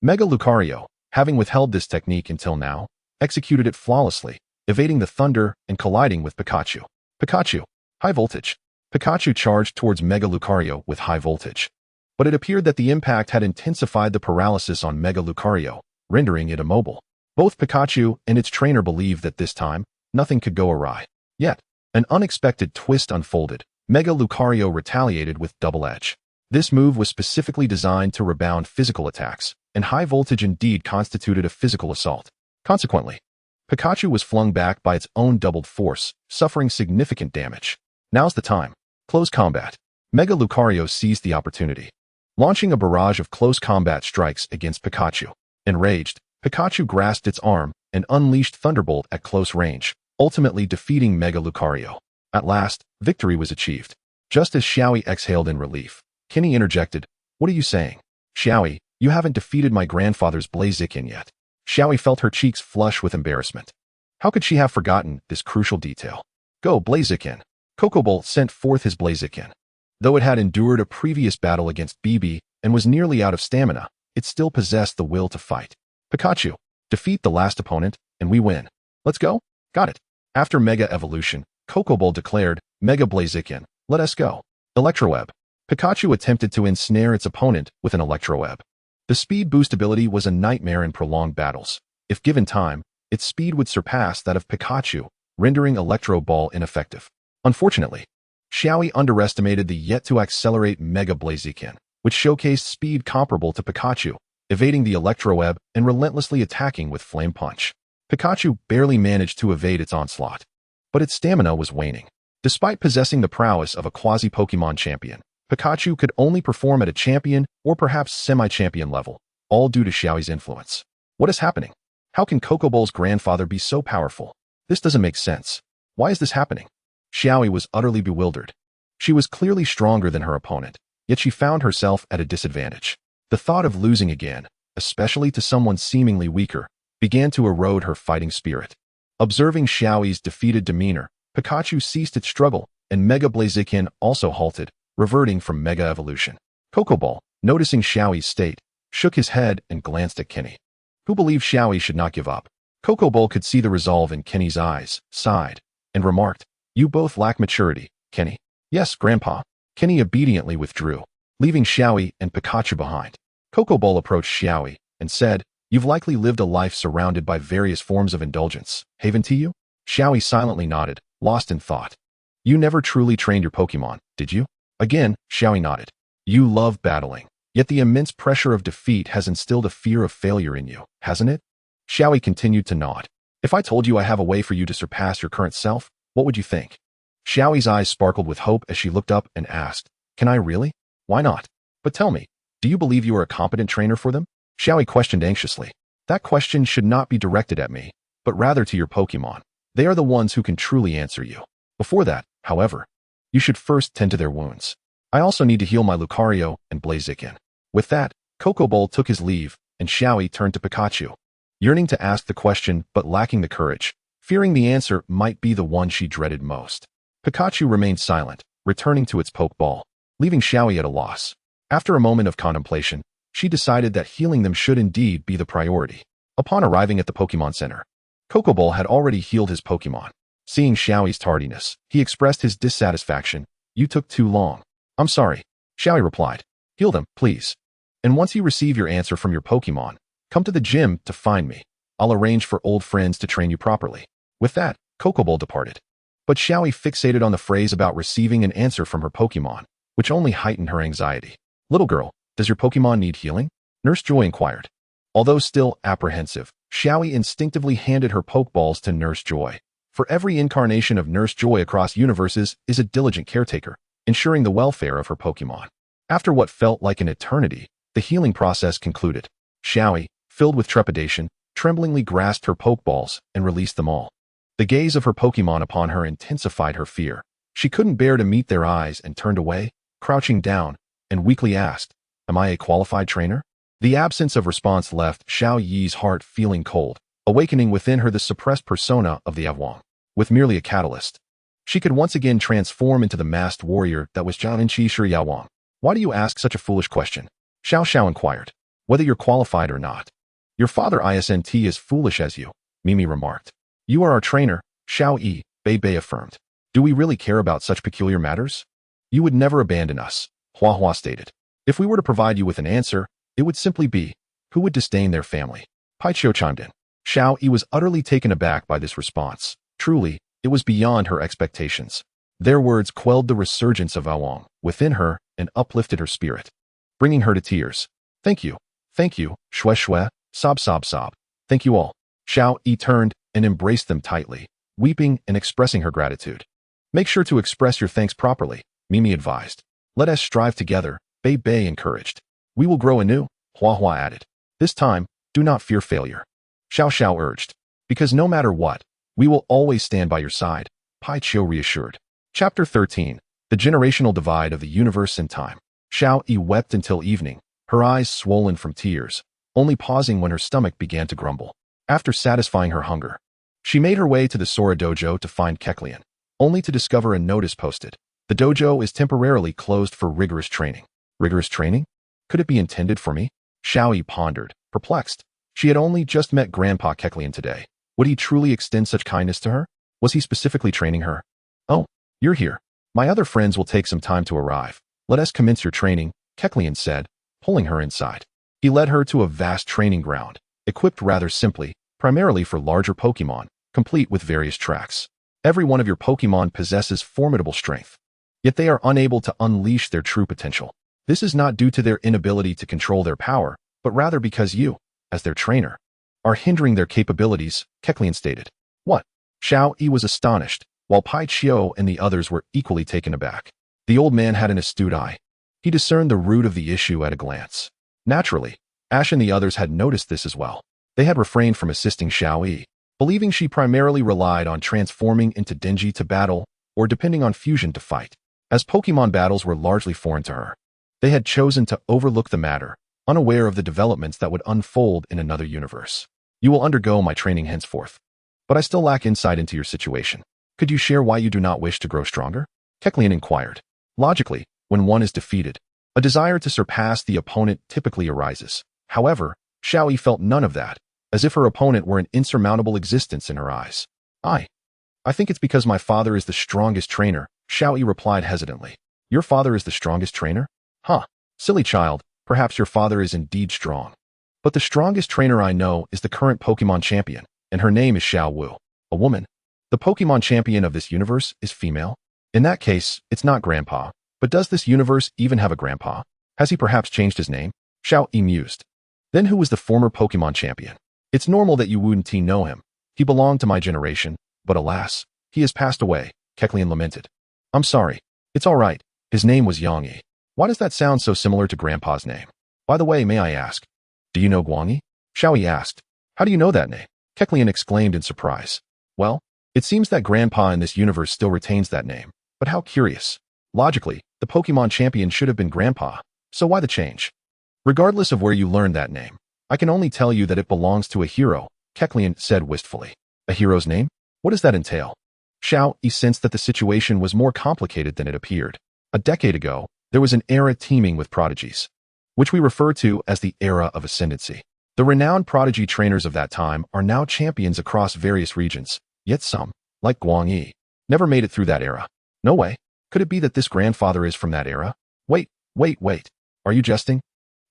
Mega Lucario, having withheld this technique until now, executed it flawlessly, evading the thunder and colliding with Pikachu. Pikachu. High Voltage. Pikachu charged towards Mega Lucario with high voltage. But it appeared that the impact had intensified the paralysis on Mega Lucario, rendering it immobile. Both Pikachu and its trainer believed that this time, nothing could go awry. Yet, an unexpected twist unfolded. Mega Lucario retaliated with Double Edge. This move was specifically designed to rebound physical attacks, and high voltage indeed constituted a physical assault. Consequently, Pikachu was flung back by its own doubled force, suffering significant damage. Now's the time. Close Combat. Mega Lucario seized the opportunity, launching a barrage of close combat strikes against Pikachu. Enraged, Pikachu grasped its arm and unleashed Thunderbolt at close range, ultimately defeating Mega Lucario. At last, victory was achieved. Just as Xiaoyi exhaled in relief, Kenny interjected, "What are you saying? Xiaoyi, you haven't defeated my grandfather's Blaziken yet." Xiaoyi felt her cheeks flush with embarrassment. How could she have forgotten this crucial detail? Go, Blaziken. Cocobolt sent forth his Blaziken. Though it had endured a previous battle against BB and was nearly out of stamina, it still possessed the will to fight. Pikachu, defeat the last opponent, and we win. Let's go? Got it. After Mega Evolution, Cocobolt declared, "Mega Blaziken, let us go." Electroweb. Pikachu attempted to ensnare its opponent with an Electroweb. The speed boost ability was a nightmare in prolonged battles. If given time, its speed would surpass that of Pikachu, rendering Electro Ball ineffective. Unfortunately, Xiaoyi underestimated the yet-to-accelerate Mega Blaziken, which showcased speed comparable to Pikachu, evading the Electroweb and relentlessly attacking with Flame Punch. Pikachu barely managed to evade its onslaught, but its stamina was waning. Despite possessing the prowess of a quasi-Pokemon champion, Pikachu could only perform at a champion or perhaps semi-champion level, all due to Xiaoyi's influence. What is happening? How can Cocobolt's grandfather be so powerful? This doesn't make sense. Why is this happening? Xiaoyi was utterly bewildered. She was clearly stronger than her opponent, yet she found herself at a disadvantage. The thought of losing again, especially to someone seemingly weaker, began to erode her fighting spirit. Observing Xiaoyi's defeated demeanor, Pikachu ceased its struggle, and Mega Blaziken also halted, reverting from Mega Evolution. Cocoball, noticing Xiaoyi's state, shook his head and glanced at Kenny, who believed Xiaoyi should not give up. Cocoball could see the resolve in Kenny's eyes, sighed, and remarked, "You both lack maturity, Kenny." "Yes, Grandpa." Kenny obediently withdrew, leaving Xiaoyi and Pikachu behind. Cocoball approached Xiaoyi and said, "You've likely lived a life surrounded by various forms of indulgence, haven't you?" Xiaoyi silently nodded, lost in thought. "You never truly trained your Pokemon, did you?" Again, Xiaoyi nodded. "You love battling, yet the immense pressure of defeat has instilled a fear of failure in you, hasn't it?" Xiaoyi continued to nod. "If I told you I have a way for you to surpass your current self, what would you think?" Xiaoyi's eyes sparkled with hope as she looked up and asked, "Can I really? Why not? But tell me, do you believe you are a competent trainer for them?" Xiaoyi questioned anxiously. "That question should not be directed at me, but rather to your Pokemon. They are the ones who can truly answer you. Before that, however, you should first tend to their wounds. I also need to heal my Lucario and Blaziken." With that, Cocoball took his leave, and Xiaoyi turned to Pikachu, yearning to ask the question but lacking the courage, fearing the answer might be the one she dreaded most. Pikachu remained silent, returning to its Pokeball, leaving Xiaoyi at a loss. After a moment of contemplation, she decided that healing them should indeed be the priority. Upon arriving at the Pokemon Center, Kokoball had already healed his Pokemon. Seeing Xiaoyi's tardiness, he expressed his dissatisfaction. "You took too long." "I'm sorry," Xiaoyi replied. "Heal them, please. And once you receive your answer from your Pokemon, come to the gym to find me. I'll arrange for old friends to train you properly." With that, Kokoball departed. But Xiaoyi fixated on the phrase about receiving an answer from her Pokemon, which only heightened her anxiety. "Little girl, does your Pokemon need healing?" Nurse Joy inquired. Although still apprehensive, Xiaoyi instinctively handed her Pokeballs to Nurse Joy. For every incarnation of Nurse Joy across universes is a diligent caretaker, ensuring the welfare of her Pokemon. After what felt like an eternity, the healing process concluded. Xiaoyi, filled with trepidation, tremblingly grasped her Pokeballs and released them all. The gaze of her Pokemon upon her intensified her fear. She couldn't bear to meet their eyes and turned away, crouching down, and weakly asked, "Am I a qualified trainer?" The absence of response left Xiaoyi's heart feeling cold, awakening within her the suppressed persona of the Awakens. With merely a catalyst, she could once again transform into the masked warrior that was Jianinqi Shiyaowang. "Why do you ask such a foolish question?" Xiao Xiao inquired. "Whether you're qualified or not. Your father isn't as foolish as you," Mimi remarked. "You are our trainer," Xiaoyi, Bei affirmed. "Do we really care about such peculiar matters?" "You would never abandon us," Hua Hua stated. "If we were to provide you with an answer, it would simply be, who would disdain their family?" Paiqiu chimed in. Xiaoyi was utterly taken aback by this response. Truly, it was beyond her expectations. Their words quelled the resurgence of Awang within her and uplifted her spirit, bringing her to tears. Thank you, shue shue, sob sob sob. Thank you all." Xiaoyi turned and embraced them tightly, weeping and expressing her gratitude. "Make sure to express your thanks properly," Mimi advised. "Let us strive together," Bei encouraged. "We will grow anew," Hua Hua added. "This time, do not fear failure," Xiao Xiao urged. "Because no matter what, we will always stand by your side," Paiqiu reassured. Chapter 13. The Generational Divide of the Universe and Time. Xiaoyi wept until evening, her eyes swollen from tears, only pausing when her stomach began to grumble. After satisfying her hunger, she made her way to the Sora dojo to find Kecleon, only to discover a notice posted. "The dojo is temporarily closed for rigorous training." Rigorous training? Could it be intended for me? Xiaoyi pondered, perplexed. She had only just met Grandpa Kecleon today. Would he truly extend such kindness to her? Was he specifically training her? "Oh, you're here. My other friends will take some time to arrive. Let us commence your training," Kecleon said, pulling her inside. He led her to a vast training ground, equipped rather simply, primarily for larger Pokemon, complete with various tracks. Every one of your Pokemon possesses formidable strength, yet they are unable to unleash their true potential. This is not due to their inability to control their power, but rather because you, as their trainer, are hindering their capabilities, Kecleon stated. "What?" Xiaoyi was astonished, while Paiqiu and the others were equally taken aback. The old man had an astute eye. He discerned the root of the issue at a glance. Naturally, Ash and the others had noticed this as well. They had refrained from assisting Xiaoyi, believing she primarily relied on transforming into Denji to battle or depending on fusion to fight. As Pokemon battles were largely foreign to her, they had chosen to overlook the matter, unaware of the developments that would unfold in another universe. "You will undergo my training henceforth. But I still lack insight into your situation. Could you share why you do not wish to grow stronger?" Kecleon inquired. Logically, when one is defeated, a desire to surpass the opponent typically arises. However, Xiaoyi felt none of that, as if her opponent were an insurmountable existence in her eyes. I think it's because my father is the strongest trainer," Xiaoyi replied hesitantly. "Your father is the strongest trainer? Huh. Silly child, perhaps your father is indeed strong. But the strongest trainer I know is the current Pokemon champion, and her name is Xiao Wu, a woman. The Pokemon champion of this universe is female? In that case, it's not Grandpa. But does this universe even have a Grandpa? Has he perhaps changed his name?" Xiaoyi mused. "Then who was the former Pokemon champion? It's normal that you wouldn't know him. He belonged to my generation, but alas, he has passed away," Kecleon lamented. "I'm sorry. It's all right. His name was Yangyi. Why does that sound so similar to Grandpa's name? By the way, may I ask, do you know Guangyi?" Xiaoyi asked. "How do you know that name?" Kecleon exclaimed in surprise. "Well, it seems that Grandpa in this universe still retains that name. But how curious. Logically, the Pokemon champion should have been Grandpa, so why the change? Regardless of where you learned that name, I can only tell you that it belongs to a hero," Kecleon said wistfully. "A hero's name? What does that entail?" Xiaoyi sensed that the situation was more complicated than it appeared. A decade ago, there was an era teeming with prodigies, which we refer to as the era of ascendancy. The renowned prodigy trainers of that time are now champions across various regions, yet some, like Guangyi, never made it through that era. No way. Could it be that this grandfather is from that era? Wait. Are you jesting?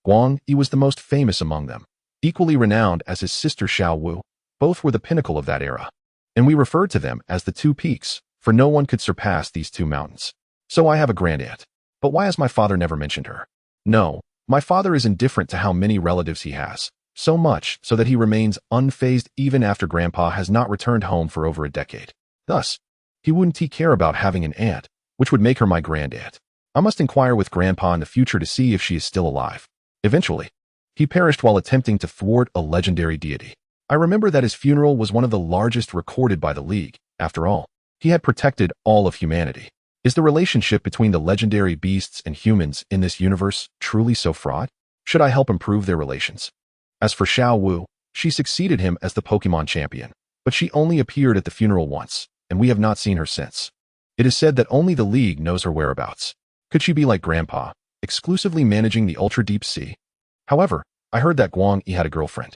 Guangyi was the most famous among them, equally renowned as his sister Xiaoyi. Both were the pinnacle of that era, and we referred to them as the two peaks, for no one could surpass these two mountains. So I have a grandaunt. But why has my father never mentioned her? No, my father is indifferent to how many relatives he has, so much so that he remains unfazed even after Grandpa has not returned home for over a decade. Thus, he wouldn't care about having an aunt, which would make her my grandaunt. I must inquire with Grandpa in the future to see if she is still alive. Eventually, he perished while attempting to thwart a legendary deity. I remember that his funeral was one of the largest recorded by the League. After all, he had protected all of humanity. Is the relationship between the legendary beasts and humans in this universe truly so fraught? Should I help improve their relations? As for Xiaoyi, she succeeded him as the Pokemon champion, but she only appeared at the funeral once, and we have not seen her since. It is said that only the League knows her whereabouts. Could she be like Grandpa, exclusively managing the ultra-deep sea? However, I heard that Guangyi had a girlfriend,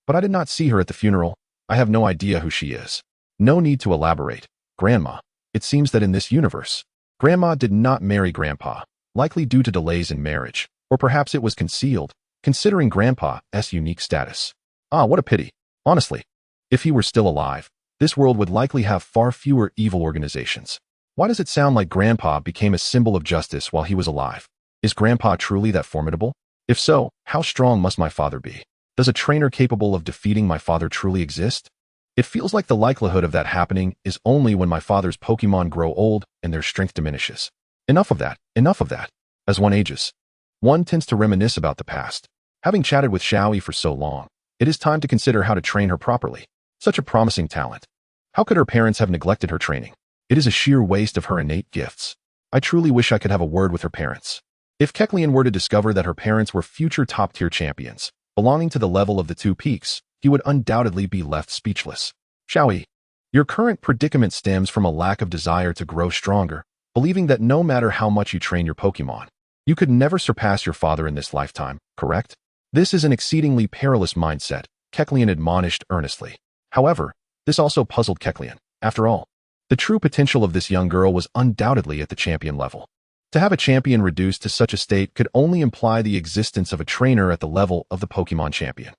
but I did not see her at the funeral. I have no idea who she is. No need to elaborate. Grandma. It seems that in this universe, Grandma did not marry Grandpa, likely due to delays in marriage, or perhaps it was concealed, considering Grandpa's unique status. Ah, what a pity. Honestly, if he were still alive, this world would likely have far fewer evil organizations. Why does it sound like Grandpa became a symbol of justice while he was alive? Is Grandpa truly that formidable? If so, how strong must my father be? Does a trainer capable of defeating my father truly exist? It feels like the likelihood of that happening is only when my father's Pokemon grow old and their strength diminishes. Enough of that. As one ages, one tends to reminisce about the past. Having chatted with Xiaoyi for so long, it is time to consider how to train her properly. Such a promising talent. How could her parents have neglected her training? It is a sheer waste of her innate gifts. I truly wish I could have a word with her parents. If Kecleon were to discover that her parents were future top-tier champions, belonging to the level of the two peaks, he would undoubtedly be left speechless. Xiaoyi, your current predicament stems from a lack of desire to grow stronger, believing that no matter how much you train your Pokemon, you could never surpass your father in this lifetime, correct? This is an exceedingly perilous mindset, Kecleon admonished earnestly. However, this also puzzled Kecleon. After all, the true potential of this young girl was undoubtedly at the champion level. To have a champion reduced to such a state could only imply the existence of a trainer at the level of the Pokemon champion.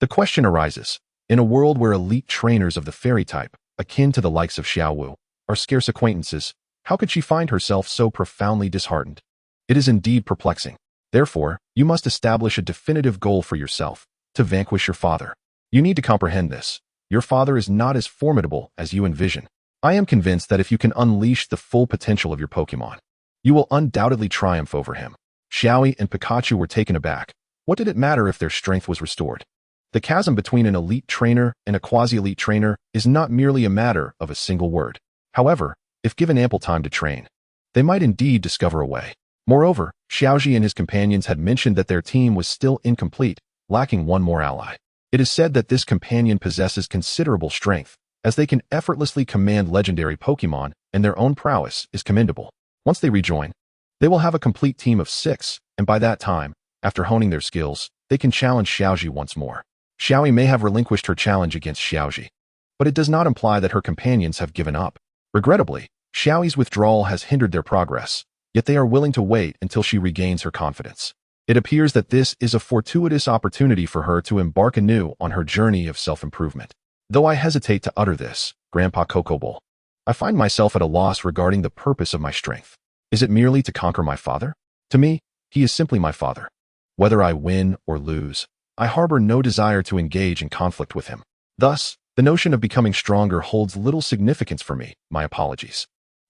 The question arises, in a world where elite trainers of the fairy type, akin to the likes of Xiaoyi, are scarce acquaintances, how could she find herself so profoundly disheartened? It is indeed perplexing. Therefore, you must establish a definitive goal for yourself, to vanquish your father. You need to comprehend this. Your father is not as formidable as you envision. I am convinced that if you can unleash the full potential of your Pokemon, you will undoubtedly triumph over him. Xiaoyi and Pikachu were taken aback. What did it matter if their strength was restored? The chasm between an elite trainer and a quasi-elite trainer is not merely a matter of a single word. However, if given ample time to train, they might indeed discover a way. Moreover, Xiaoyi and his companions had mentioned that their team was still incomplete, lacking one more ally. It is said that this companion possesses considerable strength, as they can effortlessly command legendary Pokemon, and their own prowess is commendable. Once they rejoin, they will have a complete team of 6, and by that time, after honing their skills, they can challenge Xiaoyi once more. Xiaoyi may have relinquished her challenge against Xiaoyi, but it does not imply that her companions have given up. Regrettably, Xiaoyi's withdrawal has hindered their progress, yet they are willing to wait until she regains her confidence. It appears that this is a fortuitous opportunity for her to embark anew on her journey of self-improvement. Though I hesitate to utter this, Grandpa Cocobol, I find myself at a loss regarding the purpose of my strength. Is it merely to conquer my father? To me, he is simply my father. Whether I win or lose, I harbor no desire to engage in conflict with him. Thus, the notion of becoming stronger holds little significance for me. My apologies.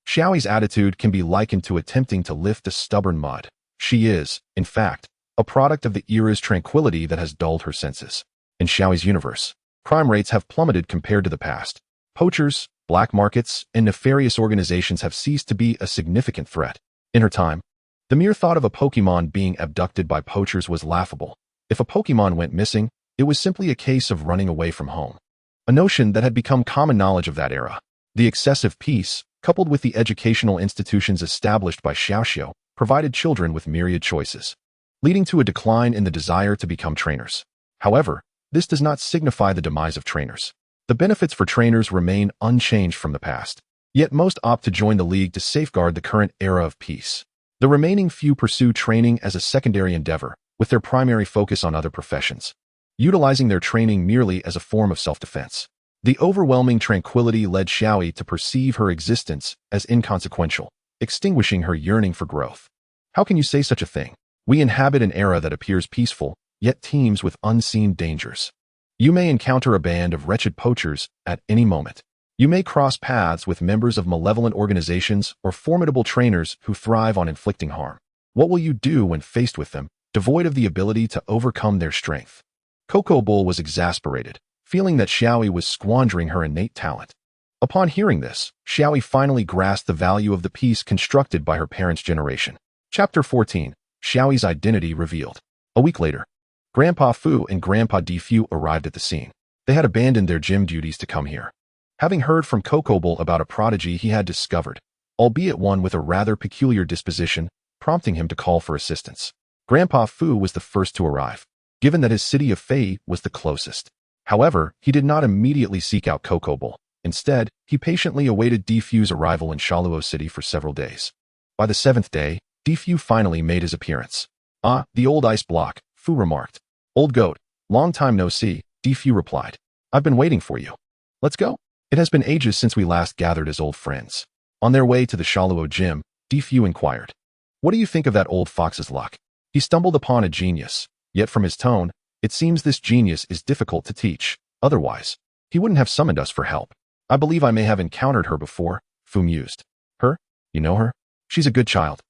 Xiaoyi's attitude can be likened to attempting to lift a stubborn mud. She is, in fact, a product of the era's tranquility that has dulled her senses. In Xiaoyi's universe, crime rates have plummeted compared to the past. Poachers, black markets, and nefarious organizations have ceased to be a significant threat. In her time, the mere thought of a Pokemon being abducted by poachers was laughable. If a Pokemon went missing, it was simply a case of running away from home. A notion that had become common knowledge of that era. The excessive peace, coupled with the educational institutions established by Xiaoyi, provided children with myriad choices, leading to a decline in the desire to become trainers. However, this does not signify the demise of trainers. The benefits for trainers remain unchanged from the past, yet most opt to join the league to safeguard the current era of peace. The remaining few pursue training as a secondary endeavor, with their primary focus on other professions, utilizing their training merely as a form of self-defense. The overwhelming tranquility led Xiaoyi to perceive her existence as inconsequential, extinguishing her yearning for growth. How can you say such a thing? We inhabit an era that appears peaceful, yet teems with unseen dangers. You may encounter a band of wretched poachers at any moment. You may cross paths with members of malevolent organizations or formidable trainers who thrive on inflicting harm. What will you do when faced with them, devoid of the ability to overcome their strength? Coco Bull was exasperated, feeling that Xiaoyi was squandering her innate talent. Upon hearing this, Xiaoyi finally grasped the value of the peace constructed by her parents' generation. Chapter 14. Xiaoyi's identity revealed. A week later, Grandpa Fu and Grandpa Defu arrived at the scene. They had abandoned their gym duties to come here, having heard from Coco Bull about a prodigy he had discovered, albeit one with a rather peculiar disposition, prompting him to call for assistance. Grandpa Fu was the first to arrive, given that his city of Fei was the closest. However, he did not immediately seek out Coco Bull. Instead, he patiently awaited Defu's arrival in Shaluo City for several days. By the 7th day, Defu finally made his appearance. "Ah, the old ice block," Fu remarked. "Old goat, long time no see," Defu replied. "I've been waiting for you. Let's go." It has been ages since we last gathered as old friends. On their way to the Shaluo gym, Defu inquired, "What do you think of that old fox's luck? He stumbled upon a genius, yet from his tone, it seems this genius is difficult to teach. Otherwise, he wouldn't have summoned us for help. I believe I may have encountered her before," Fu mused. "Her? You know her? She's a good child.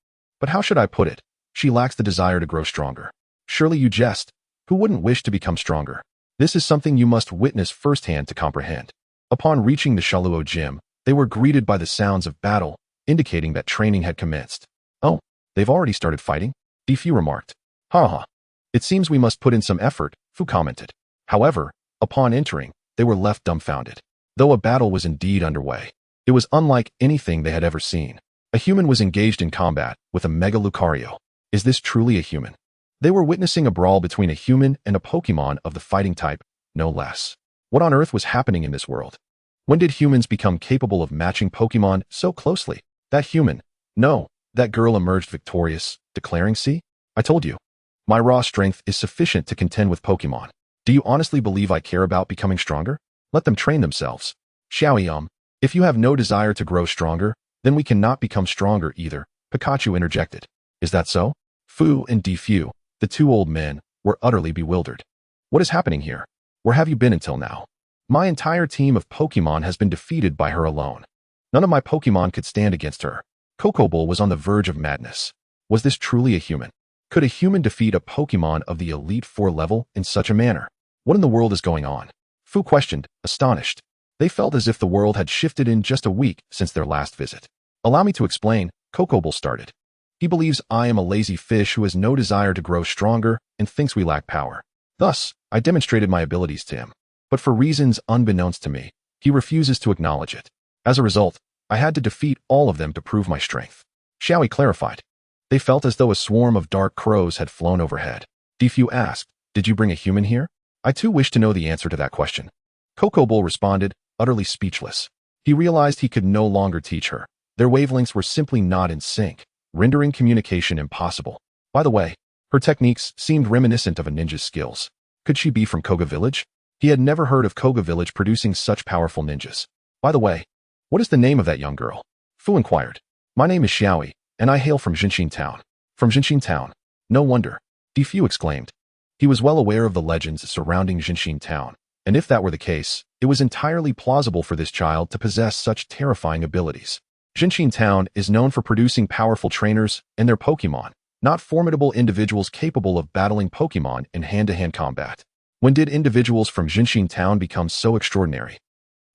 But how should I put it? She lacks the desire to grow stronger." "Surely you jest. Who wouldn't wish to become stronger? This is something you must witness firsthand to comprehend." Upon reaching the Shaluo gym, they were greeted by the sounds of battle, indicating that training had commenced. "Oh, they've already started fighting?" Defu remarked. "Ha. It seems we must put in some effort," Fu commented. However, upon entering, they were left dumbfounded. Though a battle was indeed underway, it was unlike anything they had ever seen. A human was engaged in combat with a Mega Lucario. Is this truly a human? They were witnessing a brawl between a human and a Pokemon of the fighting type, no less. What on earth was happening in this world? When did humans become capable of matching Pokemon so closely? That human, no, that girl emerged victorious, declaring, "See? I told you. My raw strength is sufficient to contend with Pokemon. Do you honestly believe I care about becoming stronger? Let them train themselves." "Xiaoyi, if you have no desire to grow stronger, then we cannot become stronger either," Pikachu interjected. "Is that so?" Fu and Defu, the two old men, were utterly bewildered. "What is happening here? Where have you been until now? My entire team of Pokemon has been defeated by her alone. None of my Pokemon could stand against her." Coco Bull was on the verge of madness. Was this truly a human? Could a human defeat a Pokemon of the Elite Four level in such a manner? What in the world is going on? Fu questioned, astonished. They felt as if the world had shifted in just a week since their last visit. "Allow me to explain," Coco Bull started. "He believes I am a lazy fish who has no desire to grow stronger and thinks we lack power. Thus, I demonstrated my abilities to him. But for reasons unbeknownst to me, he refuses to acknowledge it. As a result, I had to defeat all of them to prove my strength." Xiaoyi clarified. They felt as though a swarm of dark crows had flown overhead. Defu asked, "Did you bring a human here?" "I too wish to know the answer to that question." Coco Bull responded, utterly speechless. He realized he could no longer teach her. Their wavelengths were simply not in sync, rendering communication impossible. By the way, her techniques seemed reminiscent of a ninja's skills. Could she be from Koga Village? He had never heard of Koga Village producing such powerful ninjas. "By the way, what is the name of that young girl?" Fu inquired. "My name is Xiaoyi, and I hail from Jinshin Town." "From Jinshin Town? No wonder," Defu exclaimed. He was well aware of the legends surrounding Jinshin Town, and if that were the case, it was entirely plausible for this child to possess such terrifying abilities. Jinshin Town is known for producing powerful trainers and their Pokemon, not formidable individuals capable of battling Pokemon in hand-to-hand combat. When did individuals from Jinshin Town become so extraordinary?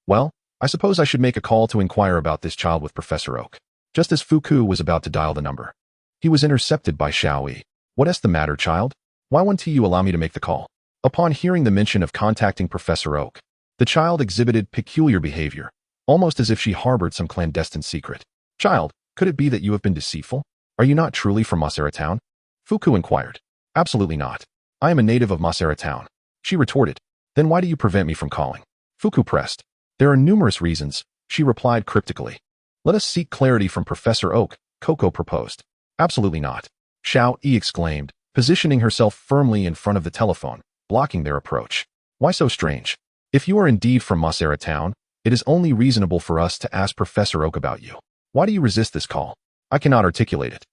Well, I suppose I should make a call to inquire about this child with Professor Oak. Just as Fuku was about to dial the number, he was intercepted by Xiaoyi. "What's the matter, child? Why won't you allow me to make the call?" Upon hearing the mention of contacting Professor Oak, the child exhibited peculiar behavior, almost as if she harbored some clandestine secret. Child, could it be that you have been deceitful? Are you not truly from Masera Town? Fuku inquired. Absolutely not. I am a native of Masera Town. She retorted. Then why do you prevent me from calling? Fuku pressed. There are numerous reasons, she replied cryptically. Let us seek clarity from Professor Oak, Coco proposed. Absolutely not. Xiaoyi exclaimed, positioning herself firmly in front of the telephone, blocking their approach. Why so strange? If you are indeed from Masera Town, it is only reasonable for us to ask Professor Oak about you. Why do you resist this call? I cannot articulate it.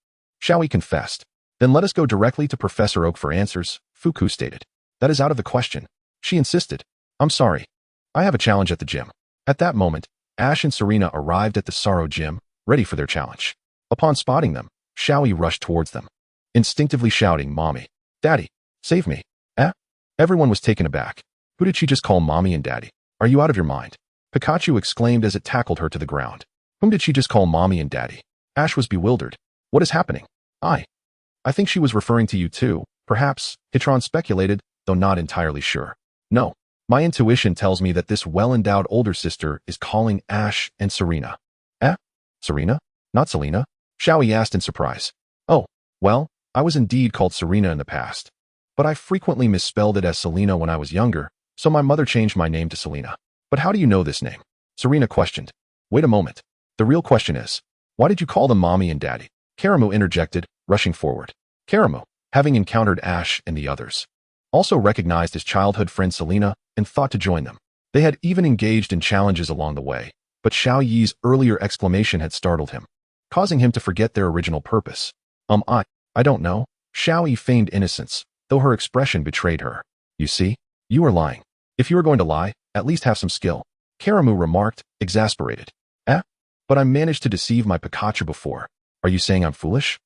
Xiaoyi confessed. Then let us go directly to Professor Oak for answers, Fuku stated. That is out of the question. She insisted. I'm sorry. I have a challenge at the gym. At that moment, Ash and Serena arrived at the Sorrow gym, ready for their challenge. Upon spotting them, Xiaoyi rushed towards them, instinctively shouting, Mommy, Daddy, save me. Eh? Everyone was taken aback. Who did she just call Mommy and Daddy? Are you out of your mind? Pikachu exclaimed as it tackled her to the ground. Whom did she just call Mommy and Daddy? Ash was bewildered. What is happening? I think she was referring to you too, perhaps, Hitron speculated, though not entirely sure. No. My intuition tells me that this well-endowed older sister is calling Ash and Serena. Eh? Serena? Not Selena? Xiaoyi asked in surprise. Oh, well, I was indeed called Serena in the past. But I frequently misspelled it as Selena when I was younger, so my mother changed my name to Selena. But how do you know this name? Serena questioned. Wait a moment. The real question is, why did you call them Mommy and Daddy? Karamu interjected, rushing forward. Karamu, having encountered Ash and the others, also recognized his childhood friend Selena and thought to join them. They had even engaged in challenges along the way, but Xiaoyi's earlier exclamation had startled him, causing him to forget their original purpose. I don't know. Xiaoyi feigned innocence, though her expression betrayed her. You see, you are lying. If you are going to lie, at least have some skill. Karamu remarked, exasperated. Eh? But I managed to deceive my Pikachu before. Are you saying I'm foolish?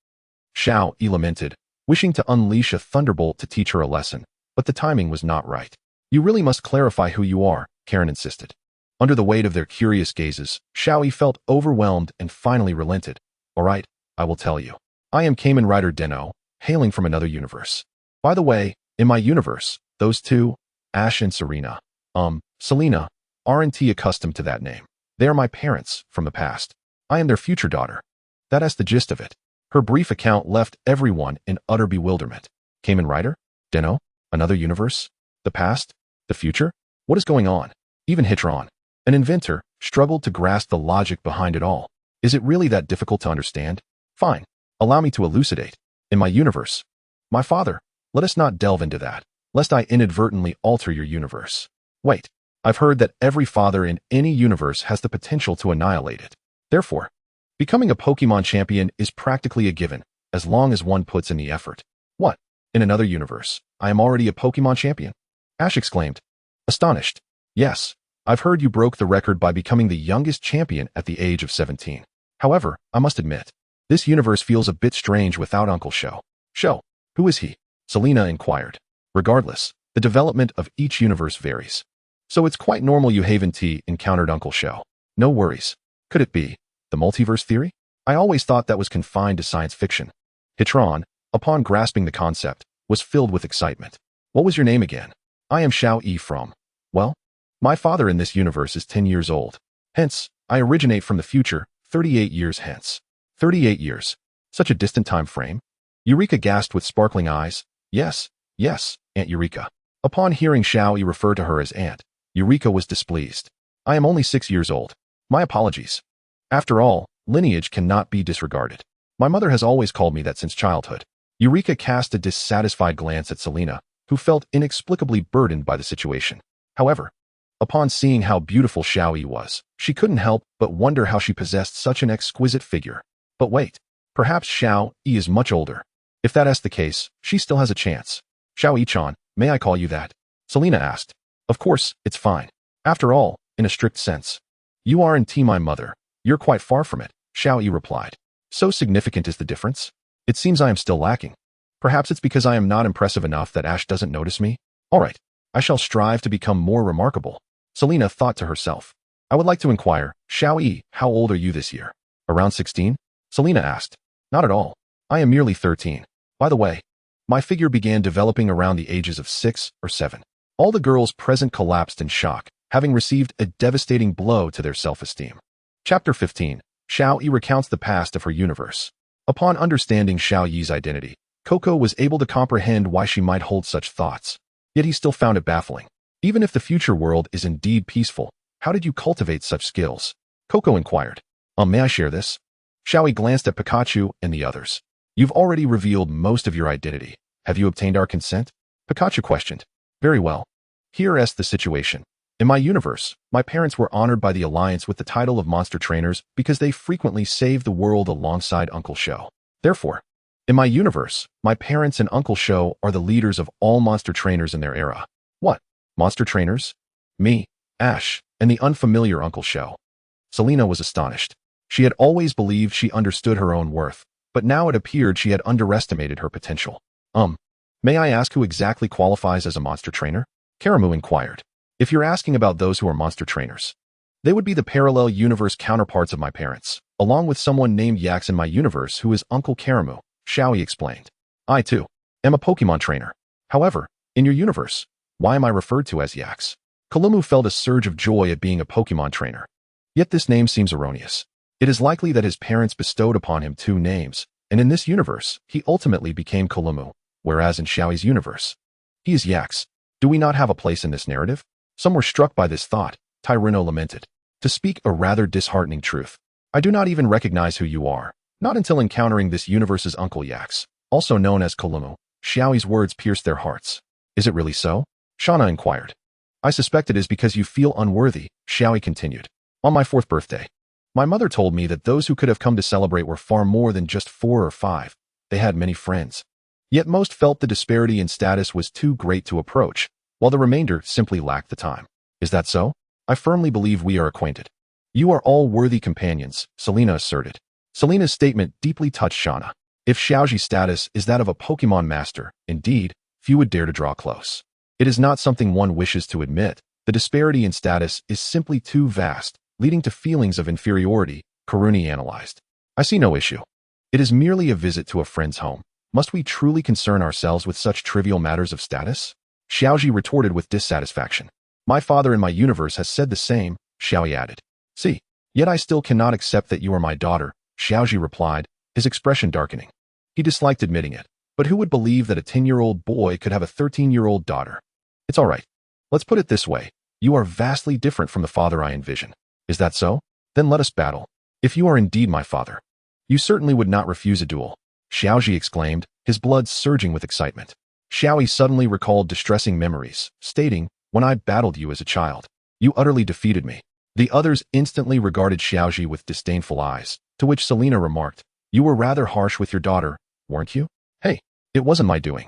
Xiaoyi lamented, wishing to unleash a thunderbolt to teach her a lesson, but the timing was not right. You really must clarify who you are, Karen insisted. Under the weight of their curious gazes, Xiaoyi felt overwhelmed and finally relented. All right, I will tell you. I am Kamen Rider Den-O, hailing from another universe. By the way, in my universe, those two, Ash and Serena, Selena, aren't accustomed to that name. They are my parents from the past. I am their future daughter. That's the gist of it. Her brief account left everyone in utter bewilderment. Kamen Rider? Den-O? Another universe? The past? The future? What is going on? Even Hitron, an inventor, struggled to grasp the logic behind it all. Is it really that difficult to understand? Fine. Allow me to elucidate. In my universe. My father. Let us not delve into that, lest I inadvertently alter your universe. Wait. I've heard that every father in any universe has the potential to annihilate it. Therefore, becoming a Pokemon champion is practically a given, as long as one puts in the effort. What? In another universe, I am already a Pokemon champion? Ash exclaimed, astonished. Yes, I've heard you broke the record by becoming the youngest champion at the age of 17. However, I must admit, this universe feels a bit strange without Uncle Sho. Sho, who is he? Selena inquired. Regardless, the development of each universe varies. So it's quite normal you haven't encountered Uncle Sho. No worries. Could it be the multiverse theory? I always thought that was confined to science fiction. Hitron, upon grasping the concept, was filled with excitement. What was your name again? I am Xiaoyi from. Well, my father in this universe is 10 years old. Hence, I originate from the future, 38 years hence. 38 years. Such a distant time frame? Eureka gasped with sparkling eyes. Yes, Aunt Eureka. Upon hearing Xiaoyi refer to her as Aunt, Eureka was displeased. I am only 6 years old. My apologies. After all, lineage cannot be disregarded. My mother has always called me that since childhood. Eureka cast a dissatisfied glance at Selena, who felt inexplicably burdened by the situation. However, upon seeing how beautiful Xiaoyi was, she couldn't help but wonder how she possessed such an exquisite figure. But wait, perhaps Xiaoyi is much older. If that's the case, she still has a chance. Xiaoyi-chan, may I call you that? Selena asked. Of course, it's fine. After all, in a strict sense, you aren't my mother. You're quite far from it, Xiaoyi replied. So significant is the difference? It seems I am still lacking. Perhaps it's because I am not impressive enough that Ash doesn't notice me? All right, I shall strive to become more remarkable. Selena thought to herself. I would like to inquire, Xiaoyi, how old are you this year? Around 16? Selena asked. Not at all. I am merely 13. By the way, my figure began developing around the ages of 6 or 7. All the girls present collapsed in shock, having received a devastating blow to their self-esteem. Chapter 15. Xiaoyi recounts the past of her universe. Upon understanding Xiaoyi's identity, Coco was able to comprehend why she might hold such thoughts. Yet he still found it baffling. Even if the future world is indeed peaceful, how did you cultivate such skills? Coco inquired. May I share this? Xiaoyi glanced at Pikachu and the others. You've already revealed most of your identity. Have you obtained our consent? Pikachu questioned. Very well. Here's the situation. In my universe, my parents were honored by the Alliance with the title of Monster Trainers because they frequently saved the world alongside Uncle Shou. Therefore, in my universe, my parents and Uncle Shou are the leaders of all monster trainers in their era. What? Monster trainers? Me, Ash, and the unfamiliar Uncle Shou. Selena was astonished. She had always believed she understood her own worth, but now it appeared she had underestimated her potential. May I ask who exactly qualifies as a monster trainer? Karamu inquired. If you're asking about those who are monster trainers, they would be the parallel universe counterparts of my parents, along with someone named Yax in my universe who is Uncle Karamu, Xiaoyi explained. I, too, am a Pokemon trainer. However, in your universe, why am I referred to as Yax? Kalamu felt a surge of joy at being a Pokemon trainer. Yet this name seems erroneous. It is likely that his parents bestowed upon him two names, and in this universe, he ultimately became Kalamu, whereas in Xiaoyi's universe, he is Yax. Do we not have a place in this narrative? Some were struck by this thought. Tyrino lamented. To speak a rather disheartening truth, I do not even recognize who you are, not until encountering this universe's Uncle Yax, also known as Kalamu. Xiaoyi's words pierced their hearts. Is it really so? Shauna inquired. I suspect it is because you feel unworthy, Xiaoyi continued. On my 4th birthday, my mother told me that those who could have come to celebrate were far more than just 4 or 5. They had many friends. Yet most felt the disparity in status was too great to approach, while the remainder simply lacked the time. Is that so? I firmly believe we are acquainted. You are all worthy companions, Selena asserted. Selena's statement deeply touched Shauna. If Xiaoji's status is that of a Pokemon master, indeed, few would dare to draw close. It is not something one wishes to admit. The disparity in status is simply too vast, leading to feelings of inferiority, Karuni analyzed. I see no issue. It is merely a visit to a friend's home. Must we truly concern ourselves with such trivial matters of status? Xiaoji retorted with dissatisfaction. My father in my universe has said the same, Xiaoyi added. See, yet I still cannot accept that you are my daughter, Xiaoji replied, his expression darkening. He disliked admitting it, but who would believe that a 10-year-old boy could have a 13-year-old daughter? It's all right. Let's put it this way. You are vastly different from the father I envision. Is that so? Then let us battle. If you are indeed my father, you certainly would not refuse a duel, Xiaoji exclaimed, his blood surging with excitement. Xiaoyi suddenly recalled distressing memories, stating, when I battled you as a child, you utterly defeated me. The others instantly regarded Xiaoji with disdainful eyes, to which Selena remarked, you were rather harsh with your daughter, weren't you? Hey, it wasn't my doing.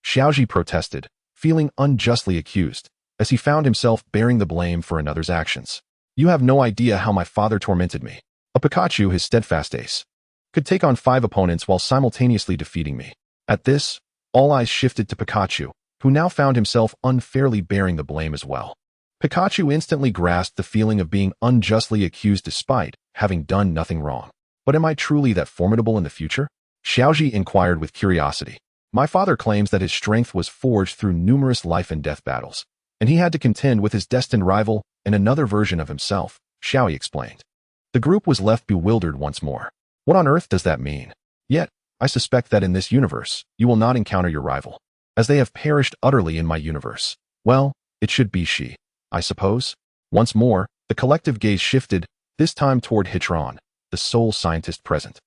Xiaoji protested, feeling unjustly accused, as he found himself bearing the blame for another's actions. You have no idea how my father tormented me. A Pikachu, his steadfast ace, could take on 5 opponents while simultaneously defeating me. At this, all eyes shifted to Pikachu, who now found himself unfairly bearing the blame as well. Pikachu instantly grasped the feeling of being unjustly accused despite having done nothing wrong. But am I truly that formidable in the future? Xiaoji inquired with curiosity. My father claims that his strength was forged through numerous life and death battles, and he had to contend with his destined rival and another version of himself, Xiaoyi explained. The group was left bewildered once more. What on earth does that mean? Yet, I suspect that in this universe, you will not encounter your rival, as they have perished utterly in my universe. Well, it should be she, I suppose. Once more, the collective gaze shifted, this time toward Hitron, the sole scientist present.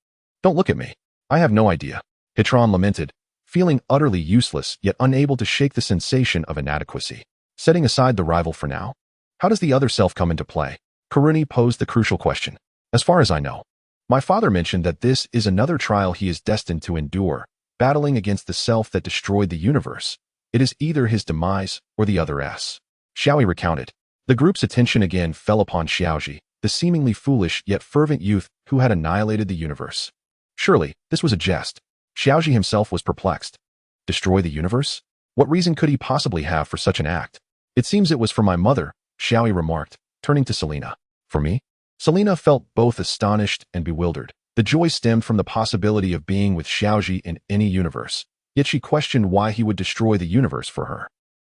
Don't look at me. I have no idea, Hitron lamented, feeling utterly useless yet unable to shake the sensation of inadequacy. Setting aside the rival for now, how does the other self come into play? Karuni posed the crucial question. As far as I know, my father mentioned that this is another trial he is destined to endure, battling against the self that destroyed the universe. It is either his demise or the other's. Xiaoyi recounted. The group's attention again fell upon Xiaoji, the seemingly foolish yet fervent youth who had annihilated the universe. Surely, this was a jest. Xiaoji himself was perplexed. Destroy the universe? What reason could he possibly have for such an act? It seems it was for my mother, Xiaoyi remarked, turning to Selena. For me? Selena felt both astonished and bewildered. The joy stemmed from the possibility of being with Xiaoji in any universe, yet she questioned why he would destroy the universe for her.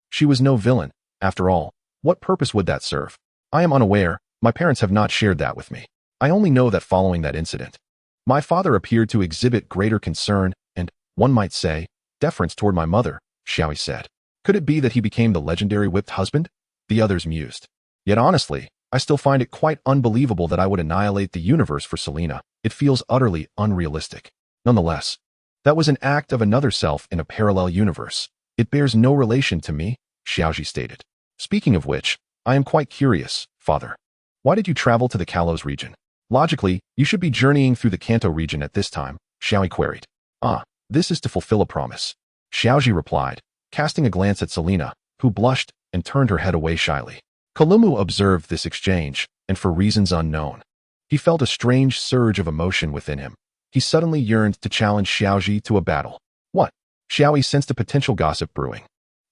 She was no villain, after all, What purpose would that serve? I am unaware. My parents have not shared that with me. I only know that following that incident, my father appeared to exhibit greater concern and, one might say, deference toward my mother, Xiaoyi said. Could it be that he became the legendary whipped husband? The others mused. Yet honestly, I still find it quite unbelievable that I would annihilate the universe for Selena. It feels utterly unrealistic. Nonetheless, that was an act of another self in a parallel universe. It bears no relation to me, Xiaoyi stated. Speaking of which, I am quite curious, father. Why did you travel to the Kalos region? Logically, you should be journeying through the Kanto region at this time, Xiaoyi queried. This is to fulfill a promise. Xiaoyi replied, casting a glance at Selena, who blushed and turned her head away shyly. Kolumu observed this exchange, and for reasons unknown, he felt a strange surge of emotion within him. He suddenly yearned to challenge Xiaoyi to a battle. What? Xiaoyi sensed a potential gossip brewing.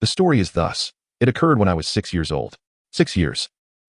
The story is thus. It occurred when I was 6 years old. 6 years.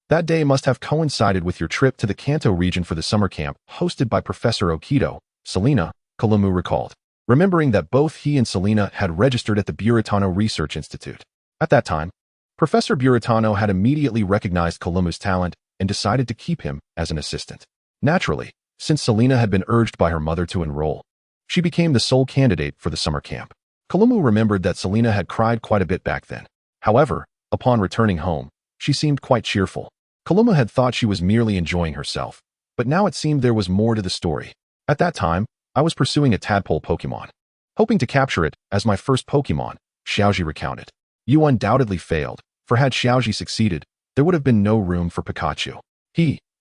That day must have coincided with your trip to the Kanto region for the summer camp hosted by Professor Okido, Selena, Kolumu recalled, remembering that both he and Selena had registered at the Buratano Research Institute. At that time, Professor Buratano had immediately recognized Kolumu's talent and decided to keep him as an assistant. Naturally, since Selena had been urged by her mother to enroll, she became the sole candidate for the summer camp. Kolumu remembered that Selena had cried quite a bit back then. However, upon returning home, she seemed quite cheerful. Kolumu had thought she was merely enjoying herself, but now it seemed there was more to the story. At that time, I was pursuing a tadpole Pokemon, hoping to capture it as my first Pokemon, Xiaoyi recounted. You undoubtedly failed, for had Xiaoyi succeeded, there would have been no room for Pikachu.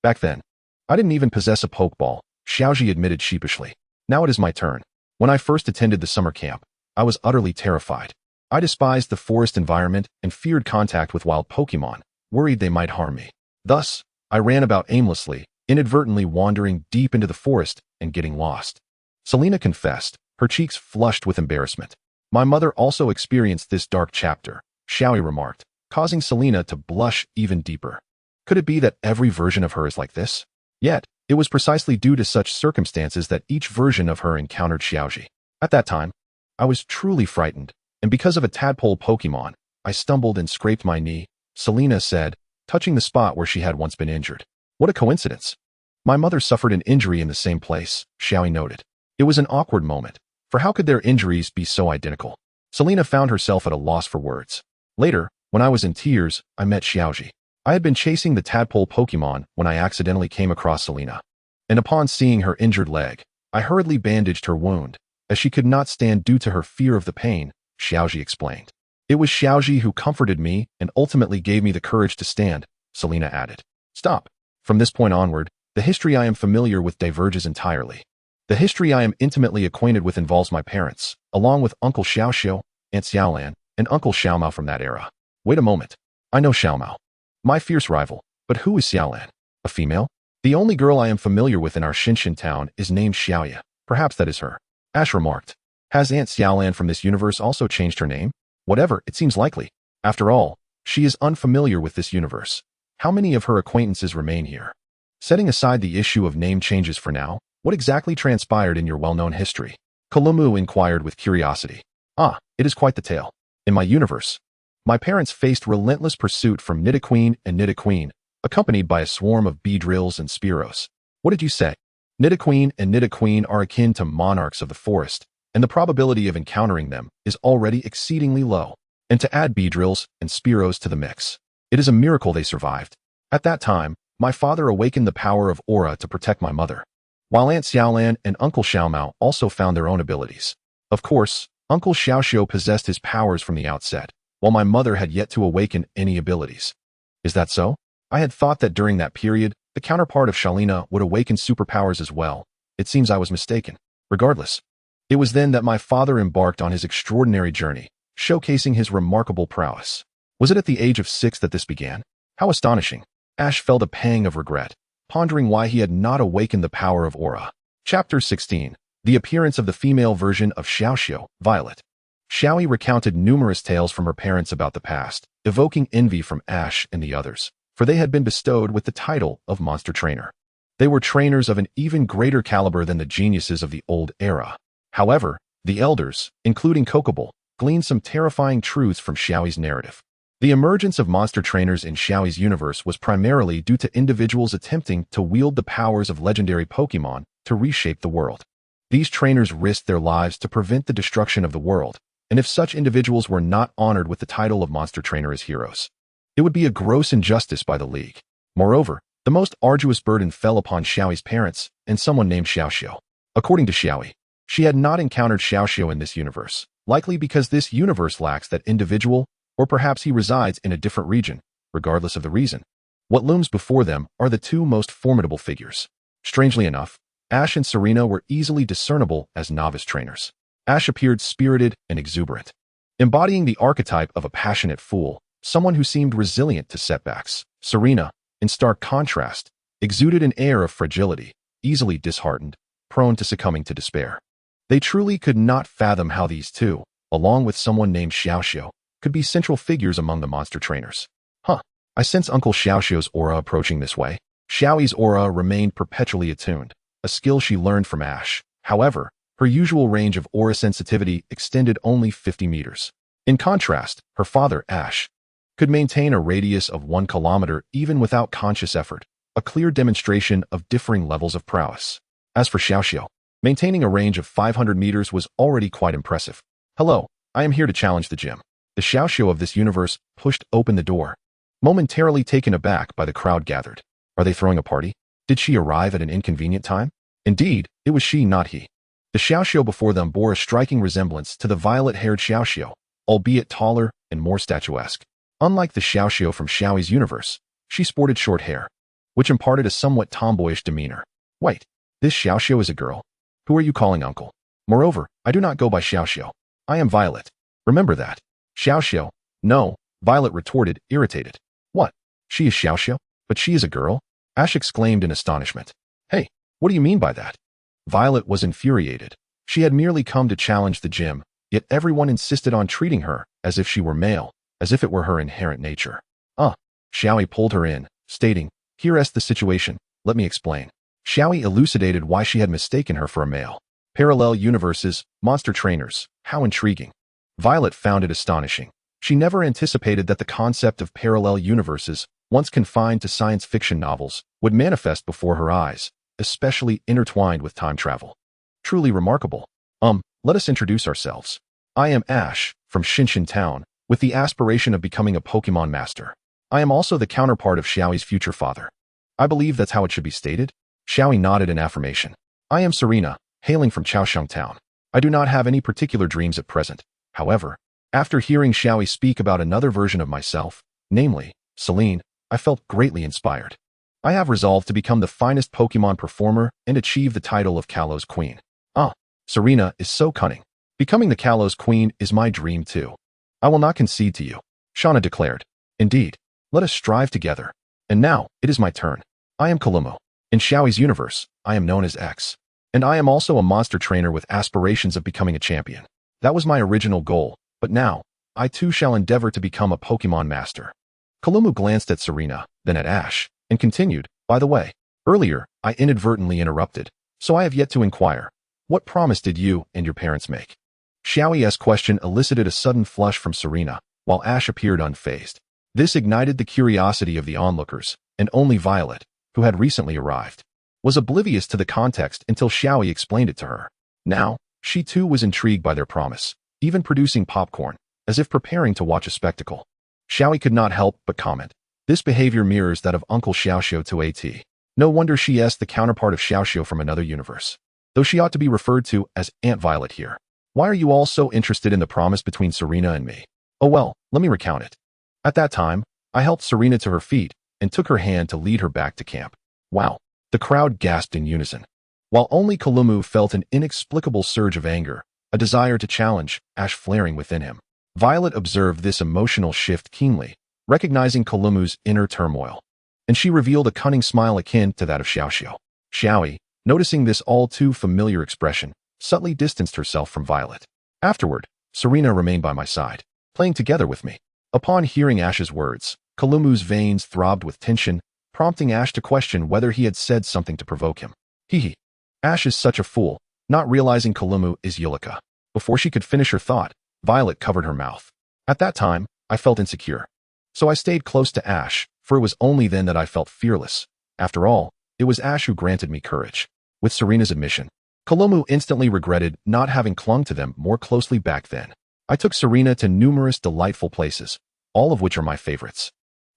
Back then, I didn't even possess a Pokeball, Xiaoyi admitted sheepishly. Now it is my turn. When I first attended the summer camp, I was utterly terrified. I despised the forest environment and feared contact with wild Pokemon, worried they might harm me. Thus, I ran about aimlessly, inadvertently wandering deep into the forest and getting lost. Selena confessed, her cheeks flushed with embarrassment. My mother also experienced this dark chapter, Xiaoyi remarked, causing Selena to blush even deeper. Could it be that every version of her is like this? Yet, it was precisely due to such circumstances that each version of her encountered Xiaoyi. At that time, I was truly frightened, and because of a tadpole Pokemon, I stumbled and scraped my knee, Selena said, touching the spot where she had once been injured. What a coincidence. My mother suffered an injury in the same place, Xiaoyi noted. It was an awkward moment, for how could their injuries be so identical? Selena found herself at a loss for words. Later, when I was in tears, I met Xiaoyi. I had been chasing the tadpole Pokemon when I accidentally came across Selena, and upon seeing her injured leg, I hurriedly bandaged her wound, as she could not stand due to her fear of the pain, Xiaoyi explained. It was Xiaoyi who comforted me and ultimately gave me the courage to stand, Selena added. Stop. From this point onward, the history I am familiar with diverges entirely. The history I am intimately acquainted with involves my parents, along with Uncle Xiaoxiu, Aunt Xiaolan, and Uncle Xiaomao from that era. Wait a moment. I know Xiaomao, my fierce rival, but who is Xiaolan? A female? The only girl I am familiar with in our Shinshin town is named Xiaoyi. Perhaps that is her. Ash remarked. Has Aunt Xiaolan from this universe also changed her name? Whatever, it seems likely. After all, she is unfamiliar with this universe. How many of her acquaintances remain here? Setting aside the issue of name changes for now, what exactly transpired in your well-known history? Kolumu inquired with curiosity. It is quite the tale. In my universe, my parents faced relentless pursuit from Nidoqueen and Nidoqueen, accompanied by a swarm of Beedrills and Spearows. What did you say? Nidoqueen and Nidoqueen are akin to monarchs of the forest, and the probability of encountering them is already exceedingly low. And to add Beedrills and Spearows to the mix, it is a miracle they survived. At that time, my father awakened the power of Aura to protect my mother, while Aunt Xiaolan and Uncle Xiaomao also found their own abilities. Of course, Uncle Xiaoxiu possessed his powers from the outset, while my mother had yet to awaken any abilities. Is that so? I had thought that during that period, the counterpart of Shalina would awaken superpowers as well. It seems I was mistaken. Regardless, it was then that my father embarked on his extraordinary journey, showcasing his remarkable prowess. Was it at the age of 6 that this began? How astonishing. Ash felt a pang of regret, pondering why he had not awakened the power of Aura. Chapter 16. The appearance of the female version of Xiaoxiu, Violet. Xiaoyi recounted numerous tales from her parents about the past, evoking envy from Ash and the others, for they had been bestowed with the title of Monster Trainer. They were trainers of an even greater caliber than the geniuses of the old era. However, the elders, including Kokoball, gleaned some terrifying truths from Xiaoyi's narrative. The emergence of monster trainers in Xiaoyi's universe was primarily due to individuals attempting to wield the powers of legendary Pokémon to reshape the world. These trainers risked their lives to prevent the destruction of the world, and if such individuals were not honored with the title of monster trainer as heroes, it would be a gross injustice by the League. Moreover, the most arduous burden fell upon Xiaoyi's parents and someone named Xiaoxiu. According to Xiaoyi, she had not encountered Xiaoxiu in this universe, likely because this universe lacks that individual, or perhaps he resides in a different region, regardless of the reason. What looms before them are the two most formidable figures. Strangely enough, Ash and Serena were easily discernible as novice trainers. Ash appeared spirited and exuberant, embodying the archetype of a passionate fool, someone who seemed resilient to setbacks. Serena, in stark contrast, exuded an air of fragility, easily disheartened, prone to succumbing to despair. They truly could not fathom how these two, along with someone named Xiaoxiu, could be central figures among the monster trainers. I sense Uncle Xiaoxiu's aura approaching this way. Xiaoyi's aura remained perpetually attuned, a skill she learned from Ash. However, her usual range of aura sensitivity extended only 50 meters. In contrast, her father, Ash, could maintain a radius of 1 kilometer even without conscious effort, a clear demonstration of differing levels of prowess. As for Xiaoxiu, maintaining a range of 500 meters was already quite impressive. Hello, I am here to challenge the gym. The Xiaoxiu of this universe pushed open the door, momentarily taken aback by the crowd gathered. Are they throwing a party? Did she arrive at an inconvenient time? Indeed, it was she, not he. The Xiaoxiu before them bore a striking resemblance to the violet-haired Xiaoxiu, albeit taller and more statuesque. Unlike the Xiaoxiu from Xiaoyi's universe, she sported short hair, which imparted a somewhat tomboyish demeanor. Wait, this Xiaoxiu is a girl? Who are you calling uncle? Moreover, I do not go by Xiaoxiu. I am Violet. Remember that. Xiaoxiu. No, Violet retorted, irritated. What? She is Xiaoxiu? But she is a girl? Ash exclaimed in astonishment. Hey, what do you mean by that? Violet was infuriated. She had merely come to challenge the gym, yet everyone insisted on treating her as if she were male, as if it were her inherent nature. Xiaoyi pulled her in, stating, Here's the situation, let me explain. Xiaoyi elucidated why she had mistaken her for a male. Parallel universes, monster trainers, how intriguing. Violet found it astonishing. She never anticipated that the concept of parallel universes, once confined to science fiction novels, would manifest before her eyes, especially intertwined with time travel. Truly remarkable. Let us introduce ourselves. I am Ash, from Shinshin Town, with the aspiration of becoming a Pokemon master. I am also the counterpart of Xiaoyi's future father. I believe that's how it should be stated. Xiaoyi nodded in affirmation. I am Serena, hailing from Chaoxiang Town. I do not have any particular dreams at present. However, after hearing Xiaoyi speak about another version of myself, namely, Celine, I felt greatly inspired. I have resolved to become the finest Pokemon performer and achieve the title of Kalos Queen. Serena is so cunning. Becoming the Kalos Queen is my dream too. I will not concede to you, Shauna declared. Indeed, let us strive together. And now, it is my turn. I am Kalumo. In Xiaoyi's universe, I am known as X. And I am also a monster trainer with aspirations of becoming a champion. That was my original goal, but now, I too shall endeavor to become a Pokemon master. Kalumu glanced at Serena, then at Ash, and continued, by the way, earlier, I inadvertently interrupted, so I have yet to inquire. What promise did you and your parents make? Xiaoyi's question elicited a sudden flush from Serena, while Ash appeared unfazed. This ignited the curiosity of the onlookers, and only Violet, who had recently arrived, was oblivious to the context until Xiaoyi explained it to her. Now, she too was intrigued by their promise, even producing popcorn, as if preparing to watch a spectacle. Xiaoyi could not help but comment. This behavior mirrors that of Uncle Xiaoxiu to AT. No wonder she is the counterpart of Xiaoxiu from another universe. Though she ought to be referred to as Aunt Violet here. Why are you all so interested in the promise between Serena and me? Oh well, let me recount it. At that time, I helped Serena to her feet and took her hand to lead her back to camp. Wow. The crowd gasped in unison. While only Kalumu felt an inexplicable surge of anger, a desire to challenge, Ash flaring within him. Violet observed this emotional shift keenly, recognizing Kalumu's inner turmoil. And she revealed a cunning smile akin to that of Xiaoxiu. Xiaoyi, noticing this all too familiar expression, subtly distanced herself from Violet. Afterward, Serena remained by my side, playing together with me. Upon hearing Ash's words, Kalumu's veins throbbed with tension, prompting Ash to question whether he had said something to provoke him. Hee. Ash is such a fool, not realizing Kalumu is Yulika. Before she could finish her thought, Violet covered her mouth. At that time, I felt insecure. So I stayed close to Ash, for it was only then that I felt fearless. After all, it was Ash who granted me courage. With Serena's admission, Kolomu instantly regretted not having clung to them more closely back then. I took Serena to numerous delightful places, all of which are my favorites.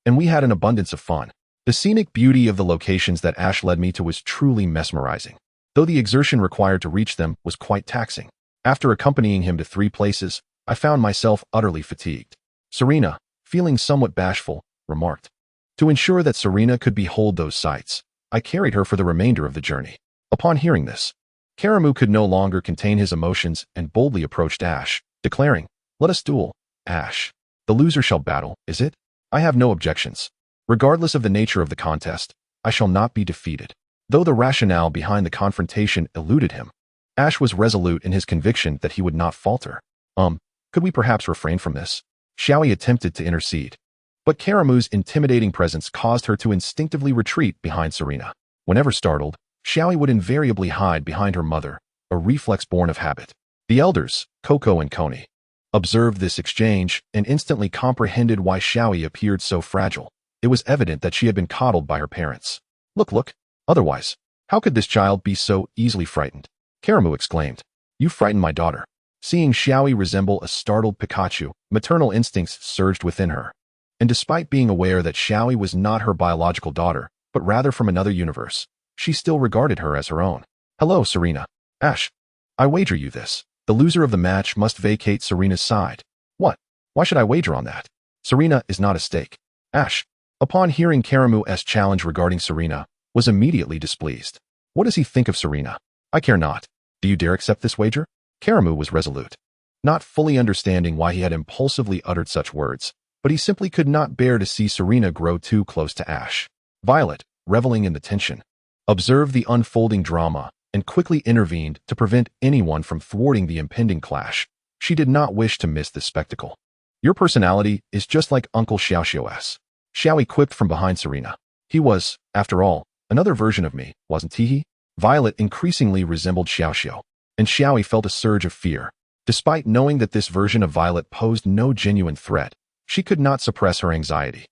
And we had an abundance of fun. The scenic beauty of the locations that Ash led me to was truly mesmerizing, though the exertion required to reach them was quite taxing. After accompanying him to 3 places, I found myself utterly fatigued. Serena, feeling somewhat bashful, remarked. To ensure that Serena could behold those sights, I carried her for the remainder of the journey. Upon hearing this, Karamu could no longer contain his emotions and boldly approached Ash, declaring, "Let us duel, Ash. The loser shall battle, is it? I have no objections. Regardless of the nature of the contest, I shall not be defeated." Though the rationale behind the confrontation eluded him, Ash was resolute in his conviction that he would not falter. Could we perhaps refrain from this? Xiaoyi attempted to intercede, but Karamu's intimidating presence caused her to instinctively retreat behind Serena. Whenever startled, Xiaoyi would invariably hide behind her mother, a reflex born of habit. The elders, Coco and Coney, observed this exchange and instantly comprehended why Xiaoyi appeared so fragile. It was evident that she had been coddled by her parents. Look. Otherwise, how could this child be so easily frightened? Karamu exclaimed. You frightened my daughter. Seeing Xiaoyi resemble a startled Pikachu, maternal instincts surged within her. And despite being aware that Xiaoyi was not her biological daughter, but rather from another universe, she still regarded her as her own. Hello, Serena. Ash. I wager you this. The loser of the match must vacate Serena's side. What? Why should I wager on that? Serena is not a stake. Ash, upon hearing Karamu's challenge regarding Serena, was immediately displeased. What does he think of Serena? I care not. Do you dare accept this wager? Karamu was resolute, not fully understanding why he had impulsively uttered such words, but he simply could not bear to see Serena grow too close to Ash. Violet, reveling in the tension, observed the unfolding drama and quickly intervened to prevent anyone from thwarting the impending clash. She did not wish to miss this spectacle. Your personality is just like Uncle Xiaoxiu's. Xiaoyi quipped from behind Serena. He was, after all, another version of me, wasn't he? Violet increasingly resembled Xiaoxiu, and Xiaoyi felt a surge of fear. Despite knowing that this version of Violet posed no genuine threat, she could not suppress her anxiety.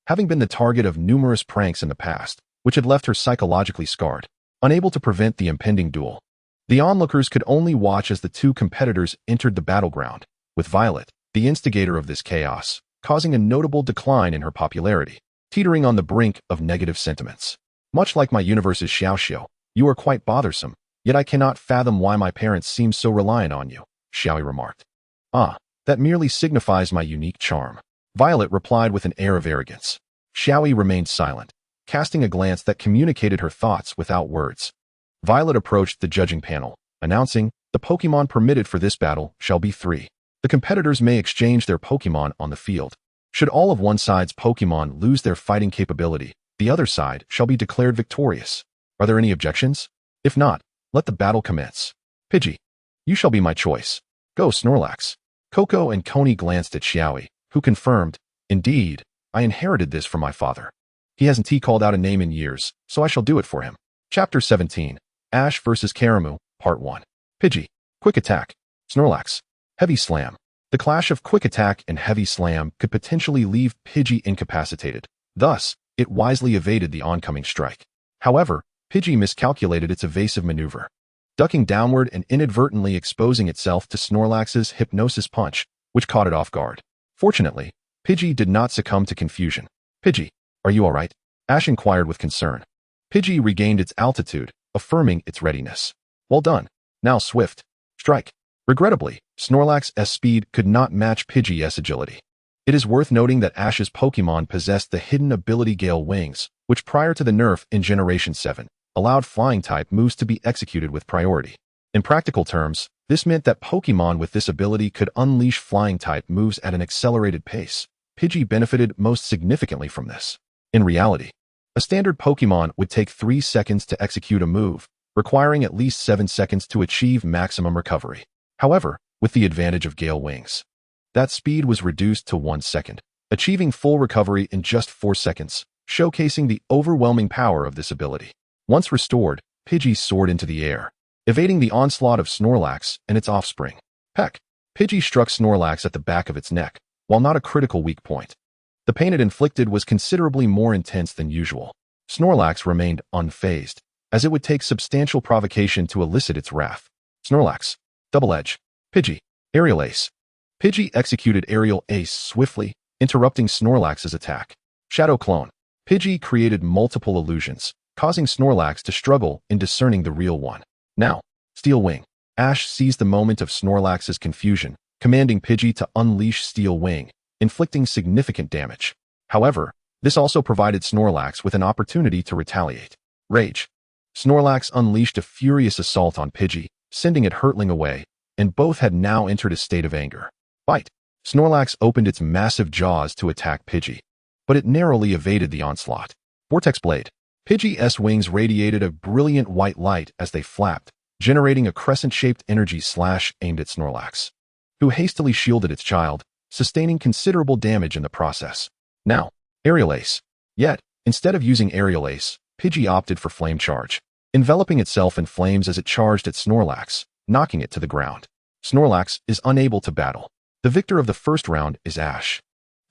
Having been the target of numerous pranks in the past, which had left her psychologically scarred, unable to prevent the impending duel, the onlookers could only watch as the 2 competitors entered the battleground, with Violet, the instigator of this chaos, causing a notable decline in her popularity, teetering on the brink of negative sentiments. Much like my universe's Xiaoxiu, you are quite bothersome, yet I cannot fathom why my parents seem so reliant on you, Xiaoyi remarked. That merely signifies my unique charm, Violet replied with an air of arrogance. Xiaoyi remained silent, casting a glance that communicated her thoughts without words. Violet approached the judging panel, announcing, the Pokemon permitted for this battle shall be 3. The competitors may exchange their Pokemon on the field. Should all of one side's Pokemon lose their fighting capability, the other side shall be declared victorious. Are there any objections? If not, let the battle commence. Pidgey, you shall be my choice. Go, Snorlax. Coco and Coney glanced at Xiaoyi, who confirmed, indeed, I inherited this from my father. He hasn't called out a name in years, so I shall do it for him. Chapter 17, Ash vs. Karamu, Part 1. Pidgey, Quick Attack. Snorlax, Heavy Slam. The clash of Quick Attack and Heavy Slam could potentially leave Pidgey incapacitated. Thus, it wisely evaded the oncoming strike. However, Pidgey miscalculated its evasive maneuver, ducking downward and inadvertently exposing itself to Snorlax's Hypnosis Punch, which caught it off guard. Fortunately, Pidgey did not succumb to confusion. Pidgey, are you all right? Ash inquired with concern. Pidgey regained its altitude, affirming its readiness. Well done. Now swift. Strike. Regrettably, Snorlax's speed could not match Pidgey's agility. It is worth noting that Ash's Pokemon possessed the hidden ability Gale Wings, which prior to the nerf in Generation 7, allowed flying-type moves to be executed with priority. In practical terms, this meant that Pokemon with this ability could unleash flying-type moves at an accelerated pace. Pidgey benefited most significantly from this. In reality, a standard Pokemon would take 3 seconds to execute a move, requiring at least 7 seconds to achieve maximum recovery. However, with the advantage of Gale Wings, that speed was reduced to 1 second, achieving full recovery in just 4 seconds, showcasing the overwhelming power of this ability. Once restored, Pidgey soared into the air, evading the onslaught of Snorlax and its offspring. Peck. Pidgey struck Snorlax at the back of its neck, while not a critical weak point. The pain it inflicted was considerably more intense than usual. Snorlax remained unfazed, as it would take substantial provocation to elicit its wrath. Snorlax. Double Edge. Pidgey. Aerial Ace. Pidgey executed Aerial Ace swiftly, interrupting Snorlax's attack. Shadow Clone. Pidgey created multiple illusions, causing Snorlax to struggle in discerning the real one. Now, Steel Wing. Ash seized the moment of Snorlax's confusion, commanding Pidgey to unleash Steel Wing, inflicting significant damage. However, this also provided Snorlax with an opportunity to retaliate. Rage. Snorlax unleashed a furious assault on Pidgey, sending it hurtling away, and both had now entered a state of anger. Bite. Snorlax opened its massive jaws to attack Pidgey, but it narrowly evaded the onslaught. Vortex Blade. Pidgey's wings radiated a brilliant white light as they flapped, generating a crescent-shaped energy slash aimed at Snorlax, who hastily shielded its child, sustaining considerable damage in the process. Now, Aerial Ace. Yet, instead of using Aerial Ace, Pidgey opted for Flame Charge, enveloping itself in flames as it charged at Snorlax, knocking it to the ground. Snorlax is unable to battle. The victor of the first round is Ash.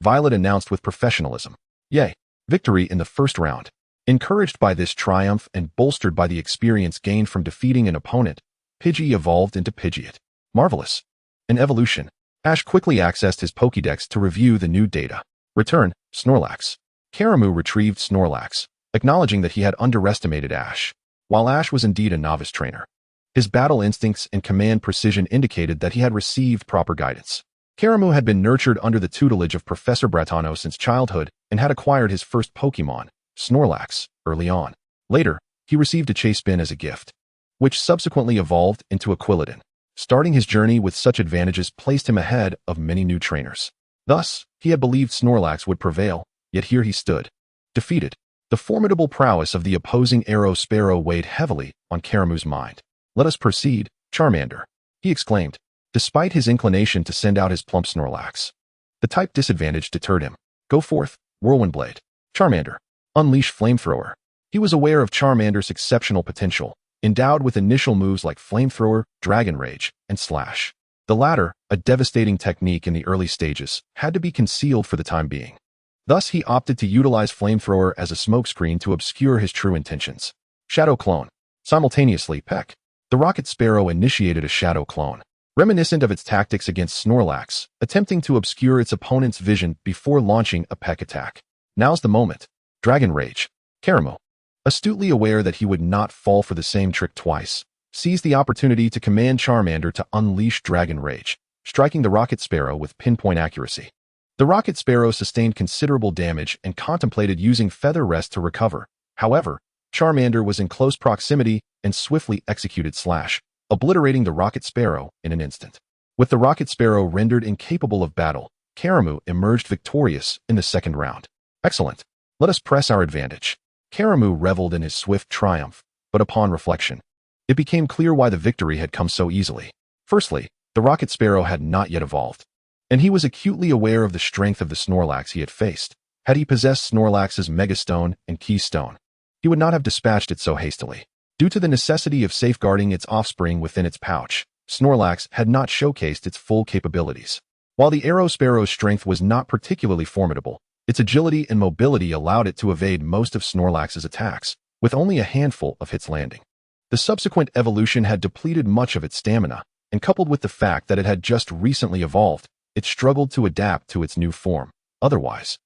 Violet announced with professionalism. Yay! Victory in the first round. Encouraged by this triumph and bolstered by the experience gained from defeating an opponent, Pidgey evolved into Pidgeot. Marvelous. An evolution. Ash quickly accessed his Pokédex to review the new data. Return, Snorlax. Karamu retrieved Snorlax, acknowledging that he had underestimated Ash. While Ash was indeed a novice trainer, his battle instincts and command precision indicated that he had received proper guidance. Karamu had been nurtured under the tutelage of Professor Bratano since childhood and had acquired his first Pokémon, Snorlax, early on. Later, he received a Chase-Bin as a gift, which subsequently evolved into a Quilladin. Starting his journey with such advantages placed him ahead of many new trainers. Thus, he had believed Snorlax would prevail, yet here he stood, defeated. The formidable prowess of the opposing Arrow Sparrow weighed heavily on Karamu's mind. Let us proceed, Charmander, he exclaimed, despite his inclination to send out his plump Snorlax. The type disadvantage deterred him. Go forth, Whirlwind Blade. Charmander. Unleash Flamethrower. He was aware of Charmander's exceptional potential, endowed with initial moves like Flamethrower, Dragon Rage, and Slash. The latter, a devastating technique in the early stages, had to be concealed for the time being. Thus he opted to utilize Flamethrower as a smokescreen to obscure his true intentions. Shadow Clone. Simultaneously, Peck. The Rocket Sparrow initiated a Shadow Clone, reminiscent of its tactics against Snorlax, attempting to obscure its opponent's vision before launching a Peck attack. Now's the moment. Dragon Rage. Karamu, astutely aware that he would not fall for the same trick twice, seized the opportunity to command Charmander to unleash Dragon Rage, striking the Rocket Sparrow with pinpoint accuracy. The Rocket Sparrow sustained considerable damage and contemplated using Feather Rest to recover. However, Charmander was in close proximity and swiftly executed Slash, obliterating the Rocket Sparrow in an instant. With the Rocket Sparrow rendered incapable of battle, Karamu emerged victorious in the second round. Excellent. Let us press our advantage. Karamu reveled in his swift triumph, but upon reflection, it became clear why the victory had come so easily. Firstly, the Rocket Sparrow had not yet evolved, and he was acutely aware of the strength of the Snorlax he had faced. Had he possessed Snorlax's Megastone and Keystone, he would not have dispatched it so hastily. Due to the necessity of safeguarding its offspring within its pouch, Snorlax had not showcased its full capabilities. While the Arrow Sparrow's strength was not particularly formidable, its agility and mobility allowed it to evade most of Snorlax's attacks, with only a handful of hits landing. The subsequent evolution had depleted much of its stamina, and coupled with the fact that it had just recently evolved, it struggled to adapt to its new form. Otherwise,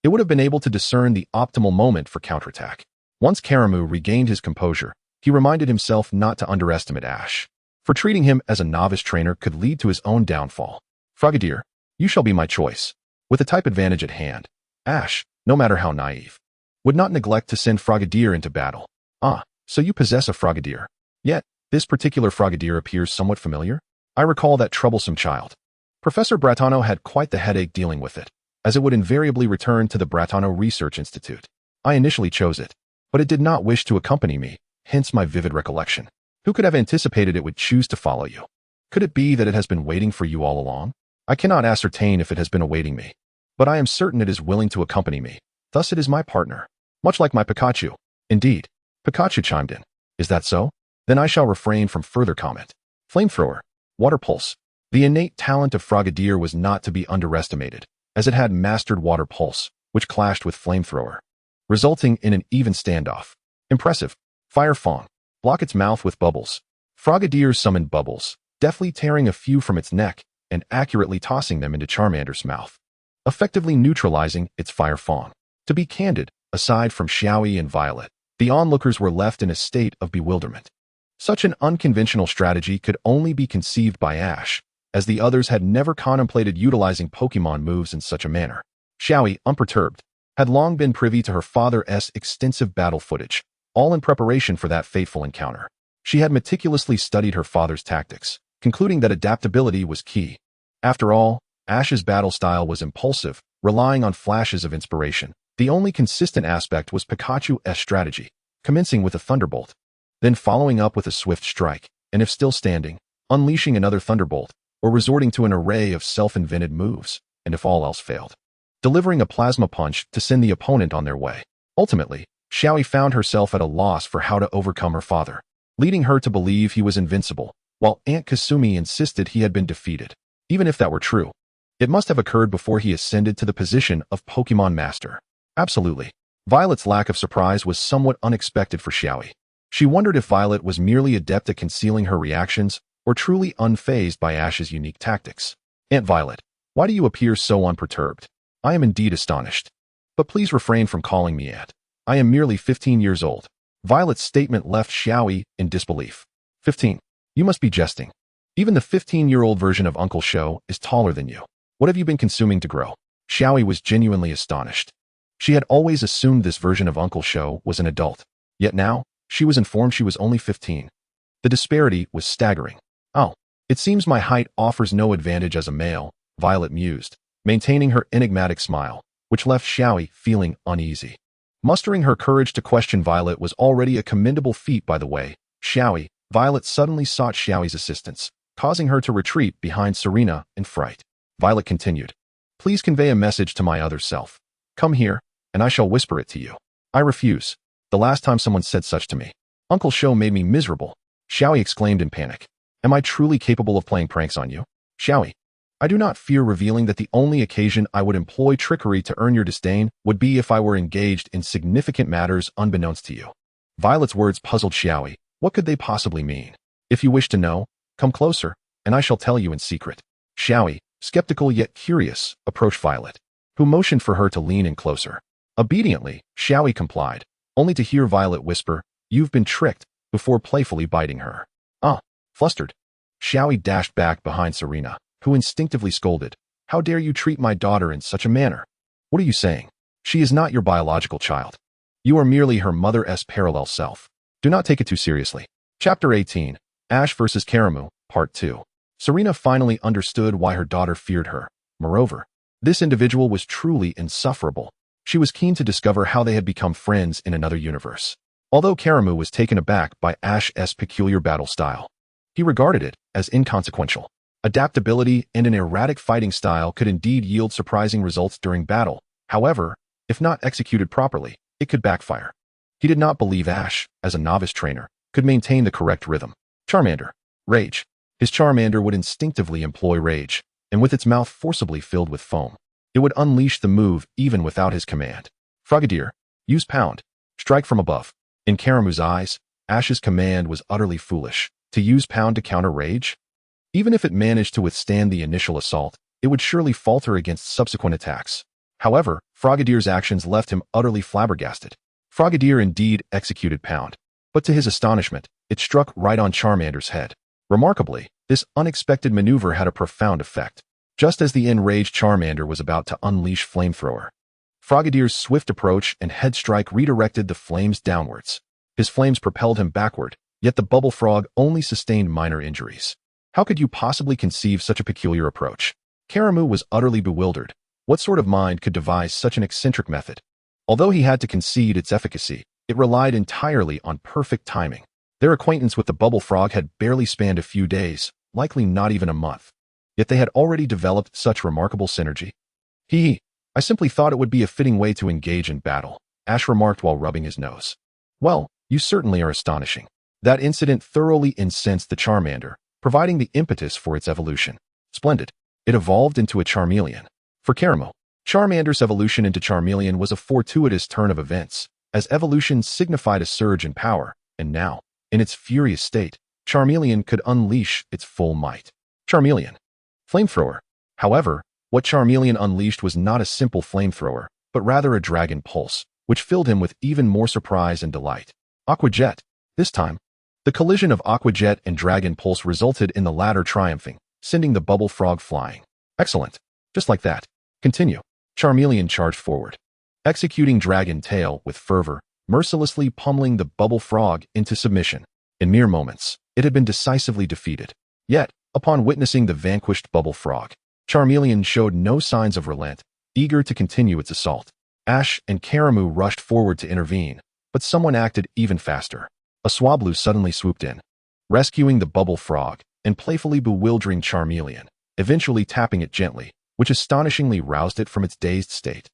it would have been able to discern the optimal moment for counterattack. Once Karamu regained his composure, he reminded himself not to underestimate Ash, for treating him as a novice trainer could lead to his own downfall. Frogadier, you shall be my choice. With a type advantage at hand, Ash, no matter how naive, would not neglect to send Frogadier into battle. Ah, so you possess a Frogadier. Yet, this particular Frogadier appears somewhat familiar. I recall that troublesome child. Professor Bratano had quite the headache dealing with it, as it would invariably return to the Bratano Research Institute. I initially chose it, but it did not wish to accompany me, hence my vivid recollection. Who could have anticipated it would choose to follow you? Could it be that it has been waiting for you all along? I cannot ascertain if it has been awaiting me, but I am certain it is willing to accompany me. Thus it is my partner. Much like my Pikachu. Indeed. Pikachu chimed in. Is that so? Then I shall refrain from further comment. Flamethrower. Water Pulse. The innate talent of Frogadier was not to be underestimated, as it had mastered Water Pulse, which clashed with Flamethrower, resulting in an even standoff. Impressive. Fire Fong. Block its mouth with bubbles. Frogadier summoned bubbles, deftly tearing a few from its neck and accurately tossing them into Charmander's mouth, effectively neutralizing its Fire Fong. To be candid, aside from Xiaoyi and Violet, the onlookers were left in a state of bewilderment. Such an unconventional strategy could only be conceived by Ash, as the others had never contemplated utilizing Pokemon moves in such a manner. Xiaoyi, unperturbed, had long been privy to her father's extensive battle footage, all in preparation for that fateful encounter. She had meticulously studied her father's tactics, concluding that adaptability was key. After all, Ash's battle style was impulsive, relying on flashes of inspiration. The only consistent aspect was Pikachu's strategy, commencing with a Thunderbolt, then following up with a Swift Strike, and if still standing, unleashing another Thunderbolt, or resorting to an array of self-invented moves, and if all else failed, delivering a Plasma Punch to send the opponent on their way. Ultimately, Xiaoyi found herself at a loss for how to overcome her father, leading her to believe he was invincible, while Aunt Kasumi insisted he had been defeated. Even if that were true, it must have occurred before he ascended to the position of Pokemon Master. Absolutely. Violet's lack of surprise was somewhat unexpected for Xiaoyi. She wondered if Violet was merely adept at concealing her reactions or truly unfazed by Ash's unique tactics. Aunt Violet, why do you appear so unperturbed? I am indeed astonished. But please refrain from calling me Aunt. I am merely 15 years old. Violet's statement left Xiaoyi in disbelief. 15. You must be jesting. Even the 15-year-old version of Uncle Sho is taller than you. What have you been consuming to grow? Xiaoyi was genuinely astonished. She had always assumed this version of Uncle Sho was an adult. Yet now, she was informed she was only 15. The disparity was staggering. Oh, it seems my height offers no advantage as a male, Violet mused, maintaining her enigmatic smile, which left Xiaoyi feeling uneasy. Mustering her courage to question Violet was already a commendable feat, by the way. Violet suddenly sought Xiaoyi's assistance, causing her to retreat behind Serena in fright. Violet continued, please convey a message to my other self. Come here, and I shall whisper it to you. I refuse. The last time someone said such to me, Uncle Sho made me miserable. Xiaoyi exclaimed in panic. Am I truly capable of playing pranks on you? Xiaoyi, I do not fear revealing that the only occasion I would employ trickery to earn your disdain would be if I were engaged in significant matters unbeknownst to you. Violet's words puzzled Xiaoyi. What could they possibly mean? If you wish to know, come closer, and I shall tell you in secret. Xiaoyi, skeptical yet curious, approached Violet, who motioned for her to lean in closer. Obediently, Xiaoyi complied, only to hear Violet whisper, you've been tricked, before playfully biting her. Flustered, Xiaoyi dashed back behind Serena, who instinctively scolded, how dare you treat my daughter in such a manner? What are you saying? She is not your biological child. You are merely her mother's parallel self. Do not take it too seriously. Chapter 18, Ash vs. Karamu, Part 2. Serena finally understood why her daughter feared her. Moreover, this individual was truly insufferable. She was keen to discover how they had become friends in another universe. Although Karamu was taken aback by Ash's peculiar battle style, he regarded it as inconsequential. Adaptability and an erratic fighting style could indeed yield surprising results during battle. However, if not executed properly, it could backfire. He did not believe Ash, as a novice trainer, could maintain the correct rhythm. Charmander. Rage. His Charmander would instinctively employ Rage, and with its mouth forcibly filled with foam, it would unleash the move even without his command. Frogadier. Use Pound. Strike from above. In Karamu's eyes, Ash's command was utterly foolish. To use Pound to counter Rage? Even if it managed to withstand the initial assault, it would surely falter against subsequent attacks. However, Frogadier's actions left him utterly flabbergasted. Frogadier indeed executed Pound, but to his astonishment, it struck right on Charmander's head. Remarkably, this unexpected maneuver had a profound effect. Just as the enraged Charmander was about to unleash Flamethrower, Frogadier's swift approach and head strike redirected the flames downwards. His flames propelled him backward, yet the Bubble Frog only sustained minor injuries. How could you possibly conceive such a peculiar approach? Karamu was utterly bewildered. What sort of mind could devise such an eccentric method? Although he had to concede its efficacy, it relied entirely on perfect timing. Their acquaintance with the Bubble Frog had barely spanned a few days, likely not even a month. Yet they had already developed such remarkable synergy. I simply thought it would be a fitting way to engage in battle, Ash remarked while rubbing his nose. Well, you certainly are astonishing. That incident thoroughly incensed the Charmander, providing the impetus for its evolution. Splendid. It evolved into a Charmeleon. For Karamu, Charmander's evolution into Charmeleon was a fortuitous turn of events, as evolution signified a surge in power, and now, in its furious state, Charmeleon could unleash its full might. Charmeleon. Flamethrower. However, what Charmeleon unleashed was not a simple flamethrower, but rather a dragon pulse, which filled him with even more surprise and delight. Aqua Jet. This time, the collision of Aqua Jet and Dragon Pulse resulted in the latter triumphing, sending the bubble frog flying. Excellent. Just like that. Continue. Charmeleon charged forward, executing Dragon Tail with fervor, mercilessly pummeling the bubble frog into submission. In mere moments, it had been decisively defeated. Yet, upon witnessing the vanquished bubble frog, Charmeleon showed no signs of relent, eager to continue its assault. Ash and Karamu rushed forward to intervene, but someone acted even faster. A Swablu suddenly swooped in, rescuing the bubble frog and playfully bewildering Charmeleon, eventually tapping it gently, which astonishingly roused it from its dazed state.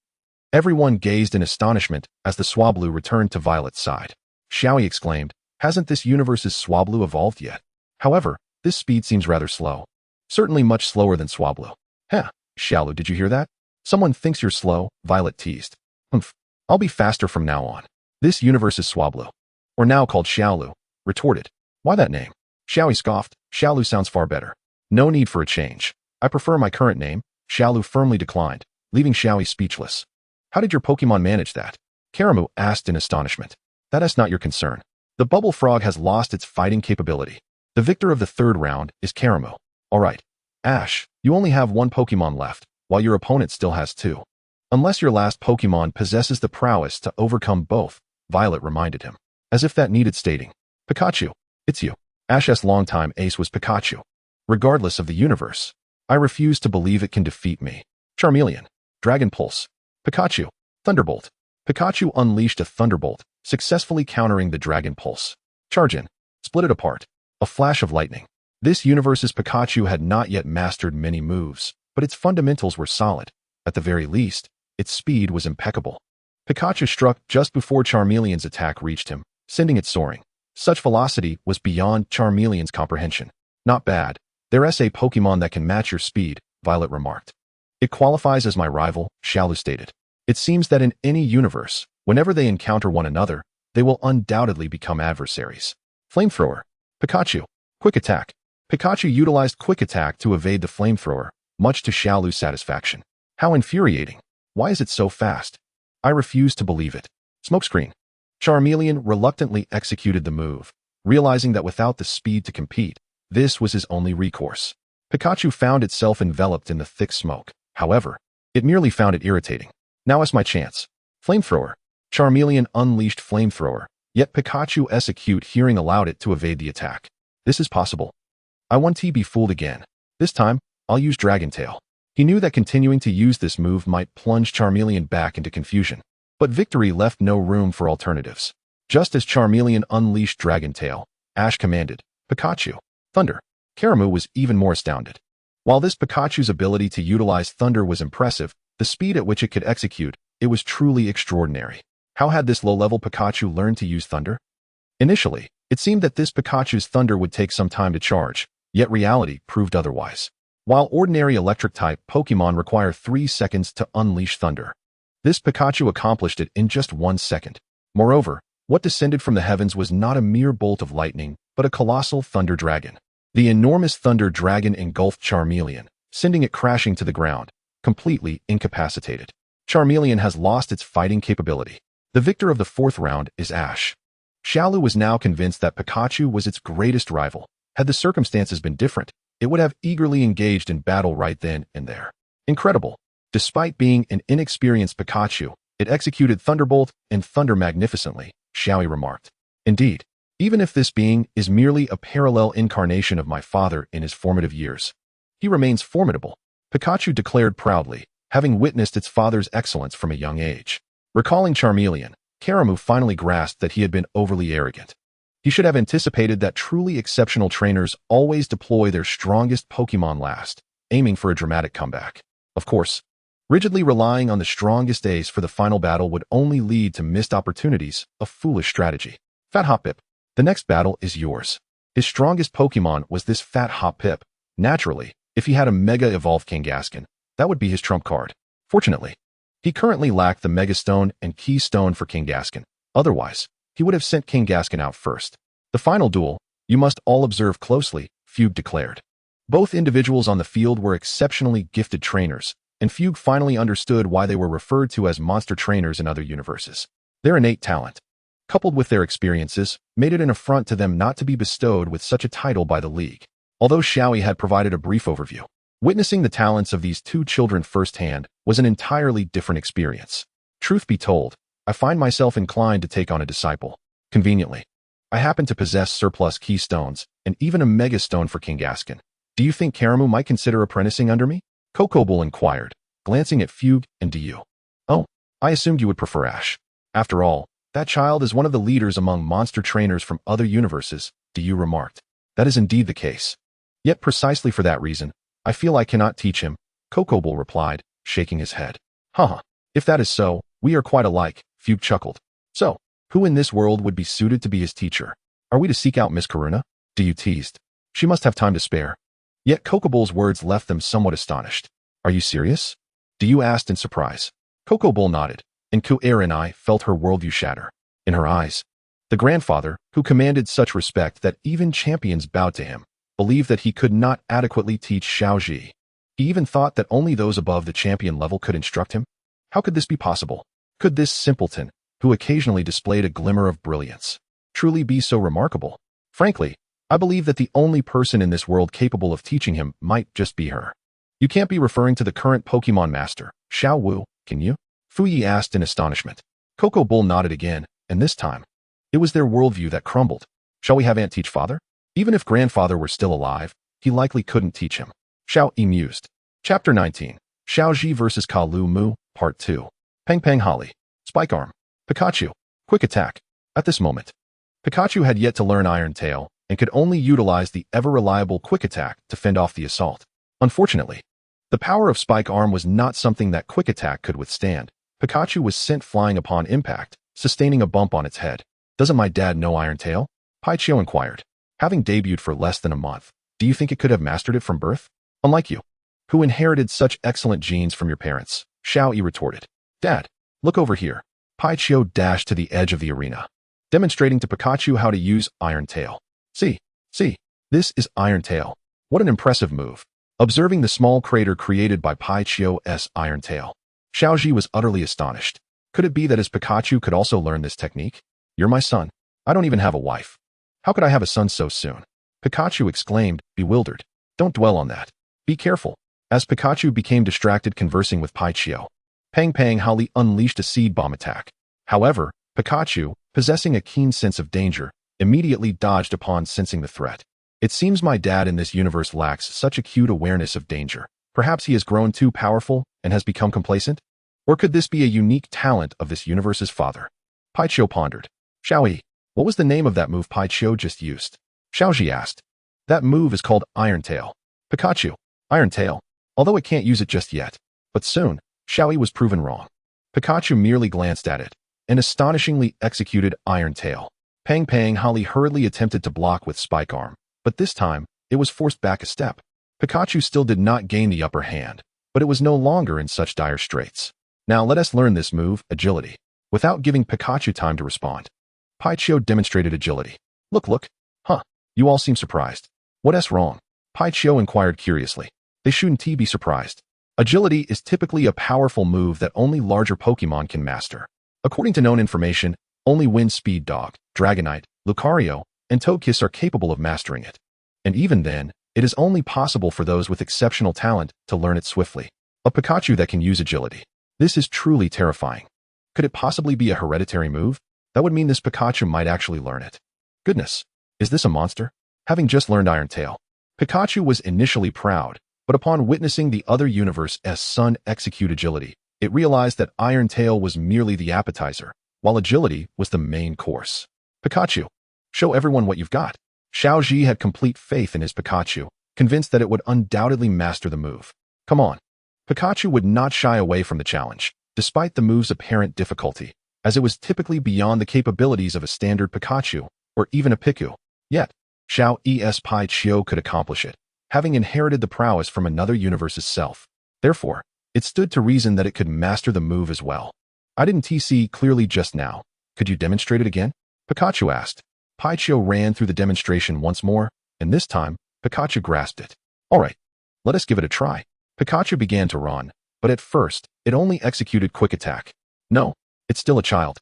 Everyone gazed in astonishment as the Swablu returned to Violet's side. Xiaoyi exclaimed, "Hasn't this universe's Swablu evolved yet? However, this speed seems rather slow. Certainly much slower than Swablu." "Heh, Xiaolu, did you hear that? Someone thinks you're slow," Violet teased. "Humph, I'll be faster from now on. This universe's Swablu, or now called Xiaolu, retorted. "Why that name?" Xiaoyi scoffed. "Xiaolu sounds far better. No need for a change. I prefer my current name." Xiaolu firmly declined, leaving Xiaoyi speechless. "How did your Pokemon manage that?" Karamu asked in astonishment. "That is not your concern. The bubble frog has lost its fighting capability. The victor of the third round is Karamu. All right, Ash, you only have one Pokemon left, while your opponent still has two. Unless your last Pokemon possesses the prowess to overcome both," Violet reminded him, as if that needed stating. "Pikachu, it's you." Ash's longtime ace was Pikachu. "Regardless of the universe, I refuse to believe it can defeat me." Charmeleon. Dragon Pulse. Pikachu. Thunderbolt. Pikachu unleashed a Thunderbolt, successfully countering the Dragon Pulse. Charge in. Split it apart. A flash of lightning. This universe's Pikachu had not yet mastered many moves, but its fundamentals were solid. At the very least, its speed was impeccable. Pikachu struck just before Charmeleon's attack reached him, sending it soaring. Such velocity was beyond Charmeleon's comprehension. "Not bad. There's a Pokemon that can match your speed," Violet remarked. "It qualifies as my rival," Xiaolu stated. "It seems that in any universe, whenever they encounter one another, they will undoubtedly become adversaries." Flamethrower. Pikachu. Quick Attack. Pikachu utilized Quick Attack to evade the Flamethrower, much to Xiaolu's satisfaction. "How infuriating. Why is it so fast? I refuse to believe it." Smokescreen. Charmeleon reluctantly executed the move, realizing that without the speed to compete, this was his only recourse. Pikachu found itself enveloped in the thick smoke. However, it merely found it irritating. "Now is my chance." Flamethrower. Charmeleon unleashed Flamethrower, yet Pikachu's acute hearing allowed it to evade the attack. "This is possible. I won't be fooled again. This time, I'll use Dragon Tail." He knew that continuing to use this move might plunge Charmeleon back into confusion, but victory left no room for alternatives. Just as Charmeleon unleashed Dragon Tail, Ash commanded, "Pikachu. Thunder." Karamu was even more astounded. While this Pikachu's ability to utilize thunder was impressive, the speed at which it could execute, it was truly extraordinary. How had this low-level Pikachu learned to use thunder? Initially, it seemed that this Pikachu's thunder would take some time to charge, yet reality proved otherwise. While ordinary electric-type Pokemon require 3 seconds to unleash thunder, this Pikachu accomplished it in just 1 second. Moreover, what descended from the heavens was not a mere bolt of lightning, but a colossal thunder dragon. The enormous thunder dragon engulfed Charmeleon, sending it crashing to the ground, completely incapacitated. Charmeleon has lost its fighting capability. The victor of the fourth round is Ash. Xiaolu was now convinced that Pikachu was its greatest rival. Had the circumstances been different, it would have eagerly engaged in battle right then and there. Incredible. Despite being an inexperienced Pikachu, it executed Thunderbolt and Thunder magnificently, Xiaoyi remarked. "Indeed, even if this being is merely a parallel incarnation of my father in his formative years, he remains formidable," Pikachu declared proudly, having witnessed its father's excellence from a young age. Recalling Charmeleon, Karamu finally grasped that he had been overly arrogant. He should have anticipated that truly exceptional trainers always deploy their strongest Pokemon last, aiming for a dramatic comeback. Of course, rigidly relying on the strongest ace for the final battle would only lead to missed opportunities, a foolish strategy. Fat Hoppip. The next battle is yours. His strongest Pokemon was this Fat Hoppip. Naturally, if he had a Mega Evolved Kangaskhan, that would be his trump card. Fortunately, he currently lacked the Megastone and Keystone for King Gaskin. Otherwise, he would have sent King Gaskin out first. The final duel, you must all observe closely, Fugue declared. Both individuals on the field were exceptionally gifted trainers, and Fugue finally understood why they were referred to as monster trainers in other universes. Their innate talent, coupled with their experiences, made it an affront to them not to be bestowed with such a title by the League. Although Xiaoyi had provided a brief overview, witnessing the talents of these two children firsthand was an entirely different experience. Truth be told, I find myself inclined to take on a disciple. Conveniently, I happen to possess surplus keystones and even a megastone for King Gaskin. Do you think Karamu might consider apprenticing under me? Kokobul inquired, glancing at Fugue and Du. Oh, I assumed you would prefer Ash. After all, that child is one of the leaders among monster trainers from other universes, Du remarked. That is indeed the case. Yet precisely for that reason, I feel I cannot teach him, Kokobul replied, shaking his head. Haha, if that is so, we are quite alike, Fugue chuckled. So, who in this world would be suited to be his teacher? Are we to seek out Miss Karuna? Du teased. She must have time to spare. Yet Kokobul's words left them somewhat astonished. Are you serious? Du asked in surprise. Kokobul nodded, and Ku'er and I felt her worldview shatter. In her eyes, the grandfather, who commanded such respect that even champions bowed to him, believed that he could not adequately teach Xiaoyi. He even thought that only those above the champion level could instruct him. How could this be possible? Could this simpleton, who occasionally displayed a glimmer of brilliance, truly be so remarkable? Frankly, I believe that the only person in this world capable of teaching him might just be her. You can't be referring to the current Pokemon Master, Xiao Wu, can you? Fuyi asked in astonishment. Kokobul nodded again, and this time, it was their worldview that crumbled. Shall we have Aunt teach father? Even if grandfather were still alive, he likely couldn't teach him. Xiaoyi mused. Chapter 19. Xiaoji vs. Kalu Mu, Part 2. Peng Peng Holly. Spike Arm. Pikachu. Quick Attack. At this moment, Pikachu had yet to learn Iron Tail and could only utilize the ever-reliable Quick Attack to fend off the assault. Unfortunately, the power of Spike Arm was not something that Quick Attack could withstand. Pikachu was sent flying upon impact, sustaining a bump on its head. Doesn't my dad know Iron Tail? Paichio inquired. Having debuted for less than a month, do you think it could have mastered it from birth? Unlike you, who inherited such excellent genes from your parents, Xiaoyi retorted. Dad, look over here. Paichio dashed to the edge of the arena, demonstrating to Pikachu how to use Iron Tail. See, this is Iron Tail. What an impressive move. Observing the small crater created by Paichio's Iron Tail, Xiaoji was utterly astonished. Could it be that his Pikachu could also learn this technique? You're my son. I don't even have a wife. How could I have a son so soon? Pikachu exclaimed, bewildered. Don't dwell on that. Be careful. As Pikachu became distracted conversing with Paichio, Peng Peng Holly unleashed a seed bomb attack. However, Pikachu, possessing a keen sense of danger, immediately dodged upon sensing the threat. It seems my dad in this universe lacks such acute awareness of danger. Perhaps he has grown too powerful and has become complacent? Or could this be a unique talent of this universe's father? Paichio pondered. Xiaoyi, what was the name of that move Paichio just used? Xiaoji asked. That move is called Iron Tail. Pikachu, Iron Tail, although it can't use it just yet. But soon, Xiaoyi was proven wrong. Pikachu merely glanced at it, and astonishingly executed Iron Tail. Peng Peng Holly hurriedly attempted to block with Spike Arm, but this time, it was forced back a step. Pikachu still did not gain the upper hand, but it was no longer in such dire straits. Now let us learn this move, Agility. Without giving Pikachu time to respond, Paichio demonstrated agility. Look. Huh, you all seem surprised. What's wrong? Paichio inquired curiously. They shouldn't be surprised. Agility is typically a powerful move that only larger Pokemon can master. According to known information, only Wind Speed Dog, Dragonite, Lucario, and Togekiss are capable of mastering it. And even then, it is only possible for those with exceptional talent to learn it swiftly. A Pikachu that can use agility. This is truly terrifying. Could it possibly be a hereditary move? That would mean this Pikachu might actually learn it. Goodness, is this a monster? Having just learned Iron Tail, Pikachu was initially proud, but upon witnessing the other universe's son execute agility, it realized that Iron Tail was merely the appetizer, while agility was the main course. Pikachu, show everyone what you've got. Xiaoji had complete faith in his Pikachu, convinced that it would undoubtedly master the move. Come on. Pikachu would not shy away from the challenge, despite the move's apparent difficulty, as it was typically beyond the capabilities of a standard Pikachu, or even a Piku. Yet, Xiaoyi's Paichio could accomplish it, having inherited the prowess from another universe's self. Therefore, It stood to reason that it could master the move as well. I didn't see clearly just now. Could you demonstrate it again? Pikachu asked. Paichio ran through the demonstration once more, and this time, Pikachu grasped it. All right, let us give it a try. Pikachu began to run, but at first, it only executed quick attack. No, it's still a child.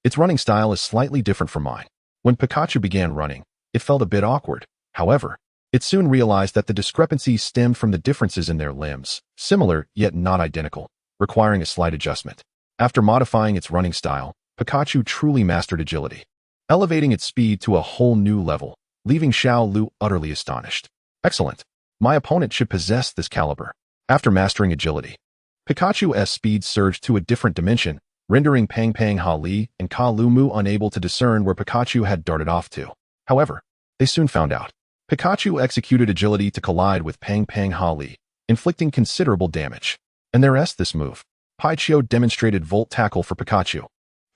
Its running style is slightly different from mine. When Pikachu began running, it felt a bit awkward. However, it soon realized that the discrepancies stemmed from the differences in their limbs, similar yet not identical, requiring a slight adjustment. After modifying its running style, Pikachu truly mastered agility, elevating its speed to a whole new level, leaving Xiao Lu utterly astonished. Excellent. My opponent should possess this caliber. After mastering agility, Pikachu's speed surged to a different dimension, rendering Pang Pang Ha Li and Ka Lu Mu unable to discern where Pikachu had darted off to. However, they soon found out. Pikachu executed agility to collide with Pang Pang Ha Li, inflicting considerable damage. And there's this move. Paichio demonstrated Volt Tackle for Pikachu,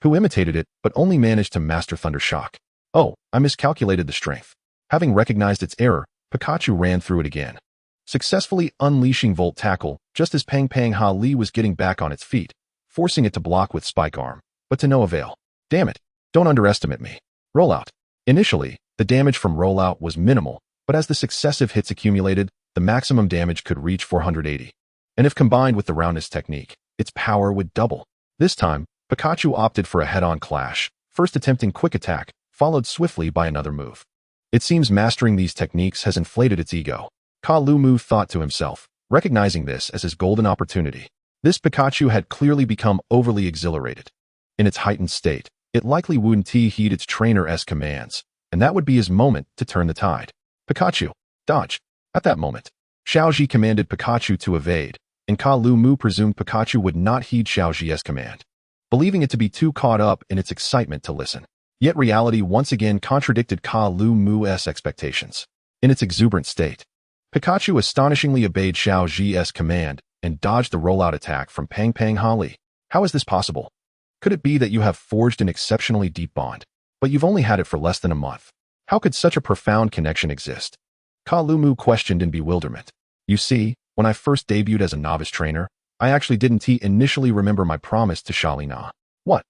who imitated it but only managed to master Thunder Shock. Oh, I miscalculated the strength. Having recognized its error, Pikachu ran through it again, successfully unleashing Volt Tackle just as Pang Pang Ha Li was getting back on its feet, forcing it to block with Spike Arm, but to no avail. Damn it, don't underestimate me. Rollout. Initially, the damage from rollout was minimal, but as the successive hits accumulated, the maximum damage could reach 480. And if combined with the roundness technique, its power would double. This time, Pikachu opted for a head-on clash, first attempting quick attack, followed swiftly by another move. It seems mastering these techniques has inflated its ego. Ka Lu Mu thought to himself, recognizing this as his golden opportunity. This Pikachu had clearly become overly exhilarated. In its heightened state, it likely wouldn't heed its trainer's commands, and that would be his moment to turn the tide. Pikachu, dodge. At that moment, Xiaoyi commanded Pikachu to evade, and Ka Lu Mu presumed Pikachu would not heed Xiaoyi's command, believing it to be too caught up in its excitement to listen. Yet reality once again contradicted Ka Lu Mu's expectations. In its exuberant state, Pikachu astonishingly obeyed Xiaoyi's command and dodged the rollout attack from Pang Pang Ha Li. How is this possible? Could it be that you have forged an exceptionally deep bond, but you've only had it for less than a month? How could such a profound connection exist? Ka Lu Mu questioned in bewilderment. You see, when I first debuted as a novice trainer, I actually didn't initially remember my promise to Xiaoli Na. What?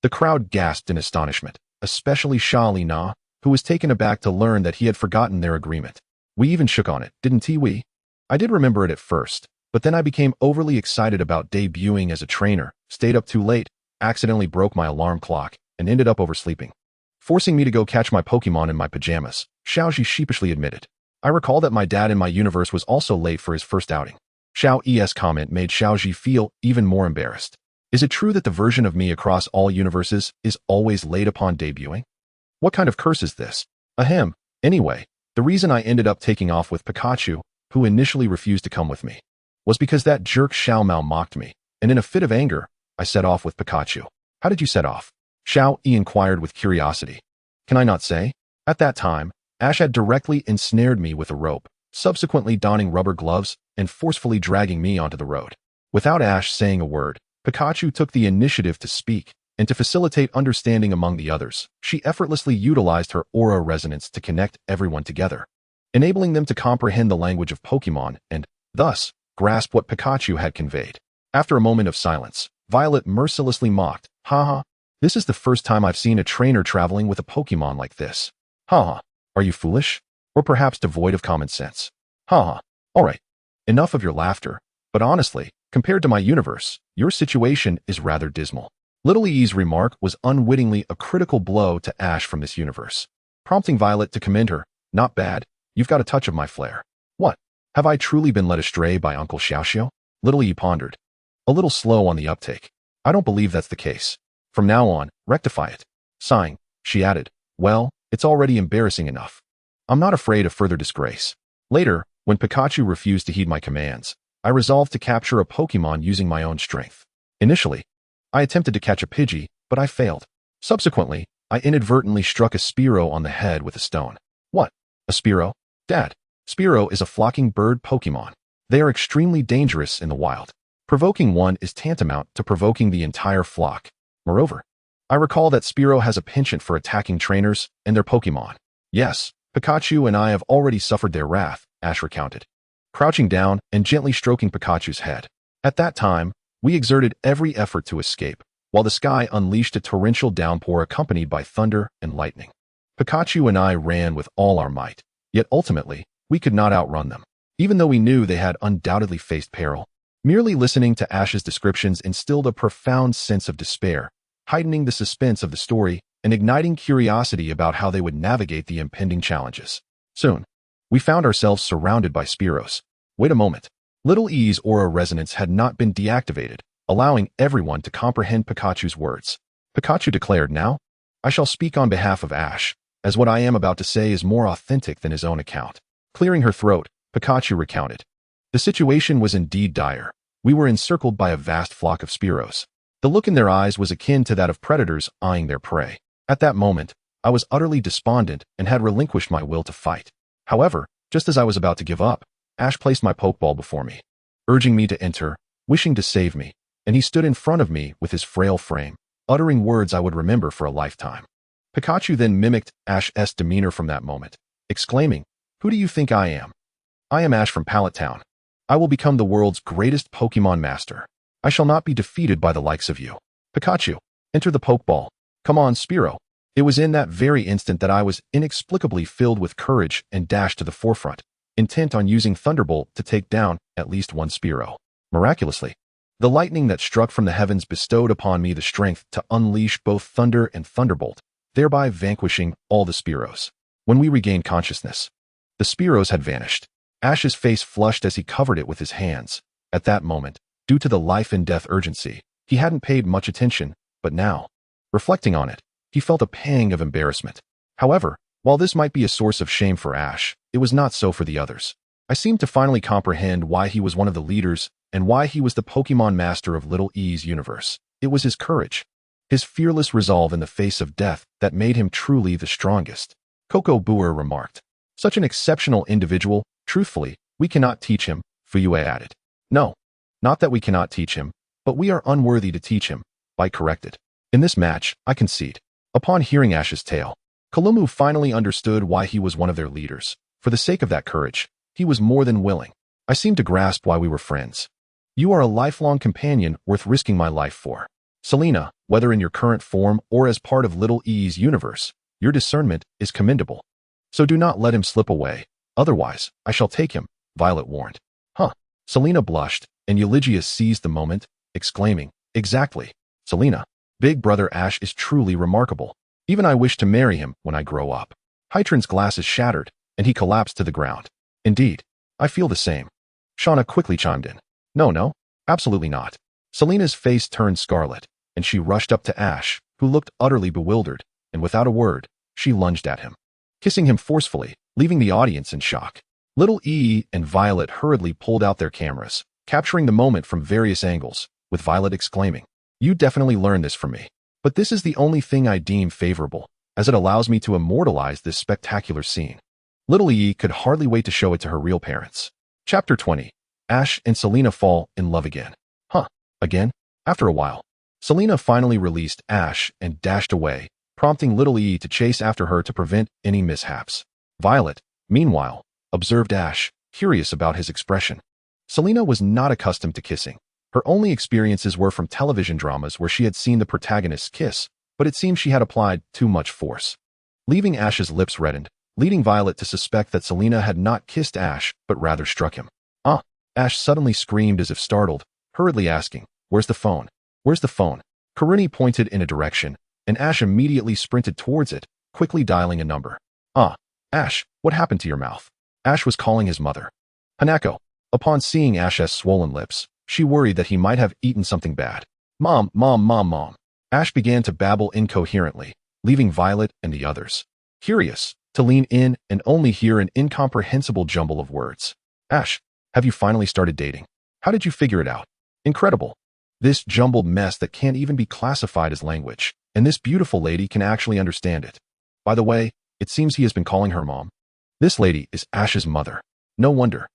The crowd gasped in astonishment, especially Xiaoli Na, who was taken aback to learn that he had forgotten their agreement. We even shook on it, didn't we? I did remember it at first, but then I became overly excited about debuting as a trainer, stayed up too late, accidentally broke my alarm clock, and ended up oversleeping, forcing me to go catch my Pokemon in my pajamas, Xiaoyi sheepishly admitted. I recall that my dad in my universe was also late for his first outing. Xiaoyi's comment made Xiaoyi feel even more embarrassed. Is it true that the version of me across all universes is always late upon debuting? What kind of curse is this? Ahem. Anyway, the reason I ended up taking off with Pikachu, who initially refused to come with me, was because that jerk Xiao Mao mocked me, and in a fit of anger, I set off with Pikachu. How did you set off? Xiaoyi inquired with curiosity. Can I not say? At that time, Ash had directly ensnared me with a rope, subsequently donning rubber gloves and forcefully dragging me onto the road. Without Ash saying a word, Pikachu took the initiative to speak, and to facilitate understanding among the others, she effortlessly utilized her aura resonance to connect everyone together, enabling them to comprehend the language of Pokemon and, thus, grasp what Pikachu had conveyed. After a moment of silence, Violet mercilessly mocked, Haha, this is the first time I've seen a trainer traveling with a Pokemon like this. Haha, are you foolish? Or perhaps devoid of common sense? Haha, alright, enough of your laughter, but honestly, compared to my universe, your situation is rather dismal. Little E's remark was unwittingly a critical blow to Ash from this universe, prompting Violet to commend her. Not bad, you've got a touch of my flair. What? Have I truly been led astray by Uncle Xiaoxiao? Little E pondered. A little slow on the uptake. I don't believe that's the case. From now on, rectify it. Sighing, she added, well, it's already embarrassing enough. I'm not afraid of further disgrace. Later, when Pikachu refused to heed my commands, I resolved to capture a Pokemon using my own strength. Initially, I attempted to catch a Pidgey, but I failed. Subsequently, I inadvertently struck a Spearow on the head with a stone. What? A Spearow? Dad, Spearow is a flocking bird Pokemon. They are extremely dangerous in the wild. Provoking one is tantamount to provoking the entire flock. Moreover, I recall that Spearow has a penchant for attacking trainers and their Pokemon. Yes, Pikachu and I have already suffered their wrath, Ash recounted, crouching down and gently stroking Pikachu's head. At that time, we exerted every effort to escape, while the sky unleashed a torrential downpour accompanied by thunder and lightning. Pikachu and I ran with all our might, yet ultimately, we could not outrun them. Even though we knew they had undoubtedly faced peril, merely listening to Ash's descriptions instilled a profound sense of despair, heightening the suspense of the story and igniting curiosity about how they would navigate the impending challenges. Soon, we found ourselves surrounded by Spearows. Wait a moment. Little E's aura resonance had not been deactivated, allowing everyone to comprehend Pikachu's words. Pikachu declared, "Now, I shall speak on behalf of Ash, as what I am about to say is more authentic than his own account." Clearing her throat, Pikachu recounted. The situation was indeed dire. We were encircled by a vast flock of Spearows. The look in their eyes was akin to that of predators eyeing their prey. At that moment, I was utterly despondent and had relinquished my will to fight. However, just as I was about to give up, Ash placed my Pokeball before me, urging me to enter, wishing to save me, and he stood in front of me with his frail frame, uttering words I would remember for a lifetime. Pikachu then mimicked Ash's demeanor from that moment, exclaiming, "Who do you think I am? I am Ash from Pallet Town. I will become the world's greatest Pokemon master. I shall not be defeated by the likes of you. Pikachu, enter the Pokeball. Come on, Spearow." It was in that very instant that I was inexplicably filled with courage and dashed to the forefront, intent on using Thunderbolt to take down at least one Spearow. Miraculously, the lightning that struck from the heavens bestowed upon me the strength to unleash both Thunder and Thunderbolt, thereby vanquishing all the Spearows. When we regained consciousness, the Spearows had vanished. Ash's face flushed as he covered it with his hands. At that moment, due to the life and death urgency, he hadn't paid much attention, but now, reflecting on it, he felt a pang of embarrassment. However, while this might be a source of shame for Ash, it was not so for the others. I seemed to finally comprehend why he was one of the leaders and why he was the Pokemon master of Little E's universe. It was his courage, his fearless resolve in the face of death that made him truly the strongest. Coco Boer remarked, "Such an exceptional individual, truthfully, we cannot teach him," Fuyue added. "No, not that we cannot teach him, but we are unworthy to teach him," Bite corrected. "In this match, I concede." Upon hearing Ash's tale, Kulumu finally understood why he was one of their leaders. For the sake of that courage, he was more than willing. I seemed to grasp why we were friends. "You are a lifelong companion worth risking my life for. Selena, whether in your current form or as part of Little E's universe, your discernment is commendable. So do not let him slip away, otherwise I shall take him," Violet warned. "Huh." Selena blushed, and Eulogia seized the moment, exclaiming, "Exactly, Selena. Big brother Ash is truly remarkable. Even I wish to marry him when I grow up." Hytron's glasses shattered, and he collapsed to the ground. "Indeed, I feel the same." Shauna quickly chimed in. No, absolutely not." Selena's face turned scarlet, and she rushed up to Ash, who looked utterly bewildered, and without a word, she lunged at him, kissing him forcefully, leaving the audience in shock. Little E and Violet hurriedly pulled out their cameras, capturing the moment from various angles, with Violet exclaiming, "You definitely learned this from me. But this is the only thing I deem favorable, as it allows me to immortalize this spectacular scene." Little E could hardly wait to show it to her real parents. Chapter 20. Ash and Selena fall in love again. Again? After a while, Selena finally released Ash and dashed away, prompting Little E to chase after her to prevent any mishaps. Violet, meanwhile, observed Ash, curious about his expression. Selena was not accustomed to kissing. Her only experiences were from television dramas where she had seen the protagonists kiss, but it seemed she had applied too much force, leaving Ash's lips reddened, leading Violet to suspect that Selena had not kissed Ash, but rather struck him. "Ah!" Ash suddenly screamed as if startled, hurriedly asking, "Where's the phone? Where's the phone?" Karuni pointed in a direction, and Ash immediately sprinted towards it, quickly dialing a number. "Ah, Ash, what happened to your mouth?" Ash was calling his mother. Hanako. Upon seeing Ash's swollen lips, she worried that he might have eaten something bad. Mom. Ash began to babble incoherently, leaving Violet and the others curious, to lean in and only hear an incomprehensible jumble of words. "Ash, have you finally started dating? How did you figure it out? Incredible. This jumbled mess that can't even be classified as language, and this beautiful lady can actually understand it. By the way, it seems he has been calling her mom. This lady is Ash's mother. No wonder.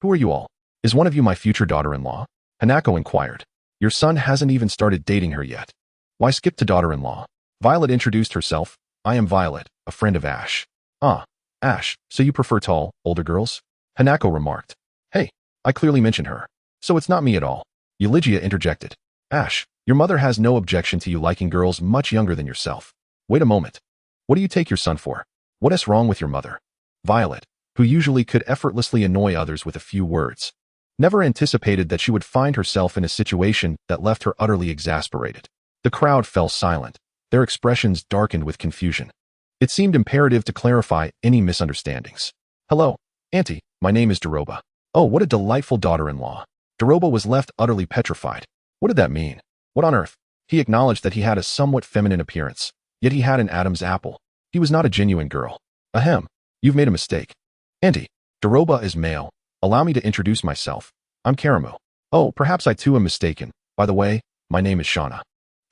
Who are you all? Is one of you my future daughter-in-law?" Hanako inquired. "Your son hasn't even started dating her yet. Why skip to daughter-in-law?" Violet introduced herself. "I am Violet, a friend of Ash." "Ah, Ash, so you prefer tall, older girls?" Hanako remarked. "Hey, I clearly mentioned her. So it's not me at all. Eulogia interjected. Ash, your mother has no objection to you liking girls much younger than yourself. Wait a moment. What do you take your son for? What is wrong with your mother? Violet, who usually could effortlessly annoy others with a few words, never anticipated that she would find herself in a situation that left her utterly exasperated. The crowd fell silent, their expressions darkened with confusion. It seemed imperative to clarify any misunderstandings. Hello, Auntie, my name is Doroba. Oh, what a delightful daughter-in-law. Doroba was left utterly petrified. What did that mean? What on earth? He acknowledged that he had a somewhat feminine appearance, yet he had an Adam's apple. He was not a genuine girl. Ahem, you've made a mistake. Auntie, Doroba is male. Allow me to introduce myself. I'm Karamu. Oh, perhaps I too am mistaken. By the way, my name is Shauna.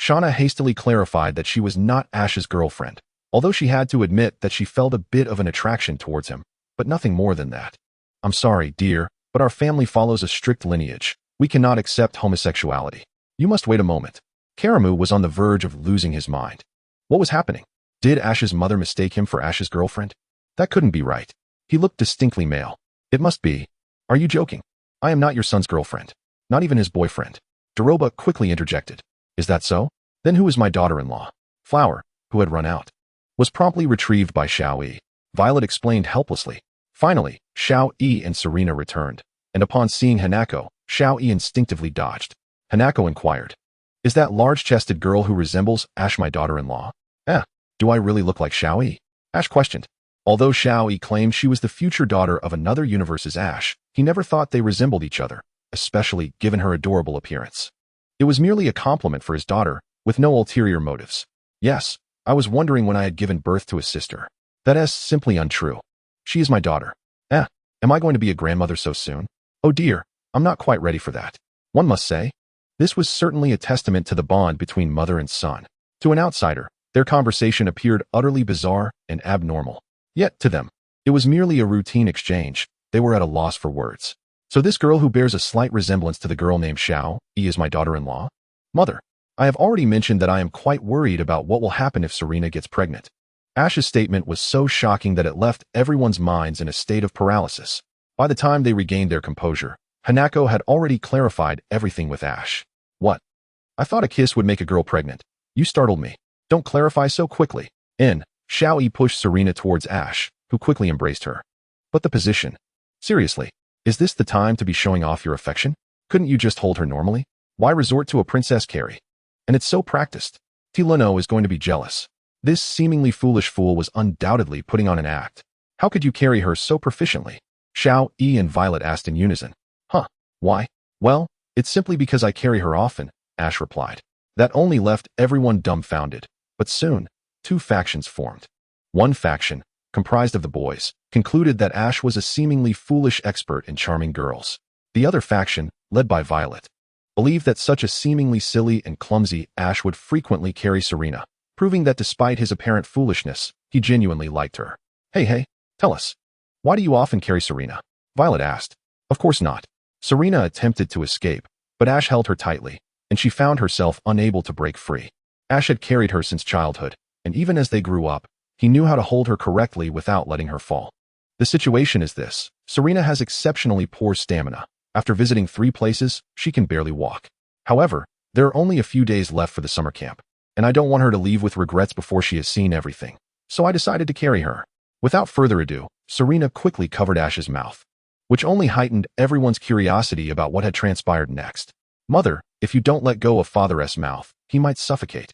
Shauna hastily clarified that she was not Ash's girlfriend, although she had to admit that she felt a bit of an attraction towards him, but nothing more than that. I'm sorry, dear, but our family follows a strict lineage. We cannot accept homosexuality. You must wait a moment. Karamu was on the verge of losing his mind. What was happening? Did Ash's mother mistake him for Ash's girlfriend? That couldn't be right. He looked distinctly male. It must be. Are you joking? I am not your son's girlfriend. Not even his boyfriend. Doroba quickly interjected. Is that so? Then who is my daughter-in-law? Flower, who had run out, was promptly retrieved by Xiaoyi. Violet explained helplessly. Finally, Xiaoyi and Serena returned, and upon seeing Hanako, Xiaoyi instinctively dodged. Hanako inquired, is that large-chested girl who resembles Ash my daughter-in-law? Do I really look like Xiaoyi? Ash questioned. Although Xiaoyi claimed she was the future daughter of another universe's Ash, he never thought they resembled each other, especially given her adorable appearance. It was merely a compliment for his daughter, with no ulterior motives. Yes, I was wondering when I had given birth to a sister. That is simply untrue. She is my daughter. Am I going to be a grandmother so soon? Oh dear, I'm not quite ready for that. One must say. This was certainly a testament to the bond between mother and son. To an outsider, their conversation appeared utterly bizarre and abnormal. Yet, to them, it was merely a routine exchange. They were at a loss for words. So this girl who bears a slight resemblance to the girl named Xiaoyi is my daughter-in-law? Mother, I have already mentioned that I am quite worried about what will happen if Serena gets pregnant. Ash's statement was so shocking that it left everyone's minds in a state of paralysis. By the time they regained their composure, Hanako had already clarified everything with Ash. What? I thought a kiss would make a girl pregnant. You startled me. Don't clarify so quickly. Xiaoyi pushed Serena towards Ash, who quickly embraced her. But the position. Seriously, is this the time to be showing off your affection? Couldn't you just hold her normally? Why resort to a princess carry? And it's so practiced. Tilano is going to be jealous. This seemingly foolish fool was undoubtedly putting on an act. How could you carry her so proficiently? Xiaoyi and Violet asked in unison. Why? Well, it's simply because I carry her often, Ash replied. That only left everyone dumbfounded. But soon, two factions formed. One faction, comprised of the boys, concluded that Ash was a seemingly foolish expert in charming girls. The other faction, led by Violet, believed that such a seemingly silly and clumsy Ash would frequently carry Serena, proving that despite his apparent foolishness, he genuinely liked her. Hey, tell us. Why do you often carry Serena? Violet asked. Of course not. Serena attempted to escape, but Ash held her tightly, and she found herself unable to break free. Ash had carried her since childhood, and even as they grew up, he knew how to hold her correctly without letting her fall. The situation is this. Serena has exceptionally poor stamina. After visiting 3 places, she can barely walk. However, there are only a few days left for the summer camp, and I don't want her to leave with regrets before she has seen everything. So I decided to carry her. Without further ado, Serena quickly covered Ash's mouth, which only heightened everyone's curiosity about what had transpired next. Mother, if you don't let go of Father's mouth, he might suffocate.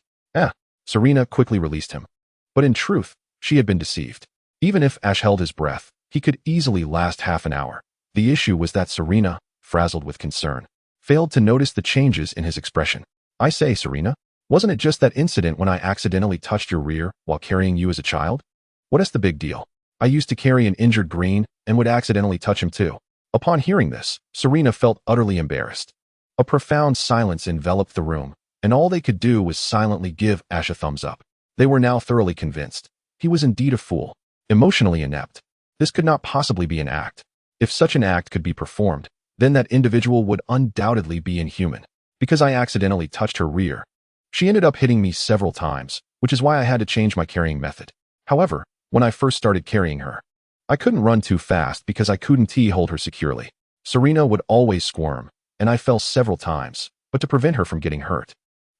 Serena quickly released him. But in truth, she had been deceived. Even if Ash held his breath, he could easily last half an hour. The issue was that Serena, frazzled with concern, failed to notice the changes in his expression. I say, Serena, wasn't it just that incident when I accidentally touched your rear while carrying you as a child? What is the big deal? I used to carry an injured green and would accidentally touch him too. Upon hearing this, Serena felt utterly embarrassed. A profound silence enveloped the room, and all they could do was silently give Ash a thumbs up. They were now thoroughly convinced. He was indeed a fool, emotionally inept. This could not possibly be an act. If such an act could be performed, then that individual would undoubtedly be inhuman. Because I accidentally touched her rear. She ended up hitting me several times, which is why I had to change my carrying method. However, when I first started carrying her, I couldn't run too fast because I couldn't hold her securely. Serena would always squirm, and I fell several times, but to prevent her from getting hurt,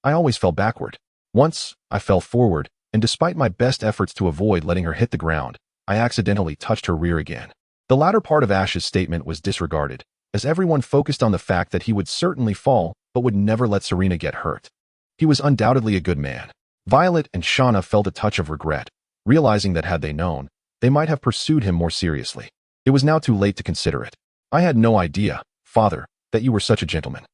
I always fell backward. Once, I fell forward, and despite my best efforts to avoid letting her hit the ground, I accidentally touched her rear again. The latter part of Ash's statement was disregarded, as everyone focused on the fact that he would certainly fall, but would never let Serena get hurt. He was undoubtedly a good man. Violet and Shauna felt a touch of regret, realizing that had they known, they might have pursued him more seriously. It was now too late to consider it. I had no idea, Father, that you were such a gentleman.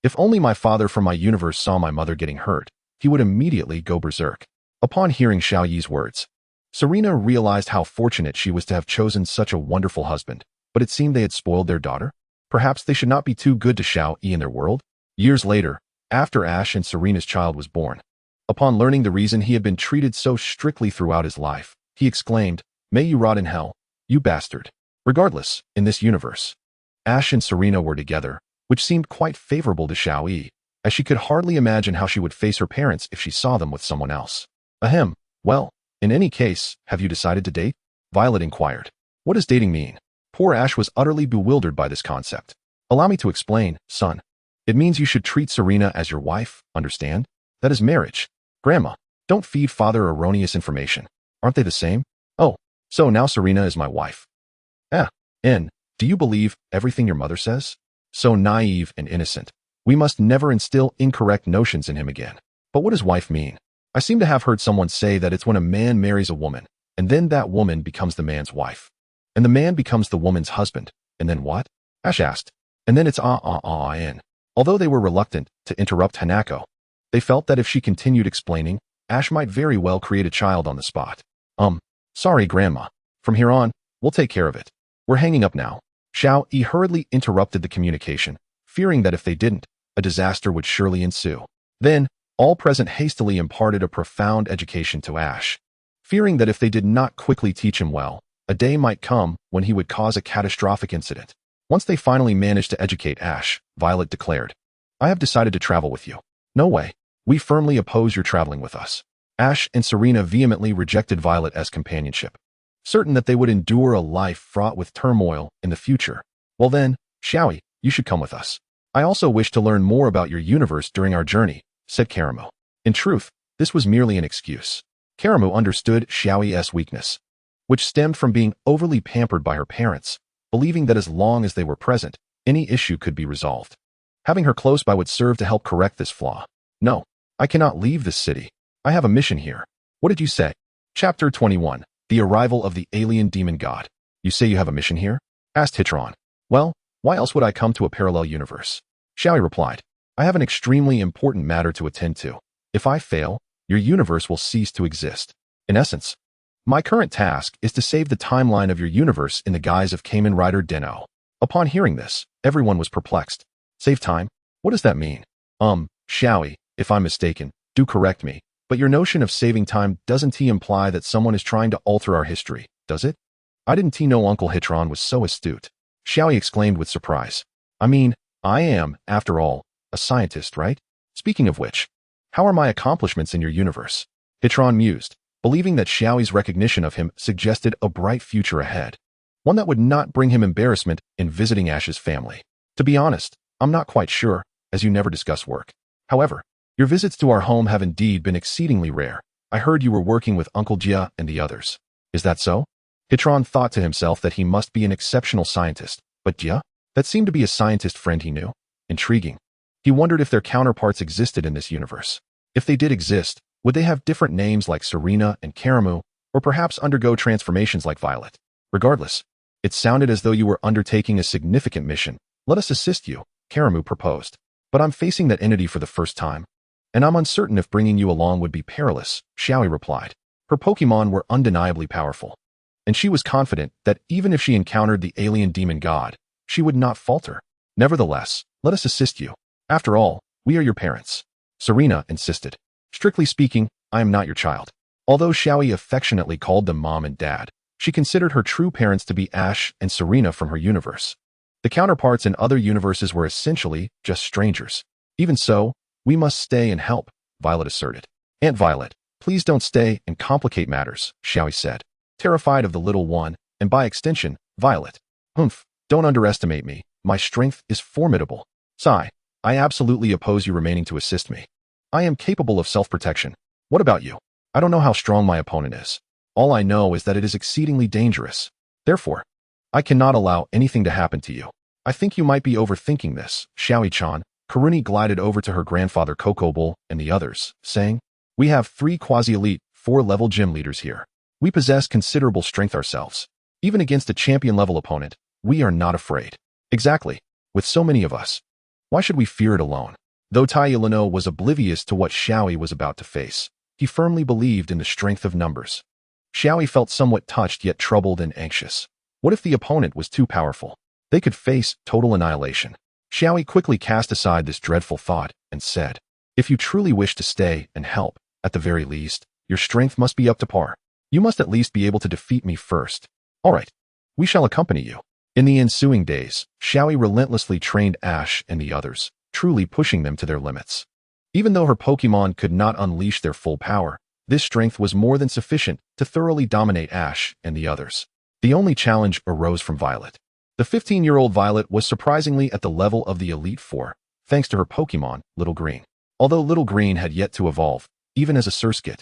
If only my father from my universe saw my mother getting hurt, he would immediately go berserk. Upon hearing Xiaoyi's words, Serena realized how fortunate she was to have chosen such a wonderful husband, but it seemed they had spoiled their daughter. Perhaps they should not be too good to Xiaoyi in their world. Years later, after Ash and Serena's child was born, upon learning the reason he had been treated so strictly throughout his life, he exclaimed, "May you rot in hell, you bastard." Regardless, in this universe, Ash and Serena were together, which seemed quite favorable to Xiaoyi, as she could hardly imagine how she would face her parents if she saw them with someone else. Ahem, well, in any case, have you decided to date? Violet inquired. What does dating mean? Poor Ash was utterly bewildered by this concept. Allow me to explain, son. It means you should treat Serena as your wife, understand? That is marriage. Grandma, don't feed father erroneous information. Aren't they the same? Oh, so now Serena is my wife. Do you believe everything your mother says? So naive and innocent. We must never instill incorrect notions in him again. But what does wife mean? I seem to have heard someone say that it's when a man marries a woman, and then that woman becomes the man's wife. And the man becomes the woman's husband. And then what? Ash asked. And then it's in. Although they were reluctant to interrupt Hanako, they felt that if she continued explaining, Ash might very well create a child on the spot. Sorry, Grandma. From here on, we'll take care of it. We're hanging up now. Xiaoyi hurriedly interrupted the communication, fearing that if they didn't, a disaster would surely ensue. Then, all present hastily imparted a profound education to Ash, fearing that if they did not quickly teach him well, a day might come when he would cause a catastrophic incident. Once they finally managed to educate Ash, Violet declared, I have decided to travel with you. No way. We firmly oppose your traveling with us. Ash and Serena vehemently rejected Violet as companionship, certain that they would endure a life fraught with turmoil in the future. Well then, Xiaoyi, you should come with us. I also wish to learn more about your universe during our journey, said Karamu. In truth, this was merely an excuse. Karamu understood Xiaoyi's weakness, which stemmed from being overly pampered by her parents, believing that as long as they were present, any issue could be resolved. Having her close by would serve to help correct this flaw. No, I cannot leave this city. I have a mission here. What did you say? Chapter 21. The Arrival of the Alien Demon God. You say you have a mission here? Asked Hitron. Well, why else would I come to a parallel universe? Xiaoyi replied. I have an extremely important matter to attend to. If I fail, your universe will cease to exist. In essence, my current task is to save the timeline of your universe in the guise of Kamen Rider Den-O. Upon hearing this, everyone was perplexed. Save time? What does that mean? Xiaoyi, if I'm mistaken, do correct me, but your notion of saving time doesn't imply that someone is trying to alter our history, does it? I didn't know Uncle Hitron was so astute. Xiaoyi exclaimed with surprise. I mean, I am, after all, a scientist, right? Speaking of which, how are my accomplishments in your universe? Hitron mused, believing that Xiaoyi's recognition of him suggested a bright future ahead, one that would not bring him embarrassment in visiting Ash's family. To be honest, I'm not quite sure, as you never discuss work. However, your visits to our home have indeed been exceedingly rare. I heard you were working with Uncle Jia and the others. Is that so? Hitron thought to himself that he must be an exceptional scientist, but Jia? That seemed to be a scientist friend he knew. Intriguing. He wondered if their counterparts existed in this universe. If they did exist, would they have different names like Serena and Karamu, or perhaps undergo transformations like Violet? Regardless, it sounded as though you were undertaking a significant mission. Let us assist you, Karamu proposed. But I'm facing that entity for the first time, and I'm uncertain if bringing you along would be perilous, Xiaoyi replied. Her Pokemon were undeniably powerful, and she was confident that even if she encountered the alien demon god, she would not falter. Nevertheless, let us assist you. After all, we are your parents. Serena insisted. Strictly speaking, I am not your child. Although Xiaoyi affectionately called them mom and dad, she considered her true parents to be Ash and Serena from her universe. The counterparts in other universes were essentially just strangers. Even so, we must stay and help, Violet asserted. Aunt Violet, please don't stay and complicate matters, Xiaoyi said, terrified of the little one, and by extension, Violet. Don't underestimate me. My strength is formidable. Sigh. I absolutely oppose you remaining to assist me. I am capable of self-protection. What about you? I don't know how strong my opponent is. All I know is that it is exceedingly dangerous. Therefore, I cannot allow anything to happen to you. I think you might be overthinking this, Xiaoyi-chan. Karuni glided over to her grandfather Kokobol and the others, saying, "We have 3 quasi-elite, 4-level gym leaders here. We possess considerable strength ourselves. Even against a champion-level opponent, we are not afraid. Exactly. With so many of us, why should we fear it alone?" Though Tai Yilano was oblivious to what Xiaoyi was about to face, he firmly believed in the strength of numbers. Xiaoyi felt somewhat touched yet troubled and anxious. What if the opponent was too powerful? They could face total annihilation. Xiaoyi quickly cast aside this dreadful thought and said, "If you truly wish to stay and help, at the very least, your strength must be up to par. You must at least be able to defeat me first. All right, we shall accompany you." In the ensuing days, Xiaoyi relentlessly trained Ash and the others, truly pushing them to their limits. Even though her Pokemon could not unleash their full power, this strength was more than sufficient to thoroughly dominate Ash and the others. The only challenge arose from Violet. The 15-year-old Violet was surprisingly at the level of the Elite Four, thanks to her Pokemon, Little Green. Although Little Green had yet to evolve, even as a Surskit,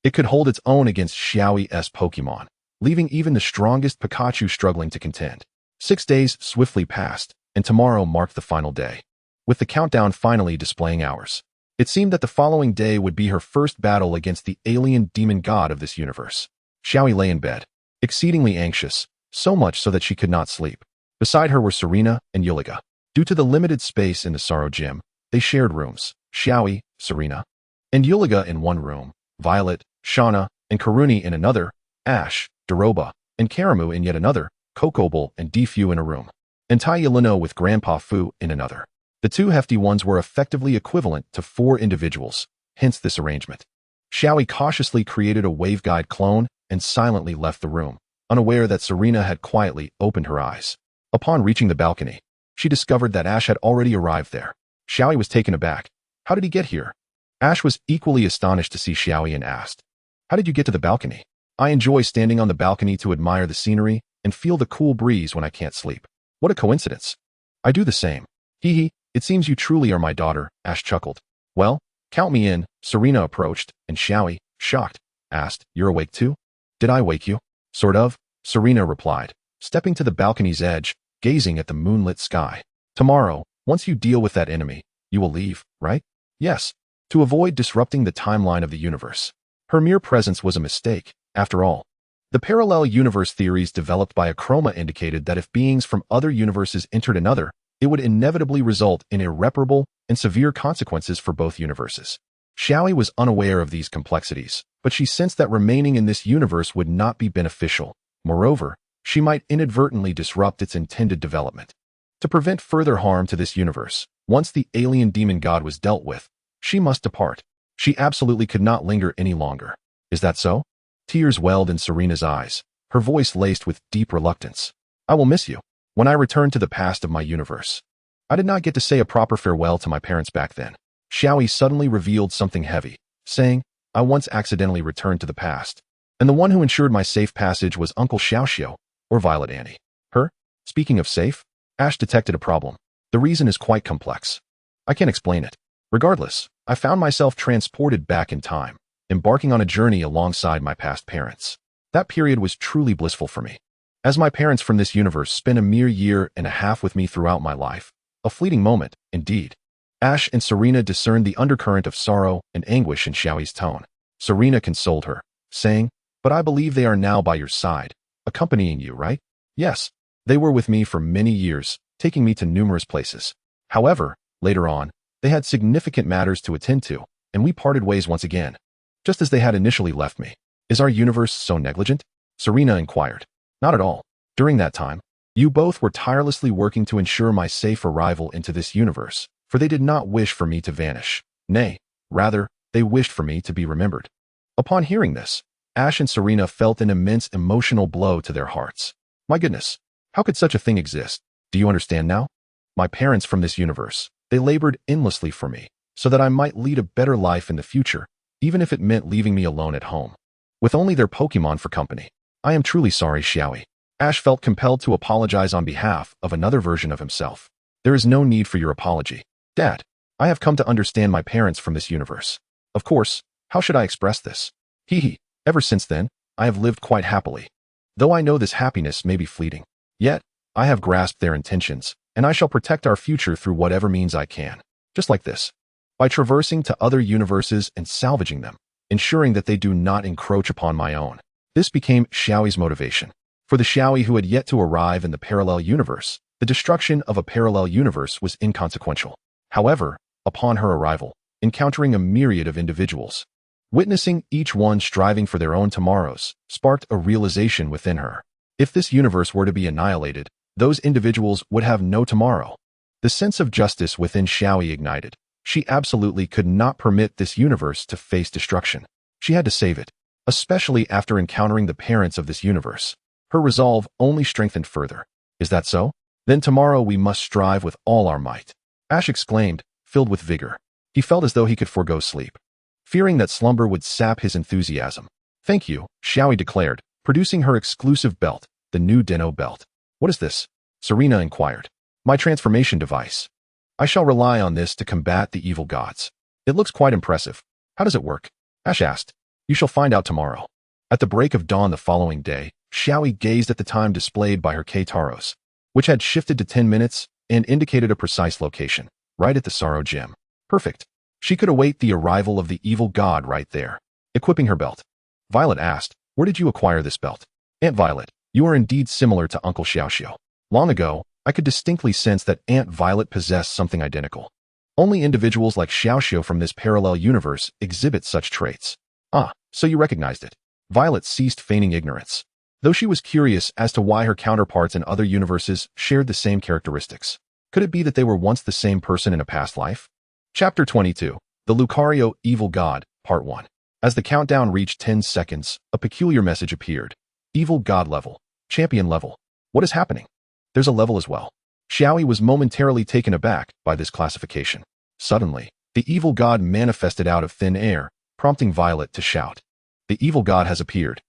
it could hold its own against Xiaoyi's Pokemon, leaving even the strongest Pikachu struggling to contend. 6 days swiftly passed, and tomorrow marked the final day. With the countdown finally displaying hours, it seemed that the following day would be her first battle against the alien demon god of this universe. Xiaoyi lay in bed, exceedingly anxious, so much so that she could not sleep. Beside her were Serena and Yuliga. Due to the limited space in the Sorrow Gym, they shared rooms. Xiaoyi, Serena, and Yuliga in one room, Violet, Shauna, and Karuni in another, Ash, Doroba, and Karamu in yet another, Kokobol and Defu in a room, and Tai Yilano with Grandpa Fu in another. The 2 hefty ones were effectively equivalent to 4 individuals, hence this arrangement. Xiaoyi cautiously created a waveguide clone and silently left the room, unaware that Serena had quietly opened her eyes. Upon reaching the balcony, she discovered that Ash had already arrived there. Xiaoyi was taken aback. How did he get here? Ash was equally astonished to see Xiaoyi and asked, "How did you get to the balcony?" "I enjoy standing on the balcony to admire the scenery and feel the cool breeze when I can't sleep." "What a coincidence." "I do the same." "Hee hee, it seems you truly are my daughter," Ash chuckled. "Well, count me in." Serena approached, and Xiaoyi, shocked, asked, "You're awake too?" "Did I wake you?" "Sort of," Serena replied, stepping to the balcony's edge, gazing at the moonlit sky. "Tomorrow, once you deal with that enemy, you will leave, right?" "Yes, to avoid disrupting the timeline of the universe." Her mere presence was a mistake, after all. The parallel universe theories developed by Achroma indicated that if beings from other universes entered another, it would inevitably result in irreparable and severe consequences for both universes. Xiaoyi was unaware of these complexities, but she sensed that remaining in this universe would not be beneficial. Moreover, she might inadvertently disrupt its intended development. To prevent further harm to this universe, once the alien demon god was dealt with, she must depart. She absolutely could not linger any longer. "Is that so?" Tears welled in Serena's eyes, her voice laced with deep reluctance. "I will miss you. When I return to the past of my universe, I did not get to say a proper farewell to my parents back then." Xiaoyi suddenly revealed something heavy, saying, "I once accidentally returned to the past, and the one who ensured my safe passage was Uncle Xiaoxiao, or Violet Annie." "Her? Speaking of safe?" Ash detected a problem. "The reason is quite complex. I can't explain it. Regardless, I found myself transported back in time, embarking on a journey alongside my past parents. That period was truly blissful for me, as my parents from this universe spent a mere 1.5 years with me throughout my life. A fleeting moment, indeed." Ash and Serena discerned the undercurrent of sorrow and anguish in Xiaoyi's tone. Serena consoled her, saying, "But I believe they are now by your side, accompanying you, right?" "Yes, they were with me for many years, taking me to numerous places. However, later on, they had significant matters to attend to, and we parted ways once again, just as they had initially left me." "Is our universe so negligent?" Serena inquired. "Not at all. During that time, you both were tirelessly working to ensure my safe arrival into this universe, for they did not wish for me to vanish. Nay, rather, they wished for me to be remembered." Upon hearing this, Ash and Serena felt an immense emotional blow to their hearts. "My goodness, how could such a thing exist? Do you understand now? My parents from this universe, they labored endlessly for me, so that I might lead a better life in the future, even if it meant leaving me alone at home, with only their Pokemon for company. I am truly sorry, Xiaoyi." Ash felt compelled to apologize on behalf of another version of himself. There is no need for your apology. Dad, I have come to understand my parents from this universe. Of course, how should I express this? Hee hee, ever since then, I have lived quite happily. Though I know this happiness may be fleeting, yet, I have grasped their intentions, and I shall protect our future through whatever means I can. Just like this. By traversing to other universes and salvaging them, ensuring that they do not encroach upon my own. This became Xiaoyi's motivation. For the Xiaoyi who had yet to arrive in the parallel universe, the destruction of a parallel universe was inconsequential. However, upon her arrival, encountering a myriad of individuals, witnessing each one striving for their own tomorrows, sparked a realization within her. If this universe were to be annihilated, those individuals would have no tomorrow. The sense of justice within Xiaoyi ignited. She absolutely could not permit this universe to face destruction. She had to save it, especially after encountering the parents of this universe. Her resolve only strengthened further. Is that so? Then tomorrow we must strive with all our might. Ash exclaimed, filled with vigor. He felt as though he could forego sleep, fearing that slumber would sap his enthusiasm. Thank you, Xiaoyi declared, producing her exclusive belt, the new Dino belt. What is this? Serena inquired. My transformation device. I shall rely on this to combat the evil gods. It looks quite impressive. How does it work? Ash asked. You shall find out tomorrow. At the break of dawn the following day, Xiaoyi gazed at the time displayed by her K-Taros, which had shifted to 10 minutes and indicated a precise location, right at the Sorrow Gem. Perfect. She could await the arrival of the evil god right there. Equipping her belt, Violet asked, where did you acquire this belt? Aunt Violet, you are indeed similar to Uncle Xiaoxiao. Long ago, I could distinctly sense that Aunt Violet possessed something identical. Only individuals like Xiaoxiao from this parallel universe exhibit such traits. Ah, so you recognized it. Violet ceased feigning ignorance, though she was curious as to why her counterparts in other universes shared the same characteristics. Could it be that they were once the same person in a past life? Chapter 22. The Lucario Evil God, Part 1. As the countdown reached 10 seconds, a peculiar message appeared. Evil God level. Champion level. What is happening? There's a level as well. Xiaoyi was momentarily taken aback by this classification. Suddenly, the evil god manifested out of thin air, prompting Violet to shout. The evil god has appeared.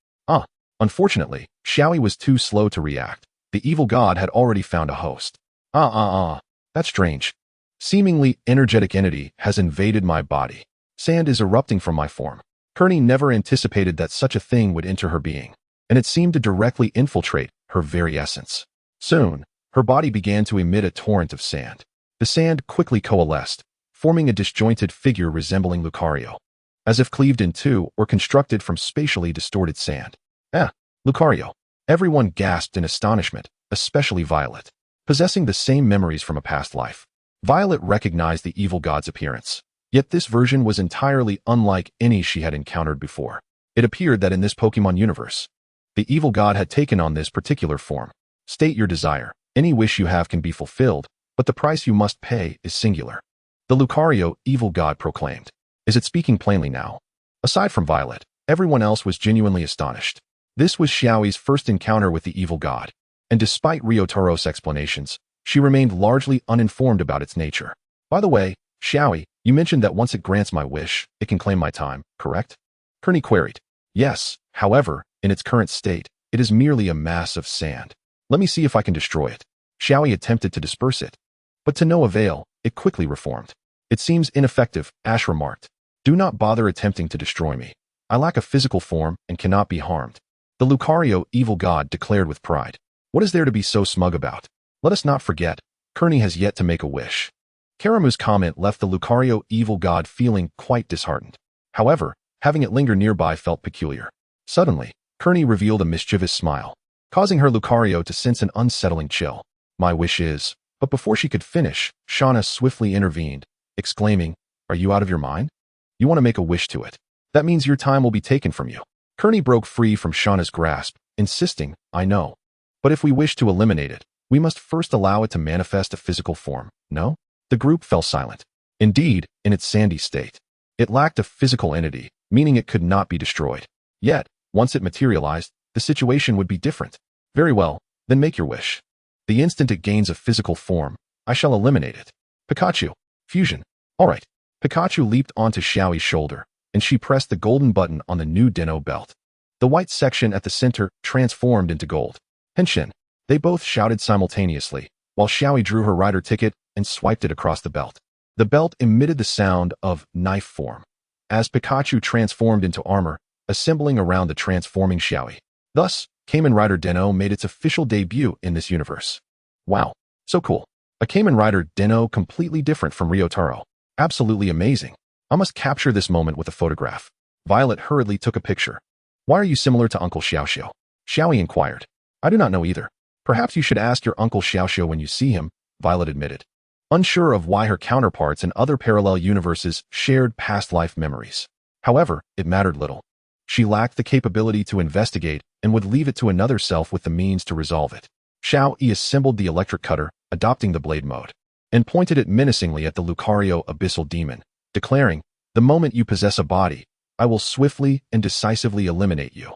Unfortunately, Xiaoyi was too slow to react. The evil god had already found a host. That's strange. Seemingly energetic entity has invaded my body. Sand is erupting from my form. Kearney never anticipated that such a thing would enter her being, and it seemed to directly infiltrate her very essence. Soon, her body began to emit a torrent of sand. The sand quickly coalesced, forming a disjointed figure resembling Lucario, as if cleaved in two or constructed from spatially distorted sand. Lucario. Everyone gasped in astonishment, especially Violet, possessing the same memories from a past life. Violet recognized the evil god's appearance, yet this version was entirely unlike any she had encountered before. It appeared that in this Pokemon universe, the evil god had taken on this particular form. State your desire. Any wish you have can be fulfilled, but the price you must pay is singular. The Lucario evil god proclaimed. Is it speaking plainly now? Aside from Violet, everyone else was genuinely astonished. This was Xiaoyi's first encounter with the evil god, and despite Ryotaro's explanations, she remained largely uninformed about its nature. By the way, Xiaoyi, you mentioned that once it grants my wish, it can claim my time, correct? Kearney queried. Yes, however, in its current state, it is merely a mass of sand. Let me see if I can destroy it. Xiaoyi attempted to disperse it, but to no avail, it quickly reformed. It seems ineffective, Ash remarked. Do not bother attempting to destroy me. I lack a physical form and cannot be harmed. The Lucario evil god declared with pride. What is there to be so smug about? Let us not forget, Kearney has yet to make a wish. Karamu's comment left the Lucario evil god feeling quite disheartened. However, having it linger nearby felt peculiar. Suddenly, Kearney revealed a mischievous smile, causing her Lucario to sense an unsettling chill. My wish is... But before she could finish, Shauna swiftly intervened, exclaiming, Are you out of your mind? You want to make a wish to it. That means your time will be taken from you. Kearney broke free from Shauna's grasp, insisting, I know. But if we wish to eliminate it, we must first allow it to manifest a physical form, no? The group fell silent. Indeed, in its sandy state, it lacked a physical entity, meaning it could not be destroyed. Yet, once it materialized, the situation would be different. Very well, then make your wish. The instant it gains a physical form, I shall eliminate it. Pikachu. Fusion. All right. Pikachu leaped onto Xiaoyi's shoulder, and she pressed the golden button on the new Dino belt. The white section at the center transformed into gold. Henshin. They both shouted simultaneously, while Xiaoyi drew her rider ticket and swiped it across the belt. The belt emitted the sound of knife form as Pikachu transformed into armor, assembling around the transforming Xiaoyi. Thus, Kamen Rider Den-O made its official debut in this universe. Wow, so cool. A Kamen Rider Den-O completely different from Ryotaro. Absolutely amazing. I must capture this moment with a photograph. Violet hurriedly took a picture. Why are you similar to Uncle Xiaoxiao? Xiaoyi inquired. I do not know either. Perhaps you should ask your Uncle Xiaoxiao when you see him, Violet admitted, unsure of why her counterparts in other parallel universes shared past life memories. However, it mattered little. She lacked the capability to investigate and would leave it to another self with the means to resolve it. Xiaoyi assembled the electric cutter, adopting the blade mode, and pointed it menacingly at the Lucario abyssal demon, declaring, the moment you possess a body, I will swiftly and decisively eliminate you.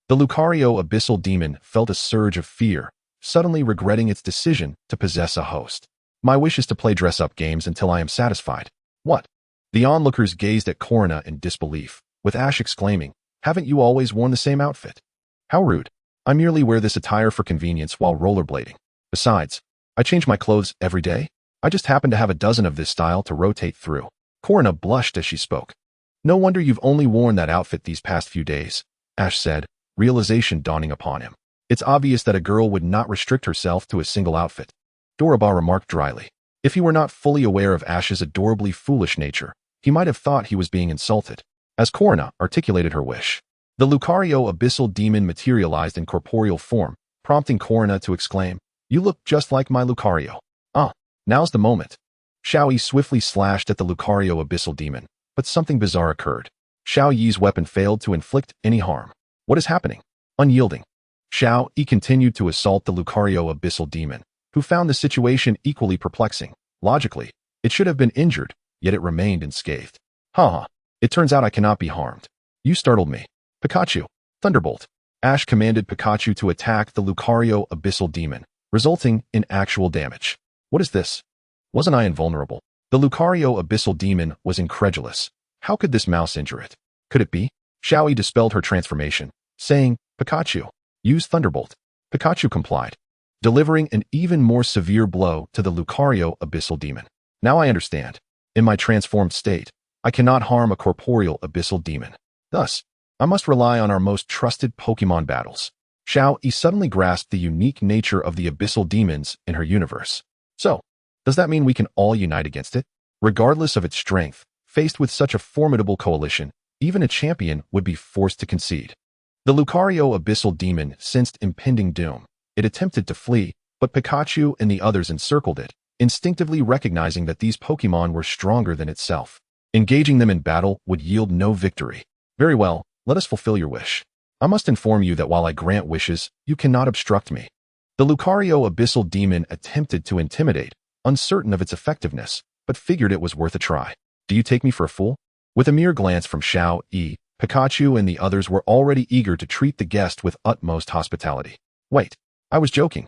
The Lucario abyssal demon felt a surge of fear, suddenly regretting its decision to possess a host. My wish is to play dress-up games until I am satisfied. What? The onlookers gazed at Korona in disbelief, with Ash exclaiming, haven't you always worn the same outfit? How rude. I merely wear this attire for convenience while rollerblading. Besides, I change my clothes every day. I just happen to have a dozen of this style to rotate through. Korona blushed as she spoke. No wonder you've only worn that outfit these past few days, Ash said, realization dawning upon him. It's obvious that a girl would not restrict herself to a single outfit. Doraba remarked dryly. If he were not fully aware of Ash's adorably foolish nature, he might have thought he was being insulted. As Korona articulated her wish, the Lucario abyssal demon materialized in corporeal form, prompting Korona to exclaim, you look just like my Lucario. Ah, now's the moment. Xiaoyi swiftly slashed at the Lucario abyssal demon, but something bizarre occurred. Xiaoyi's weapon failed to inflict any harm. What is happening? Unyielding. Xiaoyi continued to assault the Lucario abyssal demon, who found the situation equally perplexing. Logically, it should have been injured, yet it remained unscathed. Haha, it turns out I cannot be harmed. You startled me. Pikachu, Thunderbolt. Ash commanded Pikachu to attack the Lucario abyssal demon, resulting in actual damage. What is this? Wasn't I invulnerable? The Lucario abyssal demon was incredulous. How could this mouse injure it? Could it be? Xiaoyi dispelled her transformation, saying, Pikachu, use Thunderbolt. Pikachu complied, delivering an even more severe blow to the Lucario abyssal demon. Now I understand. In my transformed state, I cannot harm a corporeal abyssal demon. Thus, I must rely on our most trusted Pokemon battles. Xiaoyi suddenly grasped the unique nature of the abyssal demons in her universe. So, does that mean we can all unite against it? Regardless of its strength, faced with such a formidable coalition, even a champion would be forced to concede. The Lucario abyssal demon sensed impending doom. It attempted to flee, but Pikachu and the others encircled it, instinctively recognizing that these Pokemon were stronger than itself. Engaging them in battle would yield no victory. Very well, let us fulfill your wish. I must inform you that while I grant wishes, you cannot obstruct me. The Lucario abyssal demon attempted to intimidate, uncertain of its effectiveness, but figured it was worth a try. Do you take me for a fool? With a mere glance from Xiaoyi, Pikachu and the others were already eager to treat the guest with utmost hospitality. Wait, I was joking.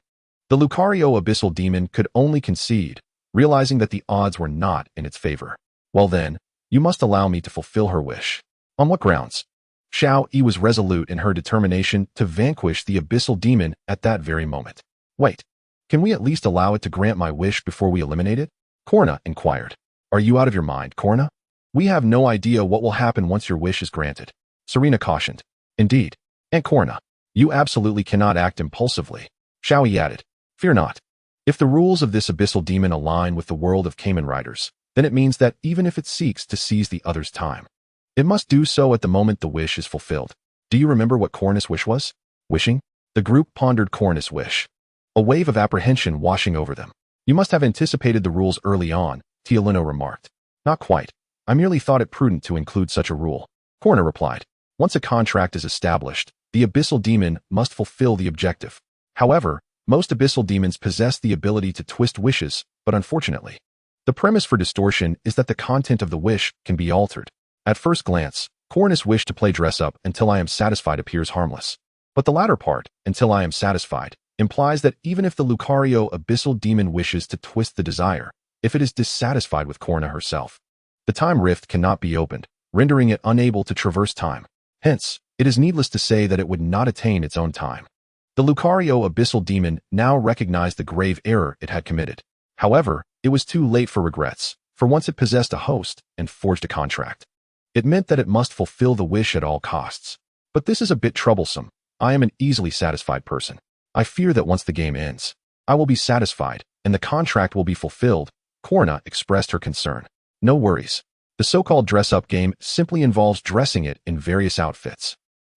The Lucario abyssal demon could only concede, realizing that the odds were not in its favor. Well then, you must allow me to fulfill her wish. On what grounds? Xiaoyi was resolute in her determination to vanquish the abyssal demon at that very moment. Wait, can we at least allow it to grant my wish before we eliminate it? Korona inquired. Are you out of your mind, Korona? We have no idea what will happen once your wish is granted. Serena cautioned. Indeed. And Korona, you absolutely cannot act impulsively. Xiaoyi added. Fear not. If the rules of this abyssal demon align with the world of Kamen Riders, then it means that even if it seeks to seize the other's time, it must do so at the moment the wish is fulfilled. Do you remember what Korona's wish was? Wishing? The group pondered Korona's wish, a wave of apprehension washing over them. You must have anticipated the rules early on, Teolino remarked. Not quite. I merely thought it prudent to include such a rule. Korona replied. Once a contract is established, the abyssal demon must fulfill the objective. However, most abyssal demons possess the ability to twist wishes, but unfortunately, the premise for distortion is that the content of the wish can be altered. At first glance, Korona's wish to play dress-up until I am satisfied appears harmless. But the latter part, until I am satisfied, implies that even if the Lucario abyssal demon wishes to twist the desire, if it is dissatisfied with Korona herself, the time rift cannot be opened, rendering it unable to traverse time. Hence, it is needless to say that it would not attain its own time. The Lucario abyssal demon now recognized the grave error it had committed. However, it was too late for regrets, for once it possessed a host and forged a contract. It meant that it must fulfill the wish at all costs. But this is a bit troublesome. I am an easily satisfied person. I fear that once the game ends, I will be satisfied, and the contract will be fulfilled. Korna expressed her concern. No worries. The so-called dress-up game simply involves dressing it in various outfits.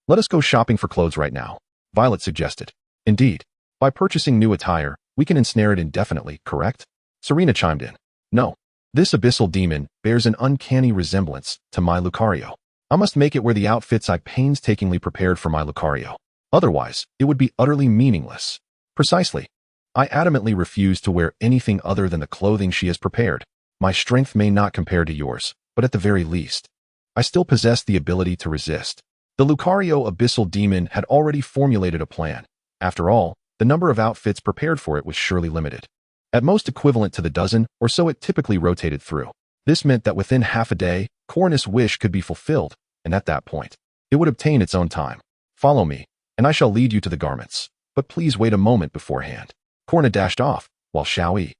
Let us go shopping for clothes right now, Violet suggested. Indeed. By purchasing new attire, we can ensnare it indefinitely, correct? Serena chimed in. No. This abyssal demon bears an uncanny resemblance to my Lucario. I must make it wear the outfits I painstakingly prepared for my Lucario. Otherwise, it would be utterly meaningless. Precisely. I adamantly refuse to wear anything other than the clothing she has prepared. My strength may not compare to yours, but at the very least, I still possess the ability to resist. The Lucario abyssal demon had already formulated a plan. After all, the number of outfits prepared for it was surely limited. At most equivalent to the dozen or so it typically rotated through. This meant that within half a day, Korna's wish could be fulfilled, and at that point, it would obtain its own time. Follow me, and I shall lead you to the garments. But please wait a moment beforehand. Korna dashed off, while Xiaoyi,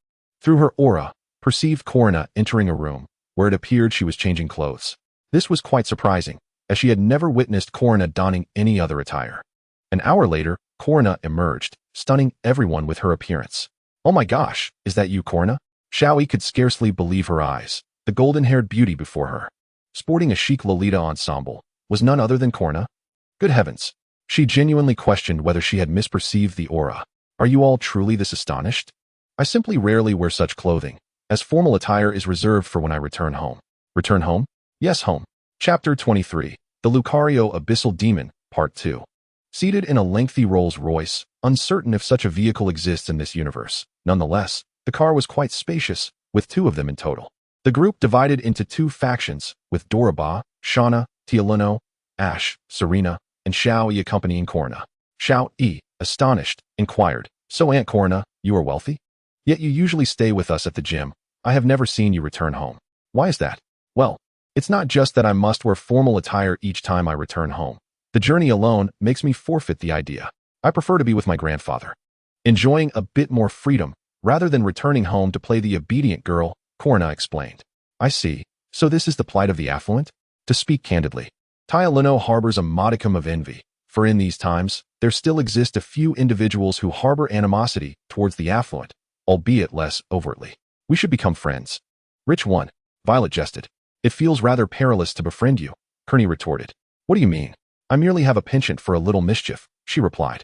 through her aura, perceived Korna entering a room, where it appeared she was changing clothes. This was quite surprising, as she had never witnessed Korna donning any other attire. An hour later, Korna emerged, stunning everyone with her appearance. Oh my gosh, is that you, Korna? Xiaoyi could scarcely believe her eyes. The golden-haired beauty before her, sporting a chic Lolita ensemble, was none other than Korna. Good heavens. She genuinely questioned whether she had misperceived the aura. Are you all truly this astonished? I simply rarely wear such clothing, as formal attire is reserved for when I return home. Return home? Yes, home. Chapter 23, The Lucario Abyssal Demon, Part 2. Seated in a lengthy Rolls-Royce, uncertain if such a vehicle exists in this universe. Nonetheless, the car was quite spacious, with two of them in total. The group divided into two factions, with Doraba, Shauna, Tialino, Ash, Serena, and Xiaoyi accompanying Korna. Xiaoyi, astonished, inquired, So Aunt Korna, you are wealthy? Yet you usually stay with us at the gym. I have never seen you return home. Why is that? Well, it's not just that I must wear formal attire each time I return home. The journey alone makes me forfeit the idea. I prefer to be with my grandfather, enjoying a bit more freedom, rather than returning home to play the obedient girl, Korna explained. I see. So this is the plight of the affluent? To speak candidly, Tialino harbors a modicum of envy, for in these times, there still exist a few individuals who harbor animosity towards the affluent, albeit less overtly. We should become friends. Rich one, Violet jested. It feels rather perilous to befriend you, Kearney retorted. What do you mean? I merely have a penchant for a little mischief, she replied.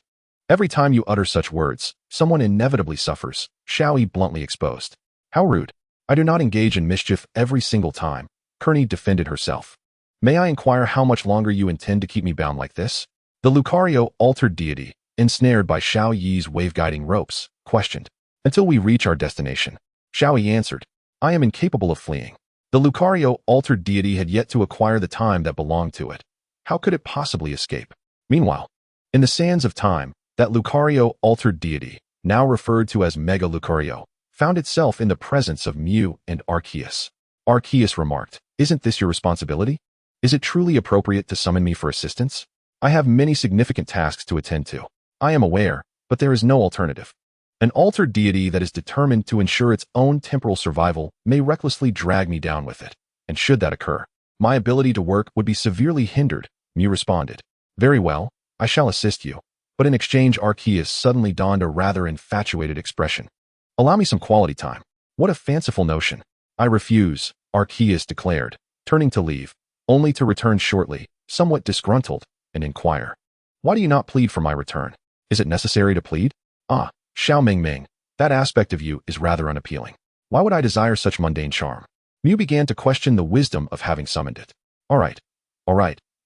Every time you utter such words, someone inevitably suffers, Xiaoyi bluntly exposed. How rude. I do not engage in mischief every single time, Kearney defended herself. May I inquire how much longer you intend to keep me bound like this? The Lucario altered deity, ensnared by Xiaoyi's wave-guiding ropes, questioned. Until we reach our destination, Xiaoyi answered. I am incapable of fleeing. The Lucario altered deity had yet to acquire the time that belonged to it. How could it possibly escape? Meanwhile, in the sands of time, that Lucario altered deity, now referred to as Mega Lucario, found itself in the presence of Mew and Arceus. Arceus remarked, Isn't this your responsibility? Is it truly appropriate to summon me for assistance? I have many significant tasks to attend to. I am aware, but there is no alternative. An altered deity that is determined to ensure its own temporal survival may recklessly drag me down with it, and should that occur, my ability to work would be severely hindered, Mew responded. Very well, I shall assist you. But in exchange Arceus suddenly donned a rather infatuated expression. Allow me some quality time. What a fanciful notion. I refuse, Arceus declared, turning to leave, only to return shortly, somewhat disgruntled, and inquire. Why do you not plead for my return? Is it necessary to plead? Ah, Xiao Mingming, that aspect of you is rather unappealing. Why would I desire such mundane charm? Mew began to question the wisdom of having summoned it. All right,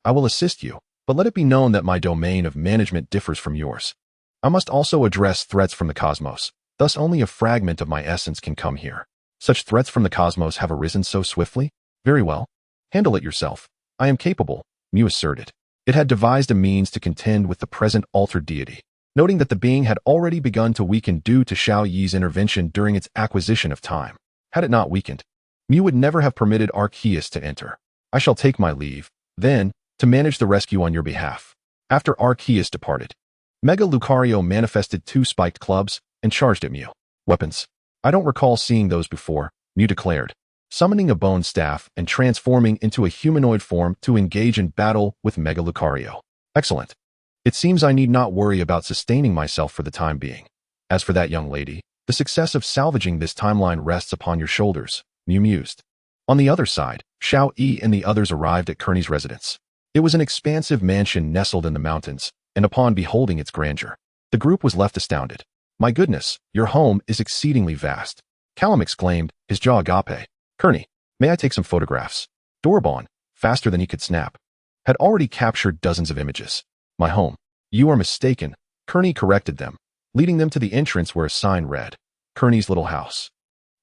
I will assist you, but let it be known that my domain of management differs from yours. I must also address threats from the cosmos, thus only a fragment of my essence can come here. Such threats from the cosmos have arisen so swiftly? Very well. Handle it yourself. I am capable, Mew asserted. It had devised a means to contend with the present altered deity, noting that the being had already begun to weaken due to Xiaoyi's intervention during its acquisition of time. Had it not weakened, Mew would never have permitted Arceus to enter. I shall take my leave, then, to manage the rescue on your behalf. After Arceus departed, Mega Lucario manifested two spiked clubs and charged at Mew. Weapons. I don't recall seeing those before, Mew declared, summoning a bone staff and transforming into a humanoid form to engage in battle with Mega Lucario. Excellent. It seems I need not worry about sustaining myself for the time being. As for that young lady, the success of salvaging this timeline rests upon your shoulders, Mew mused. On the other side, Xiaoyi and the others arrived at Kearney's residence. It was an expansive mansion nestled in the mountains, and upon beholding its grandeur, the group was left astounded. My goodness, your home is exceedingly vast, Callum exclaimed, his jaw agape. Kearney, may I take some photographs? Dorbon, faster than he could snap, had already captured dozens of images. My home. You are mistaken, Kearney corrected them, leading them to the entrance where a sign read, Kearney's little house.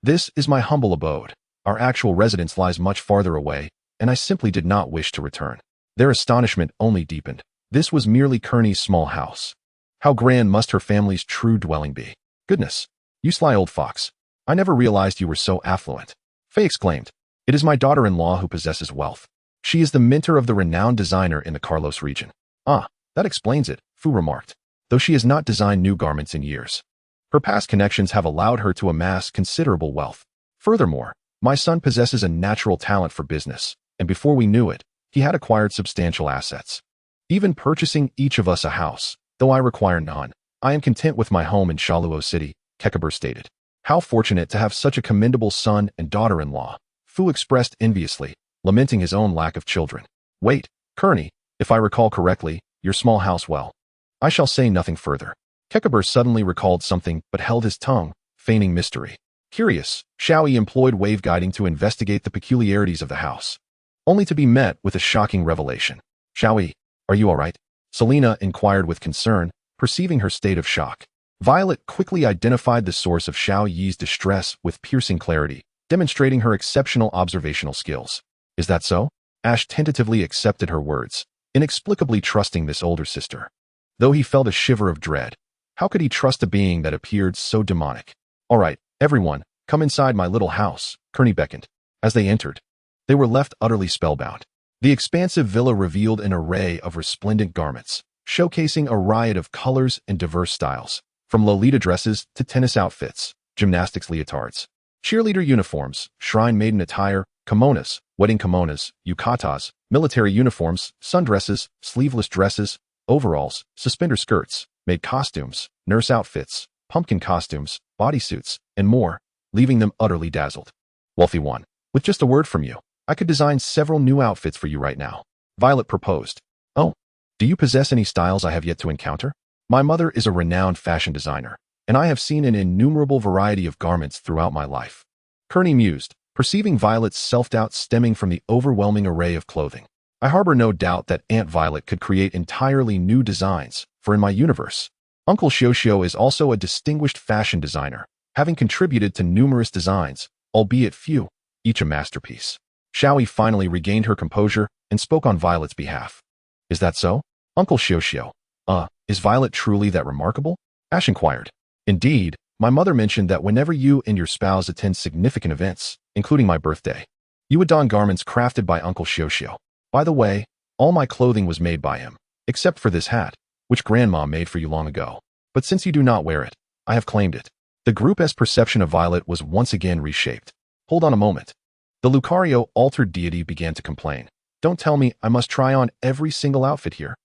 This is my humble abode. Our actual residence lies much farther away, and I simply did not wish to return. Their astonishment only deepened. This was merely Kearney's small house. How grand must her family's true dwelling be? Goodness, you sly old fox. I never realized you were so affluent. Faye exclaimed. It is my daughter-in-law who possesses wealth. She is the mentor of the renowned designer in the Carlos region. Ah, that explains it, Fu remarked, though she has not designed new garments in years. Her past connections have allowed her to amass considerable wealth. Furthermore, my son possesses a natural talent for business, and before we knew it, he had acquired substantial assets. Even purchasing each of us a house, though I require none, I am content with my home in Shaluo City, Kekabur stated. How fortunate to have such a commendable son and daughter-in-law, Fu expressed enviously, lamenting his own lack of children. Wait, Kearney, if I recall correctly, your small house well. I shall say nothing further. Kekabur suddenly recalled something but held his tongue, feigning mystery. Curious, Xiaoyi employed wave guiding to investigate the peculiarities of the house, only to be met with a shocking revelation. Xiaoyi, are you all right? Selena inquired with concern, perceiving her state of shock. Violet quickly identified the source of Xiaoyi's distress with piercing clarity, demonstrating her exceptional observational skills. Is that so? Ash tentatively accepted her words, inexplicably trusting this older sister. Though he felt a shiver of dread, how could he trust a being that appeared so demonic? All right, everyone, come inside my little house, Kearney beckoned. As they entered, they were left utterly spellbound. The expansive villa revealed an array of resplendent garments, showcasing a riot of colors and diverse styles, from Lolita dresses to tennis outfits, gymnastics leotards, cheerleader uniforms, shrine maiden attire, kimonos, wedding kimonos, yukatas, military uniforms, sundresses, sleeveless dresses, overalls, suspender skirts, maid costumes, nurse outfits, pumpkin costumes, bodysuits, and more, leaving them utterly dazzled. Wealthy one, with just a word from you, I could design several new outfits for you right now, Violet proposed. Oh, do you possess any styles I have yet to encounter? My mother is a renowned fashion designer, and I have seen an innumerable variety of garments throughout my life. Kearney mused, perceiving Violet's self-doubt stemming from the overwhelming array of clothing. I harbor no doubt that Aunt Violet could create entirely new designs, for in my universe, Uncle Xiaoxio is also a distinguished fashion designer, having contributed to numerous designs, albeit few, each a masterpiece. Xiaoyi finally regained her composure and spoke on Violet's behalf. Is that so? Uncle Xiaoxio. Is Violet truly that remarkable? Ash inquired. Indeed, my mother mentioned that whenever you and your spouse attend significant events, including my birthday, you would don garments crafted by Uncle Xiaoxio. By the way, all my clothing was made by him, except for this hat, which Grandma made for you long ago. But since you do not wear it, I have claimed it. The group's perception of Violet was once again reshaped. Hold on a moment. The Lucario altered deity began to complain. Don't tell me I must try on every single outfit here.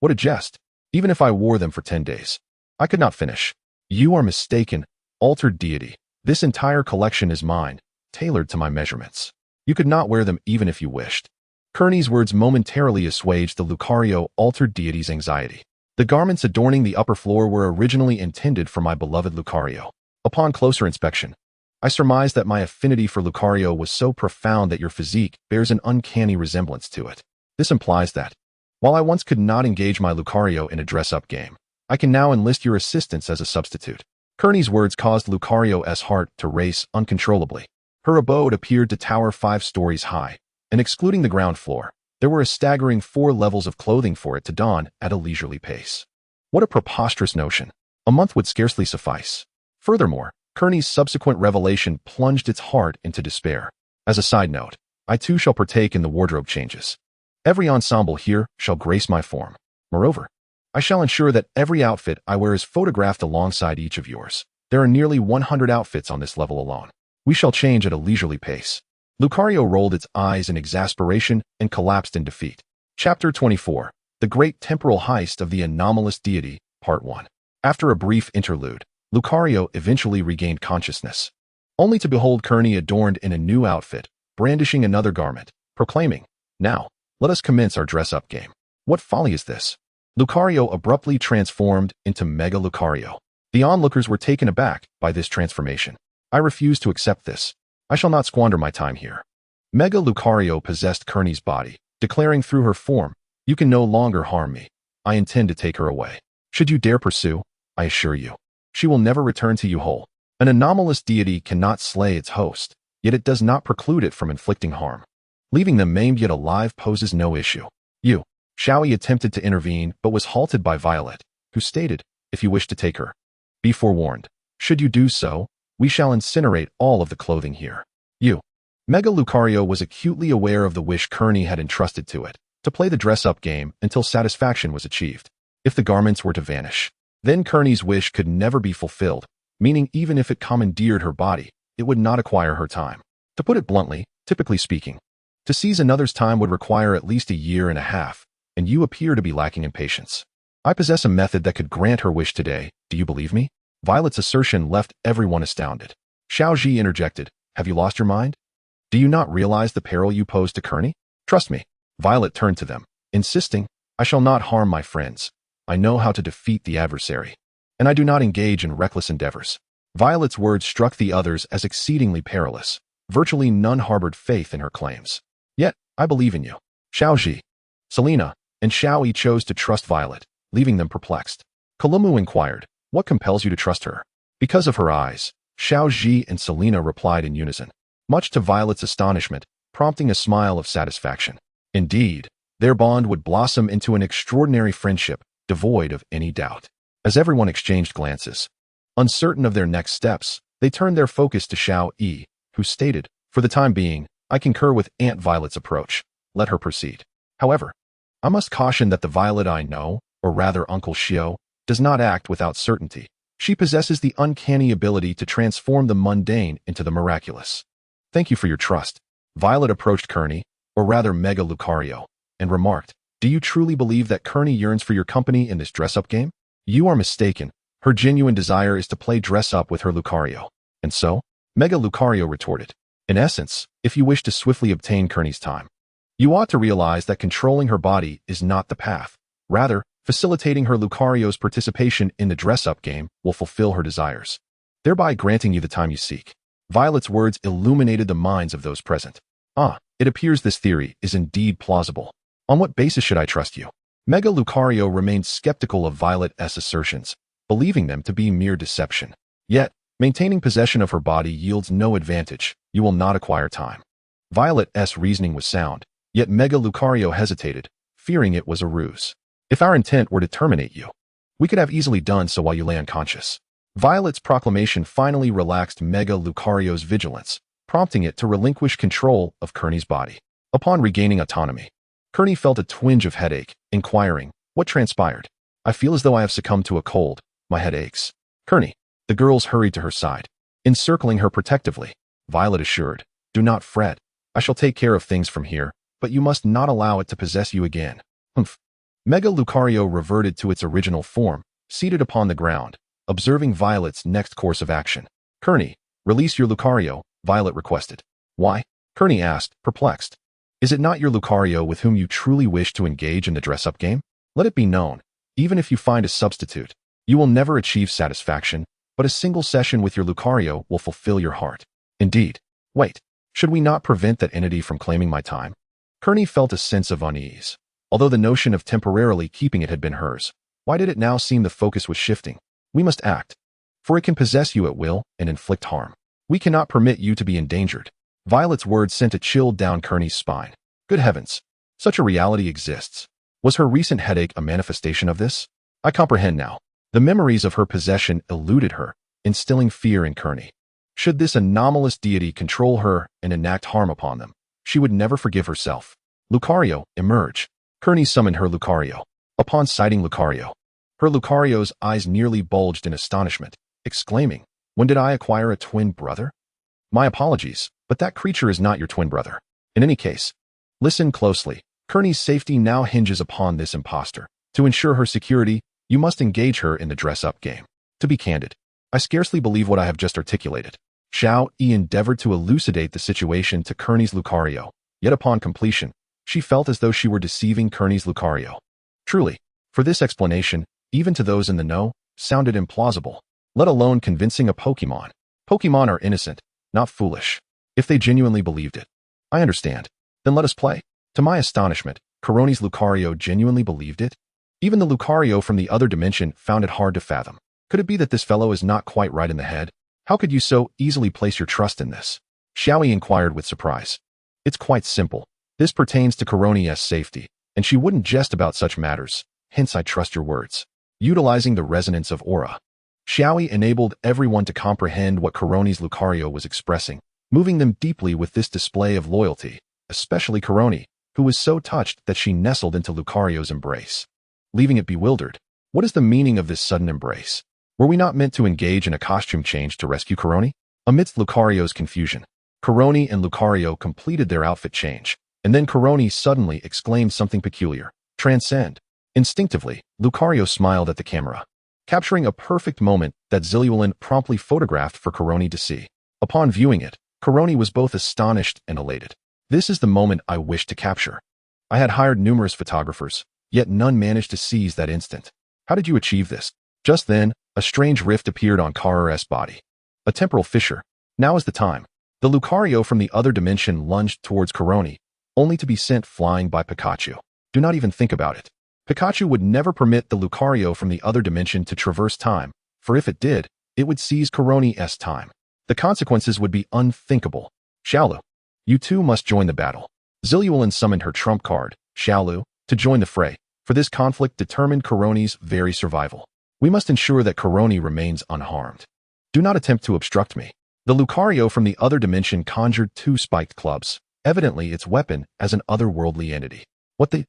What a jest. Even if I wore them for 10 days, I could not finish. You are mistaken, altered deity. This entire collection is mine, tailored to my measurements. You could not wear them even if you wished. Kearney's words momentarily assuaged the Lucario altered deity's anxiety. The garments adorning the upper floor were originally intended for my beloved Lucario. Upon closer inspection, I surmised that my affinity for Lucario was so profound that your physique bears an uncanny resemblance to it. This implies that, while I once could not engage my Lucario in a dress-up game, I can now enlist your assistance as a substitute. Kearney's words caused Lucario's heart to race uncontrollably. Her abode appeared to tower 5 stories high, and excluding the ground floor, there were a staggering 4 levels of clothing for it to don at a leisurely pace. What a preposterous notion. A month would scarcely suffice. Furthermore, Kearney's subsequent revelation plunged its heart into despair. As a side note, I too shall partake in the wardrobe changes. Every ensemble here shall grace my form. Moreover, I shall ensure that every outfit I wear is photographed alongside each of yours. There are nearly 100 outfits on this level alone. We shall change at a leisurely pace. Lucario rolled its eyes in exasperation and collapsed in defeat. Chapter 24. The Great Temporal Heist of the Anomalous Deity, Part 1. After a brief interlude, Lucario eventually regained consciousness, only to behold Kearney adorned in a new outfit, brandishing another garment, proclaiming, "Now, let us commence our dress-up game." What folly is this? Lucario abruptly transformed into Mega Lucario. The onlookers were taken aback by this transformation. I refuse to accept this. I shall not squander my time here. Mega Lucario possessed Kearney's body, declaring through her form, "You can no longer harm me. I intend to take her away. Should you dare pursue, I assure you, she will never return to you whole." An anomalous deity cannot slay its host, yet it does not preclude it from inflicting harm. Leaving them maimed yet alive poses no issue. Xiaoyi attempted to intervene but was halted by Violet, who stated, "If you wish to take her, be forewarned. Should you do so, we shall incinerate all of the clothing here." Mega Lucario was acutely aware of the wish Kearney had entrusted to it, to play the dress-up game until satisfaction was achieved. If the garments were to vanish, then Kearney's wish could never be fulfilled, meaning even if it commandeered her body, it would not acquire her time. To put it bluntly, typically speaking, to seize another's time would require at least a year and a half, and you appear to be lacking in patience. I possess a method that could grant her wish today. Do you believe me? Violet's assertion left everyone astounded. Xiaoyi interjected, "Have you lost your mind? Do you not realize the peril you pose to Kearney? Trust me." Violet turned to them, insisting, "I shall not harm my friends. I know how to defeat the adversary, and I do not engage in reckless endeavors." Violet's words struck the others as exceedingly perilous. Virtually none harbored faith in her claims. "Yet, I believe in you." Xiaoyi, Selena, and Xiaoyi chose to trust Violet, leaving them perplexed. Kalamu inquired, "What compels you to trust her?" "Because of her eyes," Xiaoyi and Selena replied in unison, much to Violet's astonishment, prompting a smile of satisfaction. Indeed, their bond would blossom into an extraordinary friendship, devoid of any doubt. As everyone exchanged glances, uncertain of their next steps, they turned their focus to Xiaoyi, who stated, "For the time being, I concur with Aunt Violet's approach. Let her proceed. However, I must caution that the Violet I know, or rather Uncle Xiao, does not act without certainty. She possesses the uncanny ability to transform the mundane into the miraculous." "Thank you for your trust." Violet approached Kearney, or rather Mega Lucario, and remarked, "Do you truly believe that Kearney yearns for your company in this dress-up game?" "You are mistaken. Her genuine desire is to play dress-up with her Lucario." "And so?" Mega Lucario retorted, "In essence, if you wish to swiftly obtain Kearney's time, you ought to realize that controlling her body is not the path. Rather, facilitating her Lucario's participation in the dress-up game will fulfill her desires, thereby granting you the time you seek." Violet's words illuminated the minds of those present. It appears this theory is indeed plausible. On what basis should I trust you?" Mega Lucario remained skeptical of Violet's assertions, believing them to be mere deception. Yet, maintaining possession of her body yields no advantage. You will not acquire time. Violet's reasoning was sound, yet Mega Lucario hesitated, fearing it was a ruse. "If our intent were to terminate you, we could have easily done so while you lay unconscious." Violet's proclamation finally relaxed Mega Lucario's vigilance, prompting it to relinquish control of Kearney's body. Upon regaining autonomy, Kearney felt a twinge of headache, inquiring, "What transpired?" "I feel as though I have succumbed to a cold. My head aches." "Kearney." The girls hurried to her side, encircling her protectively. Violet assured, "Do not fret. I shall take care of things from here, but you must not allow it to possess you again." "Humph." Mega Lucario reverted to its original form, seated upon the ground, observing Violet's next course of action. "Kearney, release your Lucario," Violet requested. "Why?" Kearney asked, perplexed. "Is it not your Lucario with whom you truly wish to engage in the dress-up game? Let it be known, even if you find a substitute, you will never achieve satisfaction, but a single session with your Lucario will fulfill your heart." "Indeed. Wait, should we not prevent that entity from claiming my time?" Kearney felt a sense of unease. Although the notion of temporarily keeping it had been hers, why did it now seem the focus was shifting? "We must act, for it can possess you at will and inflict harm. We cannot permit you to be endangered." Violet's words sent a chill down Kearney's spine. Good heavens, such a reality exists. Was her recent headache a manifestation of this? I comprehend now. The memories of her possession eluded her, instilling fear in Kearney. Should this anomalous deity control her and enact harm upon them, she would never forgive herself. "Lucario, emerge." Kearney summoned her Lucario. Upon sighting Lucario, her Lucario's eyes nearly bulged in astonishment, exclaiming, When did I acquire a twin brother? My apologies, but that creature is not your twin brother. In any case, listen closely. Kearney's safety now hinges upon this imposter. To ensure her security, you must engage her in the dress-up game. To be candid, I scarcely believe what I have just articulated. Xiaoyi endeavored to elucidate the situation to Kearney's Lucario, yet upon completion, she felt as though she were deceiving Kearney's Lucario. Truly, for this explanation, even to those in the know, sounded implausible, let alone convincing a Pokemon. Pokemon are innocent, not foolish. If they genuinely believed it. I understand. Then let us play. To my astonishment, Kearney's Lucario genuinely believed it? Even the Lucario from the other dimension found it hard to fathom. Could it be that this fellow is not quite right in the head? How could you so easily place your trust in this? Xiaoyi inquired with surprise. It's quite simple. This pertains to Kearney's safety, and she wouldn't jest about such matters, hence I trust your words. Utilizing the resonance of aura, Xiaoyi enabled everyone to comprehend what Kearney's Lucario was expressing, moving them deeply with this display of loyalty, especially Kearney, who was so touched that she nestled into Lucario's embrace. Leaving it bewildered. What is the meaning of this sudden embrace? Were we not meant to engage in a costume change to rescue Kearney? Amidst Lucario's confusion, Kearney and Lucario completed their outfit change, and then Kearney suddenly exclaimed something peculiar. Transcend. Instinctively, Lucario smiled at the camera, capturing a perfect moment that Zilliwalin promptly photographed for Kearney to see. Upon viewing it, Kearney was both astonished and elated. This is the moment I wished to capture. I had hired numerous photographers, yet none managed to seize that instant. How did you achieve this? Just then, a strange rift appeared on Kara's body. A temporal fissure. Now is the time. The Lucario from the other dimension lunged towards Kearney, only to be sent flying by Pikachu. Do not even think about it. Pikachu would never permit the Lucario from the other dimension to traverse time, for if it did, it would seize Kearney's time. The consequences would be unthinkable. Xiaolu, you two must join the battle. Zilliwalin summoned her trump card, Xiaolu, to join the fray, for this conflict determined Kearney's very survival. We must ensure that Kearney remains unharmed. Do not attempt to obstruct me. The Lucario from the other dimension conjured two spiked clubs, evidently its weapon as an otherworldly entity.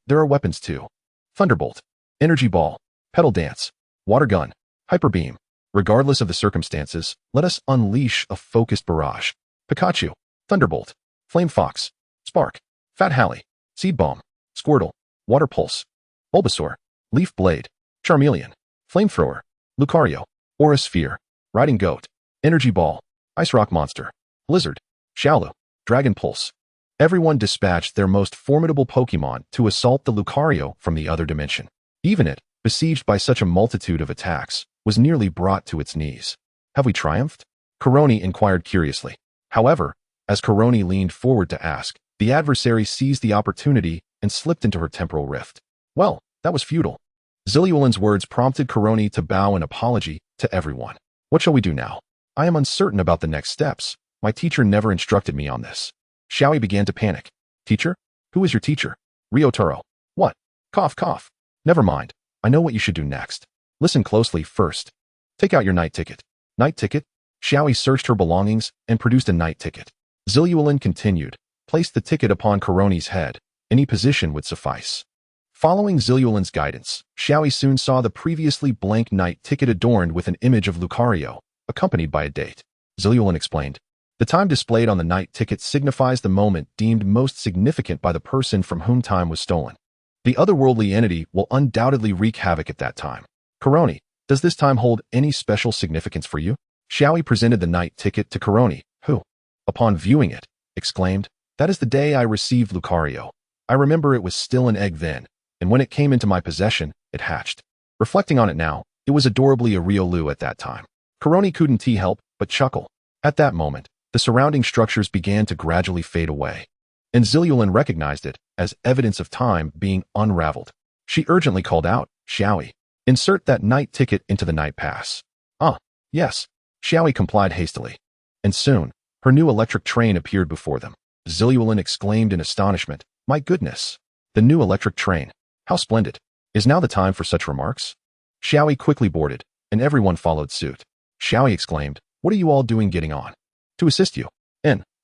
There are weapons too. Thunderbolt, Energy Ball, Petal Dance, Water Gun, Hyper Beam. Regardless of the circumstances, let us unleash a focused barrage. Pikachu, Thunderbolt, Flame Fox, Spark, Fat Hallie, Seed Bomb, Squirtle, Water Pulse, Bulbasaur, Leaf Blade, Charmeleon, Flamethrower, Lucario, Aura Sphere, Riding Goat, Energy Ball, Ice Rock Monster, Blizzard, Xiaolu, Dragon Pulse. Everyone dispatched their most formidable Pokemon to assault the Lucario from the other dimension. Even it, besieged by such a multitude of attacks, was nearly brought to its knees. Have we triumphed? Kearney inquired curiously. However, as Kearney leaned forward to ask, the adversary seized the opportunity and slipped into her temporal rift. Well, that was futile. Zilliwalin's words prompted Kearney to bow an apology to everyone. What shall we do now? I am uncertain about the next steps. My teacher never instructed me on this. Xiaoyi began to panic. Teacher? Who is your teacher? Ryotaro. What? Cough, cough. Never mind. I know what you should do next. Listen closely first. Take out your night ticket. Night ticket? Xiaoyi searched her belongings and produced a night ticket. Zilliwalin continued. Place the ticket upon Kearney's head. Any position would suffice. Following Zilliwalin's guidance, Xiaoyi soon saw the previously blank night ticket adorned with an image of Lucario, accompanied by a date. Zilliwalin explained. The time displayed on the night ticket signifies the moment deemed most significant by the person from whom time was stolen. The otherworldly entity will undoubtedly wreak havoc at that time. Kearney, does this time hold any special significance for you? Xiaoyi presented the night ticket to Kearney, who, upon viewing it, exclaimed, That is the day I received Lucario. I remember it was still an egg then, and when it came into my possession, it hatched. Reflecting on it now, it was adorably a Riolu at that time. Kearney couldn't help but chuckle. At that moment, the surrounding structures began to gradually fade away, and Zilliwalin recognized it as evidence of time being unraveled. She urgently called out, Xiaoyi, insert that night ticket into the night pass. Ah, yes. Xiaoyi complied hastily. And soon, her new electric train appeared before them. Zilliwalin exclaimed in astonishment, My goodness! The new electric train. How splendid. Is now the time for such remarks? Xiaoyi quickly boarded, and everyone followed suit. Xiaoyi exclaimed, What are you all doing getting on? To assist you.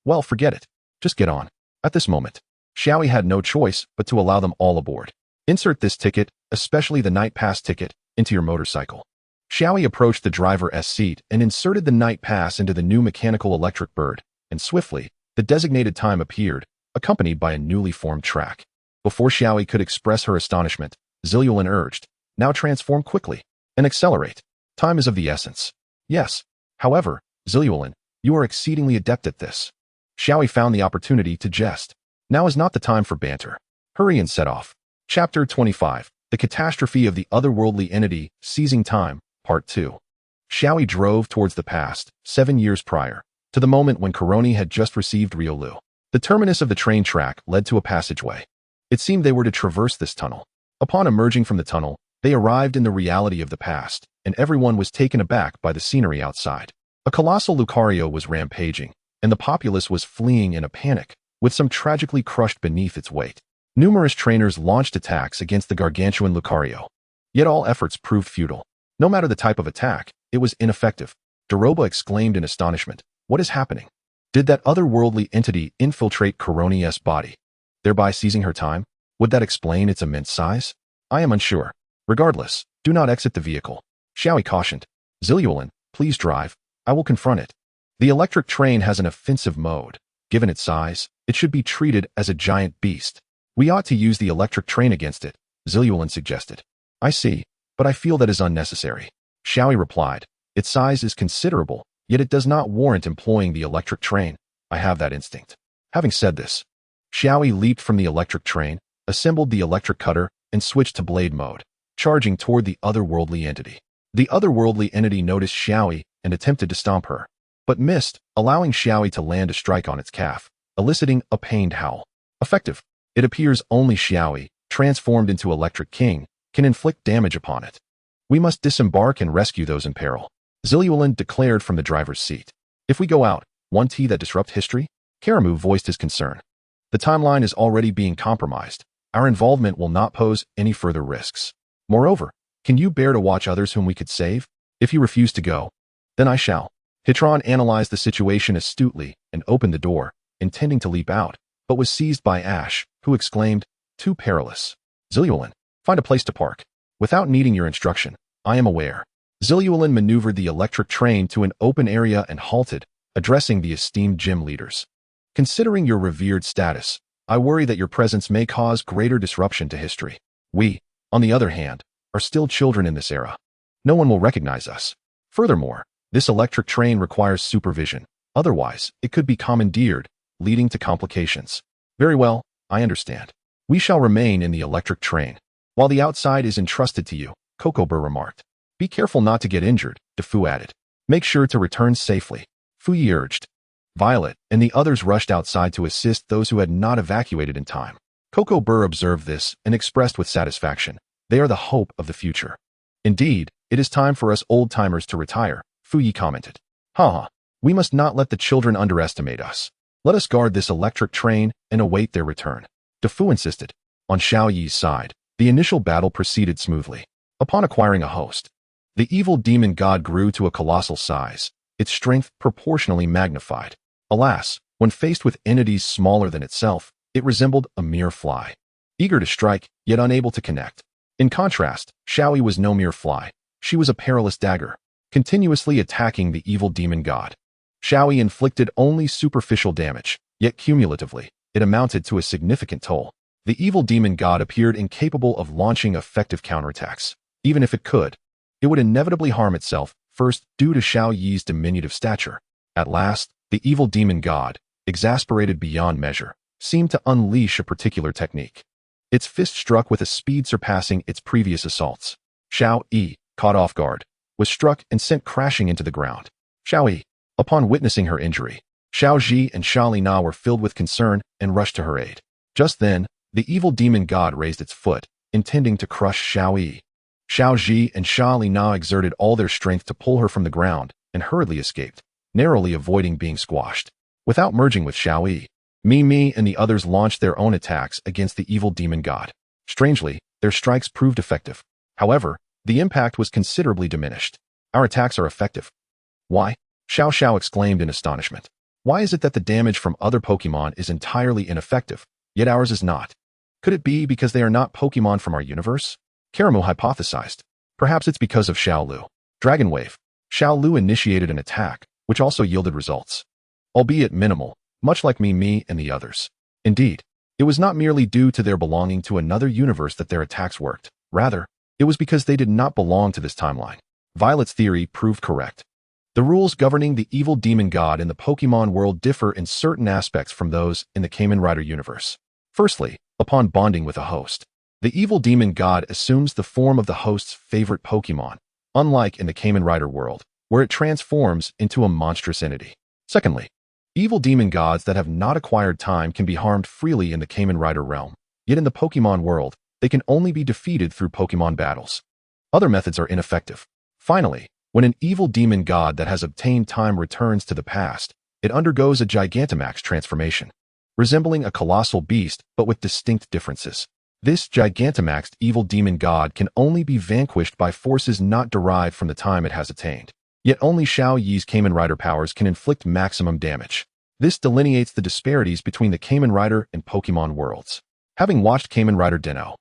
Well, forget it. Just get on. At this moment, Xiaoyi had no choice but to allow them all aboard. Insert this ticket, especially the night pass ticket, into your motorcycle. Xiaoyi approached the driver's seat and inserted the night pass into the new mechanical electric bird, and swiftly, the designated time appeared, accompanied by a newly formed track. Before Xiaoyi could express her astonishment, Zilulin urged, "Now transform quickly and accelerate. Time is of the essence." "Yes. However, Zilulin, you are exceedingly adept at this." Xiaoyi found the opportunity to jest. Now is not the time for banter. Hurry and set off. Chapter 25. The Catastrophe of the Otherworldly Entity, Seizing Time, Part 2. Xiaoyi drove towards the past, 7 years prior, to the moment when Koroni had just received Riolu. The terminus of the train track led to a passageway. It seemed they were to traverse this tunnel. Upon emerging from the tunnel, they arrived in the reality of the past, and everyone was taken aback by the scenery outside. A colossal Lucario was rampaging, and the populace was fleeing in a panic, with some tragically crushed beneath its weight. Numerous trainers launched attacks against the gargantuan Lucario. Yet all efforts proved futile. No matter the type of attack, it was ineffective. Doroba exclaimed in astonishment, "What is happening? Did that otherworldly entity infiltrate Koroni's body, thereby seizing her time? Would that explain its immense size? I am unsure. Regardless, do not exit the vehicle." Xiaoyi cautioned. "Zilulin, please drive. I will confront it. The electric train has an offensive mode. Given its size, it should be treated as a giant beast. We ought to use the electric train against it," Zilulin suggested. "I see, but I feel that is unnecessary." Xiaoyi replied, "Its size is considerable, yet it does not warrant employing the electric train. I have that instinct." Having said this, Xiaoyi leaped from the electric train, assembled the electric cutter, and switched to blade mode, charging toward the otherworldly entity. The otherworldly entity noticed Xiaoyi and attempted to stomp her, but missed, allowing Xiaoyi to land a strike on its calf, eliciting a pained howl. Effective. It appears only Xiaoyi, transformed into Electric King, can inflict damage upon it. "We must disembark and rescue those in peril," Zilulin declared from the driver's seat. "If we go out, won't that disrupt history?" Karamu voiced his concern. "The timeline is already being compromised. Our involvement will not pose any further risks. Moreover, can you bear to watch others whom we could save? If you refuse to go, then I shall." Hitron analyzed the situation astutely and opened the door, intending to leap out, but was seized by Ash, who exclaimed, "Too perilous. Zilulin, find a place to park." "Without needing your instruction, I am aware." Zilulin maneuvered the electric train to an open area and halted, addressing the esteemed gym leaders. "Considering your revered status, I worry that your presence may cause greater disruption to history. We, on the other hand, are still children in this era. No one will recognize us. Furthermore, this electric train requires supervision. Otherwise, it could be commandeered, leading to complications." "Very well, I understand. We shall remain in the electric train, while the outside is entrusted to you," Kokobur remarked. "Be careful not to get injured," Defu added. "Make sure to return safely," Fuyi urged. Violet and the others rushed outside to assist those who had not evacuated in time. Kokobur observed this and expressed with satisfaction, "They are the hope of the future." "Indeed, it is time for us old-timers to retire," Fuyi commented. "Haha, we must not let the children underestimate us. Let us guard this electric train and await their return," Defu insisted. On Xiaoyi's side, the initial battle proceeded smoothly. Upon acquiring a host, the evil demon god grew to a colossal size, its strength proportionally magnified. Alas, when faced with entities smaller than itself, it resembled a mere fly, eager to strike, yet unable to connect. In contrast, Xiaoyi was no mere fly. She was a perilous dagger, continuously attacking the evil demon god. Xiaoyi inflicted only superficial damage, yet cumulatively, it amounted to a significant toll. The evil demon god appeared incapable of launching effective counterattacks. Even if it could, it would inevitably harm itself, first due to Xiaoyi's diminutive stature. At last, the evil demon god, exasperated beyond measure, seemed to unleash a particular technique. Its fist struck with a speed surpassing its previous assaults. Xiaoyi, caught off guard, was struck and sent crashing into the ground. Xiaoyi, upon witnessing her injury, Xiaoji and Shalina were filled with concern and rushed to her aid. Just then, the evil demon god raised its foot, intending to crush Xiaoyi. Xiaoji and Shalina exerted all their strength to pull her from the ground and hurriedly escaped, narrowly avoiding being squashed. Without merging with Xiaoyi, Mimi and the others launched their own attacks against the evil demon god. Strangely, their strikes proved effective. However, the impact was considerably diminished. "Our attacks are effective." "Why?" Xiao Xiao exclaimed in astonishment. "Why is it that the damage from other Pokemon is entirely ineffective, yet ours is not? Could it be because they are not Pokemon from our universe?" Karamu hypothesized. "Perhaps it's because of Xiaolu. Dragon Wave. Xiao Lu initiated an attack, which also yielded results. Albeit minimal, much like me and the others. Indeed, it was not merely due to their belonging to another universe that their attacks worked. Rather, it was because they did not belong to this timeline. Violet's theory proved correct. The rules governing the evil demon god in the Pokemon world differ in certain aspects from those in the Kamen Rider universe. Firstly, upon bonding with a host, the evil demon god assumes the form of the host's favorite Pokemon, unlike in the Kamen Rider world, where it transforms into a monstrous entity. Secondly, evil demon gods that have not acquired time can be harmed freely in the Kamen Rider realm, yet in the Pokemon world, they can only be defeated through Pokemon battles. Other methods are ineffective. Finally, when an evil demon god that has obtained time returns to the past, it undergoes a Gigantamax transformation, resembling a colossal beast but with distinct differences. This Gigantamaxed evil demon god can only be vanquished by forces not derived from the time it has attained. Yet only Xiaoyi's Kamen Rider powers can inflict maximum damage. This delineates the disparities between the Kamen Rider and Pokemon worlds. Having watched Kamen Rider Den-O,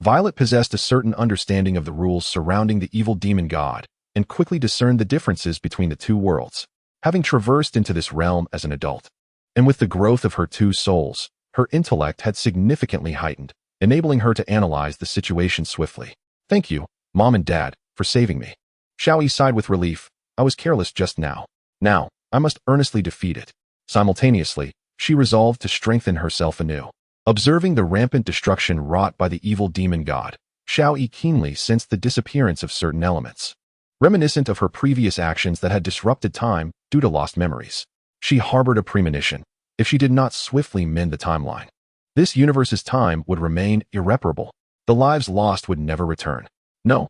Violet possessed a certain understanding of the rules surrounding the evil demon god and quickly discerned the differences between the two worlds. Having traversed into this realm as an adult, and with the growth of her two souls, her intellect had significantly heightened, enabling her to analyze the situation swiftly. Thank you, Mom and Dad, for saving me. Xiaoyi sighed with relief. I was careless just now. Now, I must earnestly defeat it. Simultaneously, she resolved to strengthen herself anew. Observing the rampant destruction wrought by the evil demon god, Xiaoyi keenly sensed the disappearance of certain elements, reminiscent of her previous actions that had disrupted time due to lost memories. She harbored a premonition. If she did not swiftly mend the timeline, this universe's time would remain irreparable. The lives lost would never return. No,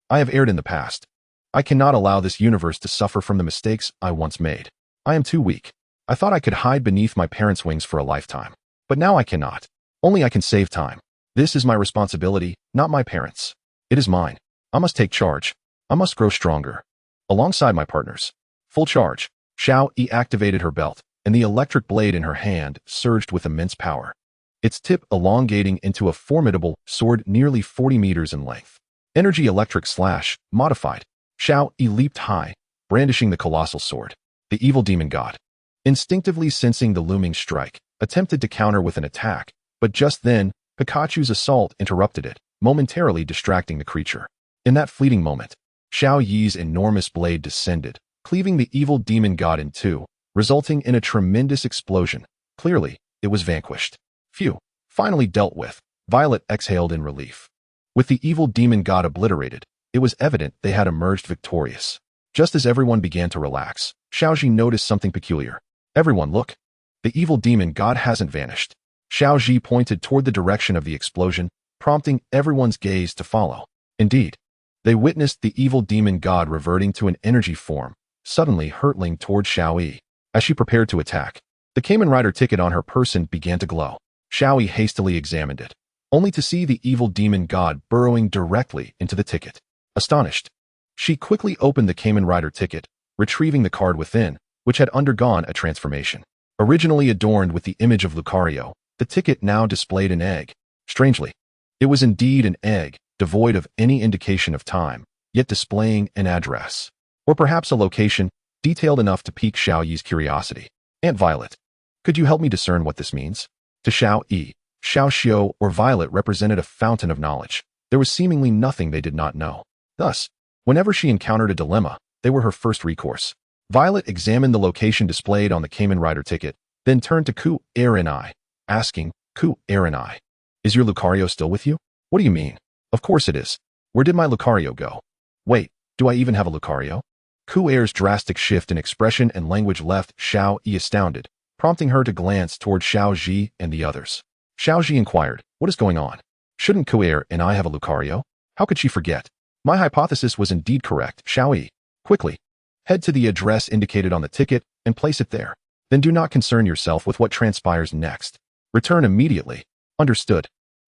I have erred in the past. I cannot allow this universe to suffer from the mistakes I once made. I am too weak. I thought I could hide beneath my parents' wings for a lifetime. But now I cannot. Only I can save time. This is my responsibility, not my parents'. It is mine. I must take charge. I must grow stronger. Alongside my partners. Full charge. Xiaoyi activated her belt, and the electric blade in her hand surged with immense power, its tip elongating into a formidable sword nearly 40 meters in length. Energy electric slash, modified. Xiaoyi leaped high, brandishing the colossal sword. The evil demon god, instinctively sensing the looming strike, attempted to counter with an attack, but just then, Pikachu's assault interrupted it, momentarily distracting the creature. In that fleeting moment, Xiaoyi's enormous blade descended, cleaving the evil demon god in two, resulting in a tremendous explosion. Clearly, it was vanquished. Phew, finally dealt with. Violet exhaled in relief. With the evil demon god obliterated, it was evident they had emerged victorious. Just as everyone began to relax, Xiaoji noticed something peculiar. Everyone look. The evil demon god hasn't vanished. Xiaoji pointed toward the direction of the explosion, prompting everyone's gaze to follow. Indeed, they witnessed the evil demon god reverting to an energy form, suddenly hurtling toward Xiaoyi. As she prepared to attack, the Kamen Rider ticket on her person began to glow. Xiaoyi hastily examined it, only to see the evil demon god burrowing directly into the ticket. Astonished, she quickly opened the Kamen Rider ticket, retrieving the card within, which had undergone a transformation. Originally adorned with the image of Lucario, the ticket now displayed an egg. Strangely, it was indeed an egg, devoid of any indication of time, yet displaying an address, or perhaps a location, detailed enough to pique Xiaoyi's curiosity. Aunt Violet, could you help me discern what this means? To Xiaoyi, Xiaoxiu or Violet represented a fountain of knowledge. There was seemingly nothing they did not know. Thus, whenever she encountered a dilemma, they were her first recourse. Violet examined the location displayed on the Kamen Rider ticket, then turned to Ku Erinai, asking, Ku Erinai, is your Lucario still with you? What do you mean? Of course it is. Where did my Lucario go? Wait, do I even have a Lucario? Ku Er's drastic shift in expression and language left Xiaoyi astounded, prompting her to glance toward Xiaoji and the others. Xiaoji inquired, what is going on? Shouldn't Ku Er and I have a Lucario? How could she forget? My hypothesis was indeed correct. Xiaoyi, quickly, head to the address indicated on the ticket and place it there. Then do not concern yourself with what transpires next. Return immediately. Understood.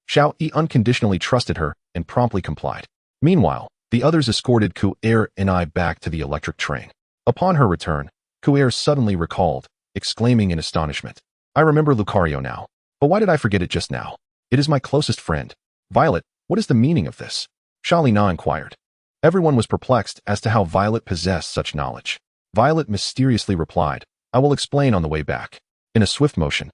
Xiaoyi unconditionally trusted her and promptly complied. Meanwhile, the others escorted Ku Er and I back to the electric train. Upon her return, Ku Er suddenly recalled, exclaiming in astonishment, I remember Lucario now. But why did I forget it just now? It is my closest friend. Violet, what is the meaning of this? Shalina inquired. Everyone was perplexed as to how Violet possessed such knowledge. Violet mysteriously replied, "I will explain on the way back." In a swift motion,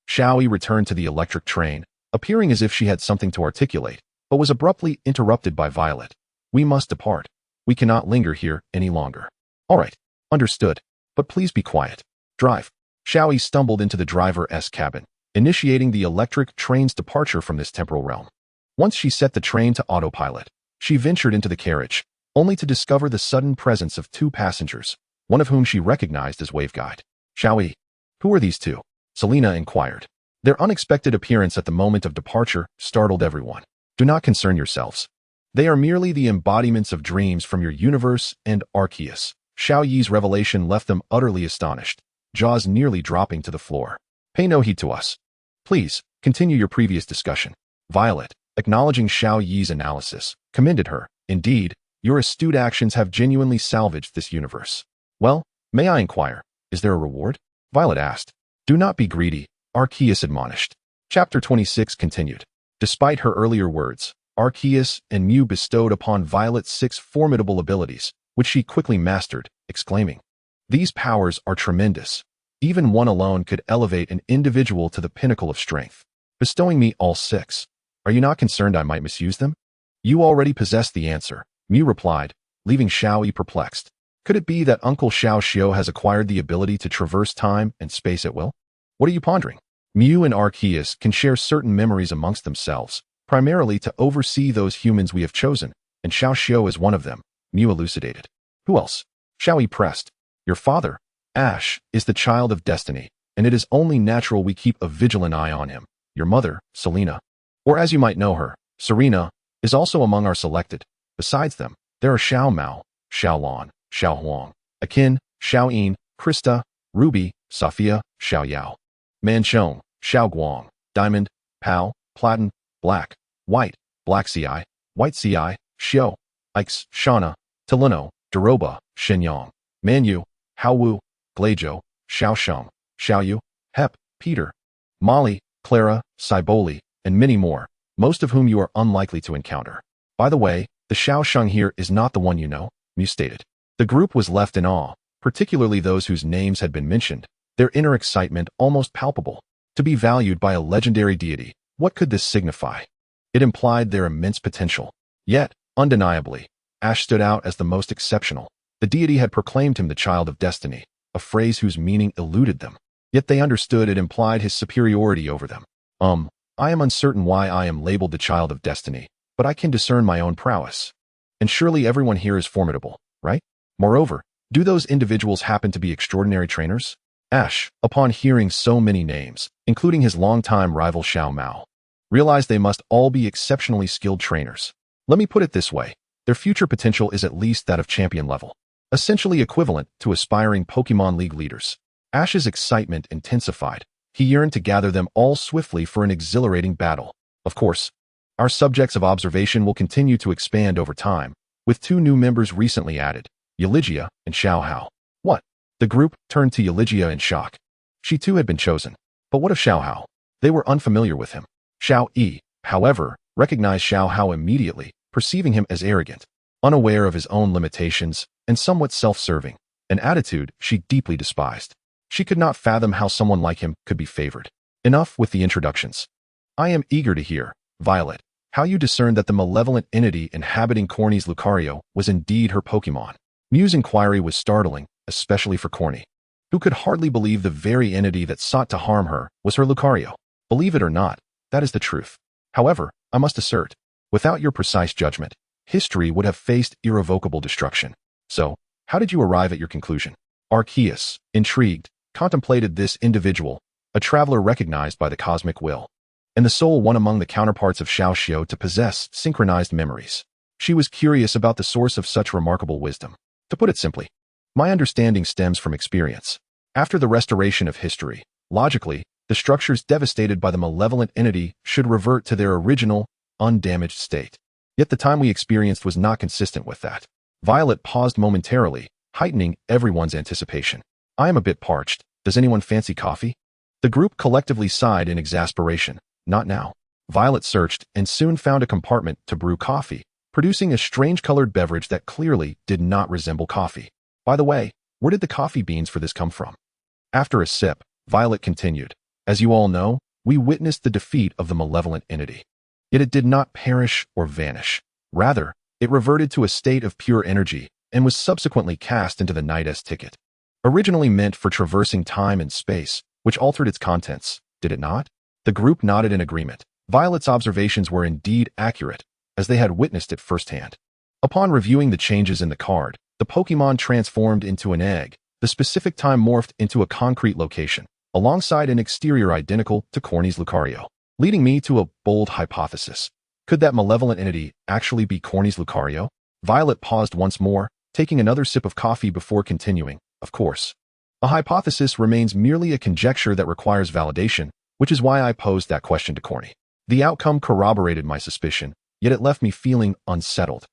Xiaoyi returned to the electric train, appearing as if she had something to articulate, but was abruptly interrupted by Violet. "We must depart. We cannot linger here any longer." "All right, understood, but please be quiet. Drive." Xiaoyi stumbled into the driver's cabin, initiating the electric train's departure from this temporal realm. Once she set the train to autopilot, she ventured into the carriage, only to discover the sudden presence of two passengers, one of whom she recognized as Waveguide. "Xiaoyi, who are these two?" Selena inquired. Their unexpected appearance at the moment of departure startled everyone. "Do not concern yourselves. They are merely the embodiments of dreams from your universe and Arceus." Xiaoyi's revelation left them utterly astonished, jaws nearly dropping to the floor. "Pay no heed to us. Please, continue your previous discussion." Violet, acknowledging Xiaoyi's analysis, commended her. "Indeed, your astute actions have genuinely salvaged this universe." "Well, may I inquire, is there a reward?" Violet asked. "Do not be greedy," Arceus admonished. Chapter 26 continued. Despite her earlier words, Arceus and Mew bestowed upon Violet 6 formidable abilities, which she quickly mastered, exclaiming, "These powers are tremendous. Even one alone could elevate an individual to the pinnacle of strength. Bestowing me all 6. Are you not concerned I might misuse them?" "You already possess the answer," Mew replied, leaving Xiaoyi perplexed. Could it be that Uncle Xiao has acquired the ability to traverse time and space at will? "What are you pondering?" Mew and Arceus can share certain memories amongst themselves, primarily to oversee those humans we have chosen, and Xiao is one of them, Mew elucidated. "Who else?" Xiaoyi pressed. "Your father, Ash, is the child of destiny, and it is only natural we keep a vigilant eye on him. Your mother, Selena, or as you might know her, Serena, is also among our selected. Besides them, there are Xiao Mao, Xiao Lan, Xiao Huang, Akin, Xiao Yin, Krista, Ruby, Sophia, Xiao Yao, Manchong, Xiao Guang, Diamond, Pao, Platin, Black, White, Black Ci, White Ci, Xiao, Ix, Shauna, Talino, Doroba, Shenyang, Manyu, Haowu, Glajo, Xiaosheng, Xiaoyu, Hep, Peter, Molly, Clara, Cyboli, and many more, most of whom you are unlikely to encounter. By the way, the Xiaosheng here is not the one you know," Mew stated. The group was left in awe, particularly those whose names had been mentioned, their inner excitement almost palpable. To be valued by a legendary deity, what could this signify? It implied their immense potential. Yet, undeniably, Ash stood out as the most exceptional. The deity had proclaimed him the child of destiny, a phrase whose meaning eluded them. Yet they understood it implied his superiority over them. I am uncertain why I am labeled the child of destiny, but I can discern my own prowess. And surely everyone here is formidable, right? Moreover, do those individuals happen to be extraordinary trainers?" Ash, upon hearing so many names, including his longtime rival Xiao Mao, realized they must all be exceptionally skilled trainers. Let me put it this way, their future potential is at least that of champion level, essentially equivalent to aspiring Pokemon League leaders. Ash's excitement intensified. He yearned to gather them all swiftly for an exhilarating battle. Of course, our subjects of observation will continue to expand over time, with 2 new members recently added, Eulogia and Xiao Hao. "What?" The group turned to Eulogia in shock. She too had been chosen. But what of Xiao Hao? They were unfamiliar with him. Xiaoyi, however, recognized Xiao Hao immediately, perceiving him as arrogant, unaware of his own limitations, and somewhat self-serving, an attitude she deeply despised. She could not fathom how someone like him could be favored. Enough with the introductions. I am eager to hear, Violet, how you discerned that the malevolent entity inhabiting Corny's Lucario was indeed her Pokemon. Mew's inquiry was startling, especially for Corny, who could hardly believe the very entity that sought to harm her was her Lucario. Believe it or not, that is the truth. However, I must assert, without your precise judgment, history would have faced irrevocable destruction. So, how did you arrive at your conclusion? Arceus, intrigued, contemplated this individual, a traveler recognized by the cosmic will, and the sole one among the counterparts of Xiao to possess synchronized memories. She was curious about the source of such remarkable wisdom. To put it simply, my understanding stems from experience. After the restoration of history, logically, the structures devastated by the malevolent entity should revert to their original, undamaged state. Yet the time we experienced was not consistent with that. Violet paused momentarily, heightening everyone's anticipation. I am a bit parched. Does anyone fancy coffee? The group collectively sighed in exasperation. Not now. Violet searched and soon found a compartment to brew coffee, producing a strange-colored beverage that clearly did not resemble coffee. By the way, where did the coffee beans for this come from? After a sip, Violet continued, "As you all know, we witnessed the defeat of the malevolent entity. Yet it did not perish or vanish. Rather, it reverted to a state of pure energy and was subsequently cast into the Night's ticket. Originally meant for traversing time and space, which altered its contents, did it not?" The group nodded in agreement. Violet's observations were indeed accurate, as they had witnessed it firsthand. Upon reviewing the changes in the card, the Pokemon transformed into an egg. The specific time morphed into a concrete location, alongside an exterior identical to Corny's Lucario, leading me to a bold hypothesis. Could that malevolent entity actually be Corny's Lucario? Violet paused once more, taking another sip of coffee before continuing. Of course. A hypothesis remains merely a conjecture that requires validation, which is why I posed that question to Corny. The outcome corroborated my suspicion, yet it left me feeling unsettled.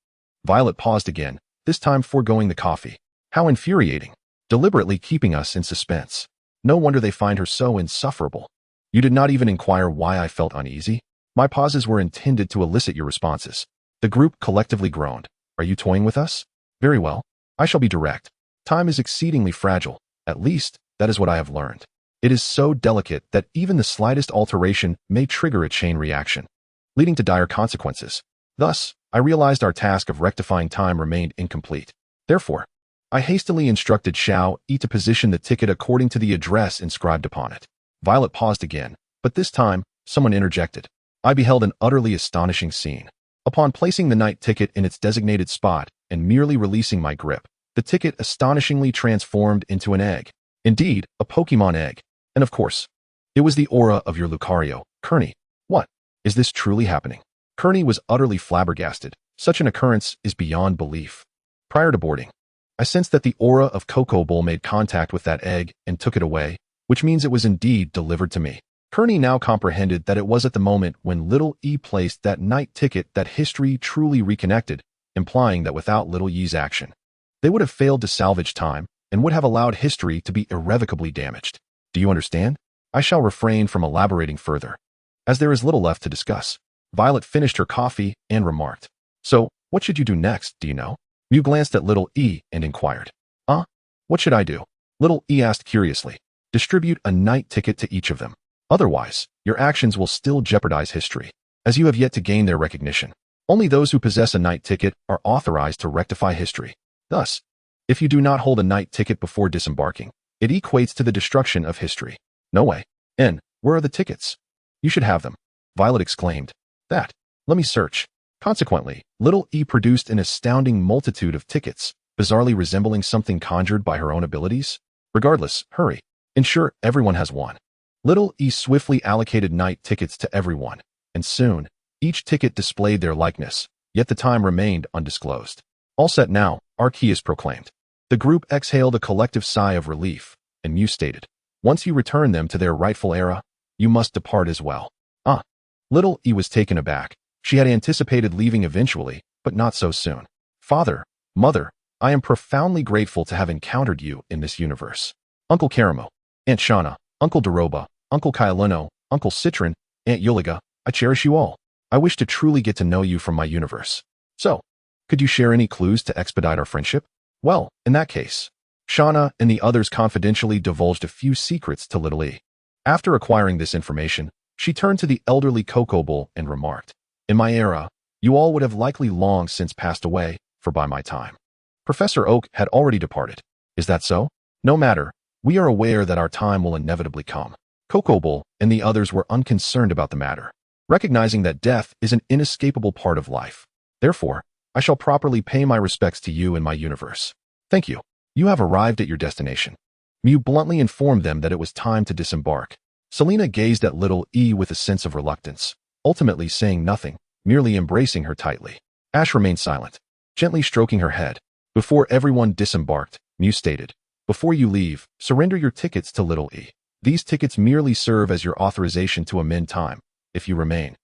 Violet paused again, this time foregoing the coffee. How infuriating. Deliberately keeping us in suspense. No wonder they find her so insufferable. You did not even inquire why I felt uneasy? My pauses were intended to elicit your responses. The group collectively groaned. Are you toying with us? Very well. I shall be direct. Time is exceedingly fragile. At least, that is what I have learned. It is so delicate that even the slightest alteration may trigger a chain reaction, leading to dire consequences. Thus, I realized our task of rectifying time remained incomplete. Therefore, I hastily instructed Xiaoyi to position the ticket according to the address inscribed upon it. Violet paused again, but this time, someone interjected. I beheld an utterly astonishing scene. Upon placing the night ticket in its designated spot and merely releasing my grip, the ticket astonishingly transformed into an egg. Indeed, a Pokemon egg. And of course, it was the aura of your Lucario, Kearney. What? Is this truly happening? Kearney was utterly flabbergasted. Such an occurrence is beyond belief. Prior to boarding, I sensed that the aura of Coco Bull made contact with that egg and took it away, which means it was indeed delivered to me. Kearney now comprehended that it was at the moment when Little E placed that night ticket that history truly reconnected, implying that without Little Ye's action, they would have failed to salvage time and would have allowed history to be irrevocably damaged. Do you understand? I shall refrain from elaborating further, as there is little left to discuss. Violet finished her coffee and remarked, "So, what should you do next, do you know?" Mew glanced at Little E and inquired, What should I do?" Little E asked curiously. "Distribute a night ticket to each of them. Otherwise, your actions will still jeopardize history, as you have yet to gain their recognition. Only those who possess a night ticket are authorized to rectify history. Thus, if you do not hold a night ticket before disembarking, it equates to the destruction of history. No way. Where are the tickets?" "You should have them," Violet exclaimed. "That. Let me search." Consequently, Little E produced an astounding multitude of tickets, bizarrely resembling something conjured by her own abilities. Regardless, hurry. Ensure everyone has one. Little E swiftly allocated night tickets to everyone, and soon, each ticket displayed their likeness, yet the time remained undisclosed. "All set now," Arceus proclaimed. The group exhaled a collective sigh of relief, and Mew stated, "Once you return them to their rightful era, you must depart as well." Little E was taken aback. She had anticipated leaving eventually, but not so soon. "Father, Mother, I am profoundly grateful to have encountered you in this universe. Uncle Karamo, Aunt Shauna, Uncle Doroba, Uncle Kyaleno, Uncle Citron, Aunt Yuliga, I cherish you all. I wish to truly get to know you from my universe. So, could you share any clues to expedite our friendship?" Well, in that case, Shauna and the others confidentially divulged a few secrets to Little E. After acquiring this information, she turned to the elderly Coco Bull and remarked, "In my era, you all would have likely long since passed away, for by my time, Professor Oak had already departed. Is that so? No matter, we are aware that our time will inevitably come." Coco Bull and the others were unconcerned about the matter, recognizing that death is an inescapable part of life. Therefore, I shall properly pay my respects to you in my universe. Thank you. You have arrived at your destination. Mew bluntly informed them that it was time to disembark. Selena gazed at Little E with a sense of reluctance, ultimately saying nothing, merely embracing her tightly. Ash remained silent, gently stroking her head. Before everyone disembarked, Mew stated, "Before you leave, surrender your tickets to Little E. These tickets merely serve as your authorization to amend time. If you remain,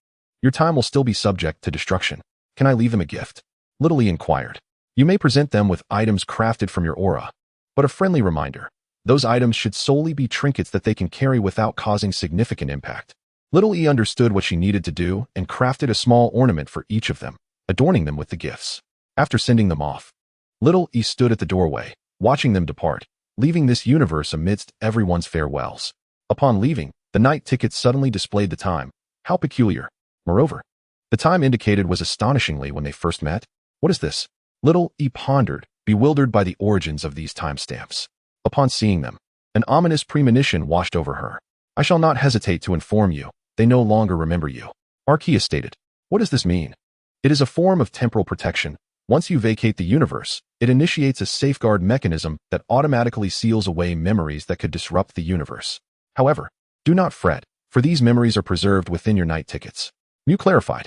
your time will still be subject to destruction. Can I leave them a gift?" Little E inquired. "You may present them with items crafted from your aura, but a friendly reminder. Those items should solely be trinkets that they can carry without causing significant impact." Little E understood what she needed to do and crafted a small ornament for each of them. adorning them with the gifts. After sending them off, little E stood at the doorway, watching them depart, leaving this universe amidst everyone's farewells. Upon leaving, the night ticket suddenly displayed the time. How peculiar. Moreover, the time indicated was astonishingly when they first met. What is this? Little E pondered, bewildered by the origins of these timestamps. Upon seeing them, an ominous premonition washed over her. I shall not hesitate to inform you, they no longer remember you. Arceus stated. What does this mean? It is a form of temporal protection. Once you vacate the universe, it initiates a safeguard mechanism that automatically seals away memories that could disrupt the universe. However, do not fret, for these memories are preserved within your night tickets. Mew clarified.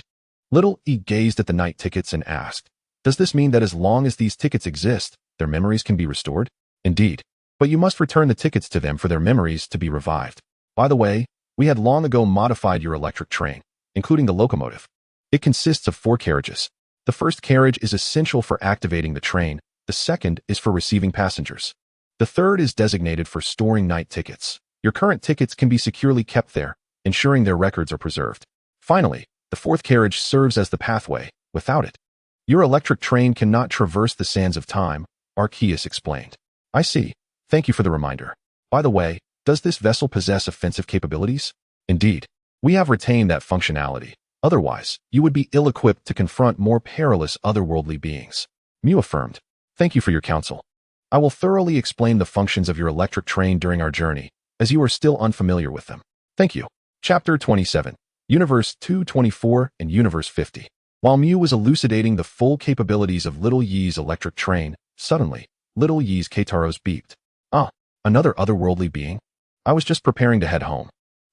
Little E gazed at the night tickets and asked, does this mean that as long as these tickets exist, their memories can be restored? Indeed. But you must return the tickets to them for their memories to be revived. By the way, we had long ago modified your electric train, including the locomotive. It consists of 4 carriages. The first carriage is essential for activating the train, the second is for receiving passengers. The third is designated for storing night tickets. Your current tickets can be securely kept there, ensuring their records are preserved. Finally, the fourth carriage serves as the pathway. Without it, your electric train cannot traverse the sands of time, Arceus explained. I see. Thank you for the reminder. By the way, does this vessel possess offensive capabilities? Indeed, we have retained that functionality. Otherwise, you would be ill-equipped to confront more perilous otherworldly beings. Mew affirmed. Thank you for your counsel. I will thoroughly explain the functions of your electric train during our journey, as you are still unfamiliar with them. Thank you. Chapter 27. Universe 224 and Universe 50. While Mew was elucidating the full capabilities of Little Yi's electric train, suddenly, Little Yi's Kataros beeped. Ah, another otherworldly being? I was just preparing to head home.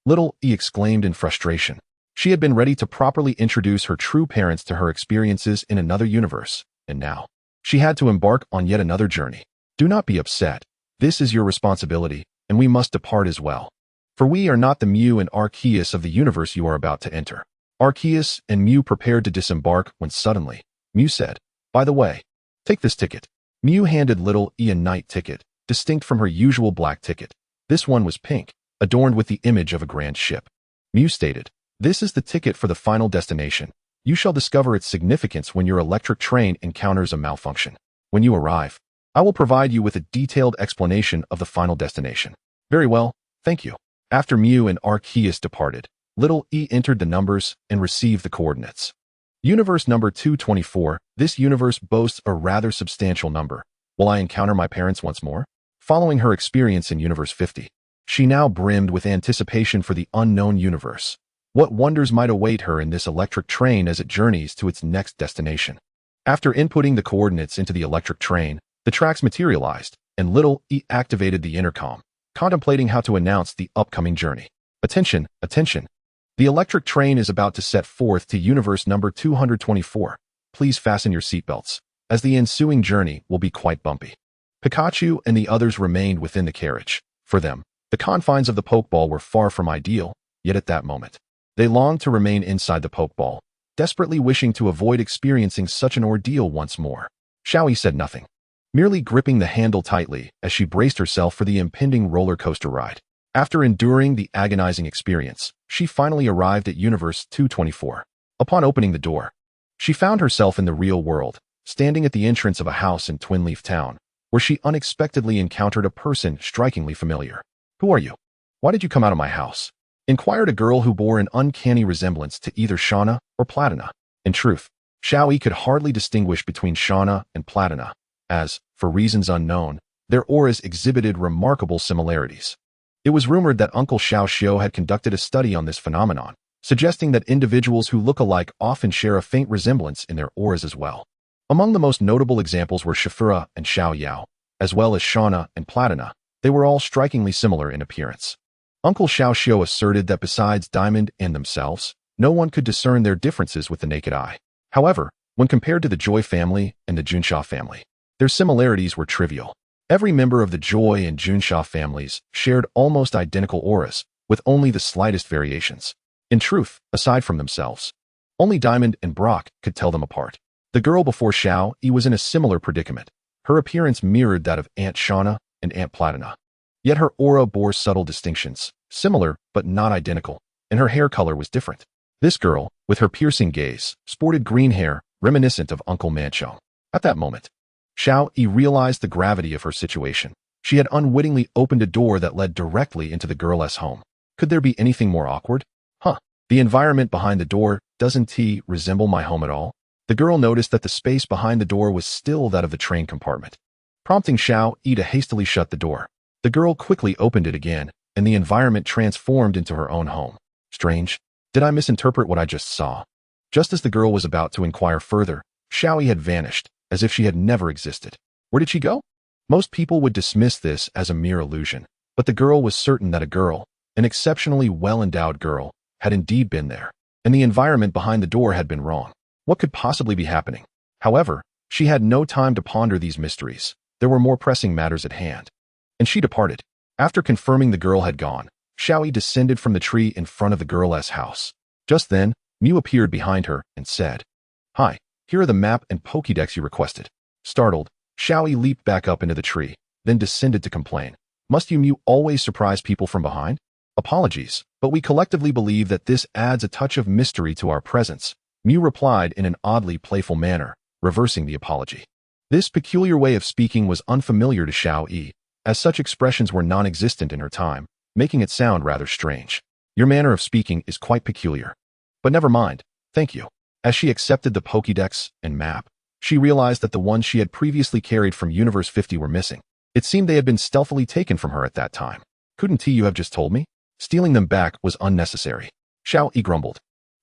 Little E exclaimed in frustration. She had been ready to properly introduce her true parents to her experiences in another universe, and now, she had to embark on yet another journey. Do not be upset. This is your responsibility, and we must depart as well. For we are not the Mew and Arceus of the universe you are about to enter. Arceus and Mew prepared to disembark when suddenly, Mew said, by the way, take this ticket. Mew handed Little E a night ticket, distinct from her usual black ticket. This one was pink, adorned with the image of a grand ship. Mew stated, this is the ticket for the final destination. You shall discover its significance when your electric train encounters a malfunction. When you arrive, I will provide you with a detailed explanation of the final destination. Very well, thank you. After Mew and Arceus departed, Little E entered the numbers and received the coordinates. Universe number 224, this universe boasts a rather substantial number. Will I encounter my parents once more? Following her experience in Universe 50, she now brimmed with anticipation for the unknown universe. What wonders might await her in this electric train as it journeys to its next destination? After inputting the coordinates into the electric train, the tracks materialized, and Little E activated the intercom, contemplating how to announce the upcoming journey. Attention, attention. The electric train is about to set forth to universe number 224. Please fasten your seatbelts, as the ensuing journey will be quite bumpy. Pikachu and the others remained within the carriage. For them, the confines of the Pokeball were far from ideal, yet at that moment, they longed to remain inside the Pokeball, desperately wishing to avoid experiencing such an ordeal once more. Xiaoyi said nothing, merely gripping the handle tightly as she braced herself for the impending roller coaster ride. After enduring the agonizing experience, she finally arrived at Universe 224. Upon opening the door, she found herself in the real world, standing at the entrance of a house in Twin Leaf Town, where she unexpectedly encountered a person strikingly familiar. Who are you? Why did you come out of my house? Inquired a girl who bore an uncanny resemblance to either Shauna or Platina. In truth, Xiaoyi could hardly distinguish between Shauna and Platina, as, for reasons unknown, their auras exhibited remarkable similarities. It was rumored that Uncle Xiao had conducted a study on this phenomenon, suggesting that individuals who look alike often share a faint resemblance in their auras as well. Among the most notable examples were Shifura and Xiao Yao, as well as Shauna and Platina. They were all strikingly similar in appearance. Uncle Xiao asserted that besides Diamond and themselves, no one could discern their differences with the naked eye. However, when compared to the Joy family and the Junsha family, their similarities were trivial. Every member of the Joy and Junsha families shared almost identical auras, with only the slightest variations. In truth, aside from themselves, only Diamond and Brock could tell them apart. The girl before Xiaoyi was in a similar predicament. Her appearance mirrored that of Aunt Shauna and Aunt Platina. Yet her aura bore subtle distinctions, similar but not identical, and her hair color was different. This girl, with her piercing gaze, sported green hair, reminiscent of Uncle Mancho. At that moment, Xiaoyi realized the gravity of her situation. She had unwittingly opened a door that led directly into the girl's home. Could there be anything more awkward? The environment behind the door doesn't resemble my home at all. The girl noticed that the space behind the door was still that of the train compartment, prompting Xiaoyi to hastily shut the door. The girl quickly opened it again, and the environment transformed into her own home. Strange. Did I misinterpret what I just saw? Just as the girl was about to inquire further, Xiaoyi had vanished, as if she had never existed. Where did she go? Most people would dismiss this as a mere illusion, but the girl was certain that a girl, an exceptionally well-endowed girl, had indeed been there, and the environment behind the door had been wrong. What could possibly be happening? However, she had no time to ponder these mysteries. There were more pressing matters at hand. And she departed. After confirming the girl had gone, Xiaoyi descended from the tree in front of the girl's house. Just then, Mew appeared behind her and said, "Hi, here are the map and Pokédex you requested." Startled, Xiaoyi leaped back up into the tree, then descended to complain. "Must you, Mew, always surprise people from behind? Apologies, but we collectively believe that this adds a touch of mystery to our presence," Mew replied in an oddly playful manner, reversing the apology. This peculiar way of speaking was unfamiliar to Xiaoyi, as such expressions were non-existent in her time, making it sound rather strange. "Your manner of speaking is quite peculiar. But never mind, thank you." As she accepted the Pokédex and map, she realized that the ones she had previously carried from Universe 50 were missing. It seemed they had been stealthily taken from her at that time. "Couldn't you have just told me? Stealing them back was unnecessary," Xiaoyi grumbled,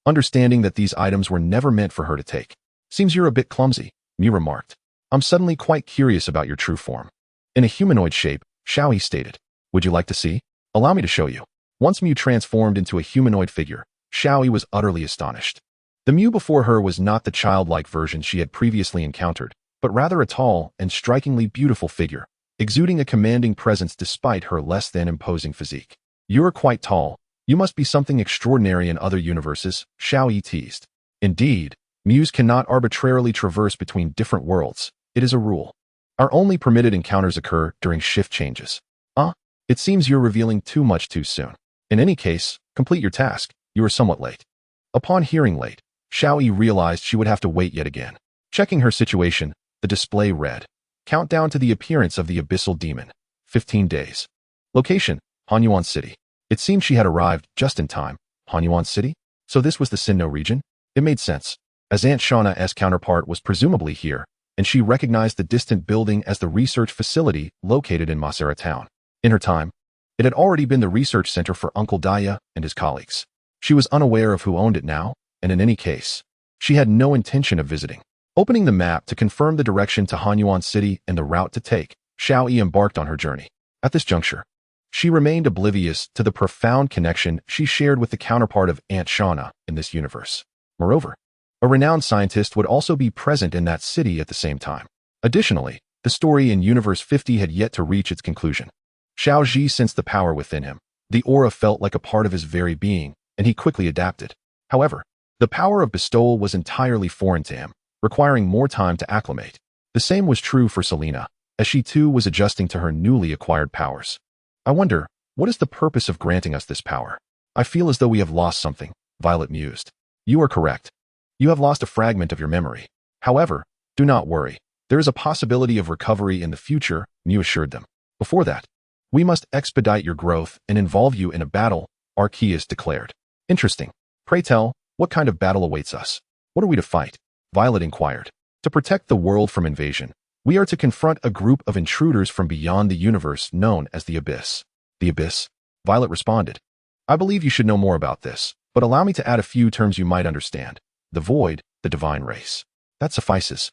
understanding that these items were never meant for her to take. "Seems you're a bit clumsy," Mew remarked. "I'm suddenly quite curious about your true form." In a humanoid shape, Xiaoyi stated, "Would you like to see? Allow me to show you." Once Mew transformed into a humanoid figure, Xiaoyi was utterly astonished. The Mew before her was not the childlike version she had previously encountered, but rather a tall and strikingly beautiful figure, exuding a commanding presence despite her less than imposing physique. "You're quite tall. You must be something extraordinary in other universes," Xiaoyi teased. Indeed, Mews cannot arbitrarily traverse between different worlds. It is a rule. Our only permitted encounters occur during shift changes. It seems you're revealing too much too soon. In any case, complete your task. You are somewhat late." Upon hearing late, Xiaoyi realized she would have to wait yet again. Checking her situation, the display read, "Countdown to the appearance of the Abyssal Demon. 15 days. Location, Hanyuan City." It seemed she had arrived just in time. Hanyuan City? So this was the Sinnoh region? It made sense, as Aunt Shauna's counterpart was presumably here, and she recognized the distant building as the research facility located in Masera town. In her time, it had already been the research center for Uncle Daya and his colleagues. She was unaware of who owned it now, and in any case, she had no intention of visiting. Opening the map to confirm the direction to Hanyuan City and the route to take, Xiaoyi embarked on her journey. At this juncture, she remained oblivious to the profound connection she shared with the counterpart of Aunt Shauna in this universe. Moreover, a renowned scientist would also be present in that city at the same time. Additionally, the story in Universe 50 had yet to reach its conclusion. Xiaoji sensed the power within him. The aura felt like a part of his very being, and he quickly adapted. However, the power of bestowal was entirely foreign to him, requiring more time to acclimate. The same was true for Selena, as she too was adjusting to her newly acquired powers. "I wonder, what is the purpose of granting us this power? I feel as though we have lost something," Violet mused. "You are correct. You have lost a fragment of your memory. However, do not worry. There is a possibility of recovery in the future," Mew assured them. "Before that, we must expedite your growth and involve you in a battle," Arceus declared. "Interesting. Pray tell, what kind of battle awaits us? What are we to fight?" Violet inquired. "To protect the world from invasion, we are to confront a group of intruders from beyond the universe known as the Abyss." "The Abyss?" Violet responded. "I believe you should know more about this, but allow me to add a few terms you might understand. The Void, the Divine Race. That suffices.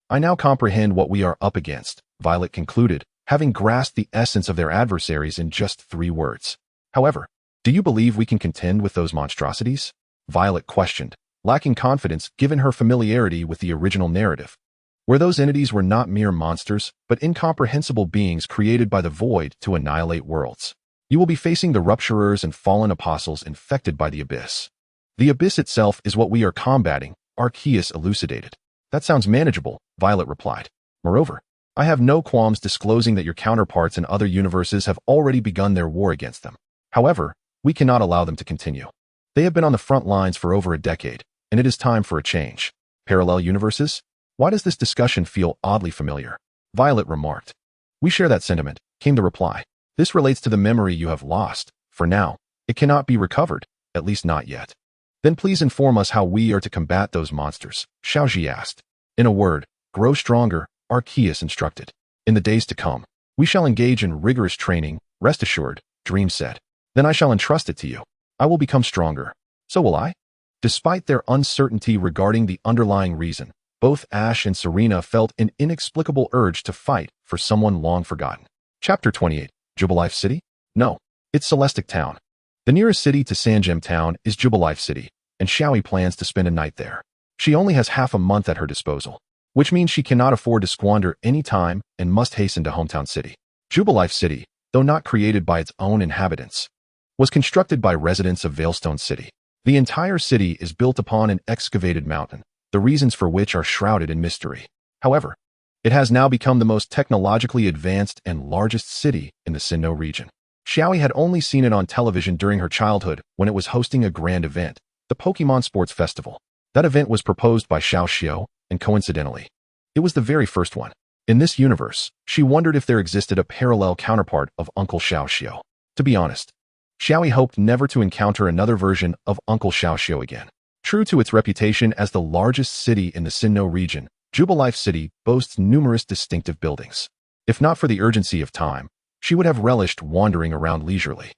I now comprehend what we are up against," Violet concluded, having grasped the essence of their adversaries in just 3 words. "However, do you believe we can contend with those monstrosities?" Violet questioned, lacking confidence given her familiarity with the original narrative, where those entities were not mere monsters, but incomprehensible beings created by the Void to annihilate worlds. "You will be facing the Rupturers and Fallen Apostles infected by the Abyss. The Abyss itself is what we are combating," Arceus elucidated. "That sounds manageable," Violet replied. "Moreover, I have no qualms disclosing that your counterparts in other universes have already begun their war against them. However, we cannot allow them to continue. They have been on the front lines for over a decade, and it is time for a change." Parallel universes? Why does this discussion feel oddly familiar? Violet remarked. We share that sentiment, came the reply. This relates to the memory you have lost. For now, it cannot be recovered, at least not yet. Then please inform us how we are to combat those monsters, Xiaoyi asked. In a word, grow stronger, Arceus instructed. In the days to come, we shall engage in rigorous training, rest assured, Dream said. Then I shall entrust it to you. I will become stronger. So will I? Despite their uncertainty regarding the underlying reason, both Ash and Serena felt an inexplicable urge to fight for someone long forgotten. Chapter 28. Jubilife City? No, it's Celestic Town. The nearest city to Sangem Town is Jubilife City, and Xiaoyi plans to spend a night there. She only has half a month at her disposal, which means she cannot afford to squander any time and must hasten to Hometown City. Jubilife City, though not created by its own inhabitants, was constructed by residents of Veilstone City. The entire city is built upon an excavated mountain, the reasons for which are shrouded in mystery. However, it has now become the most technologically advanced and largest city in the Sinnoh region. Xiaoyi had only seen it on television during her childhood when it was hosting a grand event, the Pokemon Sports Festival. That event was proposed by Xiao Xiao, and coincidentally, it was the very first one. In this universe, she wondered if there existed a parallel counterpart of Uncle Xiao Xiao. To be honest, Xiaoyi hoped never to encounter another version of Uncle Xiao Xiao again. True to its reputation as the largest city in the Sinnoh region, Jubilife City boasts numerous distinctive buildings. If not for the urgency of time, she would have relished wandering around leisurely.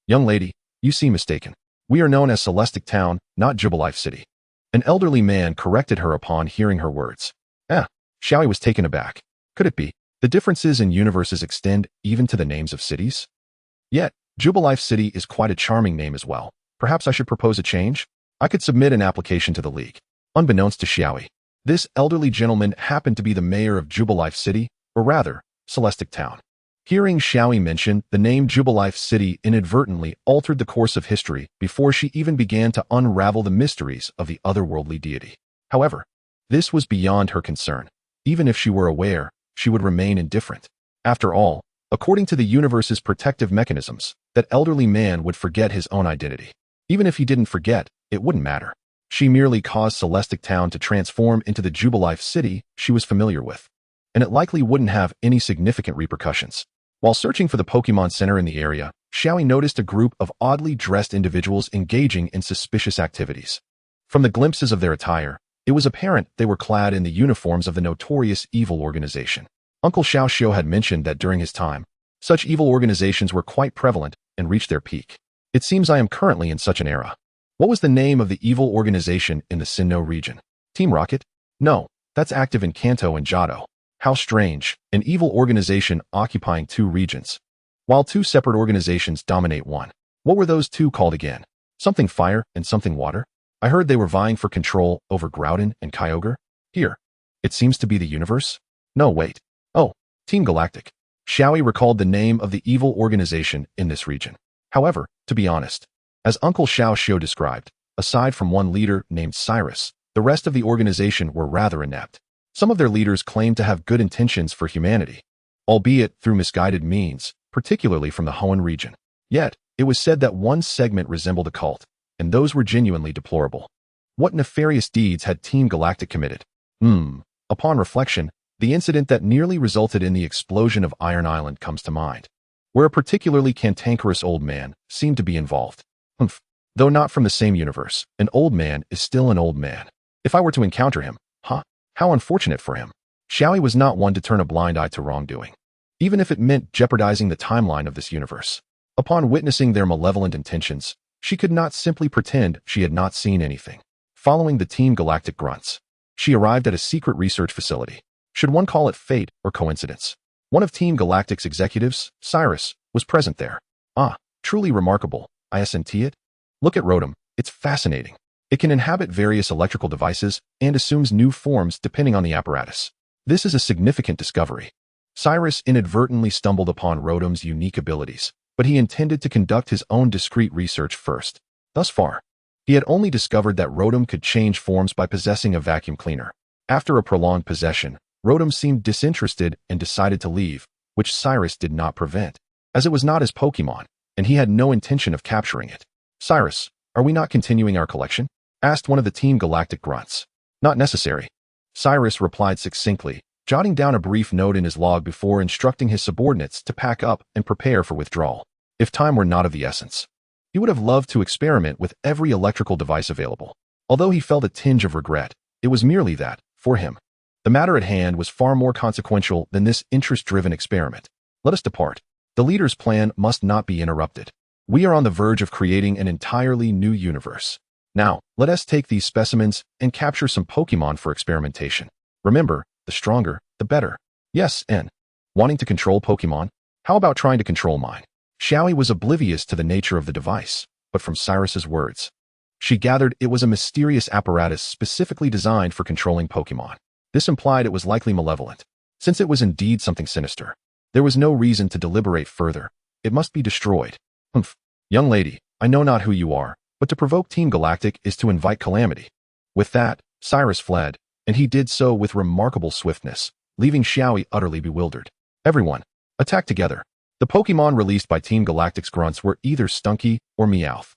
Young lady, you seem mistaken. We are known as Celestic Town, not Jubilife City. An elderly man corrected her upon hearing her words. Xiaoyi was taken aback. Could it be? The differences in universes extend even to the names of cities? Yet, Jubilife City is quite a charming name as well. Perhaps I should propose a change? I could submit an application to the League. Unbeknownst to Xiaoyi, this elderly gentleman happened to be the mayor of Jubilife City, or rather, Celestic Town. Hearing Xiaoyi mention the name Jubilife City inadvertently altered the course of history before she even began to unravel the mysteries of the otherworldly deity. However, this was beyond her concern. Even if she were aware, she would remain indifferent. After all, according to the universe's protective mechanisms, that elderly man would forget his own identity. Even if he didn't forget, it wouldn't matter. She merely caused Celestic Town to transform into the Jubilife City she was familiar with, and it likely wouldn't have any significant repercussions. While searching for the Pokemon Center in the area, Xiaoyi noticed a group of oddly dressed individuals engaging in suspicious activities. From the glimpses of their attire, it was apparent they were clad in the uniforms of the notorious evil organization. Uncle Xiao Xiao had mentioned that during his time, such evil organizations were quite prevalent and reached their peak. It seems I am currently in such an era. What was the name of the evil organization in the Sinnoh region? Team Rocket? No, that's active in Kanto and Johto. How strange, an evil organization occupying two regions, while two separate organizations dominate one. What were those two called again? Something fire and something water? I heard they were vying for control over Groudon and Kyogre. Here, it seems to be the universe? No, wait. Oh, Team Galactic. Xiaoyi recalled the name of the evil organization in this region. However, to be honest, as Uncle Xiao Xiao described, aside from one leader named Cyrus, the rest of the organization were rather inept. Some of their leaders claimed to have good intentions for humanity, albeit through misguided means, particularly from the Hoenn region. Yet, it was said that one segment resembled a cult, and those were genuinely deplorable. What nefarious deeds had Team Galactic committed? Upon reflection, the incident that nearly resulted in the explosion of Iron Island comes to mind, where a particularly cantankerous old man seemed to be involved. Though not from the same universe, an old man is still an old man. If I were to encounter him, how unfortunate for him. Xiaoyi was not one to turn a blind eye to wrongdoing, even if it meant jeopardizing the timeline of this universe. Upon witnessing their malevolent intentions, she could not simply pretend she had not seen anything. Following the Team Galactic grunts, she arrived at a secret research facility. Should one call it fate or coincidence? One of Team Galactic's executives, Cyrus, was present there. Truly remarkable, I assent it. Look at Rotom, it's fascinating. It can inhabit various electrical devices and assumes new forms depending on the apparatus. This is a significant discovery. Cyrus inadvertently stumbled upon Rotom's unique abilities, but he intended to conduct his own discreet research first. Thus far, he had only discovered that Rotom could change forms by possessing a vacuum cleaner. After a prolonged possession, Rotom seemed disinterested and decided to leave, which Cyrus did not prevent, as it was not his Pokemon, and he had no intention of capturing it. Cyrus, are we not continuing our collection? Asked one of the Team Galactic grunts. Not necessary. Cyrus replied succinctly, jotting down a brief note in his log before instructing his subordinates to pack up and prepare for withdrawal. If time were not of the essence, he would have loved to experiment with every electrical device available. Although he felt a tinge of regret, it was merely that, for him, the matter at hand was far more consequential than this interest-driven experiment. Let us depart. The leader's plan must not be interrupted. We are on the verge of creating an entirely new universe. Now, let us take these specimens and capture some Pokemon for experimentation. Remember, the stronger, the better. Yes, and wanting to control Pokemon? How about trying to control mine? Xiaoyi was oblivious to the nature of the device, but from Cyrus's words, she gathered it was a mysterious apparatus specifically designed for controlling Pokemon. This implied it was likely malevolent. Since it was indeed something sinister, there was no reason to deliberate further. It must be destroyed. Humph. Young lady, I know not who you are, but to provoke Team Galactic is to invite calamity. With that, Cyrus fled, and he did so with remarkable swiftness, leaving Xiaoyi utterly bewildered. Everyone, attack together. The Pokemon released by Team Galactic's grunts were either Stunky or Meowth,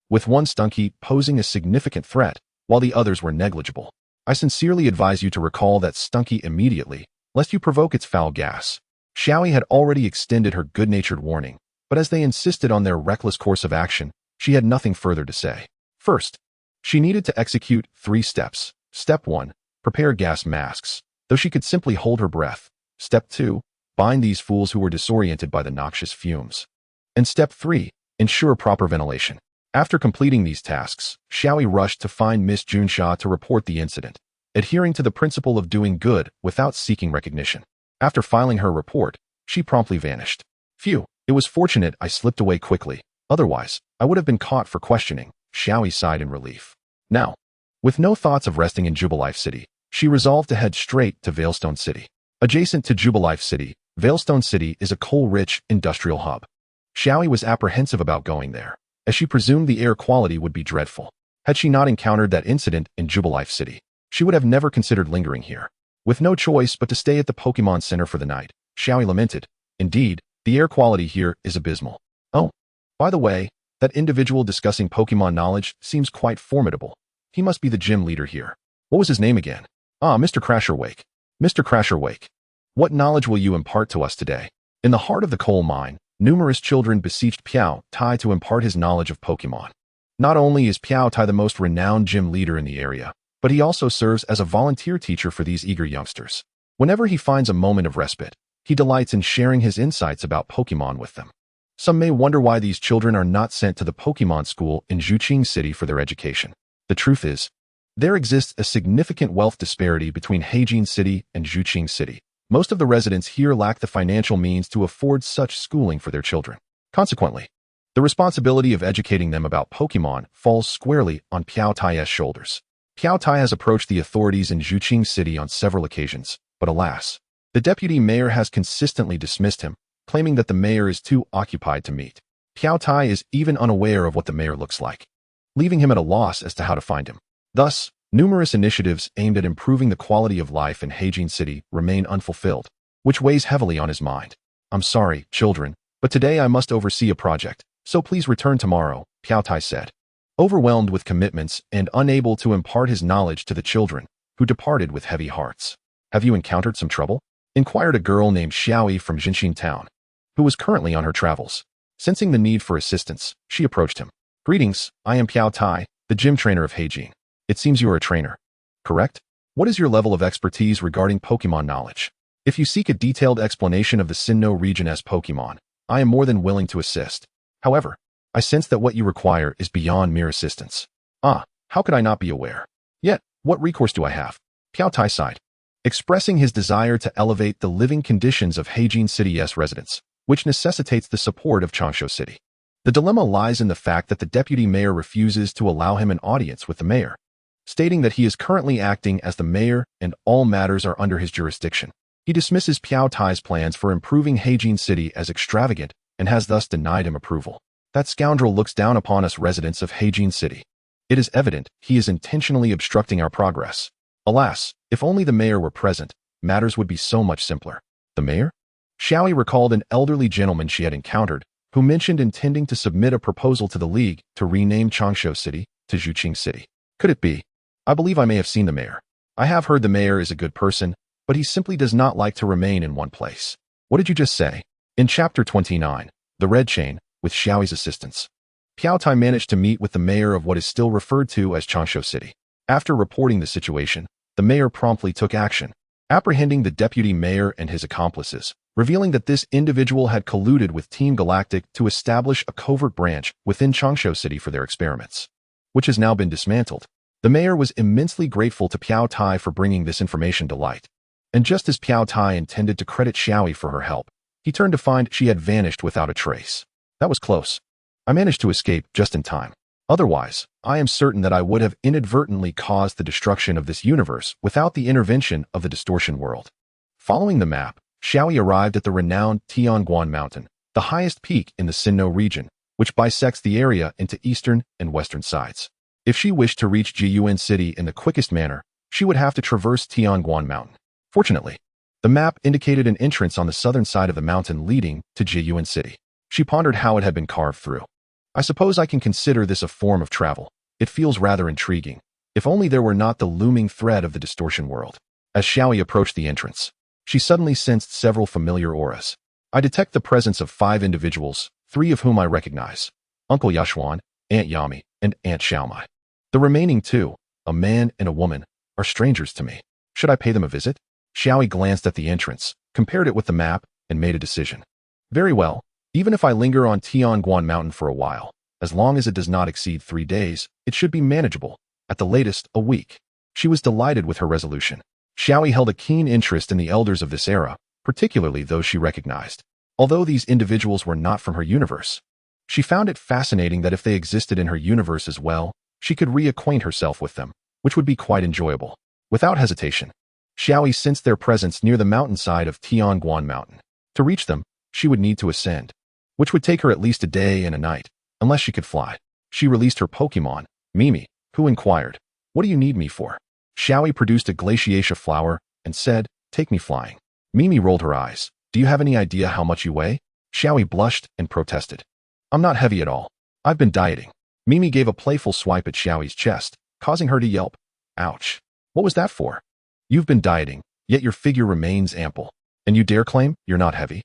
with one Stunky posing a significant threat, while the others were negligible. I sincerely advise you to recall that Stunky immediately, lest you provoke its foul gas. Xiaoyi had already extended her good-natured warning, but as they insisted on their reckless course of action, she had nothing further to say. First, she needed to execute 3 steps. Step 1, prepare gas masks, though she could simply hold her breath. Step 2, bind these fools who were disoriented by the noxious fumes. And Step 3, ensure proper ventilation. After completing these tasks, Xiaoyi rushed to find Miss Junsha to report the incident, adhering to the principle of doing good without seeking recognition. After filing her report, she promptly vanished. Phew, it was fortunate I slipped away quickly. Otherwise, I would have been caught for questioning. Xiaoyi sighed in relief. Now, with no thoughts of resting in Jubilife City, she resolved to head straight to Veilstone City. Adjacent to Jubilife City, Veilstone City is a coal-rich industrial hub. Xiaoyi was apprehensive about going there, as she presumed the air quality would be dreadful. Had she not encountered that incident in Jubilife City, she would have never considered lingering here. With no choice but to stay at the Pokemon Center for the night, Xiaoyi lamented, "Indeed, the air quality here is abysmal. Oh, by the way, that individual discussing Pokemon knowledge seems quite formidable. He must be the gym leader here. What was his name again? Ah, Mr. Crasherwake. Mr. Crasherwake, what knowledge will you impart to us today?" In the heart of the coal mine, numerous children beseeched Piao Tai to impart his knowledge of Pokemon. Not only is Piao Tai the most renowned gym leader in the area, but he also serves as a volunteer teacher for these eager youngsters. Whenever he finds a moment of respite, he delights in sharing his insights about Pokemon with them. Some may wonder why these children are not sent to the Pokemon school in Zhuqing City for their education. The truth is, there exists a significant wealth disparity between Heijin City and Zhuqing City. Most of the residents here lack the financial means to afford such schooling for their children. Consequently, the responsibility of educating them about Pokemon falls squarely on Piao Tai's shoulders. Piao Tai has approached the authorities in Zhuqing City on several occasions, but alas, the deputy mayor has consistently dismissed him, claiming that the mayor is too occupied to meet. Piao Tai is even unaware of what the mayor looks like, leaving him at a loss as to how to find him. Thus, numerous initiatives aimed at improving the quality of life in Heijin City remain unfulfilled, which weighs heavily on his mind. "I'm sorry, children, but today I must oversee a project, so please return tomorrow," Piao Tai said. Overwhelmed with commitments and unable to impart his knowledge to the children, who departed with heavy hearts. "Have you encountered some trouble?" inquired a girl named Xiaoyi from Jinxin Town, who was currently on her travels. Sensing the need for assistance, she approached him. "Greetings, I am Piao Tai, the gym trainer of Heijin. It seems you are a trainer, correct? What is your level of expertise regarding Pokemon knowledge? If you seek a detailed explanation of the Sinnoh region's Pokemon, I am more than willing to assist. However, I sense that what you require is beyond mere assistance." "Ah, how could I not be aware? Yet, what recourse do I have?" Piao Tai sighed, expressing his desire to elevate the living conditions of Heijin City's residents, which necessitates the support of Changshu City. The dilemma lies in the fact that the deputy mayor refuses to allow him an audience with the mayor, stating that he is currently acting as the mayor and all matters are under his jurisdiction. He dismisses Piao Tai's plans for improving Heijin City as extravagant and has thus denied him approval. That scoundrel looks down upon us residents of Heijin City. It is evident he is intentionally obstructing our progress. Alas, if only the mayor were present, matters would be so much simpler. The mayor? Xiaoyi recalled an elderly gentleman she had encountered, who mentioned intending to submit a proposal to the League to rename Changshu City to Zhuqing City. Could it be? I believe I may have seen the mayor. I have heard the mayor is a good person, but he simply does not like to remain in one place. What did you just say? In Chapter 29, The Red Chain, with Xiaoyi's assistance, Piao Tai managed to meet with the mayor of what is still referred to as Changshu City. After reporting the situation, the mayor promptly took action, apprehending the deputy mayor and his accomplices, revealing that this individual had colluded with Team Galactic to establish a covert branch within Changshu City for their experiments, which has now been dismantled. The mayor was immensely grateful to Piao Tai for bringing this information to light. And just as Piao Tai intended to credit Xiaoyi for her help, he turned to find she had vanished without a trace. That was close. I managed to escape just in time. Otherwise, I am certain that I would have inadvertently caused the destruction of this universe without the intervention of the distortion world. Following the map, Xiaoyi arrived at the renowned Tianguan Mountain, the highest peak in the Sinnoh region, which bisects the area into eastern and western sides. If she wished to reach Jiyuan City in the quickest manner, she would have to traverse Tianguan Mountain. Fortunately, the map indicated an entrance on the southern side of the mountain leading to Jiyuan City. She pondered how it had been carved through. I suppose I can consider this a form of travel. It feels rather intriguing. If only there were not the looming threat of the distortion world. As Xiaoyi approached the entrance, she suddenly sensed several familiar auras. I detect the presence of 5 individuals, 3 of whom I recognize: Uncle Yashuan, Aunt Yami, and Aunt Xiaomai. The remaining 2, a man and a woman, are strangers to me. Should I pay them a visit? Xiaoyi glanced at the entrance, compared it with the map, and made a decision. Very well. Even if I linger on Tianguan Mountain for a while, as long as it does not exceed 3 days, it should be manageable, at the latest, a week. She was delighted with her resolution. Xiaoyi held a keen interest in the elders of this era, particularly those she recognized. Although these individuals were not from her universe, she found it fascinating that if they existed in her universe as well, she could reacquaint herself with them, which would be quite enjoyable. Without hesitation, Xiaoyi sensed their presence near the mountainside of Tianguan Mountain. To reach them, she would need to ascend, which would take her at least a day and a night, unless she could fly. She released her Pokemon, Mimi, who inquired, "What do you need me for?" Xiaoyi produced a glaciatia flower and said, "Take me flying." Mimi rolled her eyes. "Do you have any idea how much you weigh?" Xiaoyi blushed and protested. "I'm not heavy at all. I've been dieting." Mimi gave a playful swipe at Xiaoyi's chest, causing her to yelp. "Ouch. What was that for? You've been dieting, yet your figure remains ample. And you dare claim you're not heavy?"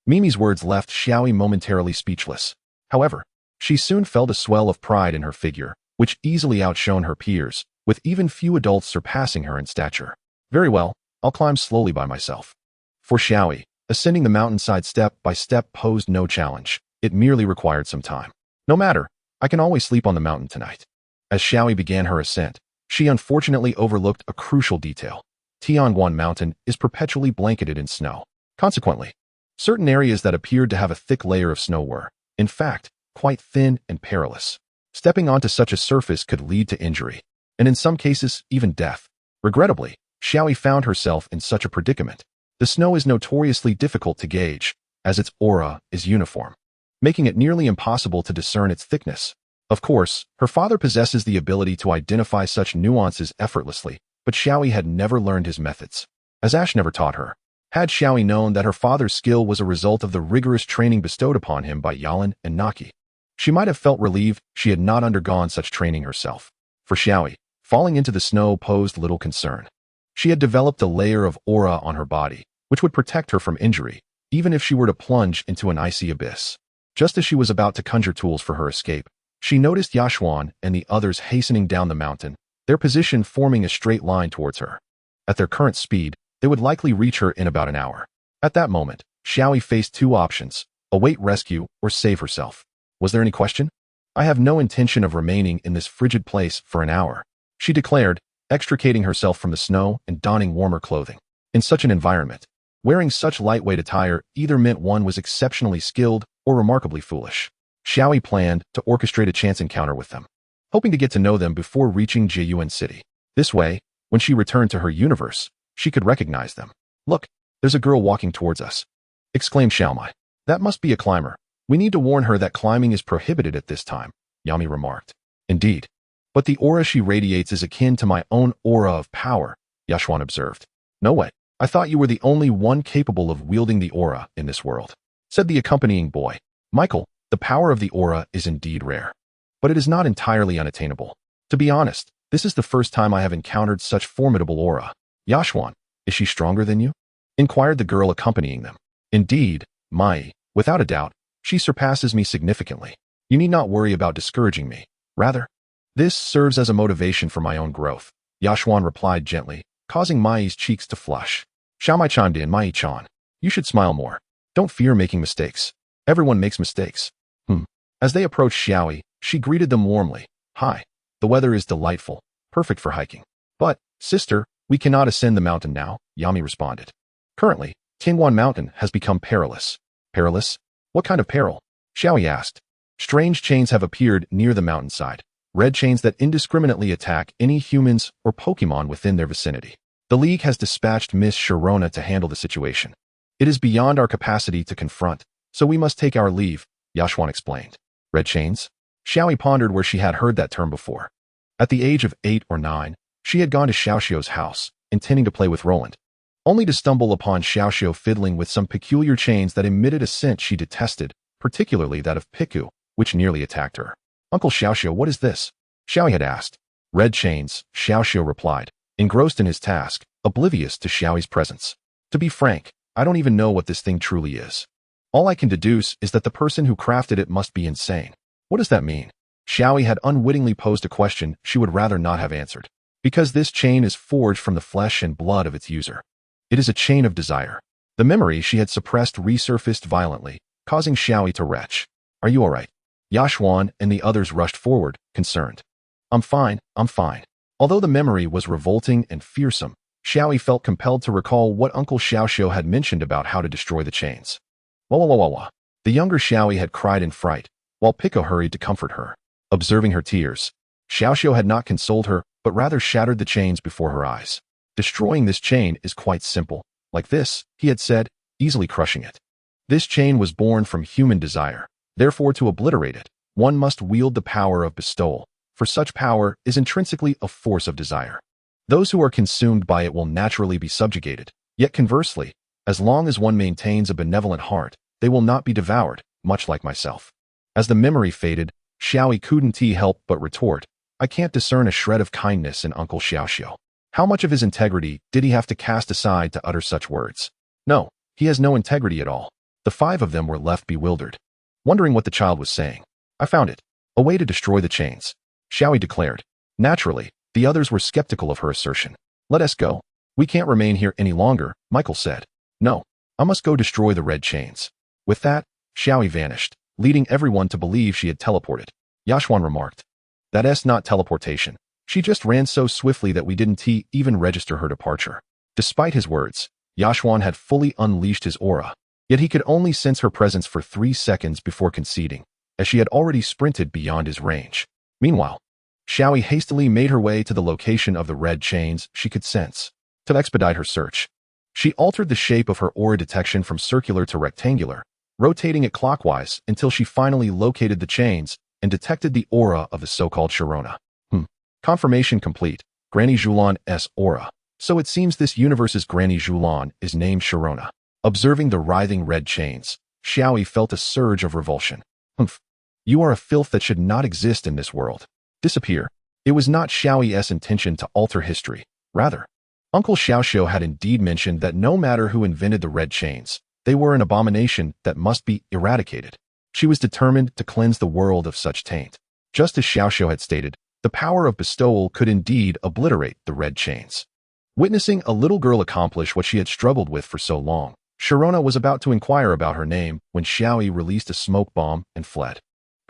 Mimi's words left Xiaoyi momentarily speechless. However, she soon felt a swell of pride in her figure, which easily outshone her peers, with even few adults surpassing her in stature. "Very well, I'll climb slowly by myself." For Xiaoyi, ascending the mountainside step by step posed no challenge. It merely required some time. "No matter, I can always sleep on the mountain tonight." As Xiaoyi began her ascent, she unfortunately overlooked a crucial detail. Tianguan Mountain is perpetually blanketed in snow. Consequently, certain areas that appeared to have a thick layer of snow were, in fact, quite thin and perilous. Stepping onto such a surface could lead to injury, and in some cases, even death. Regrettably, Xiaoyi found herself in such a predicament. The snow is notoriously difficult to gauge, as its aura is uniform, making it nearly impossible to discern its thickness. Of course, her father possesses the ability to identify such nuances effortlessly, but Xiaoyi had never learned his methods, as Ash never taught her. Had Xiaoyi known that her father's skill was a result of the rigorous training bestowed upon him by Yalan and Naki, she might have felt relieved she had not undergone such training herself. For Xiaoyi, falling into the snow posed little concern. She had developed a layer of aura on her body, which would protect her from injury, even if she were to plunge into an icy abyss. Just as she was about to conjure tools for her escape, she noticed Yashuan and the others hastening down the mountain, their position forming a straight line towards her. At their current speed, they would likely reach her in about an hour. At that moment, Xiaoyi faced 2 options: await rescue or save herself. Was there any question? "I have no intention of remaining in this frigid place for an hour," she declared, extricating herself from the snow and donning warmer clothing. In such an environment, wearing such lightweight attire either meant one was exceptionally skilled or remarkably foolish. Xiaoyi planned to orchestrate a chance encounter with them, hoping to get to know them before reaching Jiyuan City. This way, when she returned to her universe, she could recognize them. "Look, there's a girl walking towards us," exclaimed Xiaomai. "That must be a climber. We need to warn her that climbing is prohibited at this time," Yami remarked. "Indeed. But the aura she radiates is akin to my own aura of power," Yashuan observed. "No way. I thought you were the only one capable of wielding the aura in this world," said the accompanying boy. "Michael, the power of the aura is indeed rare, but it is not entirely unattainable. To be honest, This is the first time I have encountered such formidable aura. Yashwan, is she stronger than you? Inquired the girl accompanying them. Indeed, Mai, without a doubt, she surpasses me significantly. You need not worry about discouraging me. Rather, this serves as a motivation for my own growth. Yashwan replied gently, causing Mai's cheeks to flush. Xiaomai chimed in, Mai-chan, you should smile more. Don't fear making mistakes. Everyone makes mistakes. As they approached Xiaoyi, she greeted them warmly. Hi. The weather is delightful, perfect for hiking. But, sister, we cannot ascend the mountain now, Yami responded. Currently, Tingwan Mountain has become perilous. Perilous? What kind of peril? Xiaoyi asked. Strange chains have appeared near the mountainside. Red chains that indiscriminately attack any humans or Pokemon within their vicinity. The League has dispatched Miss Sharona to handle the situation. It is beyond our capacity to confront, so we must take our leave, Yashwan explained. Red chains? Xiaoyi pondered where she had heard that term before. At the age of 8 or 9, she had gone to Xiaoxiu's house, intending to play with Roland, only to stumble upon Xiaoxiu fiddling with some peculiar chains that emitted a scent she detested, particularly that of Piku, which nearly attacked her. Uncle Xiaoxiu, what is this? Xiaoyi had asked. Red chains, Xiaoxiu replied, engrossed in his task, oblivious to Xiaoyi's presence. To be frank, I don't even know what this thing truly is. All I can deduce is that the person who crafted it must be insane. What does that mean? Xiaoyi had unwittingly posed a question she would rather not have answered. Because this chain is forged from the flesh and blood of its user. It is a chain of desire. The memory she had suppressed resurfaced violently, causing Xiaoyi to retch. Are you alright? Yashwan and the others rushed forward, concerned. I'm fine. Although the memory was revolting and fearsome, Xiaoyi felt compelled to recall what Uncle Xiaoxiu had mentioned about how to destroy the chains. Wah. The younger Xiaoyi had cried in fright, while Pico hurried to comfort her. Observing her tears, Xiaoxiu had not consoled her, but rather shattered the chains before her eyes. Destroying this chain is quite simple. Like this, he had said, easily crushing it. This chain was born from human desire. Therefore, to obliterate it, one must wield the power of bestowal, for such power is intrinsically a force of desire. Those who are consumed by it will naturally be subjugated. Yet conversely, as long as one maintains a benevolent heart, they will not be devoured, much like myself. As the memory faded, Xiaoyi couldn't help but retort, I can't discern a shred of kindness in Uncle Xiaoxiu. How much of his integrity did he have to cast aside to utter such words? No, he has no integrity at all. The 5 of them were left bewildered, wondering what the child was saying. I found it. A way to destroy the chains, Xiaoyi declared. Naturally, the others were skeptical of her assertion. Let us go. We can't remain here any longer, Michael said. No, I must go destroy the red chains. With that, Xiaoyi vanished, leading everyone to believe she had teleported. Yashwan remarked. That's not teleportation. She just ran so swiftly that we didn't even register her departure. Despite his words, Yashwan had fully unleashed his aura, yet he could only sense her presence for 3 seconds before conceding, as she had already sprinted beyond his range. Meanwhile, Xiaoyi hastily made her way to the location of the red chains she could sense. To expedite her search, she altered the shape of her aura detection from circular to rectangular, rotating it clockwise until she finally located the chains and detected the aura of the so-called Sharona. Confirmation complete. Granny Zhulan's aura. So it seems this universe's Granny Zhulan is named Sharona. Observing the writhing red chains, Xiaoyi felt a surge of revulsion. You are a filth that should not exist in this world. Disappear. It was not Xiaoyi's intention to alter history. Rather, Uncle Xiaoxiu had indeed mentioned that no matter who invented the red chains, they were an abomination that must be eradicated. She was determined to cleanse the world of such taint. Just as Xiaoxiu had stated, the power of bestowal could indeed obliterate the red chains. Witnessing a little girl accomplish what she had struggled with for so long, Sharona was about to inquire about her name when Xiaoyi released a smoke bomb and fled.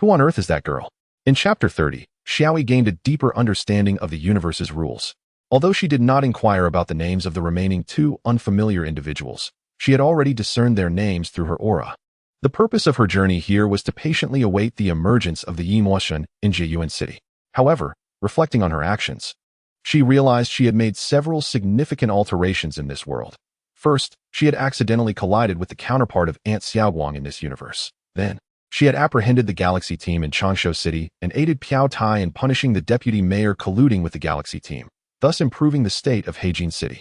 Who on earth is that girl? In Chapter 30, Xiaoyi gained a deeper understanding of the universe's rules. Although she did not inquire about the names of the remaining 2 unfamiliar individuals, she had already discerned their names through her aura. The purpose of her journey here was to patiently await the emergence of the Yimotion in Jiyuan City. However, reflecting on her actions, she realized she had made several significant alterations in this world. First, she had accidentally collided with the counterpart of Aunt Xiaoguang in this universe. Then, she had apprehended the Galaxy team in Changshu City and aided Piao Tai in punishing the deputy mayor colluding with the Galaxy team, thus improving the state of Heijin City.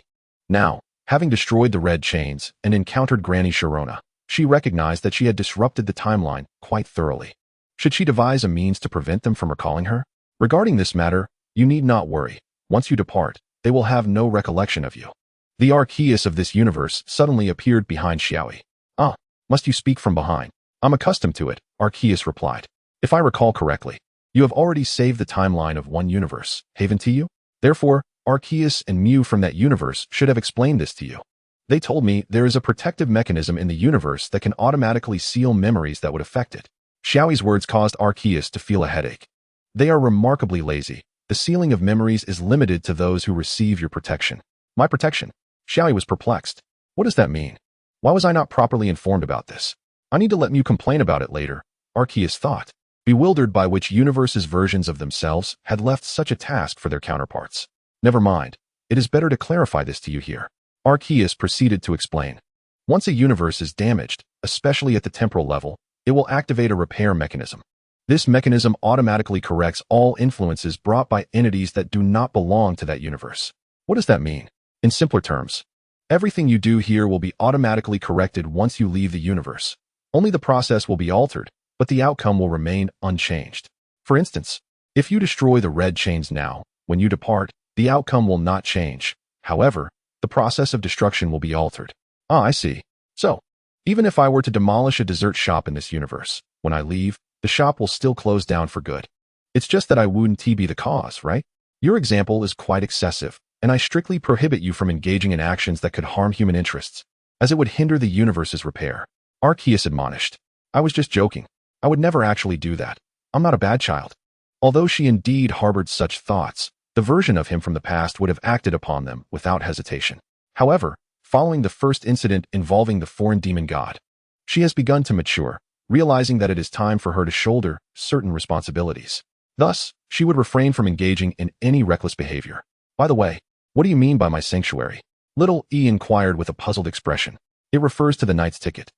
Now, having destroyed the red chains and encountered Granny Sharona, she recognized that she had disrupted the timeline quite thoroughly. Should she devise a means to prevent them from recalling her? Regarding this matter, You need not worry. Once you depart, they will have no recollection of you. The Arceus of this universe suddenly appeared behind Xiaoyi. Ah, must you speak from behind? I'm accustomed to it, Arceus replied. If I recall correctly, you have already saved the timeline of one universe, haven't you? Therefore, Arceus and Mew from that universe should have explained this to you. They told me there is a protective mechanism in the universe that can automatically seal memories that would affect it. Xiaoyi's words caused Arceus to feel a headache. They are remarkably lazy. The sealing of memories is limited to those who receive your protection. My protection? Xiaoyi was perplexed. What does that mean? Why was I not properly informed about this? I need to let Mew complain about it later, Arceus thought, bewildered by which universes' versions of themselves had left such a task for their counterparts. Never mind. It is better to clarify this to you here. Arceus proceeded to explain. Once a universe is damaged, especially at the temporal level, it will activate a repair mechanism. This mechanism automatically corrects all influences brought by entities that do not belong to that universe. What does that mean? In simpler terms, everything you do here will be automatically corrected once you leave the universe. Only the process will be altered, but the outcome will remain unchanged. For instance, if you destroy the red chains now, when you depart, the outcome will not change. However, the process of destruction will be altered. Ah, I see. So, even if I were to demolish a dessert shop in this universe, when I leave, the shop will still close down for good. It's just that I wouldn't be the cause, right? Your example is quite excessive, and I strictly prohibit you from engaging in actions that could harm human interests, as it would hinder the universe's repair. Arceus admonished. I was just joking. I would never actually do that. I'm not a bad child. Although she indeed harbored such thoughts, the version of him from the past would have acted upon them without hesitation. However, following the first incident involving the foreign demon god, she has begun to mature, realizing that it is time for her to shoulder certain responsibilities. Thus, she would refrain from engaging in any reckless behavior. By the way, what do you mean by my sanctuary? Little E inquired with a puzzled expression. It refers to the knight's ticket.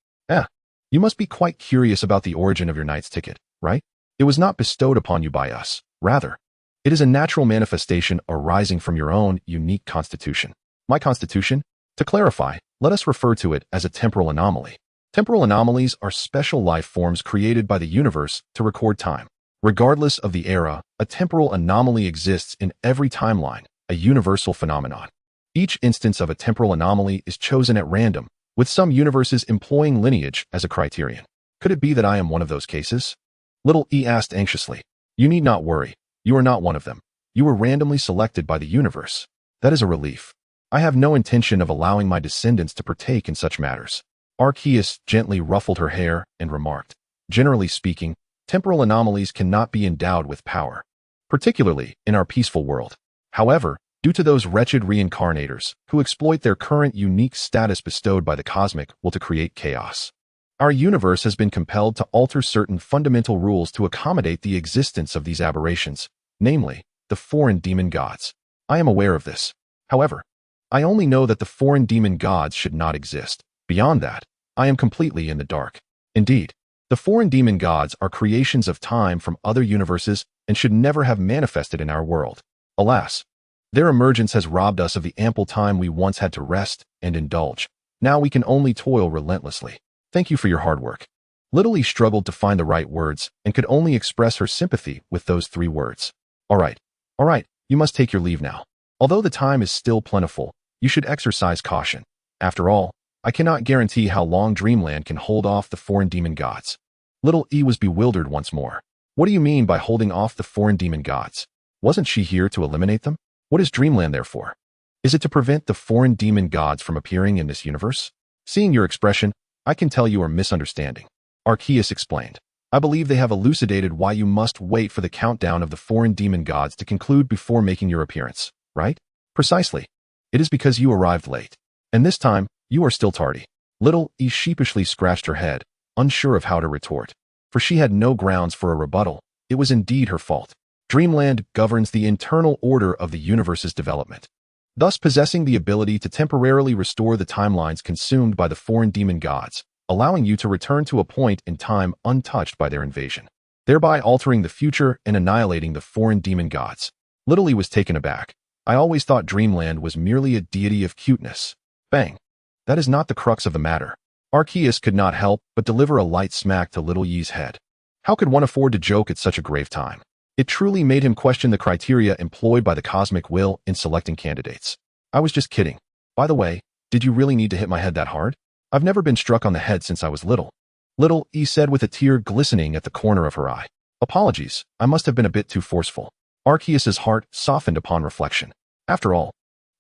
You must be quite curious about the origin of your knight's ticket, right? It was not bestowed upon you by us. Rather, it is a natural manifestation arising from your own unique constitution. My constitution? To clarify, let us refer to it as a temporal anomaly. Temporal anomalies are special life forms created by the universe to record time. Regardless of the era, a temporal anomaly exists in every timeline, a universal phenomenon. Each instance of a temporal anomaly is chosen at random, with some universes employing lineage as a criterion. Could it be that I am one of those cases? Little E asked anxiously. You need not worry. You are not one of them. You were randomly selected by the universe. That is a relief. I have no intention of allowing my descendants to partake in such matters. Arceus gently ruffled her hair and remarked, generally speaking, temporal anomalies cannot be endowed with power, particularly in our peaceful world. However, due to those wretched reincarnators who exploit their current unique status bestowed by the cosmic will to create chaos. Our universe has been compelled to alter certain fundamental rules to accommodate the existence of these aberrations, namely, the foreign demon gods. I am aware of this. However, I only know that the foreign demon gods should not exist. Beyond that, I am completely in the dark. Indeed, the foreign demon gods are creations of time from other universes and should never have manifested in our world. Alas, their emergence has robbed us of the ample time we once had to rest and indulge. Now we can only toil relentlessly. Thank you for your hard work. Little E struggled to find the right words and could only express her sympathy with those 3 words. All right, you must take your leave now. Although the time is still plentiful, you should exercise caution. After all, I cannot guarantee how long Dreamland can hold off the foreign demon gods. Little E was bewildered once more. What do you mean by holding off the foreign demon gods? Wasn't she here to eliminate them? What is Dreamland there for? Is it to prevent the foreign demon gods from appearing in this universe? Seeing your expression, I can tell you are misunderstanding. Arceus explained. I believe they have elucidated why you must wait for the countdown of the foreign demon gods to conclude before making your appearance, right? Precisely. It is because you arrived late. And this time, you are still tardy. Little E sheepishly scratched her head, unsure of how to retort. For she had no grounds for a rebuttal. It was indeed her fault. Dreamland governs the internal order of the universe's development, thus possessing the ability to temporarily restore the timelines consumed by the foreign demon gods, allowing you to return to a point in time untouched by their invasion, thereby altering the future and annihilating the foreign demon gods. Little E was taken aback. I always thought Dreamland was merely a deity of cuteness. Bang. That is not the crux of the matter. Arceus could not help but deliver a light smack to Little Ye's head. How could one afford to joke at such a grave time? It truly made him question the criteria employed by the cosmic will in selecting candidates. I was just kidding. By the way, did you really need to hit my head that hard? I've never been struck on the head since I was little. Little E said with a tear glistening at the corner of her eye. Apologies, I must have been a bit too forceful. Arceus's heart softened upon reflection. After all,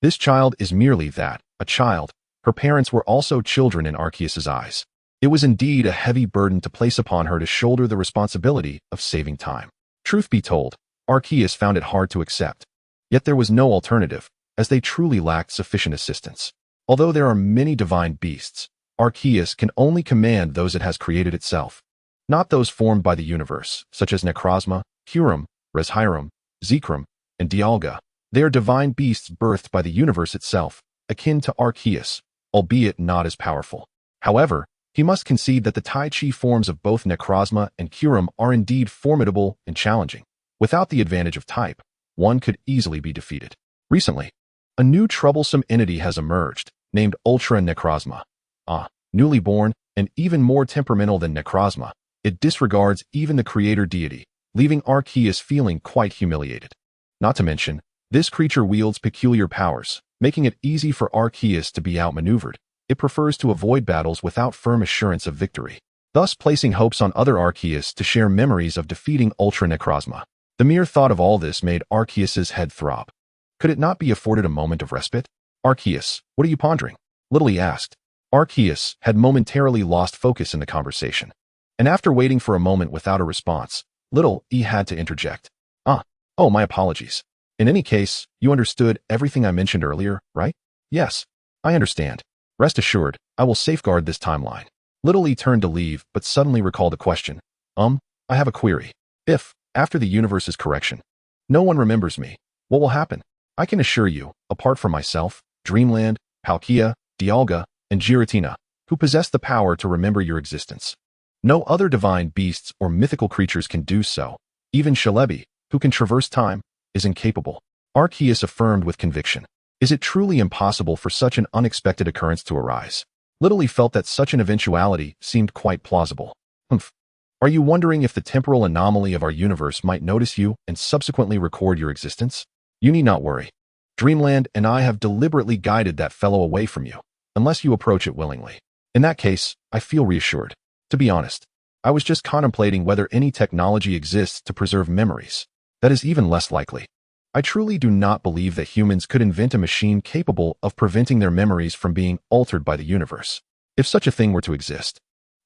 this child is merely that, a child. Her parents were also children in Arceus's eyes. It was indeed a heavy burden to place upon her to shoulder the responsibility of saving time. Truth be told, Arceus found it hard to accept. Yet there was no alternative, as they truly lacked sufficient assistance. Although there are many divine beasts, Arceus can only command those it has created itself, not those formed by the universe, such as Necrozma, Kyurem, Reshiram, Zekrom, and Dialga. They are divine beasts birthed by the universe itself, akin to Arceus, albeit not as powerful. However, he must concede that the Tai Chi forms of both Necrozma and Kyurem are indeed formidable and challenging. Without the advantage of type, one could easily be defeated. Recently, a new troublesome entity has emerged, named Ultra Necrozma. Newly born and even more temperamental than Necrozma, it disregards even the creator deity, leaving Arceus feeling quite humiliated. Not to mention, this creature wields peculiar powers, making it easy for Arceus to be outmaneuvered. It prefers to avoid battles without firm assurance of victory, thus placing hopes on other Arceus to share memories of defeating Ultra Necrozma. The mere thought of all this made Arceus's head throb. Could it not be afforded a moment of respite? Arceus, what are you pondering? Little E asked. Arceus had momentarily lost focus in the conversation, and after waiting for a moment without a response, Little E had to interject. Oh, my apologies. In any case, you understood everything I mentioned earlier, right? Yes, I understand. Rest assured, I will safeguard this timeline. Little E turned to leave, but suddenly recalled a question. I have a query. If, after the universe's correction, no one remembers me, what will happen? I can assure you, apart from myself, Dreamland, Palkia, Dialga, and Giratina, who possess the power to remember your existence. No other divine beasts or mythical creatures can do so. Even Celebi, who can traverse time, is incapable. Arceus affirmed with conviction. Is it truly impossible for such an unexpected occurrence to arise? Little E felt that such an eventuality seemed quite plausible. Are you wondering if the temporal anomaly of our universe might notice you and subsequently record your existence? You need not worry. Dreamland and I have deliberately guided that fellow away from you, unless you approach it willingly. In that case, I feel reassured. To be honest, I was just contemplating whether any technology exists to preserve memories. That is even less likely. I truly do not believe that humans could invent a machine capable of preventing their memories from being altered by the universe. If such a thing were to exist,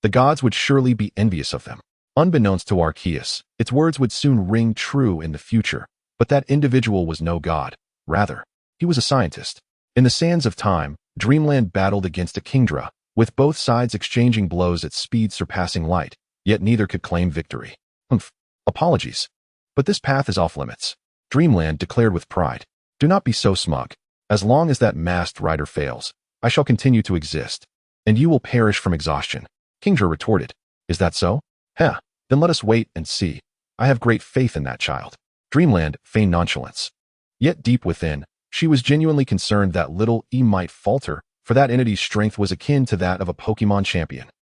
the gods would surely be envious of them. Unbeknownst to Arceus, its words would soon ring true in the future, but that individual was no god. Rather, he was a scientist. In the sands of time, Dreamland battled against a Kingdra, with both sides exchanging blows at speed surpassing light, yet neither could claim victory. Apologies, but this path is off limits. Dreamland declared with pride. Do not be so smug. As long as that masked rider fails, I shall continue to exist, and you will perish from exhaustion. Kingdra retorted. Is that so? Then let us wait and see. I have great faith in that child. Dreamland feigned nonchalance. Yet deep within, she was genuinely concerned that Little E might falter, for that entity's strength was akin to that of a Pokémon champion.